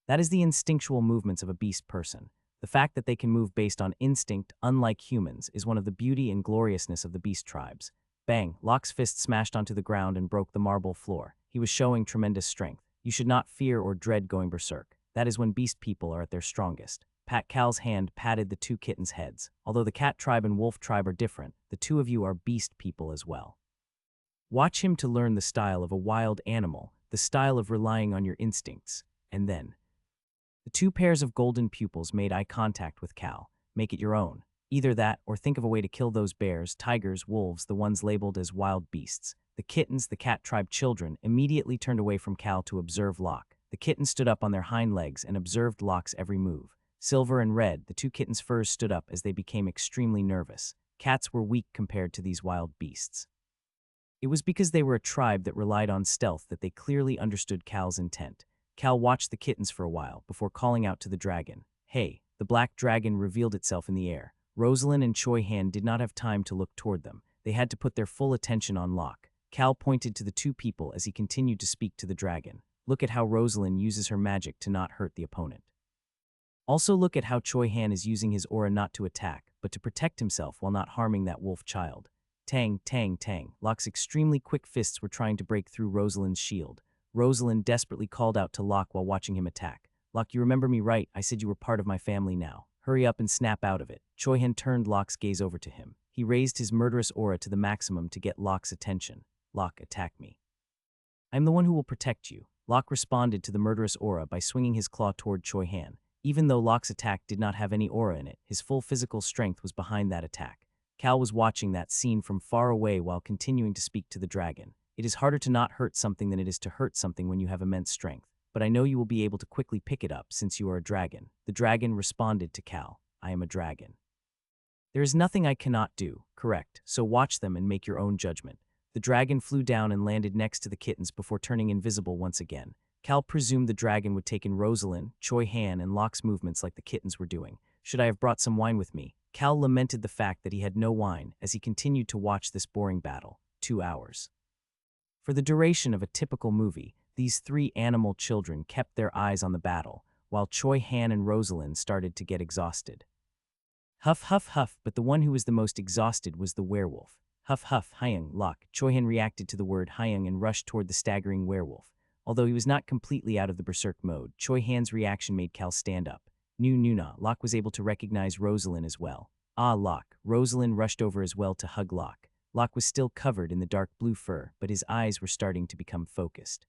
That is the instinctual movements of a beast person. The fact that they can move based on instinct, unlike humans, is one of the beauty and gloriousness of the beast tribes. Bang! Locke's fist smashed onto the ground and broke the marble floor. He was showing tremendous strength. You should not fear or dread going berserk. That is when beast people are at their strongest. Cal's hand patted the two kittens' heads. Although the cat tribe and wolf tribe are different, the two of you are beast people as well. Watch him to learn the style of a wild animal, the style of relying on your instincts, and then. The two pairs of golden pupils made eye contact with Cal. Make it your own. Either that, or think of a way to kill those bears, tigers, wolves, the ones labeled as wild beasts. The kittens, the cat tribe children, immediately turned away from Cal to observe Locke. The kittens stood up on their hind legs and observed Locke's every move. Silver and red, the two kittens' furs stood up as they became extremely nervous. Cats were weak compared to these wild beasts. It was because they were a tribe that relied on stealth that they clearly understood Cal's intent. Cal watched the kittens for a while before calling out to the dragon. Hey, the black dragon revealed itself in the air. Rosalind and Choi Han did not have time to look toward them. They had to put their full attention on Locke. Cal pointed to the two people as he continued to speak to the dragon. Look at how Rosalind uses her magic to not hurt the opponent. Also look at how Choi Han is using his aura not to attack, but to protect himself while not harming that wolf child. Tang, tang, tang. Locke's extremely quick fists were trying to break through Rosalind's shield. Rosalind desperately called out to Locke while watching him attack. Locke, you remember me right? I said you were part of my family now. Hurry up and snap out of it. Choi Han turned Locke's gaze over to him. He raised his murderous aura to the maximum to get Locke's attention. Locke, attack me. I am the one who will protect you. Locke responded to the murderous aura by swinging his claw toward Choi Han. Even though Locke's attack did not have any aura in it, his full physical strength was behind that attack. Cal was watching that scene from far away while continuing to speak to the dragon. It is harder to not hurt something than it is to hurt something when you have immense strength, but I know you will be able to quickly pick it up since you are a dragon. The dragon responded to Cal. I am a dragon. There is nothing I cannot do, correct, so watch them and make your own judgment. The dragon flew down and landed next to the kittens before turning invisible once again. Cal presumed the dragon would take in Rosalind, Choi Han, and Locke's movements like the kittens were doing. Should I have brought some wine with me? Cal lamented the fact that he had no wine as he continued to watch this boring battle. 2 hours. For the duration of a typical movie, these three animal children kept their eyes on the battle, while Choi Han and Rosalind started to get exhausted. Huff, huff, huff, but the one who was the most exhausted was the werewolf. Huff, huff, Hyung, Locke. Choi Han reacted to the word Hyung and rushed toward the staggering werewolf. Although he was not completely out of the berserk mode, Choi Han's reaction made Cal stand up. Nuna, Locke was able to recognize Rosalind as well. Ah, Locke. Rosalind rushed over as well to hug Locke. Locke was still covered in the dark blue fur, but his eyes were starting to become focused.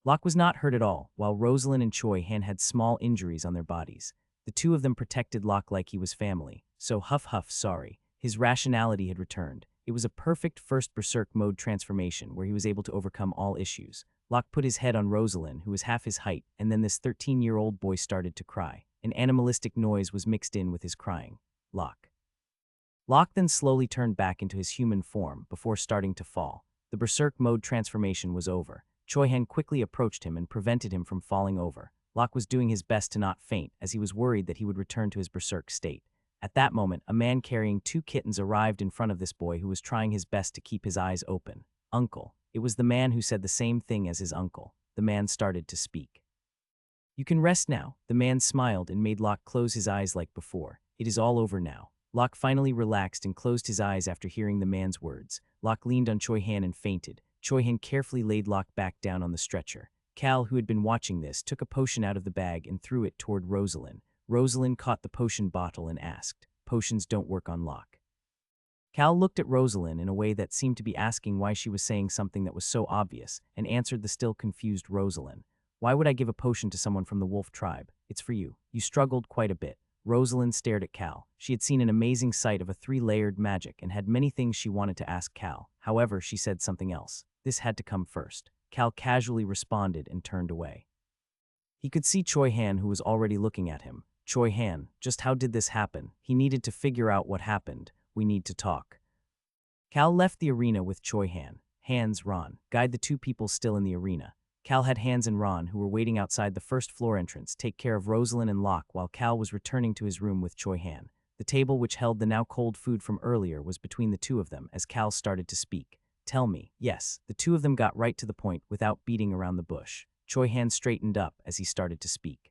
Locke was not hurt at all, while Rosalind and Choi Han had small injuries on their bodies. The two of them protected Locke like he was family, so huff huff, sorry. His rationality had returned. It was a perfect first berserk mode transformation where he was able to overcome all issues. Locke put his head on Rosalind, who was half his height, and then this 13-year-old boy started to cry. An animalistic noise was mixed in with his crying. Locke. Locke then slowly turned back into his human form before starting to fall. The berserk mode transformation was over. Choi Han quickly approached him and prevented him from falling over. Locke was doing his best to not faint as he was worried that he would return to his berserk state. At that moment, a man carrying 2 kittens arrived in front of this boy who was trying his best to keep his eyes open. Uncle. It was the man who said the same thing as his uncle. The man started to speak. You can rest now. The man smiled and made Locke close his eyes like before. It is all over now. Locke finally relaxed and closed his eyes after hearing the man's words. Locke leaned on Choi Han and fainted. Choi Han carefully laid Locke back down on the stretcher. Cal, who had been watching this, took a potion out of the bag and threw it toward Rosalind. Rosalind caught the potion bottle and asked, "Potions don't work on Locke." Cal looked at Rosalind in a way that seemed to be asking why she was saying something that was so obvious, and answered the still confused Rosalind. Why would I give a potion to someone from the wolf tribe? It's for you. You struggled quite a bit. Rosalind stared at Cal. She had seen an amazing sight of a 3-layered magic and had many things she wanted to ask Cal. However, she said something else. This had to come first. Cal casually responded and turned away. He could see Choi Han, who was already looking at him. Choi Han, just how did this happen? He needed to figure out what happened. We need to talk. Cal left the arena with Choi Han. Hans, Ron, guide the 2 people still in the arena. Cal had Hans and Ron, who were waiting outside the first floor entrance, take care of Rosalind and Locke while Cal was returning to his room with Choi Han. The table which held the now cold food from earlier was between the two of them as Cal started to speak. Tell me. Yes, the two of them got right to the point without beating around the bush. Choi Han straightened up as he started to speak.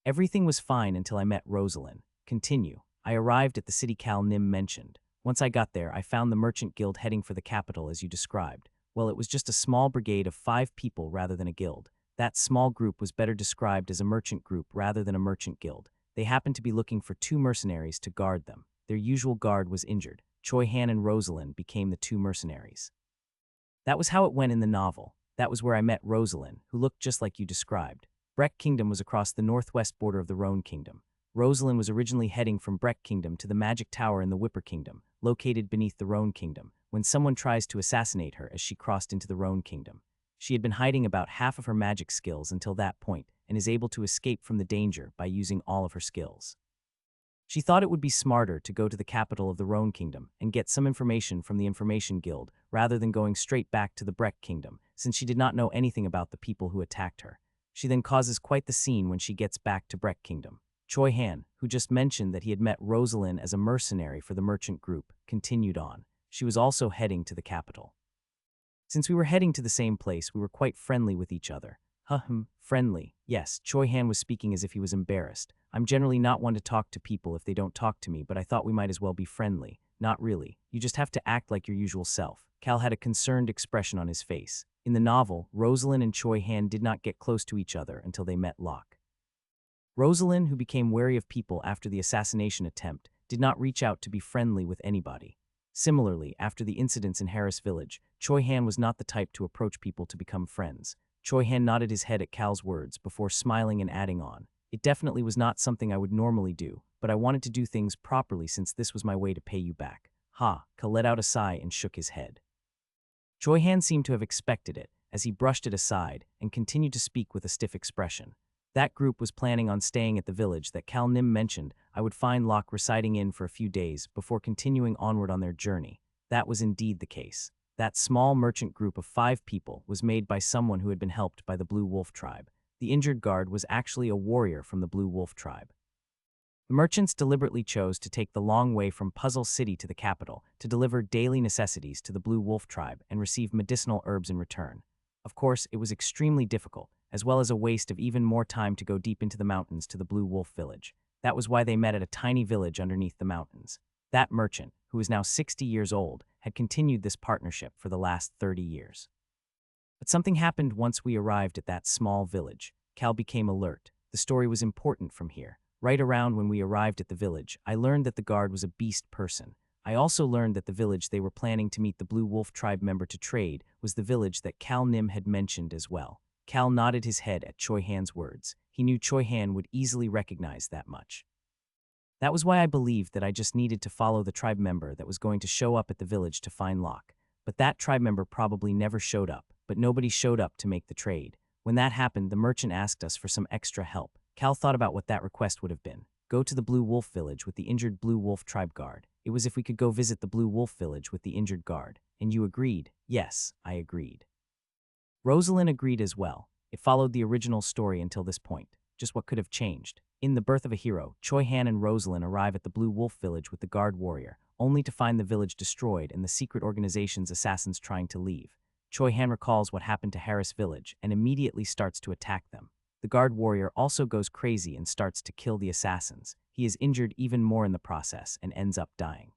Everything was fine until I met Rosalind. Continue. I arrived at the city Cal Nim mentioned. Once I got there, I found the merchant guild heading for the capital as you described. Well, it was just a small brigade of 5 people rather than a guild. That small group was better described as a merchant group rather than a merchant guild. They happened to be looking for 2 mercenaries to guard them. Their usual guard was injured. Choi Han and Rosalind became the 2 mercenaries. That was how it went in the novel. That was where I met Rosalind, who looked just like you described. Breck Kingdom was across the northwest border of the Roan Kingdom. Rosalind was originally heading from Breck Kingdom to the Magic Tower in the Whipper Kingdom, located beneath the Roan Kingdom, when someone tries to assassinate her as she crossed into the Roan Kingdom. She had been hiding about half of her magic skills until that point, and is able to escape from the danger by using all of her skills. She thought it would be smarter to go to the capital of the Roan Kingdom and get some information from the Information Guild rather than going straight back to the Breck Kingdom, since she did not know anything about the people who attacked her. She then causes quite the scene when she gets back to Breck Kingdom. Choi Han, who just mentioned that he had met Rosalind as a mercenary for the merchant group, continued on. She was also heading to the capital. Since we were heading to the same place, we were quite friendly with each other. Friendly. Yes, Choi Han was speaking as if he was embarrassed. I'm generally not one to talk to people if they don't talk to me, but I thought we might as well be friendly. Not really. You just have to act like your usual self. Cal had a concerned expression on his face. In the novel, Rosalind and Choi Han did not get close to each other until they met Locke. Rosalind, who became wary of people after the assassination attempt, did not reach out to be friendly with anybody. Similarly, after the incidents in Harris Village, Choi Han was not the type to approach people to become friends. Choi Han nodded his head at Cal's words before smiling and adding on. It definitely was not something I would normally do, but I wanted to do things properly since this was my way to pay you back. Cal let out a sigh and shook his head. Choi Han seemed to have expected it, as he brushed it aside and continued to speak with a stiff expression. That group was planning on staying at the village that Cal Nim mentioned I would find Locke residing in for a few days before continuing onward on their journey. That was indeed the case. That small merchant group of 5 people was made by someone who had been helped by the Blue Wolf tribe. The injured guard was actually a warrior from the Blue Wolf tribe. The merchants deliberately chose to take the long way from Puzzle City to the capital to deliver daily necessities to the Blue Wolf tribe and receive medicinal herbs in return. Of course, it was extremely difficult, as well as a waste of even more time to go deep into the mountains to the Blue Wolf village. That was why they met at a tiny village underneath the mountains. That merchant, who is now 60 years old, had continued this partnership for the last 30 years. But something happened once we arrived at that small village. Cal became alert. The story was important from here. Right around when we arrived at the village, I learned that the guard was a beast person. I also learned that the village they were planning to meet the Blue Wolf tribe member to trade was the village that Cal Nim had mentioned as well. Cal nodded his head at Choi Han's words. He knew Choi Han would easily recognize that much. That was why I believed that I just needed to follow the tribe member that was going to show up at the village to find Locke. But that tribe member probably never showed up, but nobody showed up to make the trade. When that happened, the merchant asked us for some extra help. Cal thought about what that request would have been. Go to the Blue Wolf village with the injured Blue Wolf tribe guard. It was if we could go visit the Blue Wolf village with the injured guard. And you agreed? Yes, I agreed. Rosalind agreed as well. It followed the original story until this point. Just what could have changed. In The Birth of a Hero, Choi Han and Rosalind arrive at the Blue Wolf village with the guard warrior, only to find the village destroyed and the secret organization's assassins trying to leave. Choi Han recalls what happened to Harris village and immediately starts to attack them. The guard warrior also goes crazy and starts to kill the assassins. He is injured even more in the process and ends up dying.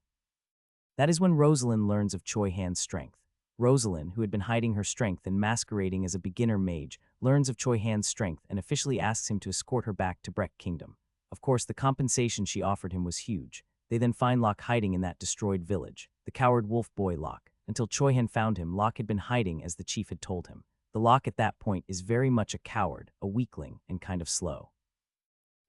That is when Rosalind learns of Choi Han's strength. Rosalind, who had been hiding her strength and masquerading as a beginner mage, learns of Choi Han's strength and officially asks him to escort her back to Breck Kingdom. Of course, the compensation she offered him was huge. They then find Locke hiding in that destroyed village. The coward wolf boy Locke. Until Choi Han found him, Locke had been hiding as the chief had told him. The Locke at that point is very much a coward, a weakling, and kind of slow.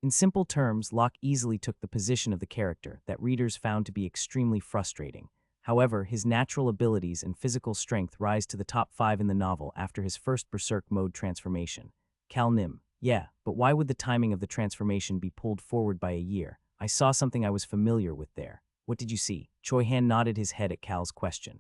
In simple terms, Locke easily took the position of the character that readers found to be extremely frustrating. However, his natural abilities and physical strength rise to the top 5 in the novel after his first Berserk mode transformation. Cal Nim. Yeah, but why would the timing of the transformation be pulled forward by a year? I saw something I was familiar with there. What did you see? Choi Han nodded his head at Cal's question.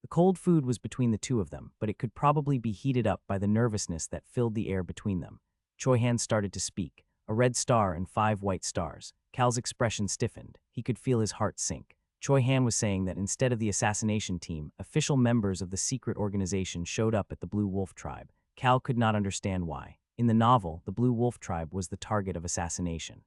The cold food was between the two of them, but it could probably be heated up by the nervousness that filled the air between them. Choi Han started to speak. a red star and 5 white stars. Cal's expression stiffened. He could feel his heart sink. Choi Han was saying that instead of the assassination team, official members of the secret organization showed up at the Blue Wolf Tribe. Cal could not understand why. In the novel, the Blue Wolf Tribe was the target of assassination.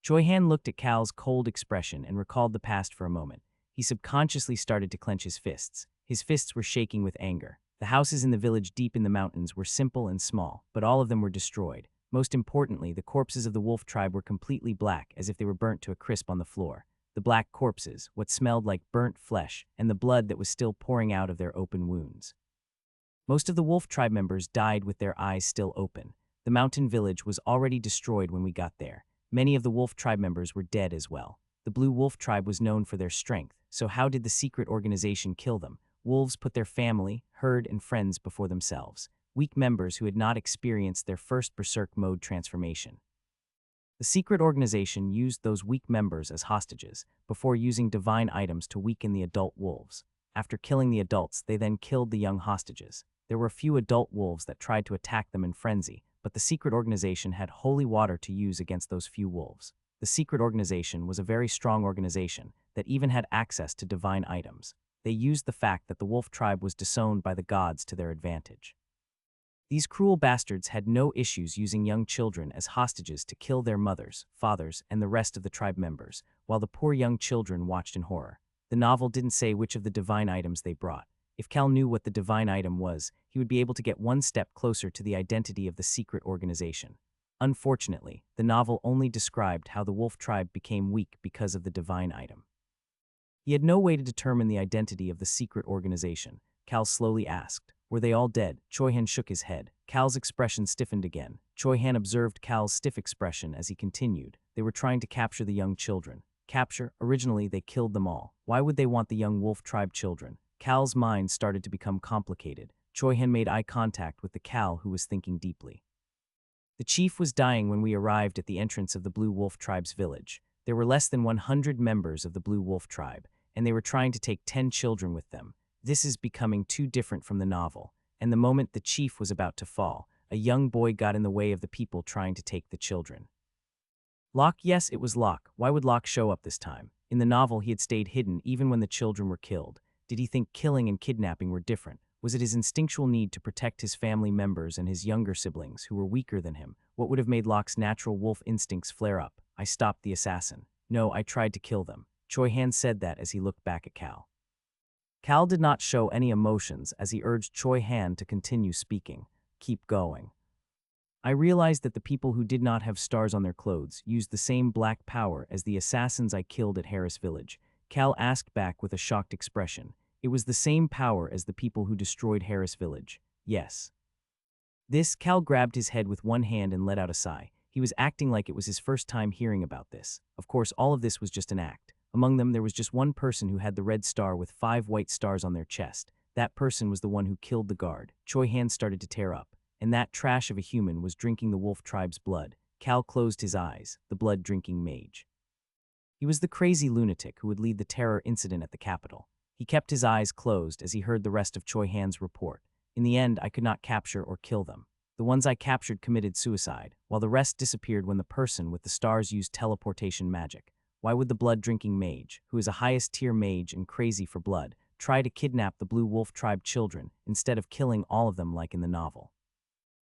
Choi Han looked at Cal's cold expression and recalled the past for a moment. He subconsciously started to clench his fists. His fists were shaking with anger. The houses in the village deep in the mountains were simple and small, but all of them were destroyed. Most importantly, the corpses of the wolf tribe were completely black, as if they were burnt to a crisp on the floor. The black corpses, what smelled like burnt flesh, and the blood that was still pouring out of their open wounds. Most of the wolf tribe members died with their eyes still open. The mountain village was already destroyed when we got there. Many of the wolf tribe members were dead as well. The Blue Wolf Tribe was known for their strength, so how did the secret organization kill them? Wolves put their family, herd, and friends before themselves. Weak members who had not experienced their first berserk mode transformation. The secret organization used those weak members as hostages, before using divine items to weaken the adult wolves. After killing the adults, they then killed the young hostages. There were a few adult wolves that tried to attack them in frenzy, but the secret organization had holy water to use against those few wolves. The secret organization was a very strong organization that even had access to divine items. They used the fact that the wolf tribe was disowned by the gods to their advantage. These cruel bastards had no issues using young children as hostages to kill their mothers, fathers, and the rest of the tribe members, while the poor young children watched in horror. The novel didn't say which of the divine items they brought. If Cal knew what the divine item was, he would be able to get one step closer to the identity of the secret organization. Unfortunately, the novel only described how the wolf tribe became weak because of the divine item. He had no way to determine the identity of the secret organization. Cal slowly asked, "Were they all dead?" Choi Han shook his head. Cal's expression stiffened again. Choi Han observed Cal's stiff expression as he continued. They were trying to capture the young children. Capture? Originally, they killed them all. Why would they want the young wolf tribe children? Cal's mind started to become complicated. Choi Han made eye contact with the Cal, who was thinking deeply. The chief was dying when we arrived at the entrance of the Blue Wolf Tribe's village. There were less than 100 members of the Blue Wolf Tribe, and they were trying to take 10 children with them. This is becoming too different from the novel, and the moment the chief was about to fall, a young boy got in the way of the people trying to take the children. Locke, yes, it was Locke. Why would Locke show up this time? In the novel, he had stayed hidden even when the children were killed. Did he think killing and kidnapping were different? Was it his instinctual need to protect his family members and his younger siblings, who were weaker than him? What would have made Locke's natural wolf instincts flare up? I stopped the assassin. No, I tried to kill them. Choi Han said that as he looked back at Cal. Cal did not show any emotions as he urged Choi Han to continue speaking. Keep going. I realized that the people who did not have stars on their clothes used the same black power as the assassins I killed at Harris Village. Cal asked back with a shocked expression. It was the same power as the people who destroyed Harris Village. Yes. Cal grabbed his head with one hand and let out a sigh. He was acting like it was his first time hearing about this. Of course, all of this was just an act. Among them, there was just one person who had the red star with 5 white stars on their chest. That person was the one who killed the guard. Choi Han started to tear up, and that trash of a human was drinking the wolf tribe's blood. Cal closed his eyes, the blood-drinking mage. He was the crazy lunatic who would lead the terror incident at the capital. He kept his eyes closed as he heard the rest of Choi Han's report. In the end, I could not capture or kill them. The ones I captured committed suicide, while the rest disappeared when the person with the stars used teleportation magic. Why would the blood-drinking mage, who is a highest-tier mage and crazy for blood, try to kidnap the Blue Wolf Tribe children instead of killing all of them like in the novel?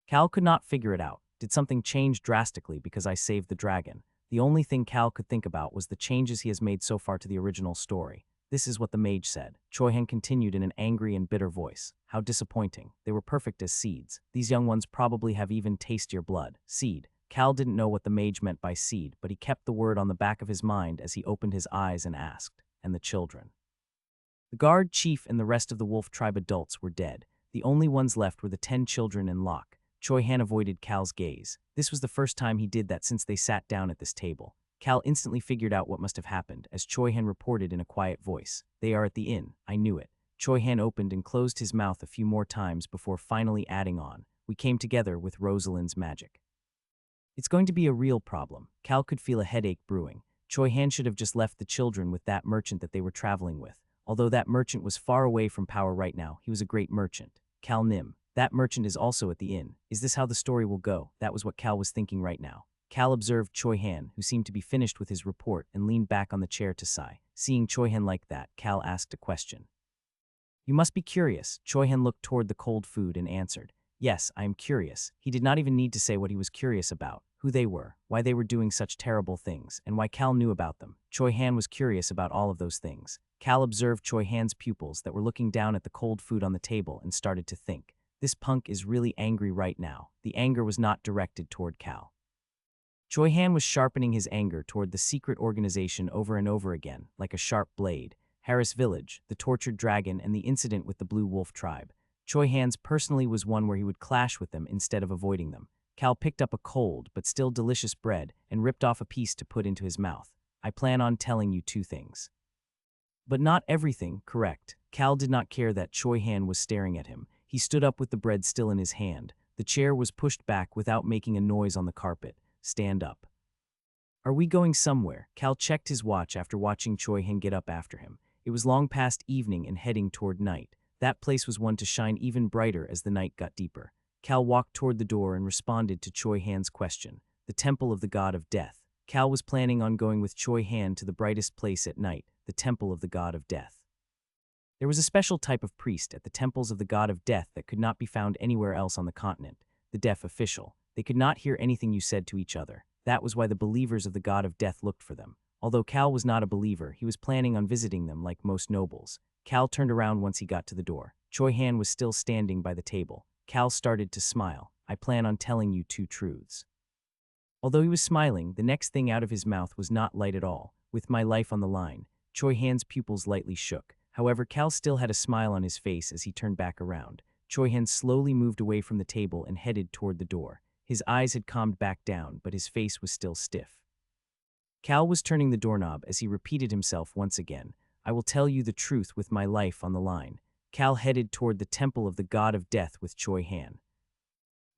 Cal could not figure it out. Did something change drastically because I saved the dragon? The only thing Cal could think about was the changes he has made so far to the original story. This is what the mage said. Choi Han continued in an angry and bitter voice. How disappointing. They were perfect as seeds. These young ones probably have even tastier blood. Seed. Cal didn't know what the mage meant by seed, but he kept the word on the back of his mind as he opened his eyes and asked, "And the children?" The guard, chief, and the rest of the wolf tribe adults were dead. The only ones left were the 10 children and Locke. Choi Han avoided Cal's gaze. This was the first time he did that since they sat down at this table. Cal instantly figured out what must have happened, as Choi Han reported in a quiet voice. "They are at the inn. I knew it." Choi Han opened and closed his mouth a few more times before finally adding on, "We came together with Rosalind's magic." It's going to be a real problem. Cal could feel a headache brewing. Choi Han should have just left the children with that merchant that they were traveling with. Although that merchant was far away from power right now, he was a great merchant. Cal Nim. That merchant is also at the inn. Is this how the story will go? That was what Cal was thinking right now. Cal observed Choi Han, who seemed to be finished with his report, and leaned back on the chair to sigh. Seeing Choi Han like that, Cal asked a question. You must be curious. Choi Han looked toward the cold food and answered, Yes, I am curious. He did not even need to say what he was curious about, who they were, why they were doing such terrible things, and why Cal knew about them. Choi Han was curious about all of those things. Cal observed Choi Han's pupils that were looking down at the cold food on the table and started to think, this punk is really angry right now. The anger was not directed toward Cal. Choi Han was sharpening his anger toward the secret organization over and over again, like a sharp blade. Harris Village, the tortured dragon, and the incident with the Blue Wolf tribe. Choi Han's personally was one where he would clash with them instead of avoiding them. Cal picked up a cold but still delicious bread and ripped off a piece to put into his mouth. I plan on telling you 2 things. But not everything, correct. Cal did not care that Choi Han was staring at him. He stood up with the bread still in his hand. The chair was pushed back without making a noise on the carpet. Stand up. Are we going somewhere? Cal checked his watch after watching Choi Han get up after him. It was long past evening and heading toward night. That place was one to shine even brighter as the night got deeper. Cal walked toward the door and responded to Choi Han's question. The Temple of the God of Death. Cal was planning on going with Choi Han to the brightest place at night, the Temple of the God of Death. There was a special type of priest at the temples of the God of Death that could not be found anywhere else on the continent, the deaf official. They could not hear anything you said to each other. That was why the believers of the God of Death looked for them. Although Cal was not a believer, he was planning on visiting them like most nobles. Cal turned around once he got to the door. Choi Han was still standing by the table. Cal started to smile. I plan on telling you 2 truths. Although he was smiling, the next thing out of his mouth was not light at all. With my life on the line. Choi Han's pupils lightly shook. However, Cal still had a smile on his face as he turned back around. Choi Han slowly moved away from the table and headed toward the door. His eyes had calmed back down, but his face was still stiff. Cal was turning the doorknob as he repeated himself once again. I will tell you the truth with my life on the line. Cal headed toward the Temple of the God of Death with Choi Han.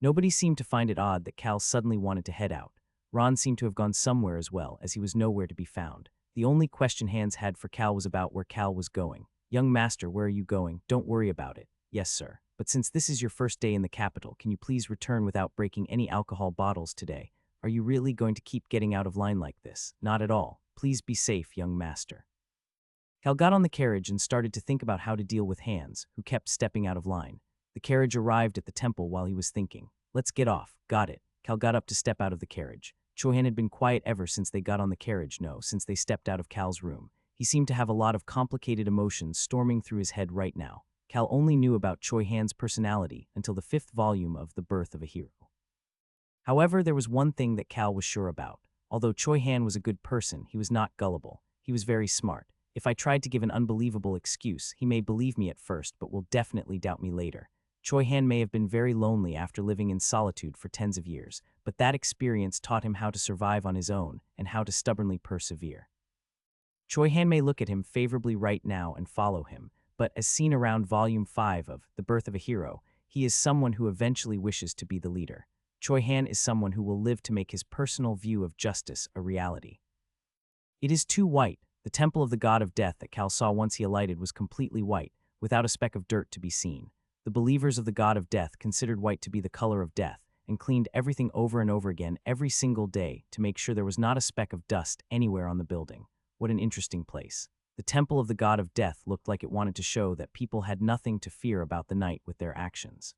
Nobody seemed to find it odd that Cal suddenly wanted to head out. Ron seemed to have gone somewhere as well, as he was nowhere to be found. The only question Hans had for Cal was about where Cal was going. Young master, where are you going? Don't worry about it. Yes, sir. But since this is your first day in the capital, can you please return without breaking any alcohol bottles today? Are you really going to keep getting out of line like this? Not at all. Please be safe, young master. Cal got on the carriage and started to think about how to deal with Hans, who kept stepping out of line. The carriage arrived at the temple while he was thinking. Let's get off. Got it. Cal got up to step out of the carriage. Choi Han had been quiet ever since they got on the carriage, since they stepped out of Cal's room. He seemed to have a lot of complicated emotions storming through his head right now. Cal only knew about Choi Han's personality until the 5th volume of The Birth of a Hero. However, there was one thing that Cal was sure about. Although Choi Han was a good person, he was not gullible. He was very smart. If I tried to give an unbelievable excuse, he may believe me at first but will definitely doubt me later. Choi Han may have been very lonely after living in solitude for tens of years, but that experience taught him how to survive on his own and how to stubbornly persevere. Choi Han may look at him favorably right now and follow him, but as seen around Volume 5 of The Birth of a Hero, he is someone who eventually wishes to be the leader. Choi Han is someone who will live to make his personal view of justice a reality. It is too white. The temple of the God of Death that Cal saw once he alighted was completely white, without a speck of dirt to be seen. The believers of the God of Death considered white to be the color of death, and cleaned everything over and over again every single day to make sure there was not a speck of dust anywhere on the building. What an interesting place. The temple of the God of Death looked like it wanted to show that people had nothing to fear about the night with their actions.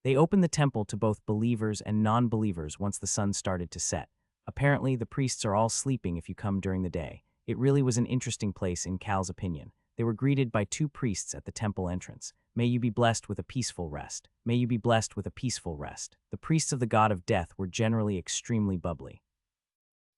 They opened the temple to both believers and non-believers once the sun started to set. Apparently, the priests are all sleeping if you come during the day. It really was an interesting place in Cal's opinion. They were greeted by 2 priests at the temple entrance. May you be blessed with a peaceful rest. May you be blessed with a peaceful rest. The priests of the God of Death were generally extremely bubbly.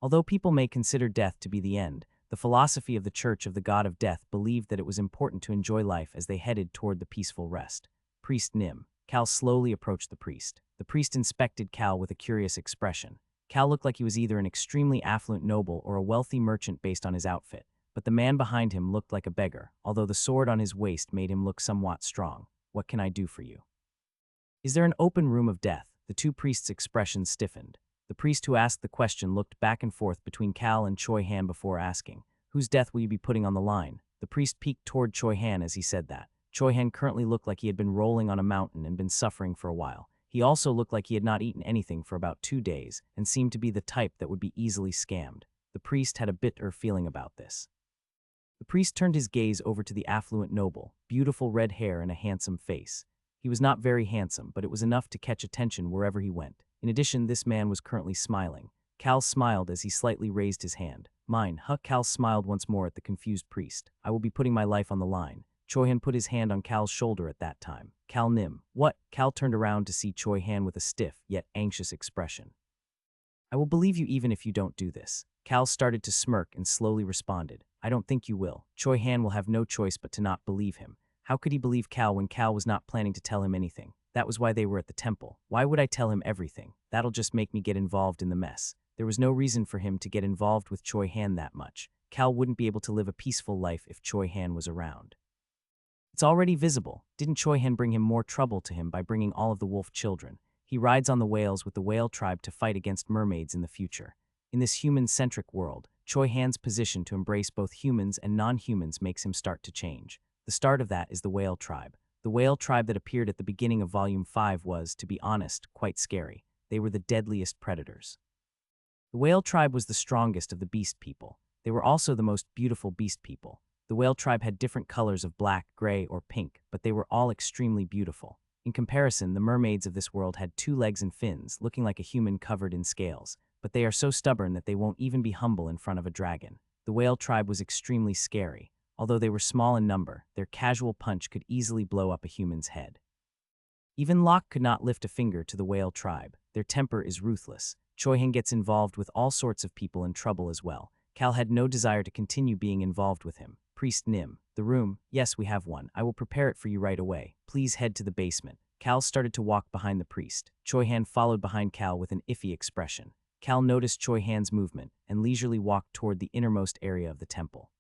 Although people may consider death to be the end, the philosophy of the Church of the God of Death believed that it was important to enjoy life as they headed toward the peaceful rest. Priest Nim. Cal slowly approached the priest. The priest inspected Cal with a curious expression. Cal looked like he was either an extremely affluent noble or a wealthy merchant based on his outfit, but the man behind him looked like a beggar, although the sword on his waist made him look somewhat strong. What can I do for you? Is there an open room of death? The 2 priests' expressions stiffened. The priest who asked the question looked back and forth between Cal and Choi Han before asking, whose death will you be putting on the line? The priest peeked toward Choi Han as he said that. Choi Han currently looked like he had been rolling on a mountain and been suffering for a while. He also looked like he had not eaten anything for about 2 days and seemed to be the type that would be easily scammed. The priest had a bitter feeling about this. The priest turned his gaze over to the affluent noble, beautiful red hair and a handsome face. He was not very handsome, but it was enough to catch attention wherever he went. In addition, this man was currently smiling. Cal smiled as he slightly raised his hand. Mine, huh? Cal smiled once more at the confused priest. I will be putting my life on the line. Choi-han put his hand on Cal's shoulder at that time. Cal Nim. What? Cal turned around to see Choi-han with a stiff, yet anxious expression. I will believe you even if you don't do this. Cal started to smirk and slowly responded. I don't think you will. Choi-han will have no choice but to not believe him. How could he believe Cal when Cal was not planning to tell him anything? That was why they were at the temple. Why would I tell him everything? That'll just make me get involved in the mess. There was no reason for him to get involved with Choi-han that much. Cal wouldn't be able to live a peaceful life if Choi-han was around. It's already visible. Didn't Choi-han bring him more trouble to him by bringing all of the wolf children? He rides on the whales with the whale tribe to fight against mermaids in the future. In this human-centric world, Choi-han's position to embrace both humans and non-humans makes him start to change. The start of that is the whale tribe. The whale tribe that appeared at the beginning of Volume 5 was, to be honest, quite scary. They were the deadliest predators. The whale tribe was the strongest of the beast people. They were also the most beautiful beast people. The whale tribe had different colors of black, gray, or pink, but they were all extremely beautiful. In comparison, the mermaids of this world had 2 legs and fins, looking like a human covered in scales, but they are so stubborn that they won't even be humble in front of a dragon. The whale tribe was extremely scary. Although they were small in number, their casual punch could easily blow up a human's head. Even Locke could not lift a finger to the whale tribe. Their temper is ruthless. Choi-han gets involved with all sorts of people in trouble as well. Cal had no desire to continue being involved with him. Priest Nim. The room. Yes, we have one. I will prepare it for you right away. Please head to the basement. Cal started to walk behind the priest. Choi-han followed behind Cal with an iffy expression. Cal noticed Choi-han's movement and leisurely walked toward the innermost area of the temple.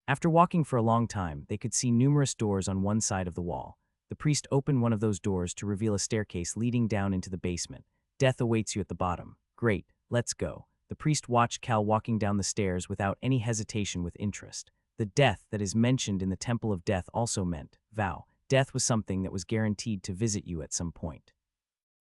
After walking for a long time, they could see numerous doors on one side of the wall. The priest opened one of those doors to reveal a staircase leading down into the basement. Death awaits you at the bottom. Great, let's go. The priest watched Cal walking down the stairs without any hesitation with interest. The death that is mentioned in the Temple of Death also meant, vow, death was something that was guaranteed to visit you at some point.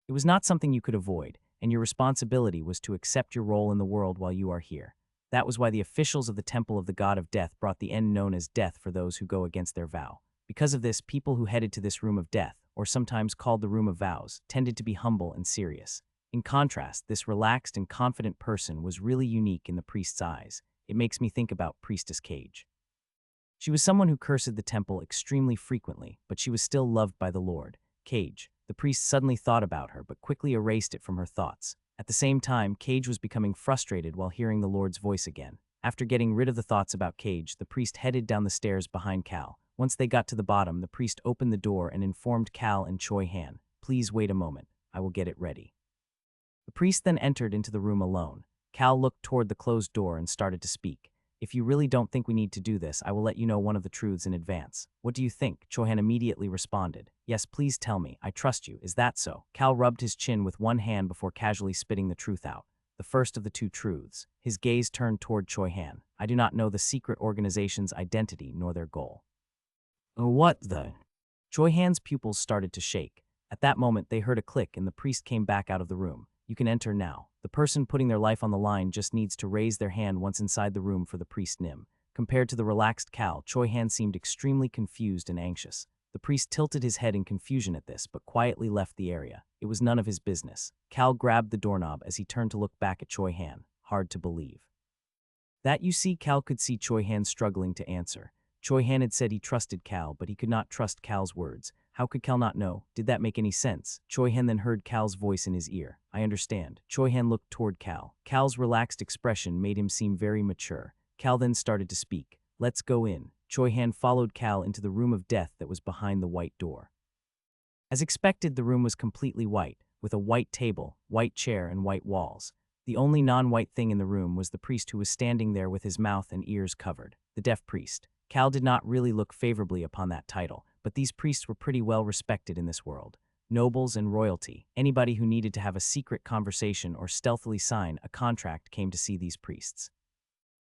It was not something you could avoid, and your responsibility was to accept your role in the world while you are here. That was why the officials of the Temple of the God of Death brought the end known as death for those who go against their vow. Because of this, people who headed to this room of death, or sometimes called the room of vows, tended to be humble and serious. In contrast, this relaxed and confident person was really unique in the priest's eyes. It makes me think about Priestess Cage. She was someone who cursed the temple extremely frequently, but she was still loved by the Lord. Cage. The priest suddenly thought about her, but quickly erased it from her thoughts. At the same time, Cage was becoming frustrated while hearing the Lord's voice again. After getting rid of the thoughts about Cage, the priest headed down the stairs behind Cal. Once they got to the bottom, the priest opened the door and informed Cal and Choi-han, "Please wait a moment. I will get it ready." The priest then entered into the room alone. Cal looked toward the closed door and started to speak. "If you really don't think we need to do this, I will let you know one of the truths in advance." "What do you think?" Choi-han immediately responded. "Yes, please tell me. I trust you. Is that so?" Cal rubbed his chin with one hand before casually spitting the truth out. The first of the 2 truths. His gaze turned toward Choi-han. "I do not know the secret organization's identity nor their goal." "What the?" Choi-han's pupils started to shake. At that moment, they heard a click and the priest came back out of the room. "You can enter now." The person putting their life on the line just needs to raise their hand once inside the room for the priest Nim. Compared to the relaxed Cal, Choi-han seemed extremely confused and anxious. The priest tilted his head in confusion at this, but quietly left the area. It was none of his business. Cal grabbed the doorknob as he turned to look back at Choi-han. Hard to believe. That you see, Cal could see Choi-han struggling to answer. Choi-han had said he trusted Cal, but he could not trust Cal's words. How could Cal not know? Did that make any sense? Choi-han then heard Cal's voice in his ear. "I understand." Choi-han looked toward Cal. Cal's relaxed expression made him seem very mature. Cal then started to speak. "Let's go in." Choi-han followed Cal into the room of death that was behind the white door. As expected, the room was completely white, with a white table, white chair, and white walls. The only non-white thing in the room was the priest who was standing there with his mouth and ears covered. The deaf priest. Cal did not really look favorably upon that title, but these priests were pretty well respected in this world. Nobles and royalty, anybody who needed to have a secret conversation or stealthily sign a contract came to see these priests.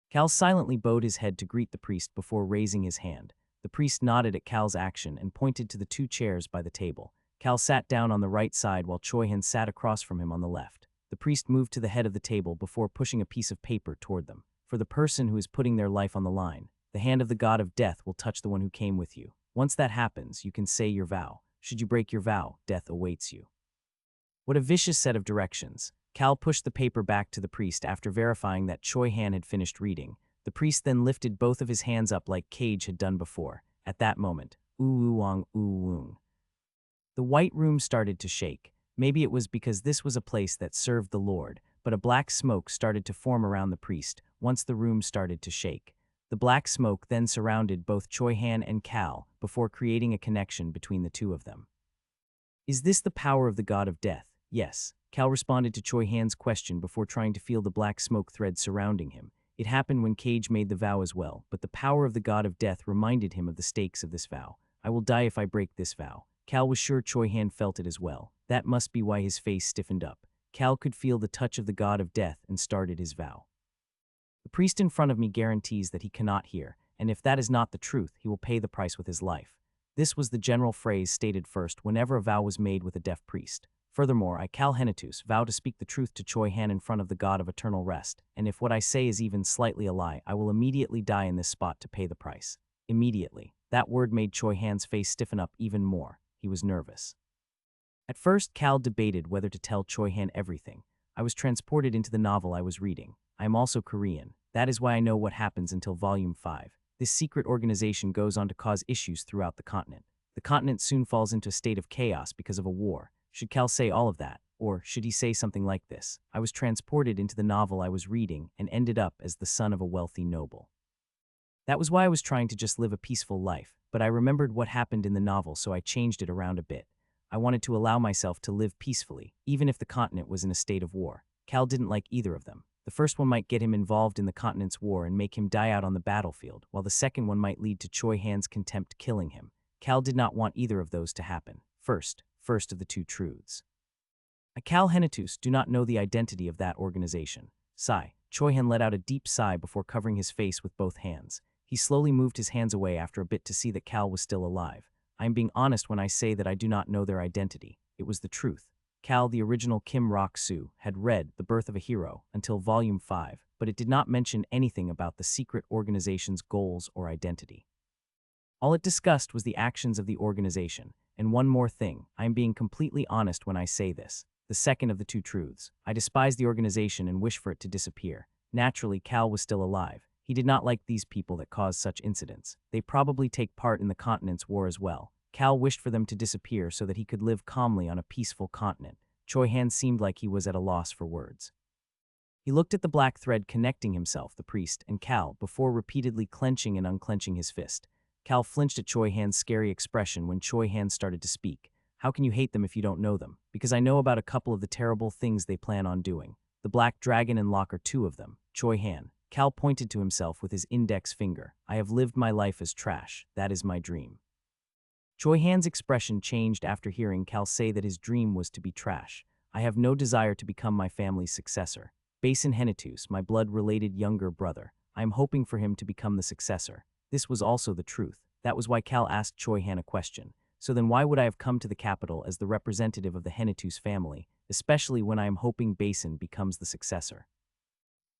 Cal silently bowed his head to greet the priest before raising his hand. The priest nodded at Cal's action and pointed to the 2 chairs by the table. Cal sat down on the right side while Choi Han sat across from him on the left. The priest moved to the head of the table before pushing a piece of paper toward them. For the person who is putting their life on the line, the hand of the god of death will touch the one who came with you. Once that happens, you can say your vow. Should you break your vow, death awaits you. What a vicious set of directions. Cal pushed the paper back to the priest after verifying that Choi Han had finished reading. The priest then lifted both of his hands up like Cage had done before. At that moment, ooh-wong, ooh-woong. The white room started to shake. Maybe it was because this was a place that served the Lord, but a black smoke started to form around the priest once the room started to shake. The black smoke then surrounded both Choi Han and Cal before creating a connection between the two of them. Is this the power of the god of death? Yes. Cal responded to Choi Han's question before trying to feel the black smoke thread surrounding him. It happened when Cage made the vow as well, but the power of the god of death reminded him of the stakes of this vow. I will die if I break this vow. Cal was sure Choi Han felt it as well. That must be why his face stiffened up. Cal could feel the touch of the god of death and started his vow. The priest in front of me guarantees that he cannot hear, and if that is not the truth, he will pay the price with his life. This was the general phrase stated first whenever a vow was made with a deaf priest. Furthermore, I, Cal Henitus, vow to speak the truth to Choi Han in front of the god of eternal rest, and if what I say is even slightly a lie, I will immediately die in this spot to pay the price. Immediately. That word made Choi Han's face stiffen up even more. He was nervous. At first, Cal debated whether to tell Choi Han everything. I was transported into the novel I was reading. I am also Korean. That is why I know what happens until Volume 5. This secret organization goes on to cause issues throughout the continent. The continent soon falls into a state of chaos because of a war. Should Cal say all of that? Or should he say something like this? I was transported into the novel I was reading and ended up as the son of a wealthy noble. That was why I was trying to just live a peaceful life, but I remembered what happened in the novel, so I changed it around a bit. I wanted to allow myself to live peacefully, even if the continent was in a state of war. Cal didn't like either of them. The first one might get him involved in the continent's war and make him die out on the battlefield, while the second one might lead to Choi Han's contempt killing him. Cal did not want either of those to happen. First of the two truths. I, Cal Henitus, do not know the identity of that organization. Sigh. Choi Han let out a deep sigh before covering his face with both hands. He slowly moved his hands away after a bit to see that Cal was still alive. I am being honest when I say that I do not know their identity. It was the truth. Cal, the original Kim Rock-soo, had read The Birth of a Hero until Volume 5, but it did not mention anything about the secret organization's goals or identity. All it discussed was the actions of the organization. And one more thing, I am being completely honest when I say this. The second of the two truths. I despise the organization and wish for it to disappear. Naturally, Cal was still alive. He did not like these people that caused such incidents. They probably take part in the continent's war as well. Cal wished for them to disappear so that he could live calmly on a peaceful continent. Choi Han seemed like he was at a loss for words. He looked at the black thread connecting himself, the priest, and Cal before repeatedly clenching and unclenching his fist. Cal flinched at Choi Han's scary expression when Choi Han started to speak. How can you hate them if you don't know them? Because I know about a couple of the terrible things they plan on doing. The Black Dragon and Lock are two of them. Choi Han. Cal pointed to himself with his index finger. I have lived my life as trash. That is my dream. Choi Han's expression changed after hearing Cal say that his dream was to be trash. I have no desire to become my family's successor. Basin Henitus, my blood-related younger brother. I am hoping for him to become the successor. This was also the truth. That was why Cal asked Choi Han a question. So then why would I have come to the capital as the representative of the Henitus family, especially when I am hoping Basin becomes the successor?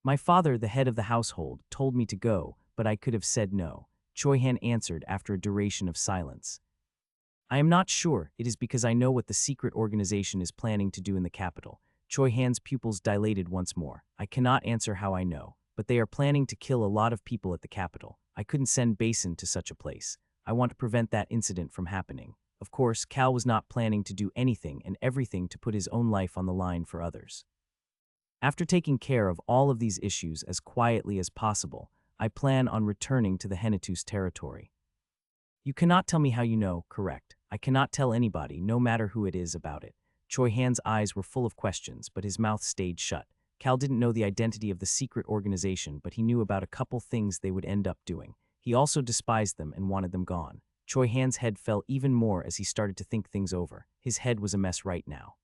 My father, the head of the household, told me to go, but I could have said no. Choi Han answered after a duration of silence. I am not sure. It is because I know what the secret organization is planning to do in the capital. Choi Han's pupils dilated once more. I cannot answer how I know, but they are planning to kill a lot of people at the capital. I couldn't send Basin to such a place. I want to prevent that incident from happening. Of course, Cal was not planning to do anything and everything to put his own life on the line for others. After taking care of all of these issues as quietly as possible, I plan on returning to the Henitus territory. You cannot tell me how you know, correct? I cannot tell anybody, no matter who it is, about it. Choi Han's eyes were full of questions, but his mouth stayed shut. Cal didn't know the identity of the secret organization, but he knew about a couple things they would end up doing. He also despised them and wanted them gone. Choi Han's head fell even more as he started to think things over. His head was a mess right now.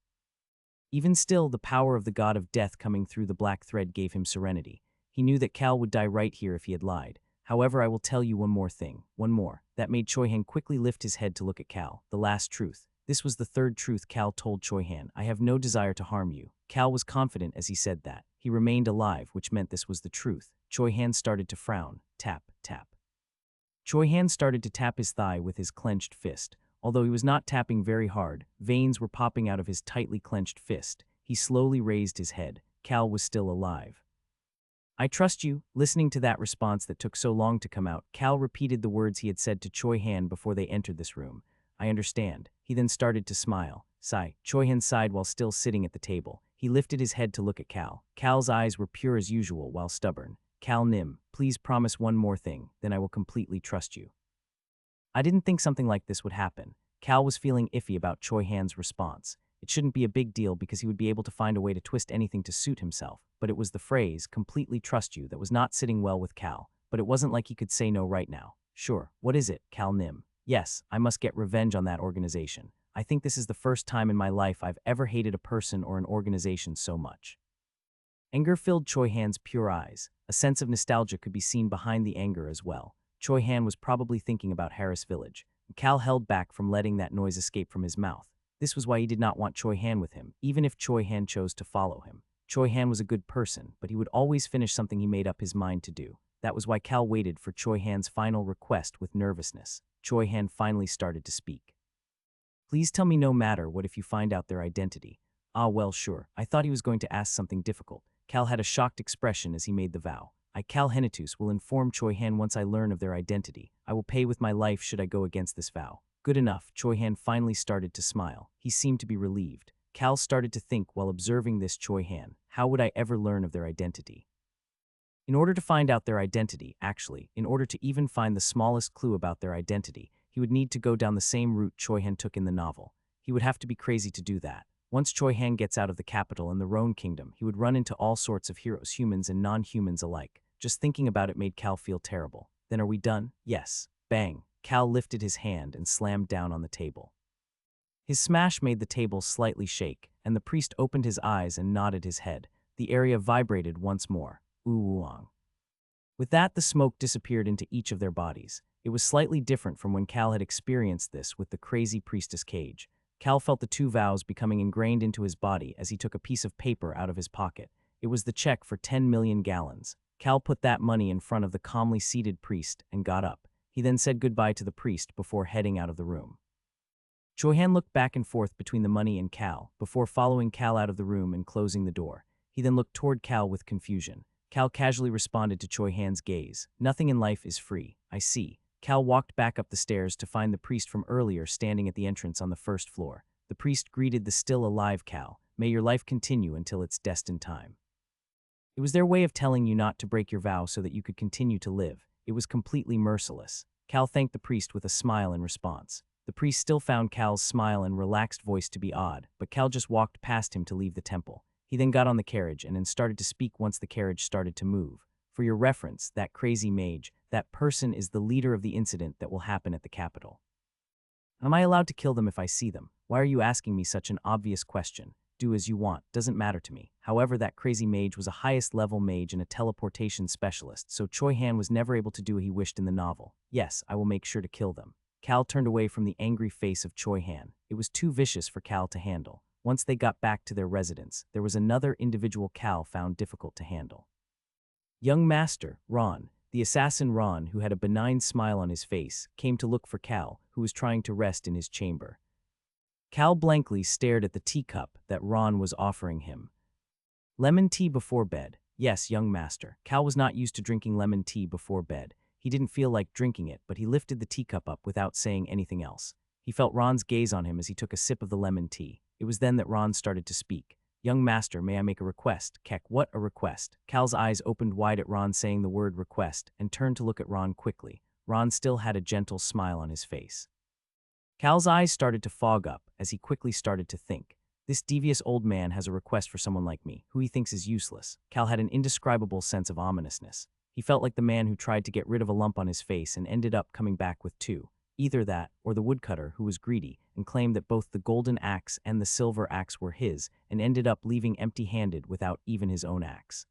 Even still, the power of the god of death coming through the black thread gave him serenity. He knew that Cal would die right here if he had lied. However, I will tell you one more thing. One more. That made Choi Han quickly lift his head to look at Cal. The last truth. This was the third truth Cal told Choi Han. I have no desire to harm you. Cal was confident as he said that. He remained alive, which meant this was the truth. Choi Han started to frown. Tap, tap. Choi Han started to tap his thigh with his clenched fist. Although he was not tapping very hard, veins were popping out of his tightly clenched fist. He slowly raised his head. Cal was still alive. I trust you. Listening to that response that took so long to come out, Cal repeated the words he had said to Choi Han before they entered this room. I understand. He then started to smile. Sigh. Choi Han sighed while still sitting at the table. He lifted his head to look at Cal. Cal's eyes were pure as usual while stubborn. Cal Nim, please promise one more thing, then I will completely trust you. I didn't think something like this would happen. Cal was feeling iffy about Choi Han's response. It shouldn't be a big deal because he would be able to find a way to twist anything to suit himself, but it was the phrase, completely trust you, that was not sitting well with Cal, but it wasn't like he could say no right now. Sure, what is it, Cal Nim? Yes, I must get revenge on that organization. I think this is the first time in my life I've ever hated a person or an organization so much. Anger filled Choi Han's pure eyes. A sense of nostalgia could be seen behind the anger as well. Choi Han was probably thinking about Harris Village. Cal held back from letting that noise escape from his mouth. This was why he did not want Choi Han with him, even if Choi Han chose to follow him. Choi Han was a good person, but he would always finish something he made up his mind to do. That was why Cal waited for Choi Han's final request with nervousness. Choi Han finally started to speak. Please tell me no matter what if you find out their identity. Ah well sure, I thought he was going to ask something difficult. Cal had a shocked expression as he made the vow. I, Cal Henitus, will inform Choi Han once I learn of their identity. I will pay with my life should I go against this vow. Good enough. Choi Han finally started to smile. He seemed to be relieved. Cal started to think while observing this Choi Han. How would I ever learn of their identity? In order to find out their identity, actually, in order to even find the smallest clue about their identity, he would need to go down the same route Choi Han took in the novel. He would have to be crazy to do that. Once Choi Han gets out of the capital and the Roan Kingdom, he would run into all sorts of heroes, humans and non-humans alike. Just thinking about it made Cal feel terrible. Then are we done? Yes. Bang. Cal lifted his hand and slammed down on the table. His smash made the table slightly shake, and the priest opened his eyes and nodded his head. The area vibrated once more. Ooh-wong. With that, the smoke disappeared into each of their bodies. It was slightly different from when Cal had experienced this with the crazy priestess cage. Cal felt the two vows becoming ingrained into his body as he took a piece of paper out of his pocket. It was the check for 10 million gallons. Cal put that money in front of the calmly seated priest and got up. He then said goodbye to the priest before heading out of the room. Choi Han looked back and forth between the money and Cal, before following Cal out of the room and closing the door. He then looked toward Cal with confusion. Cal casually responded to Choi Han's gaze. Nothing in life is free. I see. Cal walked back up the stairs to find the priest from earlier standing at the entrance on the first floor. The priest greeted the still alive Cal. May your life continue until its destined time. It was their way of telling you not to break your vow so that you could continue to live. It was completely merciless. Cal thanked the priest with a smile in response. The priest still found Cal's smile and relaxed voice to be odd, but Cal just walked past him to leave the temple. He then got on the carriage and then started to speak once the carriage started to move. For your reference, that crazy mage, that person is the leader of the incident that will happen at the capital. Am I allowed to kill them if I see them? Why are you asking me such an obvious question? Do as you want, doesn't matter to me. However, that crazy mage was a highest level mage and a teleportation specialist, so Choi Han was never able to do what he wished in the novel. Yes, I will make sure to kill them. Cal turned away from the angry face of Choi Han. It was too vicious for Cal to handle. Once they got back to their residence, there was another individual Cal found difficult to handle. Young Master, Ron, the assassin Ron, who had a benign smile on his face, came to look for Cal, who was trying to rest in his chamber. Cal blankly stared at the teacup that Ron was offering him. Lemon tea before bed. Yes, young master. Cal was not used to drinking lemon tea before bed. He didn't feel like drinking it, but he lifted the teacup up without saying anything else. He felt Ron's gaze on him as he took a sip of the lemon tea. It was then that Ron started to speak. Young master, may I make a request? Keck, what a request? Cal's eyes opened wide at Ron saying the word request and turned to look at Ron quickly. Ron still had a gentle smile on his face. Cal's eyes started to fog up as he quickly started to think. This devious old man has a request for someone like me, who he thinks is useless. Cal had an indescribable sense of ominousness. He felt like the man who tried to get rid of a lump on his face and ended up coming back with two. Either that, or the woodcutter who was greedy and claimed that both the golden axe and the silver axe were his and ended up leaving empty-handed without even his own axe.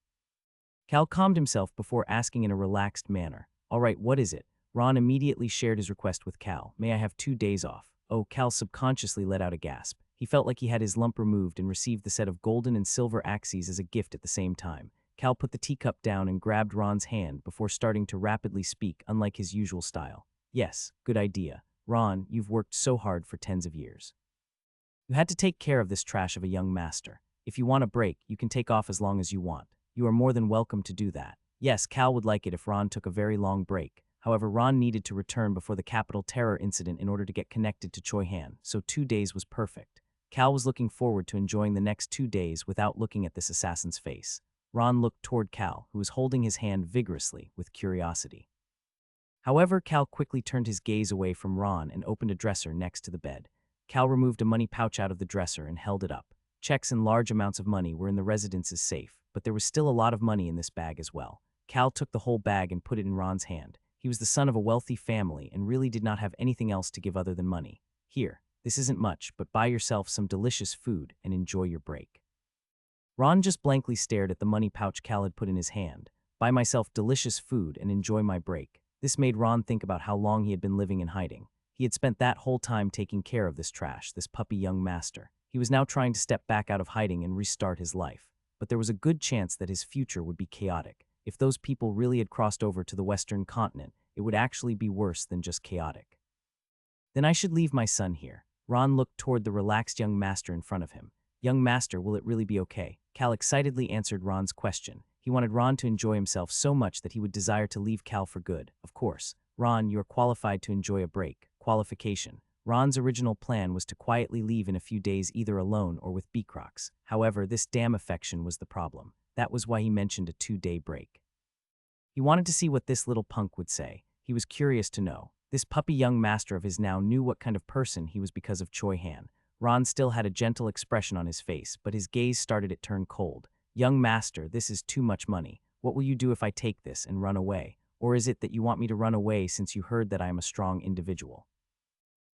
Cal calmed himself before asking in a relaxed manner, "All right, what is it?" Ron immediately shared his request with Cal. "May I have 2 days off?" Oh, Cal subconsciously let out a gasp. He felt like he had his lump removed and received the set of golden and silver axes as a gift at the same time. Cal put the teacup down and grabbed Ron's hand before starting to rapidly speak, unlike his usual style. Yes, good idea. Ron, you've worked so hard for tens of years. You had to take care of this trash of a young master. If you want a break, you can take off as long as you want. You are more than welcome to do that. Yes, Cal would like it if Ron took a very long break. However, Ron needed to return before the Capitol Terror incident in order to get connected to Choi Han, so 2 days was perfect. Cal was looking forward to enjoying the next 2 days without looking at this assassin's face. Ron looked toward Cal, who was holding his hand vigorously with curiosity. However, Cal quickly turned his gaze away from Ron and opened a dresser next to the bed. Cal removed a money pouch out of the dresser and held it up. Checks and large amounts of money were in the residence's safe, but there was still a lot of money in this bag as well. Cal took the whole bag and put it in Ron's hand. He was the son of a wealthy family and really did not have anything else to give other than money. Here, this isn't much, but buy yourself some delicious food and enjoy your break. Ron just blankly stared at the money pouch Cal had put in his hand. Buy myself delicious food and enjoy my break. This made Ron think about how long he had been living in hiding. He had spent that whole time taking care of this trash, this puppy young master. He was now trying to step back out of hiding and restart his life. But there was a good chance that his future would be chaotic. If those people really had crossed over to the Western continent, it would actually be worse than just chaotic. Then I should leave my son here. Ron looked toward the relaxed young master in front of him. Young master, will it really be okay? Cal excitedly answered Ron's question. He wanted Ron to enjoy himself so much that he would desire to leave Cal for good. Of course. Ron, you are qualified to enjoy a break. Qualification. Ron's original plan was to quietly leave in a few days either alone or with Beacrocs. However, this damn affection was the problem. That was why he mentioned a 2-day break. He wanted to see what this little punk would say. He was curious to know. This puppy young master of his now knew what kind of person he was because of Choi Han. Ron still had a gentle expression on his face, but his gaze started to turn cold. Young master, this is too much money. What will you do if I take this and run away? Or is it that you want me to run away since you heard that I am a strong individual?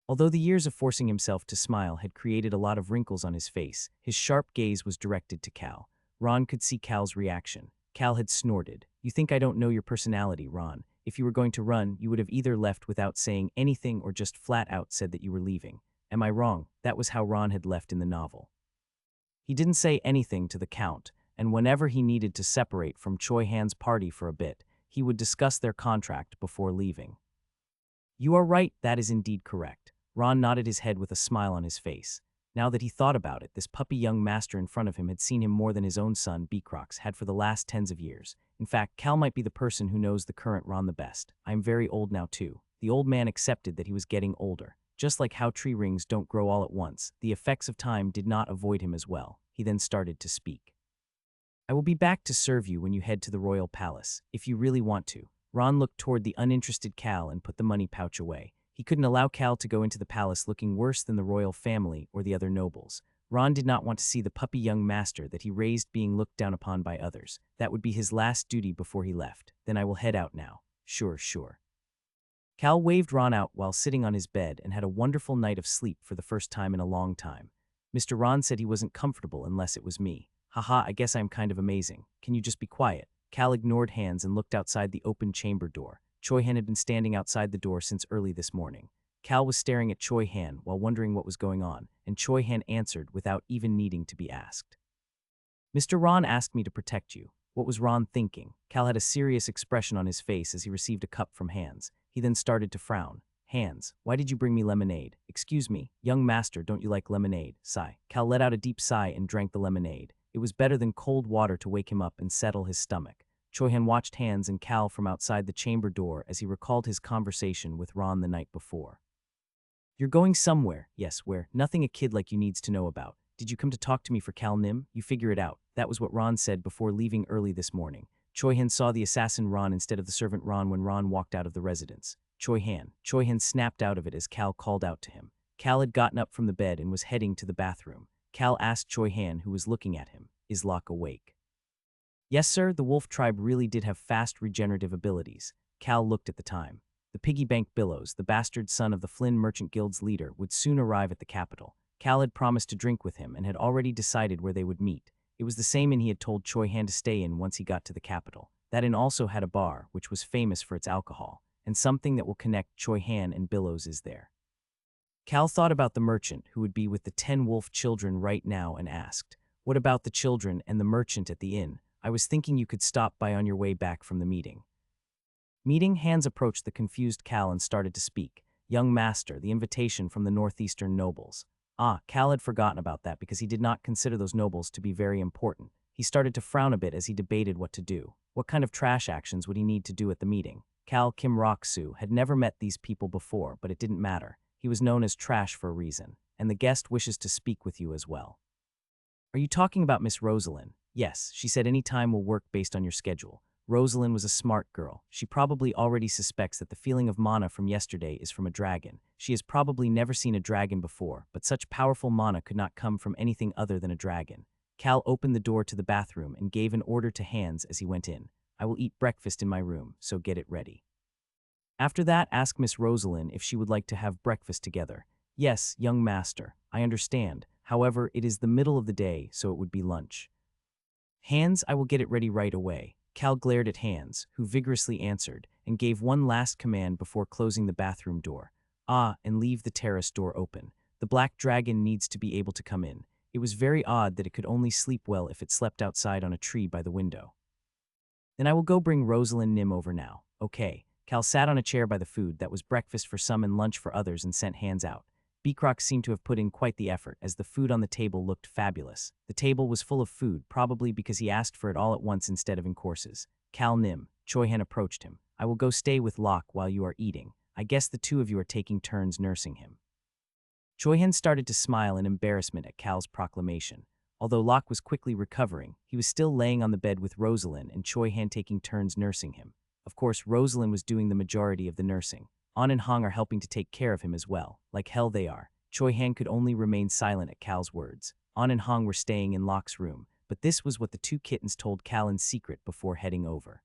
Although the years of forcing himself to smile had created a lot of wrinkles on his face, his sharp gaze was directed to Cal. Ron could see Cal's reaction. Cal had snorted. You think I don't know your personality, Ron? If you were going to run, you would have either left without saying anything or just flat out said that you were leaving. Am I wrong? That was how Ron had left in the novel. He didn't say anything to the Count, and whenever he needed to separate from Choi Han's party for a bit, he would discuss their contract before leaving. You are right, that is indeed correct. Ron nodded his head with a smile on his face. Now that he thought about it, this puppy young master in front of him had seen him more than his own son, Beacrocs, had for the last tens of years. In fact, Cal might be the person who knows the current Ron the best. I am very old now too. The old man accepted that he was getting older. Just like how tree rings don't grow all at once, the effects of time did not avoid him as well. He then started to speak. I will be back to serve you when you head to the royal palace, if you really want to. Ron looked toward the uninterested Cal and put the money pouch away. He couldn't allow Cal to go into the palace looking worse than the royal family or the other nobles. Ron did not want to see the puppy young master that he raised being looked down upon by others. That would be his last duty before he left. Then I will head out now. Sure, sure. Cal waved Ron out while sitting on his bed and had a wonderful night of sleep for the first time in a long time. Mr. Ron said he wasn't comfortable unless it was me. Haha, I guess I'm kind of amazing. Can you just be quiet? Cal ignored Hans and looked outside the open chamber door. Choi Han had been standing outside the door since early this morning. Cal was staring at Choi Han while wondering what was going on, and Choi Han answered without even needing to be asked. Mr. Ron asked me to protect you. What was Ron thinking? Cal had a serious expression on his face as he received a cup from Hans. He then started to frown. Hans, why did you bring me lemonade? Excuse me, young master, don't you like lemonade? Sigh. Cal let out a deep sigh and drank the lemonade. It was better than cold water to wake him up and settle his stomach. Choi Han watched Hans and Cal from outside the chamber door as he recalled his conversation with Ron the night before. You're going somewhere. Yes, where? Nothing a kid like you needs to know about. Did you come to talk to me for Cal Nim? You figure it out. That was what Ron said before leaving early this morning. Choi Han saw the assassin Ron instead of the servant Ron when Ron walked out of the residence. Choi Han snapped out of it as Cal called out to him. Cal had gotten up from the bed and was heading to the bathroom. Cal asked Choi Han, who was looking at him, "Is Locke awake?" Yes, sir, the wolf tribe really did have fast regenerative abilities. Cal looked at the time. The piggy bank Billows, the bastard son of the Flynn Merchant Guild's leader, would soon arrive at the capital. Cal had promised to drink with him and had already decided where they would meet. It was the same inn he had told Choi Han to stay in once he got to the capital. That inn also had a bar, which was famous for its alcohol, and something that will connect Choi Han and Billows is there. Cal thought about the merchant who would be with the 10 wolf children right now and asked, "What about the children and the merchant at the inn? I was thinking you could stop by on your way back from the meeting." Hands approached the confused Cal and started to speak. "Young master, the invitation from the northeastern nobles." Cal had forgotten about that because he did not consider those nobles to be very important. He started to frown a bit as he debated what to do. What kind of trash actions would he need to do at the meeting? Cal Kim Rock-soo had never met these people before, but it didn't matter. He was known as trash for a reason, and the guest wishes to speak with you as well. "Are you talking about Miss Rosalind?" "Yes, she said any time will work based on your schedule." Rosalind was a smart girl. She probably already suspects that the feeling of mana from yesterday is from a dragon. She has probably never seen a dragon before, but such powerful mana could not come from anything other than a dragon. Cal opened the door to the bathroom and gave an order to Hands as he went in. "I will eat breakfast in my room, so get it ready. After that, ask Miss Rosalind if she would like to have breakfast together." "Yes, young master, I understand. However, it is the middle of the day, so it would be lunch." "Hands, I will get it ready right away." Cal glared at Hands, who vigorously answered, and gave one last command before closing the bathroom door. And leave the terrace door open. The black dragon needs to be able to come in. It was very odd that it could only sleep well if it slept outside on a tree by the window. "Then I will go bring Rosalind Nim over now." "Okay." Cal sat on a chair by the food that was breakfast for some and lunch for others and sent Hands out. Beacroc seemed to have put in quite the effort, as the food on the table looked fabulous. The table was full of food, probably because he asked for it all at once instead of in courses. "Cal Nim," Choi-han approached him. "I will go stay with Locke while you are eating. I guess the two of you are taking turns nursing him." Choi-han started to smile in embarrassment at Cal's proclamation. Although Locke was quickly recovering, he was still laying on the bed with Rosalind and Choi-han taking turns nursing him. Of course, Rosalind was doing the majority of the nursing. An and Hong are helping to take care of him as well. Like hell they are. Choi-han could only remain silent at Cal's words. An and Hong were staying in Locke's room, but this was what the two kittens told Cal in secret before heading over.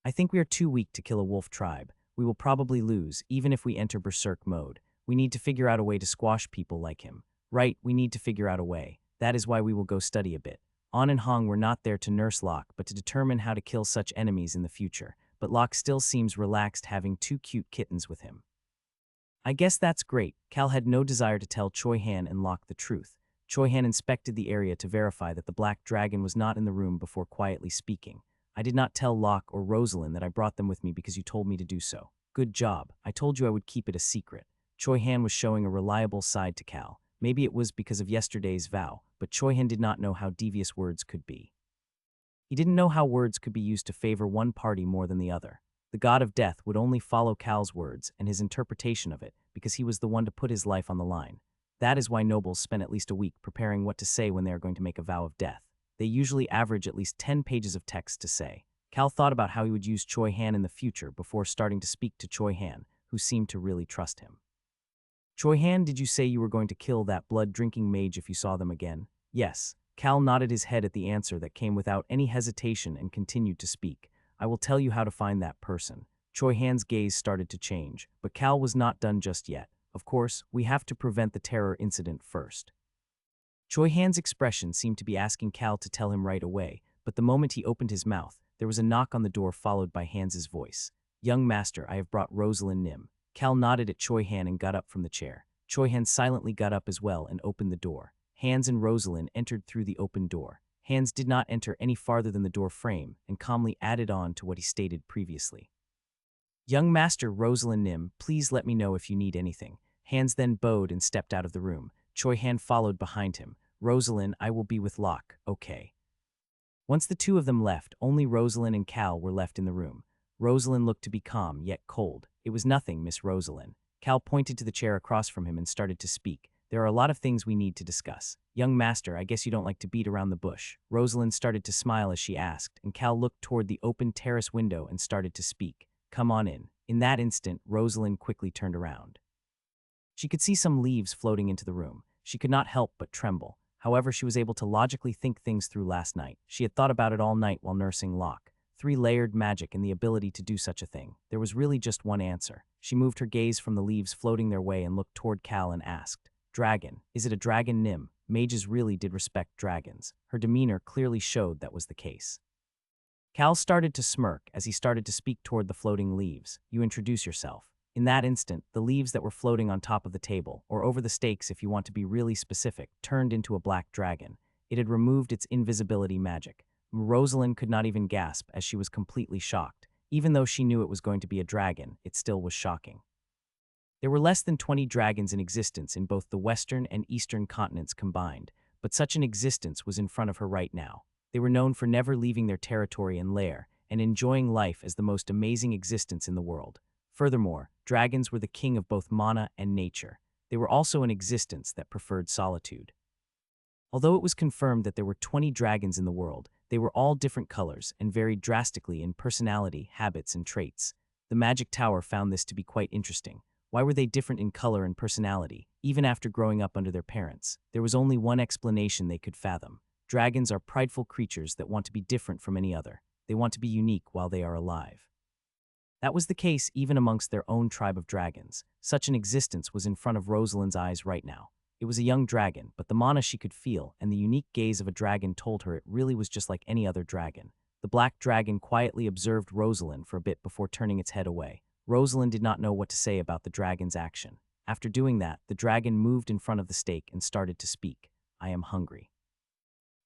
"I think we are too weak to kill a wolf tribe. We will probably lose, even if we enter berserk mode. We need to figure out a way to squash people like him." "Right, we need to figure out a way. That is why we will go study a bit." An and Hong were not there to nurse Locke, but to determine how to kill such enemies in the future. But Locke still seems relaxed having two cute kittens with him. "I guess that's great." Cal had no desire to tell Choi-han and Locke the truth. Choi-han inspected the area to verify that the black dragon was not in the room before quietly speaking. "I did not tell Locke or Rosalind that I brought them with me because you told me to do so." "Good job. I told you I would keep it a secret." Choi-han was showing a reliable side to Cal. Maybe it was because of yesterday's vow, but Choi-han did not know how devious words could be. He didn't know how words could be used to favor one party more than the other. The god of death would only follow Cal's words and his interpretation of it because he was the one to put his life on the line. That is why nobles spend at least a week preparing what to say when they are going to make a vow of death. They usually average at least 10 pages of text to say. Cal thought about how he would use Choi-han in the future before starting to speak to Choi-han, who seemed to really trust him. "Choi-han, did you say you were going to kill that blood-drinking mage if you saw them again?" "Yes." Cal nodded his head at the answer that came without any hesitation and continued to speak. "I will tell you how to find that person." Choi-han's gaze started to change, but Cal was not done just yet. "Of course, we have to prevent the terror incident first." Choi-han's expression seemed to be asking Cal to tell him right away, but the moment he opened his mouth, there was a knock on the door followed by Hans's voice. "Young master, I have brought Rosalind Nim." Cal nodded at Choi-han and got up from the chair. Choi-han silently got up as well and opened the door. Hands and Rosalind entered through the open door. Hands did not enter any farther than the door frame and calmly added on to what he stated previously. "Young master Rosalind Nim, please let me know if you need anything." Hands then bowed and stepped out of the room. Choi-han followed behind him. "Rosalind, I will be with Locke, okay?" Once the two of them left, only Rosalind and Cal were left in the room. Rosalind looked to be calm, yet cold. "It was nothing, Miss Rosalind." Cal pointed to the chair across from him and started to speak. "There are a lot of things we need to discuss." "Young master, I guess you don't like to beat around the bush." Rosalind started to smile as she asked, and Cal looked toward the open terrace window and started to speak. "Come on in." In that instant, Rosalind quickly turned around. She could see some leaves floating into the room. She could not help but tremble. However, she was able to logically think things through last night. She had thought about it all night while nursing Locke. 3-layered magic and the ability to do such a thing. There was really just one answer. She moved her gaze from the leaves floating their way and looked toward Cal and asked, "Dragon, is it a dragon Nim?" Mages really did respect dragons. Her demeanor clearly showed that was the case. Cal started to smirk as he started to speak toward the floating leaves. "You introduce yourself." In that instant, the leaves that were floating on top of the table, or over the stakes if you want to be really specific, turned into a black dragon. It had removed its invisibility magic. Rosalind could not even gasp as she was completely shocked. Even though she knew it was going to be a dragon, it still was shocking. There were less than 20 dragons in existence in both the western and eastern continents combined, but such an existence was in front of her right now. They were known for never leaving their territory and lair, and enjoying life as the most amazing existence in the world. Furthermore, dragons were the king of both mana and nature. They were also an existence that preferred solitude. Although it was confirmed that there were 20 dragons in the world, they were all different colors and varied drastically in personality, habits, and traits. The Magic Tower found this to be quite interesting. Why were they different in color and personality, even after growing up under their parents? There was only one explanation they could fathom. Dragons are prideful creatures that want to be different from any other. They want to be unique while they are alive. That was the case even amongst their own tribe of dragons. Such an existence was in front of Rosalind's eyes right now. It was a young dragon, but the mana she could feel and the unique gaze of a dragon told her it really was just like any other dragon. The black dragon quietly observed Rosalind for a bit before turning its head away. Rosalind did not know what to say about the dragon's action. After doing that, the dragon moved in front of the stake and started to speak. "I am hungry."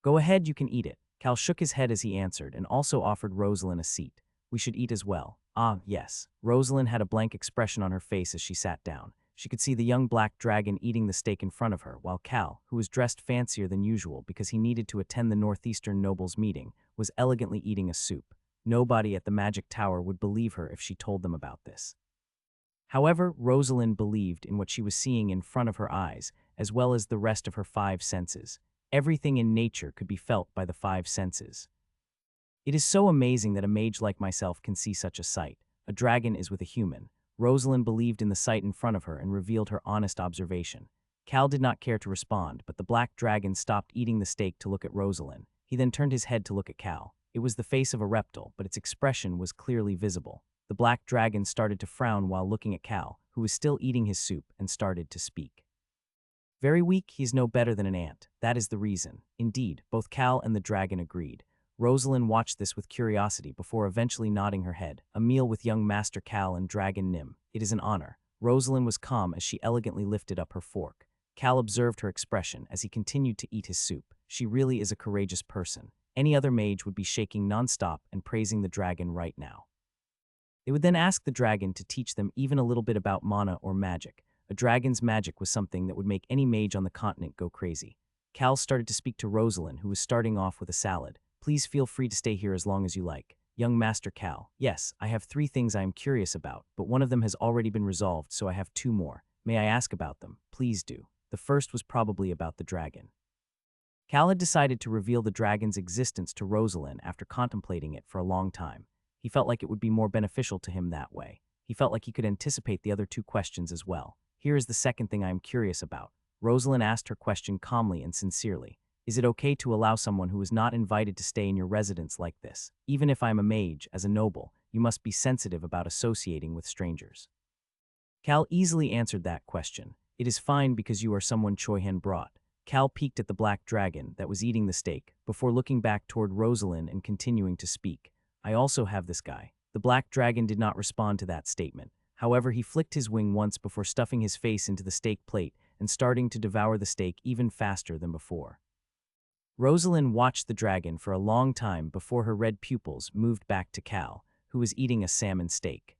"Go ahead, you can eat it." Cal shook his head as he answered and also offered Rosalind a seat. "We should eat as well." "Ah, yes." Rosalind had a blank expression on her face as she sat down. She could see the young black dragon eating the steak in front of her, while Cal, who was dressed fancier than usual because he needed to attend the Northeastern Nobles meeting, was elegantly eating a soup. Nobody at the Magic Tower would believe her if she told them about this. However, Rosalind believed in what she was seeing in front of her eyes, as well as the rest of her 5 senses. Everything in nature could be felt by the 5 senses. It is so amazing that a mage like myself can see such a sight. A dragon is with a human. Rosalind believed in the sight in front of her and revealed her honest observation. Cal did not care to respond, but the black dragon stopped eating the steak to look at Rosalind. He then turned his head to look at Cal. It was the face of a reptile, but its expression was clearly visible. The black dragon started to frown while looking at Cal, who was still eating his soup, and started to speak. "Very weak, he's no better than an ant. That is the reason." Indeed, both Cal and the dragon agreed. Rosalind watched this with curiosity before eventually nodding her head. "A meal with young Master Cal and Dragon Nim. It is an honor." Rosalind was calm as she elegantly lifted up her fork. Cal observed her expression as he continued to eat his soup. She really is a courageous person. Any other mage would be shaking nonstop and praising the dragon right now. They would then ask the dragon to teach them even a little bit about mana or magic. A dragon's magic was something that would make any mage on the continent go crazy. Cal started to speak to Rosalind, who was starting off with a salad. "Please feel free to stay here as long as you like." "Young Master Cal, yes, I have 3 things I am curious about, but one of them has already been resolved, so I have 2 more. May I ask about them?" "Please do." The first was probably about the dragon. Cal had decided to reveal the dragon's existence to Rosalind after contemplating it for a long time. He felt like it would be more beneficial to him that way. He felt like he could anticipate the other 2 questions as well. "Here is the second thing I am curious about." Rosalind asked her question calmly and sincerely. "Is it okay to allow someone who is not invited to stay in your residence like this? Even if I am a mage, as a noble, you must be sensitive about associating with strangers." Cal easily answered that question. "It is fine because you are someone Choihen brought." Cal peeked at the black dragon that was eating the steak, before looking back toward Rosalind and continuing to speak. "I also have this guy." The black dragon did not respond to that statement. However, he flicked his wing once before stuffing his face into the steak plate and starting to devour the steak even faster than before. Rosalind watched the dragon for a long time before her red pupils moved back to Cal, who was eating a salmon steak.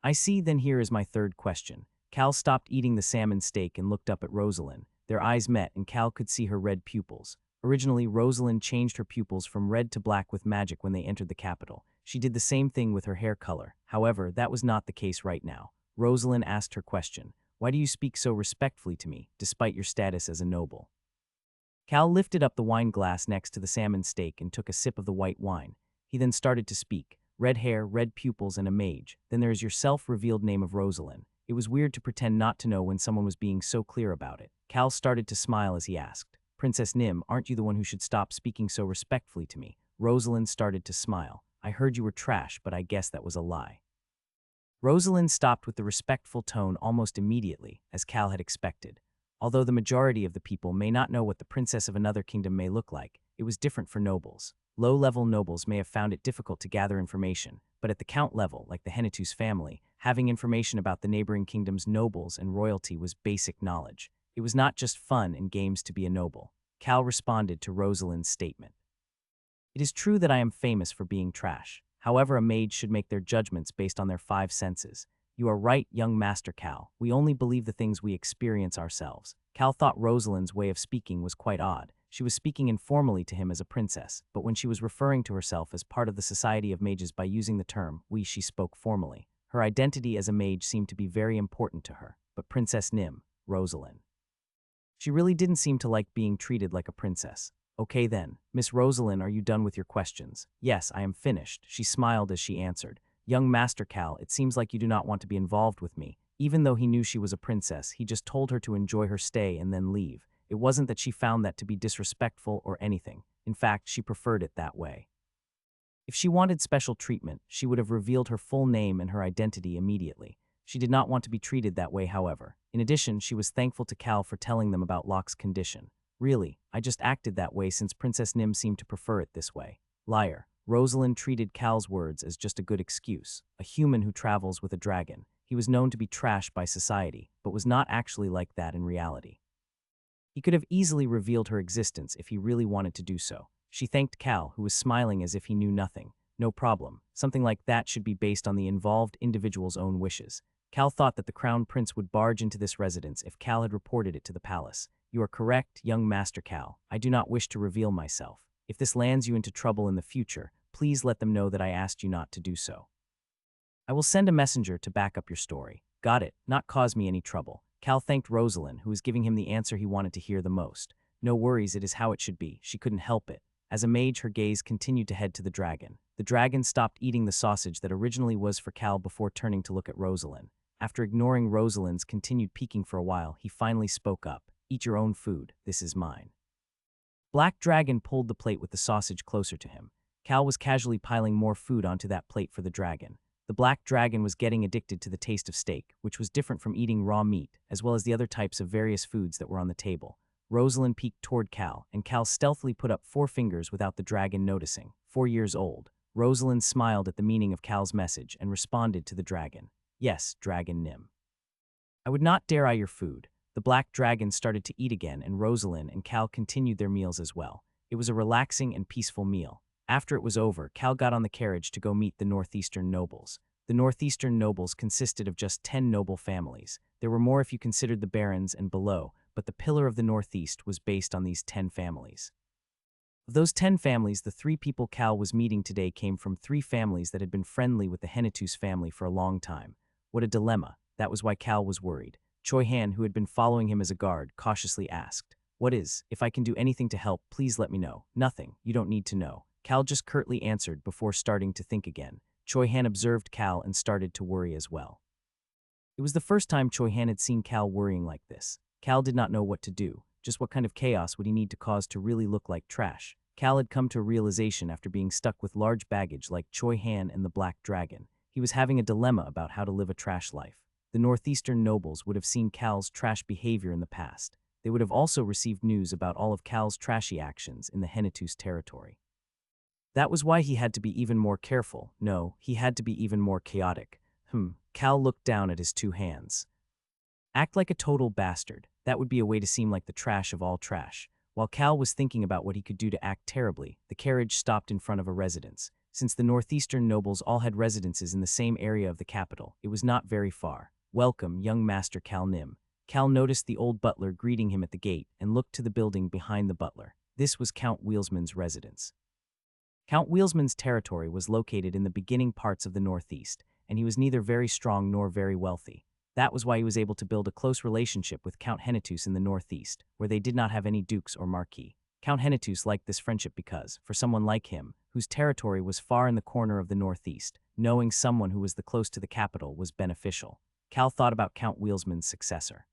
"I see, then here is my third question." Cal stopped eating the salmon steak and looked up at Rosalind. Their eyes met and Cal could see her red pupils. Originally, Rosalind changed her pupils from red to black with magic when they entered the capital. She did the same thing with her hair color. However, that was not the case right now. Rosalind asked her question. "Why do you speak so respectfully to me, despite your status as a noble?" Cal lifted up the wine glass next to the salmon steak and took a sip of the white wine. He then started to speak. "Red hair, red pupils, and a mage. Then there is your self-revealed name of Rosalind." It was weird to pretend not to know when someone was being so clear about it. Cal started to smile as he asked, "Princess Nim, aren't you the one who should stop speaking so respectfully to me?" Rosalind started to smile. "I heard you were trash, but I guess that was a lie." Rosalind stopped with the respectful tone almost immediately, as Cal had expected. Although the majority of the people may not know what the princess of another kingdom may look like, it was different for nobles. Low-level nobles may have found it difficult to gather information, but but at the count level, like the Hennetus family, having information about the neighboring kingdom's nobles and royalty was basic knowledge. It was not just fun and games to be a noble. Cal responded to Rosalind's statement. It is true that I am famous for being trash. However, a mage should make their judgments based on their five senses. You are right, young Master Cal. We only believe the things we experience ourselves. Cal thought Rosalind's way of speaking was quite odd. She was speaking informally to him as a princess, but when she was referring to herself as part of the Society of Mages by using the term we, she spoke formally. Her identity as a mage seemed to be very important to her, but Princess Nim, Rosalind. She really didn't seem to like being treated like a princess. Okay then, Miss Rosalind, are you done with your questions? Yes, I am finished, she smiled as she answered. Young Master Cal, it seems like you do not want to be involved with me. Even though he knew she was a princess, he just told her to enjoy her stay and then leave. It wasn't that she found that to be disrespectful or anything. In fact, she preferred it that way. If she wanted special treatment, she would have revealed her full name and her identity immediately. She did not want to be treated that way, however. In addition, she was thankful to Cal for telling them about Locke's condition. Really, I just acted that way since Princess Nim seemed to prefer it this way. Liar. Rosalind treated Cal's words as just a good excuse. A human who travels with a dragon. He was known to be trashed by society, but was not actually like that in reality. He could have easily revealed her existence if he really wanted to do so. She thanked Cal, who was smiling as if he knew nothing. No problem. Something like that should be based on the involved individual's own wishes. Cal thought that the crown prince would barge into this residence if Cal had reported it to the palace. You are correct, young Master Cal. I do not wish to reveal myself. If this lands you into trouble in the future, please let them know that I asked you not to do so. I will send a messenger to back up your story. Got it, not cause me any trouble. Cal thanked Rosalind, who was giving him the answer he wanted to hear the most. No worries, it is how it should be. She couldn't help it. As a mage, her gaze continued to head to the dragon. The dragon stopped eating the sausage that originally was for Cal before turning to look at Rosalind. After ignoring Rosalind's continued peeking for a while, he finally spoke up. Eat your own food, this is mine. Black Dragon pulled the plate with the sausage closer to him. Cal was casually piling more food onto that plate for the dragon. The Black Dragon was getting addicted to the taste of steak, which was different from eating raw meat, as well as the other types of various foods that were on the table. Rosalind peeked toward Cal, and Cal stealthily put up 4 fingers without the dragon noticing. 4 years old. Rosalind smiled at the meaning of Cal's message and responded to the dragon. Yes, Dragon Nim. I would not dare eye your food. The Black Dragon started to eat again, and Rosalind and Cal continued their meals as well. It was a relaxing and peaceful meal. After it was over, Cal got on the carriage to go meet the Northeastern nobles. The Northeastern nobles consisted of just 10 noble families. There were more if you considered the barons and below, but the pillar of the Northeast was based on these 10 families. Of those 10 families, the 3 people Cal was meeting today came from 3 families that had been friendly with the Hennetus family for a long time. What a dilemma. That was why Cal was worried. Choi Han, who had been following him as a guard, cautiously asked, "What is? If I can do anything to help, please let me know." "Nothing. You don't need to know." Cal just curtly answered before starting to think again. Choi Han observed Cal and started to worry as well. It was the first time Choi Han had seen Cal worrying like this. Cal did not know what to do. Just what kind of chaos would he need to cause to really look like trash? Cal had come to a realization after being stuck with large baggage like Choi Han and the Black Dragon. He was having a dilemma about how to live a trash life. The Northeastern nobles would have seen Cal's trash behavior in the past. They would have also received news about all of Cal's trashy actions in the Hennetus territory. That was why he had to be even more careful. No, he had to be even more chaotic. Cal looked down at his 2 hands. Act like a total bastard. That would be a way to seem like the trash of all trash. While Cal was thinking about what he could do to act terribly, the carriage stopped in front of a residence. Since the Northeastern nobles all had residences in the same area of the capital, it was not very far. "Welcome, young Master Cal Nim." Cal noticed the old butler greeting him at the gate and looked to the building behind the butler. This was Count Wheelsman's residence. Count Wheelsman's territory was located in the beginning parts of the Northeast, and he was neither very strong nor very wealthy. That was why he was able to build a close relationship with Count Hennetus in the Northeast, where they did not have any dukes or marquis. Count Hennetus liked this friendship because, for someone like him, whose territory was far in the corner of the Northeast, knowing someone who was the close to the capital was beneficial. Cal thought about Count Wheelsman's successor.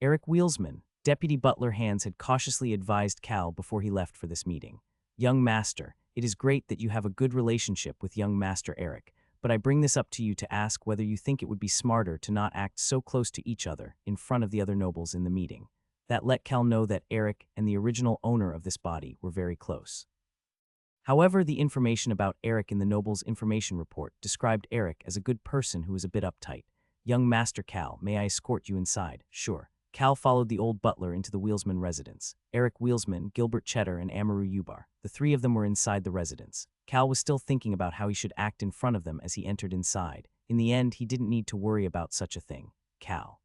Eric Wheelsman, Deputy Butler Hands had cautiously advised Cal before he left for this meeting. "Young Master, it is great that you have a good relationship with young Master Eric, but I bring this up to you to ask whether you think it would be smarter to not act so close to each other in front of the other nobles in the meeting." That let Cal know that Eric and the original owner of this body were very close. However, the information about Eric in the noble's information report described Eric as a good person who was a bit uptight. Young Master Cal, may I escort you inside? Sure. Cal followed the old butler into the wheelsman residence. Eric Wheelsman, Gilbert Cheddar, and Amaru Ubar. The three of them were inside the residence. Cal was still thinking about how he should act in front of them as he entered inside. In the end, he didn't need to worry about such a thing. Cal.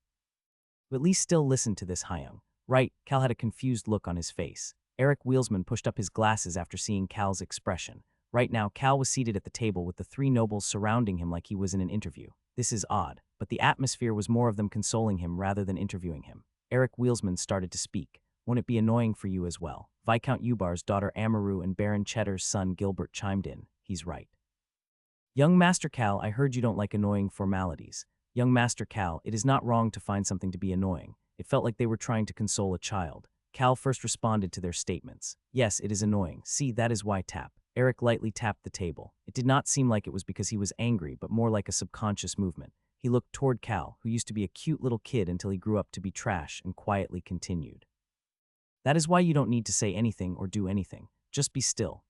At least still listened to this Hyung. Right, Cal had a confused look on his face. Eric Wheelsman pushed up his glasses after seeing Cal's expression. Right now, Cal was seated at the table with the three nobles surrounding him like he was in an interview. This is odd, but the atmosphere was more of them consoling him rather than interviewing him. Eric Wheelsman started to speak. Won't it be annoying for you as well? Viscount Ubar's daughter Amaru and Baron Cheddar's son Gilbert chimed in. He's right. Young Master Cal, I heard you don't like annoying formalities. Young Master Cal, it is not wrong to find something to be annoying. It felt like they were trying to console a child. Cal first responded to their statements. Yes, it is annoying. See, that is why tap. Eric lightly tapped the table. It did not seem like it was because he was angry, but more like a subconscious movement. He looked toward Cal, who used to be a cute little kid until he grew up to be trash, and quietly continued. That is why you don't need to say anything or do anything. Just be still,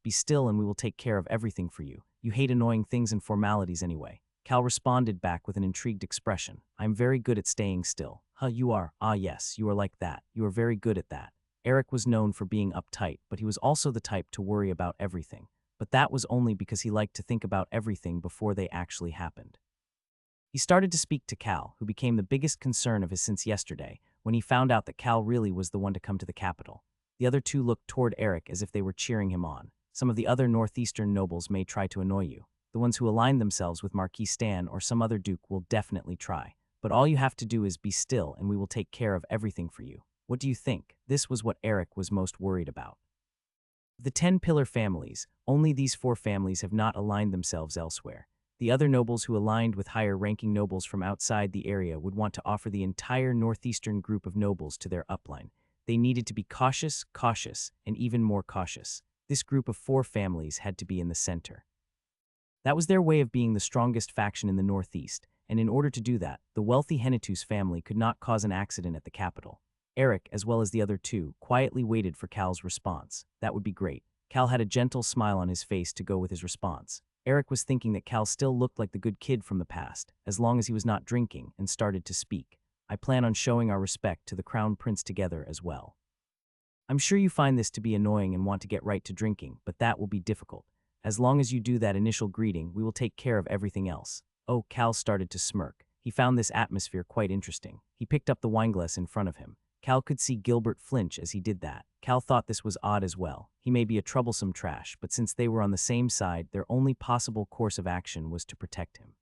and we will take care of everything for you. You hate annoying things and formalities anyway. Cal responded back with an intrigued expression. I'm very good at staying still. Huh, you are? Ah yes, you are like that. You are very good at that. Eric was known for being uptight, but he was also the type to worry about everything. But that was only because he liked to think about everything before they actually happened. He started to speak to Cal, who became the biggest concern of his since yesterday, when he found out that Cal really was the one to come to the capital. The other two looked toward Eric as if they were cheering him on. Some of the other northeastern nobles may try to annoy you. The ones who aligned themselves with Marquis Stan or some other duke will definitely try. But all you have to do is be still and we will take care of everything for you. What do you think? This was what Eric was most worried about. The 10 pillar families, only these 4 families have not aligned themselves elsewhere. The other nobles who aligned with higher-ranking nobles from outside the area would want to offer the entire northeastern group of nobles to their upline. They needed to be cautious, and even more cautious. This group of 4 families had to be in the center. That was their way of being the strongest faction in the northeast, and in order to do that, the wealthy Henetus family could not cause an accident at the capital. Eric, as well as the other 2, quietly waited for Cal's response. That would be great. Cal had a gentle smile on his face to go with his response. Eric was thinking that Cal still looked like the good kid from the past, as long as he was not drinking, and started to speak. I plan on showing our respect to the Crown Prince together as well. I'm sure you find this to be annoying and want to get right to drinking, but that will be difficult. As long as you do that initial greeting, we will take care of everything else. Oh, Cal started to smirk. He found this atmosphere quite interesting. He picked up the wineglass in front of him. Cal could see Gilbert flinch as he did that. Cal thought this was odd as well. He may be a troublesome trash, but since they were on the same side, their only possible course of action was to protect him.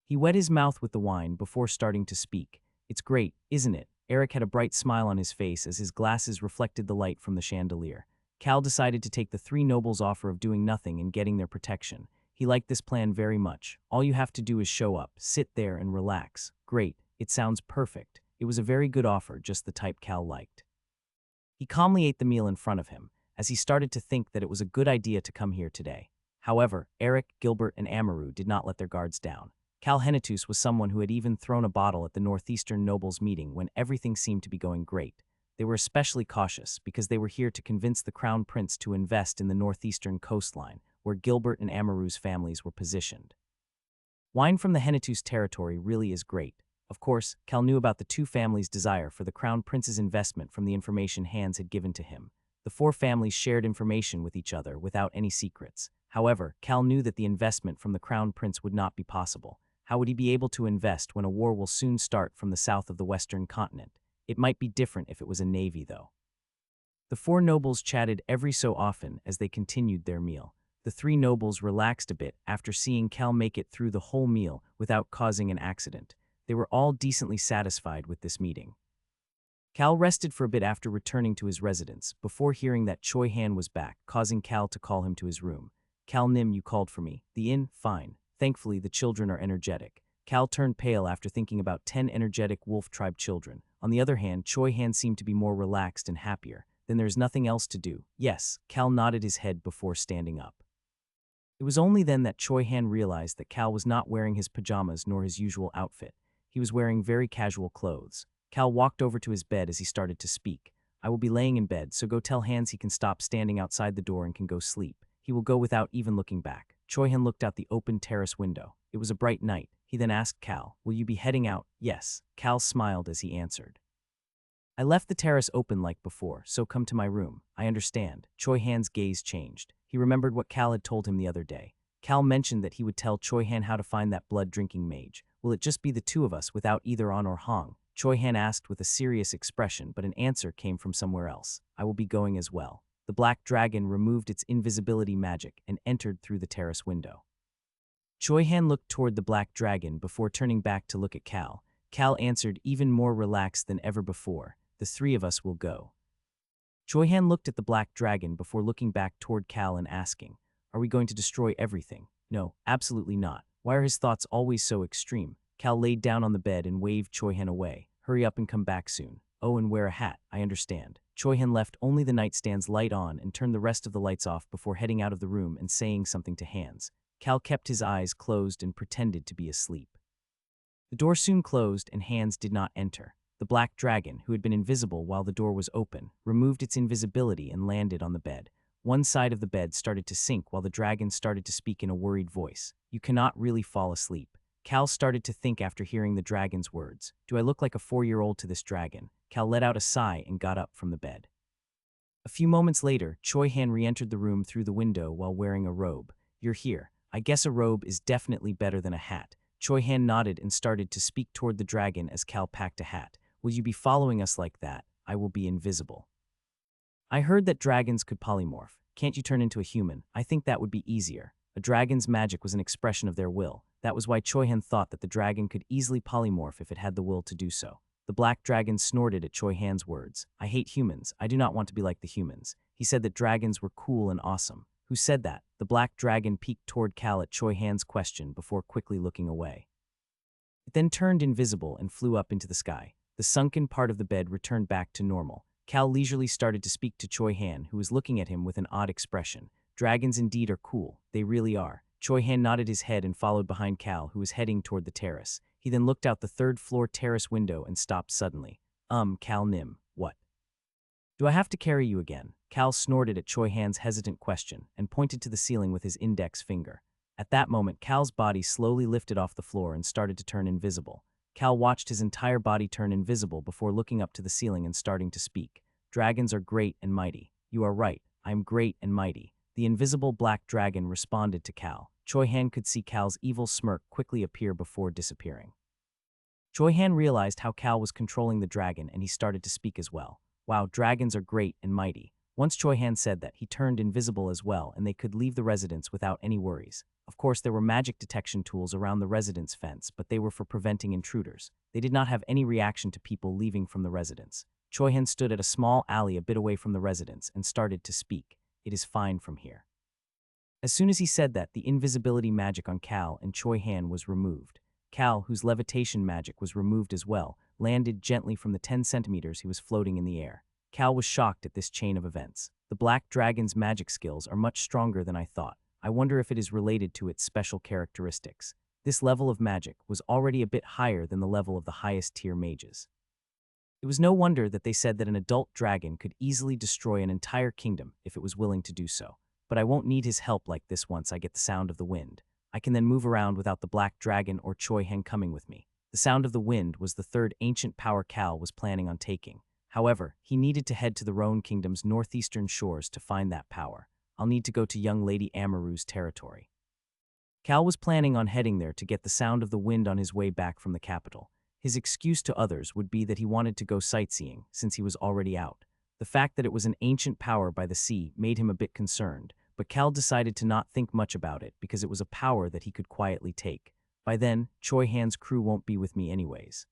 He wet his mouth with the wine before starting to speak. It's great, isn't it? Eric had a bright smile on his face as his glasses reflected the light from the chandelier. Cal decided to take the 3 nobles' offer of doing nothing and getting their protection. He liked this plan very much. All you have to do is show up, sit there, and relax. Great, it sounds perfect. It was a very good offer, just the type Cal liked. He calmly ate the meal in front of him, as he started to think that it was a good idea to come here today. However, Eric, Gilbert, and Amaru did not let their guards down. Cal Henetus was someone who had even thrown a bottle at the Northeastern nobles' meeting when everything seemed to be going great. They were especially cautious because they were here to convince the Crown Prince to invest in the northeastern coastline, where Gilbert and Amaru's families were positioned. Wine from the Henetus territory really is great. Of course, Cal knew about the 2 families' desire for the Crown Prince's investment from the information Hans had given to him. The 4 families shared information with each other without any secrets. However, Cal knew that the investment from the Crown Prince would not be possible. How would he be able to invest when a war will soon start from the south of the western continent? It might be different if it was a navy, though. The 4 nobles chatted every so often as they continued their meal. The 3 nobles relaxed a bit after seeing Cal make it through the whole meal without causing an accident. They were all decently satisfied with this meeting. Cal rested for a bit after returning to his residence, before hearing that Choi Han was back, causing Cal to call him to his room. Cal Nim, you called for me. The inn? Fine. Thankfully, the children are energetic. Cal turned pale after thinking about 10 energetic wolf tribe children. On the other hand, Choi Han seemed to be more relaxed and happier. Then there's nothing else to do. Yes, Cal nodded his head before standing up. It was only then that Choi Han realized that Cal was not wearing his pajamas nor his usual outfit. He was wearing very casual clothes. Cal walked over to his bed as he started to speak. I will be laying in bed, so go tell Hans he can stop standing outside the door and can go sleep. He will go without even looking back. Choi-han looked out the open terrace window. It was a bright night. He then asked Cal, will you be heading out? Yes. Cal smiled as he answered. I left the terrace open like before, so come to my room. I understand. Choi-han's gaze changed. He remembered what Cal had told him the other day. Cal mentioned that he would tell Choi-han how to find that blood-drinking mage. Will it just be the two of us without either On or Hong? Choi-han asked with a serious expression, but an answer came from somewhere else. I will be going as well. The black dragon removed its invisibility magic and entered through the terrace window. Choi-han looked toward the black dragon before turning back to look at Cal. Cal answered even more relaxed than ever before. The three of us will go. Choi-han looked at the black dragon before looking back toward Cal and asking, are we going to destroy everything? No, absolutely not. Why are his thoughts always so extreme? Cal laid down on the bed and waved Choi-han away. Hurry up and come back soon. Oh, and wear a hat, I understand. Choi-han left only the nightstand's light on and turned the rest of the lights off before heading out of the room and saying something to Hans. Cal kept his eyes closed and pretended to be asleep. The door soon closed and Hans did not enter. The black dragon, who had been invisible while the door was open, removed its invisibility and landed on the bed. One side of the bed started to sink while the dragon started to speak in a worried voice. You cannot really fall asleep. Cal started to think after hearing the dragon's words. Do I look like a 4-year-old to this dragon? Cal let out a sigh and got up from the bed. A few moments later, Choi-han re-entered the room through the window while wearing a robe. You're here. I guess a robe is definitely better than a hat. Choi-han nodded and started to speak toward the dragon as Cal packed a hat. Will you be following us like that? I will be invisible. I heard that dragons could polymorph. Can't you turn into a human? I think that would be easier. A dragon's magic was an expression of their will. That was why Choi-han thought that the dragon could easily polymorph if it had the will to do so. The black dragon snorted at Choi-han's words. I hate humans. I do not want to be like the humans. He said that dragons were cool and awesome. Who said that? The black dragon peeked toward Cal at Choi-han's question before quickly looking away. It then turned invisible and flew up into the sky. The sunken part of the bed returned back to normal. Cal leisurely started to speak to Choi-han, who was looking at him with an odd expression. Dragons indeed are cool. They really are. Choi-han nodded his head and followed behind Cal, who was heading toward the terrace. He then looked out the third-floor terrace window and stopped suddenly. Cal Nim, what? Do I have to carry you again? Cal snorted at Choi-han's hesitant question and pointed to the ceiling with his index finger. At that moment, Cal's body slowly lifted off the floor and started to turn invisible. Cal watched his entire body turn invisible before looking up to the ceiling and starting to speak. Dragons are great and mighty. You are right. I am great and mighty. The invisible black dragon responded to Cal. Choi-han could see Cal's evil smirk quickly appear before disappearing. Choi-han realized how Cal was controlling the dragon and he started to speak as well. Wow, dragons are great and mighty. Once Choi-han said that, he turned invisible as well and they could leave the residence without any worries. Of course, there were magic detection tools around the residence fence, but they were for preventing intruders. They did not have any reaction to people leaving from the residence. Choi-han stood at a small alley a bit away from the residence and started to speak. It is fine from here. As soon as he said that, the invisibility magic on Cal and Choi-han was removed. Cal, whose levitation magic was removed as well, landed gently from the 10 centimeters he was floating in the air. Cal was shocked at this chain of events. The black dragon's magic skills are much stronger than I thought. I wonder if it is related to its special characteristics. This level of magic was already a bit higher than the level of the highest tier mages. It was no wonder that they said that an adult dragon could easily destroy an entire kingdom if it was willing to do so. But I won't need his help like this once I get the sound of the wind. I can then move around without the black dragon or Choi-han coming with me. The sound of the wind was the third ancient power Cal was planning on taking. However, he needed to head to the Roan Kingdom's northeastern shores to find that power. I'll need to go to young Lady Amaru's territory. Cal was planning on heading there to get the sound of the wind on his way back from the capital. His excuse to others would be that he wanted to go sightseeing, since he was already out. The fact that it was an ancient power by the sea made him a bit concerned, but Cal decided to not think much about it because it was a power that he could quietly take. By then, Choi-han's crew won't be with me anyways.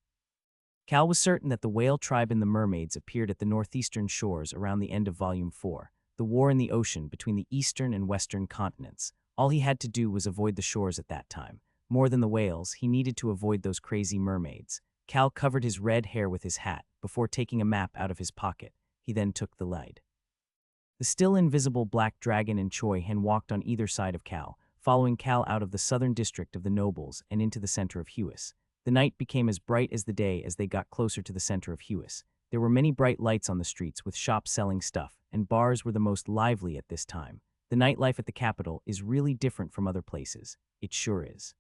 Cal was certain that the whale tribe and the mermaids appeared at the northeastern shores around the end of Volume 4, the war in the ocean between the eastern and western continents. All he had to do was avoid the shores at that time. More than the whales, he needed to avoid those crazy mermaids. Cal covered his red hair with his hat before taking a map out of his pocket. He then took the lead. The still invisible black dragon and Choi-han walked on either side of Cal, following Cal out of the southern district of the nobles and into the center of Huis. The night became as bright as the day as they got closer to the center of Huis. There were many bright lights on the streets with shops selling stuff, and bars were the most lively at this time. The nightlife at the capital is really different from other places. It sure is.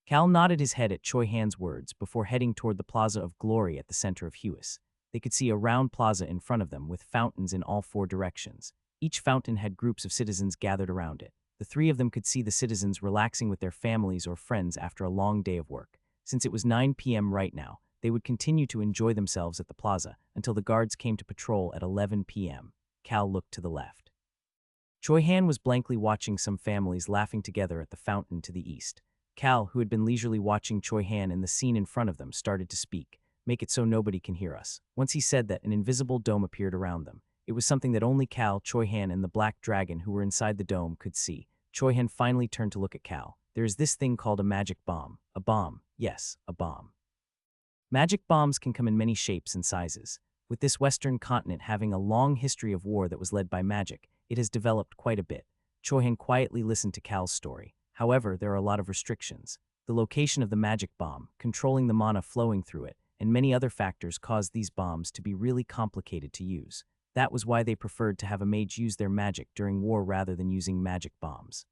Cal nodded his head at Choi Han's words before heading toward the Plaza of Glory at the center of Huis. They could see a round plaza in front of them with fountains in all four directions. Each fountain had groups of citizens gathered around it. The three of them could see the citizens relaxing with their families or friends after a long day of work. Since it was 9 p.m. right now, they would continue to enjoy themselves at the plaza until the guards came to patrol at 11 p.m. Cal looked to the left. Choi Han was blankly watching some families laughing together at the fountain to the east. Cal, who had been leisurely watching Choi Han and the scene in front of them, started to speak. Make it so nobody can hear us. Once he said that, an invisible dome appeared around them. It was something that only Cal, Choi Han, and the black dragon who were inside the dome could see. Choi Han finally turned to look at Cal. There is this thing called a magic bomb. A bomb. Yes, a bomb. Magic bombs can come in many shapes and sizes. With this Western continent having a long history of war that was led by magic, it has developed quite a bit. Choi Han quietly listened to Cal's story. However, there are a lot of restrictions. The location of the magic bomb, controlling the mana flowing through it, and many other factors caused these bombs to be really complicated to use. That was why they preferred to have a mage use their magic during war rather than using magic bombs.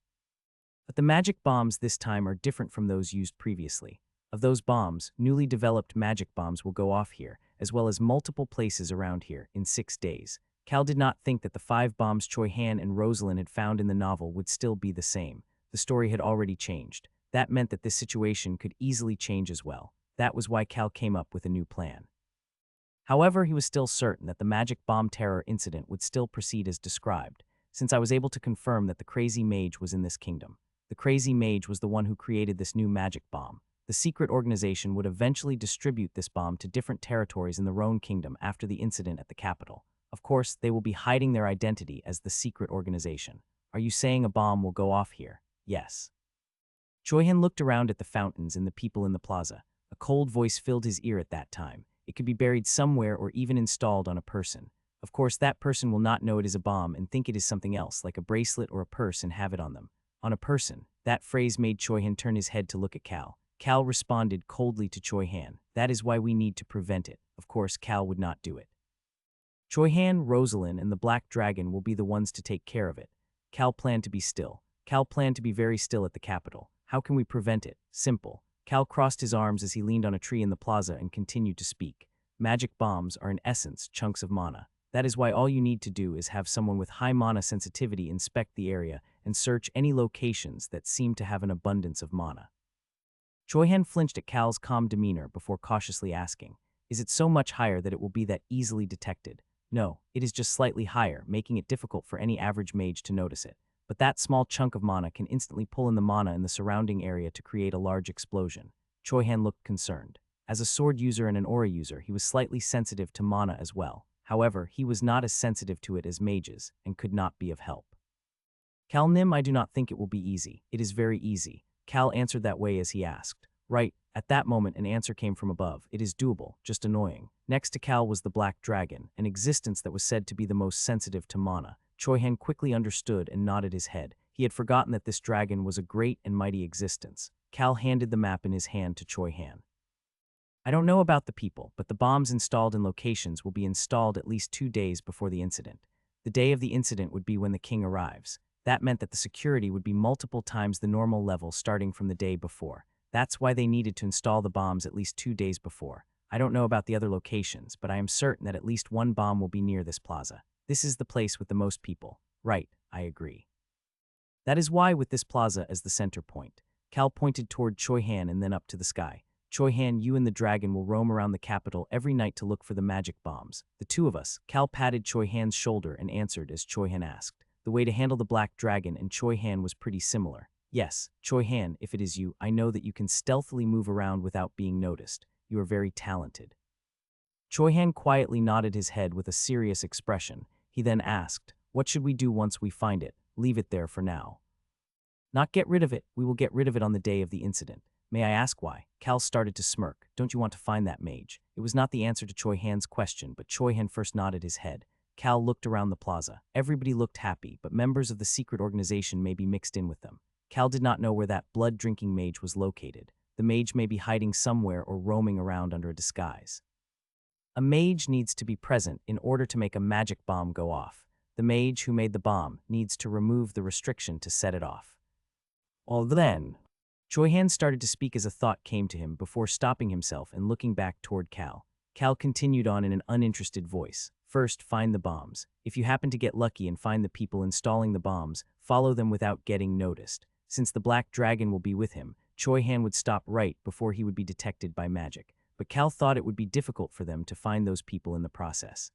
But the magic bombs this time are different from those used previously. Of those bombs, newly developed magic bombs will go off here, as well as multiple places around here, in 6 days. Cal did not think that the 5 bombs Choi Han and Rosalind had found in the novel would still be the same. The story had already changed. That meant that this situation could easily change as well. That was why Cal came up with a new plan. However, he was still certain that the magic bomb terror incident would still proceed as described, since I was able to confirm that the crazy mage was in this kingdom. The crazy mage was the one who created this new magic bomb. The secret organization would eventually distribute this bomb to different territories in the Roan kingdom after the incident at the capital. Of course, they will be hiding their identity as the secret organization. Are you saying a bomb will go off here? Yes. Choi Han looked around at the fountains and the people in the plaza. A cold voice filled his ear at that time. It could be buried somewhere or even installed on a person. Of course, that person will not know it is a bomb and think it is something else, like a bracelet or a purse, and have it on them. On a person. That phrase made Choi Han turn his head to look at Cal. Cal responded coldly to Choi Han. That is why we need to prevent it. Of course, Cal would not do it. Choi Han, Rosalind, and the Black Dragon will be the ones to take care of it. Cal planned to be still. Cal planned to be very still at the capital. How can we prevent it? Simple. Cal crossed his arms as he leaned on a tree in the plaza and continued to speak. Magic bombs are in essence chunks of mana. That is why all you need to do is have someone with high mana sensitivity inspect the area and search any locations that seem to have an abundance of mana. Choi Han flinched at Cal's calm demeanor before cautiously asking, is it so much higher that it will be that easily detected? No, it is just slightly higher, making it difficult for any average mage to notice it. But that small chunk of mana can instantly pull in the mana in the surrounding area to create a large explosion. Choi Han looked concerned. As a sword user and an aura user, he was slightly sensitive to mana as well. However, he was not as sensitive to it as mages, and could not be of help. Cal Nim, I do not think it will be easy. It is very easy. Cal answered that way as he asked. Right, at that moment an answer came from above. It is doable, just annoying. Next to Cal was the Black Dragon, an existence that was said to be the most sensitive to mana. Choi Han quickly understood and nodded his head. He had forgotten that this dragon was a great and mighty existence. Cal handed the map in his hand to Choi Han. I don't know about the people, but the bombs installed in locations will be installed at least 2 days before the incident. The day of the incident would be when the king arrives. That meant that the security would be multiple times the normal level starting from the day before. That's why they needed to install the bombs at least 2 days before. I don't know about the other locations, but I am certain that at least one bomb will be near this plaza. This is the place with the most people. Right, I agree. That is why with this plaza as the center point. Cal pointed toward Choi Han and then up to the sky. Choi Han, you and the dragon will roam around the capital every night to look for the magic bombs. The two of us. Cal patted Choi Han's shoulder and answered as Choi Han asked. The way to handle the Black Dragon and Choi Han was pretty similar. Yes, Choi Han, if it is you, I know that you can stealthily move around without being noticed. You are very talented. Choi Han quietly nodded his head with a serious expression. He then asked, what should we do once we find it? Leave it there for now. Not get rid of it. We will get rid of it on the day of the incident. May I ask why? Cal started to smirk. Don't you want to find that mage? It was not the answer to Choi Han's question, but Choi Han first nodded his head. Cal looked around the plaza. Everybody looked happy, but members of the secret organization may be mixed in with them. Cal did not know where that blood-drinking mage was located. The mage may be hiding somewhere or roaming around under a disguise. A mage needs to be present in order to make a magic bomb go off. The mage who made the bomb needs to remove the restriction to set it off. All then, Choi-han started to speak as a thought came to him before stopping himself and looking back toward Cal. Cal continued on in an uninterested voice. First, find the bombs. If you happen to get lucky and find the people installing the bombs, follow them without getting noticed. Since the black dragon will be with him, Choi-han would stop right before he would be detected by magic. But Cal thought it would be difficult for them to find those people in the process.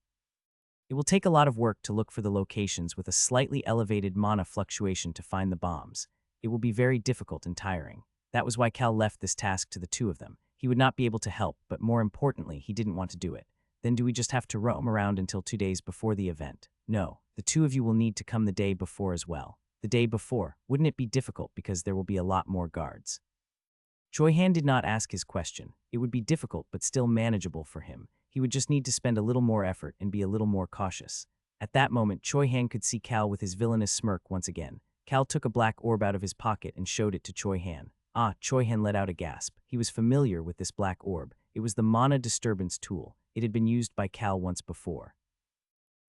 It will take a lot of work to look for the locations with a slightly elevated mana fluctuation to find the bombs. It will be very difficult and tiring. That was why Cal left this task to the two of them. He would not be able to help, but more importantly, he didn't want to do it. Then do we just have to roam around until 2 days before the event? No, the two of you will need to come the day before as well. The day before, wouldn't it be difficult because there will be a lot more guards? Choi-han did not ask his question. It would be difficult but still manageable for him. He would just need to spend a little more effort and be a little more cautious. At that moment, Choi-han could see Cal with his villainous smirk once again. Cal took a black orb out of his pocket and showed it to Choi-han. Choi-han let out a gasp. He was familiar with this black orb. It was the mana disturbance tool. It had been used by Cal once before.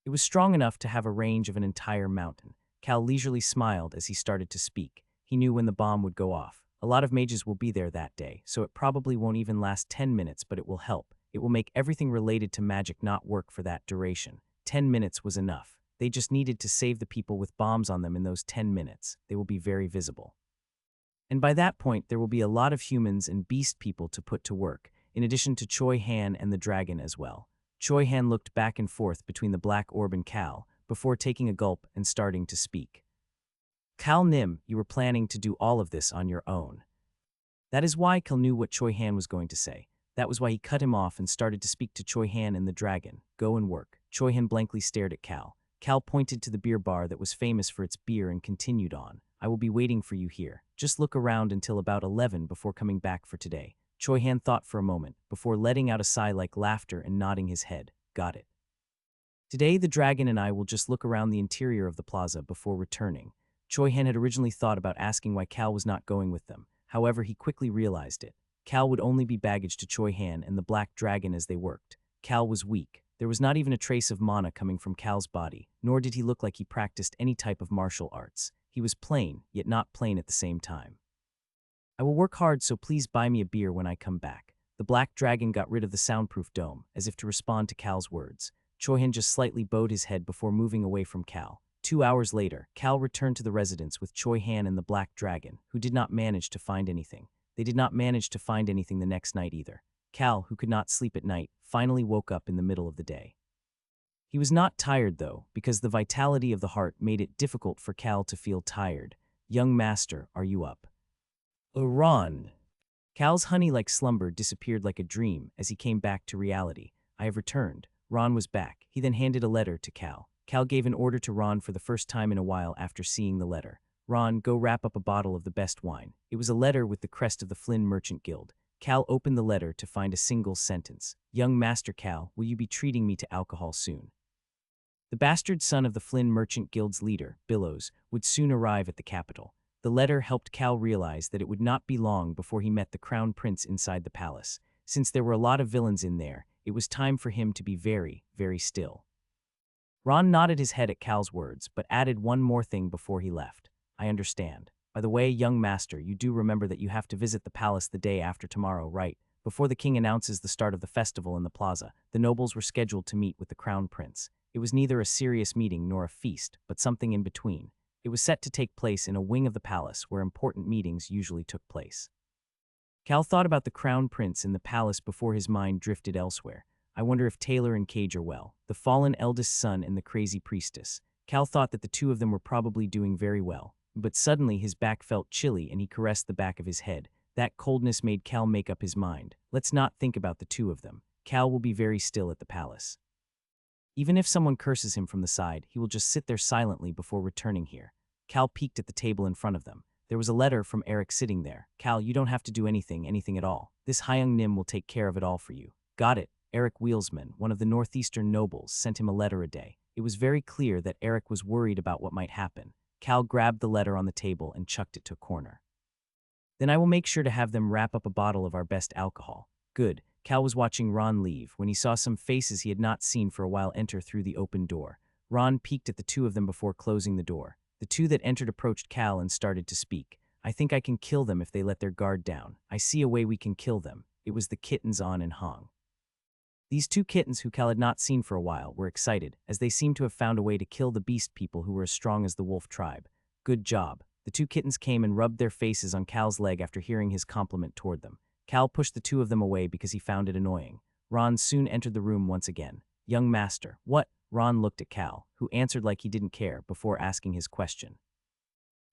It was strong enough to have a range of an entire mountain. Cal leisurely smiled as he started to speak. He knew when the bomb would go off. A lot of mages will be there that day, so it probably won't even last 10 minutes, but it will help. It will make everything related to magic not work for that duration. 10 minutes was enough. They just needed to save the people with bombs on them in those 10 minutes. They will be very visible. And by that point, there will be a lot of humans and beast people to put to work, in addition to Choi-han and the dragon as well. Choi-han looked back and forth between the black orb and Cal, before taking a gulp and starting to speak. Cal Nim, you were planning to do all of this on your own. That is why Cal knew what Choi-han was going to say. That was why he cut him off and started to speak to Choi-han and the dragon. Go and work. Choi-han blankly stared at Cal. Cal pointed to the beer bar that was famous for its beer and continued on. I will be waiting for you here. Just look around until about 11 before coming back for today. Choi-han thought for a moment, before letting out a sigh like laughter and nodding his head. Got it. Today the dragon and I will just look around the interior of the plaza before returning. Choi-han had originally thought about asking why Cal was not going with them. However, he quickly realized it. Cal would only be baggage to Choi-han and the black dragon as they worked. Cal was weak. There was not even a trace of mana coming from Cal's body, nor did he look like he practiced any type of martial arts. He was plain, yet not plain at the same time. I will work hard, so please buy me a beer when I come back. The black dragon got rid of the soundproof dome, as if to respond to Cal's words. Choi-han just slightly bowed his head before moving away from Cal. 2 hours later, Cal returned to the residence with Choi-han and the black dragon, who did not manage to find anything. They did not manage to find anything the next night either. Cal, who could not sleep at night, finally woke up in the middle of the day. He was not tired, though, because the vitality of the heart made it difficult for Cal to feel tired. Young master, are you up? Ron. Cal's honey-like slumber disappeared like a dream as he came back to reality. I have returned. Ron was back. He then handed a letter to Cal. Cal gave an order to Ron for the first time in a while after seeing the letter. Ron, go wrap up a bottle of the best wine. It was a letter with the crest of the Flynn Merchant Guild. Cal opened the letter to find a single sentence. Young Master Cal, will you be treating me to alcohol soon? The bastard son of the Flynn Merchant Guild's leader, Billows, would soon arrive at the capital. The letter helped Cal realize that it would not be long before he met the crown prince inside the palace. Since there were a lot of villains in there, it was time for him to be very, very still. Ron nodded his head at Cal's words, but added one more thing before he left. I understand. By the way, young master, you do remember that you have to visit the palace the day after tomorrow, right? Before the king announces the start of the festival in the plaza, the nobles were scheduled to meet with the crown prince. It was neither a serious meeting nor a feast, but something in between. It was set to take place in a wing of the palace where important meetings usually took place. Cal thought about the crown prince in the palace before his mind drifted elsewhere. I wonder if Taylor and Cage are well, the fallen eldest son and the crazy priestess. Cal thought that the two of them were probably doing very well, but suddenly his back felt chilly and he caressed the back of his head. That coldness made Cal make up his mind. Let's not think about the two of them. Cal will be very still at the palace. Even if someone curses him from the side, he will just sit there silently before returning here. Cal peeked at the table in front of them. There was a letter from Eric sitting there. Cal, you don't have to do anything at all. This Hyung Nim will take care of it all for you. Got it. Eric Wheelsman, one of the northeastern nobles, sent him a letter a day. It was very clear that Eric was worried about what might happen. Cal grabbed the letter on the table and chucked it to a corner. Then I will make sure to have them wrap up a bottle of our best alcohol. Good. Cal was watching Ron leave when he saw some faces he had not seen for a while enter through the open door. Ron peeked at the two of them before closing the door. The two that entered approached Cal and started to speak. I think I can kill them if they let their guard down. I see a way we can kill them. It was the kittens On and Hong. These two kittens, who Cal had not seen for a while, were excited, as they seemed to have found a way to kill the beast people who were as strong as the wolf tribe. Good job. The two kittens came and rubbed their faces on Cal's leg after hearing his compliment toward them. Cal pushed the two of them away because he found it annoying. Ron soon entered the room once again. Young master, what? Ron looked at Cal, who answered like he didn't care, before asking his question.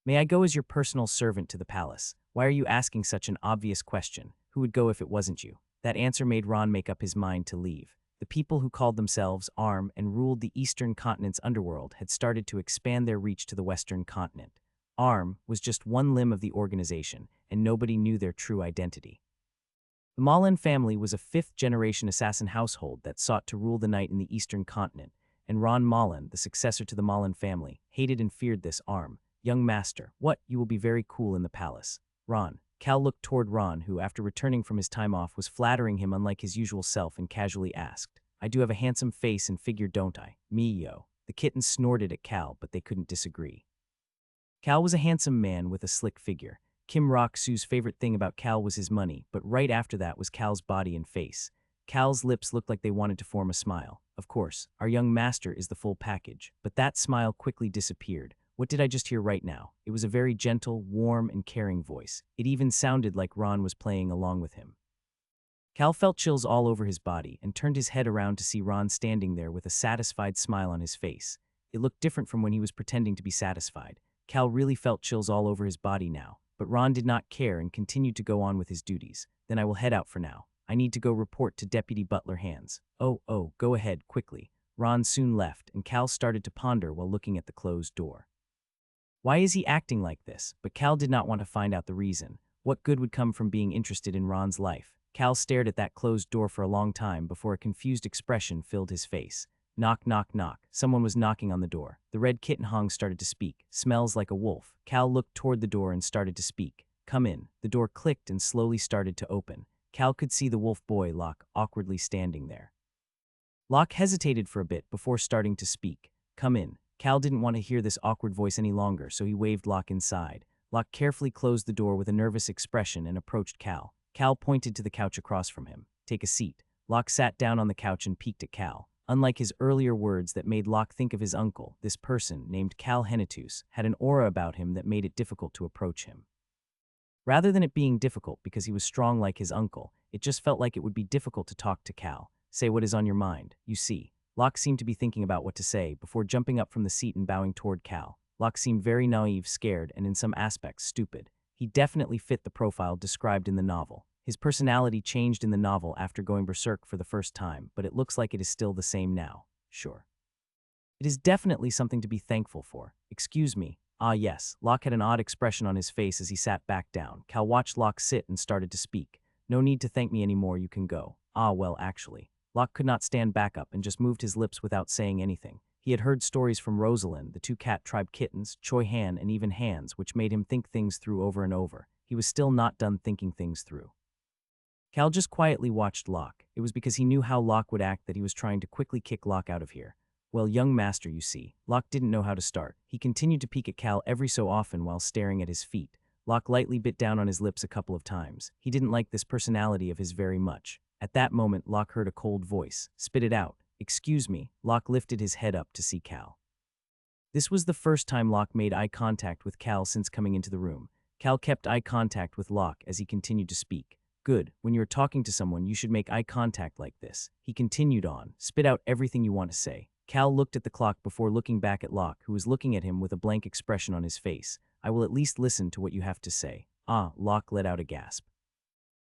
May I go as your personal servant to the palace? Why are you asking such an obvious question? Who would go if it wasn't you? That answer made Ron make up his mind to leave. The people who called themselves Arm and ruled the eastern continent's underworld had started to expand their reach to the western continent. Arm was just one limb of the organization, and nobody knew their true identity. The Malin family was a fifth-generation assassin household that sought to rule the night in the eastern continent, and Ron Malin, the successor to the Malin family, hated and feared this Arm. Young master, what? You will be very cool in the palace. Ron. Cal looked toward Ron, who, after returning from his time off, was flattering him unlike his usual self, and casually asked, I do have a handsome face and figure, don't I? Me, yo. The kittens snorted at Cal, but they couldn't disagree. Cal was a handsome man with a slick figure. Kim Rock-Soo's favorite thing about Cal was his money, but right after that was Cal's body and face. Cal's lips looked like they wanted to form a smile. Of course, our young master is the full package, but that smile quickly disappeared. What did I just hear right now? It was a very gentle, warm, and caring voice. It even sounded like Ron was playing along with him. Cal felt chills all over his body and turned his head around to see Ron standing there with a satisfied smile on his face. It looked different from when he was pretending to be satisfied. Cal really felt chills all over his body now, but Ron did not care and continued to go on with his duties. Then I will head out for now. I need to go report to Deputy Butler Hands. Oh, go ahead, quickly. Ron soon left, and Cal started to ponder while looking at the closed door. Why is he acting like this? But Cal did not want to find out the reason. What good would come from being interested in Ron's life? Cal stared at that closed door for a long time before a confused expression filled his face. Knock, knock, knock. Someone was knocking on the door. The red kitten Hong started to speak. Smells like a wolf. Cal looked toward the door and started to speak. Come in. The door clicked and slowly started to open. Cal could see the wolf boy, Locke, awkwardly standing there. Locke hesitated for a bit before starting to speak. Come in. Cal didn't want to hear this awkward voice any longer, so he waved Locke inside. Locke carefully closed the door with a nervous expression and approached Cal. Cal pointed to the couch across from him. Take a seat. Locke sat down on the couch and peeked at Cal. Unlike his earlier words that made Locke think of his uncle, this person, named Cal Henitus, had an aura about him that made it difficult to approach him. Rather than it being difficult because he was strong like his uncle, it just felt like it would be difficult to talk to Cal. Say what is on your mind, you see. Locke seemed to be thinking about what to say before jumping up from the seat and bowing toward Cal. Locke seemed very naive, scared, and in some aspects stupid. He definitely fit the profile described in the novel. His personality changed in the novel after going berserk for the first time, but it looks like it is still the same now. Sure. It is definitely something to be thankful for. Excuse me. Ah yes, Locke had an odd expression on his face as he sat back down. Cal watched Locke sit and started to speak. No need to thank me anymore, you can go. Ah well, actually. Locke could not stand back up and just moved his lips without saying anything. He had heard stories from Rosalind, the two cat tribe kittens, Choi Han, and even Hans, which made him think things through over and over. He was still not done thinking things through. Cal just quietly watched Locke. It was because he knew how Locke would act that he was trying to quickly kick Locke out of here. Well, young master, you see. Locke didn't know how to start. He continued to peek at Cal every so often while staring at his feet. Locke lightly bit down on his lips a couple of times. He didn't like this personality of his very much. At that moment, Locke heard a cold voice. Spit it out. Excuse me. Locke lifted his head up to see Cal. This was the first time Locke made eye contact with Cal since coming into the room. Cal kept eye contact with Locke as he continued to speak. Good. When you're talking to someone, you should make eye contact like this. He continued on. Spit out everything you want to say. Cal looked at the clock before looking back at Locke, who was looking at him with a blank expression on his face. I will at least listen to what you have to say. Ah, Locke let out a gasp.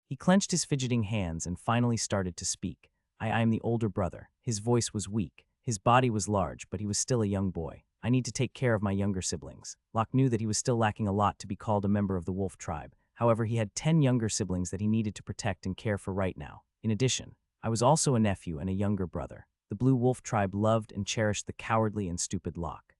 He clenched his fidgeting hands and finally started to speak. I am the older brother. His voice was weak. His body was large, but he was still a young boy. I need to take care of my younger siblings. Locke knew that he was still lacking a lot to be called a member of the wolf tribe. However, he had 10 younger siblings that he needed to protect and care for right now. In addition, I was also a nephew and a younger brother. The blue wolf tribe loved and cherished the cowardly and stupid Locke.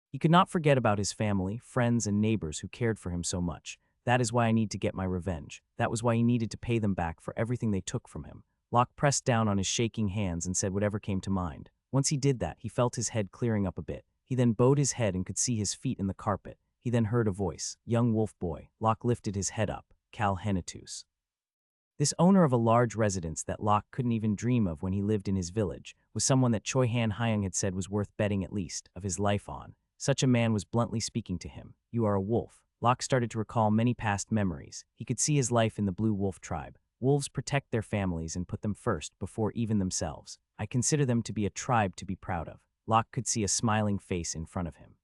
He could not forget about his family, friends, and neighbors who cared for him so much. That is why I need to get my revenge. That was why he needed to pay them back for everything they took from him. Locke pressed down on his shaking hands and said whatever came to mind. Once he did that, he felt his head clearing up a bit. He then bowed his head and could see his feet in the carpet. He then heard a voice. Young wolf boy. Locke lifted his head up. Cal Henetus. This owner of a large residence that Locke couldn't even dream of when he lived in his village was someone that Choi Han Hyung had said was worth betting at least of his life on. Such a man was bluntly speaking to him. You are a wolf. Locke started to recall many past memories. He could see his life in the Blue Wolf tribe. Wolves protect their families and put them first before even themselves. I consider them to be a tribe to be proud of. Locke could see a smiling face in front of him.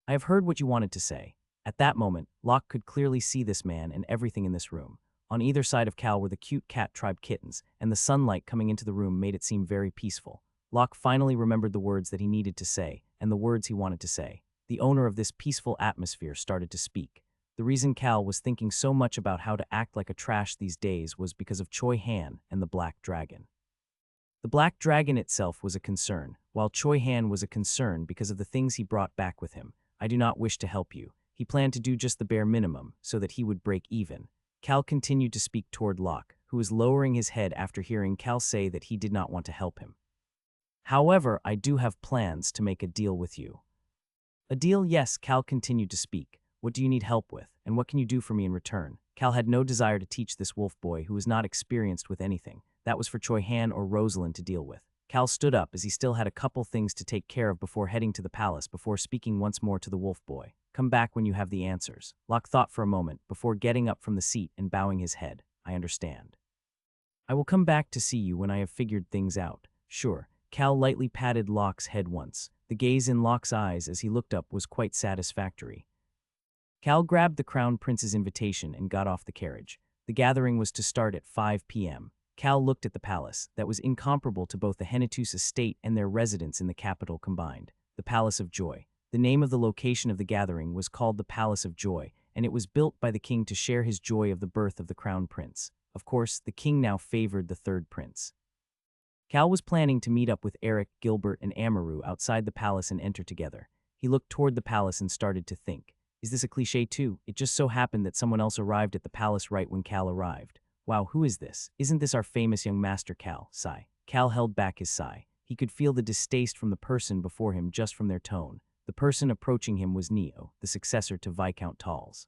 I have heard what you wanted to say. At that moment, Locke could clearly see this man and everything in this room. On either side of Cal were the cute cat tribe kittens, and the sunlight coming into the room made it seem very peaceful. Locke finally remembered the words that he needed to say, and the words he wanted to say. The owner of this peaceful atmosphere started to speak. The reason Cal was thinking so much about how to act like a trash these days was because of Choi Han and the Black Dragon. The Black Dragon itself was a concern, while Choi Han was a concern because of the things he brought back with him. I do not wish to help you. He planned to do just the bare minimum, so that he would break even. Cal continued to speak toward Locke, who was lowering his head after hearing Cal say that he did not want to help him. However, I do have plans to make a deal with you. A deal? Yes, Cal continued to speak. What do you need help with, and what can you do for me in return? Cal had no desire to teach this wolf boy who was not experienced with anything. That was for Choi Han or Rosalind to deal with. Cal stood up as he still had a couple things to take care of before heading to the palace before speaking once more to the wolf boy. Come back when you have the answers. Locke thought for a moment before getting up from the seat and bowing his head. I understand. I will come back to see you when I have figured things out. Sure. Cal lightly patted Locke's head once. The gaze in Locke's eyes as he looked up was quite satisfactory. Cal grabbed the Crown Prince's invitation and got off the carriage. The gathering was to start at 5 p.m. Cal looked at the palace, that was incomparable to both the Henetus estate and their residence in the capital combined. The Palace of Joy. The name of the location of the gathering was called the Palace of Joy, and it was built by the king to share his joy of the birth of the Crown Prince. Of course, the king now favored the third prince. Cal was planning to meet up with Eric, Gilbert, and Amaru outside the palace and enter together. He looked toward the palace and started to think. Is this a cliché too? It just so happened that someone else arrived at the palace right when Cal arrived. Wow, who is this? Isn't this our famous young master Cal? Sigh. Cal held back his sigh. He could feel the distaste from the person before him just from their tone. The person approaching him was Neo, the successor to Viscount Talls.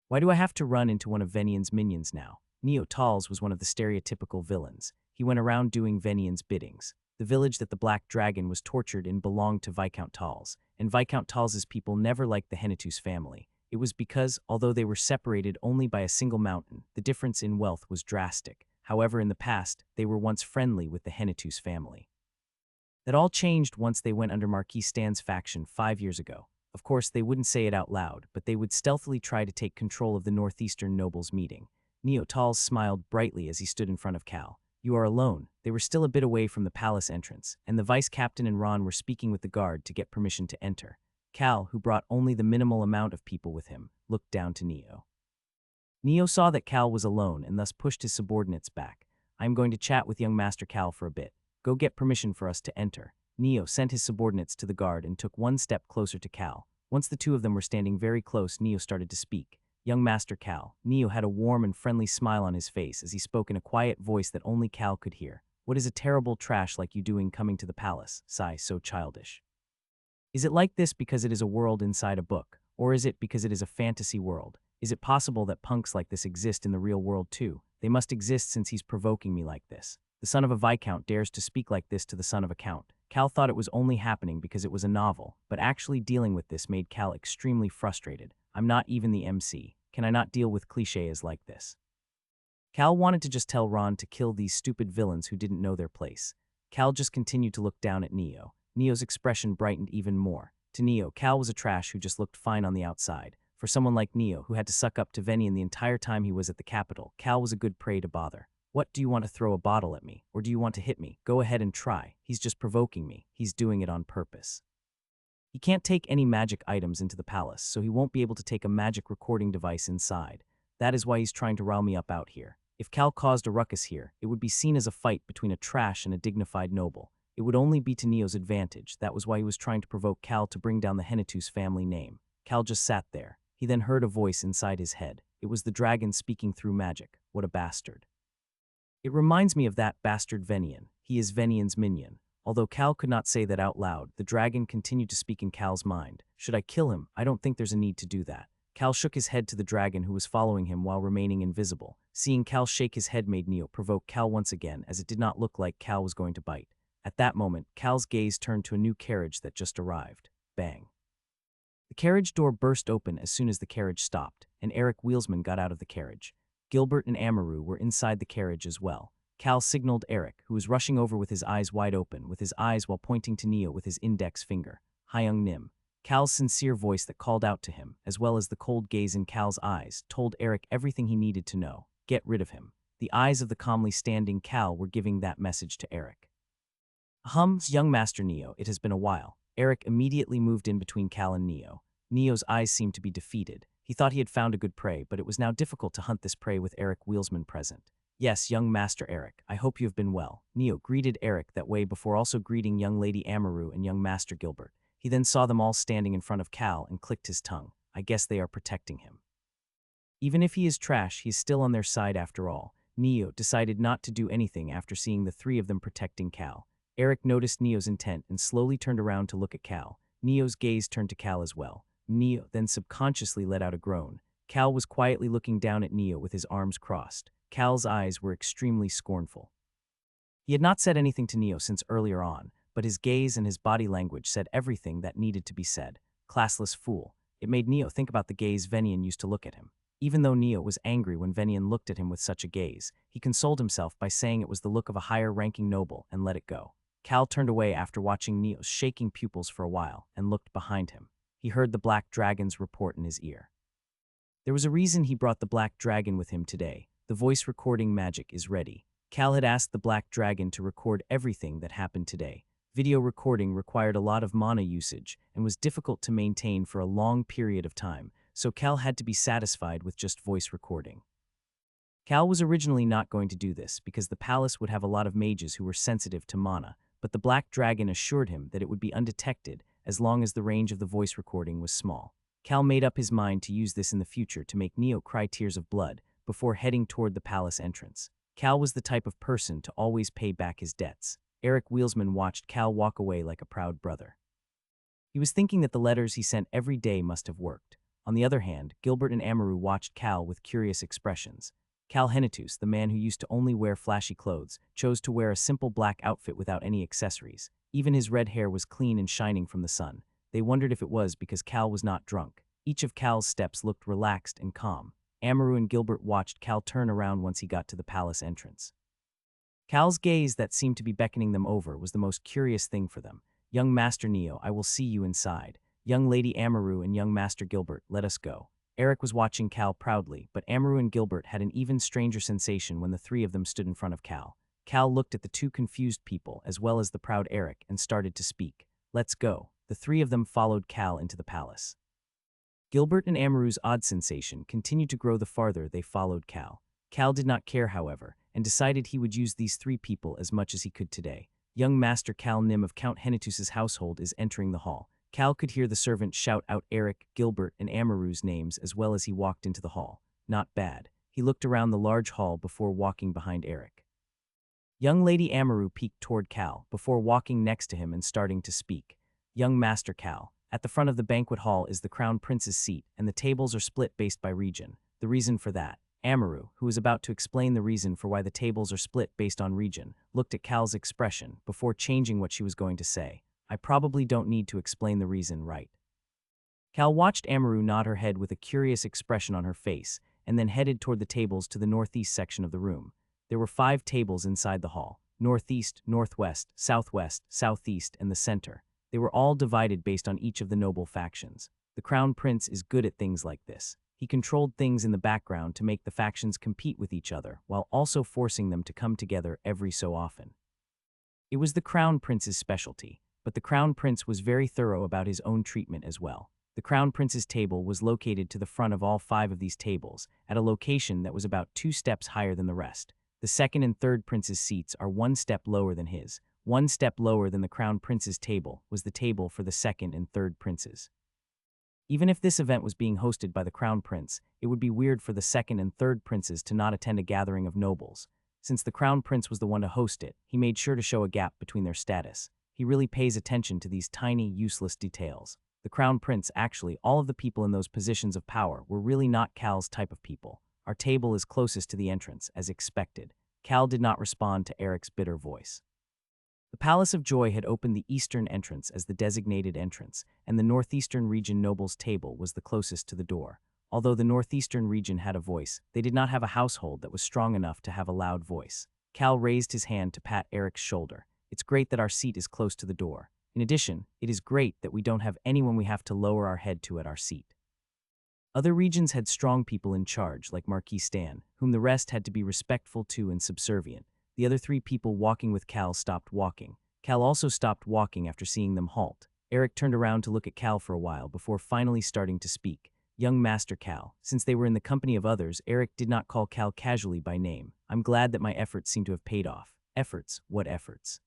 Why do I have to run into one of Venian's minions now? Neo Talls was one of the stereotypical villains. He went around doing Venian's biddings. The village that the Black Dragon was tortured in belonged to Viscount Talls, and Viscount Talls's people never liked the Henetus family. It was because, although they were separated only by a single mountain, the difference in wealth was drastic. However, in the past, they were once friendly with the Henetus family. That all changed once they went under Marquis Stan's faction 5 years ago. Of course, they wouldn't say it out loud, but they would stealthily try to take control of the northeastern nobles' meeting. Neo Talls smiled brightly as he stood in front of Cal. You are alone. They were still a bit away from the palace entrance, and the vice captain and Ron were speaking with the guard to get permission to enter. Cal, who brought only the minimal amount of people with him, looked down to Neo. Neo saw that Cal was alone and thus pushed his subordinates back. I am going to chat with young Master Cal for a bit. Go get permission for us to enter. Neo sent his subordinates to the guard and took one step closer to Cal. Once the two of them were standing very close, Neo started to speak. Young Master Cal. Neo had a warm and friendly smile on his face as he spoke in a quiet voice that only Cal could hear. What is a terrible trash like you doing coming to the palace? Sigh, so childish. Is it like this because it is a world inside a book? Or is it because it is a fantasy world? Is it possible that punks like this exist in the real world too? They must exist since he's provoking me like this. The son of a viscount dares to speak like this to the son of a count. Cal thought it was only happening because it was a novel, but actually dealing with this made Cal extremely frustrated. I'm not even the MC. Can I not deal with clichés like this? Cal wanted to just tell Ron to kill these stupid villains who didn't know their place. Cal just continued to look down at Neo. Neo's expression brightened even more. To Neo, Cal was a trash who just looked fine on the outside. For someone like Neo, who had to suck up to Venian the entire time he was at the capital, Cal was a good prey to bother. What, do you want to throw a bottle at me? Or do you want to hit me? Go ahead and try. He's just provoking me. He's doing it on purpose. He can't take any magic items into the palace, so he won't be able to take a magic recording device inside. That is why he's trying to rile me up out here. If Cal caused a ruckus here, it would be seen as a fight between a trash and a dignified noble. It would only be to Neo's advantage. That was why he was trying to provoke Cal to bring down the Henetus family name. Cal just sat there. He then heard a voice inside his head. It was the dragon speaking through magic. What a bastard. It reminds me of that bastard Venian. He is Venian's minion. Although Cal could not say that out loud, the dragon continued to speak in Cal's mind. Should I kill him? I don't think there's a need to do that. Cal shook his head to the dragon who was following him while remaining invisible. Seeing Cal shake his head made Neo provoke Cal once again, as it did not look like Cal was going to bite. At that moment, Cal's gaze turned to a new carriage that just arrived. Bang. The carriage door burst open as soon as the carriage stopped, and Eric Wheelsman got out of the carriage. Gilbert and Amaru were inside the carriage as well. Cal signaled Eric, who was rushing over with his eyes wide open, with his eyes while pointing to Neo with his index finger. Hyung Nim. Cal's sincere voice that called out to him, as well as the cold gaze in Cal's eyes, told Eric everything he needed to know. Get rid of him. The eyes of the calmly standing Cal were giving that message to Eric. Young Master Neo, it has been a while. Eric immediately moved in between Cal and Neo. Neo's eyes seemed to be defeated. He thought he had found a good prey, but it was now difficult to hunt this prey with Eric Wheelsman present. Yes, young Master Eric, I hope you have been well. Neo greeted Eric that way before also greeting young Lady Amaru and young Master Gilbert. He then saw them all standing in front of Cal and clicked his tongue. I guess they are protecting him. Even if he is trash, he's still on their side after all. Neo decided not to do anything after seeing the three of them protecting Cal. Eric noticed Neo's intent and slowly turned around to look at Cal. Neo's gaze turned to Cal as well. Neo then subconsciously let out a groan. Cal was quietly looking down at Neo with his arms crossed. Cal's eyes were extremely scornful. He had not said anything to Neo since earlier on, but his gaze and his body language said everything that needed to be said. Classless fool. It made Neo think about the gaze Venian used to look at him. Even though Neo was angry when Venian looked at him with such a gaze, he consoled himself by saying it was the look of a higher-ranking noble and let it go. Cal turned away after watching Neo's shaking pupils for a while and looked behind him. He heard the black dragon's report in his ear. There was a reason he brought the black dragon with him today. The voice recording magic is ready. Cal had asked the black dragon to record everything that happened today. Video recording required a lot of mana usage and was difficult to maintain for a long period of time, so Cal had to be satisfied with just voice recording. Cal was originally not going to do this because the palace would have a lot of mages who were sensitive to mana, but the black dragon assured him that it would be undetected as long as the range of the voice recording was small. Cal made up his mind to use this in the future to make Neo cry tears of blood before heading toward the palace entrance. Cal was the type of person to always pay back his debts. Eric Wheelsman watched Cal walk away like a proud brother. He was thinking that the letters he sent every day must have worked. On the other hand, Gilbert and Amaru watched Cal with curious expressions. Cal Henitus, the man who used to only wear flashy clothes, chose to wear a simple black outfit without any accessories. Even his red hair was clean and shining from the sun. They wondered if it was because Cal was not drunk. Each of Cal's steps looked relaxed and calm. Amaru and Gilbert watched Cal turn around once he got to the palace entrance. Cal's gaze that seemed to be beckoning them over was the most curious thing for them. Young Master Neo, I will see you inside. Young Lady Amaru and young Master Gilbert, let us go. Eric was watching Cal proudly, but Amaru and Gilbert had an even stranger sensation when the three of them stood in front of Cal. Cal looked at the two confused people as well as the proud Eric and started to speak. Let's go. The three of them followed Cal into the palace. Gilbert and Amaru's odd sensation continued to grow the farther they followed Cal. Cal did not care, however, and decided he would use these three people as much as he could today. Young Master Cal Nim of Count Henitus's household is entering the hall. Cal could hear the servant shout out Eric, Gilbert, and Amaru's names as well as he walked into the hall. Not bad. He looked around the large hall before walking behind Eric. Young Lady Amaru peeked toward Cal before walking next to him and starting to speak. Young Master Cal. At the front of the banquet hall is the Crown Prince's seat, and the tables are split based by region. The reason for that. Amaru, who was about to explain the reason for why the tables are split based on region, looked at Cal's expression before changing what she was going to say. I probably don't need to explain the reason, right? Cal watched Amaru nod her head with a curious expression on her face, and then headed toward the tables to the northeast section of the room. There were 5 tables inside the hall: northeast, northwest, southwest, southeast, and the center. They were all divided based on each of the noble factions. The Crown Prince is good at things like this. He controlled things in the background to make the factions compete with each other, while also forcing them to come together every so often. It was the Crown Prince's specialty, but the Crown Prince was very thorough about his own treatment as well. The Crown Prince's table was located to the front of all 5 of these tables, at a location that was about 2 steps higher than the rest. The second and third prince's seats are 1 step lower than his. 1 step lower than the Crown Prince's table was the table for the second and third princes. Even if this event was being hosted by the Crown Prince, it would be weird for the second and third princes to not attend a gathering of nobles. Since the Crown Prince was the one to host it, he made sure to show a gap between their status. He really pays attention to these tiny, useless details. The crown prince, actually, all of the people in those positions of power were really not Cal's type of people. Our table is closest to the entrance, as expected. Cal did not respond to Eric's bitter voice. The Palace of Joy had opened the eastern entrance as the designated entrance, and the northeastern region noble's table was the closest to the door. Although the northeastern region had a voice, they did not have a household that was strong enough to have a loud voice. Cal raised his hand to pat Eric's shoulder. It's great that our seat is close to the door. In addition, it is great that we don't have anyone we have to lower our head to at our seat. Other regions had strong people in charge, like Marquis Stan, whom the rest had to be respectful to and subservient. The other three people walking with Cal stopped walking. Cal also stopped walking after seeing them halt. Eric turned around to look at Cal for a while before finally starting to speak. Young Master Cal. Since they were in the company of others, Eric did not call Cal casually by name. I'm glad that my efforts seem to have paid off. Efforts? What efforts?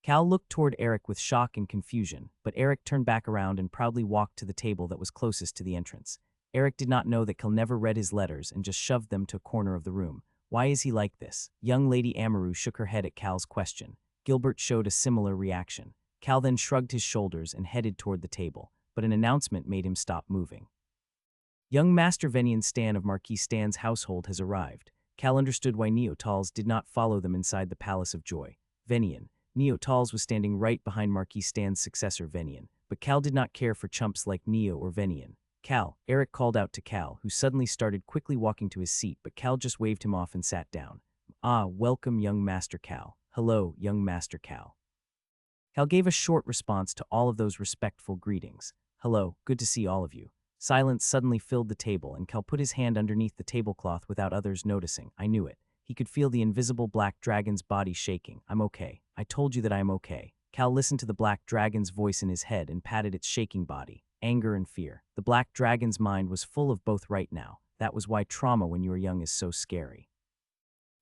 Cal looked toward Eric with shock and confusion, but Eric turned back around and proudly walked to the table that was closest to the entrance. Eric did not know that Cal never read his letters and just shoved them to a corner of the room. Why is he like this? Young Lady Amaru shook her head at Cal's question. Gilbert showed a similar reaction. Cal then shrugged his shoulders and headed toward the table, but an announcement made him stop moving. Young Master Venian Stan of Marquis Stan's household has arrived. Cal understood why Neotals did not follow them inside the Palace of Joy. Venian. Neotals was standing right behind Marquis Stan's successor Venian, but Cal did not care for chumps like Neo or Venian. Cal, Eric called out to Cal, who suddenly started quickly walking to his seat, but Cal just waved him off and sat down. Ah, welcome, young Master Cal. Hello, young Master Cal. Cal gave a short response to all of those respectful greetings. Hello, good to see all of you. Silence suddenly filled the table, and Cal put his hand underneath the tablecloth without others noticing. I knew it. He could feel the invisible black dragon's body shaking. I'm okay. I told you that I am okay. Cal listened to the black dragon's voice in his head and patted its shaking body. Anger and fear. The black dragon's mind was full of both right now. That was why trauma when you are young is so scary.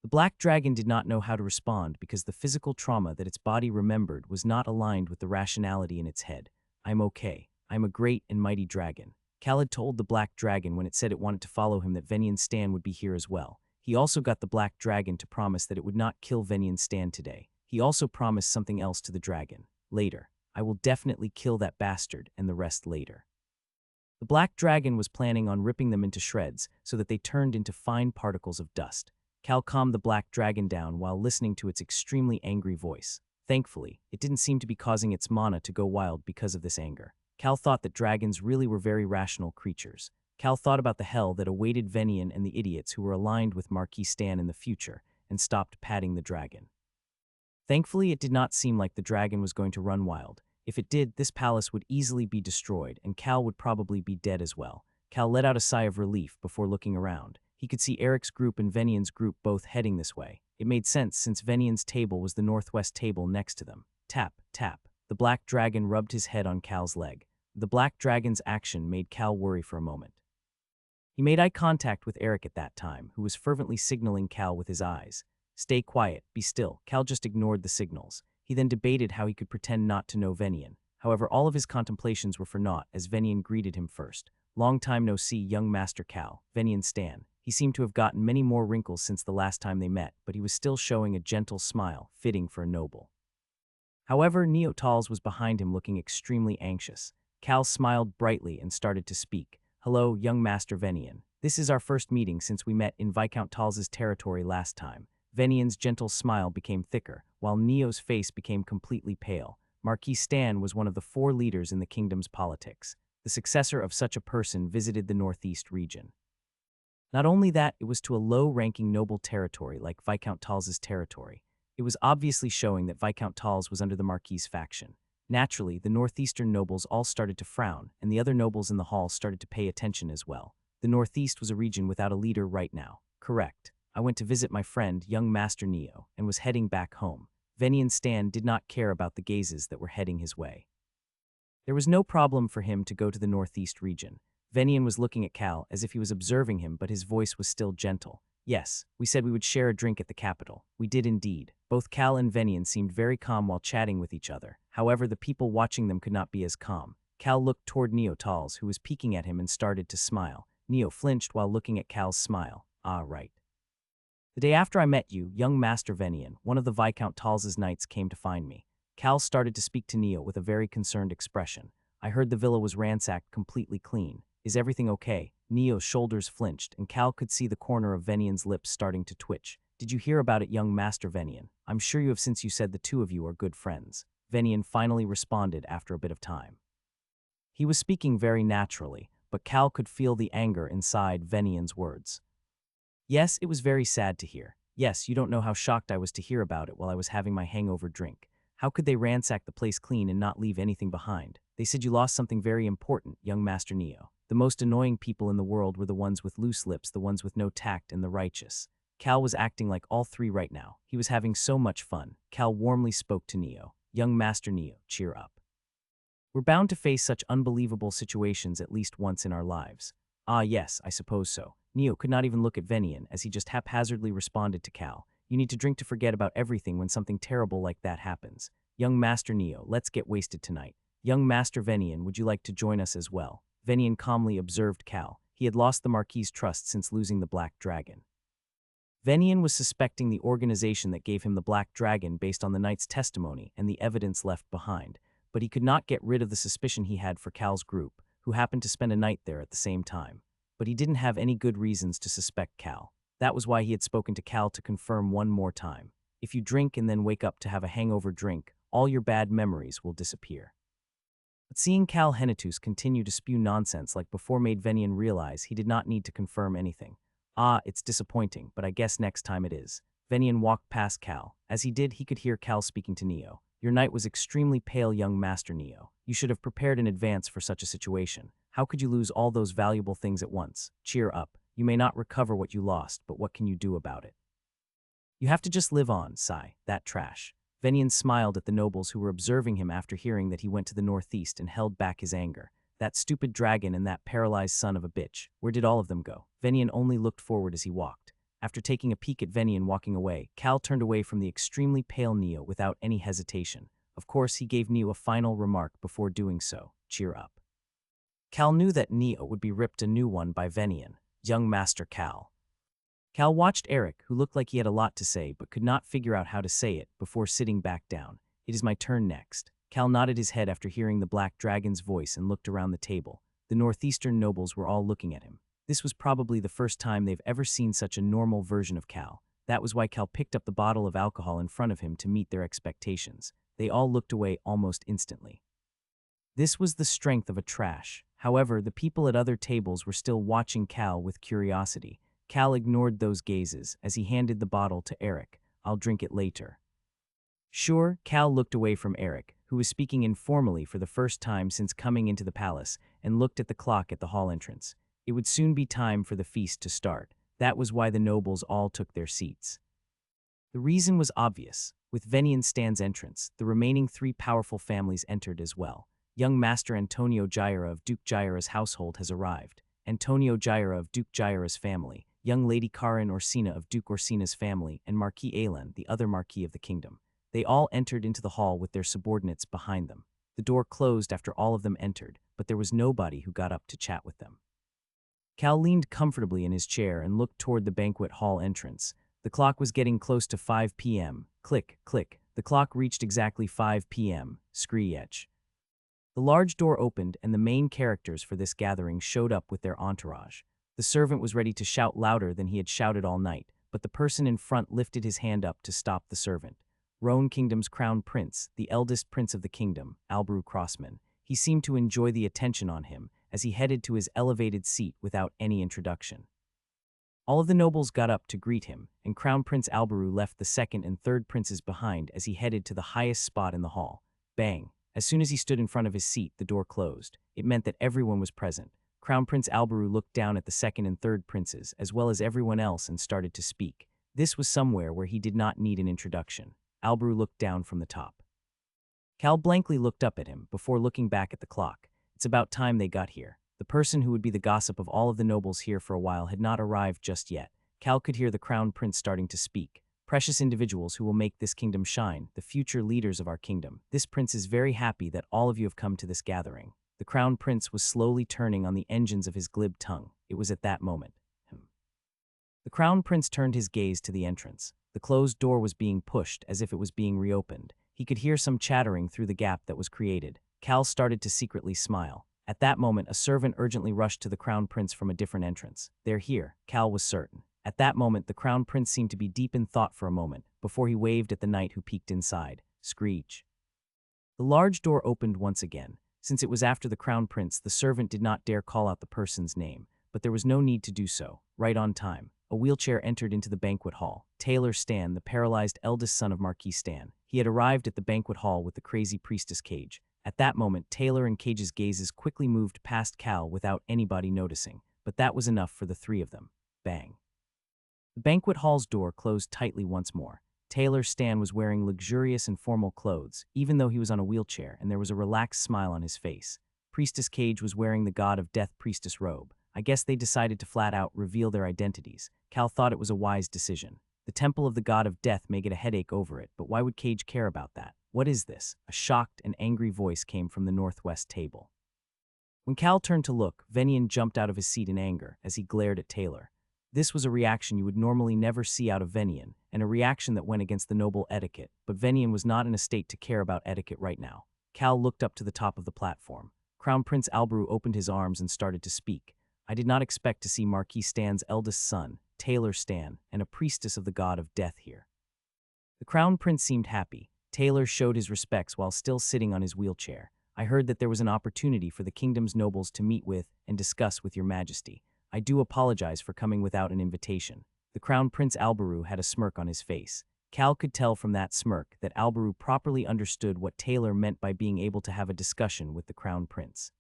The black dragon did not know how to respond because the physical trauma that its body remembered was not aligned with the rationality in its head. I'm okay. I'm a great and mighty dragon. Cal had told the black dragon when it said it wanted to follow him that Venian Stan would be here as well. He also got the black dragon to promise that it would not kill Venian Stan today. He also promised something else to the dragon. Later. I will definitely kill that bastard and the rest later. The black dragon was planning on ripping them into shreds so that they turned into fine particles of dust. Cal calmed the black dragon down while listening to its extremely angry voice. Thankfully, it didn't seem to be causing its mana to go wild because of this anger. Cal thought that dragons really were very rational creatures. Cal thought about the hell that awaited Venian and the idiots who were aligned with Marquis Stan in the future and stopped patting the dragon. Thankfully, it did not seem like the dragon was going to run wild. If it did, this palace would easily be destroyed, and Cal would probably be dead as well. Cal let out a sigh of relief before looking around. He could see Eric's group and Venian's group both heading this way. It made sense since Venian's table was the northwest table next to them. Tap, tap. The black dragon rubbed his head on Cal's leg. The black dragon's action made Cal worry for a moment. He made eye contact with Eric at that time, who was fervently signaling Cal with his eyes. Stay quiet, be still. Cal just ignored the signals. He then debated how he could pretend not to know Venian. However, all of his contemplations were for naught as Venian greeted him first. Long time no see, young Master Cal. Venian Stan. He seemed to have gotten many more wrinkles since the last time they met, but he was still showing a gentle smile, fitting for a noble. However, Neotals was behind him looking extremely anxious. Cal smiled brightly and started to speak. Hello, young Master Venian. This is our first meeting since we met in Viscount Tals's territory last time. Venian's gentle smile became thicker, while Neo's face became completely pale. Marquis Stan was one of the 4 leaders in the kingdom's politics. The successor of such a person visited the northeast region. Not only that, it was to a low-ranking noble territory like Viscount Tals's territory. It was obviously showing that Viscount Tals was under the Marquis' faction. Naturally, the northeastern nobles all started to frown, and the other nobles in the hall started to pay attention as well. The northeast was a region without a leader right now. Correct. I went to visit my friend, young Master Neo, and was heading back home. Venian Stan did not care about the gazes that were heading his way. There was no problem for him to go to the northeast region. Venian was looking at Cal as if he was observing him, but his voice was still gentle. Yes, we said we would share a drink at the capital. We did indeed. Both Cal and Venian seemed very calm while chatting with each other. However, the people watching them could not be as calm. Cal looked toward Neo Tals, who was peeking at him and started to smile. Neo flinched while looking at Cal's smile. Ah, right. The day after I met you, young Master Venian, one of the Viscount Tals's knights came to find me. Cal started to speak to Neo with a very concerned expression. I heard the villa was ransacked completely clean. Is everything okay? Neo's shoulders flinched, and Cal could see the corner of Venian's lips starting to twitch. Did you hear about it, young Master Venian? I'm sure you have, since you said the two of you are good friends. Venian finally responded after a bit of time. He was speaking very naturally, but Cal could feel the anger inside Venian's words. Yes, it was very sad to hear. Yes, you don't know how shocked I was to hear about it while I was having my hangover drink. How could they ransack the place clean and not leave anything behind? They said you lost something very important, young Master Neo. The most annoying people in the world were the ones with loose lips, the ones with no tact, and the righteous. Cal was acting like all three right now. He was having so much fun. Cal warmly spoke to Neo. Young Master Neo, cheer up. We're bound to face such unbelievable situations at least once in our lives. Ah yes, I suppose so. Neo could not even look at Venian as he just haphazardly responded to Cal. You need to drink to forget about everything when something terrible like that happens. Young Master Neo, let's get wasted tonight. Young Master Venian, would you like to join us as well? Venian calmly observed Cal. He had lost the Marquis's trust since losing the Black Dragon. Venian was suspecting the organization that gave him the Black Dragon based on the knight's testimony and the evidence left behind, but he could not get rid of the suspicion he had for Cal's group, who happened to spend a night there at the same time. But he didn't have any good reasons to suspect Cal. That was why he had spoken to Cal to confirm one more time. If you drink and then wake up to have a hangover drink, all your bad memories will disappear. But seeing Cal Henitus continue to spew nonsense like before made Venian realize he did not need to confirm anything. Ah, it's disappointing, but I guess next time it is. Venian walked past Cal. As he did, he could hear Cal speaking to Neo. Your knight was extremely pale, young Master Neo. You should have prepared in advance for such a situation. How could you lose all those valuable things at once? Cheer up. You may not recover what you lost, but what can you do about it? You have to just live on, sigh. That trash. Venian smiled at the nobles who were observing him after hearing that he went to the northeast and held back his anger. That stupid dragon and that paralyzed son of a bitch. Where did all of them go? Venian only looked forward as he walked. After taking a peek at Venian walking away, Cal turned away from the extremely pale Neo without any hesitation. Of course, he gave Neo a final remark before doing so. Cheer up. Cal knew that Neo would be ripped a new one by Venian. Young Master Cal. Cal watched Eric, who looked like he had a lot to say but could not figure out how to say it, before sitting back down. It is my turn next. Cal nodded his head after hearing the Black Dragon's voice and looked around the table. The northeastern nobles were all looking at him. This was probably the first time they've ever seen such a normal version of Cal. That was why Cal picked up the bottle of alcohol in front of him to meet their expectations. They all looked away almost instantly. This was the strength of a trash. However, the people at other tables were still watching Cal with curiosity. Cal ignored those gazes as he handed the bottle to Eric. I'll drink it later. Sure, Cal looked away from Eric, who was speaking informally for the first time since coming into the palace, and looked at the clock at the hall entrance. It would soon be time for the feast to start. That was why the nobles all took their seats. The reason was obvious. With Venian Stan's entrance, the remaining three powerful families entered as well. Young Master Antonio Jaira of Duke Jaira's household has arrived. Antonio Jaira of Duke Jaira's family, young Lady Karin Orsina of Duke Orsina's family, and Marquis Alan, the other Marquis of the kingdom. They all entered into the hall with their subordinates behind them. The door closed after all of them entered, but there was nobody who got up to chat with them. Cal leaned comfortably in his chair and looked toward the banquet hall entrance. The clock was getting close to 5 p.m. Click, click. The clock reached exactly 5 p.m. Screech. The large door opened and the main characters for this gathering showed up with their entourage. The servant was ready to shout louder than he had shouted all night, but the person in front lifted his hand up to stop the servant. Roan Kingdom's crown prince, the eldest prince of the kingdom, Albrew Crossman. He seemed to enjoy the attention on him as he headed to his elevated seat without any introduction. All of the nobles got up to greet him, and Crown Prince Albrew left the second and third princes behind as he headed to the highest spot in the hall. Bang! As soon as he stood in front of his seat, the door closed. It meant that everyone was present. Crown Prince Albrew looked down at the second and third princes, as well as everyone else, and started to speak. This was somewhere where he did not need an introduction. Albrew looked down from the top. Cal blankly looked up at him before looking back at the clock. It's about time they got here. The person who would be the gossip of all of the nobles here for a while had not arrived just yet. Cal could hear the crown prince starting to speak. Precious individuals who will make this kingdom shine, the future leaders of our kingdom. This prince is very happy that all of you have come to this gathering. The crown prince was slowly turning on the engines of his glib tongue. It was at that moment. The crown prince turned his gaze to the entrance. The closed door was being pushed as if it was being reopened. He could hear some chattering through the gap that was created. Cal started to secretly smile. At that moment, a servant urgently rushed to the Crown Prince from a different entrance. "They're here," Cal was certain. At that moment, the Crown Prince seemed to be deep in thought for a moment, before he waved at the knight who peeked inside. Screech. The large door opened once again. Since it was after the Crown Prince, the servant did not dare call out the person's name, but there was no need to do so. Right on time, a wheelchair entered into the banquet hall. Taylor Stan, the paralyzed eldest son of Marquis Stan. He had arrived at the banquet hall with the crazy priestess Cage. At that moment, Taylor and Cage's gazes quickly moved past Cal without anybody noticing, but that was enough for the three of them. Bang. The banquet hall's door closed tightly once more. Taylor Stan was wearing luxurious and formal clothes, even though he was on a wheelchair, and there was a relaxed smile on his face. Priestess Cage was wearing the God of Death priestess robe. I guess they decided to flat out reveal their identities. Cal thought it was a wise decision. The temple of the God of Death may get a headache over it, but why would Cage care about that? What is this? A shocked and angry voice came from the northwest table. When Cal turned to look, Venian jumped out of his seat in anger as he glared at Taylor. This was a reaction you would normally never see out of Venian, and a reaction that went against the noble etiquette, but Venian was not in a state to care about etiquette right now. Cal looked up to the top of the platform. Crown Prince Alberu opened his arms and started to speak. I did not expect to see Marquis Stan's eldest son, Taylor Stan, and a priestess of the God of Death here. The Crown Prince seemed happy. Taylor showed his respects while still sitting on his wheelchair. I heard that there was an opportunity for the kingdom's nobles to meet with and discuss with your majesty. I do apologize for coming without an invitation. The Crown Prince Alberu had a smirk on his face. Cal could tell from that smirk that Alberu properly understood what Taylor meant by being able to have a discussion with the Crown Prince.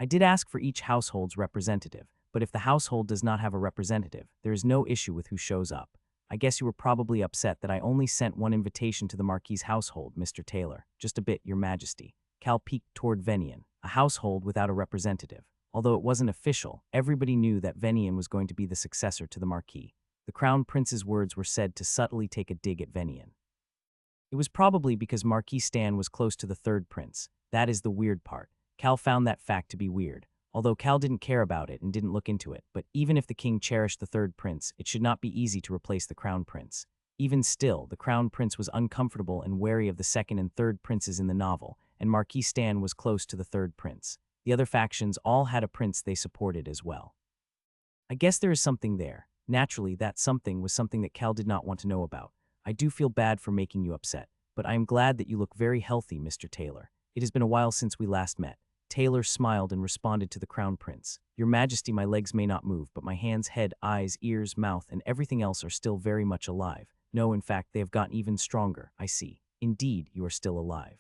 I did ask for each household's representative, but if the household does not have a representative, there is no issue with who shows up. I guess you were probably upset that I only sent one invitation to the Marquis' household, Mr. Taylor. Just a bit, your majesty. Cal peeked toward Venian, a household without a representative. Although it wasn't official, everybody knew that Venian was going to be the successor to the Marquis. The Crown Prince's words were said to subtly take a dig at Venian. It was probably because Marquis Stan was close to the third prince. That is the weird part. Cal found that fact to be weird. Although Cal didn't care about it and didn't look into it, but even if the king cherished the third prince, it should not be easy to replace the Crown Prince. Even still, the Crown Prince was uncomfortable and wary of the second and third princes in the novel, and Marquis Stan was close to the third prince. The other factions all had a prince they supported as well. I guess there is something there. Naturally, that something was something that Cal did not want to know about. I do feel bad for making you upset, but I am glad that you look very healthy, Mr. Taylor. It has been a while since we last met. Taylor smiled and responded to the Crown Prince. Your Majesty, my legs may not move, but my hands, head, eyes, ears, mouth, and everything else are still very much alive. No, in fact, they have gotten even stronger, I see. Indeed, you are still alive.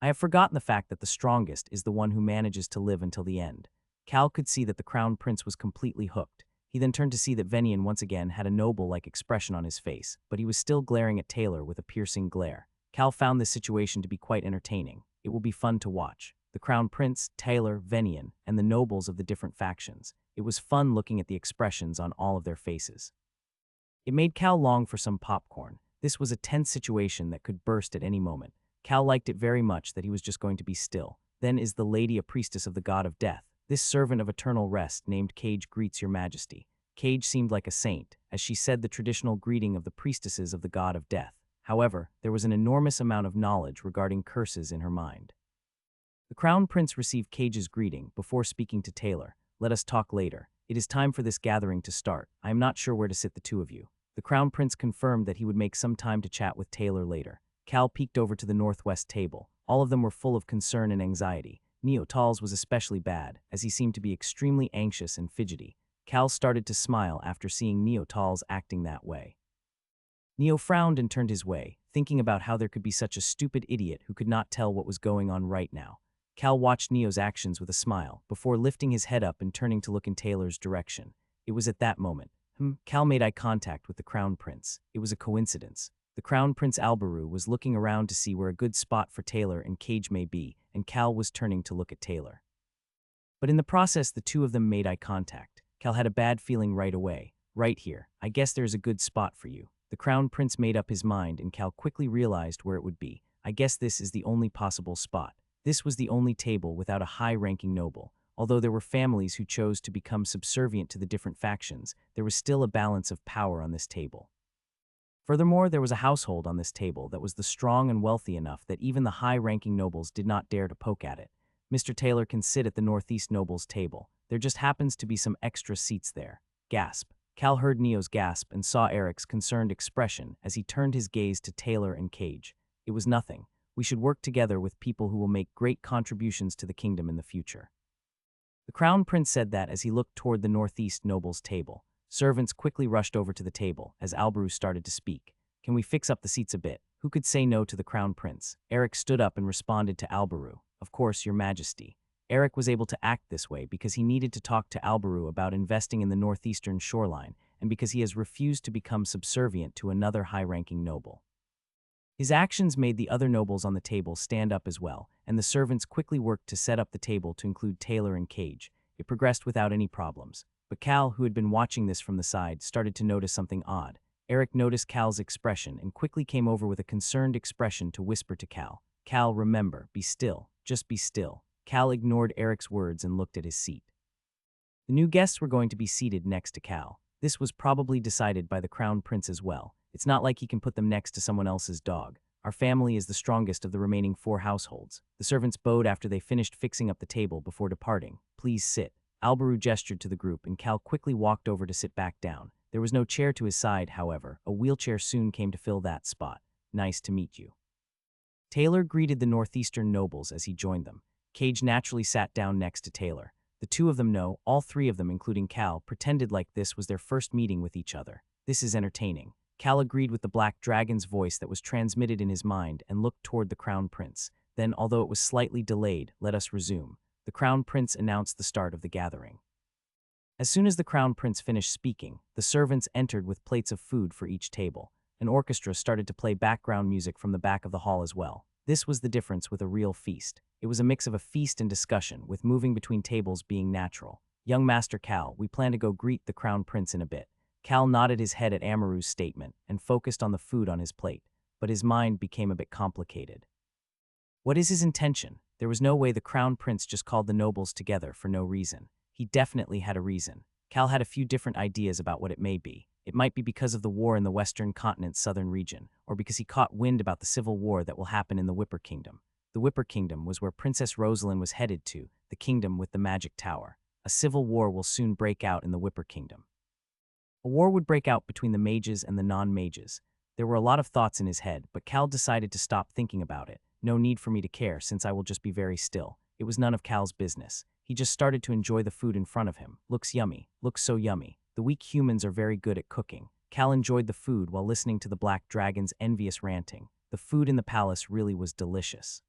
I have forgotten the fact that the strongest is the one who manages to live until the end. Cal could see that the Crown Prince was completely hooked. He then turned to see that Venian once again had a noble-like expression on his face, but he was still glaring at Taylor with a piercing glare. Cal found this situation to be quite entertaining. It will be fun to watch. The Crown Prince, Taylor, Venian, and the nobles of the different factions. It was fun looking at the expressions on all of their faces. It made Cal long for some popcorn. This was a tense situation that could burst at any moment. Cal liked it very much that he was just going to be still. Then is the lady a priestess of the God of Death. This servant of eternal rest named Cage greets your majesty. Cage seemed like a saint, as she said the traditional greeting of the priestesses of the God of Death. However, there was an enormous amount of knowledge regarding curses in her mind. The Crown Prince received Cage's greeting before speaking to Taylor. Let us talk later. It is time for this gathering to start. I am not sure where to sit the two of you. The Crown Prince confirmed that he would make some time to chat with Taylor later. Cal peeked over to the northwest table. All of them were full of concern and anxiety. Neotal's was especially bad, as he seemed to be extremely anxious and fidgety. Cal started to smile after seeing Neotal's acting that way. Neo frowned and turned his way, thinking about how there could be such a stupid idiot who could not tell what was going on right now. Cal watched Neo's actions with a smile, before lifting his head up and turning to look in Taylor's direction. It was at that moment. Cal made eye contact with the Crown Prince. It was a coincidence. The Crown Prince Alberu was looking around to see where a good spot for Taylor and Cage may be, and Cal was turning to look at Taylor. But in the process, the two of them made eye contact. Cal had a bad feeling right away. Right here. I guess there's a good spot for you. The Crown Prince made up his mind, and Cal quickly realized where it would be. I guess this is the only possible spot. This was the only table without a high-ranking noble. Although there were families who chose to become subservient to the different factions, there was still a balance of power on this table. Furthermore, there was a household on this table that was the strong and wealthy enough that even the high-ranking nobles did not dare to poke at it. Mr. Taylor can sit at the Northeast nobles' table. There just happens to be some extra seats there. Gasp. Cal heard Neo's gasp and saw Eric's concerned expression as he turned his gaze to Taylor and Cage. It was nothing. We should work together with people who will make great contributions to the kingdom in the future. The Crown Prince said that as he looked toward the Northeast noble's table. Servants quickly rushed over to the table as Alberu started to speak. Can we fix up the seats a bit? Who could say no to the Crown Prince? Eric stood up and responded to Alberu. Of course, Your Majesty. Eric was able to act this way because he needed to talk to Alberu about investing in the northeastern shoreline and because he has refused to become subservient to another high-ranking noble. His actions made the other nobles on the table stand up as well, and the servants quickly worked to set up the table to include Taylor and Cage. It progressed without any problems. But Cal, who had been watching this from the side, started to notice something odd. Eric noticed Cal's expression and quickly came over with a concerned expression to whisper to Cal. Cal, remember, be still. Just be still. Cal ignored Eric's words and looked at his seat. The new guests were going to be seated next to Cal. This was probably decided by the Crown Prince as well. It's not like he can put them next to someone else's dog. Our family is the strongest of the remaining 4 households. The servants bowed after they finished fixing up the table before departing. Please sit. Alberu gestured to the group and Cal quickly walked over to sit back down. There was no chair to his side, however. A wheelchair soon came to fill that spot. Nice to meet you. Taylor greeted the northeastern nobles as he joined them. Cage naturally sat down next to Taylor. The two of them know, all 3 of them including Cal, pretended like this was their first meeting with each other. This is entertaining. Cal agreed with the Black Dragon's voice that was transmitted in his mind and looked toward the Crown Prince. Then, although it was slightly delayed, let us resume. The Crown Prince announced the start of the gathering. As soon as the Crown Prince finished speaking, the servants entered with plates of food for each table. An orchestra started to play background music from the back of the hall as well. This was the difference with a real feast. It was a mix of a feast and discussion, with moving between tables being natural. Young Master Cal, we plan to go greet the Crown Prince in a bit. Cal nodded his head at Amaru's statement and focused on the food on his plate, but his mind became a bit complicated. What is his intention? There was no way the Crown Prince just called the nobles together for no reason. He definitely had a reason. Cal had a few different ideas about what it may be. It might be because of the war in the Western Continent's southern region, or because he caught wind about the civil war that will happen in the Whipper Kingdom. The Whipper Kingdom was where Princess Rosalind was headed to, the kingdom with the magic tower. A civil war will soon break out in the Whipper Kingdom. A war would break out between the mages and the non-mages. There were a lot of thoughts in his head, but Cal decided to stop thinking about it. No need for me to care, since I will just be very still. It was none of Cal's business. He just started to enjoy the food in front of him. Looks yummy. Looks so yummy. The weak humans are very good at cooking. Cal enjoyed the food while listening to the Black Dragon's envious ranting. The food in the palace really was delicious.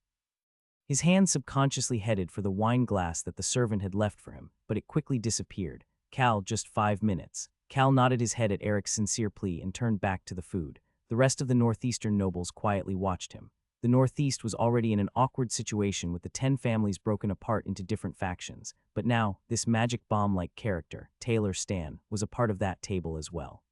His hand subconsciously headed for the wine glass that the servant had left for him, but it quickly disappeared. Cal, just 5 minutes. Cal nodded his head at Eric's sincere plea and turned back to the food. The rest of the northeastern nobles quietly watched him. The Northeast was already in an awkward situation with the 10 families broken apart into different factions, but now, this magic bomb-like character, Taylor Stan, was a part of that table as well.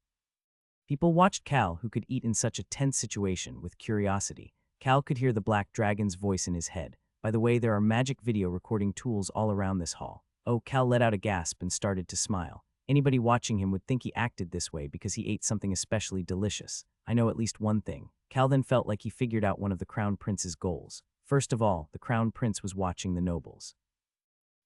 People watched Cal, who could eat in such a tense situation, with curiosity. Cal could hear the Black Dragon's voice in his head. By the way, there are magic video recording tools all around this hall. Oh, Cal let out a gasp and started to smile. Anybody watching him would think he acted this way because he ate something especially delicious. I know at least one thing. Cal then felt like he figured out one of the Crown Prince's goals. First of all, the Crown Prince was watching the nobles.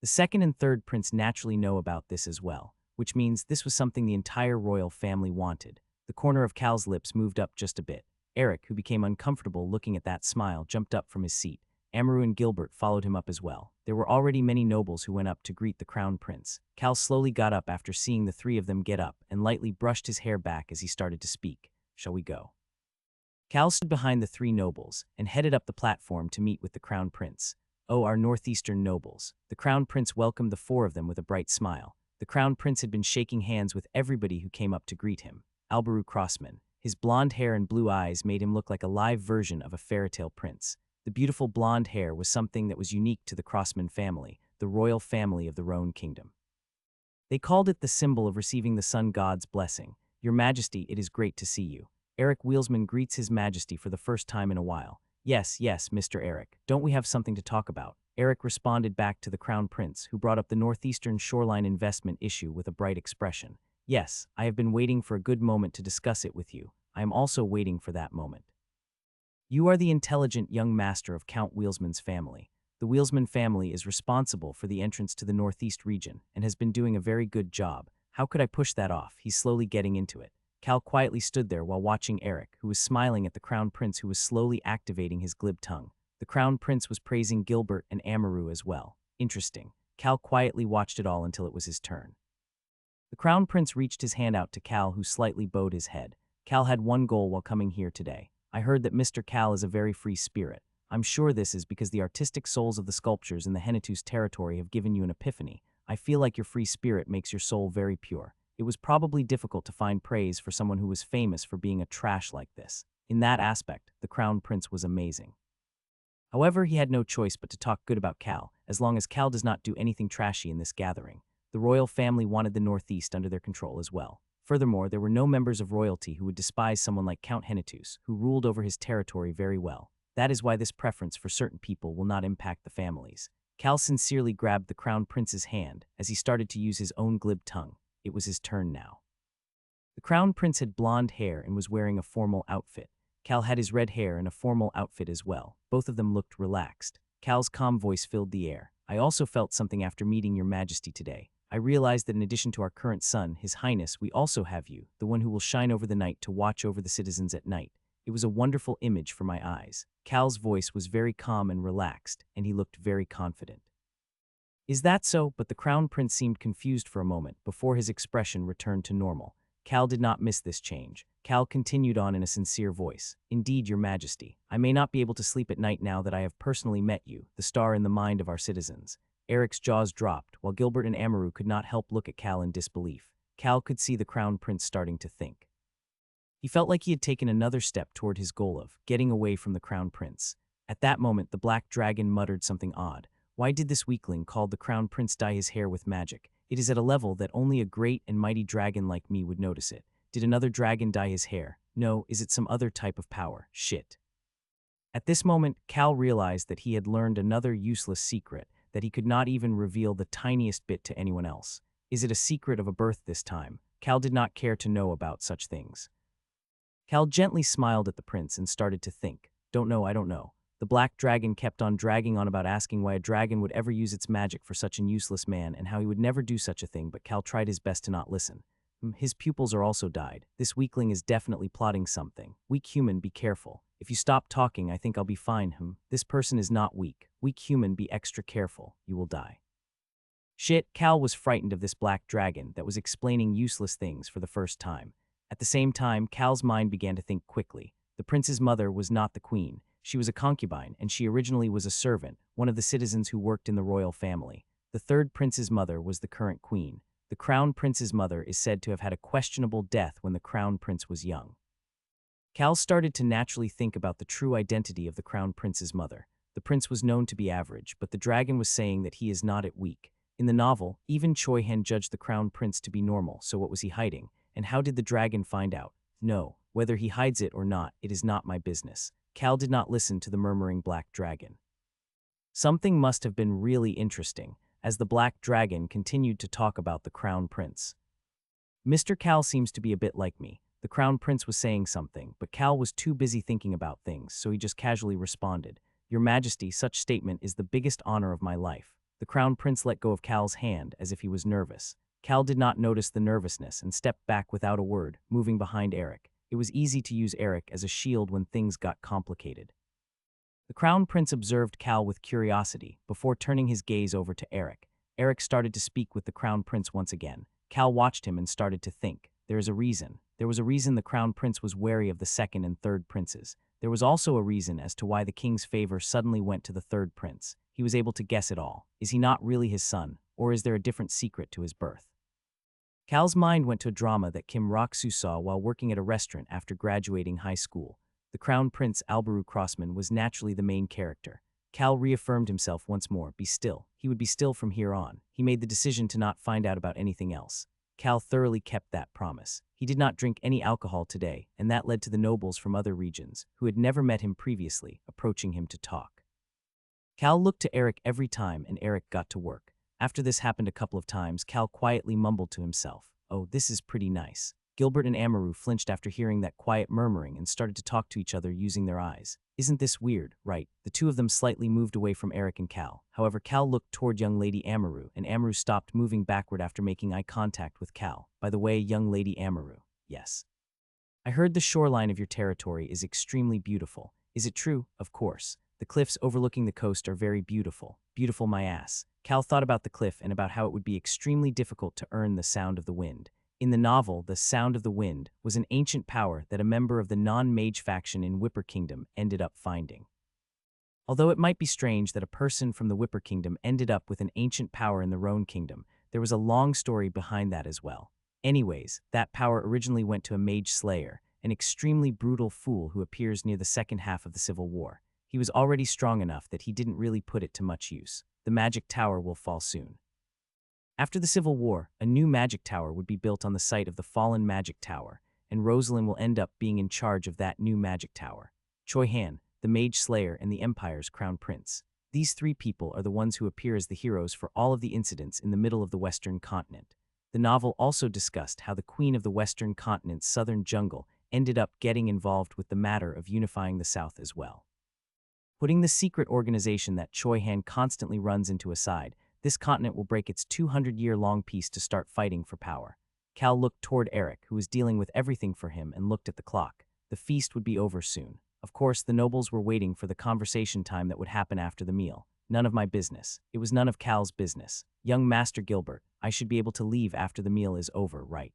The second and third prince naturally know about this as well, which means this was something the entire royal family wanted. The corner of Cal's lips moved up just a bit. Eric, who became uncomfortable looking at that smile, jumped up from his seat. Amaru and Gilbert followed him up as well. There were already many nobles who went up to greet the Crown Prince. Cal slowly got up after seeing the 3 of them get up and lightly brushed his hair back as he started to speak. Shall we go? Cal stood behind the 3 nobles and headed up the platform to meet with the Crown Prince. Oh, our northeastern nobles. The Crown Prince welcomed the 4 of them with a bright smile. The Crown Prince had been shaking hands with everybody who came up to greet him. Alberu Crossman. His blonde hair and blue eyes made him look like a live version of a fairytale prince. The beautiful blonde hair was something that was unique to the Crossman family, the royal family of the Roan Kingdom. They called it the symbol of receiving the sun god's blessing. Your Majesty, it is great to see you. Eric Wheelsman greets His Majesty for the first time in a while. Yes, Mr. Eric. Don't we have something to talk about? Eric responded back to the Crown Prince, who brought up the northeastern shoreline investment issue with a bright expression. Yes, I have been waiting for a good moment to discuss it with you. I am also waiting for that moment. You are the intelligent young master of Count Wheelsman's family. The Wheelsman family is responsible for the entrance to the Northeast region and has been doing a very good job. How could I push that off? He's slowly getting into it. Cal quietly stood there while watching Eric, who was smiling at the Crown Prince who was slowly activating his glib tongue. The Crown Prince was praising Gilbert and Amaru as well. Interesting. Cal quietly watched it all until it was his turn. The Crown Prince reached his hand out to Cal, who slightly bowed his head. Cal had one goal while coming here today. I heard that Mr. Cal is a very free spirit. I'm sure this is because the artistic souls of the sculptures in the Hennetus territory have given you an epiphany. I feel like your free spirit makes your soul very pure. It was probably difficult to find praise for someone who was famous for being a trash like this. In that aspect, the Crown Prince was amazing. However, he had no choice but to talk good about Cal, as long as Cal does not do anything trashy in this gathering. The royal family wanted the Northeast under their control as well. Furthermore, there were no members of royalty who would despise someone like Count Hennetus, who ruled over his territory very well. That is why this preference for certain people will not impact the families. Cal sincerely grabbed the Crown Prince's hand as he started to use his own glib tongue. It was his turn now. The Crown Prince had blonde hair and was wearing a formal outfit. Cal had his red hair and a formal outfit as well. Both of them looked relaxed. Cal's calm voice filled the air. I also felt something after meeting your majesty today. I realized that in addition to our current son, His Highness, we also have you, the one who will shine over the night to watch over the citizens at night. It was a wonderful image for my eyes. Cal's voice was very calm and relaxed, and he looked very confident. Is that so? But the Crown Prince seemed confused for a moment before his expression returned to normal. Cal did not miss this change. Cal continued on in a sincere voice. Indeed, your majesty, I may not be able to sleep at night now that I have personally met you, the star in the mind of our citizens. Eric's jaws dropped, while Gilbert and Amaru could not help look at Cal in disbelief. Cal could see the Crown Prince starting to think. He felt like he had taken another step toward his goal of getting away from the Crown Prince. At that moment, the Black Dragon muttered something odd. Why did this weakling called the Crown Prince dye his hair with magic? It is at a level that only a great and mighty dragon like me would notice it. Did another dragon dye his hair? No, is it some other type of power? Shit. At this moment, Cal realized that he had learned another useless secret, that he could not even reveal the tiniest bit to anyone else. Is it a secret of a birth this time? Cal did not care to know about such things. Cal gently smiled at the prince and started to think. Don't know, I don't know. The black dragon kept on dragging on about asking why a dragon would ever use its magic for such an useless man and how he would never do such a thing, but Cal tried his best to not listen. His pupils are also dyed. This weakling is definitely plotting something. Weak human, be careful. If you stop talking, I think I'll be fine. This person is not weak. Weak human, be extra careful. You will die. Shit, Cal was frightened of this black dragon that was explaining useless things for the first time. At the same time, Cal's mind began to think quickly. The prince's mother was not the queen. She was a concubine, and she originally was a servant, one of the citizens who worked in the royal family. The third prince's mother was the current queen. The crown prince's mother is said to have had a questionable death when the crown prince was young. Cal started to naturally think about the true identity of the crown prince's mother. The prince was known to be average, but the dragon was saying that he is not at weak. In the novel, even Choi Han judged the crown prince to be normal, so what was he hiding? And how did the dragon find out? No, whether he hides it or not, it is not my business. Cal did not listen to the murmuring black dragon. Something must have been really interesting, as the black dragon continued to talk about the crown prince. Mr. Cal seems to be a bit like me. The crown prince was saying something, but Cal was too busy thinking about things, so he just casually responded, Your Majesty, such statement is the biggest honor of my life. The crown prince let go of Cal's hand as if he was nervous. Cal did not notice the nervousness and stepped back without a word, moving behind Eric. It was easy to use Eric as a shield when things got complicated. The crown prince observed Cal with curiosity before turning his gaze over to Eric. Eric started to speak with the crown prince once again. Cal watched him and started to think. There is a reason. There was a reason the crown prince was wary of the second and third princes. There was also a reason as to why the king's favor suddenly went to the third prince. He was able to guess it all. Is he not really his son, or is there a different secret to his birth? Cal's mind went to a drama that Kim Rock-soo saw while working at a restaurant after graduating high school. The crown prince Albaru Crossman was naturally the main character. Cal reaffirmed himself once more, be still. He would be still from here on. He made the decision to not find out about anything else. Cal thoroughly kept that promise. He did not drink any alcohol today, and that led to the nobles from other regions, who had never met him previously, approaching him to talk. Cal looked to Eric every time, and Eric got to work. After this happened a couple of times, Cal quietly mumbled to himself, Oh, this is pretty nice. Gilbert and Amaru flinched after hearing that quiet murmuring and started to talk to each other using their eyes. Isn't this weird, right? The two of them slightly moved away from Eric and Cal. However, Cal looked toward young lady Amaru, and Amaru stopped moving backward after making eye contact with Cal. By the way, young lady Amaru, yes. I heard the shoreline of your territory is extremely beautiful. Is it true? Of course. The cliffs overlooking the coast are very beautiful. Beautiful my ass. Cal thought about the cliff and about how it would be extremely difficult to earn the sound of the wind. In the novel, the Sound of the Wind was an ancient power that a member of the non-mage faction in Whipper Kingdom ended up finding. Although it might be strange that a person from the Whipper Kingdom ended up with an ancient power in the Roan Kingdom, there was a long story behind that as well. Anyways, that power originally went to a mage slayer, an extremely brutal fool who appears near the second half of the Civil War. He was already strong enough that he didn't really put it to much use. The magic tower will fall soon. After the Civil War, a new magic tower would be built on the site of the fallen magic tower, and Rosalind will end up being in charge of that new magic tower. Choi Han, the mage slayer and the Empire's crown prince. These three people are the ones who appear as the heroes for all of the incidents in the middle of the Western continent. The novel also discussed how the queen of the Western continent's southern jungle ended up getting involved with the matter of unifying the South as well. Putting the secret organization that Choi Han constantly runs into aside, this continent will break its 200-year-long peace to start fighting for power. Cal looked toward Eric, who was dealing with everything for him, and looked at the clock. The feast would be over soon. Of course, the nobles were waiting for the conversation time that would happen after the meal. None of my business. It was none of Cal's business. Young Master Gilbert, I should be able to leave after the meal is over, right?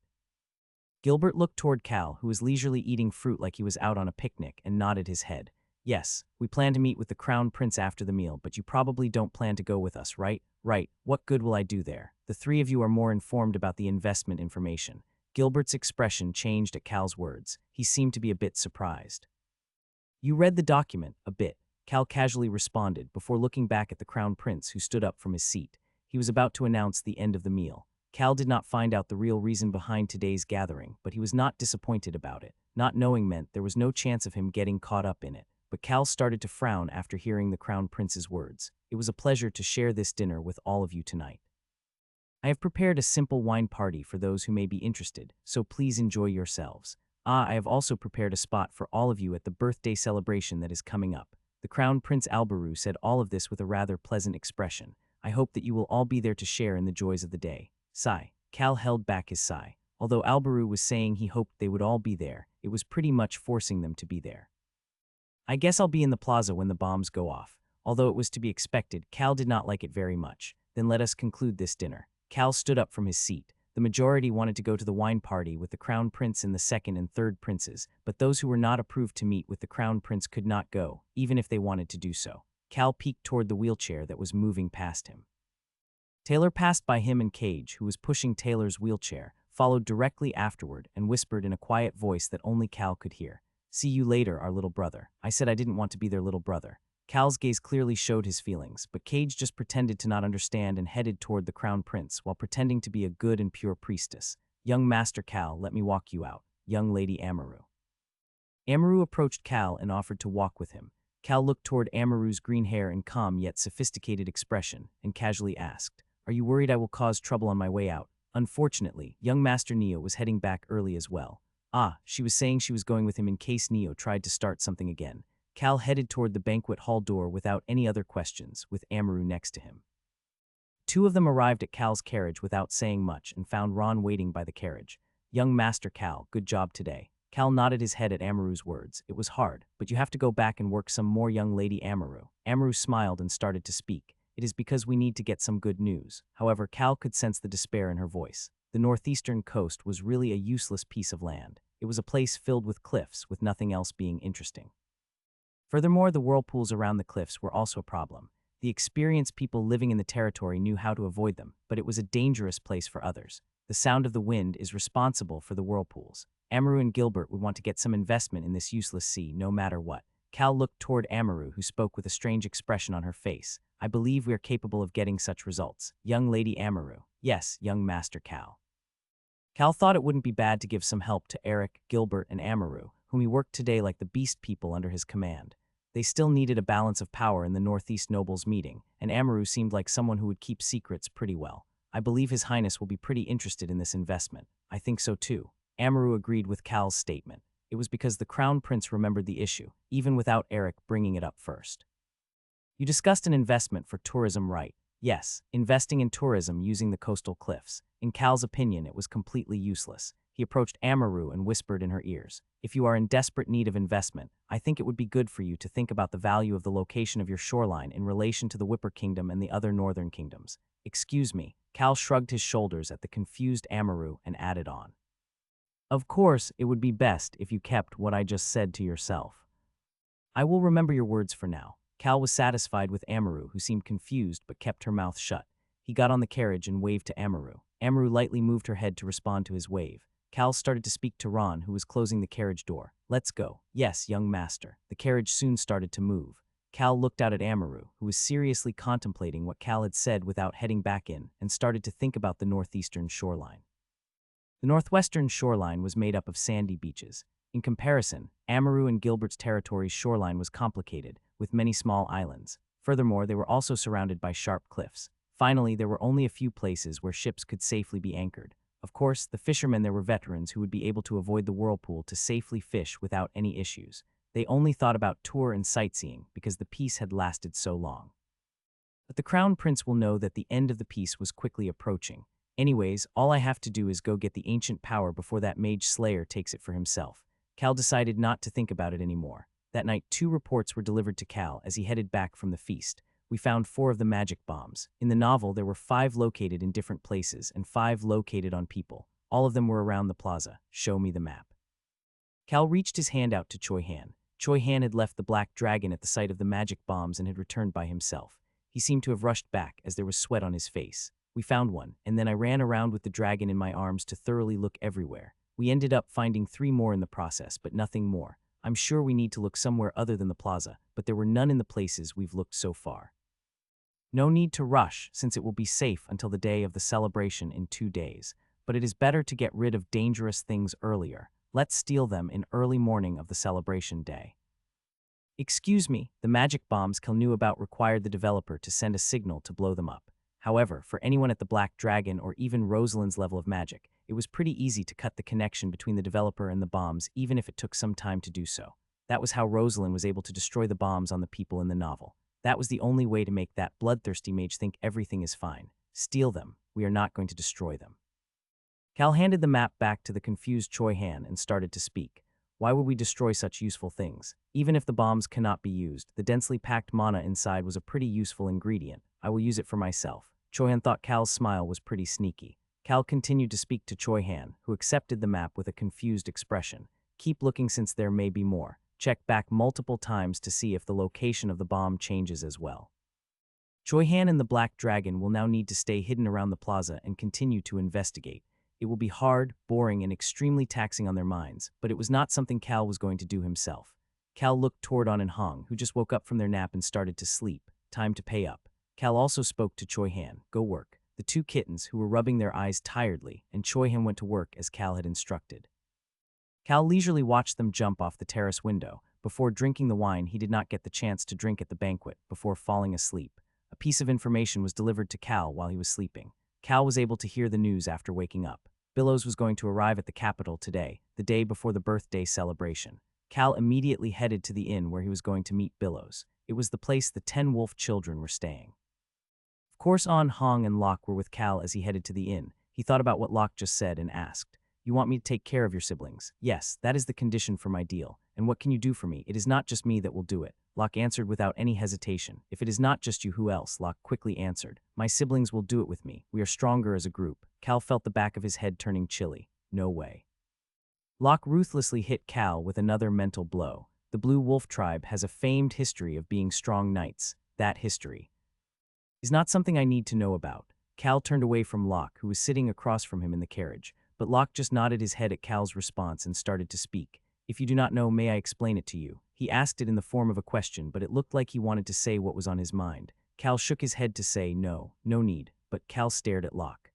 Gilbert looked toward Cal, who was leisurely eating fruit like he was out on a picnic, and nodded his head. Yes, we plan to meet with the Crown Prince after the meal, but you probably don't plan to go with us, right? Right, what good will I do there? The three of you are more informed about the investment information. Gilbert's expression changed at Cal's words. He seemed to be a bit surprised. You read the document, a bit, Cal casually responded before looking back at the Crown Prince who stood up from his seat. He was about to announce the end of the meal. Cal did not find out the real reason behind today's gathering, but he was not disappointed about it. Not knowing meant there was no chance of him getting caught up in it. But Cal started to frown after hearing the Crown Prince's words. It was a pleasure to share this dinner with all of you tonight. I have prepared a simple wine party for those who may be interested, so please enjoy yourselves. I have also prepared a spot for all of you at the birthday celebration that is coming up. The Crown Prince Albaru said all of this with a rather pleasant expression. I hope that you will all be there to share in the joys of the day. Sigh. Cal held back his sigh. Although Albaru was saying he hoped they would all be there, it was pretty much forcing them to be there. I guess I'll be in the plaza when the bombs go off. Although it was to be expected, Cal did not like it very much. Then let us conclude this dinner. Cal stood up from his seat. The majority wanted to go to the wine party with the Crown Prince and the second and third princes, but those who were not approved to meet with the Crown Prince could not go, even if they wanted to do so. Cal peeked toward the wheelchair that was moving past him. Taylor passed by him and Cage, who was pushing Taylor's wheelchair, followed directly afterward and whispered in a quiet voice that only Cal could hear. See you later, our little brother. I said I didn't want to be their little brother. Cal's gaze clearly showed his feelings, but Cage just pretended to not understand and headed toward the Crown Prince while pretending to be a good and pure priestess. Young Master Cal, let me walk you out. Young Lady Amaru. Amaru approached Cal and offered to walk with him. Cal looked toward Amaru's green hair and calm yet sophisticated expression and casually asked, Are you worried I will cause trouble on my way out? Unfortunately, young Master Neo was heading back early as well. She was saying she was going with him in case Neo tried to start something again. Cal headed toward the banquet hall door without any other questions, with Amaru next to him. Two of them arrived at Cal's carriage without saying much and found Ron waiting by the carriage. Young Master Cal, good job today. Cal nodded his head at Amaru's words. It was hard, but you have to go back and work some more, young Lady Amaru. Amaru smiled and started to speak. It is because we need to get some good news. However, Cal could sense the despair in her voice. The northeastern coast was really a useless piece of land. It was a place filled with cliffs, with nothing else being interesting. Furthermore, the whirlpools around the cliffs were also a problem. The experienced people living in the territory knew how to avoid them, but it was a dangerous place for others. The sound of the wind is responsible for the whirlpools. Amaru and Gilbert would want to get some investment in this useless sea, no matter what. Cal looked toward Amaru, who spoke with a strange expression on her face. I believe we are capable of getting such results. Young Lady Amaru. Yes, young Master Cal. Cal thought it wouldn't be bad to give some help to Eric, Gilbert, and Amaru, whom he worked today like the beast people under his command. They still needed a balance of power in the Northeast Nobles meeting, and Amaru seemed like someone who would keep secrets pretty well. I believe His Highness will be pretty interested in this investment. I think so too. Amaru agreed with Cal's statement. It was because the Crown Prince remembered the issue, even without Eric bringing it up first. You discussed an investment for tourism, right? Yes, investing in tourism using the coastal cliffs. In Cal's opinion, it was completely useless. He approached Amaru and whispered in her ears, "If you are in desperate need of investment, I think it would be good for you to think about the value of the location of your shoreline in relation to the Whipper Kingdom and the other northern kingdoms." Excuse me. Cal shrugged his shoulders at the confused Amaru and added on, "Of course, it would be best if you kept what I just said to yourself." "I will remember your words for now." Cal was satisfied with Amaru, who seemed confused but kept her mouth shut. He got on the carriage and waved to Amaru. Amaru lightly moved her head to respond to his wave. Cal started to speak to Ron, who was closing the carriage door. "Let's go." "Yes, young master." The carriage soon started to move. Cal looked out at Amaru, who was seriously contemplating what Cal had said without heading back in, and started to think about the northeastern shoreline. The northwestern shoreline was made up of sandy beaches. In comparison, Amaru and Gilbert's territory's shoreline was complicated, with many small islands. Furthermore, they were also surrounded by sharp cliffs. Finally, there were only a few places where ships could safely be anchored. Of course, the fishermen there were veterans who would be able to avoid the whirlpool to safely fish without any issues. They only thought about tour and sightseeing because the peace had lasted so long. But the Crown Prince will know that the end of the peace was quickly approaching. Anyways, all I have to do is go get the ancient power before that mage slayer takes it for himself. Cal decided not to think about it anymore. That night, 2 reports were delivered to Cal as he headed back from the feast. We found 4 of the magic bombs. In the novel, there were 5 located in different places and 5 located on people. All of them were around the plaza. Show me the map. Cal reached his hand out to Choi Han. Choi Han had left the black dragon at the site of the magic bombs and had returned by himself. He seemed to have rushed back as there was sweat on his face. We found one, and then I ran around with the dragon in my arms to thoroughly look everywhere. We ended up finding 3 more in the process, but nothing more. I'm sure we need to look somewhere other than the plaza, but there were none in the places we've looked so far. No need to rush, since it will be safe until the day of the celebration in 2 days. But it is better to get rid of dangerous things earlier. Let's steal them in early morning of the celebration day. Excuse me, the magic bombs Cal knew about required the developer to send a signal to blow them up. However, for anyone at the Black Dragon or even Rosalind's level of magic, it was pretty easy to cut the connection between the developer and the bombs, even if it took some time to do so. That was how Rosalind was able to destroy the bombs on the people in the novel. That was the only way to make that bloodthirsty mage think everything is fine. Steal them. We are not going to destroy them. Cal handed the map back to the confused Choi Han and started to speak. Why would we destroy such useful things? Even if the bombs cannot be used, the densely packed mana inside was a pretty useful ingredient. I will use it for myself. Choi Han thought Cal's smile was pretty sneaky. Cal continued to speak to Choi Han, who accepted the map with a confused expression. Keep looking since there may be more. Check back multiple times to see if the location of the bomb changes as well. Choi Han and the Black Dragon will now need to stay hidden around the plaza and continue to investigate. It will be hard, boring, and extremely taxing on their minds, but it was not something Cal was going to do himself. Cal looked toward On and Hong, who just woke up from their nap and started to sleep. Time to pay up. Cal also spoke to Choi Han. Go work. The 2 kittens, who were rubbing their eyes tiredly, and Choi Han went to work as Cal had instructed. Cal leisurely watched them jump off the terrace window. Before drinking the wine, he did not get the chance to drink at the banquet before falling asleep. A piece of information was delivered to Cal while he was sleeping. Cal was able to hear the news after waking up. Billows was going to arrive at the capital today, the day before the birthday celebration. Cal immediately headed to the inn where he was going to meet Billows. It was the place the 10 wolf children were staying. Of course, On, Hong, and Locke were with Cal as he headed to the inn. He thought about what Locke just said and asked, "You want me to take care of your siblings?" "Yes, that is the condition for my deal. And what can you do for me? It is not just me that will do it," Locke answered without any hesitation. "If it is not just you, who else?" Locke quickly answered. "My siblings will do it with me. We are stronger as a group." Cal felt the back of his head turning chilly. No way. Locke ruthlessly hit Cal with another mental blow. The Blue Wolf tribe has a famed history of being strong knights. That history is not something I need to know about. Cal turned away from Locke, who was sitting across from him in the carriage, but Locke just nodded his head at Cal's response and started to speak. "If you do not know, may I explain it to you?" He asked it in the form of a question, but it looked like he wanted to say what was on his mind. Cal shook his head to say no need, but Cal stared at Locke.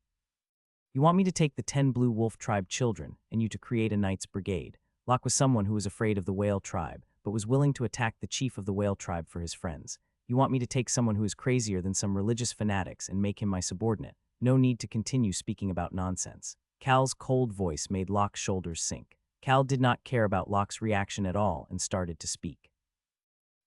"You want me to take the 10 Blue Wolf tribe children and you to create a knight's brigade." Locke was someone who was afraid of the whale tribe, but was willing to attack the chief of the whale tribe for his friends. "You want me to take someone who is crazier than some religious fanatics and make him my subordinate?" No need to continue speaking about nonsense. Cal's cold voice made Locke's shoulders sink. Cal did not care about Locke's reaction at all and started to speak.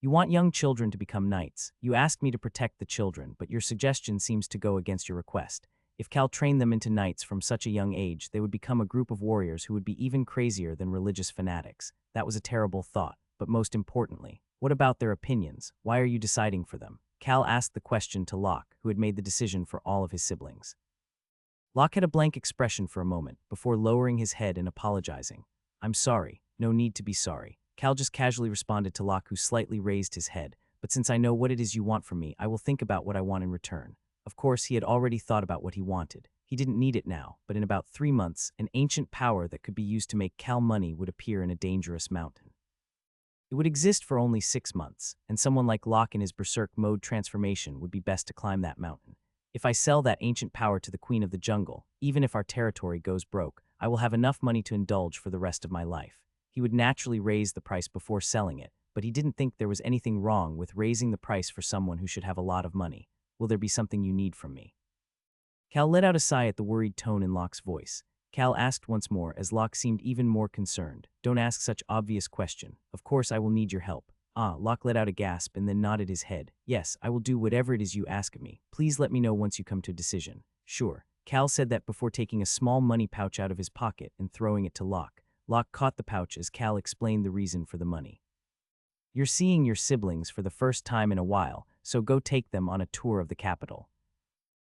You want young children to become knights. You asked me to protect the children, but your suggestion seems to go against your request. If Cal trained them into knights from such a young age, they would become a group of warriors who would be even crazier than religious fanatics. That was a terrible thought, but most importantly, what about their opinions? Why are you deciding for them? Cal asked the question to Locke, who had made the decision for all of his siblings. Locke had a blank expression for a moment, before lowering his head and apologizing. I'm sorry, no need to be sorry. Cal just casually responded to Locke, who slightly raised his head. But since I know what it is you want from me, I will think about what I want in return. Of course, he had already thought about what he wanted. He didn't need it now, but in about 3 months, an ancient power that could be used to make Cal money would appear in a dangerous mountain. It would exist for only 6 months, and someone like Locke in his berserk mode transformation would be best to climb that mountain. If I sell that ancient power to the Queen of the Jungle, even if our territory goes broke, I will have enough money to indulge for the rest of my life. He would naturally raise the price before selling it, but he didn't think there was anything wrong with raising the price for someone who should have a lot of money. Will there be something you need from me? Cal let out a sigh at the worried tone in Locke's voice. Cal asked once more as Locke seemed even more concerned. Don't ask such obvious question. Of course I will need your help. Locke let out a gasp and then nodded his head. Yes, I will do whatever it is you ask of me. Please let me know once you come to a decision. Sure. Cal said that before taking a small money pouch out of his pocket and throwing it to Locke. Locke caught the pouch as Cal explained the reason for the money. You're seeing your siblings for the first time in a while, so go take them on a tour of the capital.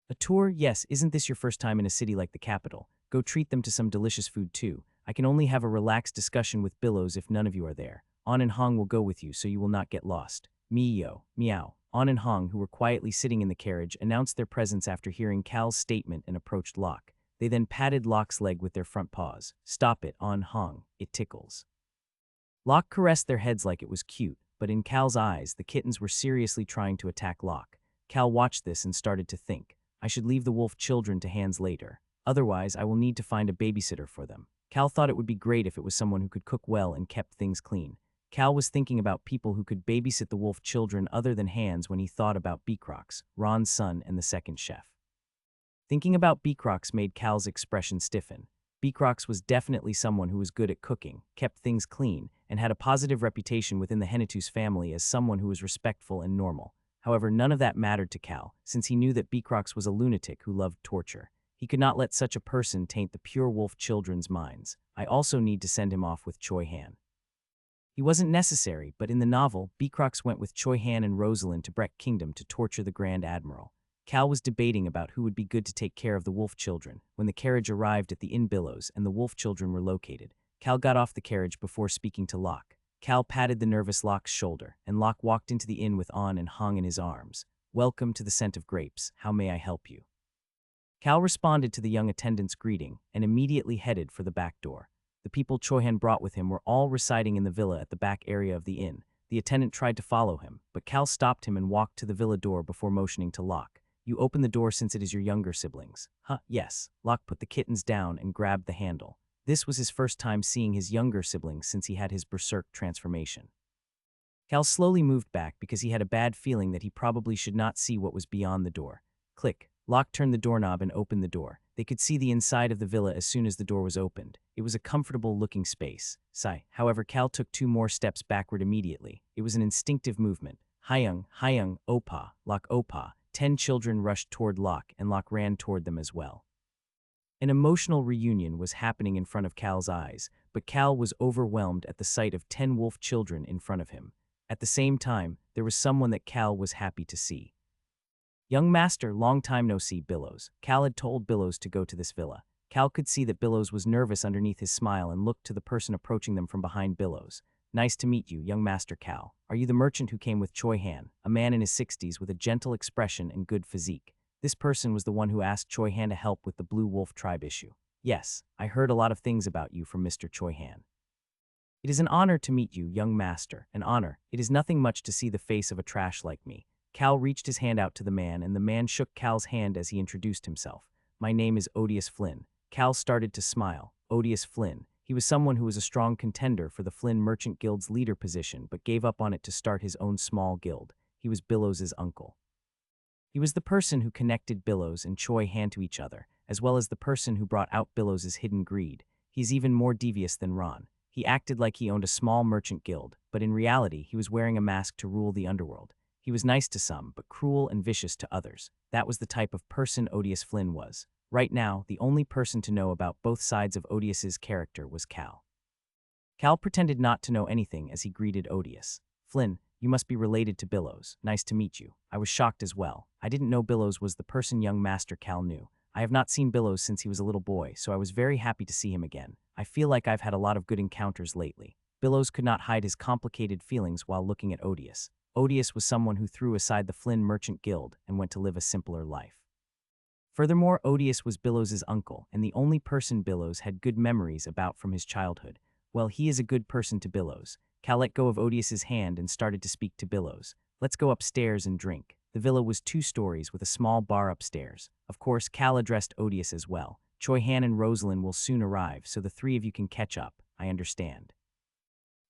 A tour? Yes, isn't this your first time in a city like the capital? Go treat them to some delicious food too. I can only have a relaxed discussion with Billows if none of you are there. An and Hong will go with you so you will not get lost. Meow, meow. An and Hong, who were quietly sitting in the carriage, announced their presence after hearing Cal's statement and approached Locke. They then patted Locke's leg with their front paws. Stop it, An Hong. It tickles. Locke caressed their heads like it was cute, but in Cal's eyes, the kittens were seriously trying to attack Locke. Cal watched this and started to think, I should leave the wolf children to hands later. Otherwise, I will need to find a babysitter for them. Cal thought it would be great if it was someone who could cook well and kept things clean. Cal was thinking about people who could babysit the wolf children other than Hans when he thought about Beacrox, Ron's son and the second chef. Thinking about Beacrox made Cal's expression stiffen. Beacrox was definitely someone who was good at cooking, kept things clean, and had a positive reputation within the Hennetus family as someone who was respectful and normal. However, none of that mattered to Cal, since he knew that Beacrox was a lunatic who loved torture. He could not let such a person taint the pure wolf children's minds. I also need to send him off with Choi Han. He wasn't necessary, but in the novel, Beacrox went with Choi Han and Rosalind to Breck Kingdom to torture the Grand Admiral. Cal was debating about who would be good to take care of the wolf children when the carriage arrived at the Inn Billows and the wolf children were located. Cal got off the carriage before speaking to Locke. Cal patted the nervous Locke's shoulder, and Locke walked into the inn with An and Hong in his arms. Welcome to the Scent of Grapes. How may I help you? Cal responded to the young attendant's greeting and immediately headed for the back door. The people Choi Han brought with him were all residing in the villa at the back area of the inn. The attendant tried to follow him, but Cal stopped him and walked to the villa door before motioning to Locke. You open the door since it is your younger siblings. Yes. Locke put the kittens down and grabbed the handle. This was his first time seeing his younger siblings since he had his berserk transformation. Cal slowly moved back because he had a bad feeling that he probably should not see what was beyond the door. Click. Locke turned the doorknob and opened the door. They could see the inside of the villa as soon as the door was opened. It was a comfortable-looking space. Sigh. However, Cal took 2 more steps backward immediately. It was an instinctive movement. Hyung, Opa, Locke Opa. 10 children rushed toward Locke, and Locke ran toward them as well. An emotional reunion was happening in front of Cal's eyes, but Cal was overwhelmed at the sight of 10 wolf children in front of him. At the same time, there was someone that Cal was happy to see. Young master, long time no see, Billows. Cal had told Billows to go to this villa. Cal could see that Billows was nervous underneath his smile and looked to the person approaching them from behind Billows. Nice to meet you, young master Cal. Are you the merchant who came with Choi Han, a man in his 60s with a gentle expression and good physique? This person was the one who asked Choi Han to help with the Blue Wolf tribe issue. Yes, I heard a lot of things about you from Mr. Choi Han. It is an honor to meet you, young master, an honor. It is nothing much to see the face of a trash like me. Cal reached his hand out to the man, and the man shook Cal's hand as he introduced himself. My name is Odious Flynn. Cal started to smile. Odious Flynn. He was someone who was a strong contender for the Flynn Merchant Guild's leader position, but gave up on it to start his own small guild. He was Billows' uncle. He was the person who connected Billows and Choi Han to each other, as well as the person who brought out Billows' hidden greed. He's even more devious than Ron. He acted like he owned a small merchant guild, but in reality, he was wearing a mask to rule the underworld. He was nice to some, but cruel and vicious to others. That was the type of person Odious Flynn was. Right now, the only person to know about both sides of Odious's character was Cal. Cal pretended not to know anything as he greeted Odious. "Flynn, you must be related to Billows. Nice to meet you." I was shocked as well. I didn't know Billows was the person young Master Cal knew. I have not seen Billows since he was a little boy, so I was very happy to see him again. I feel like I've had a lot of good encounters lately. Billows could not hide his complicated feelings while looking at Odious. Odious was someone who threw aside the Flynn Merchant Guild and went to live a simpler life. Furthermore, Odious was Billows' uncle, and the only person Billows had good memories about from his childhood. Well, he is a good person to Billows. Cal let go of Odious's hand and started to speak to Billows. "Let's go upstairs and drink." The villa was 2 stories with a small bar upstairs. Of course, Cal addressed Odious as well. "Choi Han and Rosalind will soon arrive, so the 3 of you can catch up. I understand.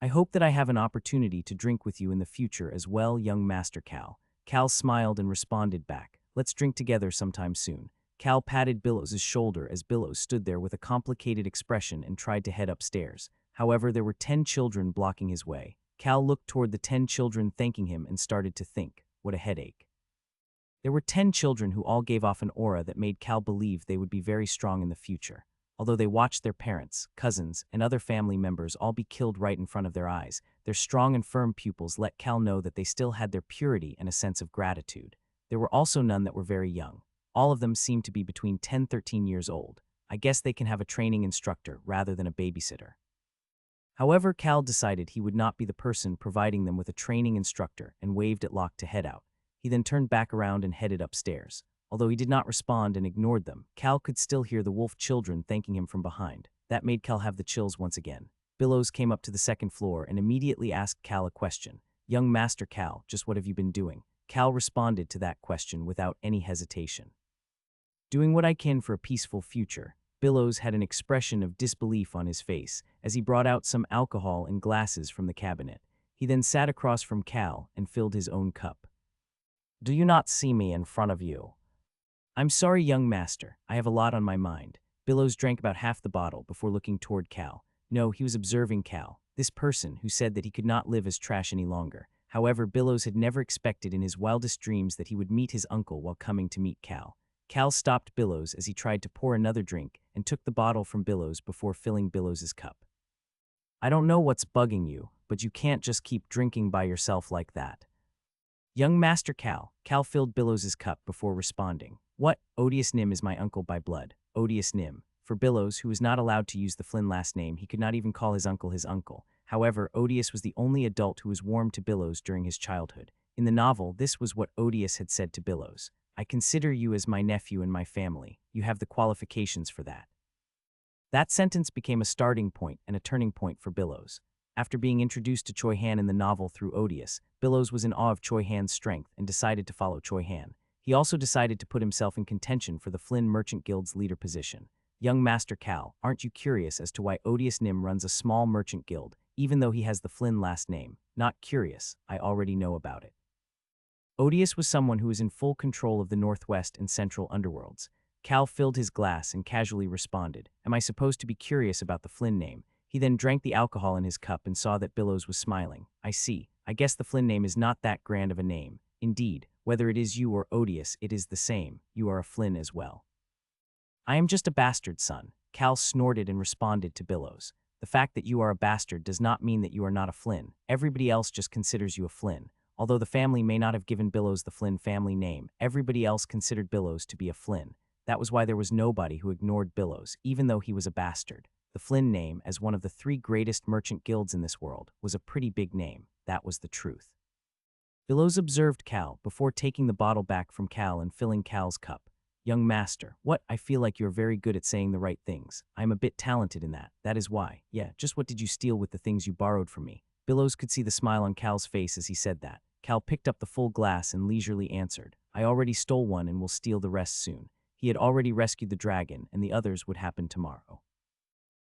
I hope that I have an opportunity to drink with you in the future as well, young Master Cal." Cal smiled and responded back, "Let's drink together sometime soon." Cal patted Billows' shoulder as Billows stood there with a complicated expression and tried to head upstairs. However, there were 10 children blocking his way. Cal looked toward the 10 children thanking him and started to think, what a headache. There were 10 children who all gave off an aura that made Cal believe they would be very strong in the future. Although they watched their parents, cousins, and other family members all be killed right in front of their eyes, their strong and firm pupils let Cal know that they still had their purity and a sense of gratitude. There were also none that were very young. All of them seemed to be between 10–13 years old. I guess they can have a training instructor rather than a babysitter. However, Cal decided he would not be the person providing them with a training instructor and waved at Locke to head out. He then turned back around and headed upstairs. Although he did not respond and ignored them, Cal could still hear the wolf children thanking him from behind. That made Cal have the chills once again. Billows came up to the 2nd floor and immediately asked Cal a question. "Young Master Cal, just what have you been doing?" Cal responded to that question without any hesitation. "Doing what I can for a peaceful future." Billows had an expression of disbelief on his face as he brought out some alcohol and glasses from the cabinet. He then sat across from Cal and filled his own cup. "Do you not see me in front of you?" "I'm sorry, young master. I have a lot on my mind." Billows drank about half the bottle before looking toward Cal. No, he was observing Cal, this person who said that he could not live as trash any longer. However, Billows had never expected in his wildest dreams that he would meet his uncle while coming to meet Cal. Cal stopped Billows as he tried to pour another drink and took the bottle from Billows before filling Billows' cup. "I don't know what's bugging you, but you can't just keep drinking by yourself like that." "Young Master Cal." Cal filled Billows' cup before responding. "What? Odious Nim is my uncle by blood." Odious Nim. For Billows, who was not allowed to use the Flynn last name, he could not even call his uncle his uncle. However, Odious was the only adult who was warm to Billows during his childhood. In the novel, this was what Odious had said to Billows. "I consider you as my nephew and my family. You have the qualifications for that." That sentence became a starting point and a turning point for Billows. After being introduced to Choi Han in the novel through Odious, Billows was in awe of Choi Han's strength and decided to follow Choi Han. He also decided to put himself in contention for the Flynn Merchant Guild's leader position. "Young Master Cal, aren't you curious as to why Odious Nim runs a small merchant guild, even though he has the Flynn last name?" "Not curious. I already know about it." Odious was someone who was in full control of the Northwest and Central underworlds. Cal filled his glass and casually responded, "Am I supposed to be curious about the Flynn name?" He then drank the alcohol in his cup and saw that Billows was smiling. "I see. I guess the Flynn name is not that grand of a name. Indeed, whether it is you or Odious, it is the same. You are a Flynn as well." "I am just a bastard son." Cal snorted and responded to Billows. "The fact that you are a bastard does not mean that you are not a Flynn. Everybody else just considers you a Flynn. Although the family may not have given Billows the Flynn family name, everybody else considered Billows to be a Flynn. That was why there was nobody who ignored Billows, even though he was a bastard. The Flynn name, as one of the 3 greatest merchant guilds in this world, was a pretty big name. That was the truth. Billows observed Cal before taking the bottle back from Cal and filling Cal's cup. "Young master, what? I feel like you're very good at saying the right things. I am a bit talented in that. That is why. Yeah, just what did you steal with the things you borrowed from me?" Billows could see the smile on Cal's face as he said that. Cal picked up the full glass and leisurely answered, "I already stole one and will steal the rest soon." He had already rescued the dragon, and the others would happen tomorrow.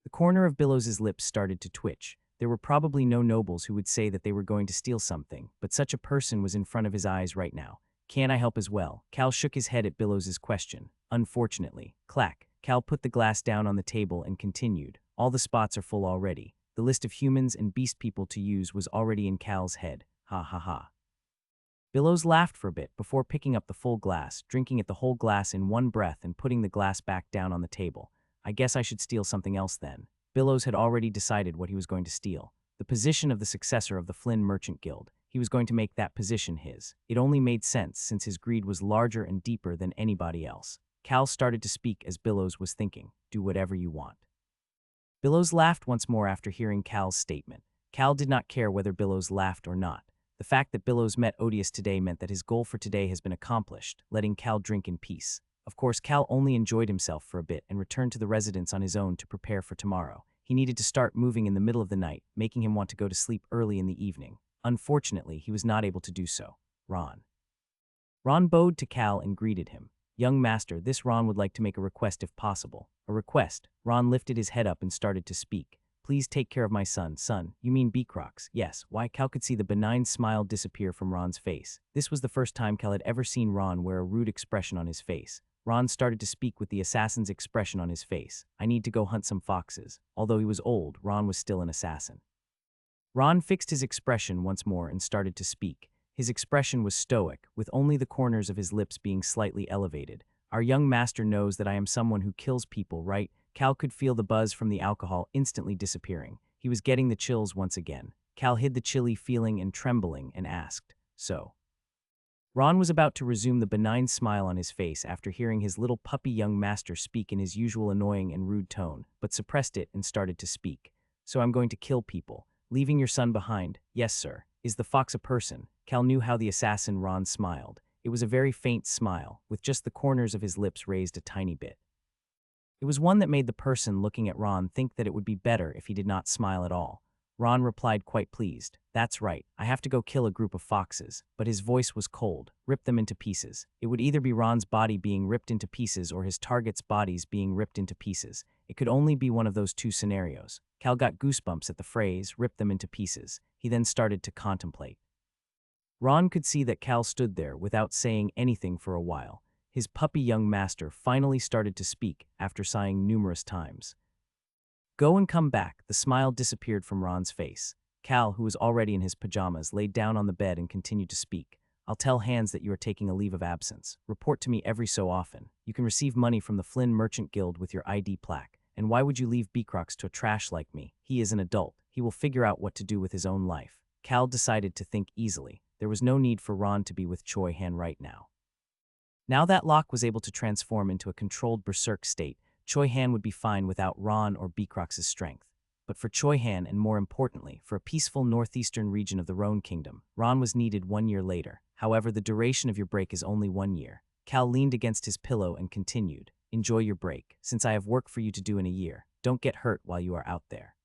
The corner of Billows' lips started to twitch. There were probably no nobles who would say that they were going to steal something, but such a person was in front of his eyes right now. Can I help as well? Cal shook his head at Billows's question. Unfortunately. Clack. Cal put the glass down on the table and continued. All the spots are full already. The list of humans and beast people to use was already in Cal's head. Ha ha ha. Billows laughed for a bit before picking up the full glass, drinking it the whole glass in one breath and putting the glass back down on the table. I guess I should steal something else then. Billows had already decided what he was going to steal. The position of the successor of the Flynn Merchant Guild. He was going to make that position his. It only made sense since his greed was larger and deeper than anybody else. Cal started to speak as Billows was thinking, do whatever you want. Billows laughed once more after hearing Cal's statement. Cal did not care whether Billows laughed or not. The fact that Billows met Odious today meant that his goal for today has been accomplished, letting Cal drink in peace. Of course, Cal only enjoyed himself for a bit and returned to the residence on his own to prepare for tomorrow. He needed to start moving in the middle of the night, making him want to go to sleep early in the evening. Unfortunately, he was not able to do so. Ron. Ron bowed to Cal and greeted him. Young master, this Ron would like to make a request if possible. A request. Ron lifted his head up and started to speak. Please take care of my son. Son, you mean Beacrox? Yes. Why? Cal could see the benign smile disappear from Ron's face. This was the first time Cal had ever seen Ron wear a rude expression on his face. Ron started to speak with the assassin's expression on his face. I need to go hunt some foxes. Although he was old, Ron was still an assassin. Ron fixed his expression once more and started to speak. His expression was stoic, with only the corners of his lips being slightly elevated. Our young master knows that I am someone who kills people, right? Cal could feel the buzz from the alcohol instantly disappearing. He was getting the chills once again. Cal hid the chilly feeling and trembling and asked, so? Ron was about to resume the benign smile on his face after hearing his little puppy young master speak in his usual annoying and rude tone, but suppressed it and started to speak. So I'm going to kill people. Leaving your son behind? Yes, sir. Is the fox a person? Cal knew how the assassin Ron smiled. It was a very faint smile, with just the corners of his lips raised a tiny bit. It was one that made the person looking at Ron think that it would be better if he did not smile at all. Ron replied quite pleased. That's right, I have to go kill a group of foxes. But his voice was cold. Rip them into pieces. It would either be Ron's body being ripped into pieces or his target's bodies being ripped into pieces. It could only be one of those two scenarios. Cal got goosebumps at the phrase, rip them into pieces. He then started to contemplate. Ron could see that Cal stood there without saying anything for a while. His puppy young master finally started to speak after sighing numerous times. Go and come back. The smile disappeared from Ron's face. Cal, who was already in his pajamas, laid down on the bed and continued to speak. I'll tell Hans that you are taking a leave of absence. Report to me every so often. You can receive money from the Flynn Merchant Guild with your ID plaque. And why would you leave Beacrox to a trash like me? He is an adult. He will figure out what to do with his own life. Cal decided to think easily. There was no need for Ron to be with Choi Han right now. Now that Locke was able to transform into a controlled berserk state, Choi Han would be fine without Ron or Beacrox's strength. But for Choi Han, and more importantly, for a peaceful northeastern region of the Roan Kingdom, Ron was needed 1 year later. However, the duration of your break is only 1 year. Cal leaned against his pillow and continued, enjoy your break, since I have work for you to do in a year. Don't get hurt while you are out there.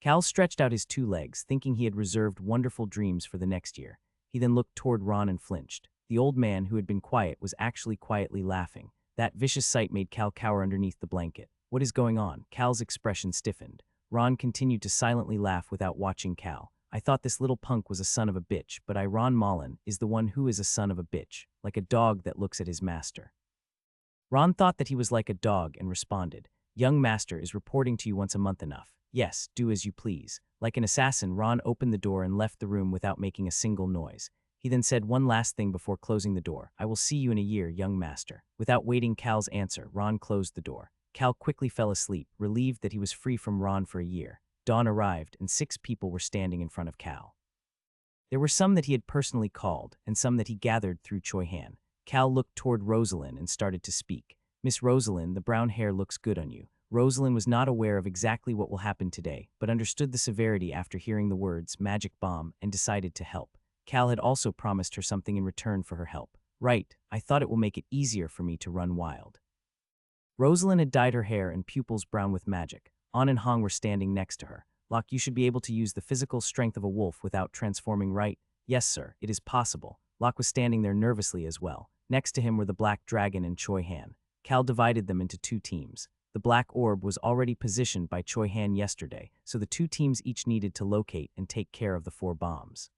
Cal stretched out his 2 legs, thinking he had reserved wonderful dreams for the next year. He then looked toward Ron and flinched. The old man, who had been quiet, was actually quietly laughing. That vicious sight made Cal cower underneath the blanket. What is going on? Cal's expression stiffened. Ron continued to silently laugh without watching Cal. I thought this little punk was a son of a bitch, but Ron Mullen is the one who is a son of a bitch, like a dog that looks at his master. Ron thought that he was like a dog and responded, young master is reporting to you once a month enough. Yes, do as you please. Like an assassin, Ron opened the door and left the room without making a single noise. He then said one last thing before closing the door. I will see you in a year, young master. Without waiting Cal's answer, Ron closed the door. Cal quickly fell asleep, relieved that he was free from Ron for a year. Dawn arrived, and 6 people were standing in front of Cal. There were some that he had personally called, and some that he gathered through Choi Han. Cal looked toward Rosalind and started to speak. Miss Rosalind, the brown hair looks good on you. Rosalind was not aware of exactly what will happen today, but understood the severity after hearing the words magic bomb and decided to help. Cal had also promised her something in return for her help. Right, I thought it will make it easier for me to run wild. Rosalind had dyed her hair and pupils brown with magic. An and Hong were standing next to her. Locke, you should be able to use the physical strength of a wolf without transforming, right? Yes, sir, it is possible. Locke was standing there nervously as well. Next to him were the Black Dragon and Choi Han. Cal divided them into 2 teams. The black orb was already positioned by Choi Han yesterday, so the 2 teams each needed to locate and take care of the 4 bombs.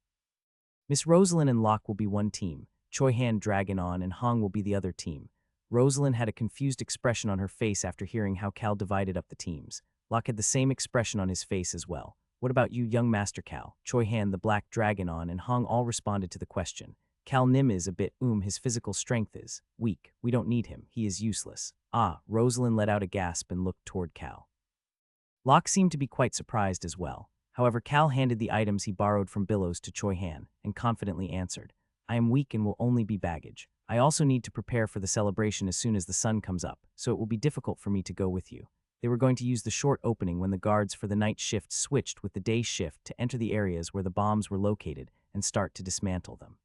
Miss Rosalind and Locke will be 1 team. Choi Han Dragon On and Hong will be the other team. Rosalind had a confused expression on her face after hearing how Cal divided up the teams. Locke had the same expression on his face as well. What about you, young Master Cal? Choi Han the Black Dragon On and Hong all responded to the question. Cal Nim is a bit his physical strength is weak. We don't need him. He is useless. Ah, Rosalind let out a gasp and looked toward Cal. Locke seemed to be quite surprised as well. However, Cal handed the items he borrowed from Billows to Choi Han and confidently answered, I am weak and will only be baggage. I also need to prepare for the celebration as soon as the sun comes up, so it will be difficult for me to go with you. They were going to use the short opening when the guards for the night shift switched with the day shift to enter the areas where the bombs were located and start to dismantle them.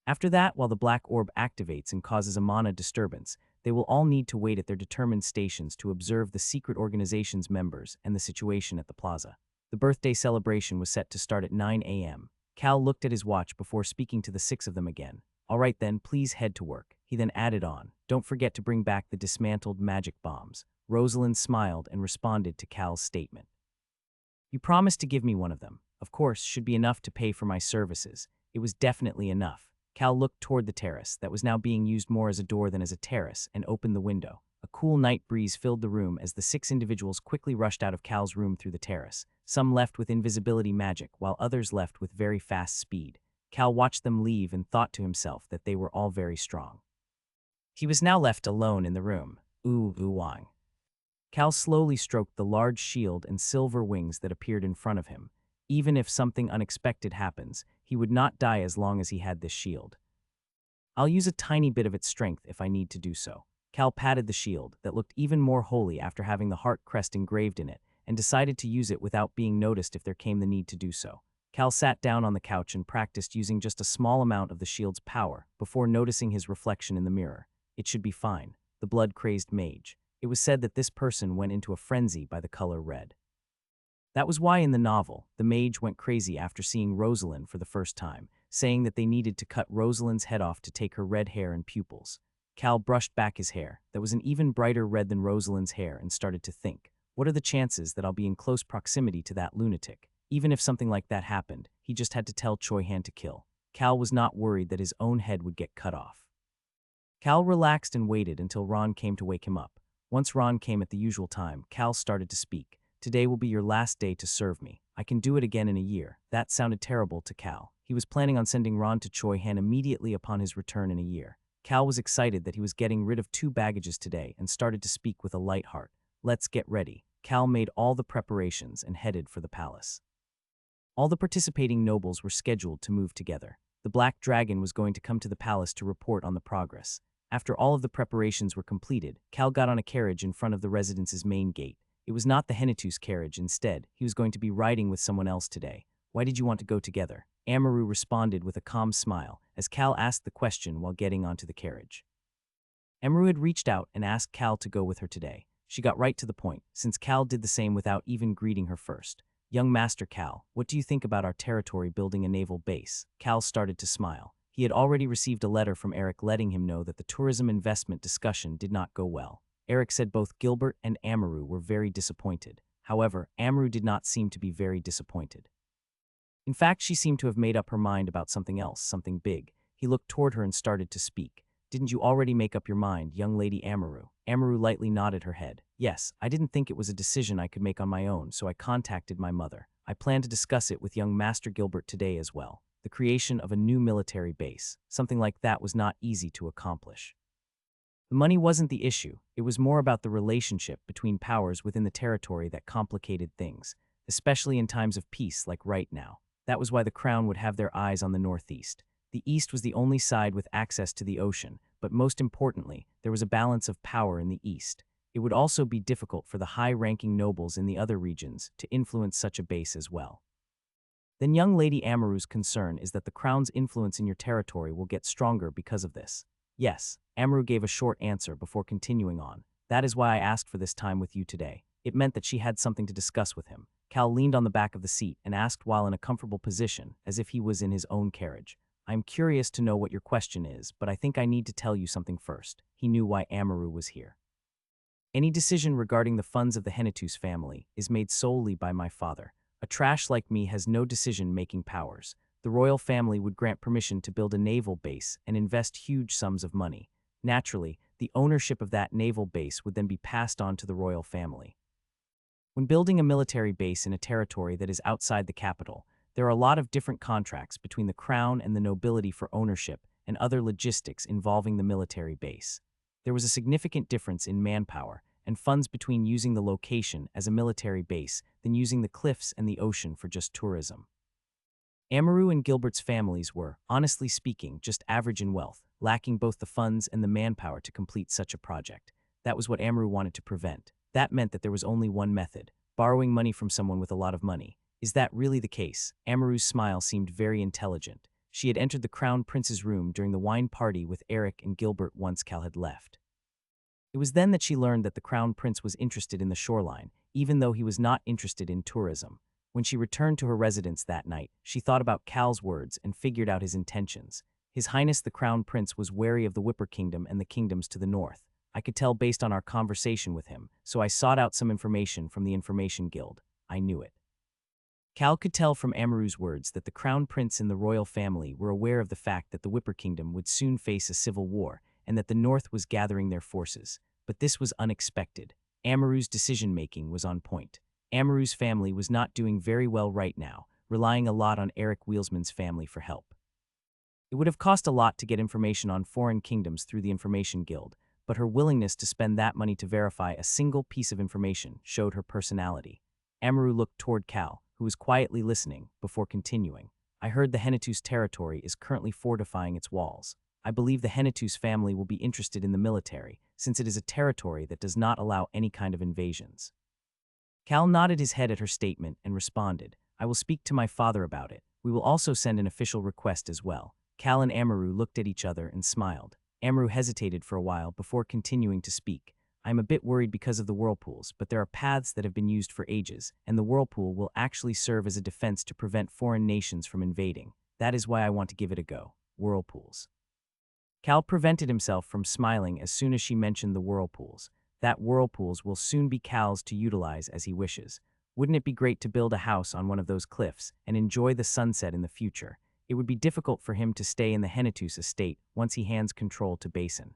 After that, while the black orb activates and causes a mana disturbance, they will all need to wait at their determined stations to observe the secret organization's members and the situation at the plaza. The birthday celebration was set to start at 9 a.m. Cal looked at his watch before speaking to the 6 of them again. All right then, please head to work. He then added on, don't forget to bring back the dismantled magic bombs. Rosalind smiled and responded to Cal's statement. You promised to give me one of them. Of course, should be enough to pay for my services. It was definitely enough. Cal looked toward the terrace that was now being used more as a door than as a terrace and opened the window. A cool night breeze filled the room as the 6 individuals quickly rushed out of Cal's room through the terrace. Some left with invisibility magic, while others left with very fast speed. Cal watched them leave and thought to himself that they were all very strong. He was now left alone in the room. Wang. Cal slowly stroked the large shield and silver wings that appeared in front of him. Even if something unexpected happens, he would not die as long as he had this shield. I'll use a tiny bit of its strength if I need to do so. Cal patted the shield, that looked even more holy after having the heart crest engraved in it, and decided to use it without being noticed if there came the need to do so. Cal sat down on the couch and practiced using just a small amount of the shield's power before noticing his reflection in the mirror. It should be fine. The blood-crazed mage. It was said that this person went into a frenzy by the color red. That was why in the novel, the mage went crazy after seeing Rosalind for the first time, saying that they needed to cut Rosalind's head off to take her red hair and pupils. Cal brushed back his hair, that was an even brighter red than Rosalind's hair, and started to think, what are the chances that I'll be in close proximity to that lunatic? Even if something like that happened, he just had to tell Choi Han to kill. Cal was not worried that his own head would get cut off. Cal relaxed and waited until Ron came to wake him up. Once Ron came at the usual time, Cal started to speak. Today will be your last day to serve me. I can do it again in a year. That sounded terrible to Cal. He was planning on sending Ron to Choi Han immediately upon his return in a year. Cal was excited that he was getting rid of 2 baggages today and started to speak with a light heart. Let's get ready. Cal made all the preparations and headed for the palace. All the participating nobles were scheduled to move together. The Black Dragon was going to come to the palace to report on the progress. After all of the preparations were completed, Cal got on a carriage in front of the residence's main gate. It was not the Hennetus carriage. Instead, he was going to be riding with someone else today. Why did you want to go together? Amaru responded with a calm smile as Cal asked the question while getting onto the carriage. Amaru had reached out and asked Cal to go with her today. She got right to the point, since Cal did the same without even greeting her first. Young Master Cal, what do you think about our territory building a naval base? Cal started to smile. He had already received a letter from Eric letting him know that the tourism investment discussion did not go well. Eric said both Gilbert and Amaru were very disappointed. However, Amaru did not seem to be very disappointed. In fact, she seemed to have made up her mind about something else, something big. He looked toward her and started to speak. Didn't you already make up your mind, young lady Amaru? Amaru lightly nodded her head. Yes, I didn't think it was a decision I could make on my own, so I contacted my mother. I plan to discuss it with young Master Gilbert today as well. The creation of a new military base. Something like that was not easy to accomplish. The money wasn't the issue. It was more about the relationship between powers within the territory that complicated things, especially in times of peace like right now. That was why the crown would have their eyes on the northeast. The east was the only side with access to the ocean, but most importantly, there was a balance of power in the east. It would also be difficult for the high-ranking nobles in the other regions to influence such a base as well. Then young Lady Amaru's concern is that the crown's influence in your territory will get stronger because of this. Yes, Amaru gave a short answer before continuing on. That is why I asked for this time with you today. It meant that she had something to discuss with him. Cal leaned on the back of the seat and asked while in a comfortable position, as if he was in his own carriage. I'm curious to know what your question is, but I think I need to tell you something first. He knew why Amaru was here. Any decision regarding the funds of the Hennetus family is made solely by my father. A trash like me has no decision-making powers. The royal family would grant permission to build a naval base and invest huge sums of money. Naturally, the ownership of that naval base would then be passed on to the royal family. When building a military base in a territory that is outside the capital, there are a lot of different contracts between the crown and the nobility for ownership and other logistics involving the military base. There was a significant difference in manpower and funds between using the location as a military base than using the cliffs and the ocean for just tourism. Amaru and Gilbert's families were, honestly speaking, just average in wealth, lacking both the funds and the manpower to complete such a project. That was what Amaru wanted to prevent. That meant that there was only one method: borrowing money from someone with a lot of money. Is that really the case? Amaru's smile seemed very intelligent. She had entered the crown prince's room during the wine party with Eric and Gilbert once Cal had left. It was then that she learned that the crown prince was interested in the shoreline, even though he was not interested in tourism. When she returned to her residence that night, she thought about Cal's words and figured out his intentions. His Highness the Crown Prince was wary of the Whipper Kingdom and the kingdoms to the north. I could tell based on our conversation with him, so I sought out some information from the Information Guild. I knew it. Cal could tell from Amaru's words that the Crown Prince and the royal family were aware of the fact that the Whipper Kingdom would soon face a civil war and that the north was gathering their forces. But this was unexpected. Amaru's decision-making was on point. Amaru's family was not doing very well right now, relying a lot on Eric Wheelsman's family for help. It would have cost a lot to get information on foreign kingdoms through the Information Guild, but her willingness to spend that money to verify a single piece of information showed her personality. Amaru looked toward Cal, who was quietly listening, before continuing. I heard the Hennetus territory is currently fortifying its walls. I believe the Hennetus family will be interested in the military, since it is a territory that does not allow any kind of invasions. Cal nodded his head at her statement and responded, I will speak to my father about it. We will also send an official request as well. Cal and Amaru looked at each other and smiled. Amaru hesitated for a while before continuing to speak. I am a bit worried because of the whirlpools, but there are paths that have been used for ages, and the whirlpool will actually serve as a defense to prevent foreign nations from invading. That is why I want to give it a go. Whirlpools. Cal prevented himself from smiling as soon as she mentioned the whirlpools. That whirlpools will soon be Cal's to utilize as he wishes. Wouldn't it be great to build a house on one of those cliffs and enjoy the sunset in the future? It would be difficult for him to stay in the Hennetus estate once he hands control to Basin.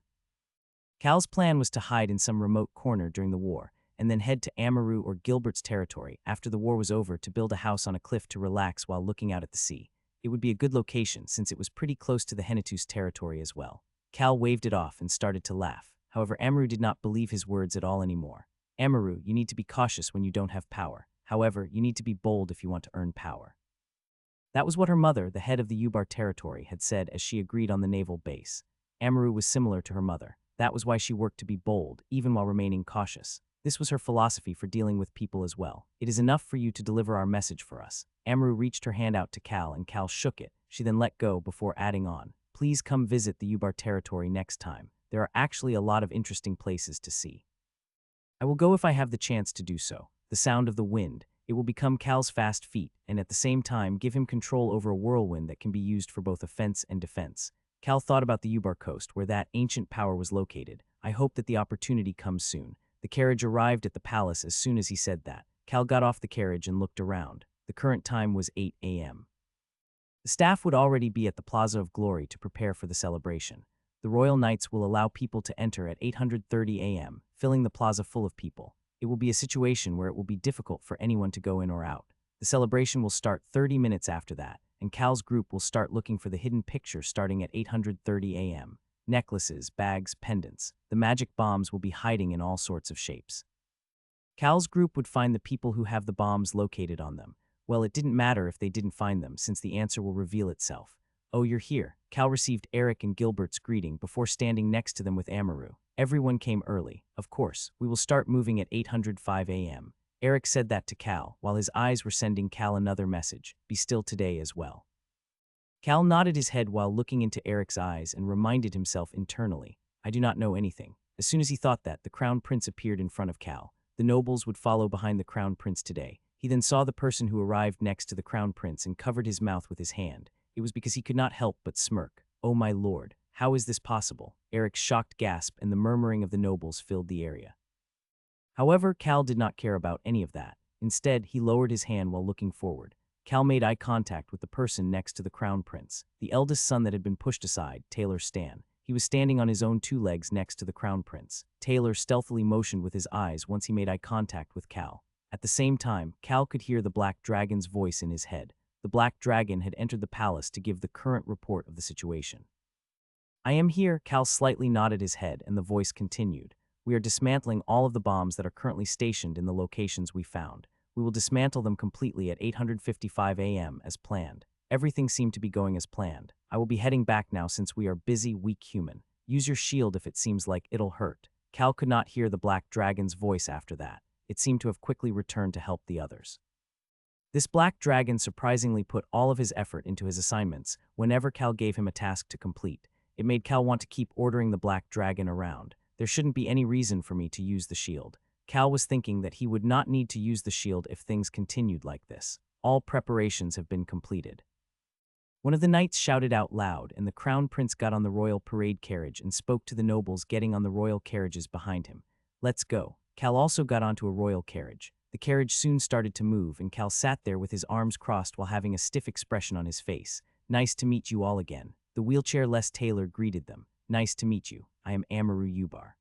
Cal's plan was to hide in some remote corner during the war, and then head to Amaru or Gilbert's territory after the war was over to build a house on a cliff to relax while looking out at the sea. It would be a good location since it was pretty close to the Hennetus territory as well. Cal waved it off and started to laugh. However, Amaru did not believe his words at all anymore. Amaru, you need to be cautious when you don't have power. However, you need to be bold if you want to earn power. That was what her mother, the head of the Ubar territory, had said as she agreed on the naval base. Amaru was similar to her mother. That was why she worked to be bold, even while remaining cautious. This was her philosophy for dealing with people as well. It is enough for you to deliver our message for us. Amaru reached her hand out to Cal, and Cal shook it. She then let go before adding on, please come visit the Ubar territory next time. There are actually a lot of interesting places to see. I will go if I have the chance to do so. The sound of the wind. It will become Cal's fast feet, and at the same time give him control over a whirlwind that can be used for both offense and defense. Cal thought about the Ubar coast, where that ancient power was located. I hope that the opportunity comes soon. The carriage arrived at the palace as soon as he said that. Cal got off the carriage and looked around. The current time was 8 a.m. The staff would already be at the Plaza of Glory to prepare for the celebration. The Royal Knights will allow people to enter at 8:30 a.m., filling the plaza full of people. It will be a situation where it will be difficult for anyone to go in or out. The celebration will start 30 minutes after that, and Cal's group will start looking for the hidden picture starting at 8:30 a.m. Necklaces, bags, pendants. The magic bombs will be hiding in all sorts of shapes. Cal's group would find the people who have the bombs located on them. Well, it didn't matter if they didn't find them, since the answer will reveal itself. Oh, you're here. Cal received Eric and Gilbert's greeting before standing next to them with Amaru. Everyone came early. Of course, we will start moving at 8:05 a.m. Eric said that to Cal, while his eyes were sending Cal another message, be still today as well. Cal nodded his head while looking into Eric's eyes and reminded himself internally, I do not know anything. As soon as he thought that, the Crown Prince appeared in front of Cal. The nobles would follow behind the Crown Prince today. He then saw the person who arrived next to the Crown Prince and covered his mouth with his hand. It was because he could not help but smirk. Oh my lord, how is this possible? Eric's shocked gasp and the murmuring of the nobles filled the area. However, Cal did not care about any of that. Instead, he lowered his hand while looking forward. Cal made eye contact with the person next to the crown prince, the eldest son that had been pushed aside, Taylor Stan. He was standing on his own two legs next to the crown prince. Taylor stealthily motioned with his eyes once he made eye contact with Cal. At the same time, Cal could hear the black dragon's voice in his head. The black dragon had entered the palace to give the current report of the situation. I am here, Cal slightly nodded his head, and the voice continued. We are dismantling all of the bombs that are currently stationed in the locations we found. We will dismantle them completely at 8:55 a.m. as planned. Everything seemed to be going as planned. I will be heading back now since we are busy, weak human. Use your shield if it seems like it'll hurt. Cal could not hear the black dragon's voice after that. It seemed to have quickly returned to help the others. This black dragon surprisingly put all of his effort into his assignments whenever Cal gave him a task to complete. It made Cal want to keep ordering the black dragon around. There shouldn't be any reason for me to use the shield. Cal was thinking that he would not need to use the shield if things continued like this. All preparations have been completed. One of the knights shouted out loud, and the crown prince got on the royal parade carriage and spoke to the nobles getting on the royal carriages behind him. Let's go. Cal also got onto a royal carriage. The carriage soon started to move, and Cal sat there with his arms crossed while having a stiff expression on his face. Nice to meet you all again. The wheelchair-less Taylor greeted them. Nice to meet you. I am Amaru Yubar.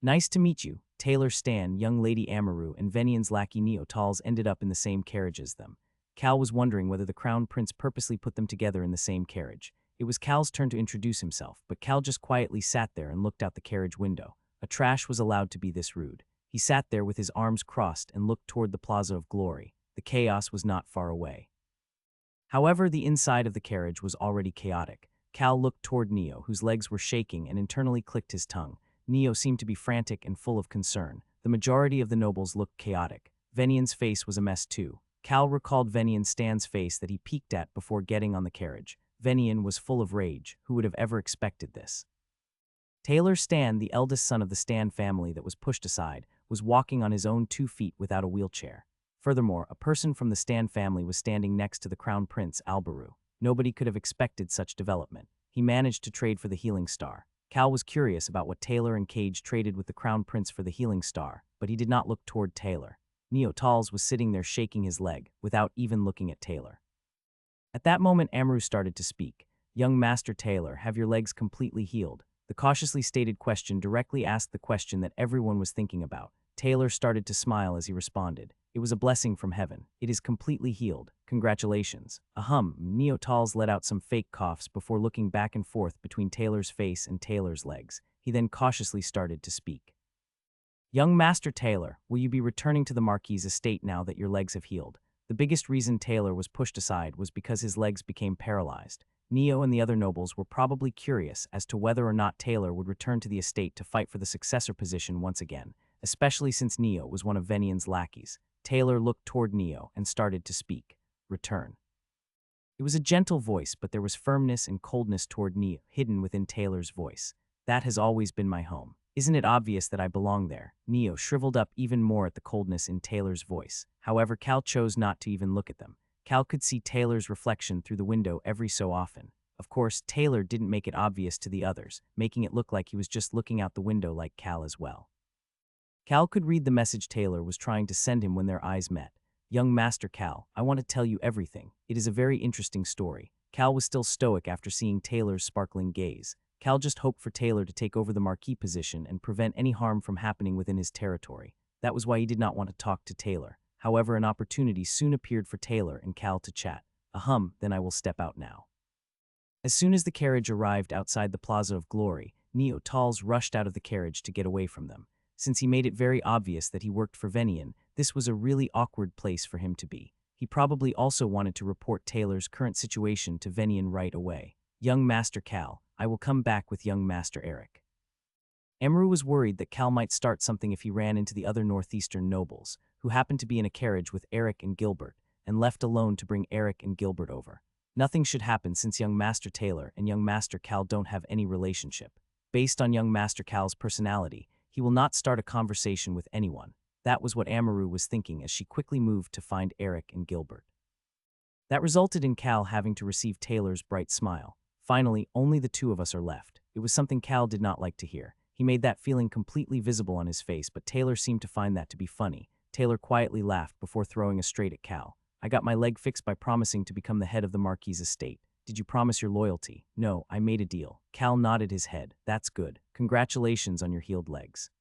Nice to meet you. Taylor Stan, young lady Amaru, and Venian's lackey Neotals ended up in the same carriage as them. Cal was wondering whether the crown prince purposely put them together in the same carriage. It was Cal's turn to introduce himself, but Cal just quietly sat there and looked out the carriage window. A trash was allowed to be this rude. He sat there with his arms crossed and looked toward the Plaza of Glory. The chaos was not far away. However, the inside of the carriage was already chaotic. Cal looked toward Neo, whose legs were shaking, and internally clicked his tongue. Neo seemed to be frantic and full of concern. The majority of the nobles looked chaotic. Venian's face was a mess too. Cal recalled Venian Stan's face that he peeked at before getting on the carriage. Venian was full of rage. Who would have ever expected this? Taylor Stan, the eldest son of the Stan family that was pushed aside, was walking on his own 2 feet without a wheelchair. Furthermore, a person from the Stan family was standing next to the crown prince, Albaru. Nobody could have expected such development. He managed to trade for the healing star. Cal was curious about what Taylor and Cage traded with the crown prince for the healing star, but he did not look toward Taylor. Neotals was sitting there shaking his leg, without even looking at Taylor. At that moment, Amaru started to speak. Young Master Taylor, have your legs completely healed? The cautiously stated question directly asked the question that everyone was thinking about. Taylor started to smile as he responded. It was a blessing from heaven. It is completely healed. Congratulations. Neotals let out some fake coughs before looking back and forth between Taylor's face and Taylor's legs. He then cautiously started to speak. Young Master Taylor, will you be returning to the Marquis's estate now that your legs have healed? The biggest reason Taylor was pushed aside was because his legs became paralyzed. Neo and the other nobles were probably curious as to whether or not Taylor would return to the estate to fight for the successor position once again, especially since Neo was one of Venian's lackeys. Taylor looked toward Neo and started to speak. Return. It was a gentle voice, but there was firmness and coldness toward Neo hidden within Taylor's voice. That has always been my home. Isn't it obvious that I belong there? Neo shriveled up even more at the coldness in Taylor's voice. However, Cal chose not to even look at them. Cal could see Taylor's reflection through the window every so often. Of course, Taylor didn't make it obvious to the others, making it look like he was just looking out the window like Cal as well. Cal could read the message Taylor was trying to send him when their eyes met. Young Master Cal, I want to tell you everything. It is a very interesting story. Cal was still stoic after seeing Taylor's sparkling gaze. Cal just hoped for Taylor to take over the Marquis position and prevent any harm from happening within his territory. That was why he did not want to talk to Taylor. However, an opportunity soon appeared for Taylor and Cal to chat. Then I will step out now. As soon as the carriage arrived outside the Plaza of Glory, Neotals rushed out of the carriage to get away from them. Since he made it very obvious that he worked for Venian, this was a really awkward place for him to be. He probably also wanted to report Taylor's current situation to Venian right away. Young Master Cal, I will come back with young Master Eric. Amaru was worried that Cal might start something if he ran into the other northeastern nobles, who happened to be in a carriage with Eric and Gilbert, and left alone to bring Eric and Gilbert over. Nothing should happen since young Master Taylor and young Master Cal don't have any relationship. Based on young Master Cal's personality, he will not start a conversation with anyone. That was what Amaru was thinking as she quickly moved to find Eric and Gilbert. That resulted in Cal having to receive Taylor's bright smile. Finally, only the two of us are left. It was something Cal did not like to hear. He made that feeling completely visible on his face, but Taylor seemed to find that to be funny. Taylor quietly laughed before throwing a straight at Cal. I got my leg fixed by promising to become the head of the Marquis' estate. Did you promise your loyalty? No, I made a deal. Cal nodded his head. That's good. Congratulations on your healed legs.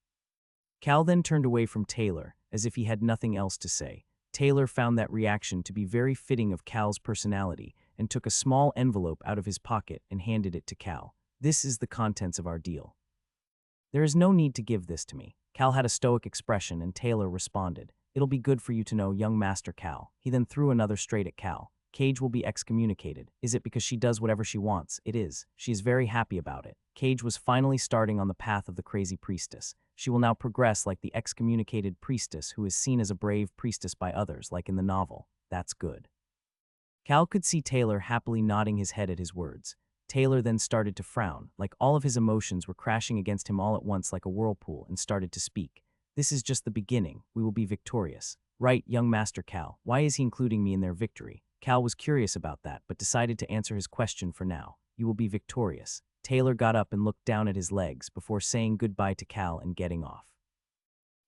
Cal then turned away from Taylor, as if he had nothing else to say. Taylor found that reaction to be very fitting of Cal's personality and took a small envelope out of his pocket and handed it to Cal. This is the contents of our deal. There is no need to give this to me. Cal had a stoic expression and Taylor responded. It'll be good for you to know, young Master Cal. He then threw another straight at Cal. Cage will be excommunicated. Is it because she does whatever she wants? It is. She is very happy about it. Cage was finally starting on the path of the crazy priestess. She will now progress like the excommunicated priestess who is seen as a brave priestess by others, like in the novel. That's good. Cal could see Taylor happily nodding his head at his words. Taylor then started to frown, like all of his emotions were crashing against him all at once like a whirlpool, and started to speak. This is just the beginning. We will be victorious. Right, young Master Cal. Why is he including me in their victory? Cal was curious about that, but decided to answer his question for now. You will be victorious. Taylor got up and looked down at his legs before saying goodbye to Cal and getting off.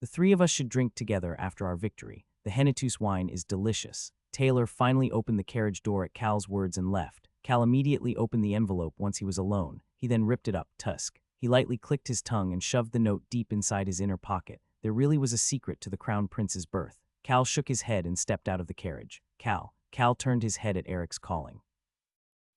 The three of us should drink together after our victory. The Hennetus wine is delicious. Taylor finally opened the carriage door at Cal's words and left. Cal immediately opened the envelope once he was alone. He then ripped it up, tusk. He lightly clicked his tongue and shoved the note deep inside his inner pocket. There really was a secret to the Crown Prince's birth. Cal shook his head and stepped out of the carriage. Cal turned his head at Eric's calling.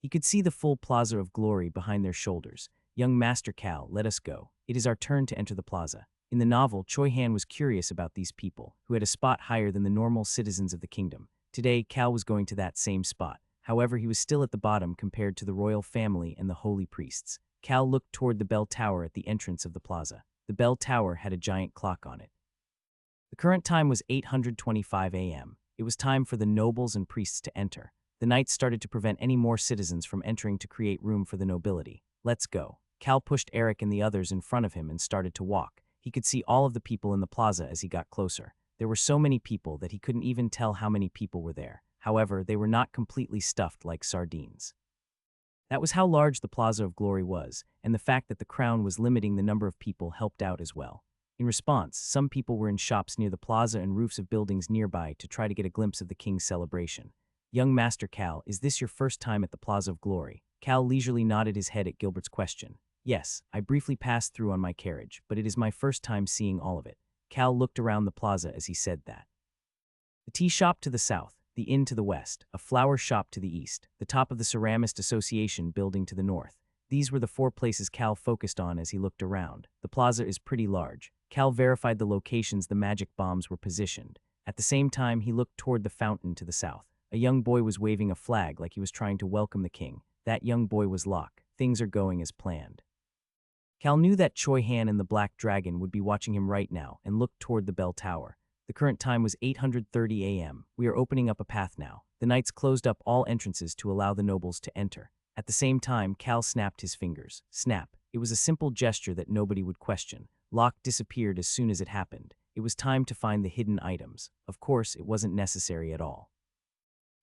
He could see the full plaza of glory behind their shoulders. Young Master Cal, let us go. It is our turn to enter the plaza. In the novel, Choi Han was curious about these people, who had a spot higher than the normal citizens of the kingdom. Today, Cal was going to that same spot. However, he was still at the bottom compared to the royal family and the holy priests. Cal looked toward the bell tower at the entrance of the plaza. The bell tower had a giant clock on it. The current time was 8:25 a.m. It was time for the nobles and priests to enter. The knights started to prevent any more citizens from entering to create room for the nobility. Let's go. Cal pushed Eric and the others in front of him and started to walk. He could see all of the people in the plaza as he got closer. There were so many people that he couldn't even tell how many people were there. However, they were not completely stuffed like sardines. That was how large the Plaza of Glory was, and the fact that the crown was limiting the number of people helped out as well. In response, some people were in shops near the plaza and roofs of buildings nearby to try to get a glimpse of the king's celebration. Young Master Cal, is this your first time at the Plaza of Glory? Cal leisurely nodded his head at Gilbert's question. Yes, I briefly passed through on my carriage, but it is my first time seeing all of it. Cal looked around the plaza as he said that. The tea shop to the south, the inn to the west, a flower shop to the east, the top of the Ceramist Association building to the north. These were the 4 places Cal focused on as he looked around. The plaza is pretty large. Cal verified the locations the magic bombs were positioned. At the same time, he looked toward the fountain to the south. A young boy was waving a flag like he was trying to welcome the king. That young boy was Locke. Things are going as planned. Cal knew that Choi Han and the Black Dragon would be watching him right now and looked toward the bell tower. The current time was 8:30 a.m. We are opening up a path now. The knights closed up all entrances to allow the nobles to enter. At the same time, Cal snapped his fingers. Snap. It was a simple gesture that nobody would question. Locke disappeared as soon as it happened. It was time to find the hidden items. Of course, it wasn't necessary at all.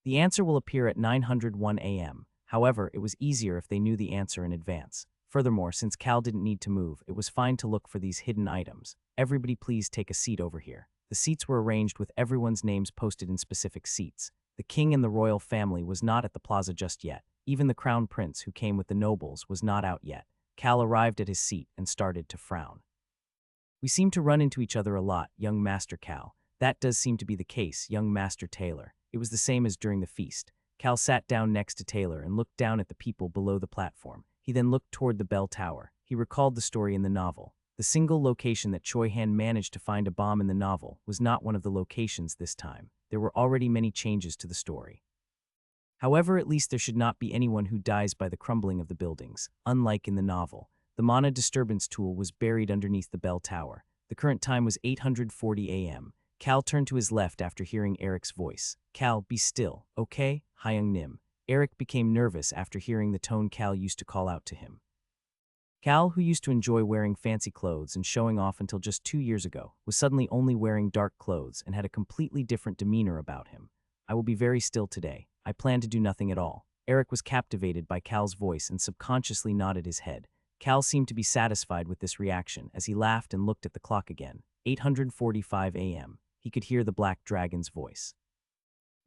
The answer will appear at 9:01 a.m. However, it was easier if they knew the answer in advance. Furthermore, since Cal didn't need to move, it was fine to look for these hidden items. Everybody please take a seat over here. The seats were arranged with everyone's names posted in specific seats. The king and the royal family was not at the plaza just yet. Even the crown prince, who came with the nobles, was not out yet. Cal arrived at his seat and started to frown. We seem to run into each other a lot, young Master Cal. That does seem to be the case, young Master Taylor. It was the same as during the feast. Cal sat down next to Taylor and looked down at the people below the platform. He then looked toward the bell tower. He recalled the story in the novel. The single location that Choi Han managed to find a bomb in the novel was not one of the locations this time. There were already many changes to the story. However, at least there should not be anyone who dies by the crumbling of the buildings. Unlike in the novel, the mana disturbance tool was buried underneath the bell tower. The current time was 8:40 a.m. Cal turned to his left after hearing Eric's voice. Cal, be still, okay? Hyung Nim. Eric became nervous after hearing the tone Cal used to call out to him. Cal, who used to enjoy wearing fancy clothes and showing off until just 2 years ago, was suddenly only wearing dark clothes and had a completely different demeanor about him. I will be very still today. I plan to do nothing at all. Eric was captivated by Cal's voice and subconsciously nodded his head. Cal seemed to be satisfied with this reaction as he laughed and looked at the clock again. 8:45 a.m. He could hear the Black Dragon's voice.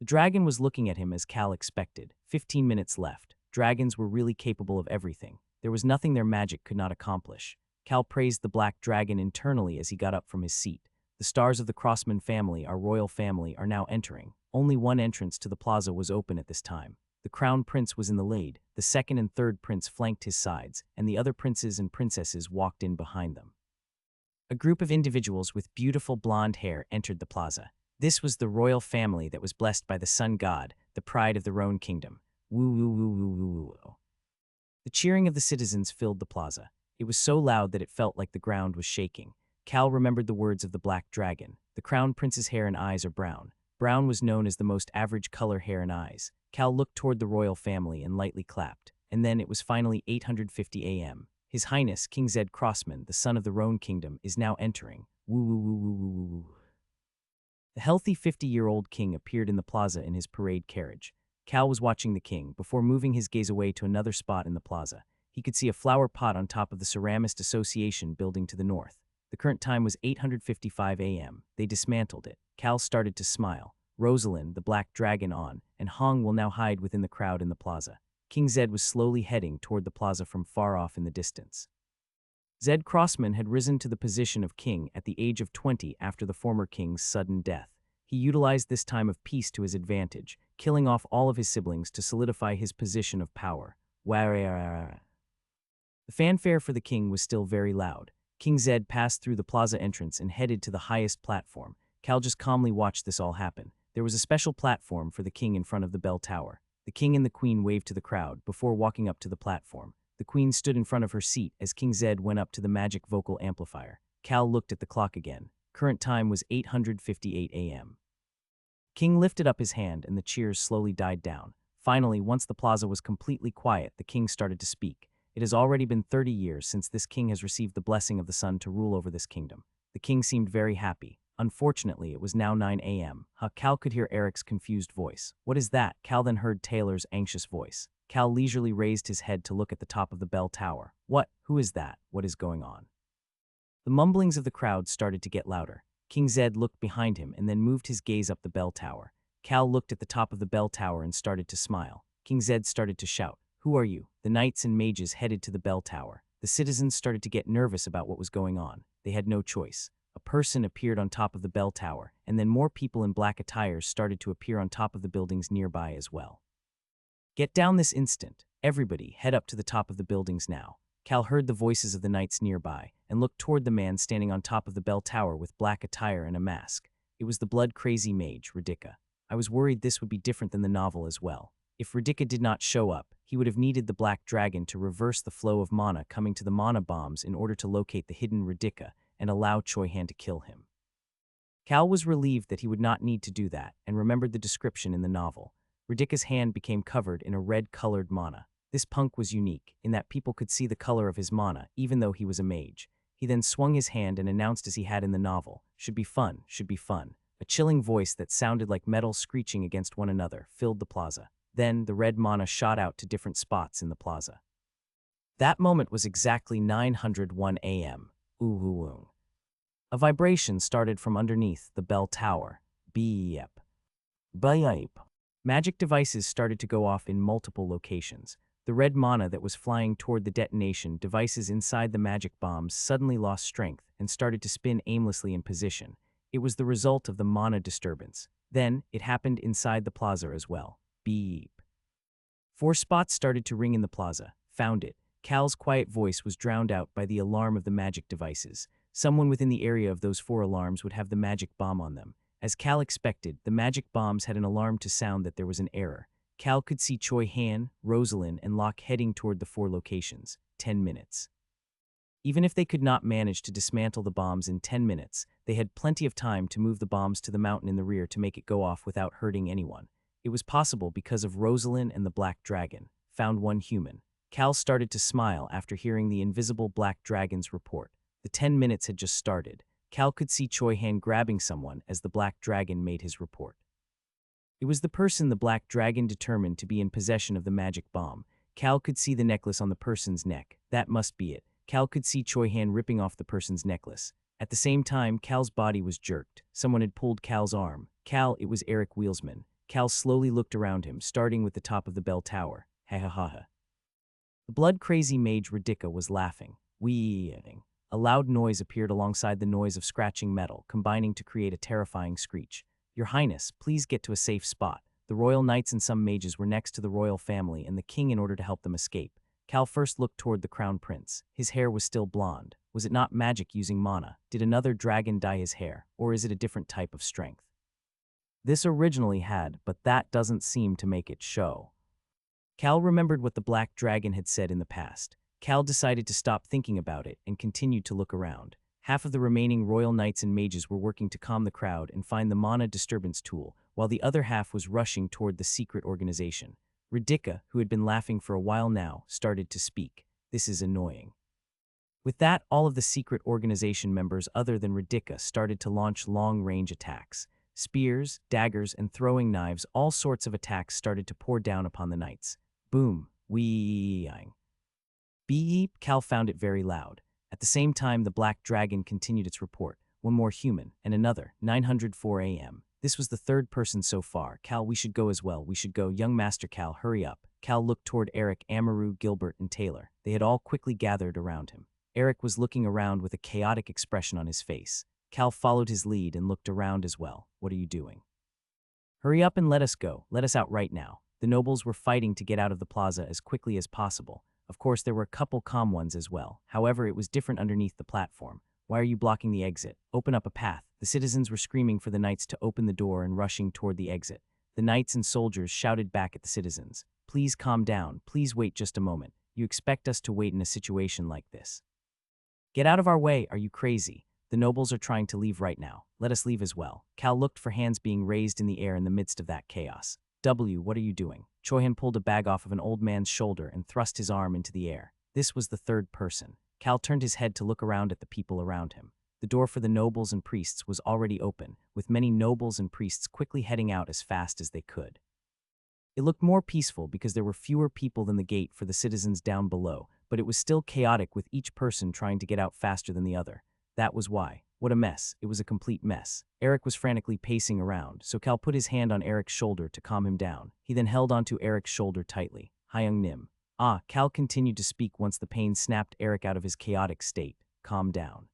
The dragon was looking at him as Cal expected. 15 minutes left. Dragons were really capable of everything. There was nothing their magic could not accomplish. Cal praised the black dragon internally as he got up from his seat. The stars of the Crossman family, our royal family, are now entering. Only one entrance to the plaza was open at this time. The crown prince was in the lade, the second and third prince flanked his sides, and the other princes and princesses walked in behind them. A group of individuals with beautiful blonde hair entered the plaza. This was the royal family that was blessed by the sun god, the pride of the Roan kingdom. Woo woo woo woo woo woo. The cheering of the citizens filled the plaza. It was so loud that it felt like the ground was shaking. Cal remembered the words of the black dragon. The crown prince's hair and eyes are brown. Brown was known as the most average color hair and eyes. Cal looked toward the royal family and lightly clapped. And then it was finally 8:50 a.m. His Highness, King Zed Crossman, the son of the Roan kingdom, is now entering. Woo woo woo woo woo woo. The healthy 50-year-old king appeared in the plaza in his parade carriage. Cal was watching the king before moving his gaze away to another spot in the plaza. He could see a flower pot on top of the Ceramist Association building to the north. The current time was 8:55 a.m. They dismantled it. Cal started to smile. Rosalind, the black dragon on, and Hong will now hide within the crowd in the plaza. King Zed was slowly heading toward the plaza from far off in the distance. Zed Crossman had risen to the position of king at the age of 20 after the former king's sudden death. He utilized this time of peace to his advantage, killing off all of his siblings to solidify his position of power. The fanfare for the king was still very loud. King Zed passed through the plaza entrance and headed to the highest platform. Cal just calmly watched this all happen. There was a special platform for the king in front of the bell tower. The king and the queen waved to the crowd before walking up to the platform. The queen stood in front of her seat as King Zed went up to the magic vocal amplifier. Cal looked at the clock again. Current time was 8:58 a.m. King lifted up his hand and the cheers slowly died down. Finally, once the plaza was completely quiet, the king started to speak. It has already been 30 years since this king has received the blessing of the sun to rule over this kingdom. The king seemed very happy. Unfortunately, it was now 9 a.m. Cal could hear Eric's confused voice. What is that? Cal then heard Taylor's anxious voice. Cal leisurely raised his head to look at the top of the bell tower. What? Who is that? What is going on? The mumblings of the crowd started to get louder. King Zed looked behind him and then moved his gaze up the bell tower. Cal looked at the top of the bell tower and started to smile. King Zed started to shout, "Who are you?" The knights and mages headed to the bell tower. The citizens started to get nervous about what was going on. They had no choice. A person appeared on top of the bell tower, and then more people in black attires started to appear on top of the buildings nearby as well. "Get down this instant. Everybody, head up to the top of the buildings now." Cal heard the voices of the knights nearby and looked toward the man standing on top of the bell tower with black attire and a mask. It was the blood-crazy mage, Radika. I was worried this would be different than the novel as well. If Radika did not show up, he would have needed the black dragon to reverse the flow of mana coming to the mana bombs in order to locate the hidden Radika and allow Choi Han to kill him. Cal was relieved that he would not need to do that and remembered the description in the novel. Radika's hand became covered in a red-colored mana. This punk was unique, in that people could see the color of his mana, even though he was a mage. He then swung his hand and announced as he had in the novel, "Should be fun, should be fun." A chilling voice that sounded like metal screeching against one another filled the plaza. Then, the red mana shot out to different spots in the plaza. That moment was exactly 901 a.m. Ooh. A vibration started from underneath the bell tower. Beep. Beep. Magic devices started to go off in multiple locations. The red mana that was flying toward the detonation devices inside the magic bombs suddenly lost strength and started to spin aimlessly in position. It was the result of the mana disturbance. Then, it happened inside the plaza as well. Beep. 4 spots started to ring in the plaza. Found it. Cal's quiet voice was drowned out by the alarm of the magic devices. Someone within the area of those 4 alarms would have the magic bomb on them. As Cal expected, the magic bombs had an alarm to sound that there was an error. Cal could see Choi Han, Rosalind, and Locke heading toward the 4 locations. 10 minutes. Even if they could not manage to dismantle the bombs in 10 minutes, they had plenty of time to move the bombs to the mountain in the rear to make it go off without hurting anyone. It was possible because of Rosalind and the Black Dragon. Found 1 human. Cal started to smile after hearing the invisible Black Dragon's report. The 10 minutes had just started. Cal could see Choi Han grabbing someone as the Black Dragon made his report. It was the person the Black Dragon determined to be in possession of the magic bomb. Cal could see the necklace on the person's neck. That must be it. Cal could see Choi Han ripping off the person's necklace. At the same time, Cal's body was jerked. Someone had pulled Cal's arm. Cal, it was Eric Wheelsman. Cal slowly looked around him, starting with the top of the bell tower. Ha ha ha ha. The blood-crazy mage Radika was laughing. Wheeing. A loud noise appeared alongside the noise of scratching metal, combining to create a terrifying screech. Your Highness, please get to a safe spot. The royal knights and some mages were next to the royal family and the king in order to help them escape. Cal first looked toward the crown prince. His hair was still blonde. Was it not magic using mana? Did another dragon dye his hair? Or is it a different type of strength? This originally had, but that doesn't seem to make it show. Cal remembered what the black dragon had said in the past. Cal decided to stop thinking about it and continued to look around. Half of the remaining royal knights and mages were working to calm the crowd and find the mana disturbance tool, while the other half was rushing toward the secret organization. Radika, who had been laughing for a while now, started to speak. This is annoying. With that, all of the secret organization members other than Radika started to launch long-range attacks. Spears, daggers, and throwing knives, all sorts of attacks started to pour down upon the knights. Boom, wee-ing. Beep, Cal found it very loud. At the same time, the black dragon continued its report. One more human, and another, 904 a.m. This was the third person so far. Cal, we should go as well. We should go. Young Master Cal, hurry up. Cal looked toward Eric, Amaru, Gilbert, and Taylor. They had all quickly gathered around him. Eric was looking around with a chaotic expression on his face. Cal followed his lead and looked around as well. What are you doing? Hurry up and let us go. Let us out right now. The nobles were fighting to get out of the plaza as quickly as possible. Of course, there were a couple calm ones as well. However, it was different underneath the platform. Why are you blocking the exit? Open up a path. The citizens were screaming for the knights to open the door and rushing toward the exit. The knights and soldiers shouted back at the citizens. Please calm down. Please wait just a moment. You expect us to wait in a situation like this? Get out of our way. Are you crazy? The nobles are trying to leave right now. Let us leave as well. Cal looked for hands being raised in the air in the midst of that chaos. What are you doing? Chohan pulled a bag off of an old man's shoulder and thrust his arm into the air. This was the third person. Cal turned his head to look around at the people around him. The door for the nobles and priests was already open, with many nobles and priests quickly heading out as fast as they could. It looked more peaceful because there were fewer people than the gate for the citizens down below, but it was still chaotic with each person trying to get out faster than the other. That was why. What a mess. It was a complete mess. Eric was frantically pacing around, so Cal put his hand on Eric's shoulder to calm him down. He then held onto Eric's shoulder tightly. Hyung Nim. Cal continued to speak once the pain snapped Eric out of his chaotic state. Calm down.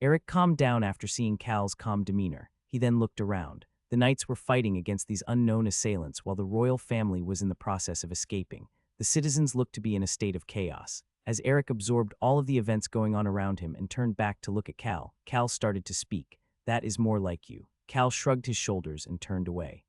Eric calmed down after seeing Cal's calm demeanor. He then looked around. The knights were fighting against these unknown assailants while the royal family was in the process of escaping. The citizens looked to be in a state of chaos. As Eric absorbed all of the events going on around him and turned back to look at Cal, Cal started to speak. That is more like you. Cal shrugged his shoulders and turned away.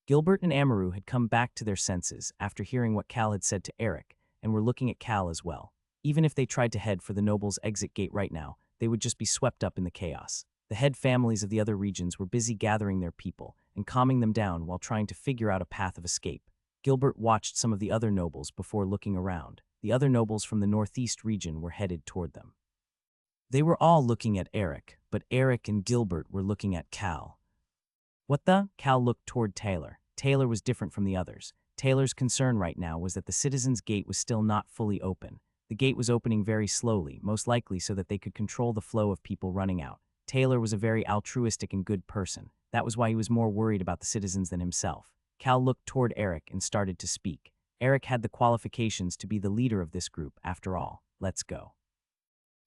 Gilbert and Amaru had come back to their senses after hearing what Cal had said to Eric and were looking at Cal as well. Even if they tried to head for the nobles' exit gate right now, they would just be swept up in the chaos. The head families of the other regions were busy gathering their people and calming them down while trying to figure out a path of escape. Gilbert watched some of the other nobles before looking around. The other nobles from the northeast region were headed toward them. They were all looking at Eric, but Eric and Gilbert were looking at Cal. What the? Cal looked toward Taylor. Taylor was different from the others. Taylor's concern right now was that the citizens' gate was still not fully open. The gate was opening very slowly, most likely so that they could control the flow of people running out. Taylor was a very altruistic and good person. That was why he was more worried about the citizens than himself. Cal looked toward Eric and started to speak. Eric had the qualifications to be the leader of this group, after all. Let's go.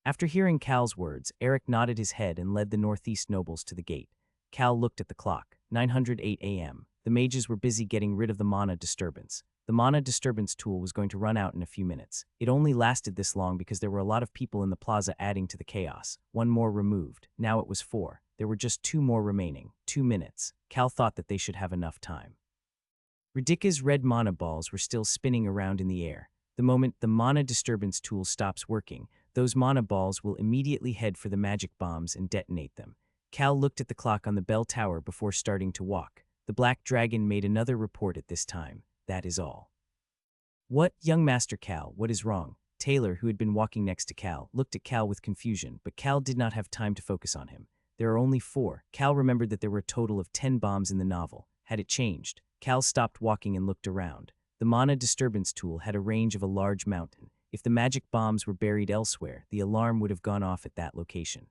After hearing Cal's words, Eric nodded his head and led the northeast nobles to the gate. Cal looked at the clock. 908 a.m. The mages were busy getting rid of the mana disturbance. The mana disturbance tool was going to run out in a few minutes. It only lasted this long because there were a lot of people in the plaza adding to the chaos. One more removed. Now it was 4. There were just 2 more remaining. 2 minutes. Cal thought that they should have enough time. Radika's red mana balls were still spinning around in the air. The moment the mana disturbance tool stops working, those mana balls will immediately head for the magic bombs and detonate them. Cal looked at the clock on the bell tower before starting to walk. The black dragon made another report at this time. That is all. What, young Master Cal, what is wrong? Taylor, who had been walking next to Cal, looked at Cal with confusion, but Cal did not have time to focus on him. There are only 4. Cal remembered that there were a total of 10 bombs in the novel. Had it changed? Cal stopped walking and looked around. The mana disturbance tool had a range of a large mountain. If the magic bombs were buried elsewhere, the alarm would have gone off at that location.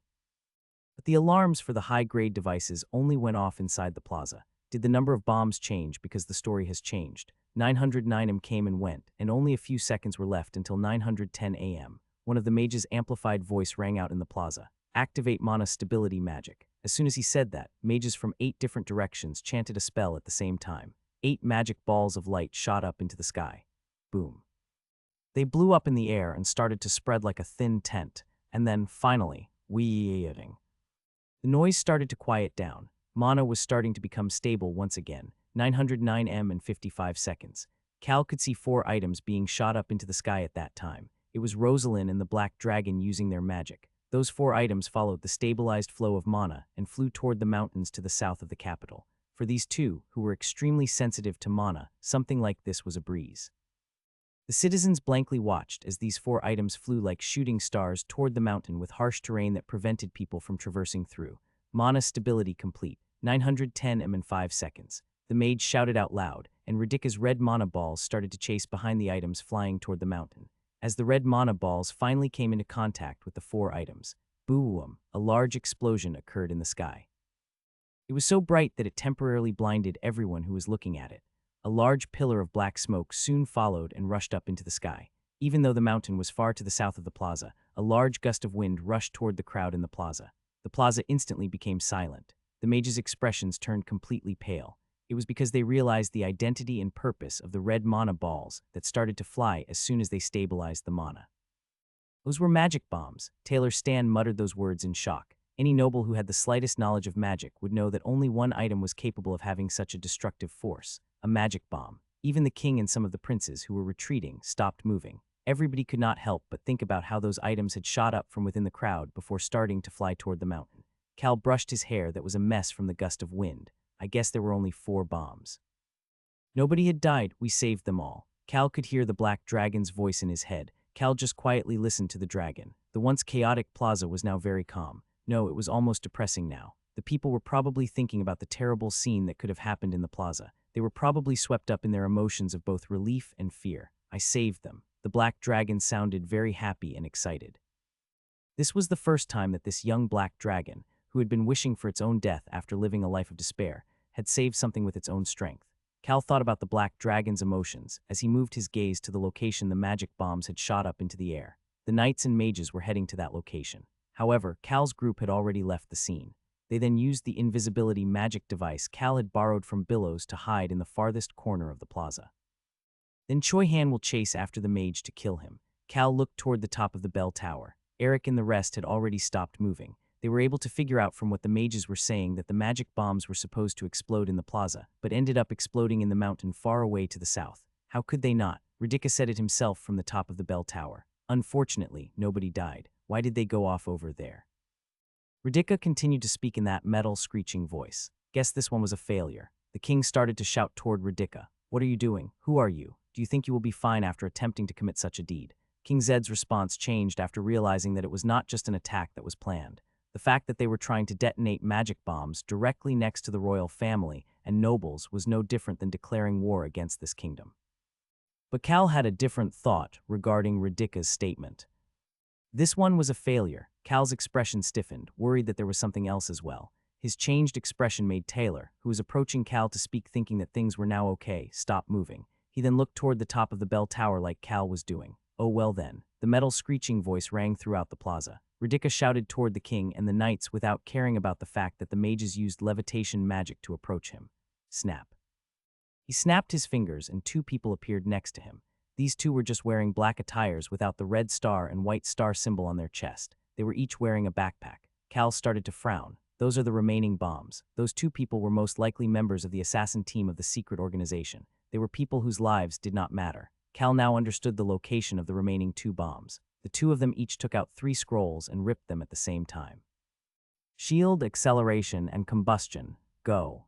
But the alarms for the high-grade devices only went off inside the plaza. Did the number of bombs change because the story has changed? 909 came and went, and only a few seconds were left until 910 a.m. One of the mage's amplified voice rang out in the plaza. Activate mana stability magic. As soon as he said that, mages from 8 different directions chanted a spell at the same time. 8 magic balls of light shot up into the sky. Boom. They blew up in the air and started to spread like a thin tent, and then, finally, weeing. The noise started to quiet down. Mana was starting to become stable once again. 909 and 55 seconds. Cal could see 4 items being shot up into the sky at that time. It was Rosalind and the Black Dragon using their magic. Those 4 items followed the stabilized flow of mana and flew toward the mountains to the south of the capital. For these two, who were extremely sensitive to mana, something like this was a breeze. The citizens blankly watched as these 4 items flew like shooting stars toward the mountain with harsh terrain that prevented people from traversing through. Mana stability complete. 910 in 5 seconds. The mage shouted out loud, and Radika's red mana balls started to chase behind the items flying toward the mountain. As the red mana balls finally came into contact with the 4 items, boom, a large explosion occurred in the sky. It was so bright that it temporarily blinded everyone who was looking at it. A large pillar of black smoke soon followed and rushed up into the sky. Even though the mountain was far to the south of the plaza, a large gust of wind rushed toward the crowd in the plaza. The plaza instantly became silent. The mage's expressions turned completely pale. It was because they realized the identity and purpose of the red mana balls that started to fly as soon as they stabilized the mana. Those were magic bombs. Taylor Stan muttered those words in shock. Any noble who had the slightest knowledge of magic would know that only one item was capable of having such a destructive force, a magic bomb. Even the king and some of the princes who were retreating stopped moving. Everybody could not help but think about how those items had shot up from within the crowd before starting to fly toward the mountain. Cal brushed his hair that was a mess from the gust of wind. I guess there were only 4 bombs. Nobody had died, we saved them all. Cal could hear the black dragon's voice in his head. Cal just quietly listened to the dragon. The once chaotic plaza was now very calm. No, it was almost depressing now. The people were probably thinking about the terrible scene that could have happened in the plaza. They were probably swept up in their emotions of both relief and fear. I saved them. The black dragon sounded very happy and excited. This was the first time that this young black dragon, who had been wishing for its own death after living a life of despair, had saved something with its own strength. Cal thought about the black dragon's emotions as he moved his gaze to the location the magic bombs had shot up into the air. The knights and mages were heading to that location. However, Cal's group had already left the scene. They then used the invisibility magic device Cal had borrowed from Billows to hide in the farthest corner of the plaza. Then Choi Han will chase after the mage to kill him. Cal looked toward the top of the bell tower. Eric and the rest had already stopped moving. They were able to figure out from what the mages were saying that the magic bombs were supposed to explode in the plaza, but ended up exploding in the mountain far away to the south. How could they not? Radika said it himself from the top of the bell tower. Unfortunately, nobody died. Why did they go off over there? Radika continued to speak in that metal, screeching voice. Guess this one was a failure. The king started to shout toward Radika. What are you doing? Who are you? Do you think you will be fine after attempting to commit such a deed? King Zed's response changed after realizing that it was not just an attack that was planned. The fact that they were trying to detonate magic bombs directly next to the royal family and nobles was no different than declaring war against this kingdom. But Cal had a different thought regarding Radika's statement. This one was a failure. Cal's expression stiffened, worried that there was something else as well. His changed expression made Taylor, who was approaching Cal to speak thinking that things were now okay, stop moving. He then looked toward the top of the bell tower like Cal was doing. Oh well then. The metal screeching voice rang throughout the plaza. Radika shouted toward the king and the knights without caring about the fact that the mages used levitation magic to approach him. Snap. He snapped his fingers and 2 people appeared next to him. These 2 were just wearing black attires without the red star and white star symbol on their chest. They were each wearing a backpack. Cal started to frown. Those are the remaining bombs. Those 2 people were most likely members of the assassin team of the secret organization. They were people whose lives did not matter. Cal now understood the location of the remaining 2 bombs. The 2 of them each took out 3 scrolls and ripped them at the same time. Shield, acceleration, and combustion. Go.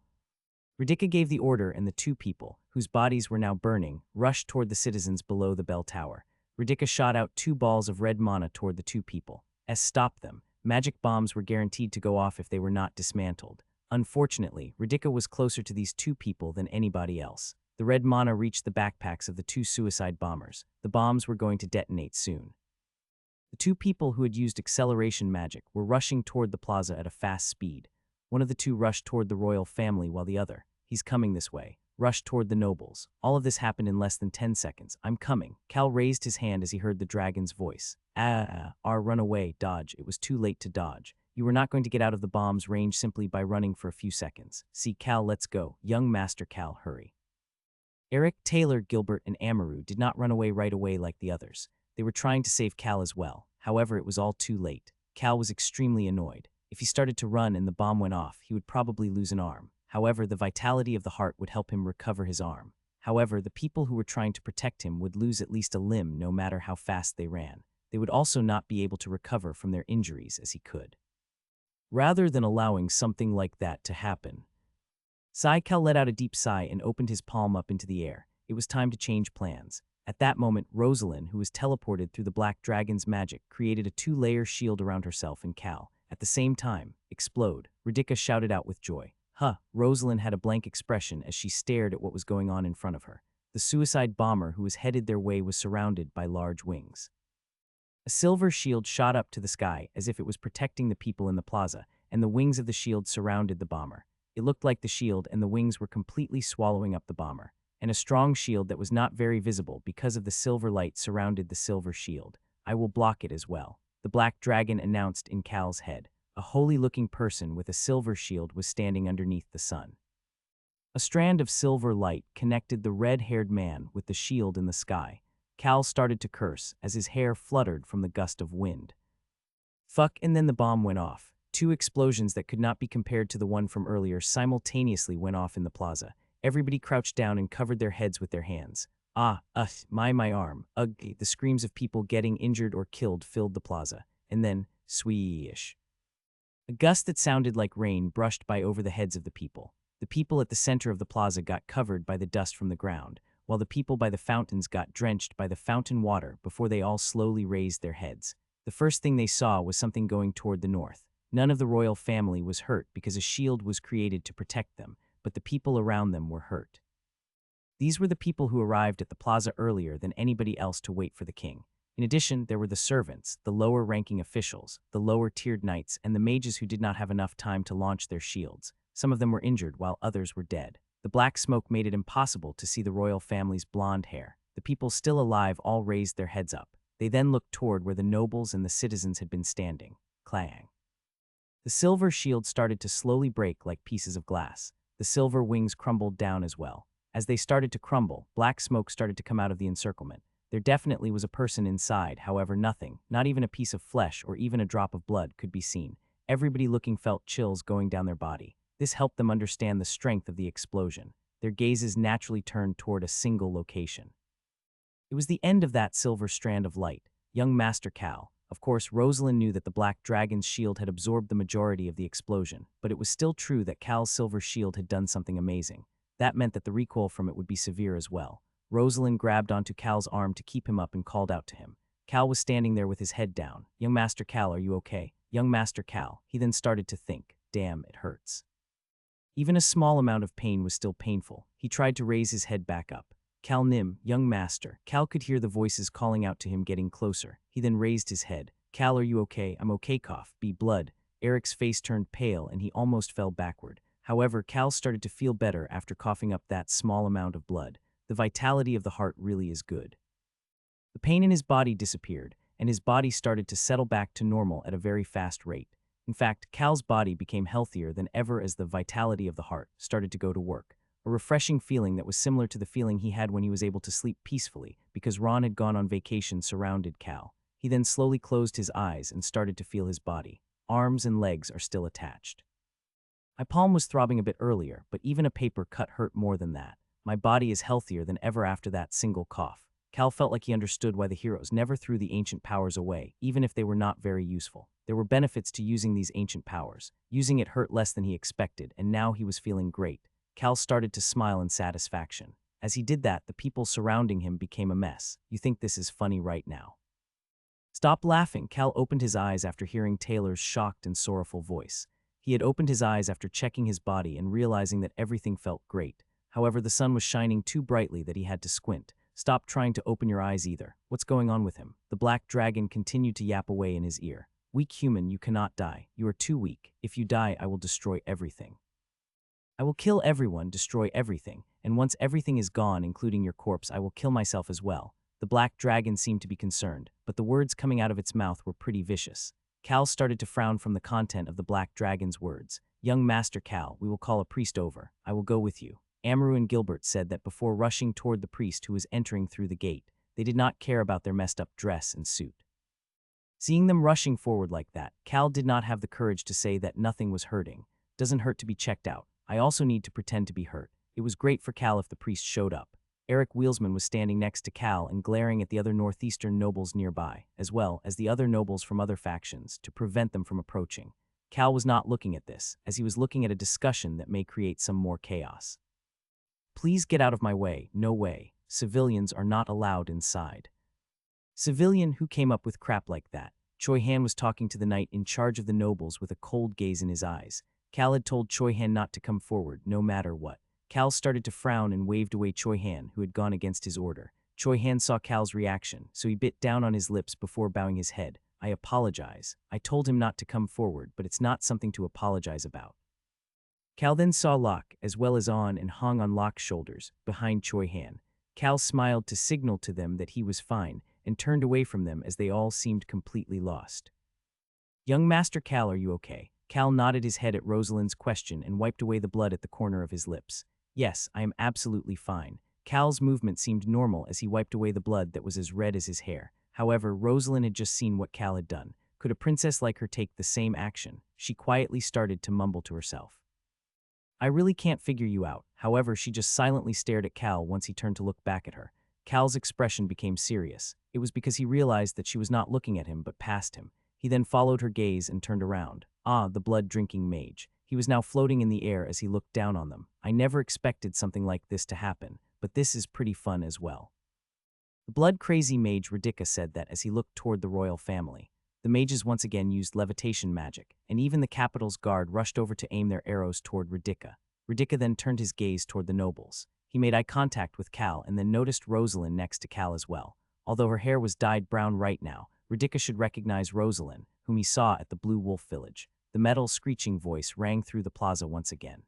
Radika gave the order and the 2 people, whose bodies were now burning, rushed toward the citizens below the bell tower. Radika shot out 2 balls of red mana toward the 2 people. Stopped them. Magic bombs were guaranteed to go off if they were not dismantled. Unfortunately, Radika was closer to these 2 people than anybody else. The red mana reached the backpacks of the 2 suicide bombers. The bombs were going to detonate soon. The 2 people who had used acceleration magic were rushing toward the plaza at a fast speed. One of the 2 rushed toward the royal family while the other, He's coming this way. Rushed toward the nobles. All of this happened in less than 10 seconds. I'm coming. Cal raised his hand as he heard the dragon's voice. Run away, dodge. It was too late to dodge. You were not going to get out of the bomb's range simply by running for a few seconds. See, Cal, let's go. Young Master Cal, hurry. Eric, Taylor, Gilbert, and Amaru did not run away right away like the others. They were trying to save Cal as well. However, it was all too late. Cal was extremely annoyed. If he started to run and the bomb went off, he would probably lose an arm. However, the vitality of the heart would help him recover his arm. However, the people who were trying to protect him would lose at least a limb no matter how fast they ran. They would also not be able to recover from their injuries as he could. Rather than allowing something like that to happen, Cal let out a deep sigh and opened his palm up into the air. It was time to change plans. At that moment, Rosalind, who was teleported through the black dragon's magic, created a 2-layer shield around herself and Cal. At the same time, explode, Radhika shouted out with joy. Rosalind had a blank expression as she stared at what was going on in front of her. The suicide bomber who was headed their way was surrounded by large wings. A silver shield shot up to the sky as if it was protecting the people in the plaza, and the wings of the shield surrounded the bomber. It looked like the shield and the wings were completely swallowing up the bomber. And a strong shield that was not very visible because of the silver light surrounded the silver shield. I will block it as well. The black dragon announced in Cal's head. A holy-looking person with a silver shield was standing underneath the sun. A strand of silver light connected the red-haired man with the shield in the sky. Cal started to curse as his hair fluttered from the gust of wind. And then the bomb went off. 2 explosions that could not be compared to the one from earlier simultaneously went off in the plaza. Everybody crouched down and covered their heads with their hands. My arm. Ugh, the screams of people getting injured or killed filled the plaza. And then, swish. A gust that sounded like rain brushed by over the heads of the people. The people at the center of the plaza got covered by the dust from the ground, while the people by the fountains got drenched by the fountain water before they all slowly raised their heads. The first thing they saw was something going toward the north. None of the royal family was hurt because a shield was created to protect them, but the people around them were hurt. These were the people who arrived at the plaza earlier than anybody else to wait for the king. In addition, there were the servants, the lower-ranking officials, the lower-tiered knights, and the mages who did not have enough time to launch their shields. Some of them were injured while others were dead. The black smoke made it impossible to see the royal family's blonde hair. The people still alive all raised their heads up. They then looked toward where the nobles and the citizens had been standing. Clang. The silver shield started to slowly break like pieces of glass. The silver wings crumbled down as well. As they started to crumble, black smoke started to come out of the encirclement. There definitely was a person inside, however nothing, not even a piece of flesh or even a drop of blood, could be seen. Everybody looking felt chills going down their body. This helped them understand the strength of the explosion. Their gazes naturally turned toward a single location. It was the end of that silver strand of light. Young Master Cal. Of course, Rosalind knew that the black dragon's shield had absorbed the majority of the explosion, but it was still true that Cal's silver shield had done something amazing. That meant that the recoil from it would be severe as well. Rosalind grabbed onto Cal's arm to keep him up and called out to him. Cal was standing there with his head down. Young Master Cal, are you okay? Young Master Cal. He then started to think, damn, it hurts. Even a small amount of pain was still painful. He tried to raise his head back up. Cal Nim, young master. Cal could hear the voices calling out to him getting closer. He then raised his head. Cal, are you okay? I'm okay, cough. Be blood. Eric's face turned pale and he almost fell backward. However, Cal started to feel better after coughing up that small amount of blood. The vitality of the heart really is good. The pain in his body disappeared, and his body started to settle back to normal at a very fast rate. In fact, Cal's body became healthier than ever as the vitality of the heart started to go to work. A refreshing feeling that was similar to the feeling he had when he was able to sleep peacefully because Ron had gone on vacation surrounded Cal. He then slowly closed his eyes and started to feel his body. Arms and legs are still attached. My palm was throbbing a bit earlier, but even a paper cut hurt more than that. My body is healthier than ever after that single cough. Cal felt like he understood why the heroes never threw the ancient powers away, even if they were not very useful. There were benefits to using these ancient powers. Using it hurt less than he expected, and now he was feeling great. Cal started to smile in satisfaction. As he did that, the people surrounding him became a mess. You think this is funny right now? Stop laughing. Cal opened his eyes after hearing Taylor's shocked and sorrowful voice. He had opened his eyes after checking his body and realizing that everything felt great. However, the sun was shining too brightly that he had to squint. Stop trying to open your eyes either. What's going on with him? The black dragon continued to yap away in his ear. Weak human, you cannot die. You are too weak. If you die, I will destroy everything. I will kill everyone, destroy everything, and once everything is gone, including your corpse, I will kill myself as well. The black dragon seemed to be concerned, but the words coming out of its mouth were pretty vicious. Cal started to frown from the content of the black dragon's words. Young Master Cal, we will call a priest over. I will go with you. Amaru and Gilbert said that before rushing toward the priest who was entering through the gate. They did not care about their messed up dress and suit. Seeing them rushing forward like that, Cal did not have the courage to say that nothing was hurting. Doesn't hurt to be checked out. I also need to pretend to be hurt. It was great for Cal if the priest showed up. Eric Wheelsman was standing next to Cal and glaring at the other northeastern nobles nearby, as well as the other nobles from other factions, to prevent them from approaching. Cal was not looking at this, as he was looking at a discussion that may create some more chaos. Please get out of my way. No way. Civilians are not allowed inside. Civilian, who came up with crap like that? Choi Han was talking to the knight in charge of the nobles with a cold gaze in his eyes. Cal had told Choi Han not to come forward, no matter what. Cal started to frown and waved away Choi Han, who had gone against his order. Choi Han saw Cal's reaction, so he bit down on his lips before bowing his head. I apologize. I told him not to come forward, but it's not something to apologize about. Cal then saw Locke, as well as On, and hung on Locke's shoulders, behind Choi Han. Cal smiled to signal to them that he was fine, and turned away from them as they all seemed completely lost. Young Master Cal, are you okay? Cal nodded his head at Rosalind's question and wiped away the blood at the corner of his lips. Yes, I am absolutely fine. Cal's movement seemed normal as he wiped away the blood that was as red as his hair. However, Rosalind had just seen what Cal had done. Could a princess like her take the same action? She quietly started to mumble to herself. I really can't figure you out. However, she just silently stared at Cal once he turned to look back at her. Cal's expression became serious. It was because he realized that she was not looking at him but past him. He then followed her gaze and turned around. Ah, the blood-drinking mage. He was now floating in the air as he looked down on them. I never expected something like this to happen, but this is pretty fun as well. The blood-crazy mage Radhika said that as he looked toward the royal family. The mages once again used levitation magic, and even the capital's guard rushed over to aim their arrows toward Radhika. Radhika then turned his gaze toward the nobles. He made eye contact with Cal and then noticed Rosalind next to Cal as well. Although her hair was dyed brown right now, Radhika should recognize Rosalind, whom he saw at the Blue Wolf Village. The metal screeching voice rang through the plaza once again.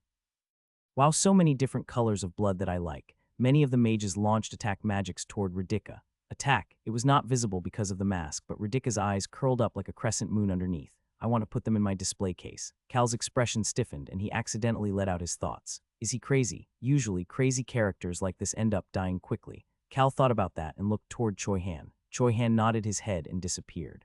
Wow, so many different colors of blood that I like. Many of the mages launched attack magics toward Radhika. Attack. It was not visible because of the mask, but Radhika's eyes curled up like a crescent moon underneath. I want to put them in my display case. Cal's expression stiffened and he accidentally let out his thoughts. Is he crazy? Usually, crazy characters like this end up dying quickly. Cal thought about that and looked toward Choi Han. Choi Han nodded his head and disappeared.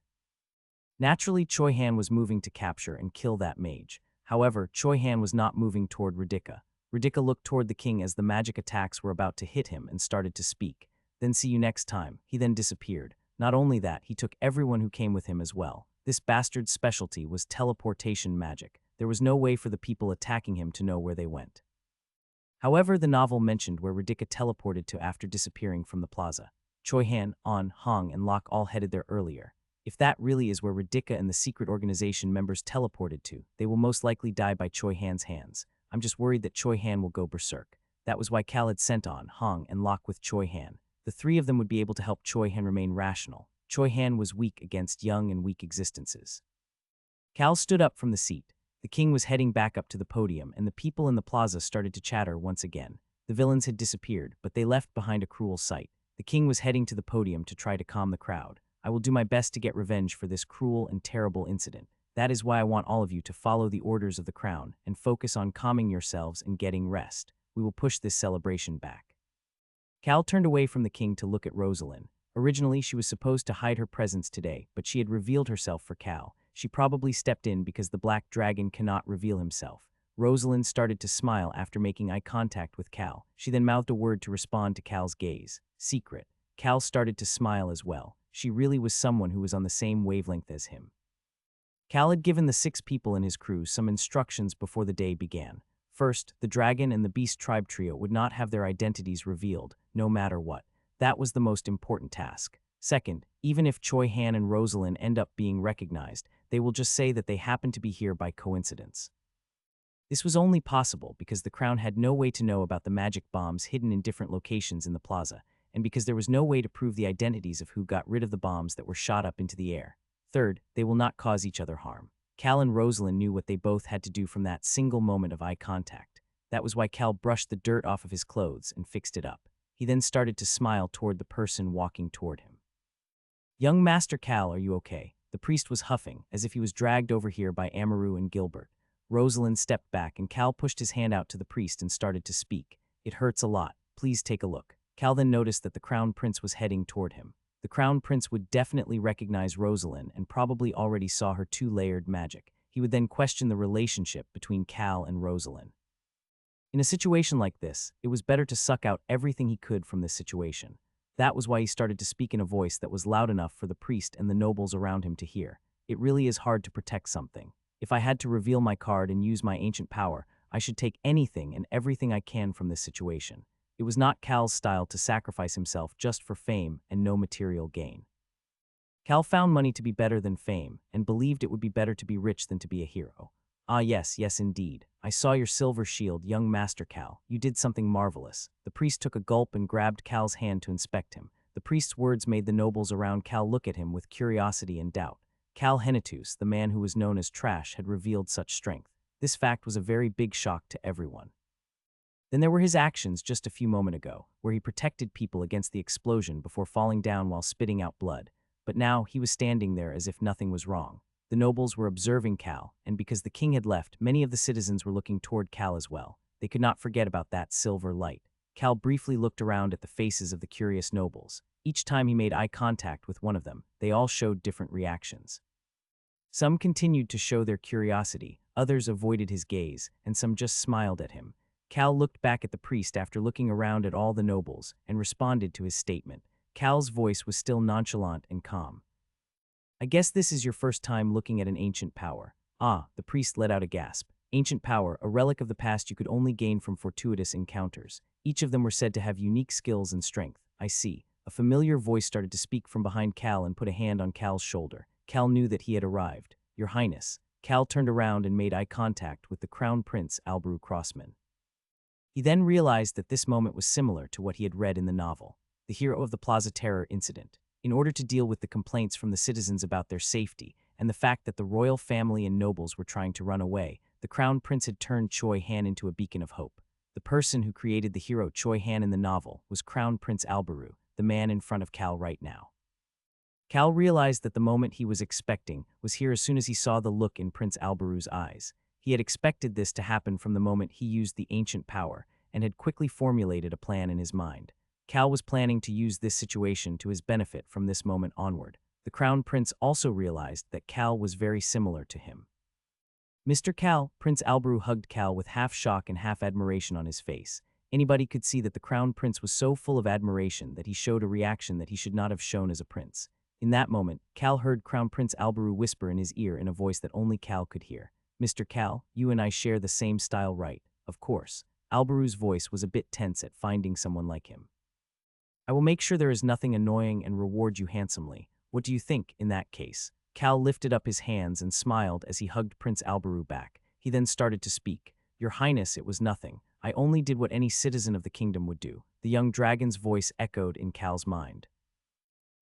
Naturally, Choi Han was moving to capture and kill that mage. However, Choi Han was not moving toward Radhika. Radhika looked toward the king as the magic attacks were about to hit him and started to speak. Then see you next time. He then disappeared. Not only that, he took everyone who came with him as well. This bastard's specialty was teleportation magic. There was no way for the people attacking him to know where they went. However, the novel mentioned where Radhika teleported to after disappearing from the plaza. Choi Han, On, Hong, and Locke all headed there earlier. If that really is where Radhika and the secret organization members teleported to, they will most likely die by Choi Han's hands. I'm just worried that Choi Han will go berserk. That was why Cal had sent On, Hong, and Locke with Choi Han. The three of them would be able to help Choi Han remain rational. Choi Han was weak against young and weak existences. Cal stood up from the seat. The king was heading back up to the podium, and the people in the plaza started to chatter once again. The villains had disappeared, but they left behind a cruel sight. The king was heading to the podium to try to calm the crowd. I will do my best to get revenge for this cruel and terrible incident. That is why I want all of you to follow the orders of the crown and focus on calming yourselves and getting rest. We will push this celebration back. Cal turned away from the king to look at Rosalind. Originally, she was supposed to hide her presence today, but she had revealed herself for Cal. She probably stepped in because the black dragon cannot reveal himself. Rosalind started to smile after making eye contact with Cal. She then mouthed a word to respond to Cal's gaze. Secret. Cal started to smile as well. She really was someone who was on the same wavelength as him. Cal had given the 6 people in his crew some instructions before the day began. First, the dragon and the beast tribe trio would not have their identities revealed, no matter what. That was the most important task. Second, even if Choi Han and Rosalind end up being recognized, they will just say that they happened to be here by coincidence. This was only possible because the crown had no way to know about the magic bombs hidden in different locations in the plaza, and because there was no way to prove the identities of who got rid of the bombs that were shot up into the air. Third, they will not cause each other harm. Cal and Rosalind knew what they both had to do from that single moment of eye contact. That was why Cal brushed the dirt off of his clothes and fixed it up. He then started to smile toward the person walking toward him. Young Master Cal, are you okay? The priest was huffing, as if he was dragged over here by Amaru and Gilbert. Rosalind stepped back and Cal pushed his hand out to the priest and started to speak. It hurts a lot. Please take a look. Cal then noticed that the Crown Prince was heading toward him. The Crown Prince would definitely recognize Rosalind and probably already saw her two-layered magic. He would then question the relationship between Cal and Rosalind. In a situation like this, it was better to suck out everything he could from this situation. That was why he started to speak in a voice that was loud enough for the priest and the nobles around him to hear. It really is hard to protect something. If I had to reveal my card and use my ancient power, I should take anything and everything I can from this situation. It was not Cal's style to sacrifice himself just for fame and no material gain. Cal found money to be better than fame and believed it would be better to be rich than to be a hero. Ah yes, yes indeed. I saw your silver shield, young Master Cal. You did something marvelous. The priest took a gulp and grabbed Cal's hand to inspect him. The priest's words made the nobles around Cal look at him with curiosity and doubt. Cal Henitus, the man who was known as Trash, had revealed such strength. This fact was a very big shock to everyone. Then there were his actions just a few moments ago, where he protected people against the explosion before falling down while spitting out blood. But now he was standing there as if nothing was wrong. The nobles were observing Cal, and because the king had left, many of the citizens were looking toward Cal as well. They could not forget about that silver light. Cal briefly looked around at the faces of the curious nobles. Each time he made eye contact with one of them, they all showed different reactions. Some continued to show their curiosity, others avoided his gaze, and some just smiled at him. Cal looked back at the priest after looking around at all the nobles and responded to his statement. Cal's voice was still nonchalant and calm. I guess this is your first time looking at an ancient power. Ah, the priest let out a gasp. Ancient power, a relic of the past you could only gain from fortuitous encounters. Each of them were said to have unique skills and strength. I see. A familiar voice started to speak from behind Cal and put a hand on Cal's shoulder. Cal knew that he had arrived. Your Highness. Cal turned around and made eye contact with the Crown Prince Albrew Crossman. He then realized that this moment was similar to what he had read in the novel, the hero of the Plaza Terror incident. In order to deal with the complaints from the citizens about their safety and the fact that the royal family and nobles were trying to run away, the Crown Prince had turned Choi Han into a beacon of hope. The person who created the hero Choi Han in the novel was Crown Prince Albrew, the man in front of Cal right now. Cal realized that the moment he was expecting was here as soon as he saw the look in Prince Alberew's eyes. He had expected this to happen from the moment he used the ancient power and had quickly formulated a plan in his mind. Cal was planning to use this situation to his benefit from this moment onward. The Crown Prince also realized that Cal was very similar to him. Mr. Cal, Prince Albrew hugged Cal with half shock and half admiration on his face. Anybody could see that the Crown Prince was so full of admiration that he showed a reaction that he should not have shown as a prince. In that moment, Cal heard Crown Prince Albrew whisper in his ear in a voice that only Cal could hear. Mr. Cal, you and I share the same style, right? Of course. Alberew's voice was a bit tense at finding someone like him. I will make sure there is nothing annoying and reward you handsomely. What do you think in that case? Cal lifted up his hands and smiled as he hugged Prince Albrew back. He then started to speak. Your Highness, it was nothing. I only did what any citizen of the kingdom would do. The young dragon's voice echoed in Cal's mind.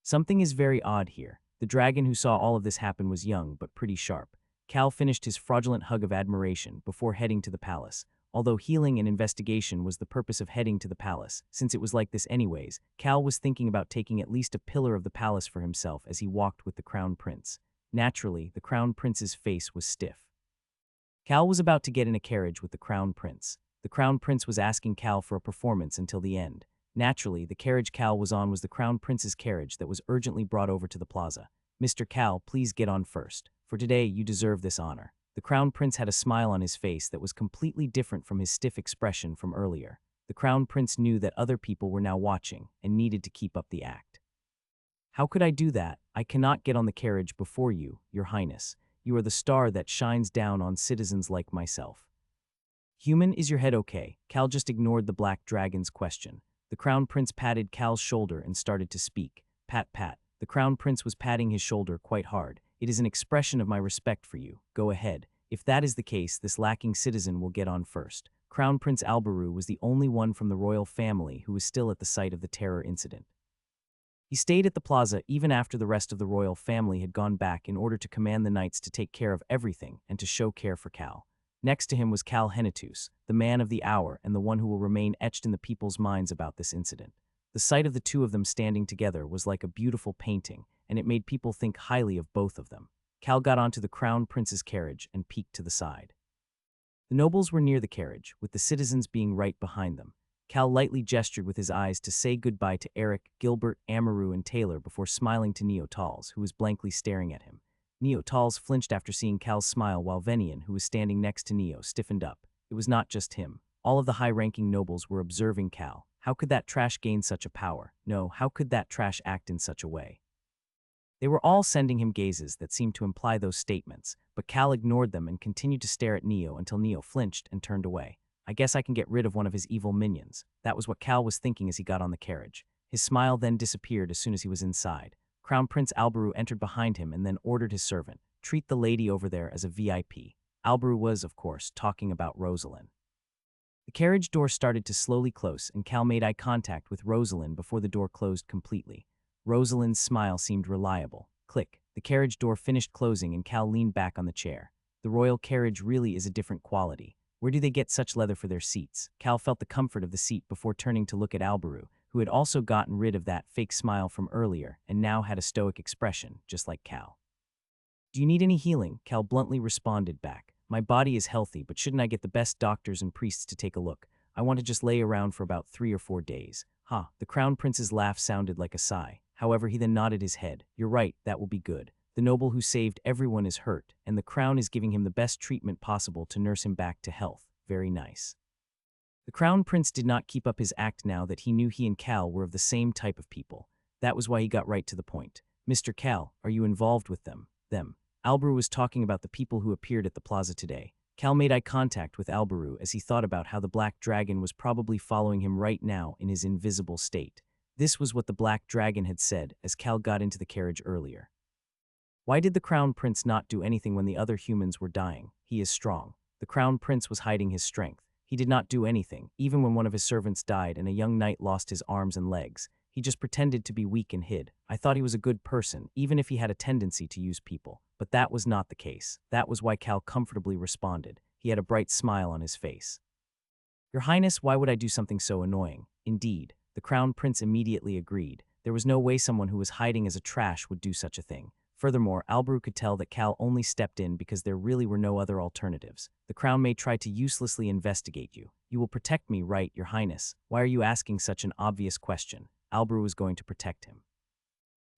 Something is very odd here. The dragon who saw all of this happen was young but pretty sharp. Cal finished his fraudulent hug of admiration before heading to the palace. Although healing and investigation was the purpose of heading to the palace, since it was like this anyways, Cal was thinking about taking at least a pillar of the palace for himself as he walked with the Crown Prince. Naturally, the Crown Prince's face was stiff. Cal was about to get in a carriage with the Crown Prince. The Crown Prince was asking Cal for a performance until the end. Naturally, the carriage Cal was on was the Crown Prince's carriage that was urgently brought over to the plaza. Mr. Cal, please get on first. For today, you deserve this honor. The Crown Prince had a smile on his face that was completely different from his stiff expression from earlier. The Crown Prince knew that other people were now watching and needed to keep up the act. How could I do that? I cannot get on the carriage before you, Your Highness. You are the star that shines down on citizens like myself. Human, is your head okay? Cal just ignored the Black Dragon's question. The Crown Prince patted Cal's shoulder and started to speak. Pat, pat. The Crown Prince was patting his shoulder quite hard. It is an expression of my respect for you. Go ahead. If that is the case, this lacking citizen will get on first. Crown Prince Albrew was the only one from the royal family who was still at the site of the terror incident. He stayed at the plaza even after the rest of the royal family had gone back in order to command the knights to take care of everything and to show care for Cal. Next to him was Cal Henitus, the man of the hour and the one who will remain etched in the people's minds about this incident. The sight of the two of them standing together was like a beautiful painting, and it made people think highly of both of them. Cal got onto the crown prince's carriage and peeked to the side. The nobles were near the carriage, with the citizens being right behind them. Cal lightly gestured with his eyes to say goodbye to Eric, Gilbert, Amaru, and Taylor before smiling to Neo Talls, who was blankly staring at him. Neo Talls flinched after seeing Cal's smile while Venian, who was standing next to Neo, stiffened up. It was not just him. All of the high-ranking nobles were observing Cal. How could that trash gain such a power? No, how could that trash act in such a way? They were all sending him gazes that seemed to imply those statements, but Cal ignored them and continued to stare at Neo until Neo flinched and turned away. I guess I can get rid of one of his evil minions. That was what Cal was thinking as he got on the carriage. His smile then disappeared as soon as he was inside. Crown Prince Alberu entered behind him and then ordered his servant, "Treat the lady over there as a VIP." Alberu was, of course, talking about Rosalind. The carriage door started to slowly close and Cal made eye contact with Rosalind before the door closed completely. Rosalind's smile seemed reliable. Click. The carriage door finished closing and Cal leaned back on the chair. The royal carriage really is a different quality. Where do they get such leather for their seats? Cal felt the comfort of the seat before turning to look at Alberu, who had also gotten rid of that fake smile from earlier and now had a stoic expression, just like Cal. "Do you need any healing?" Cal bluntly responded back. "My body is healthy, but shouldn't I get the best doctors and priests to take a look? I want to just lay around for about 3 or 4 days. Ha." The crown prince's laugh sounded like a sigh. However, he then nodded his head. "You're right, that will be good. The noble who saved everyone is hurt, and the crown is giving him the best treatment possible to nurse him back to health. Very nice." The crown prince did not keep up his act now that he knew he and Cal were of the same type of people. That was why he got right to the point. "Mr. Cal, are you involved with them?" Alberu was talking about the people who appeared at the plaza today. Cal made eye contact with Alberu as he thought about how the black dragon was probably following him right now in his invisible state. This was what the black dragon had said as Cal got into the carriage earlier. Why did the crown prince not do anything when the other humans were dying? He is strong. The crown prince was hiding his strength. He did not do anything, even when one of his servants died and a young knight lost his arms and legs. He just pretended to be weak and hid. I thought he was a good person, even if he had a tendency to use people. But that was not the case. That was why Cal comfortably responded. He had a bright smile on his face. "Your Highness, why would I do something so annoying?" Indeed, the crown prince immediately agreed. There was no way someone who was hiding as a trash would do such a thing. Furthermore, Alberu could tell that Cal only stepped in because there really were no other alternatives. "The crown may try to uselessly investigate you. You will protect me, right, Your Highness? Why are you asking such an obvious question?" Alberu was going to protect him.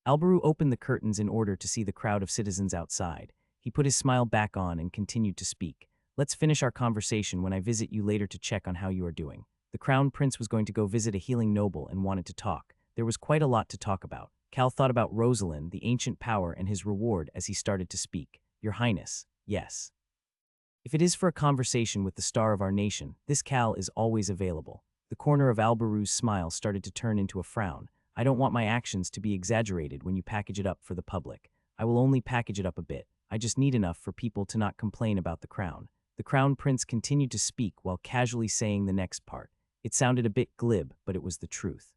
Alberu opened the curtains in order to see the crowd of citizens outside. He put his smile back on and continued to speak. "Let's finish our conversation when I visit you later to check on how you are doing." The crown prince was going to go visit a healing noble and wanted to talk. There was quite a lot to talk about. Cal thought about Rosalind, the ancient power, and his reward as he started to speak. "Your Highness, yes. If it is for a conversation with the star of our nation, this Cal is always available." The corner of Alberu's smile started to turn into a frown. "I don't want my actions to be exaggerated when you package it up for the public. I will only package it up a bit. I just need enough for people to not complain about the crown." The crown prince continued to speak while casually saying the next part. It sounded a bit glib, but it was the truth.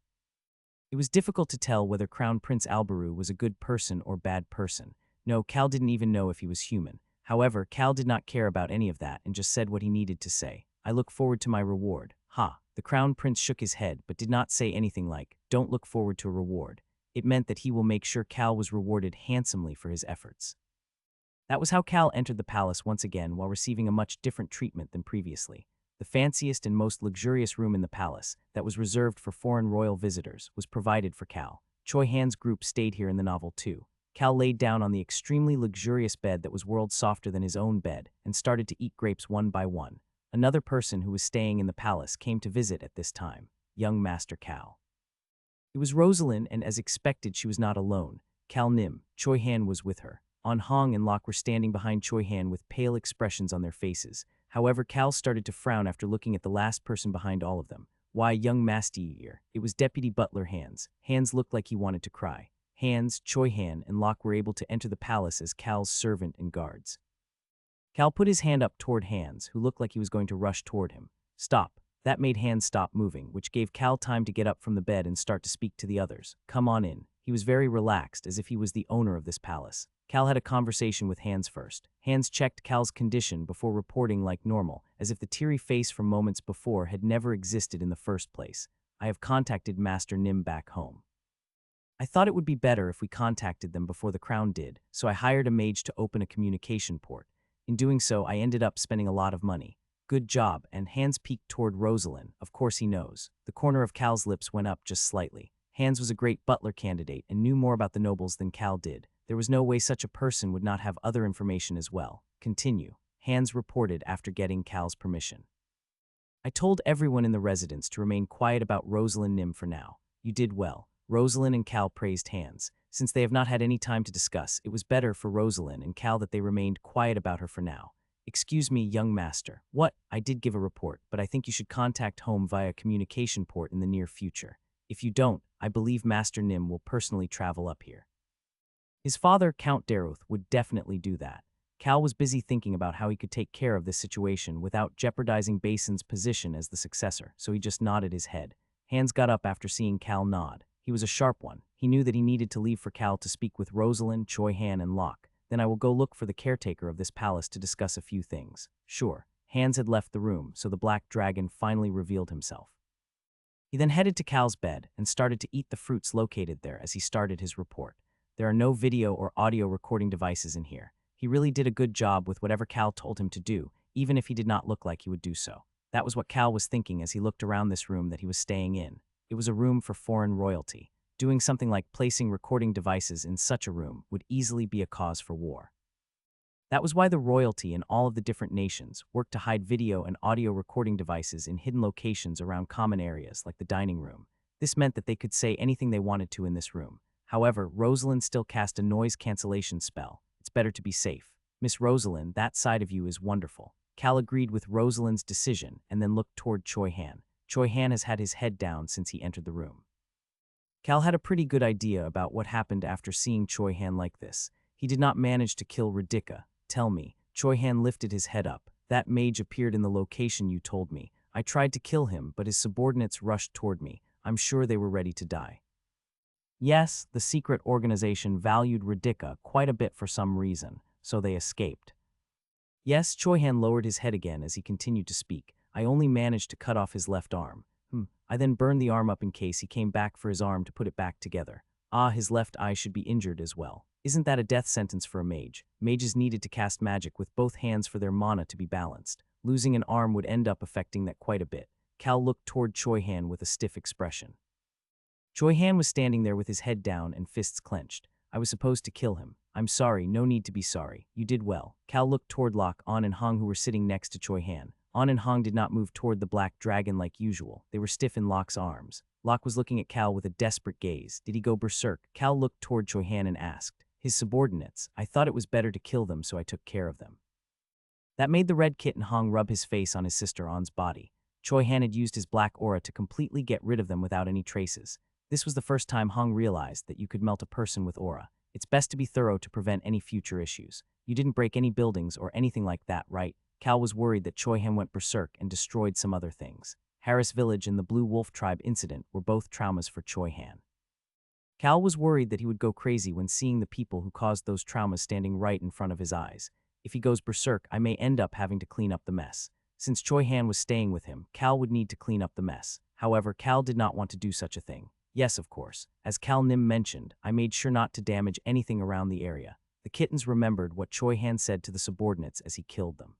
It was difficult to tell whether Crown Prince Alberu was a good person or bad person. No, Cal didn't even know if he was human. However, Cal did not care about any of that and just said what he needed to say. "I look forward to my reward." Ha! The crown prince shook his head but did not say anything like, "Don't look forward to a reward." It meant that he will make sure Cal was rewarded handsomely for his efforts. That was how Cal entered the palace once again while receiving a much different treatment than previously. The fanciest and most luxurious room in the palace, that was reserved for foreign royal visitors, was provided for Cal. Choi Han's group stayed here in the novel too. Cal laid down on the extremely luxurious bed that was worlds softer than his own bed and started to eat grapes one by one. Another person who was staying in the palace came to visit at this time, young Master Cal. It was Rosalind, and as expected she was not alone. Cal Nim, Choi Han was with her. An Hong and Locke were standing behind Choi Han with pale expressions on their faces. However, Cal started to frown after looking at the last person behind all of them. Why, young Master. It was Deputy Butler Hans. Hans looked like he wanted to cry. Hans, Choi Han, and Locke were able to enter the palace as Cal's servant and guards. Cal put his hand up toward Hans, who looked like he was going to rush toward him. "Stop." That made Hans stop moving, which gave Cal time to get up from the bed and start to speak to the others. "Come on in." He was very relaxed, as if he was the owner of this palace. Cal had a conversation with Hans first. Hans checked Cal's condition before reporting like normal, as if the teary face from moments before had never existed in the first place. I have contacted Master Nim back home. I thought it would be better if we contacted them before the Crown did, so I hired a mage to open a communication port. In doing so, I ended up spending a lot of money. Good job, and Hans peeked toward Rosalind. Of course he knows. The corner of Cal's lips went up just slightly. Hans was a great butler candidate and knew more about the nobles than Cal did. There was no way such a person would not have other information as well. Continue. Hans reported after getting Cal's permission. I told everyone in the residence to remain quiet about Rosalind Nim for now. You did well. Rosalind and Cal praised Hans. Since they have not had any time to discuss, it was better for Rosalind and Cal that they remained quiet about her for now. Excuse me, young master. What? I did give a report, but I think you should contact home via communication port in the near future. If you don't, I believe Master Nim will personally travel up here. His father, Count Daruth, would definitely do that. Cal was busy thinking about how he could take care of this situation without jeopardizing Basin's position as the successor, so he just nodded his head. Hans got up after seeing Cal nod. He was a sharp one. He knew that he needed to leave for Cal to speak with Rosalind, Choi Han, and Locke. Then I will go look for the caretaker of this palace to discuss a few things. Sure. Hans had left the room, so the black dragon finally revealed himself. He then headed to Cal's bed and started to eat the fruits located there as he started his report. There are no video or audio recording devices in here. He really did a good job with whatever Cal told him to do, even if he did not look like he would do so. That was what Cal was thinking as he looked around this room that he was staying in. It was a room for foreign royalty. Doing something like placing recording devices in such a room would easily be a cause for war. That was why the royalty in all of the different nations worked to hide video and audio recording devices in hidden locations around common areas like the dining room. This meant that they could say anything they wanted to in this room. However, Rosalind still cast a noise cancellation spell. It's better to be safe. Miss Rosalind, that side of you is wonderful. Cal agreed with Rosalind's decision and then looked toward Choi Han. Choi Han has had his head down since he entered the room. Cal had a pretty good idea about what happened after seeing Choi Han like this. He did not manage to kill Radhika. Tell me. Choi Han lifted his head up. That mage appeared in the location you told me. I tried to kill him, but his subordinates rushed toward me. I'm sure they were ready to die. Yes, the secret organization valued Radhika quite a bit for some reason, so they escaped. Yes, Choi Han lowered his head again as he continued to speak. I only managed to cut off his left arm. I then burned the arm up in case he came back for his arm to put it back together. His left eye should be injured as well. Isn't that a death sentence for a mage? Mages needed to cast magic with both hands for their mana to be balanced. Losing an arm would end up affecting that quite a bit. Cal looked toward Choi Han with a stiff expression. Choi Han was standing there with his head down and fists clenched. I was supposed to kill him. I'm sorry, no need to be sorry. You did well. Cal looked toward Locke, An and Hong who were sitting next to Choi Han. An and Hong did not move toward the black dragon like usual. They were stiff in Locke's arms. Locke was looking at Cal with a desperate gaze. Did he go berserk? Cal looked toward Choi Han and asked. His subordinates. I thought it was better to kill them, so I took care of them. That made the red kitten Hong rub his face on his sister An's body. Choi Han had used his black aura to completely get rid of them without any traces. This was the first time Hong realized that you could melt a person with aura. It's best to be thorough to prevent any future issues. You didn't break any buildings or anything like that, right? Cal was worried that Choi Han went berserk and destroyed some other things. Harris Village and the Blue Wolf Tribe incident were both traumas for Choi Han. Cal was worried that he would go crazy when seeing the people who caused those traumas standing right in front of his eyes. If he goes berserk, I may end up having to clean up the mess. Since Choi Han was staying with him, Cal would need to clean up the mess. However, Cal did not want to do such a thing. Yes, of course. As Cal Nim mentioned, I made sure not to damage anything around the area. The kittens remembered what Choi Han said to the subordinates as he killed them.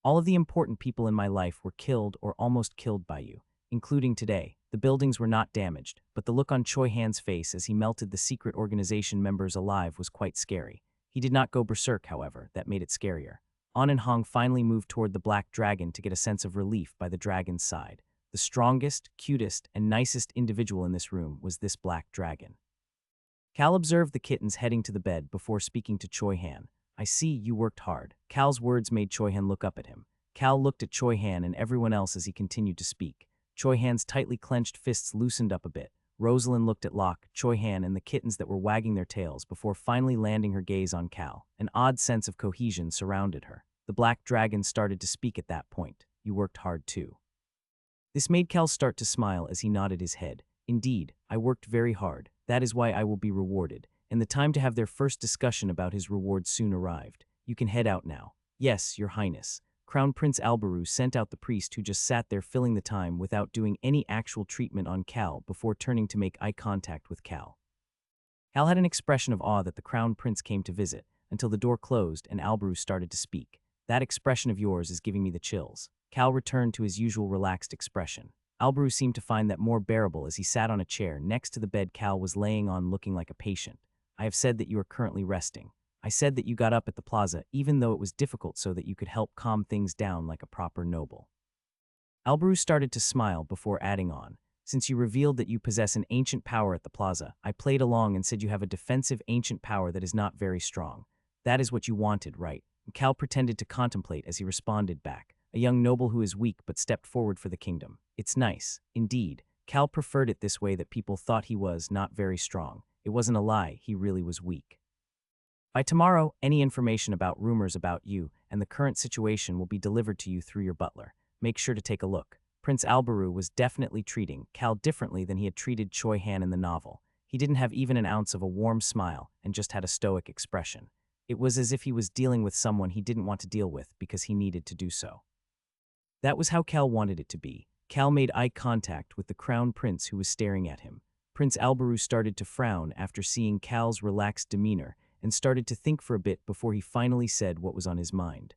All of the important people in my life were killed or almost killed by you, including today. The buildings were not damaged, but the look on Choi Han's face as he melted the secret organization members alive was quite scary. He did not go berserk, however, that made it scarier. An and Hong finally moved toward the black dragon to get a sense of relief by the dragon's side. The strongest, cutest, and nicest individual in this room was this black dragon. Cal observed the kittens heading to the bed before speaking to Choi Han. I see you worked hard. Cal's words made Choi Han look up at him. Cal looked at Choi Han and everyone else as he continued to speak. Choi Han's tightly clenched fists loosened up a bit. Rosalind looked at Locke, Choi Han, and the kittens that were wagging their tails before finally landing her gaze on Cal. An odd sense of cohesion surrounded her. The black dragon started to speak at that point. You worked hard too. This made Cal start to smile as he nodded his head. Indeed, I worked very hard. That is why I will be rewarded. and the time to have their first discussion about his reward soon arrived. You can head out now. Yes, Your Highness. Crown Prince Alberu sent out the priest who just sat there filling the time without doing any actual treatment on Cal before turning to make eye contact with Cal. Cal had an expression of awe that the Crown Prince came to visit, until the door closed and Alberu started to speak. That expression of yours is giving me the chills. Cal returned to his usual relaxed expression. Alberu seemed to find that more bearable as he sat on a chair next to the bed Cal was laying on looking like a patient. I have said that you are currently resting. I said that you got up at the plaza even though it was difficult so that you could help calm things down like a proper noble. Alberu started to smile before adding on, since you revealed that you possess an ancient power at the plaza, I played along and said you have a defensive ancient power that is not very strong. That is what you wanted, right? And Cal pretended to contemplate as he responded back, a young noble who is weak but stepped forward for the kingdom. It's nice. Indeed, Cal preferred it this way that people thought he was not very strong. It wasn't a lie, he really was weak. By tomorrow, any information about rumors about you and the current situation will be delivered to you through your butler. Make sure to take a look. Prince Alberu was definitely treating Cal differently than he had treated Choi Han in the novel. He didn't have even an ounce of a warm smile and just had a stoic expression. It was as if he was dealing with someone he didn't want to deal with because he needed to do so. That was how Cal wanted it to be. Cal made eye contact with the crown prince who was staring at him. Prince Alberu started to frown after seeing Cal's relaxed demeanor and started to think for a bit before he finally said what was on his mind.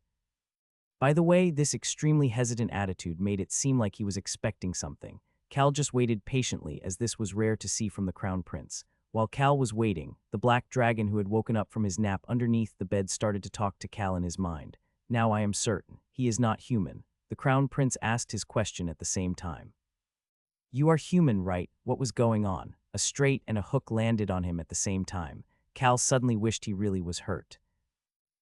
By the way, this extremely hesitant attitude made it seem like he was expecting something. Cal just waited patiently as this was rare to see from the crown prince. While Cal was waiting, the black dragon who had woken up from his nap underneath the bed started to talk to Cal in his mind. Now I am certain, he is not human. The crown prince asked his question at the same time. You are human, right? What was going on? A straight and a hook landed on him at the same time. Cal suddenly wished he really was hurt.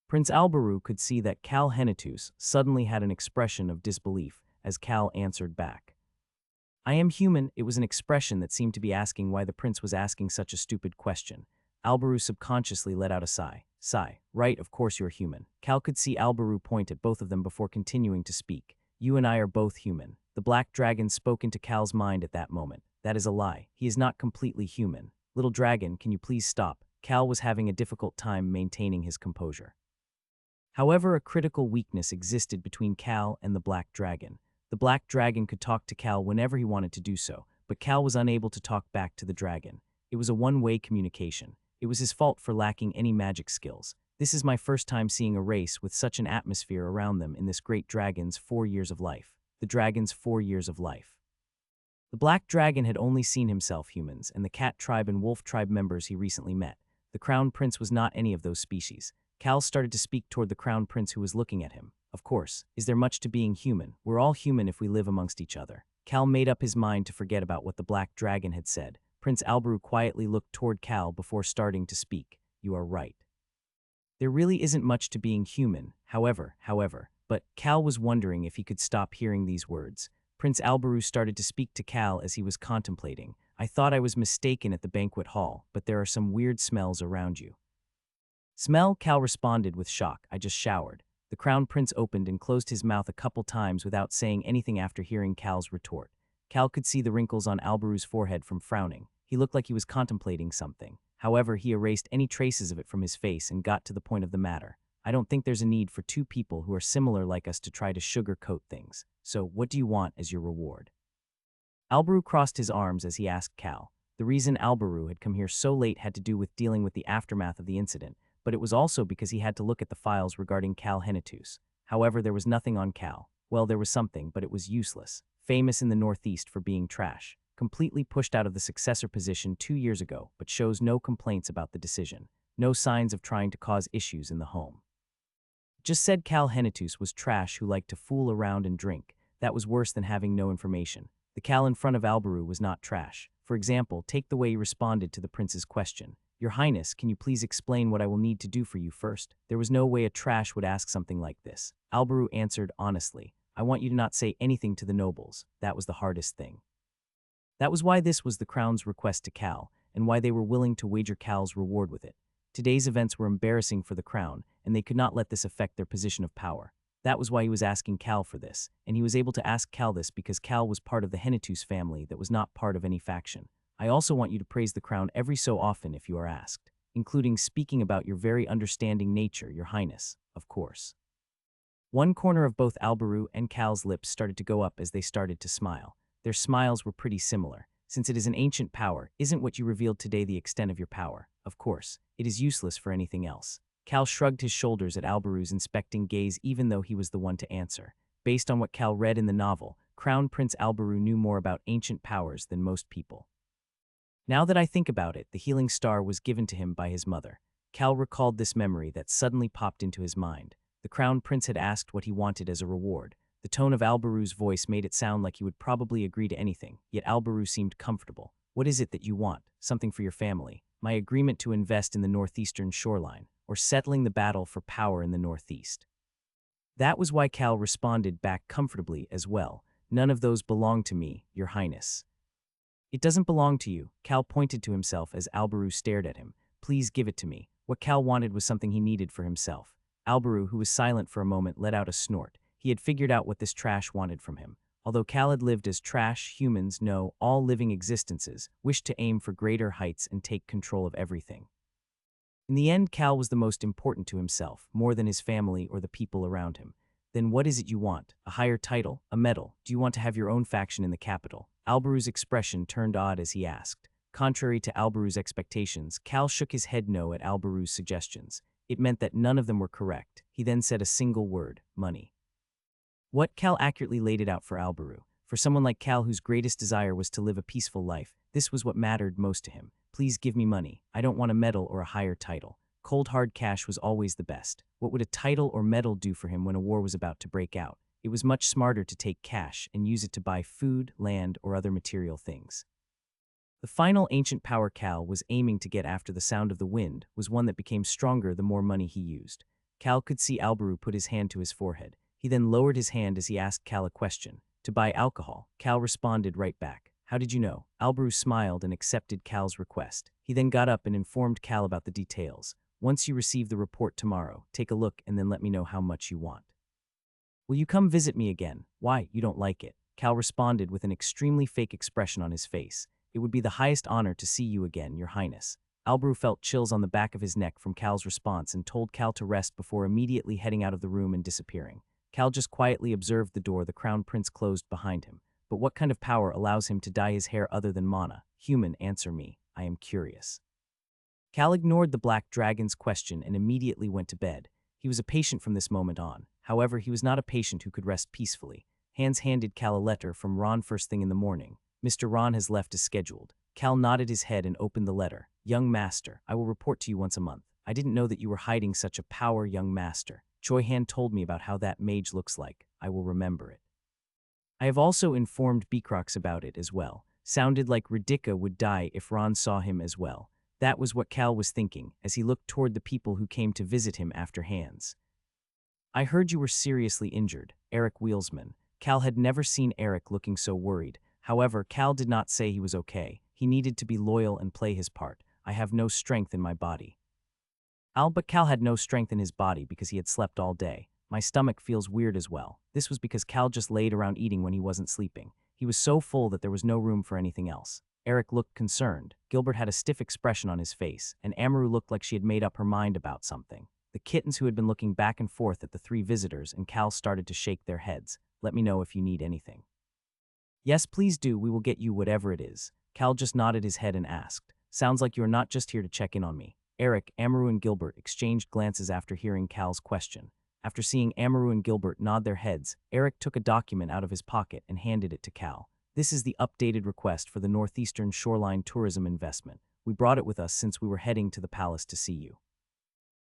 Prince Alberu could see that Cal Henitus suddenly had an expression of disbelief as Cal answered back. I am human. It was an expression that seemed to be asking why the prince was asking such a stupid question. Alberu subconsciously let out a sigh. Sigh. Right, of course you're human. Cal could see Alberu point at both of them before continuing to speak. You and I are both human. The black dragon spoke into Cal's mind at that moment. That is a lie. He is not completely human. Little dragon, can you please stop? Cal was having a difficult time maintaining his composure. However, a critical weakness existed between Cal and the black dragon. The black dragon could talk to Cal whenever he wanted to do so, but Cal was unable to talk back to the dragon. It was a one-way communication. It was his fault for lacking any magic skills. This is my first time seeing a race with such an atmosphere around them in this great dragon's 4 years of life. The dragon's 4 years of life. The black dragon had only seen himself humans and the cat tribe and wolf tribe members he recently met. The crown prince was not any of those species. Cal started to speak toward the crown prince who was looking at him. Of course, is there much to being human? We're all human if we live amongst each other. Cal made up his mind to forget about what the black dragon had said. Prince Alberu quietly looked toward Cal before starting to speak. You are right. There really isn't much to being human, however, but Cal was wondering if he could stop hearing these words. Prince Alberu started to speak to Cal as he was contemplating. I thought I was mistaken at the banquet hall, but there are some weird smells around you. Smell? Cal responded with shock. I just showered. The crown prince opened and closed his mouth a couple times without saying anything after hearing Cal's retort. Cal could see the wrinkles on Alberu's forehead from frowning. He looked like he was contemplating something. However, he erased any traces of it from his face and got to the point of the matter. I don't think there's a need for two people who are similar like us to try to sugarcoat things. So, what do you want as your reward? Alberu crossed his arms as he asked Cal. The reason Alberu had come here so late had to do with dealing with the aftermath of the incident, but it was also because he had to look at the files regarding Cal Henitus. However, there was nothing on Cal. Well, there was something, but it was useless. Famous in the Northeast for being trash. Completely pushed out of the successor position 2 years ago, but shows no complaints about the decision. No signs of trying to cause issues in the home. Just said Cal Henitus was trash who liked to fool around and drink. That was worse than having no information. The Cal in front of Alberu was not trash. For example, take the way he responded to the prince's question. Your Highness, can you please explain what I will need to do for you first? There was no way a trash would ask something like this. Alberu answered honestly. I want you to not say anything to the nobles. That was the hardest thing. That was why this was the crown's request to Cal, and why they were willing to wager Cal's reward with it. Today's events were embarrassing for the crown, and they could not let this affect their position of power. That was why he was asking Cal for this, and he was able to ask Cal this because Cal was part of the Henitus family that was not part of any faction. I also want you to praise the crown every so often if you are asked. including speaking about your very understanding nature, Your Highness, of course. One corner of both Alberu and Cal's lips started to go up as they started to smile. Their smiles were pretty similar. Since it is an ancient power, isn't what you revealed today the extent of your power? Of course, it is useless for anything else. Cal shrugged his shoulders at Alberu's inspecting gaze even though he was the one to answer. Based on what Cal read in the novel, Crown Prince Alberu knew more about ancient powers than most people. Now that I think about it, the healing star was given to him by his mother. Cal recalled this memory that suddenly popped into his mind. The Crown Prince had asked what he wanted as a reward. The tone of Alberu's voice made it sound like he would probably agree to anything, yet Alberu seemed comfortable. What is it that you want? Something for your family? My agreement to invest in the northeastern shoreline, or settling the battle for power in the northeast? That was why Cal responded back comfortably as well. None of those belong to me, Your Highness. It doesn't belong to you, Cal pointed to himself as Alberu stared at him. Please give it to me. What Cal wanted was something he needed for himself. Alberu, who was silent for a moment, let out a snort. He had figured out what this trash wanted from him. Although Cal had lived as trash, humans, no, all living existences, wished to aim for greater heights and take control of everything. In the end, Cal was the most important to himself, more than his family or the people around him. Then what is it you want? A higher title? A medal? Do you want to have your own faction in the capital? Alberu's expression turned odd as he asked. Contrary to Alberu's expectations, Cal shook his head no at Alberu's suggestions. It meant that none of them were correct. He then said a single word: money. What? Cal accurately laid it out for Alberu. For someone like Cal whose greatest desire was to live a peaceful life, this was what mattered most to him. Please give me money. I don't want a medal or a higher title. Cold hard cash was always the best. What would a title or medal do for him when a war was about to break out? It was much smarter to take cash and use it to buy food, land, or other material things. The final ancient power Cal was aiming to get after the sound of the wind was one that became stronger the more money he used. Cal could see Alberu put his hand to his forehead. He then lowered his hand as he asked Cal a question. To buy alcohol. Cal responded right back. How did you know? Alberu smiled and accepted Cal's request. He then got up and informed Cal about the details. Once you receive the report tomorrow, take a look and then let me know how much you want. Will you come visit me again? Why, you don't like it? Cal responded with an extremely fake expression on his face. It would be the highest honor to see you again, Your Highness. Alberu felt chills on the back of his neck from Cal's response and told Cal to rest before immediately heading out of the room and disappearing. Cal just quietly observed the door the Crown Prince closed behind him. But what kind of power allows him to dye his hair other than mana? Human, answer me. I am curious. Cal ignored the Black Dragon's question and immediately went to bed. He was a patient from this moment on. However, he was not a patient who could rest peacefully. Hans handed Cal a letter from Ron first thing in the morning. Mr. Ron has left as scheduled. Cal nodded his head and opened the letter. Young master, I will report to you once a month. I didn't know that you were hiding such a power, young master. Choi Han told me about how that mage looks like. I will remember it. I have also informed Beacrox about it as well. Sounded like Radika would die if Ron saw him as well. That was what Cal was thinking as he looked toward the people who came to visit him after Hans. I heard you were seriously injured, Eric Wheelsman. Cal had never seen Eric looking so worried. However, Cal did not say he was okay. He needed to be loyal and play his part. I have no strength in my body. But Cal had no strength in his body because he had slept all day. My stomach feels weird as well. This was because Cal just laid around eating when he wasn't sleeping. He was so full that there was no room for anything else. Eric looked concerned. Gilbert had a stiff expression on his face, and Amaru looked like she had made up her mind about something. The kittens who had been looking back and forth at the three visitors and Cal started to shake their heads. Let me know if you need anything. Yes, please do. We will get you whatever it is. Cal just nodded his head and asked. Sounds like you are not just here to check in on me. Eric, Amaru, and Gilbert exchanged glances after hearing Cal's question. After seeing Amaru and Gilbert nod their heads, Eric took a document out of his pocket and handed it to Cal. This is the updated request for the Northeastern Shoreline Tourism Investment. We brought it with us since we were heading to the palace to see you.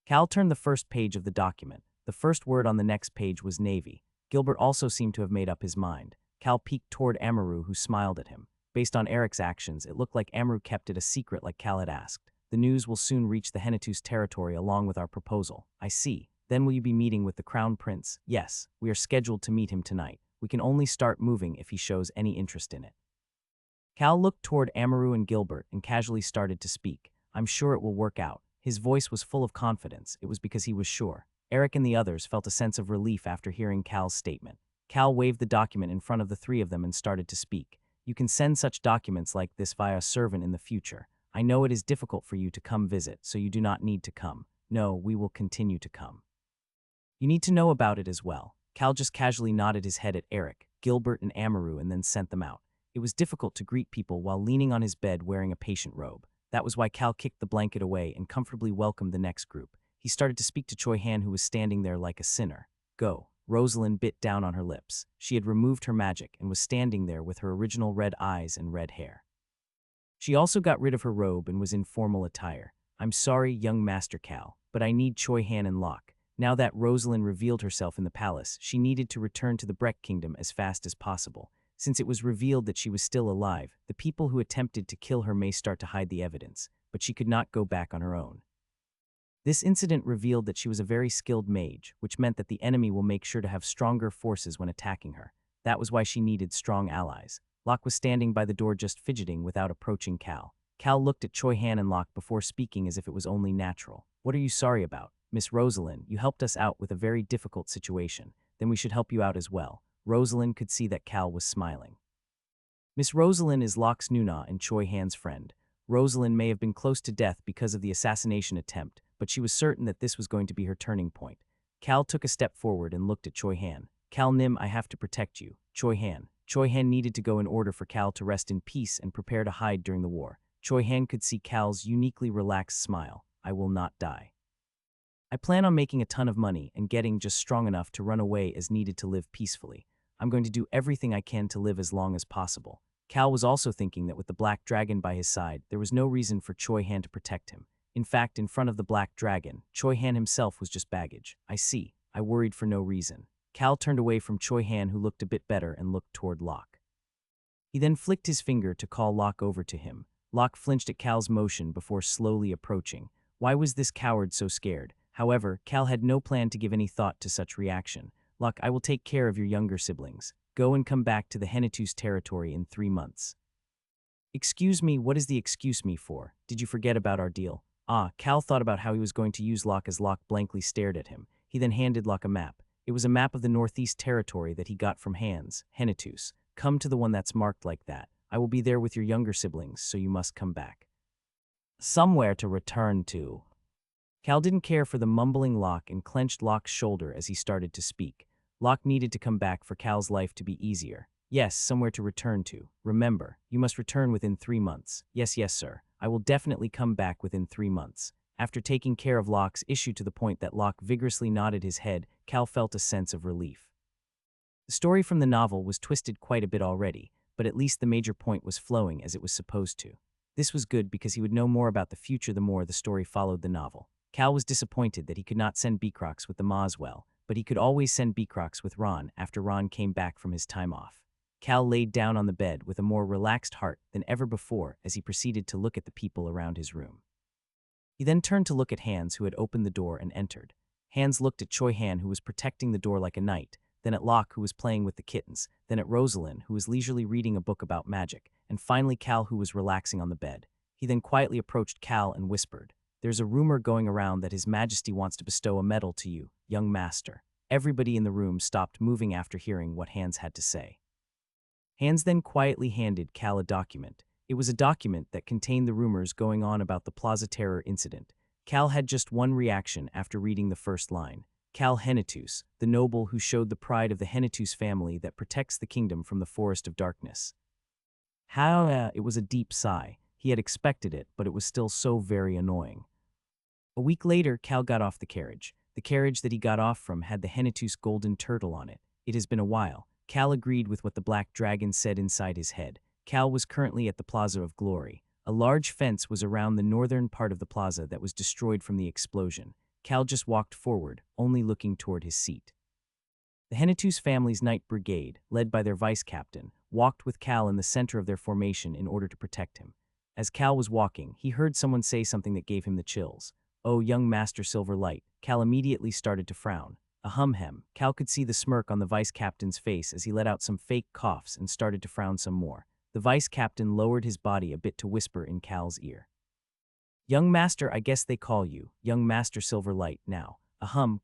Cal turned the first page of the document. The first word on the next page was Navy. Gilbert also seemed to have made up his mind. Cal peeked toward Amaru, who smiled at him. Based on Eric's actions, it looked like Amaru kept it a secret like Cal had asked. The news will soon reach the Hennetus territory along with our proposal. I see. Then will you be meeting with the Crown Prince? Yes, we are scheduled to meet him tonight. We can only start moving if he shows any interest in it. Cal looked toward Amaru and Gilbert and casually started to speak. I'm sure it will work out. His voice was full of confidence. It was because he was sure. Eric and the others felt a sense of relief after hearing Cal's statement. Cal waved the document in front of the three of them and started to speak. You can send such documents like this via a servant in the future. I know it is difficult for you to come visit, so you do not need to come. No, we will continue to come. You need to know about it as well. Cal just casually nodded his head at Eric, Gilbert, and Amaru and then sent them out. It was difficult to greet people while leaning on his bed wearing a patient robe. That was why Cal kicked the blanket away and comfortably welcomed the next group. He started to speak to Choi Han, who was standing there like a sinner. Go. Rosalind bit down on her lips. She had removed her magic and was standing there with her original red eyes and red hair. She also got rid of her robe and was in formal attire. I'm sorry, young Master Cal, but I need Choi Han and Locke. Now that Rosalind revealed herself in the palace, she needed to return to the Breck Kingdom as fast as possible. Since it was revealed that she was still alive, the people who attempted to kill her may start to hide the evidence, but she could not go back on her own. This incident revealed that she was a very skilled mage, which meant that the enemy will make sure to have stronger forces when attacking her. That was why she needed strong allies. Locke was standing by the door just fidgeting without approaching Cal. Cal looked at Choi Han and Locke before speaking as if it was only natural. What are you sorry about? Miss Rosalind, you helped us out with a very difficult situation. Then we should help you out as well. Rosalind could see that Cal was smiling. Miss Rosalind is Locke's Nuna and Choi Han's friend. Rosalind may have been close to death because of the assassination attempt, but she was certain that this was going to be her turning point. Cal took a step forward and looked at Choi Han. Cal Nim, I have to protect you. Choi Han. Choi Han needed to go in order for Cal to rest in peace and prepare to hide during the war. Choi Han could see Cal's uniquely relaxed smile. I will not die. I plan on making a ton of money and getting just strong enough to run away as needed to live peacefully. I'm going to do everything I can to live as long as possible. Cal was also thinking that with the Black Dragon by his side, there was no reason for Choi Han to protect him. In fact, in front of the Black Dragon, Choi Han himself was just baggage. I see. I worried for no reason. Cal turned away from Choi Han, who looked a bit better, and looked toward Locke. He then flicked his finger to call Locke over to him. Locke flinched at Cal's motion before slowly approaching. Why was this coward so scared? However, Cal had no plan to give any thought to such reaction. Locke, I will take care of your younger siblings. Go and come back to the Hennetus territory in 3 months. Excuse me, what is the excuse me for? Did you forget about our deal? Cal thought about how he was going to use Locke as Locke blankly stared at him. He then handed Locke a map. It was a map of the Northeast Territory that he got from Hans, Hennetus. Come to the one that's marked like that. I will be there with your younger siblings, so you must come back. Somewhere to return to. Cal didn't care for the mumbling Locke and clenched Locke's shoulder as he started to speak. Locke needed to come back for Cal's life to be easier. Yes, somewhere to return to. Remember, you must return within 3 months. Yes, sir. I will definitely come back within 3 months. After taking care of Locke's issue to the point that Locke vigorously nodded his head, Cal felt a sense of relief. The story from the novel was twisted quite a bit already, but at least the major point was flowing as it was supposed to. This was good because he would know more about the future the more the story followed the novel. Cal was disappointed that he could not send Beecrox with the Moswell, but he could always send Beecrox with Ron after Ron came back from his time off. Cal laid down on the bed with a more relaxed heart than ever before as he proceeded to look at the people around his room. He then turned to look at Hans, who had opened the door and entered. Hans looked at Choi Han, who was protecting the door like a knight, then at Locke, who was playing with the kittens, then at Rosalind, who was leisurely reading a book about magic, and finally Cal, who was relaxing on the bed. He then quietly approached Cal and whispered, "There's a rumor going around that His Majesty wants to bestow a medal to you, young master." Everybody in the room stopped moving after hearing what Hans had to say. Hans then quietly handed Cal a document. It was a document that contained the rumors going on about the Plaza Terror incident. Cal had just one reaction after reading the first line. Cal Hennetus, the noble who showed the pride of the Hennetus family that protects the kingdom from the Forest of Darkness. It was a deep sigh. He had expected it, but it was still so very annoying. A week later, Cal got off the carriage. The carriage that he got off from had the Hennetus golden turtle on it. It has been a while. Cal agreed with what the Black Dragon said inside his head. Cal was currently at the Plaza of Glory. A large fence was around the northern part of the plaza that was destroyed from the explosion. Cal just walked forward, only looking toward his seat. The Hennetus family's Knight Brigade, led by their vice-captain, walked with Cal in the center of their formation in order to protect him. As Cal was walking, he heard someone say something that gave him the chills. "Oh, young Master Silverlight." Cal immediately started to frown. Ahem. Cal could see the smirk on the vice-captain's face as he let out some fake coughs and started to frown some more. The vice-captain lowered his body a bit to whisper in Cal's ear. "Young Master, I guess they call you, young Master Silverlight, now.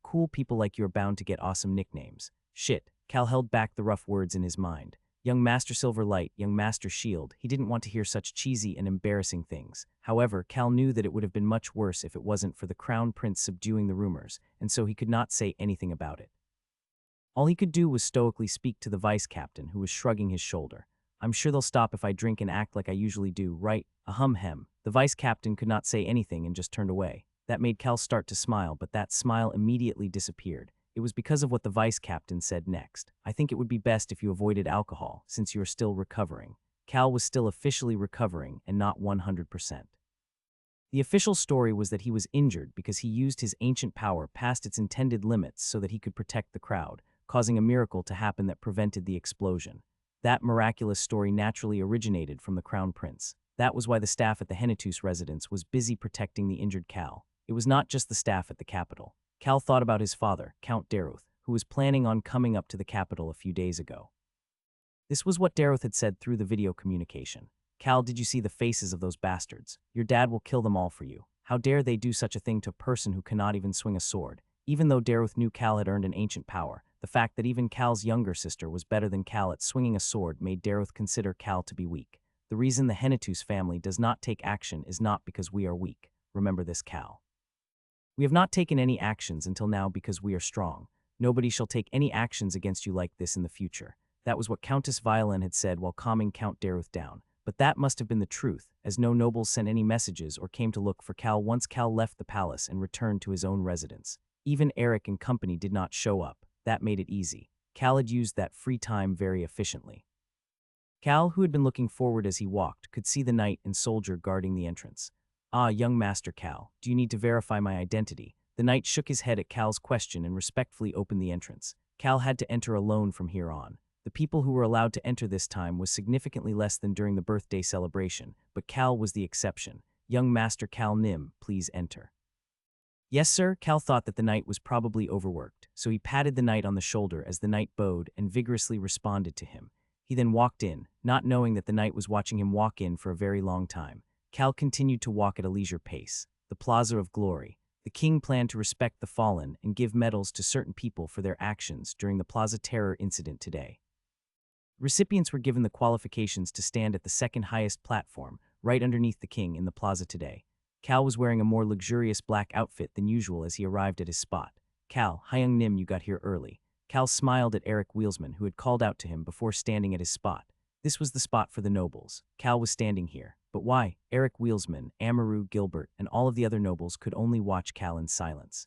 Cool people like you are bound to get awesome nicknames." Shit, Cal held back the rough words in his mind. Young Master Silverlight, young Master Shield, he didn't want to hear such cheesy and embarrassing things. However, Cal knew that it would have been much worse if it wasn't for the Crown Prince subduing the rumors, and so he could not say anything about it. All he could do was stoically speak to the vice captain, who was shrugging his shoulder. I'm sure they'll stop if I drink and act like I usually do, right? Ahem. The vice captain could not say anything and just turned away. That made Cal start to smile, but that smile immediately disappeared. It was because of what the vice captain said next. I think it would be best if you avoided alcohol, since you are still recovering. Cal was still officially recovering and not 100%. The official story was that he was injured because he used his ancient power past its intended limits so that he could protect the crowd, causing a miracle to happen that prevented the explosion. That miraculous story naturally originated from the Crown Prince. That was why the staff at the Hennetus residence was busy protecting the injured Cal. It was not just the staff at the capital. Cal thought about his father, Count Daruth, who was planning on coming up to the capital a few days ago. This was what Daruth had said through the video communication. Cal, did you see the faces of those bastards? Your dad will kill them all for you. How dare they do such a thing to a person who cannot even swing a sword? Even though Daruth knew Cal had earned an ancient power, the fact that even Cal's younger sister was better than Cal at swinging a sword made Daruth consider Cal to be weak. The reason the Hennetus family does not take action is not because we are weak. Remember this, Cal. We have not taken any actions until now because we are strong. Nobody shall take any actions against you like this in the future. That was what Countess Violin had said while calming Count Daruth down. But that must have been the truth, as no nobles sent any messages or came to look for Cal once Cal left the palace and returned to his own residence. Even Eric and company did not show up. That made it easy. Cal had used that free time very efficiently. Cal, who had been looking forward as he walked, could see the knight and soldier guarding the entrance. Ah, young Master Cal, do you need to verify my identity? The knight shook his head at Cal's question and respectfully opened the entrance. Cal had to enter alone from here on. The people who were allowed to enter this time was significantly less than during the birthday celebration, but Cal was the exception. Young Master Cal Nim, please enter. Yes, sir. Cal thought that the knight was probably overworked, so he patted the knight on the shoulder as the knight bowed and vigorously responded to him. He then walked in, not knowing that the knight was watching him walk in for a very long time. Cal continued to walk at a leisure pace. The Plaza of Glory. The king planned to respect the fallen and give medals to certain people for their actions during the Plaza Terror incident today. Recipients were given the qualifications to stand at the second highest platform, right underneath the king in the plaza today. Cal was wearing a more luxurious black outfit than usual as he arrived at his spot. Cal, Hyung Nim, you got here early. Cal smiled at Eric Wheelsman, who had called out to him before standing at his spot. This was the spot for the nobles. Cal was standing here. But why? Eric Wheelsman, Amaru, Gilbert, and all of the other nobles could only watch Cal in silence.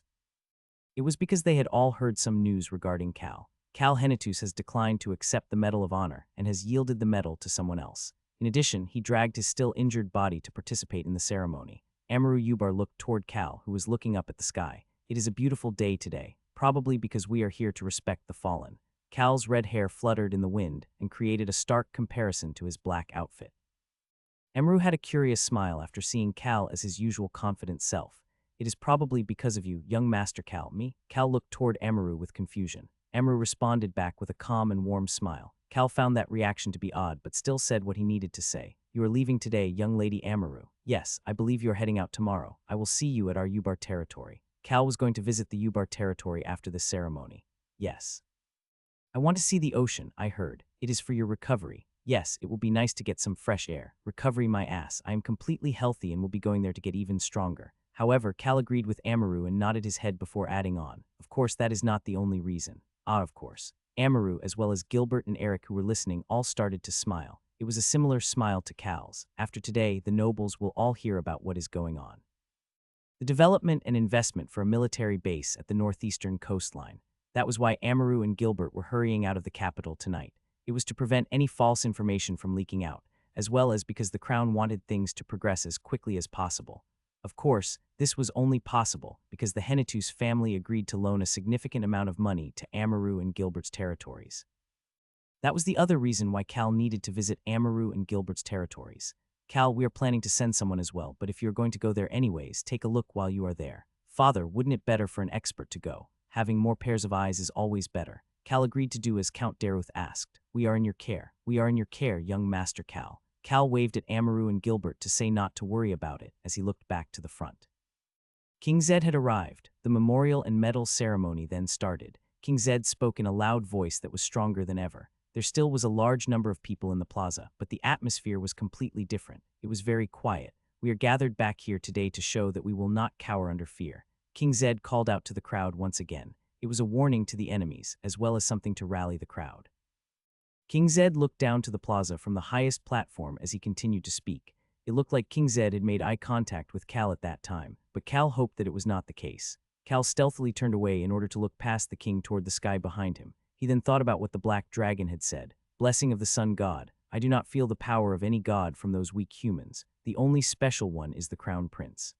It was because they had all heard some news regarding Cal. Cal Hennetus has declined to accept the Medal of Honor and has yielded the medal to someone else. In addition, he dragged his still injured body to participate in the ceremony. Amaru Yubar looked toward Cal, who was looking up at the sky. It is a beautiful day today, probably because we are here to respect the fallen. Cal's red hair fluttered in the wind and created a stark comparison to his black outfit. Amaru had a curious smile after seeing Cal as his usual confident self. It is probably because of you, young Master Cal. Me? Cal looked toward Amaru with confusion. Amaru responded back with a calm and warm smile. Cal found that reaction to be odd, but still said what he needed to say. You are leaving today, young lady Amaru. Yes, I believe you are heading out tomorrow. I will see you at our Ubar territory. Cal was going to visit the Ubar territory after the ceremony. Yes. I want to see the ocean, I heard. It is for your recovery. Yes, it will be nice to get some fresh air. Recovery my ass. I am completely healthy and will be going there to get even stronger. However, Cal agreed with Amaru and nodded his head before adding on. Of course, that is not the only reason. Ah, of course. Amaru, as well as Gilbert and Eric who were listening, all started to smile. It was a similar smile to Cal's. After today, the nobles will all hear about what is going on. The development and investment for a military base at the northeastern coastline. That was why Amaru and Gilbert were hurrying out of the capital tonight. It was to prevent any false information from leaking out, as well as because the crown wanted things to progress as quickly as possible. Of course, this was only possible because the Hennetus family agreed to loan a significant amount of money to Amaru and Gilbert's territories. That was the other reason why Cal needed to visit Amaru and Gilbert's territories. Cal, we are planning to send someone as well, but if you're going to go there anyways, take a look while you are there. Father, wouldn't it better for an expert to go? Having more pairs of eyes is always better. Cal agreed to do as Count Daruth asked. We are in your care. We are in your care, young Master Cal. Cal waved at Amaru and Gilbert to say not to worry about it as he looked back to the front. King Zed had arrived. The memorial and medal ceremony then started. King Zed spoke in a loud voice that was stronger than ever. There still was a large number of people in the plaza, but the atmosphere was completely different. It was very quiet. We are gathered back here today to show that we will not cower under fear. King Zed called out to the crowd once again. It was a warning to the enemies, as well as something to rally the crowd. King Zed looked down to the plaza from the highest platform as he continued to speak. It looked like King Zed had made eye contact with Cal at that time, but Cal hoped that it was not the case. Cal stealthily turned away in order to look past the king toward the sky behind him. He then thought about what the black dragon had said. Blessing of the sun god. I do not feel the power of any god from those weak humans. The only special one is the crown prince.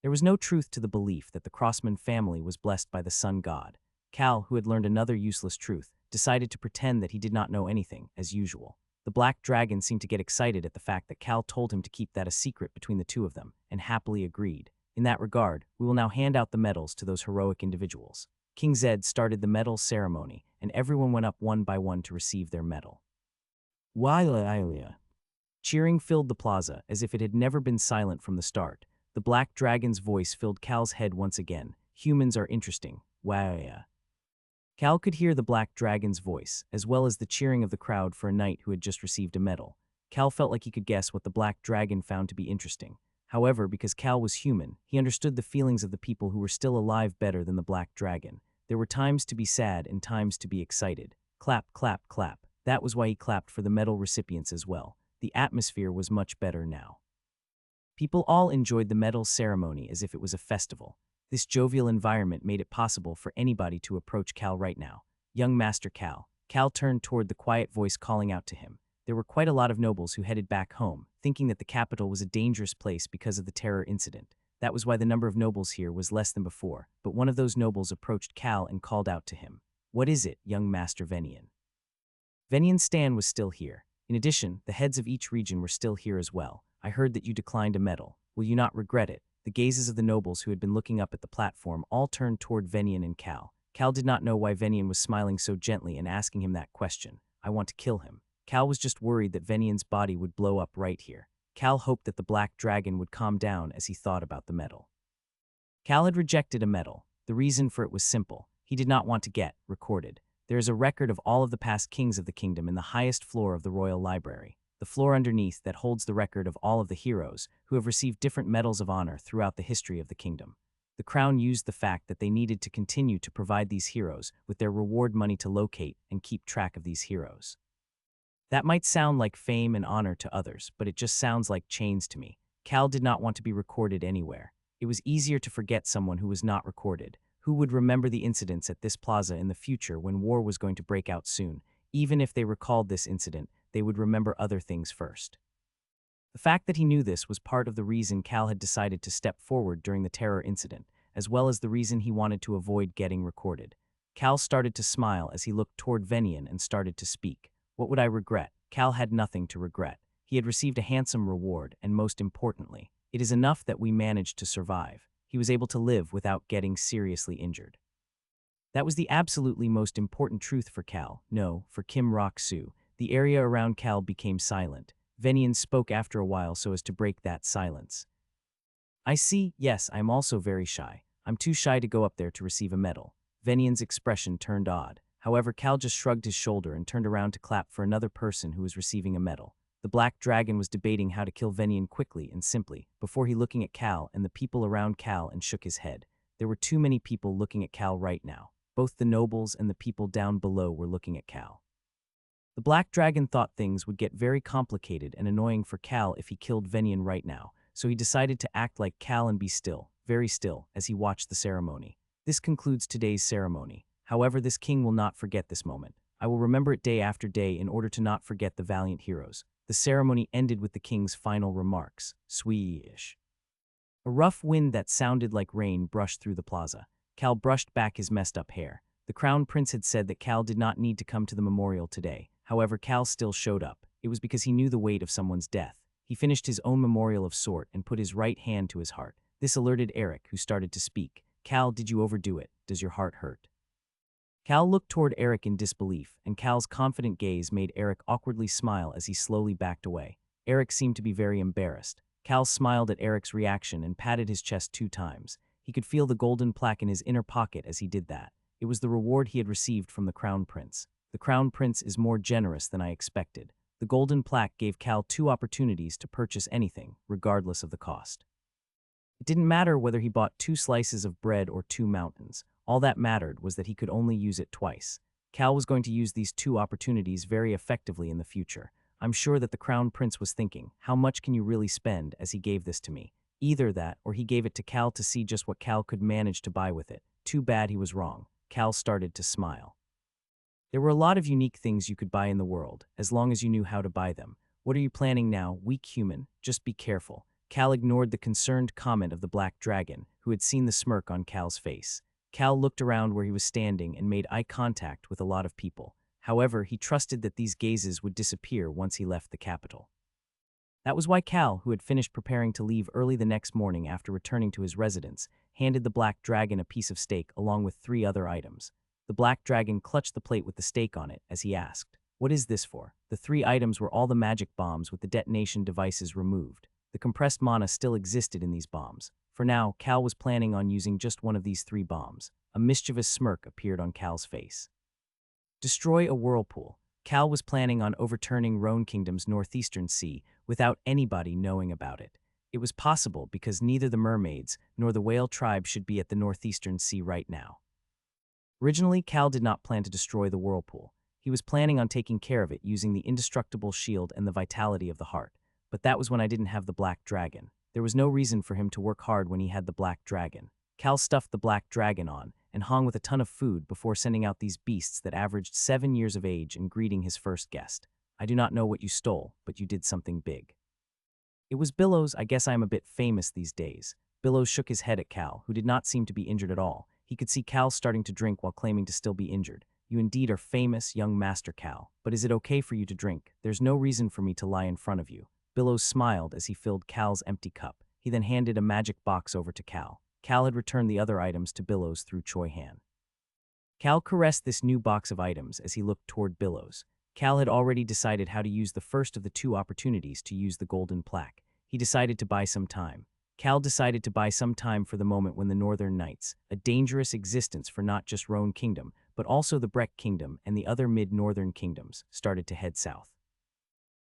There was no truth to the belief that the Crossman family was blessed by the sun god. Cal, who had learned another useless truth, decided to pretend that he did not know anything, as usual. The black dragon seemed to get excited at the fact that Cal told him to keep that a secret between the two of them, and happily agreed. In that regard, we will now hand out the medals to those heroic individuals. King Zed started the medal ceremony, and everyone went up one by one to receive their medal. Cheering filled the plaza as if it had never been silent from the start. The black dragon's voice filled Cal's head once again. Humans are interesting. Cal could hear the black dragon's voice, as well as the cheering of the crowd for a knight who had just received a medal. Cal felt like he could guess what the black dragon found to be interesting. However, because Cal was human, he understood the feelings of the people who were still alive better than the black dragon. There were times to be sad and times to be excited. Clap, clap, clap. That was why he clapped for the medal recipients as well. The atmosphere was much better now. People all enjoyed the medal ceremony as if it was a festival. This jovial environment made it possible for anybody to approach Cal right now. Young Master Cal. Cal turned toward the quiet voice calling out to him. There were quite a lot of nobles who headed back home, thinking that the capital was a dangerous place because of the terror incident. That was why the number of nobles here was less than before, but one of those nobles approached Cal and called out to him. What is it, young Master Venian? Venian Stan was still here. In addition, the heads of each region were still here as well. I heard that you declined a medal. Will you not regret it? The gazes of the nobles who had been looking up at the platform all turned toward Venian and Cal. Cal did not know why Venian was smiling so gently and asking him that question. I want to kill him. Cal was just worried that Venian's body would blow up right here. Cal hoped that the black dragon would calm down as he thought about the medal. Cal had rejected a medal. The reason for it was simple. He did not want to get recorded. There is a record of all of the past kings of the kingdom in the highest floor of the royal library. The floor underneath that holds the record of all of the heroes who have received different medals of honor throughout the history of the kingdom. The crown used the fact that they needed to continue to provide these heroes with their reward money to locate and keep track of these heroes. That might sound like fame and honor to others, but it just sounds like chains to me. Cal did not want to be recorded anywhere. It was easier to forget someone who was not recorded. Who would remember the incidents at this plaza in the future when war was going to break out soon? Even if they recalled this incident, they would remember other things first. The fact that he knew this was part of the reason Cal had decided to step forward during the terror incident, as well as the reason he wanted to avoid getting recorded. Cal started to smile as he looked toward Venian and started to speak. What would I regret? Cal had nothing to regret. He had received a handsome reward, and most importantly, it is enough that we managed to survive. He was able to live without getting seriously injured. That was the absolutely most important truth for Cal. No, for Kim Rock-soo. The area around Cal became silent. Venian spoke after a while so as to break that silence. I see, yes, I am also very shy. I'm too shy to go up there to receive a medal. Venian's expression turned odd. However, Cal just shrugged his shoulder and turned around to clap for another person who was receiving a medal. The black dragon was debating how to kill Venian quickly and simply, before he looking at Cal and the people around Cal and shook his head. There were too many people looking at Cal right now. Both the nobles and the people down below were looking at Cal. The black dragon thought things would get very complicated and annoying for Cal if he killed Venian right now, so he decided to act like Cal and be still, very still, as he watched the ceremony. This concludes today's ceremony. However, this king will not forget this moment. I will remember it day after day in order to not forget the valiant heroes. The ceremony ended with the king's final remarks. Sweesh. A rough wind that sounded like rain brushed through the plaza. Cal brushed back his messed up hair. The crown prince had said that Cal did not need to come to the memorial today. However, Cal still showed up. It was because he knew the weight of someone's death. He finished his own memorial of sort and put his right hand to his heart. This alerted Eric, who started to speak. Cal, did you overdo it? Does your heart hurt? Cal looked toward Eric in disbelief, and Cal's confident gaze made Eric awkwardly smile as he slowly backed away. Eric seemed to be very embarrassed. Cal smiled at Eric's reaction and patted his chest 2 times. He could feel the golden plaque in his inner pocket as he did that. It was the reward he had received from the crown prince. The Crown Prince is more generous than I expected. The golden plaque gave Cal 2 opportunities to purchase anything, regardless of the cost. It didn't matter whether he bought 2 slices of bread or 2 mountains. All that mattered was that he could only use it twice. Cal was going to use these 2 opportunities very effectively in the future. I'm sure that the Crown Prince was thinking, how much can you really spend as he gave this to me? Either that, or he gave it to Cal to see just what Cal could manage to buy with it. Too bad he was wrong. Cal started to smile. There were a lot of unique things you could buy in the world, as long as you knew how to buy them. What are you planning now, weak human? Just be careful. Cal ignored the concerned comment of the black dragon, who had seen the smirk on Cal's face. Cal looked around where he was standing and made eye contact with a lot of people. However, he trusted that these gazes would disappear once he left the capital. That was why Cal, who had finished preparing to leave early the next morning after returning to his residence, handed the black dragon a piece of steak along with 3 other items. The black dragon clutched the plate with the steak on it as he asked, "What is this for?" The 3 items were all the magic bombs with the detonation devices removed. The compressed mana still existed in these bombs. For now, Cal was planning on using just one of these 3 bombs. A mischievous smirk appeared on Cal's face. Destroy a whirlpool. Cal was planning on overturning Roan Kingdom's northeastern sea without anybody knowing about it. It was possible because neither the mermaids nor the whale tribe should be at the northeastern sea right now. Originally, Cal did not plan to destroy the whirlpool. He was planning on taking care of it using the indestructible shield and the vitality of the heart. But that was when I didn't have the black dragon. There was no reason for him to work hard when he had the black dragon. Cal stuffed the black dragon on and hung with a ton of food before sending out these beasts that averaged 7 years of age and greeting his first guest. I do not know what you stole, but you did something big. It was Billows. I guess I am a bit famous these days. Billows shook his head at Cal, who did not seem to be injured at all. He could see Cal starting to drink while claiming to still be injured. You indeed are famous, young Master Cal, but is it okay for you to drink? There's no reason for me to lie in front of you. Billows smiled as he filled Cal's empty cup. He then handed a magic box over to Cal. Cal had returned the other items to Billows through Choi Han. Cal caressed this new box of items as he looked toward Billows. Cal had already decided how to use the first of the 2 opportunities to use the golden plaque. He decided to buy some time. Cal decided to buy some time for the moment when the Northern Knights, a dangerous existence for not just Roan Kingdom, but also the Breck Kingdom and the other mid-northern kingdoms, started to head south.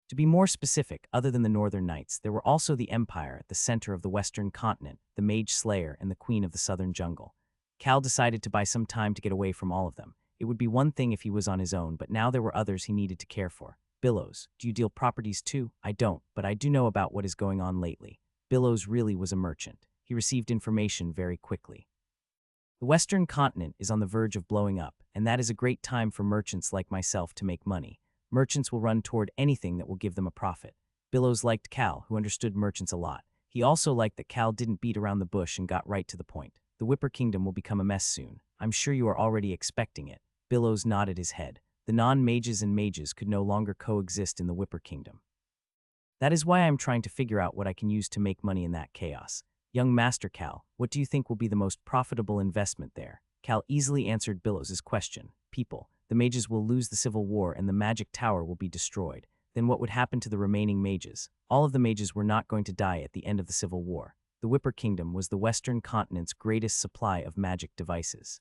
To be more specific, other than the Northern Knights, there were also the Empire at the center of the Western continent, the Mage Slayer, and the Queen of the Southern Jungle. Cal decided to buy some time to get away from all of them. It would be one thing if he was on his own, but now there were others he needed to care for. Billows, do you deal properties too? I don't, but I do know about what is going on lately. Billows really was a merchant. He received information very quickly. The Western continent is on the verge of blowing up, and that is a great time for merchants like myself to make money. Merchants will run toward anything that will give them a profit. Billows liked Cal, who understood merchants a lot. He also liked that Cal didn't beat around the bush and got right to the point. The Whipper Kingdom will become a mess soon. I'm sure you are already expecting it. Billows nodded his head. The non-mages and mages could no longer coexist in the Whipper Kingdom. That is why I'm trying to figure out what I can use to make money in that chaos. Young Master Cal, what do you think will be the most profitable investment there? Cal easily answered Billows' question. People. The mages will lose the civil war and the magic tower will be destroyed. Then what would happen to the remaining mages? All of the mages were not going to die at the end of the civil war. The Whipper Kingdom was the Western continent's greatest supply of magic devices.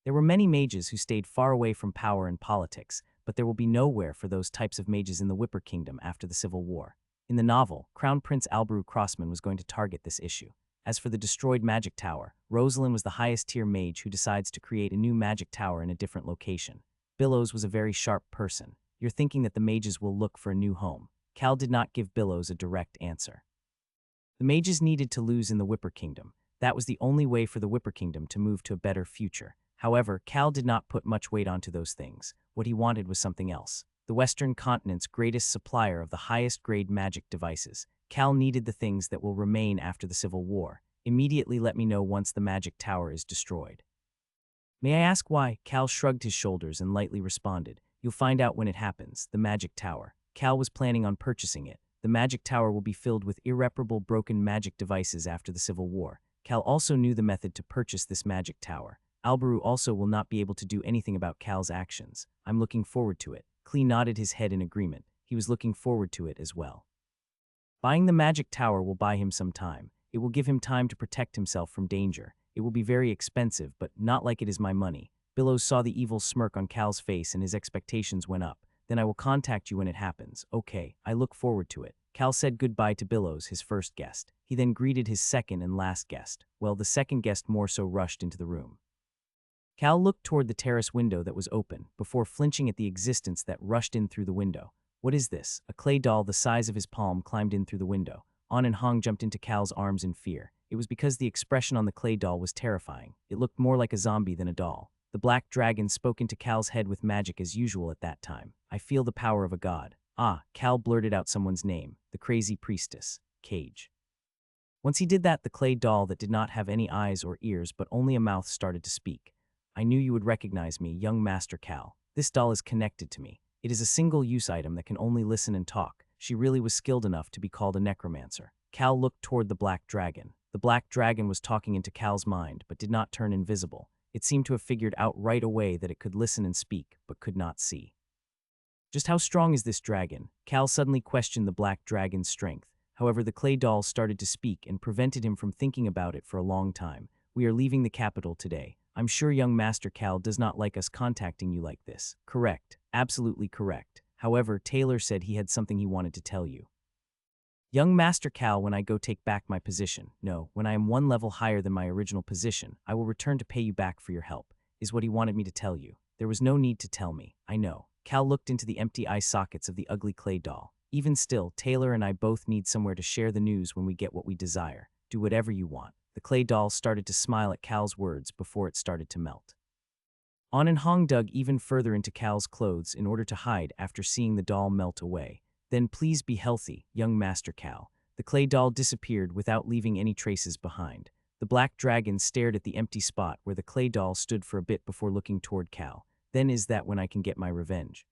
There were many mages who stayed far away from power and politics, but there will be nowhere for those types of mages in the Whipper Kingdom after the Civil War. In the novel, Crown Prince Albrew Crossman was going to target this issue. As for the destroyed magic tower, Rosalind was the highest-tier mage who decides to create a new magic tower in a different location. Billows was a very sharp person. You're thinking that the mages will look for a new home. Cal did not give Billows a direct answer. The mages needed to lose in the Whipper Kingdom. That was the only way for the Whipper Kingdom to move to a better future. However, Cal did not put much weight onto those things. What he wanted was something else. The Western continent's greatest supplier of the highest-grade magic devices. Cal needed the things that will remain after the Civil War. Immediately let me know once the magic tower is destroyed. May I ask why? Cal shrugged his shoulders and lightly responded. You'll find out when it happens. The magic tower. Cal was planning on purchasing it. The magic tower will be filled with irreparable broken magic devices after the Civil War. Cal also knew the method to purchase this magic tower. Albrew also will not be able to do anything about Cal's actions. I'm looking forward to it. Klee nodded his head in agreement. He was looking forward to it as well. Buying the magic tower will buy him some time. It will give him time to protect himself from danger. It will be very expensive, but not like it is my money. Billows saw the evil smirk on Cal's face and his expectations went up. Then I will contact you when it happens. Okay, I look forward to it. Cal said goodbye to Billows, his first guest. He then greeted his second and last guest. Well, the second guest more so rushed into the room. Cal looked toward the terrace window that was open, before flinching at the existence that rushed in through the window. What is this? A clay doll the size of his palm climbed in through the window. An and Hong jumped into Cal's arms in fear. It was because the expression on the clay doll was terrifying. It looked more like a zombie than a doll. The black dragon spoke into Cal's head with magic as usual at that time. I feel the power of a god. Ah, Cal blurted out someone's name. The crazy priestess. Cage. Once he did that, the clay doll that did not have any eyes or ears but only a mouth started to speak. I knew you would recognize me, young Master Cal. This doll is connected to me. It is a single-use item that can only listen and talk. She really was skilled enough to be called a necromancer. Cal looked toward the black dragon. The black dragon was talking into Cal's mind, but did not turn invisible. It seemed to have figured out right away that it could listen and speak, but could not see. Just how strong is this dragon? Cal suddenly questioned the black dragon's strength. However, the clay doll started to speak and prevented him from thinking about it for a long time. We are leaving the capital today. I'm sure young Master Cal does not like us contacting you like this. Correct. Absolutely correct. However, Taylor said he had something he wanted to tell you. Young Master Cal, when I go take back my position, no, when I am one level higher than my original position, I will return to pay you back for your help, is what he wanted me to tell you. There was no need to tell me. I know. Cal looked into the empty eye sockets of the ugly clay doll. Even still, Taylor and I both need somewhere to share the news when we get what we desire. Do whatever you want. The clay doll started to smile at Cal's words before it started to melt. An and Hong dug even further into Cal's clothes in order to hide after seeing the doll melt away. Then please be healthy, young Master Cal. The clay doll disappeared without leaving any traces behind. The black dragon stared at the empty spot where the clay doll stood for a bit before looking toward Cal. Then is that when I can get my revenge?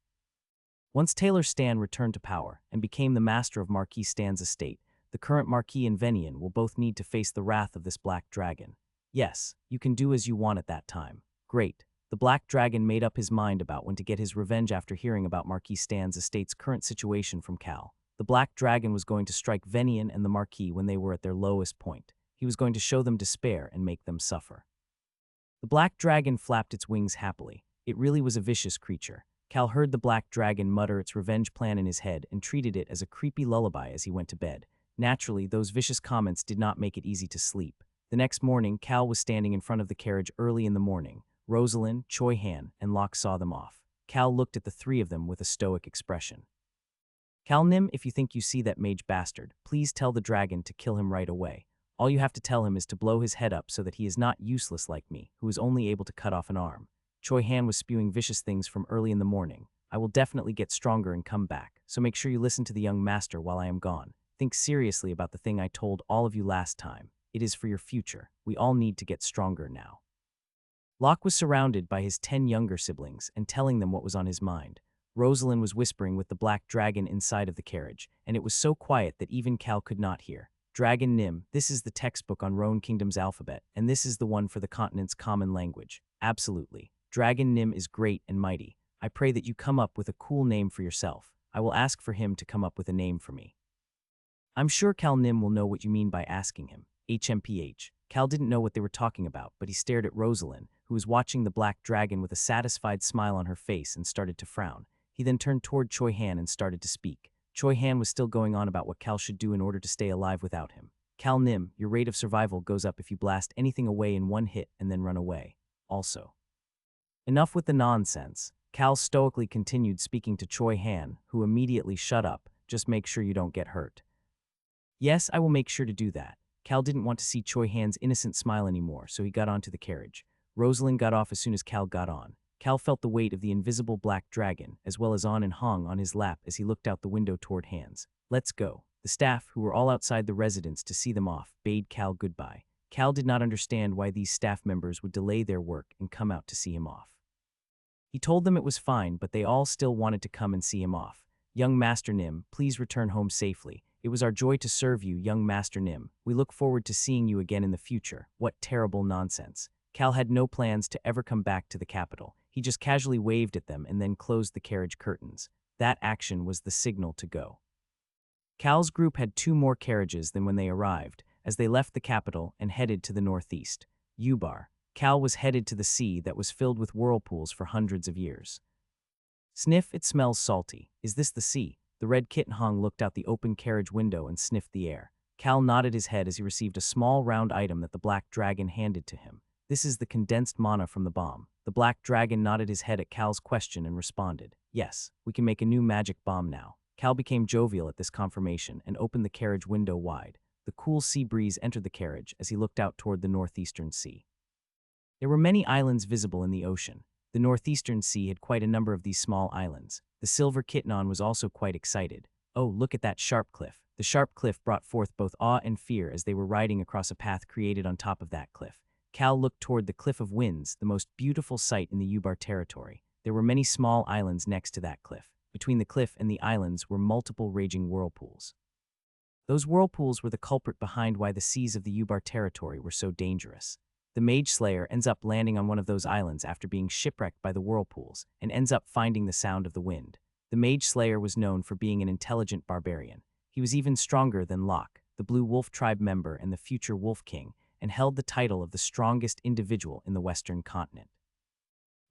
Once Taylor Stan returned to power and became the master of Marquis Stan's estate, the current Marquis and Venian will both need to face the wrath of this black dragon. Yes, you can do as you want at that time. Great. The black dragon made up his mind about when to get his revenge after hearing about Marquis Stan's estate's current situation from Cal. The black dragon was going to strike Venian and the Marquis when they were at their lowest point. He was going to show them despair and make them suffer. The black dragon flapped its wings happily. It really was a vicious creature. Cal heard the black dragon mutter its revenge plan in his head and treated it as a creepy lullaby as he went to bed. Naturally, those vicious comments did not make it easy to sleep. The next morning, Cal was standing in front of the carriage early in the morning. Rosalind, Choi Han, and Locke saw them off. Cal looked at the three of them with a stoic expression. Cal Nim, if you think you see that mage bastard, please tell the dragon to kill him right away. All you have to tell him is to blow his head up so that he is not useless like me, who is only able to cut off an arm. Choi Han was spewing vicious things from early in the morning. I will definitely get stronger and come back, so make sure you listen to the young master while I am gone. Think seriously about the thing I told all of you last time. It is for your future. We all need to get stronger now. Locke was surrounded by his 10 younger siblings and telling them what was on his mind. Rosalind was whispering with the black dragon inside of the carriage, and it was so quiet that even Cal could not hear. Dragon Nim, this is the textbook on Roan Kingdom's alphabet, and this is the one for the continent's common language. Absolutely. Dragon Nim is great and mighty. I pray that you come up with a cool name for yourself. I will ask for him to come up with a name for me. I'm sure Cal Nim will know what you mean by asking him. HMPH. Cal didn't know what they were talking about, but he stared at Rosalind, who was watching the black dragon with a satisfied smile on her face and started to frown. He then turned toward Choi Han and started to speak. Choi Han was still going on about what Cal should do in order to stay alive without him. Cal Nim, your rate of survival goes up if you blast anything away in one hit and then run away. Also. Enough with the nonsense. Cal stoically continued speaking to Choi Han, who immediately shut up. Just make sure you don't get hurt. Yes, I will make sure to do that. Cal didn't want to see Choi Han's innocent smile anymore, so he got onto the carriage. Rosalind got off as soon as Cal got on. Cal felt the weight of the invisible black dragon, as well as An and Hong on his lap as he looked out the window toward Hans. Let's go. The staff, who were all outside the residence to see them off, bade Cal goodbye. Cal did not understand why these staff members would delay their work and come out to see him off. He told them it was fine, but they all still wanted to come and see him off. Young Master Nim, please return home safely. It was our joy to serve you, young Master Nim. We look forward to seeing you again in the future. What terrible nonsense. Cal had no plans to ever come back to the capital. He just casually waved at them and then closed the carriage curtains. That action was the signal to go. Cal's group had 2 more carriages than when they arrived, as they left the capital and headed to the northeast. Ubar. Cal was headed to the sea that was filled with whirlpools for hundreds of years. Sniff, it smells salty. Is this the sea? The red kitten Hong looked out the open carriage window and sniffed the air. Cal nodded his head as he received a small round item that the black dragon handed to him. This is the condensed mana from the bomb. The black dragon nodded his head at Cal's question and responded, yes, we can make a new magic bomb now. Cal became jovial at this confirmation and opened the carriage window wide. The cool sea breeze entered the carriage as he looked out toward the northeastern sea. There were many islands visible in the ocean. The northeastern sea had quite a number of these small islands. The silver kittenon was also quite excited. Oh, look at that sharp cliff. The sharp cliff brought forth both awe and fear as they were riding across a path created on top of that cliff. Cal looked toward the Cliff of Winds, the most beautiful sight in the Ubar territory. There were many small islands next to that cliff. Between the cliff and the islands were multiple raging whirlpools. Those whirlpools were the culprit behind why the seas of the Ubar territory were so dangerous. The Mage Slayer ends up landing on one of those islands after being shipwrecked by the whirlpools and ends up finding the sound of the wind. The Mage Slayer was known for being an intelligent barbarian. He was even stronger than Locke, the Blue Wolf Tribe member and the future Wolf King, and held the title of the strongest individual in the Western continent.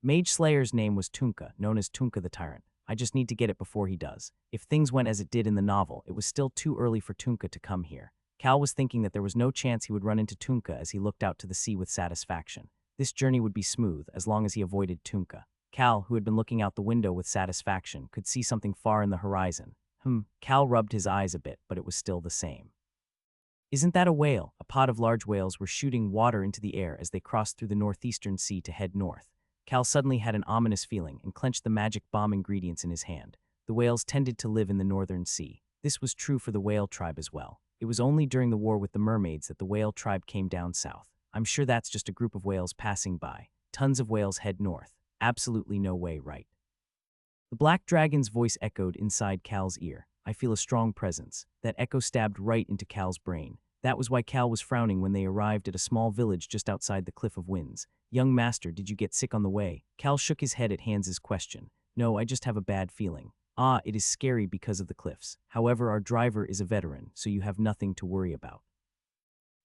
Mage Slayer's name was Tunka, known as Tunka the Tyrant. I just need to get it before he does. If things went as it did in the novel, it was still too early for Tunka to come here. Cal was thinking that there was no chance he would run into Tunka as he looked out to the sea with satisfaction. This journey would be smooth as long as he avoided Tunka. Cal, who had been looking out the window with satisfaction, could see something far in the horizon. Cal rubbed his eyes a bit, but it was still the same. Isn't that a whale? A pod of large whales were shooting water into the air as they crossed through the northeastern sea to head north. Cal suddenly had an ominous feeling and clenched the magic bomb ingredients in his hand. The whales tended to live in the northern sea. This was true for the whale tribe as well. It was only during the war with the mermaids that the whale tribe came down south. I'm sure that's just a group of whales passing by. Tons of whales head north. Absolutely no way, right? The black dragon's voice echoed inside Cal's ear. I feel a strong presence. That echo stabbed right into Cal's brain. That was why Cal was frowning when they arrived at a small village just outside the Cliff of Winds. Young master, did you get sick on the way? Cal shook his head at Hans's question. No, I just have a bad feeling. Ah, it is scary because of the cliffs. However, our driver is a veteran, so you have nothing to worry about.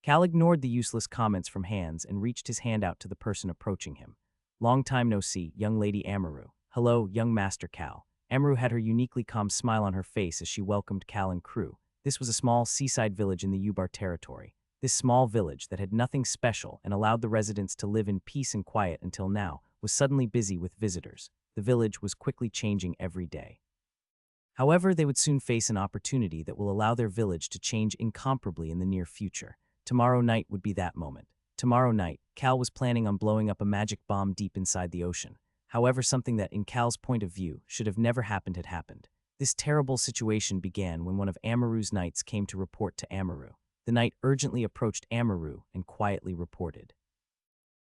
Cal ignored the useless comments from Hans and reached his hand out to the person approaching him. Long time no see, young lady Amaru. Hello, young master Cal. Amaru had her uniquely calm smile on her face as she welcomed Cal and crew. This was a small seaside village in the Ubar territory. This small village that had nothing special and allowed the residents to live in peace and quiet until now was suddenly busy with visitors. The village was quickly changing every day. However, they would soon face an opportunity that will allow their village to change incomparably in the near future. Tomorrow night would be that moment. Tomorrow night, Cal was planning on blowing up a magic bomb deep inside the ocean. However, something that, in Cal's point of view, should have never happened had happened. This terrible situation began when one of Amaru's knights came to report to Amaru. The knight urgently approached Amaru and quietly reported.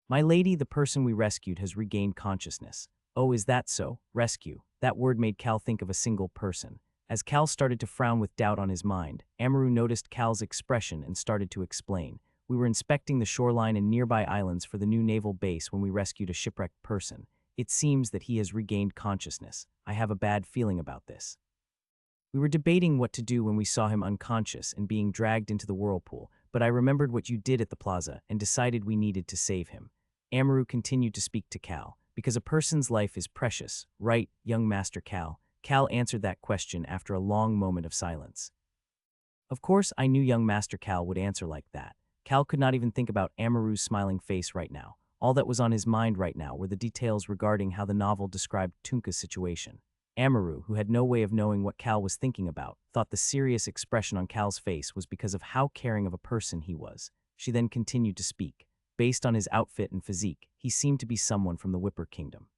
My lady, the person we rescued has regained consciousness. Oh, is that so? Rescue. That word made Cal think of a single person. As Cal started to frown with doubt on his mind, Amaru noticed Cal's expression and started to explain. We were inspecting the shoreline and nearby islands for the new naval base when we rescued a shipwrecked person. It seems that he has regained consciousness. I have a bad feeling about this. We were debating what to do when we saw him unconscious and being dragged into the whirlpool, but I remembered what you did at the plaza and decided we needed to save him. Amaru continued to speak to Cal. Because a person's life is precious, right, young Master Cal? Cal answered that question after a long moment of silence. Of course, I knew young Master Cal would answer like that. Cal could not even think about Amaru's smiling face right now. All that was on his mind right now were the details regarding how the novel described Tunka's situation. Amaru, who had no way of knowing what Cal was thinking about, thought the serious expression on Cal's face was because of how caring of a person he was. She then continued to speak. Based on his outfit and physique, he seemed to be someone from the Whipper Kingdom.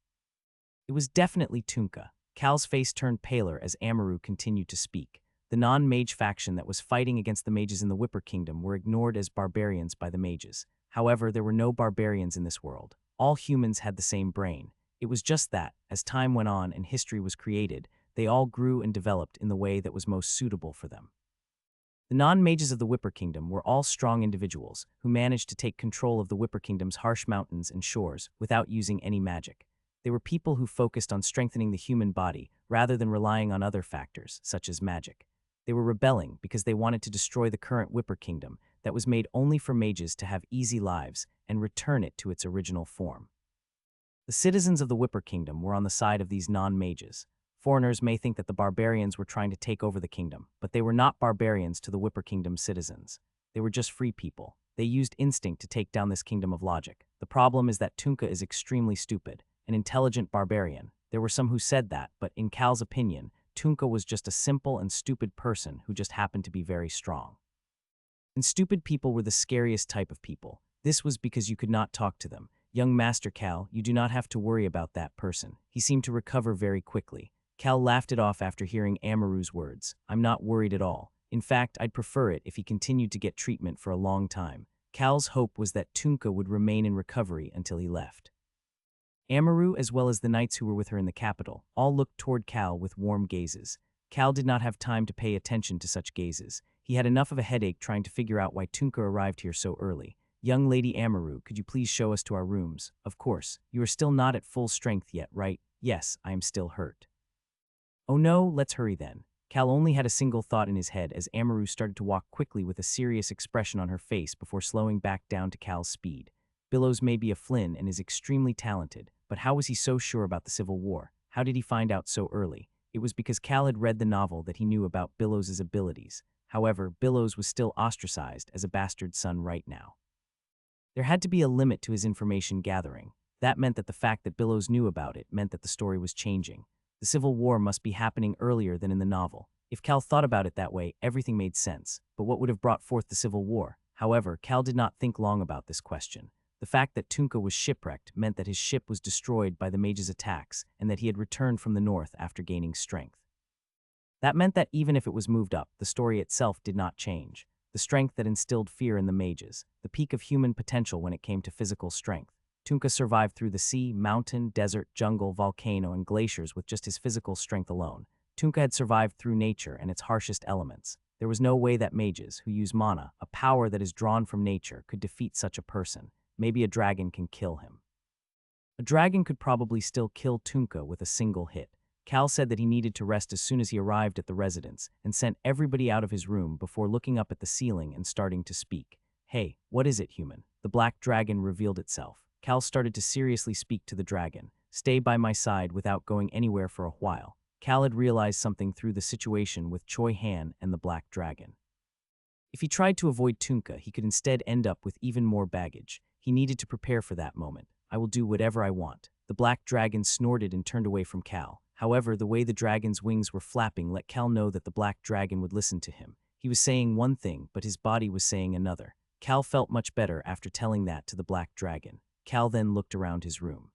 It was definitely Tunka. Cal's face turned paler as Amaru continued to speak. The non-mage faction that was fighting against the mages in the Whipper Kingdom were ignored as barbarians by the mages. However, there were no barbarians in this world. All humans had the same brain. It was just that, as time went on and history was created, they all grew and developed in the way that was most suitable for them. The non-mages of the Whipper Kingdom were all strong individuals who managed to take control of the Whipper Kingdom's harsh mountains and shores without using any magic. They were people who focused on strengthening the human body rather than relying on other factors, such as magic. They were rebelling because they wanted to destroy the current Whipper Kingdom that was made only for mages to have easy lives and return it to its original form. The citizens of the Whipper Kingdom were on the side of these non-mages. Foreigners may think that the barbarians were trying to take over the kingdom, but they were not barbarians to the Whipper Kingdom's citizens. They were just free people. They used instinct to take down this kingdom of logic. The problem is that Tunka is extremely stupid, an intelligent barbarian. There were some who said that, but in Cal's opinion, Tunka was just a simple and stupid person who just happened to be very strong. And stupid people were the scariest type of people. This was because you could not talk to them. Young Master Cal, you do not have to worry about that person. He seemed to recover very quickly. Cal laughed it off after hearing Amaru's words. I'm not worried at all. In fact, I'd prefer it if he continued to get treatment for a long time. Cal's hope was that Tunka would remain in recovery until he left. Amaru, as well as the knights who were with her in the capital, all looked toward Cal with warm gazes. Cal did not have time to pay attention to such gazes. He had enough of a headache trying to figure out why Tunka arrived here so early. Young Lady Amaru, could you please show us to our rooms? Of course. You are still not at full strength yet, right? Yes, I am still hurt. Oh no, let's hurry then. Cal only had a single thought in his head as Amaru started to walk quickly with a serious expression on her face before slowing back down to Cal's speed. Billows may be a Flynn and is extremely talented, but how was he so sure about the Civil War? How did he find out so early? It was because Cal had read the novel that he knew about Billows' abilities. However, Billows was still ostracized as a bastard son right now. There had to be a limit to his information gathering. That meant that the fact that Billows knew about it meant that the story was changing. The Civil War must be happening earlier than in the novel. If Cal thought about it that way, everything made sense. But what would have brought forth the Civil War? However, Cal did not think long about this question. The fact that Tunka was shipwrecked meant that his ship was destroyed by the mage's attacks and that he had returned from the north after gaining strength. That meant that even if it was moved up, the story itself did not change. The strength that instilled fear in the mages, the peak of human potential when it came to physical strength. Tunka survived through the sea, mountain, desert, jungle, volcano, and glaciers with just his physical strength alone. Tunka had survived through nature and its harshest elements. There was no way that mages, who use mana, a power that is drawn from nature, could defeat such a person. Maybe a dragon can kill him. A dragon could probably still kill Tunka with a single hit. Cal said that he needed to rest as soon as he arrived at the residence and sent everybody out of his room before looking up at the ceiling and starting to speak. Hey, what is it, human? The black dragon revealed itself. Cal started to seriously speak to the dragon. Stay by my side without going anywhere for a while. Cal had realized something through the situation with Choi Han and the black dragon. If he tried to avoid Tunka, he could instead end up with even more baggage. He needed to prepare for that moment. I will do whatever I want. The black dragon snorted and turned away from Cal. However, the way the dragon's wings were flapping let Cal know that the black dragon would listen to him. He was saying one thing, but his body was saying another. Cal felt much better after telling that to the black dragon. Cal then looked around his room.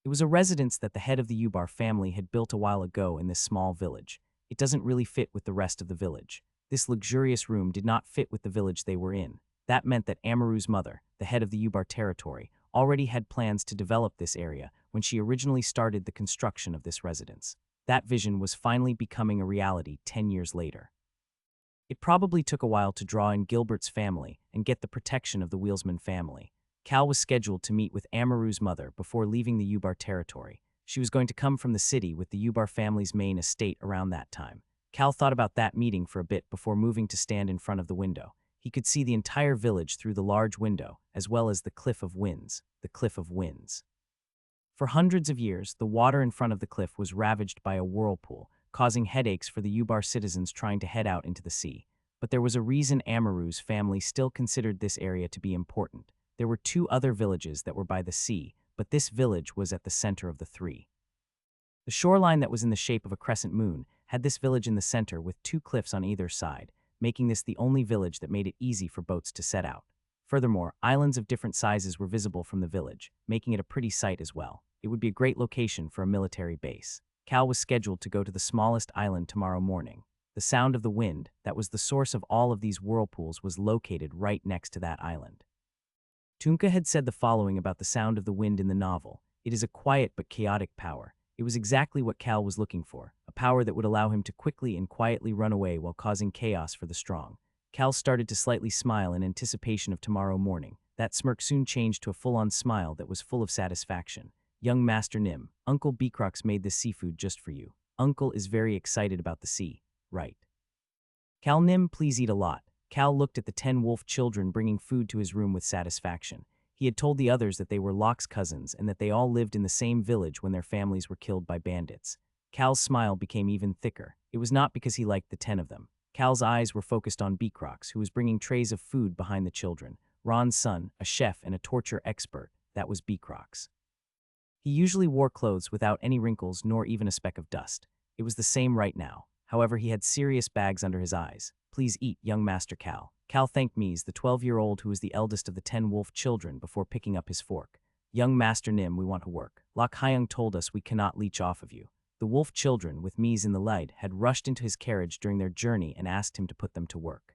It was a residence that the head of the Ubar family had built a while ago in this small village. It doesn't really fit with the rest of the village. This luxurious room did not fit with the village they were in. That meant that Amaru's mother, the head of the Ubar territory, already had plans to develop this area when she originally started the construction of this residence. That vision was finally becoming a reality 10 years later. It probably took a while to draw in Gilbert's family and get the protection of the Wheelsman family. Cal was scheduled to meet with Amaru's mother before leaving the Ubar territory. She was going to come from the city with the Ubar family's main estate around that time. Cal thought about that meeting for a bit before moving to stand in front of the window. He could see the entire village through the large window, as well as the Cliff of Winds. The Cliff of Winds. For hundreds of years, the water in front of the cliff was ravaged by a whirlpool, causing headaches for the Ubar citizens trying to head out into the sea. But there was a reason Amaru's family still considered this area to be important. There were 2 other villages that were by the sea, but this village was at the center of the 3. The shoreline that was in the shape of a crescent moon had this village in the center with 2 cliffs on either side, making this the only village that made it easy for boats to set out. Furthermore, islands of different sizes were visible from the village, making it a pretty sight as well. It would be a great location for a military base. Cal was scheduled to go to the smallest island tomorrow morning. The sound of the wind, that was the source of all of these whirlpools, was located right next to that island. Tunka had said the following about the sound of the wind in the novel. It is a quiet but chaotic power. It was exactly what Cal was looking for, a power that would allow him to quickly and quietly run away while causing chaos for the strong. Cal started to slightly smile in anticipation of tomorrow morning. That smirk soon changed to a full-on smile that was full of satisfaction. Young Master Nim, Uncle Beecrox made this seafood just for you. Uncle is very excited about the sea, right? Cal Nim, please eat a lot. Cal looked at the 10 wolf children bringing food to his room with satisfaction. He had told the others that they were Locke's cousins and that they all lived in the same village when their families were killed by bandits. Cal's smile became even thicker. It was not because he liked the 10 of them. Cal's eyes were focused on Beacrox, who was bringing trays of food behind the children. Ron's son, a chef and a torture expert, that was Beacrox. He usually wore clothes without any wrinkles nor even a speck of dust. It was the same right now. However, he had serious bags under his eyes. Please eat, young Master Cal. Cal thanked Mies, the 12-year-old who was the eldest of the 10 wolf children, before picking up his fork. Young Master Nim, we want to work. Lok Hyung told us we cannot leech off of you. The wolf children, with Mies in the lead, had rushed into his carriage during their journey and asked him to put them to work.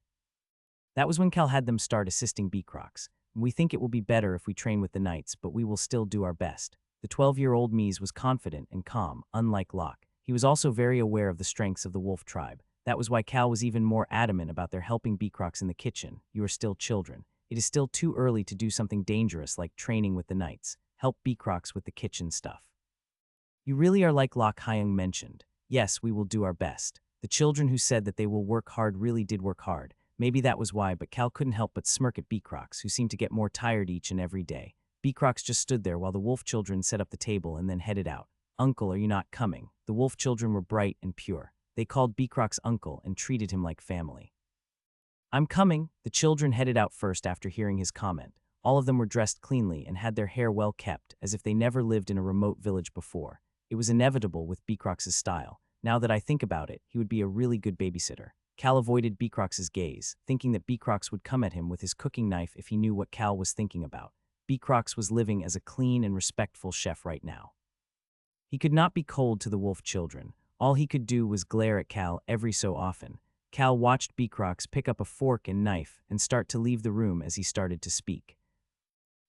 That was when Cal had them start assisting Beacrox. We think it will be better if we train with the knights, but we will still do our best. The 12-year-old Mies was confident and calm, unlike Locke. He was also very aware of the strengths of the wolf tribe. That was why Cal was even more adamant about their helping Beacrox in the kitchen. You are still children. It is still too early to do something dangerous like training with the knights. Help Beacrox with the kitchen stuff. You really are like Lok Hyung mentioned. Yes, we will do our best. The children who said that they will work hard really did work hard. Maybe that was why, but Cal couldn't help but smirk at Beacrox, who seemed to get more tired each and every day. Beacrox just stood there while the wolf children set up the table and then headed out. Uncle, are you not coming? The wolf children were bright and pure. They called Beacrox uncle and treated him like family. I'm coming. The children headed out first after hearing his comment. All of them were dressed cleanly and had their hair well kept, as if they never lived in a remote village before. It was inevitable with Beacrox's style. Now that I think about it, he would be a really good babysitter. Cal avoided Beacrox's gaze, thinking that Beacrox would come at him with his cooking knife if he knew what Cal was thinking about. Beacrox was living as a clean and respectful chef right now. He could not be cold to the wolf children. All he could do was glare at Cal every so often. Cal watched Beacrox pick up a fork and knife and start to leave the room as he started to speak.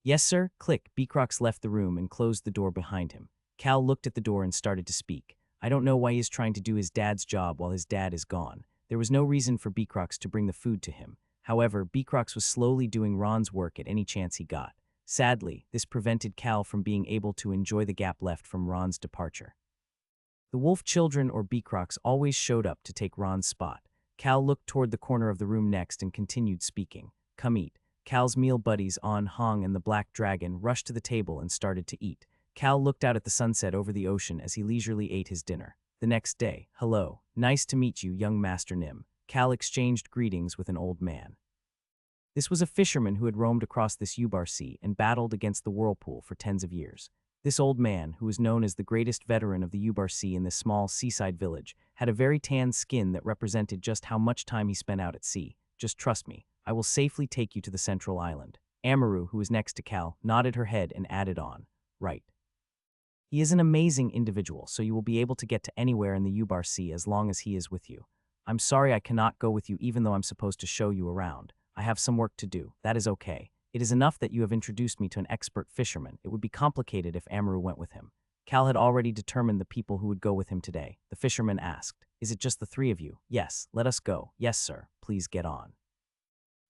Yes, sir. Click. Beacrox left the room and closed the door behind him. Cal looked at the door and started to speak. I don't know why he is trying to do his dad's job while his dad is gone. There was no reason for Beacrox to bring the food to him. However, Beacrox was slowly doing Ron's work at any chance he got. Sadly, this prevented Cal from being able to enjoy the gap left from Ron's departure. The wolf children or Beacrox always showed up to take Ron's spot. Cal looked toward the corner of the room next and continued speaking. Come eat. Cal's meal buddies On Hong and the Black Dragon rushed to the table and started to eat. Cal looked out at the sunset over the ocean as he leisurely ate his dinner. The next day, hello, nice to meet you, young Master Nim. Cal exchanged greetings with an old man. This was a fisherman who had roamed across this Ubar Sea and battled against the whirlpool for tens of years. This old man, who was known as the greatest veteran of the Ubar Sea in this small seaside village, had a very tan skin that represented just how much time he spent out at sea. Just trust me, I will safely take you to the central island. Amaru, who was next to Cal, nodded her head and added on, right. He is an amazing individual, so you will be able to get to anywhere in the Ubar Sea as long as he is with you. I'm sorry I cannot go with you even though I'm supposed to show you around. I have some work to do. That is okay. It is enough that you have introduced me to an expert fisherman. It would be complicated if Amaru went with him. Cal had already determined the people who would go with him today. The fisherman asked, is it just the three of you? Yes, let us go. Yes, sir. Please get on.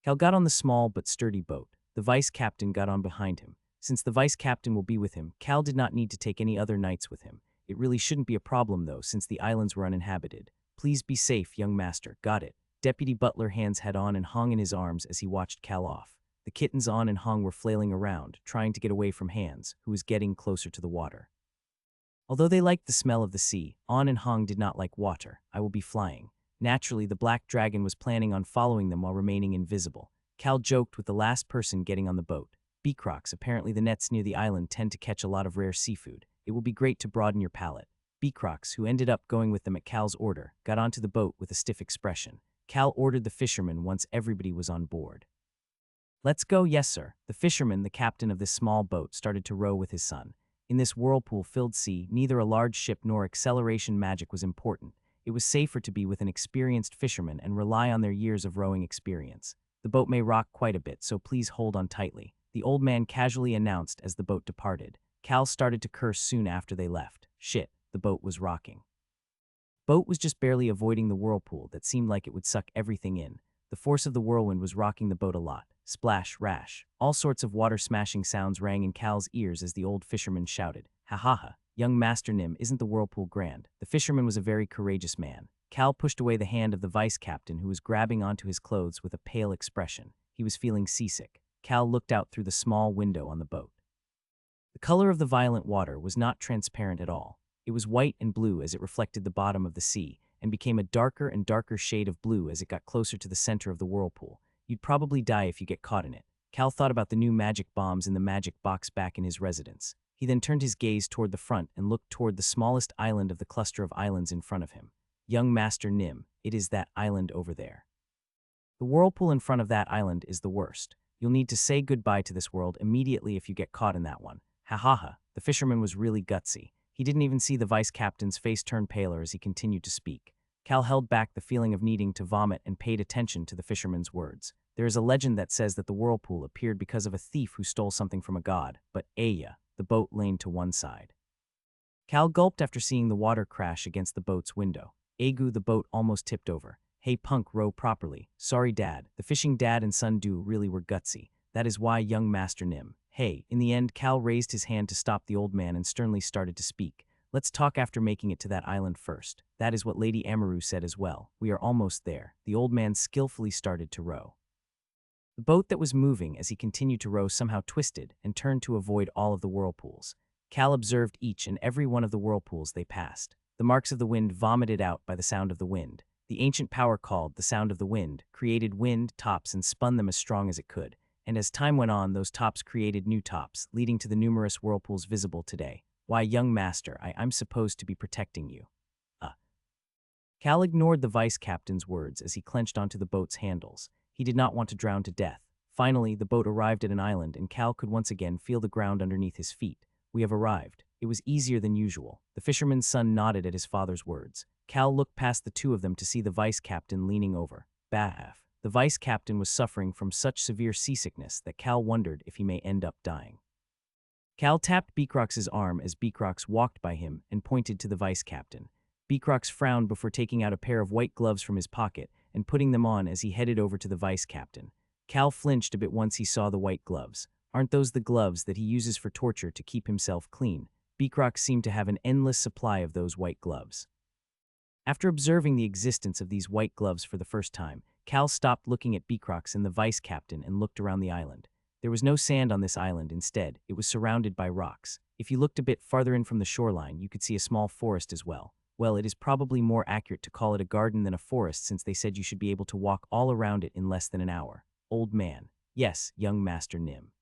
Cal got on the small but sturdy boat. The vice captain got on behind him. Since the vice captain will be with him, Cal did not need to take any other knights with him. It really shouldn't be a problem though, since the islands were uninhabited. Please be safe, young master. Got it. Deputy Butler Hands had On and Hong in his arms as he watched Cal off. The kittens On and Hong were flailing around, trying to get away from Hands, who was getting closer to the water. Although they liked the smell of the sea, On and Hong did not like water. I will be flying. Naturally, the Black Dragon was planning on following them while remaining invisible. Cal joked with the last person getting on the boat. Beacrox, apparently the nets near the island tend to catch a lot of rare seafood. It will be great to broaden your palate. Beacrox, who ended up going with them at Cal's order, got onto the boat with a stiff expression. Cal ordered the fisherman once everybody was on board. Let's go, yes sir. The fisherman, the captain of this small boat, started to row with his son. In this whirlpool-filled sea, neither a large ship nor acceleration magic was important. It was safer to be with an experienced fisherman and rely on their years of rowing experience. The boat may rock quite a bit, so please hold on tightly, the old man casually announced as the boat departed. Cal started to curse soon after they left. Shit, the boat was rocking. Boat was just barely avoiding the whirlpool that seemed like it would suck everything in. The force of the whirlwind was rocking the boat a lot. Splash, rash. All sorts of water-smashing sounds rang in Cal's ears as the old fisherman shouted, "Ha ha ha, young Master Nim, isn't the whirlpool grand?" The fisherman was a very courageous man. Cal pushed away the hand of the vice captain who was grabbing onto his clothes with a pale expression. He was feeling seasick. Cal looked out through the small window on the boat. The color of the violent water was not transparent at all. It was white and blue as it reflected the bottom of the sea, and became a darker and darker shade of blue as it got closer to the center of the whirlpool. You'd probably die if you get caught in it. Cal thought about the new magic bombs in the magic box back in his residence. He then turned his gaze toward the front and looked toward the smallest island of the cluster of islands in front of him. Young Master Nim, it is that island over there. The whirlpool in front of that island is the worst. You'll need to say goodbye to this world immediately if you get caught in that one. Ha ha ha, the fisherman was really gutsy. He didn't even see the vice captain's face turn paler as he continued to speak. Cal held back the feeling of needing to vomit and paid attention to the fisherman's words. There is a legend that says that the whirlpool appeared because of a thief who stole something from a god, but Aya, the boat leaned to one side. Cal gulped after seeing the water crash against the boat's window. Agu, the boat almost tipped over. Hey punk, row properly. Sorry dad, the fishing dad and son do really were gutsy. That is why young Master Nim. Hey, in the end, Cal raised his hand to stop the old man and sternly started to speak. Let's talk after making it to that island first. That is what Lady Amaru said as well. We are almost there. The old man skillfully started to row. The boat that was moving as he continued to row somehow twisted and turned to avoid all of the whirlpools. Cal observed each and every one of the whirlpools they passed. The marks of the wind vomited out by the sound of the wind. The ancient power called the sound of the wind created wind tops and spun them as strong as it could. And as time went on, those tops created new tops, leading to the numerous whirlpools visible today. Why, young master, I'm supposed to be protecting you. Cal ignored the vice captain's words as he clenched onto the boat's handles. He did not want to drown to death. Finally, the boat arrived at an island, and Cal could once again feel the ground underneath his feet. We have arrived. It was easier than usual. The fisherman's son nodded at his father's words. Cal looked past the two of them to see the vice captain leaning over. Bah. The vice captain was suffering from such severe seasickness that Cal wondered if he may end up dying. Cal tapped Beecrox's arm as Beecrox walked by him and pointed to the vice captain. Beecrox frowned before taking out a pair of white gloves from his pocket and putting them on as he headed over to the vice captain. Cal flinched a bit once he saw the white gloves. Aren't those the gloves that he uses for torture to keep himself clean? Beecrox seemed to have an endless supply of those white gloves. After observing the existence of these white gloves for the first time, Cal stopped looking at Beecrox and the vice captain and looked around the island. There was no sand on this island. Instead, it was surrounded by rocks. If you looked a bit farther in from the shoreline, you could see a small forest as well. Well, it is probably more accurate to call it a garden than a forest, since they said you should be able to walk all around it in less than an hour. Old man. Yes, young Master Nim.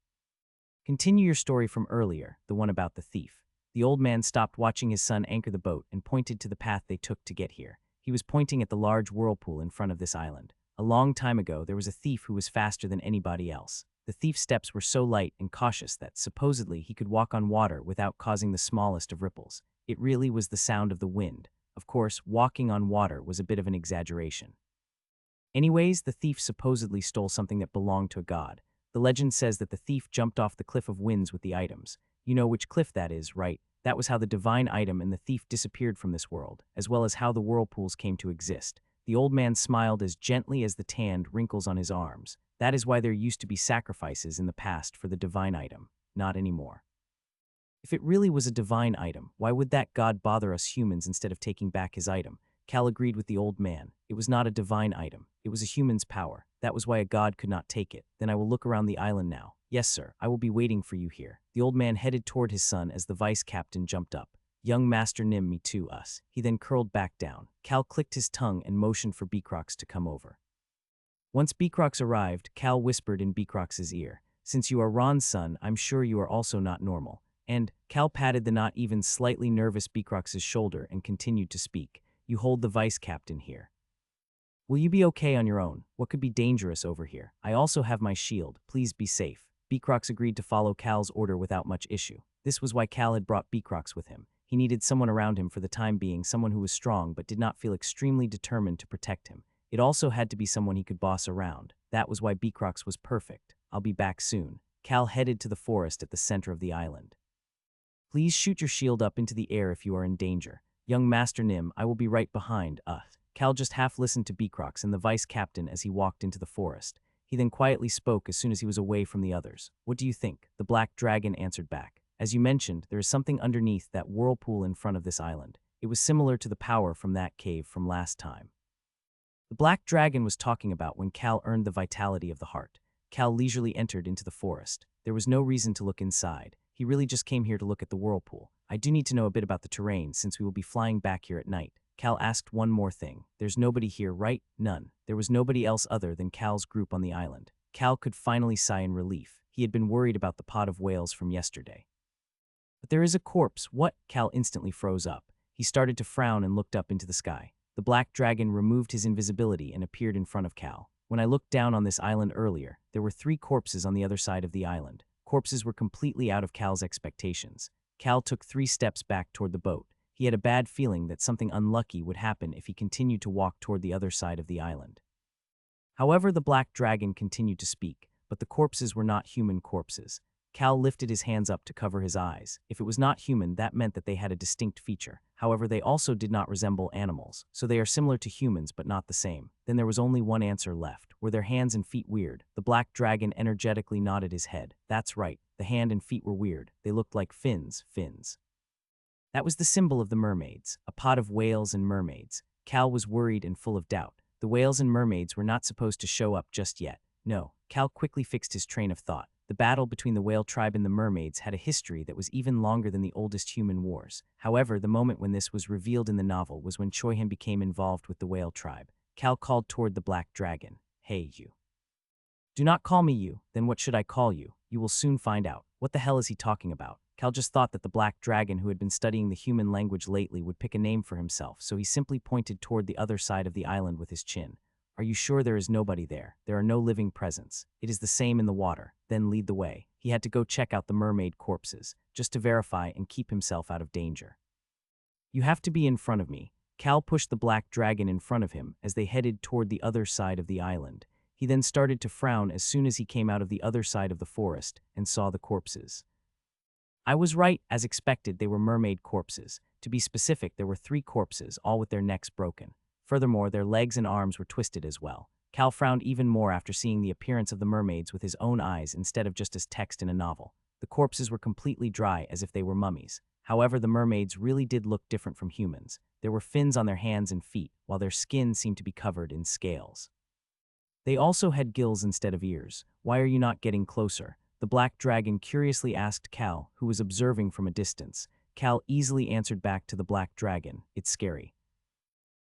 Continue your story from earlier, the one about the thief. The old man stopped watching his son anchor the boat and pointed to the path they took to get here. He was pointing at the large whirlpool in front of this island. A long time ago, there was a thief who was faster than anybody else. The thief's steps were so light and cautious that, supposedly, he could walk on water without causing the smallest of ripples. It really was the sound of the wind. Of course, walking on water was a bit of an exaggeration. Anyways, the thief supposedly stole something that belonged to a god. The legend says that the thief jumped off the cliff of winds with the items. You know which cliff that is, right? That was how the divine item and the thief disappeared from this world, as well as how the whirlpools came to exist. The old man smiled as gently as the tanned wrinkles on his arms. That is why there used to be sacrifices in the past for the divine item. Not anymore. If it really was a divine item, why would that god bother us humans instead of taking back his item? Cal agreed with the old man. It was not a divine item. It was a human's power. That was why a god could not take it. Then I will look around the island now. Yes, sir. I will be waiting for you here. The old man headed toward his son as the vice captain jumped up. Young Master Nim, me too, us. He then curled back down. Cal clicked his tongue and motioned for Beecrox to come over. Once Beecrox arrived, Cal whispered in Beecrox's ear. Since you are Ron's son, I'm sure you are also not normal. And Cal patted the not even slightly nervous Beecrox's shoulder and continued to speak. You hold the vice captain here. Will you be okay on your own? What could be dangerous over here? I also have my shield. Please be safe. Beecrox agreed to follow Cal's order without much issue. This was why Cal had brought Beecrox with him. He needed someone around him for the time being, someone who was strong but did not feel extremely determined to protect him. It also had to be someone he could boss around. That was why Beecrox was perfect. I'll be back soon. Cal headed to the forest at the center of the island. Please shoot your shield up into the air if you are in danger. Young Master Nim, I will be right behind. Cal just half listened to Beecrox and the vice captain as he walked into the forest. He then quietly spoke as soon as he was away from the others. What do you think? The black dragon answered back. As you mentioned, there is something underneath that whirlpool in front of this island. It was similar to the power from that cave from last time. The black dragon was talking about when Cal earned the vitality of the heart. Cal leisurely entered into the forest. There was no reason to look inside. He really just came here to look at the whirlpool. I do need to know a bit about the terrain since we will be flying back here at night. Cal asked one more thing. There's nobody here, right? None. There was nobody else other than Cal's group on the island. Cal could finally sigh in relief. He had been worried about the pod of whales from yesterday. But there is a corpse. What? Cal instantly froze up. He started to frown and looked up into the sky. The black dragon removed his invisibility and appeared in front of Cal. When I looked down on this island earlier, there were 3 corpses on the other side of the island. Corpses were completely out of Cal's expectations. Cal took 3 steps back toward the boat. He had a bad feeling that something unlucky would happen if he continued to walk toward the other side of the island. However, the black dragon continued to speak, but the corpses were not human corpses. Cal lifted his hands up to cover his eyes. If it was not human, that meant that they had a distinct feature. However, they also did not resemble animals, so they are similar to humans but not the same. Then there was only one answer left. Were their hands and feet weird? The black dragon energetically nodded his head. That's right, the hand and feet were weird. They looked like fins. That was the symbol of the mermaids, a pod of whales and mermaids. Cal was worried and full of doubt. The whales and mermaids were not supposed to show up just yet. No, Cal quickly fixed his train of thought. The battle between the whale tribe and the mermaids had a history that was even longer than the oldest human wars. However, the moment when this was revealed in the novel was when Choihan became involved with the whale tribe. Cal called toward the black dragon. Hey, you. Do not call me you. Then what should I call you? You will soon find out. What the hell is he talking about? Cal just thought that the black dragon who had been studying the human language lately would pick a name for himself, so he simply pointed toward the other side of the island with his chin. Are you sure there is nobody there? There are no living presence. It is the same in the water. Then lead the way. He had to go check out the mermaid corpses, just to verify and keep himself out of danger. You have to be in front of me. Cal pushed the black dragon in front of him as they headed toward the other side of the island. He then started to frown as soon as he came out of the other side of the forest and saw the corpses. I was right, as expected, they were mermaid corpses. To be specific, there were 3 corpses, all with their necks broken. Furthermore, their legs and arms were twisted as well. Cal frowned even more after seeing the appearance of the mermaids with his own eyes instead of just as text in a novel. The corpses were completely dry as if they were mummies. However, the mermaids really did look different from humans. There were fins on their hands and feet, while their skin seemed to be covered in scales. They also had gills instead of ears. Why are you not getting closer? The black dragon curiously asked Cal, who was observing from a distance. Cal easily answered back to the black dragon, it's scary.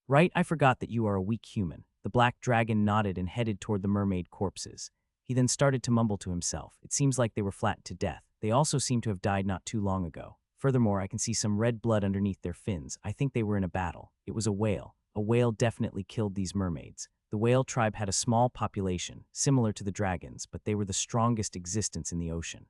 Right, I forgot that you are a weak human. The black dragon nodded and headed toward the mermaid corpses. He then started to mumble to himself. It seems like they were flattened to death. They also seem to have died not too long ago. Furthermore, I can see some red blood underneath their fins. I think they were in a battle. It was a whale. A whale definitely killed these mermaids. The whale tribe had a small population, similar to the dragons, but they were the strongest existence in the ocean.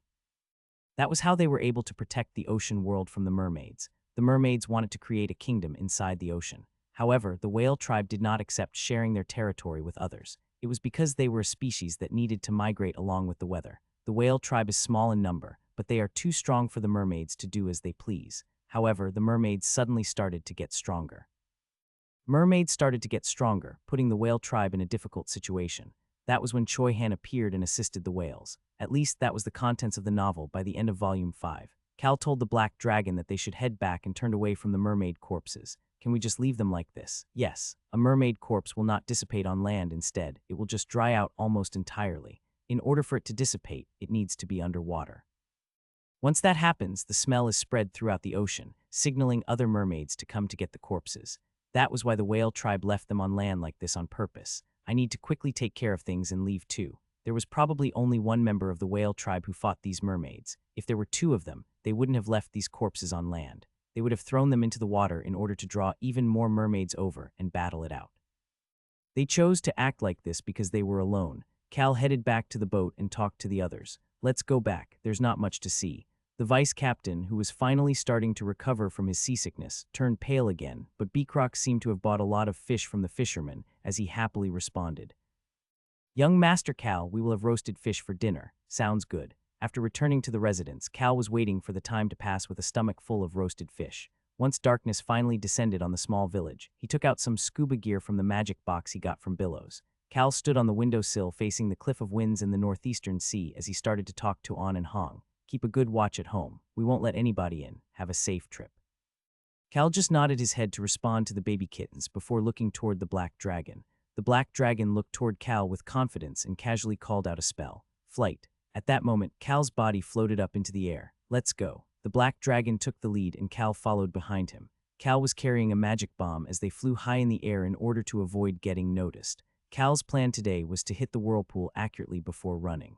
That was how they were able to protect the ocean world from the mermaids. The mermaids wanted to create a kingdom inside the ocean. However, the whale tribe did not accept sharing their territory with others. It was because they were a species that needed to migrate along with the weather. The whale tribe is small in number, but they are too strong for the mermaids to do as they please. However, the mermaids suddenly started to get stronger. Mermaids started to get stronger, putting the whale tribe in a difficult situation. That was when Choihan appeared and assisted the whales. At least that was the contents of the novel by the end of Volume 5. Cal told the black dragon that they should head back and turned away from the mermaid corpses. Can we just leave them like this? Yes, a mermaid corpse will not dissipate on land instead. It will just dry out almost entirely. In order for it to dissipate, it needs to be underwater. Once that happens, the smell is spread throughout the ocean, signaling other mermaids to come to get the corpses. That was why the whale tribe left them on land like this on purpose. I need to quickly take care of things and leave too. There was probably only one member of the whale tribe who fought these mermaids. If there were 2 of them, they wouldn't have left these corpses on land. They would have thrown them into the water in order to draw even more mermaids over and battle it out. They chose to act like this because they were alone. Cal headed back to the boat and talked to the others. Let's go back, there's not much to see. The vice captain, who was finally starting to recover from his seasickness, turned pale again, but Beacroc seemed to have bought a lot of fish from the fisherman, as he happily responded. Young Master Cal, we will have roasted fish for dinner. Sounds good. After returning to the residence, Cal was waiting for the time to pass with a stomach full of roasted fish. Once darkness finally descended on the small village, he took out some scuba gear from the magic box he got from Billows. Cal stood on the windowsill facing the cliff of winds in the northeastern sea as he started to talk to An and Hong. Keep a good watch at home. We won't let anybody in. Have a safe trip. Cal just nodded his head to respond to the baby kittens before looking toward the black dragon. The black dragon looked toward Cal with confidence and casually called out a spell. Flight. At that moment, Cal's body floated up into the air. Let's go. The black dragon took the lead and Cal followed behind him. Cal was carrying a magic bomb as they flew high in the air in order to avoid getting noticed. Cal's plan today was to hit the whirlpool accurately before running.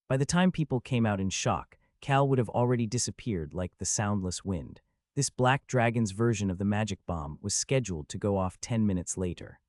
By the time people came out in shock, Cal would have already disappeared like the soundless wind. This black dragon's version of the magic bomb was scheduled to go off 10 minutes later.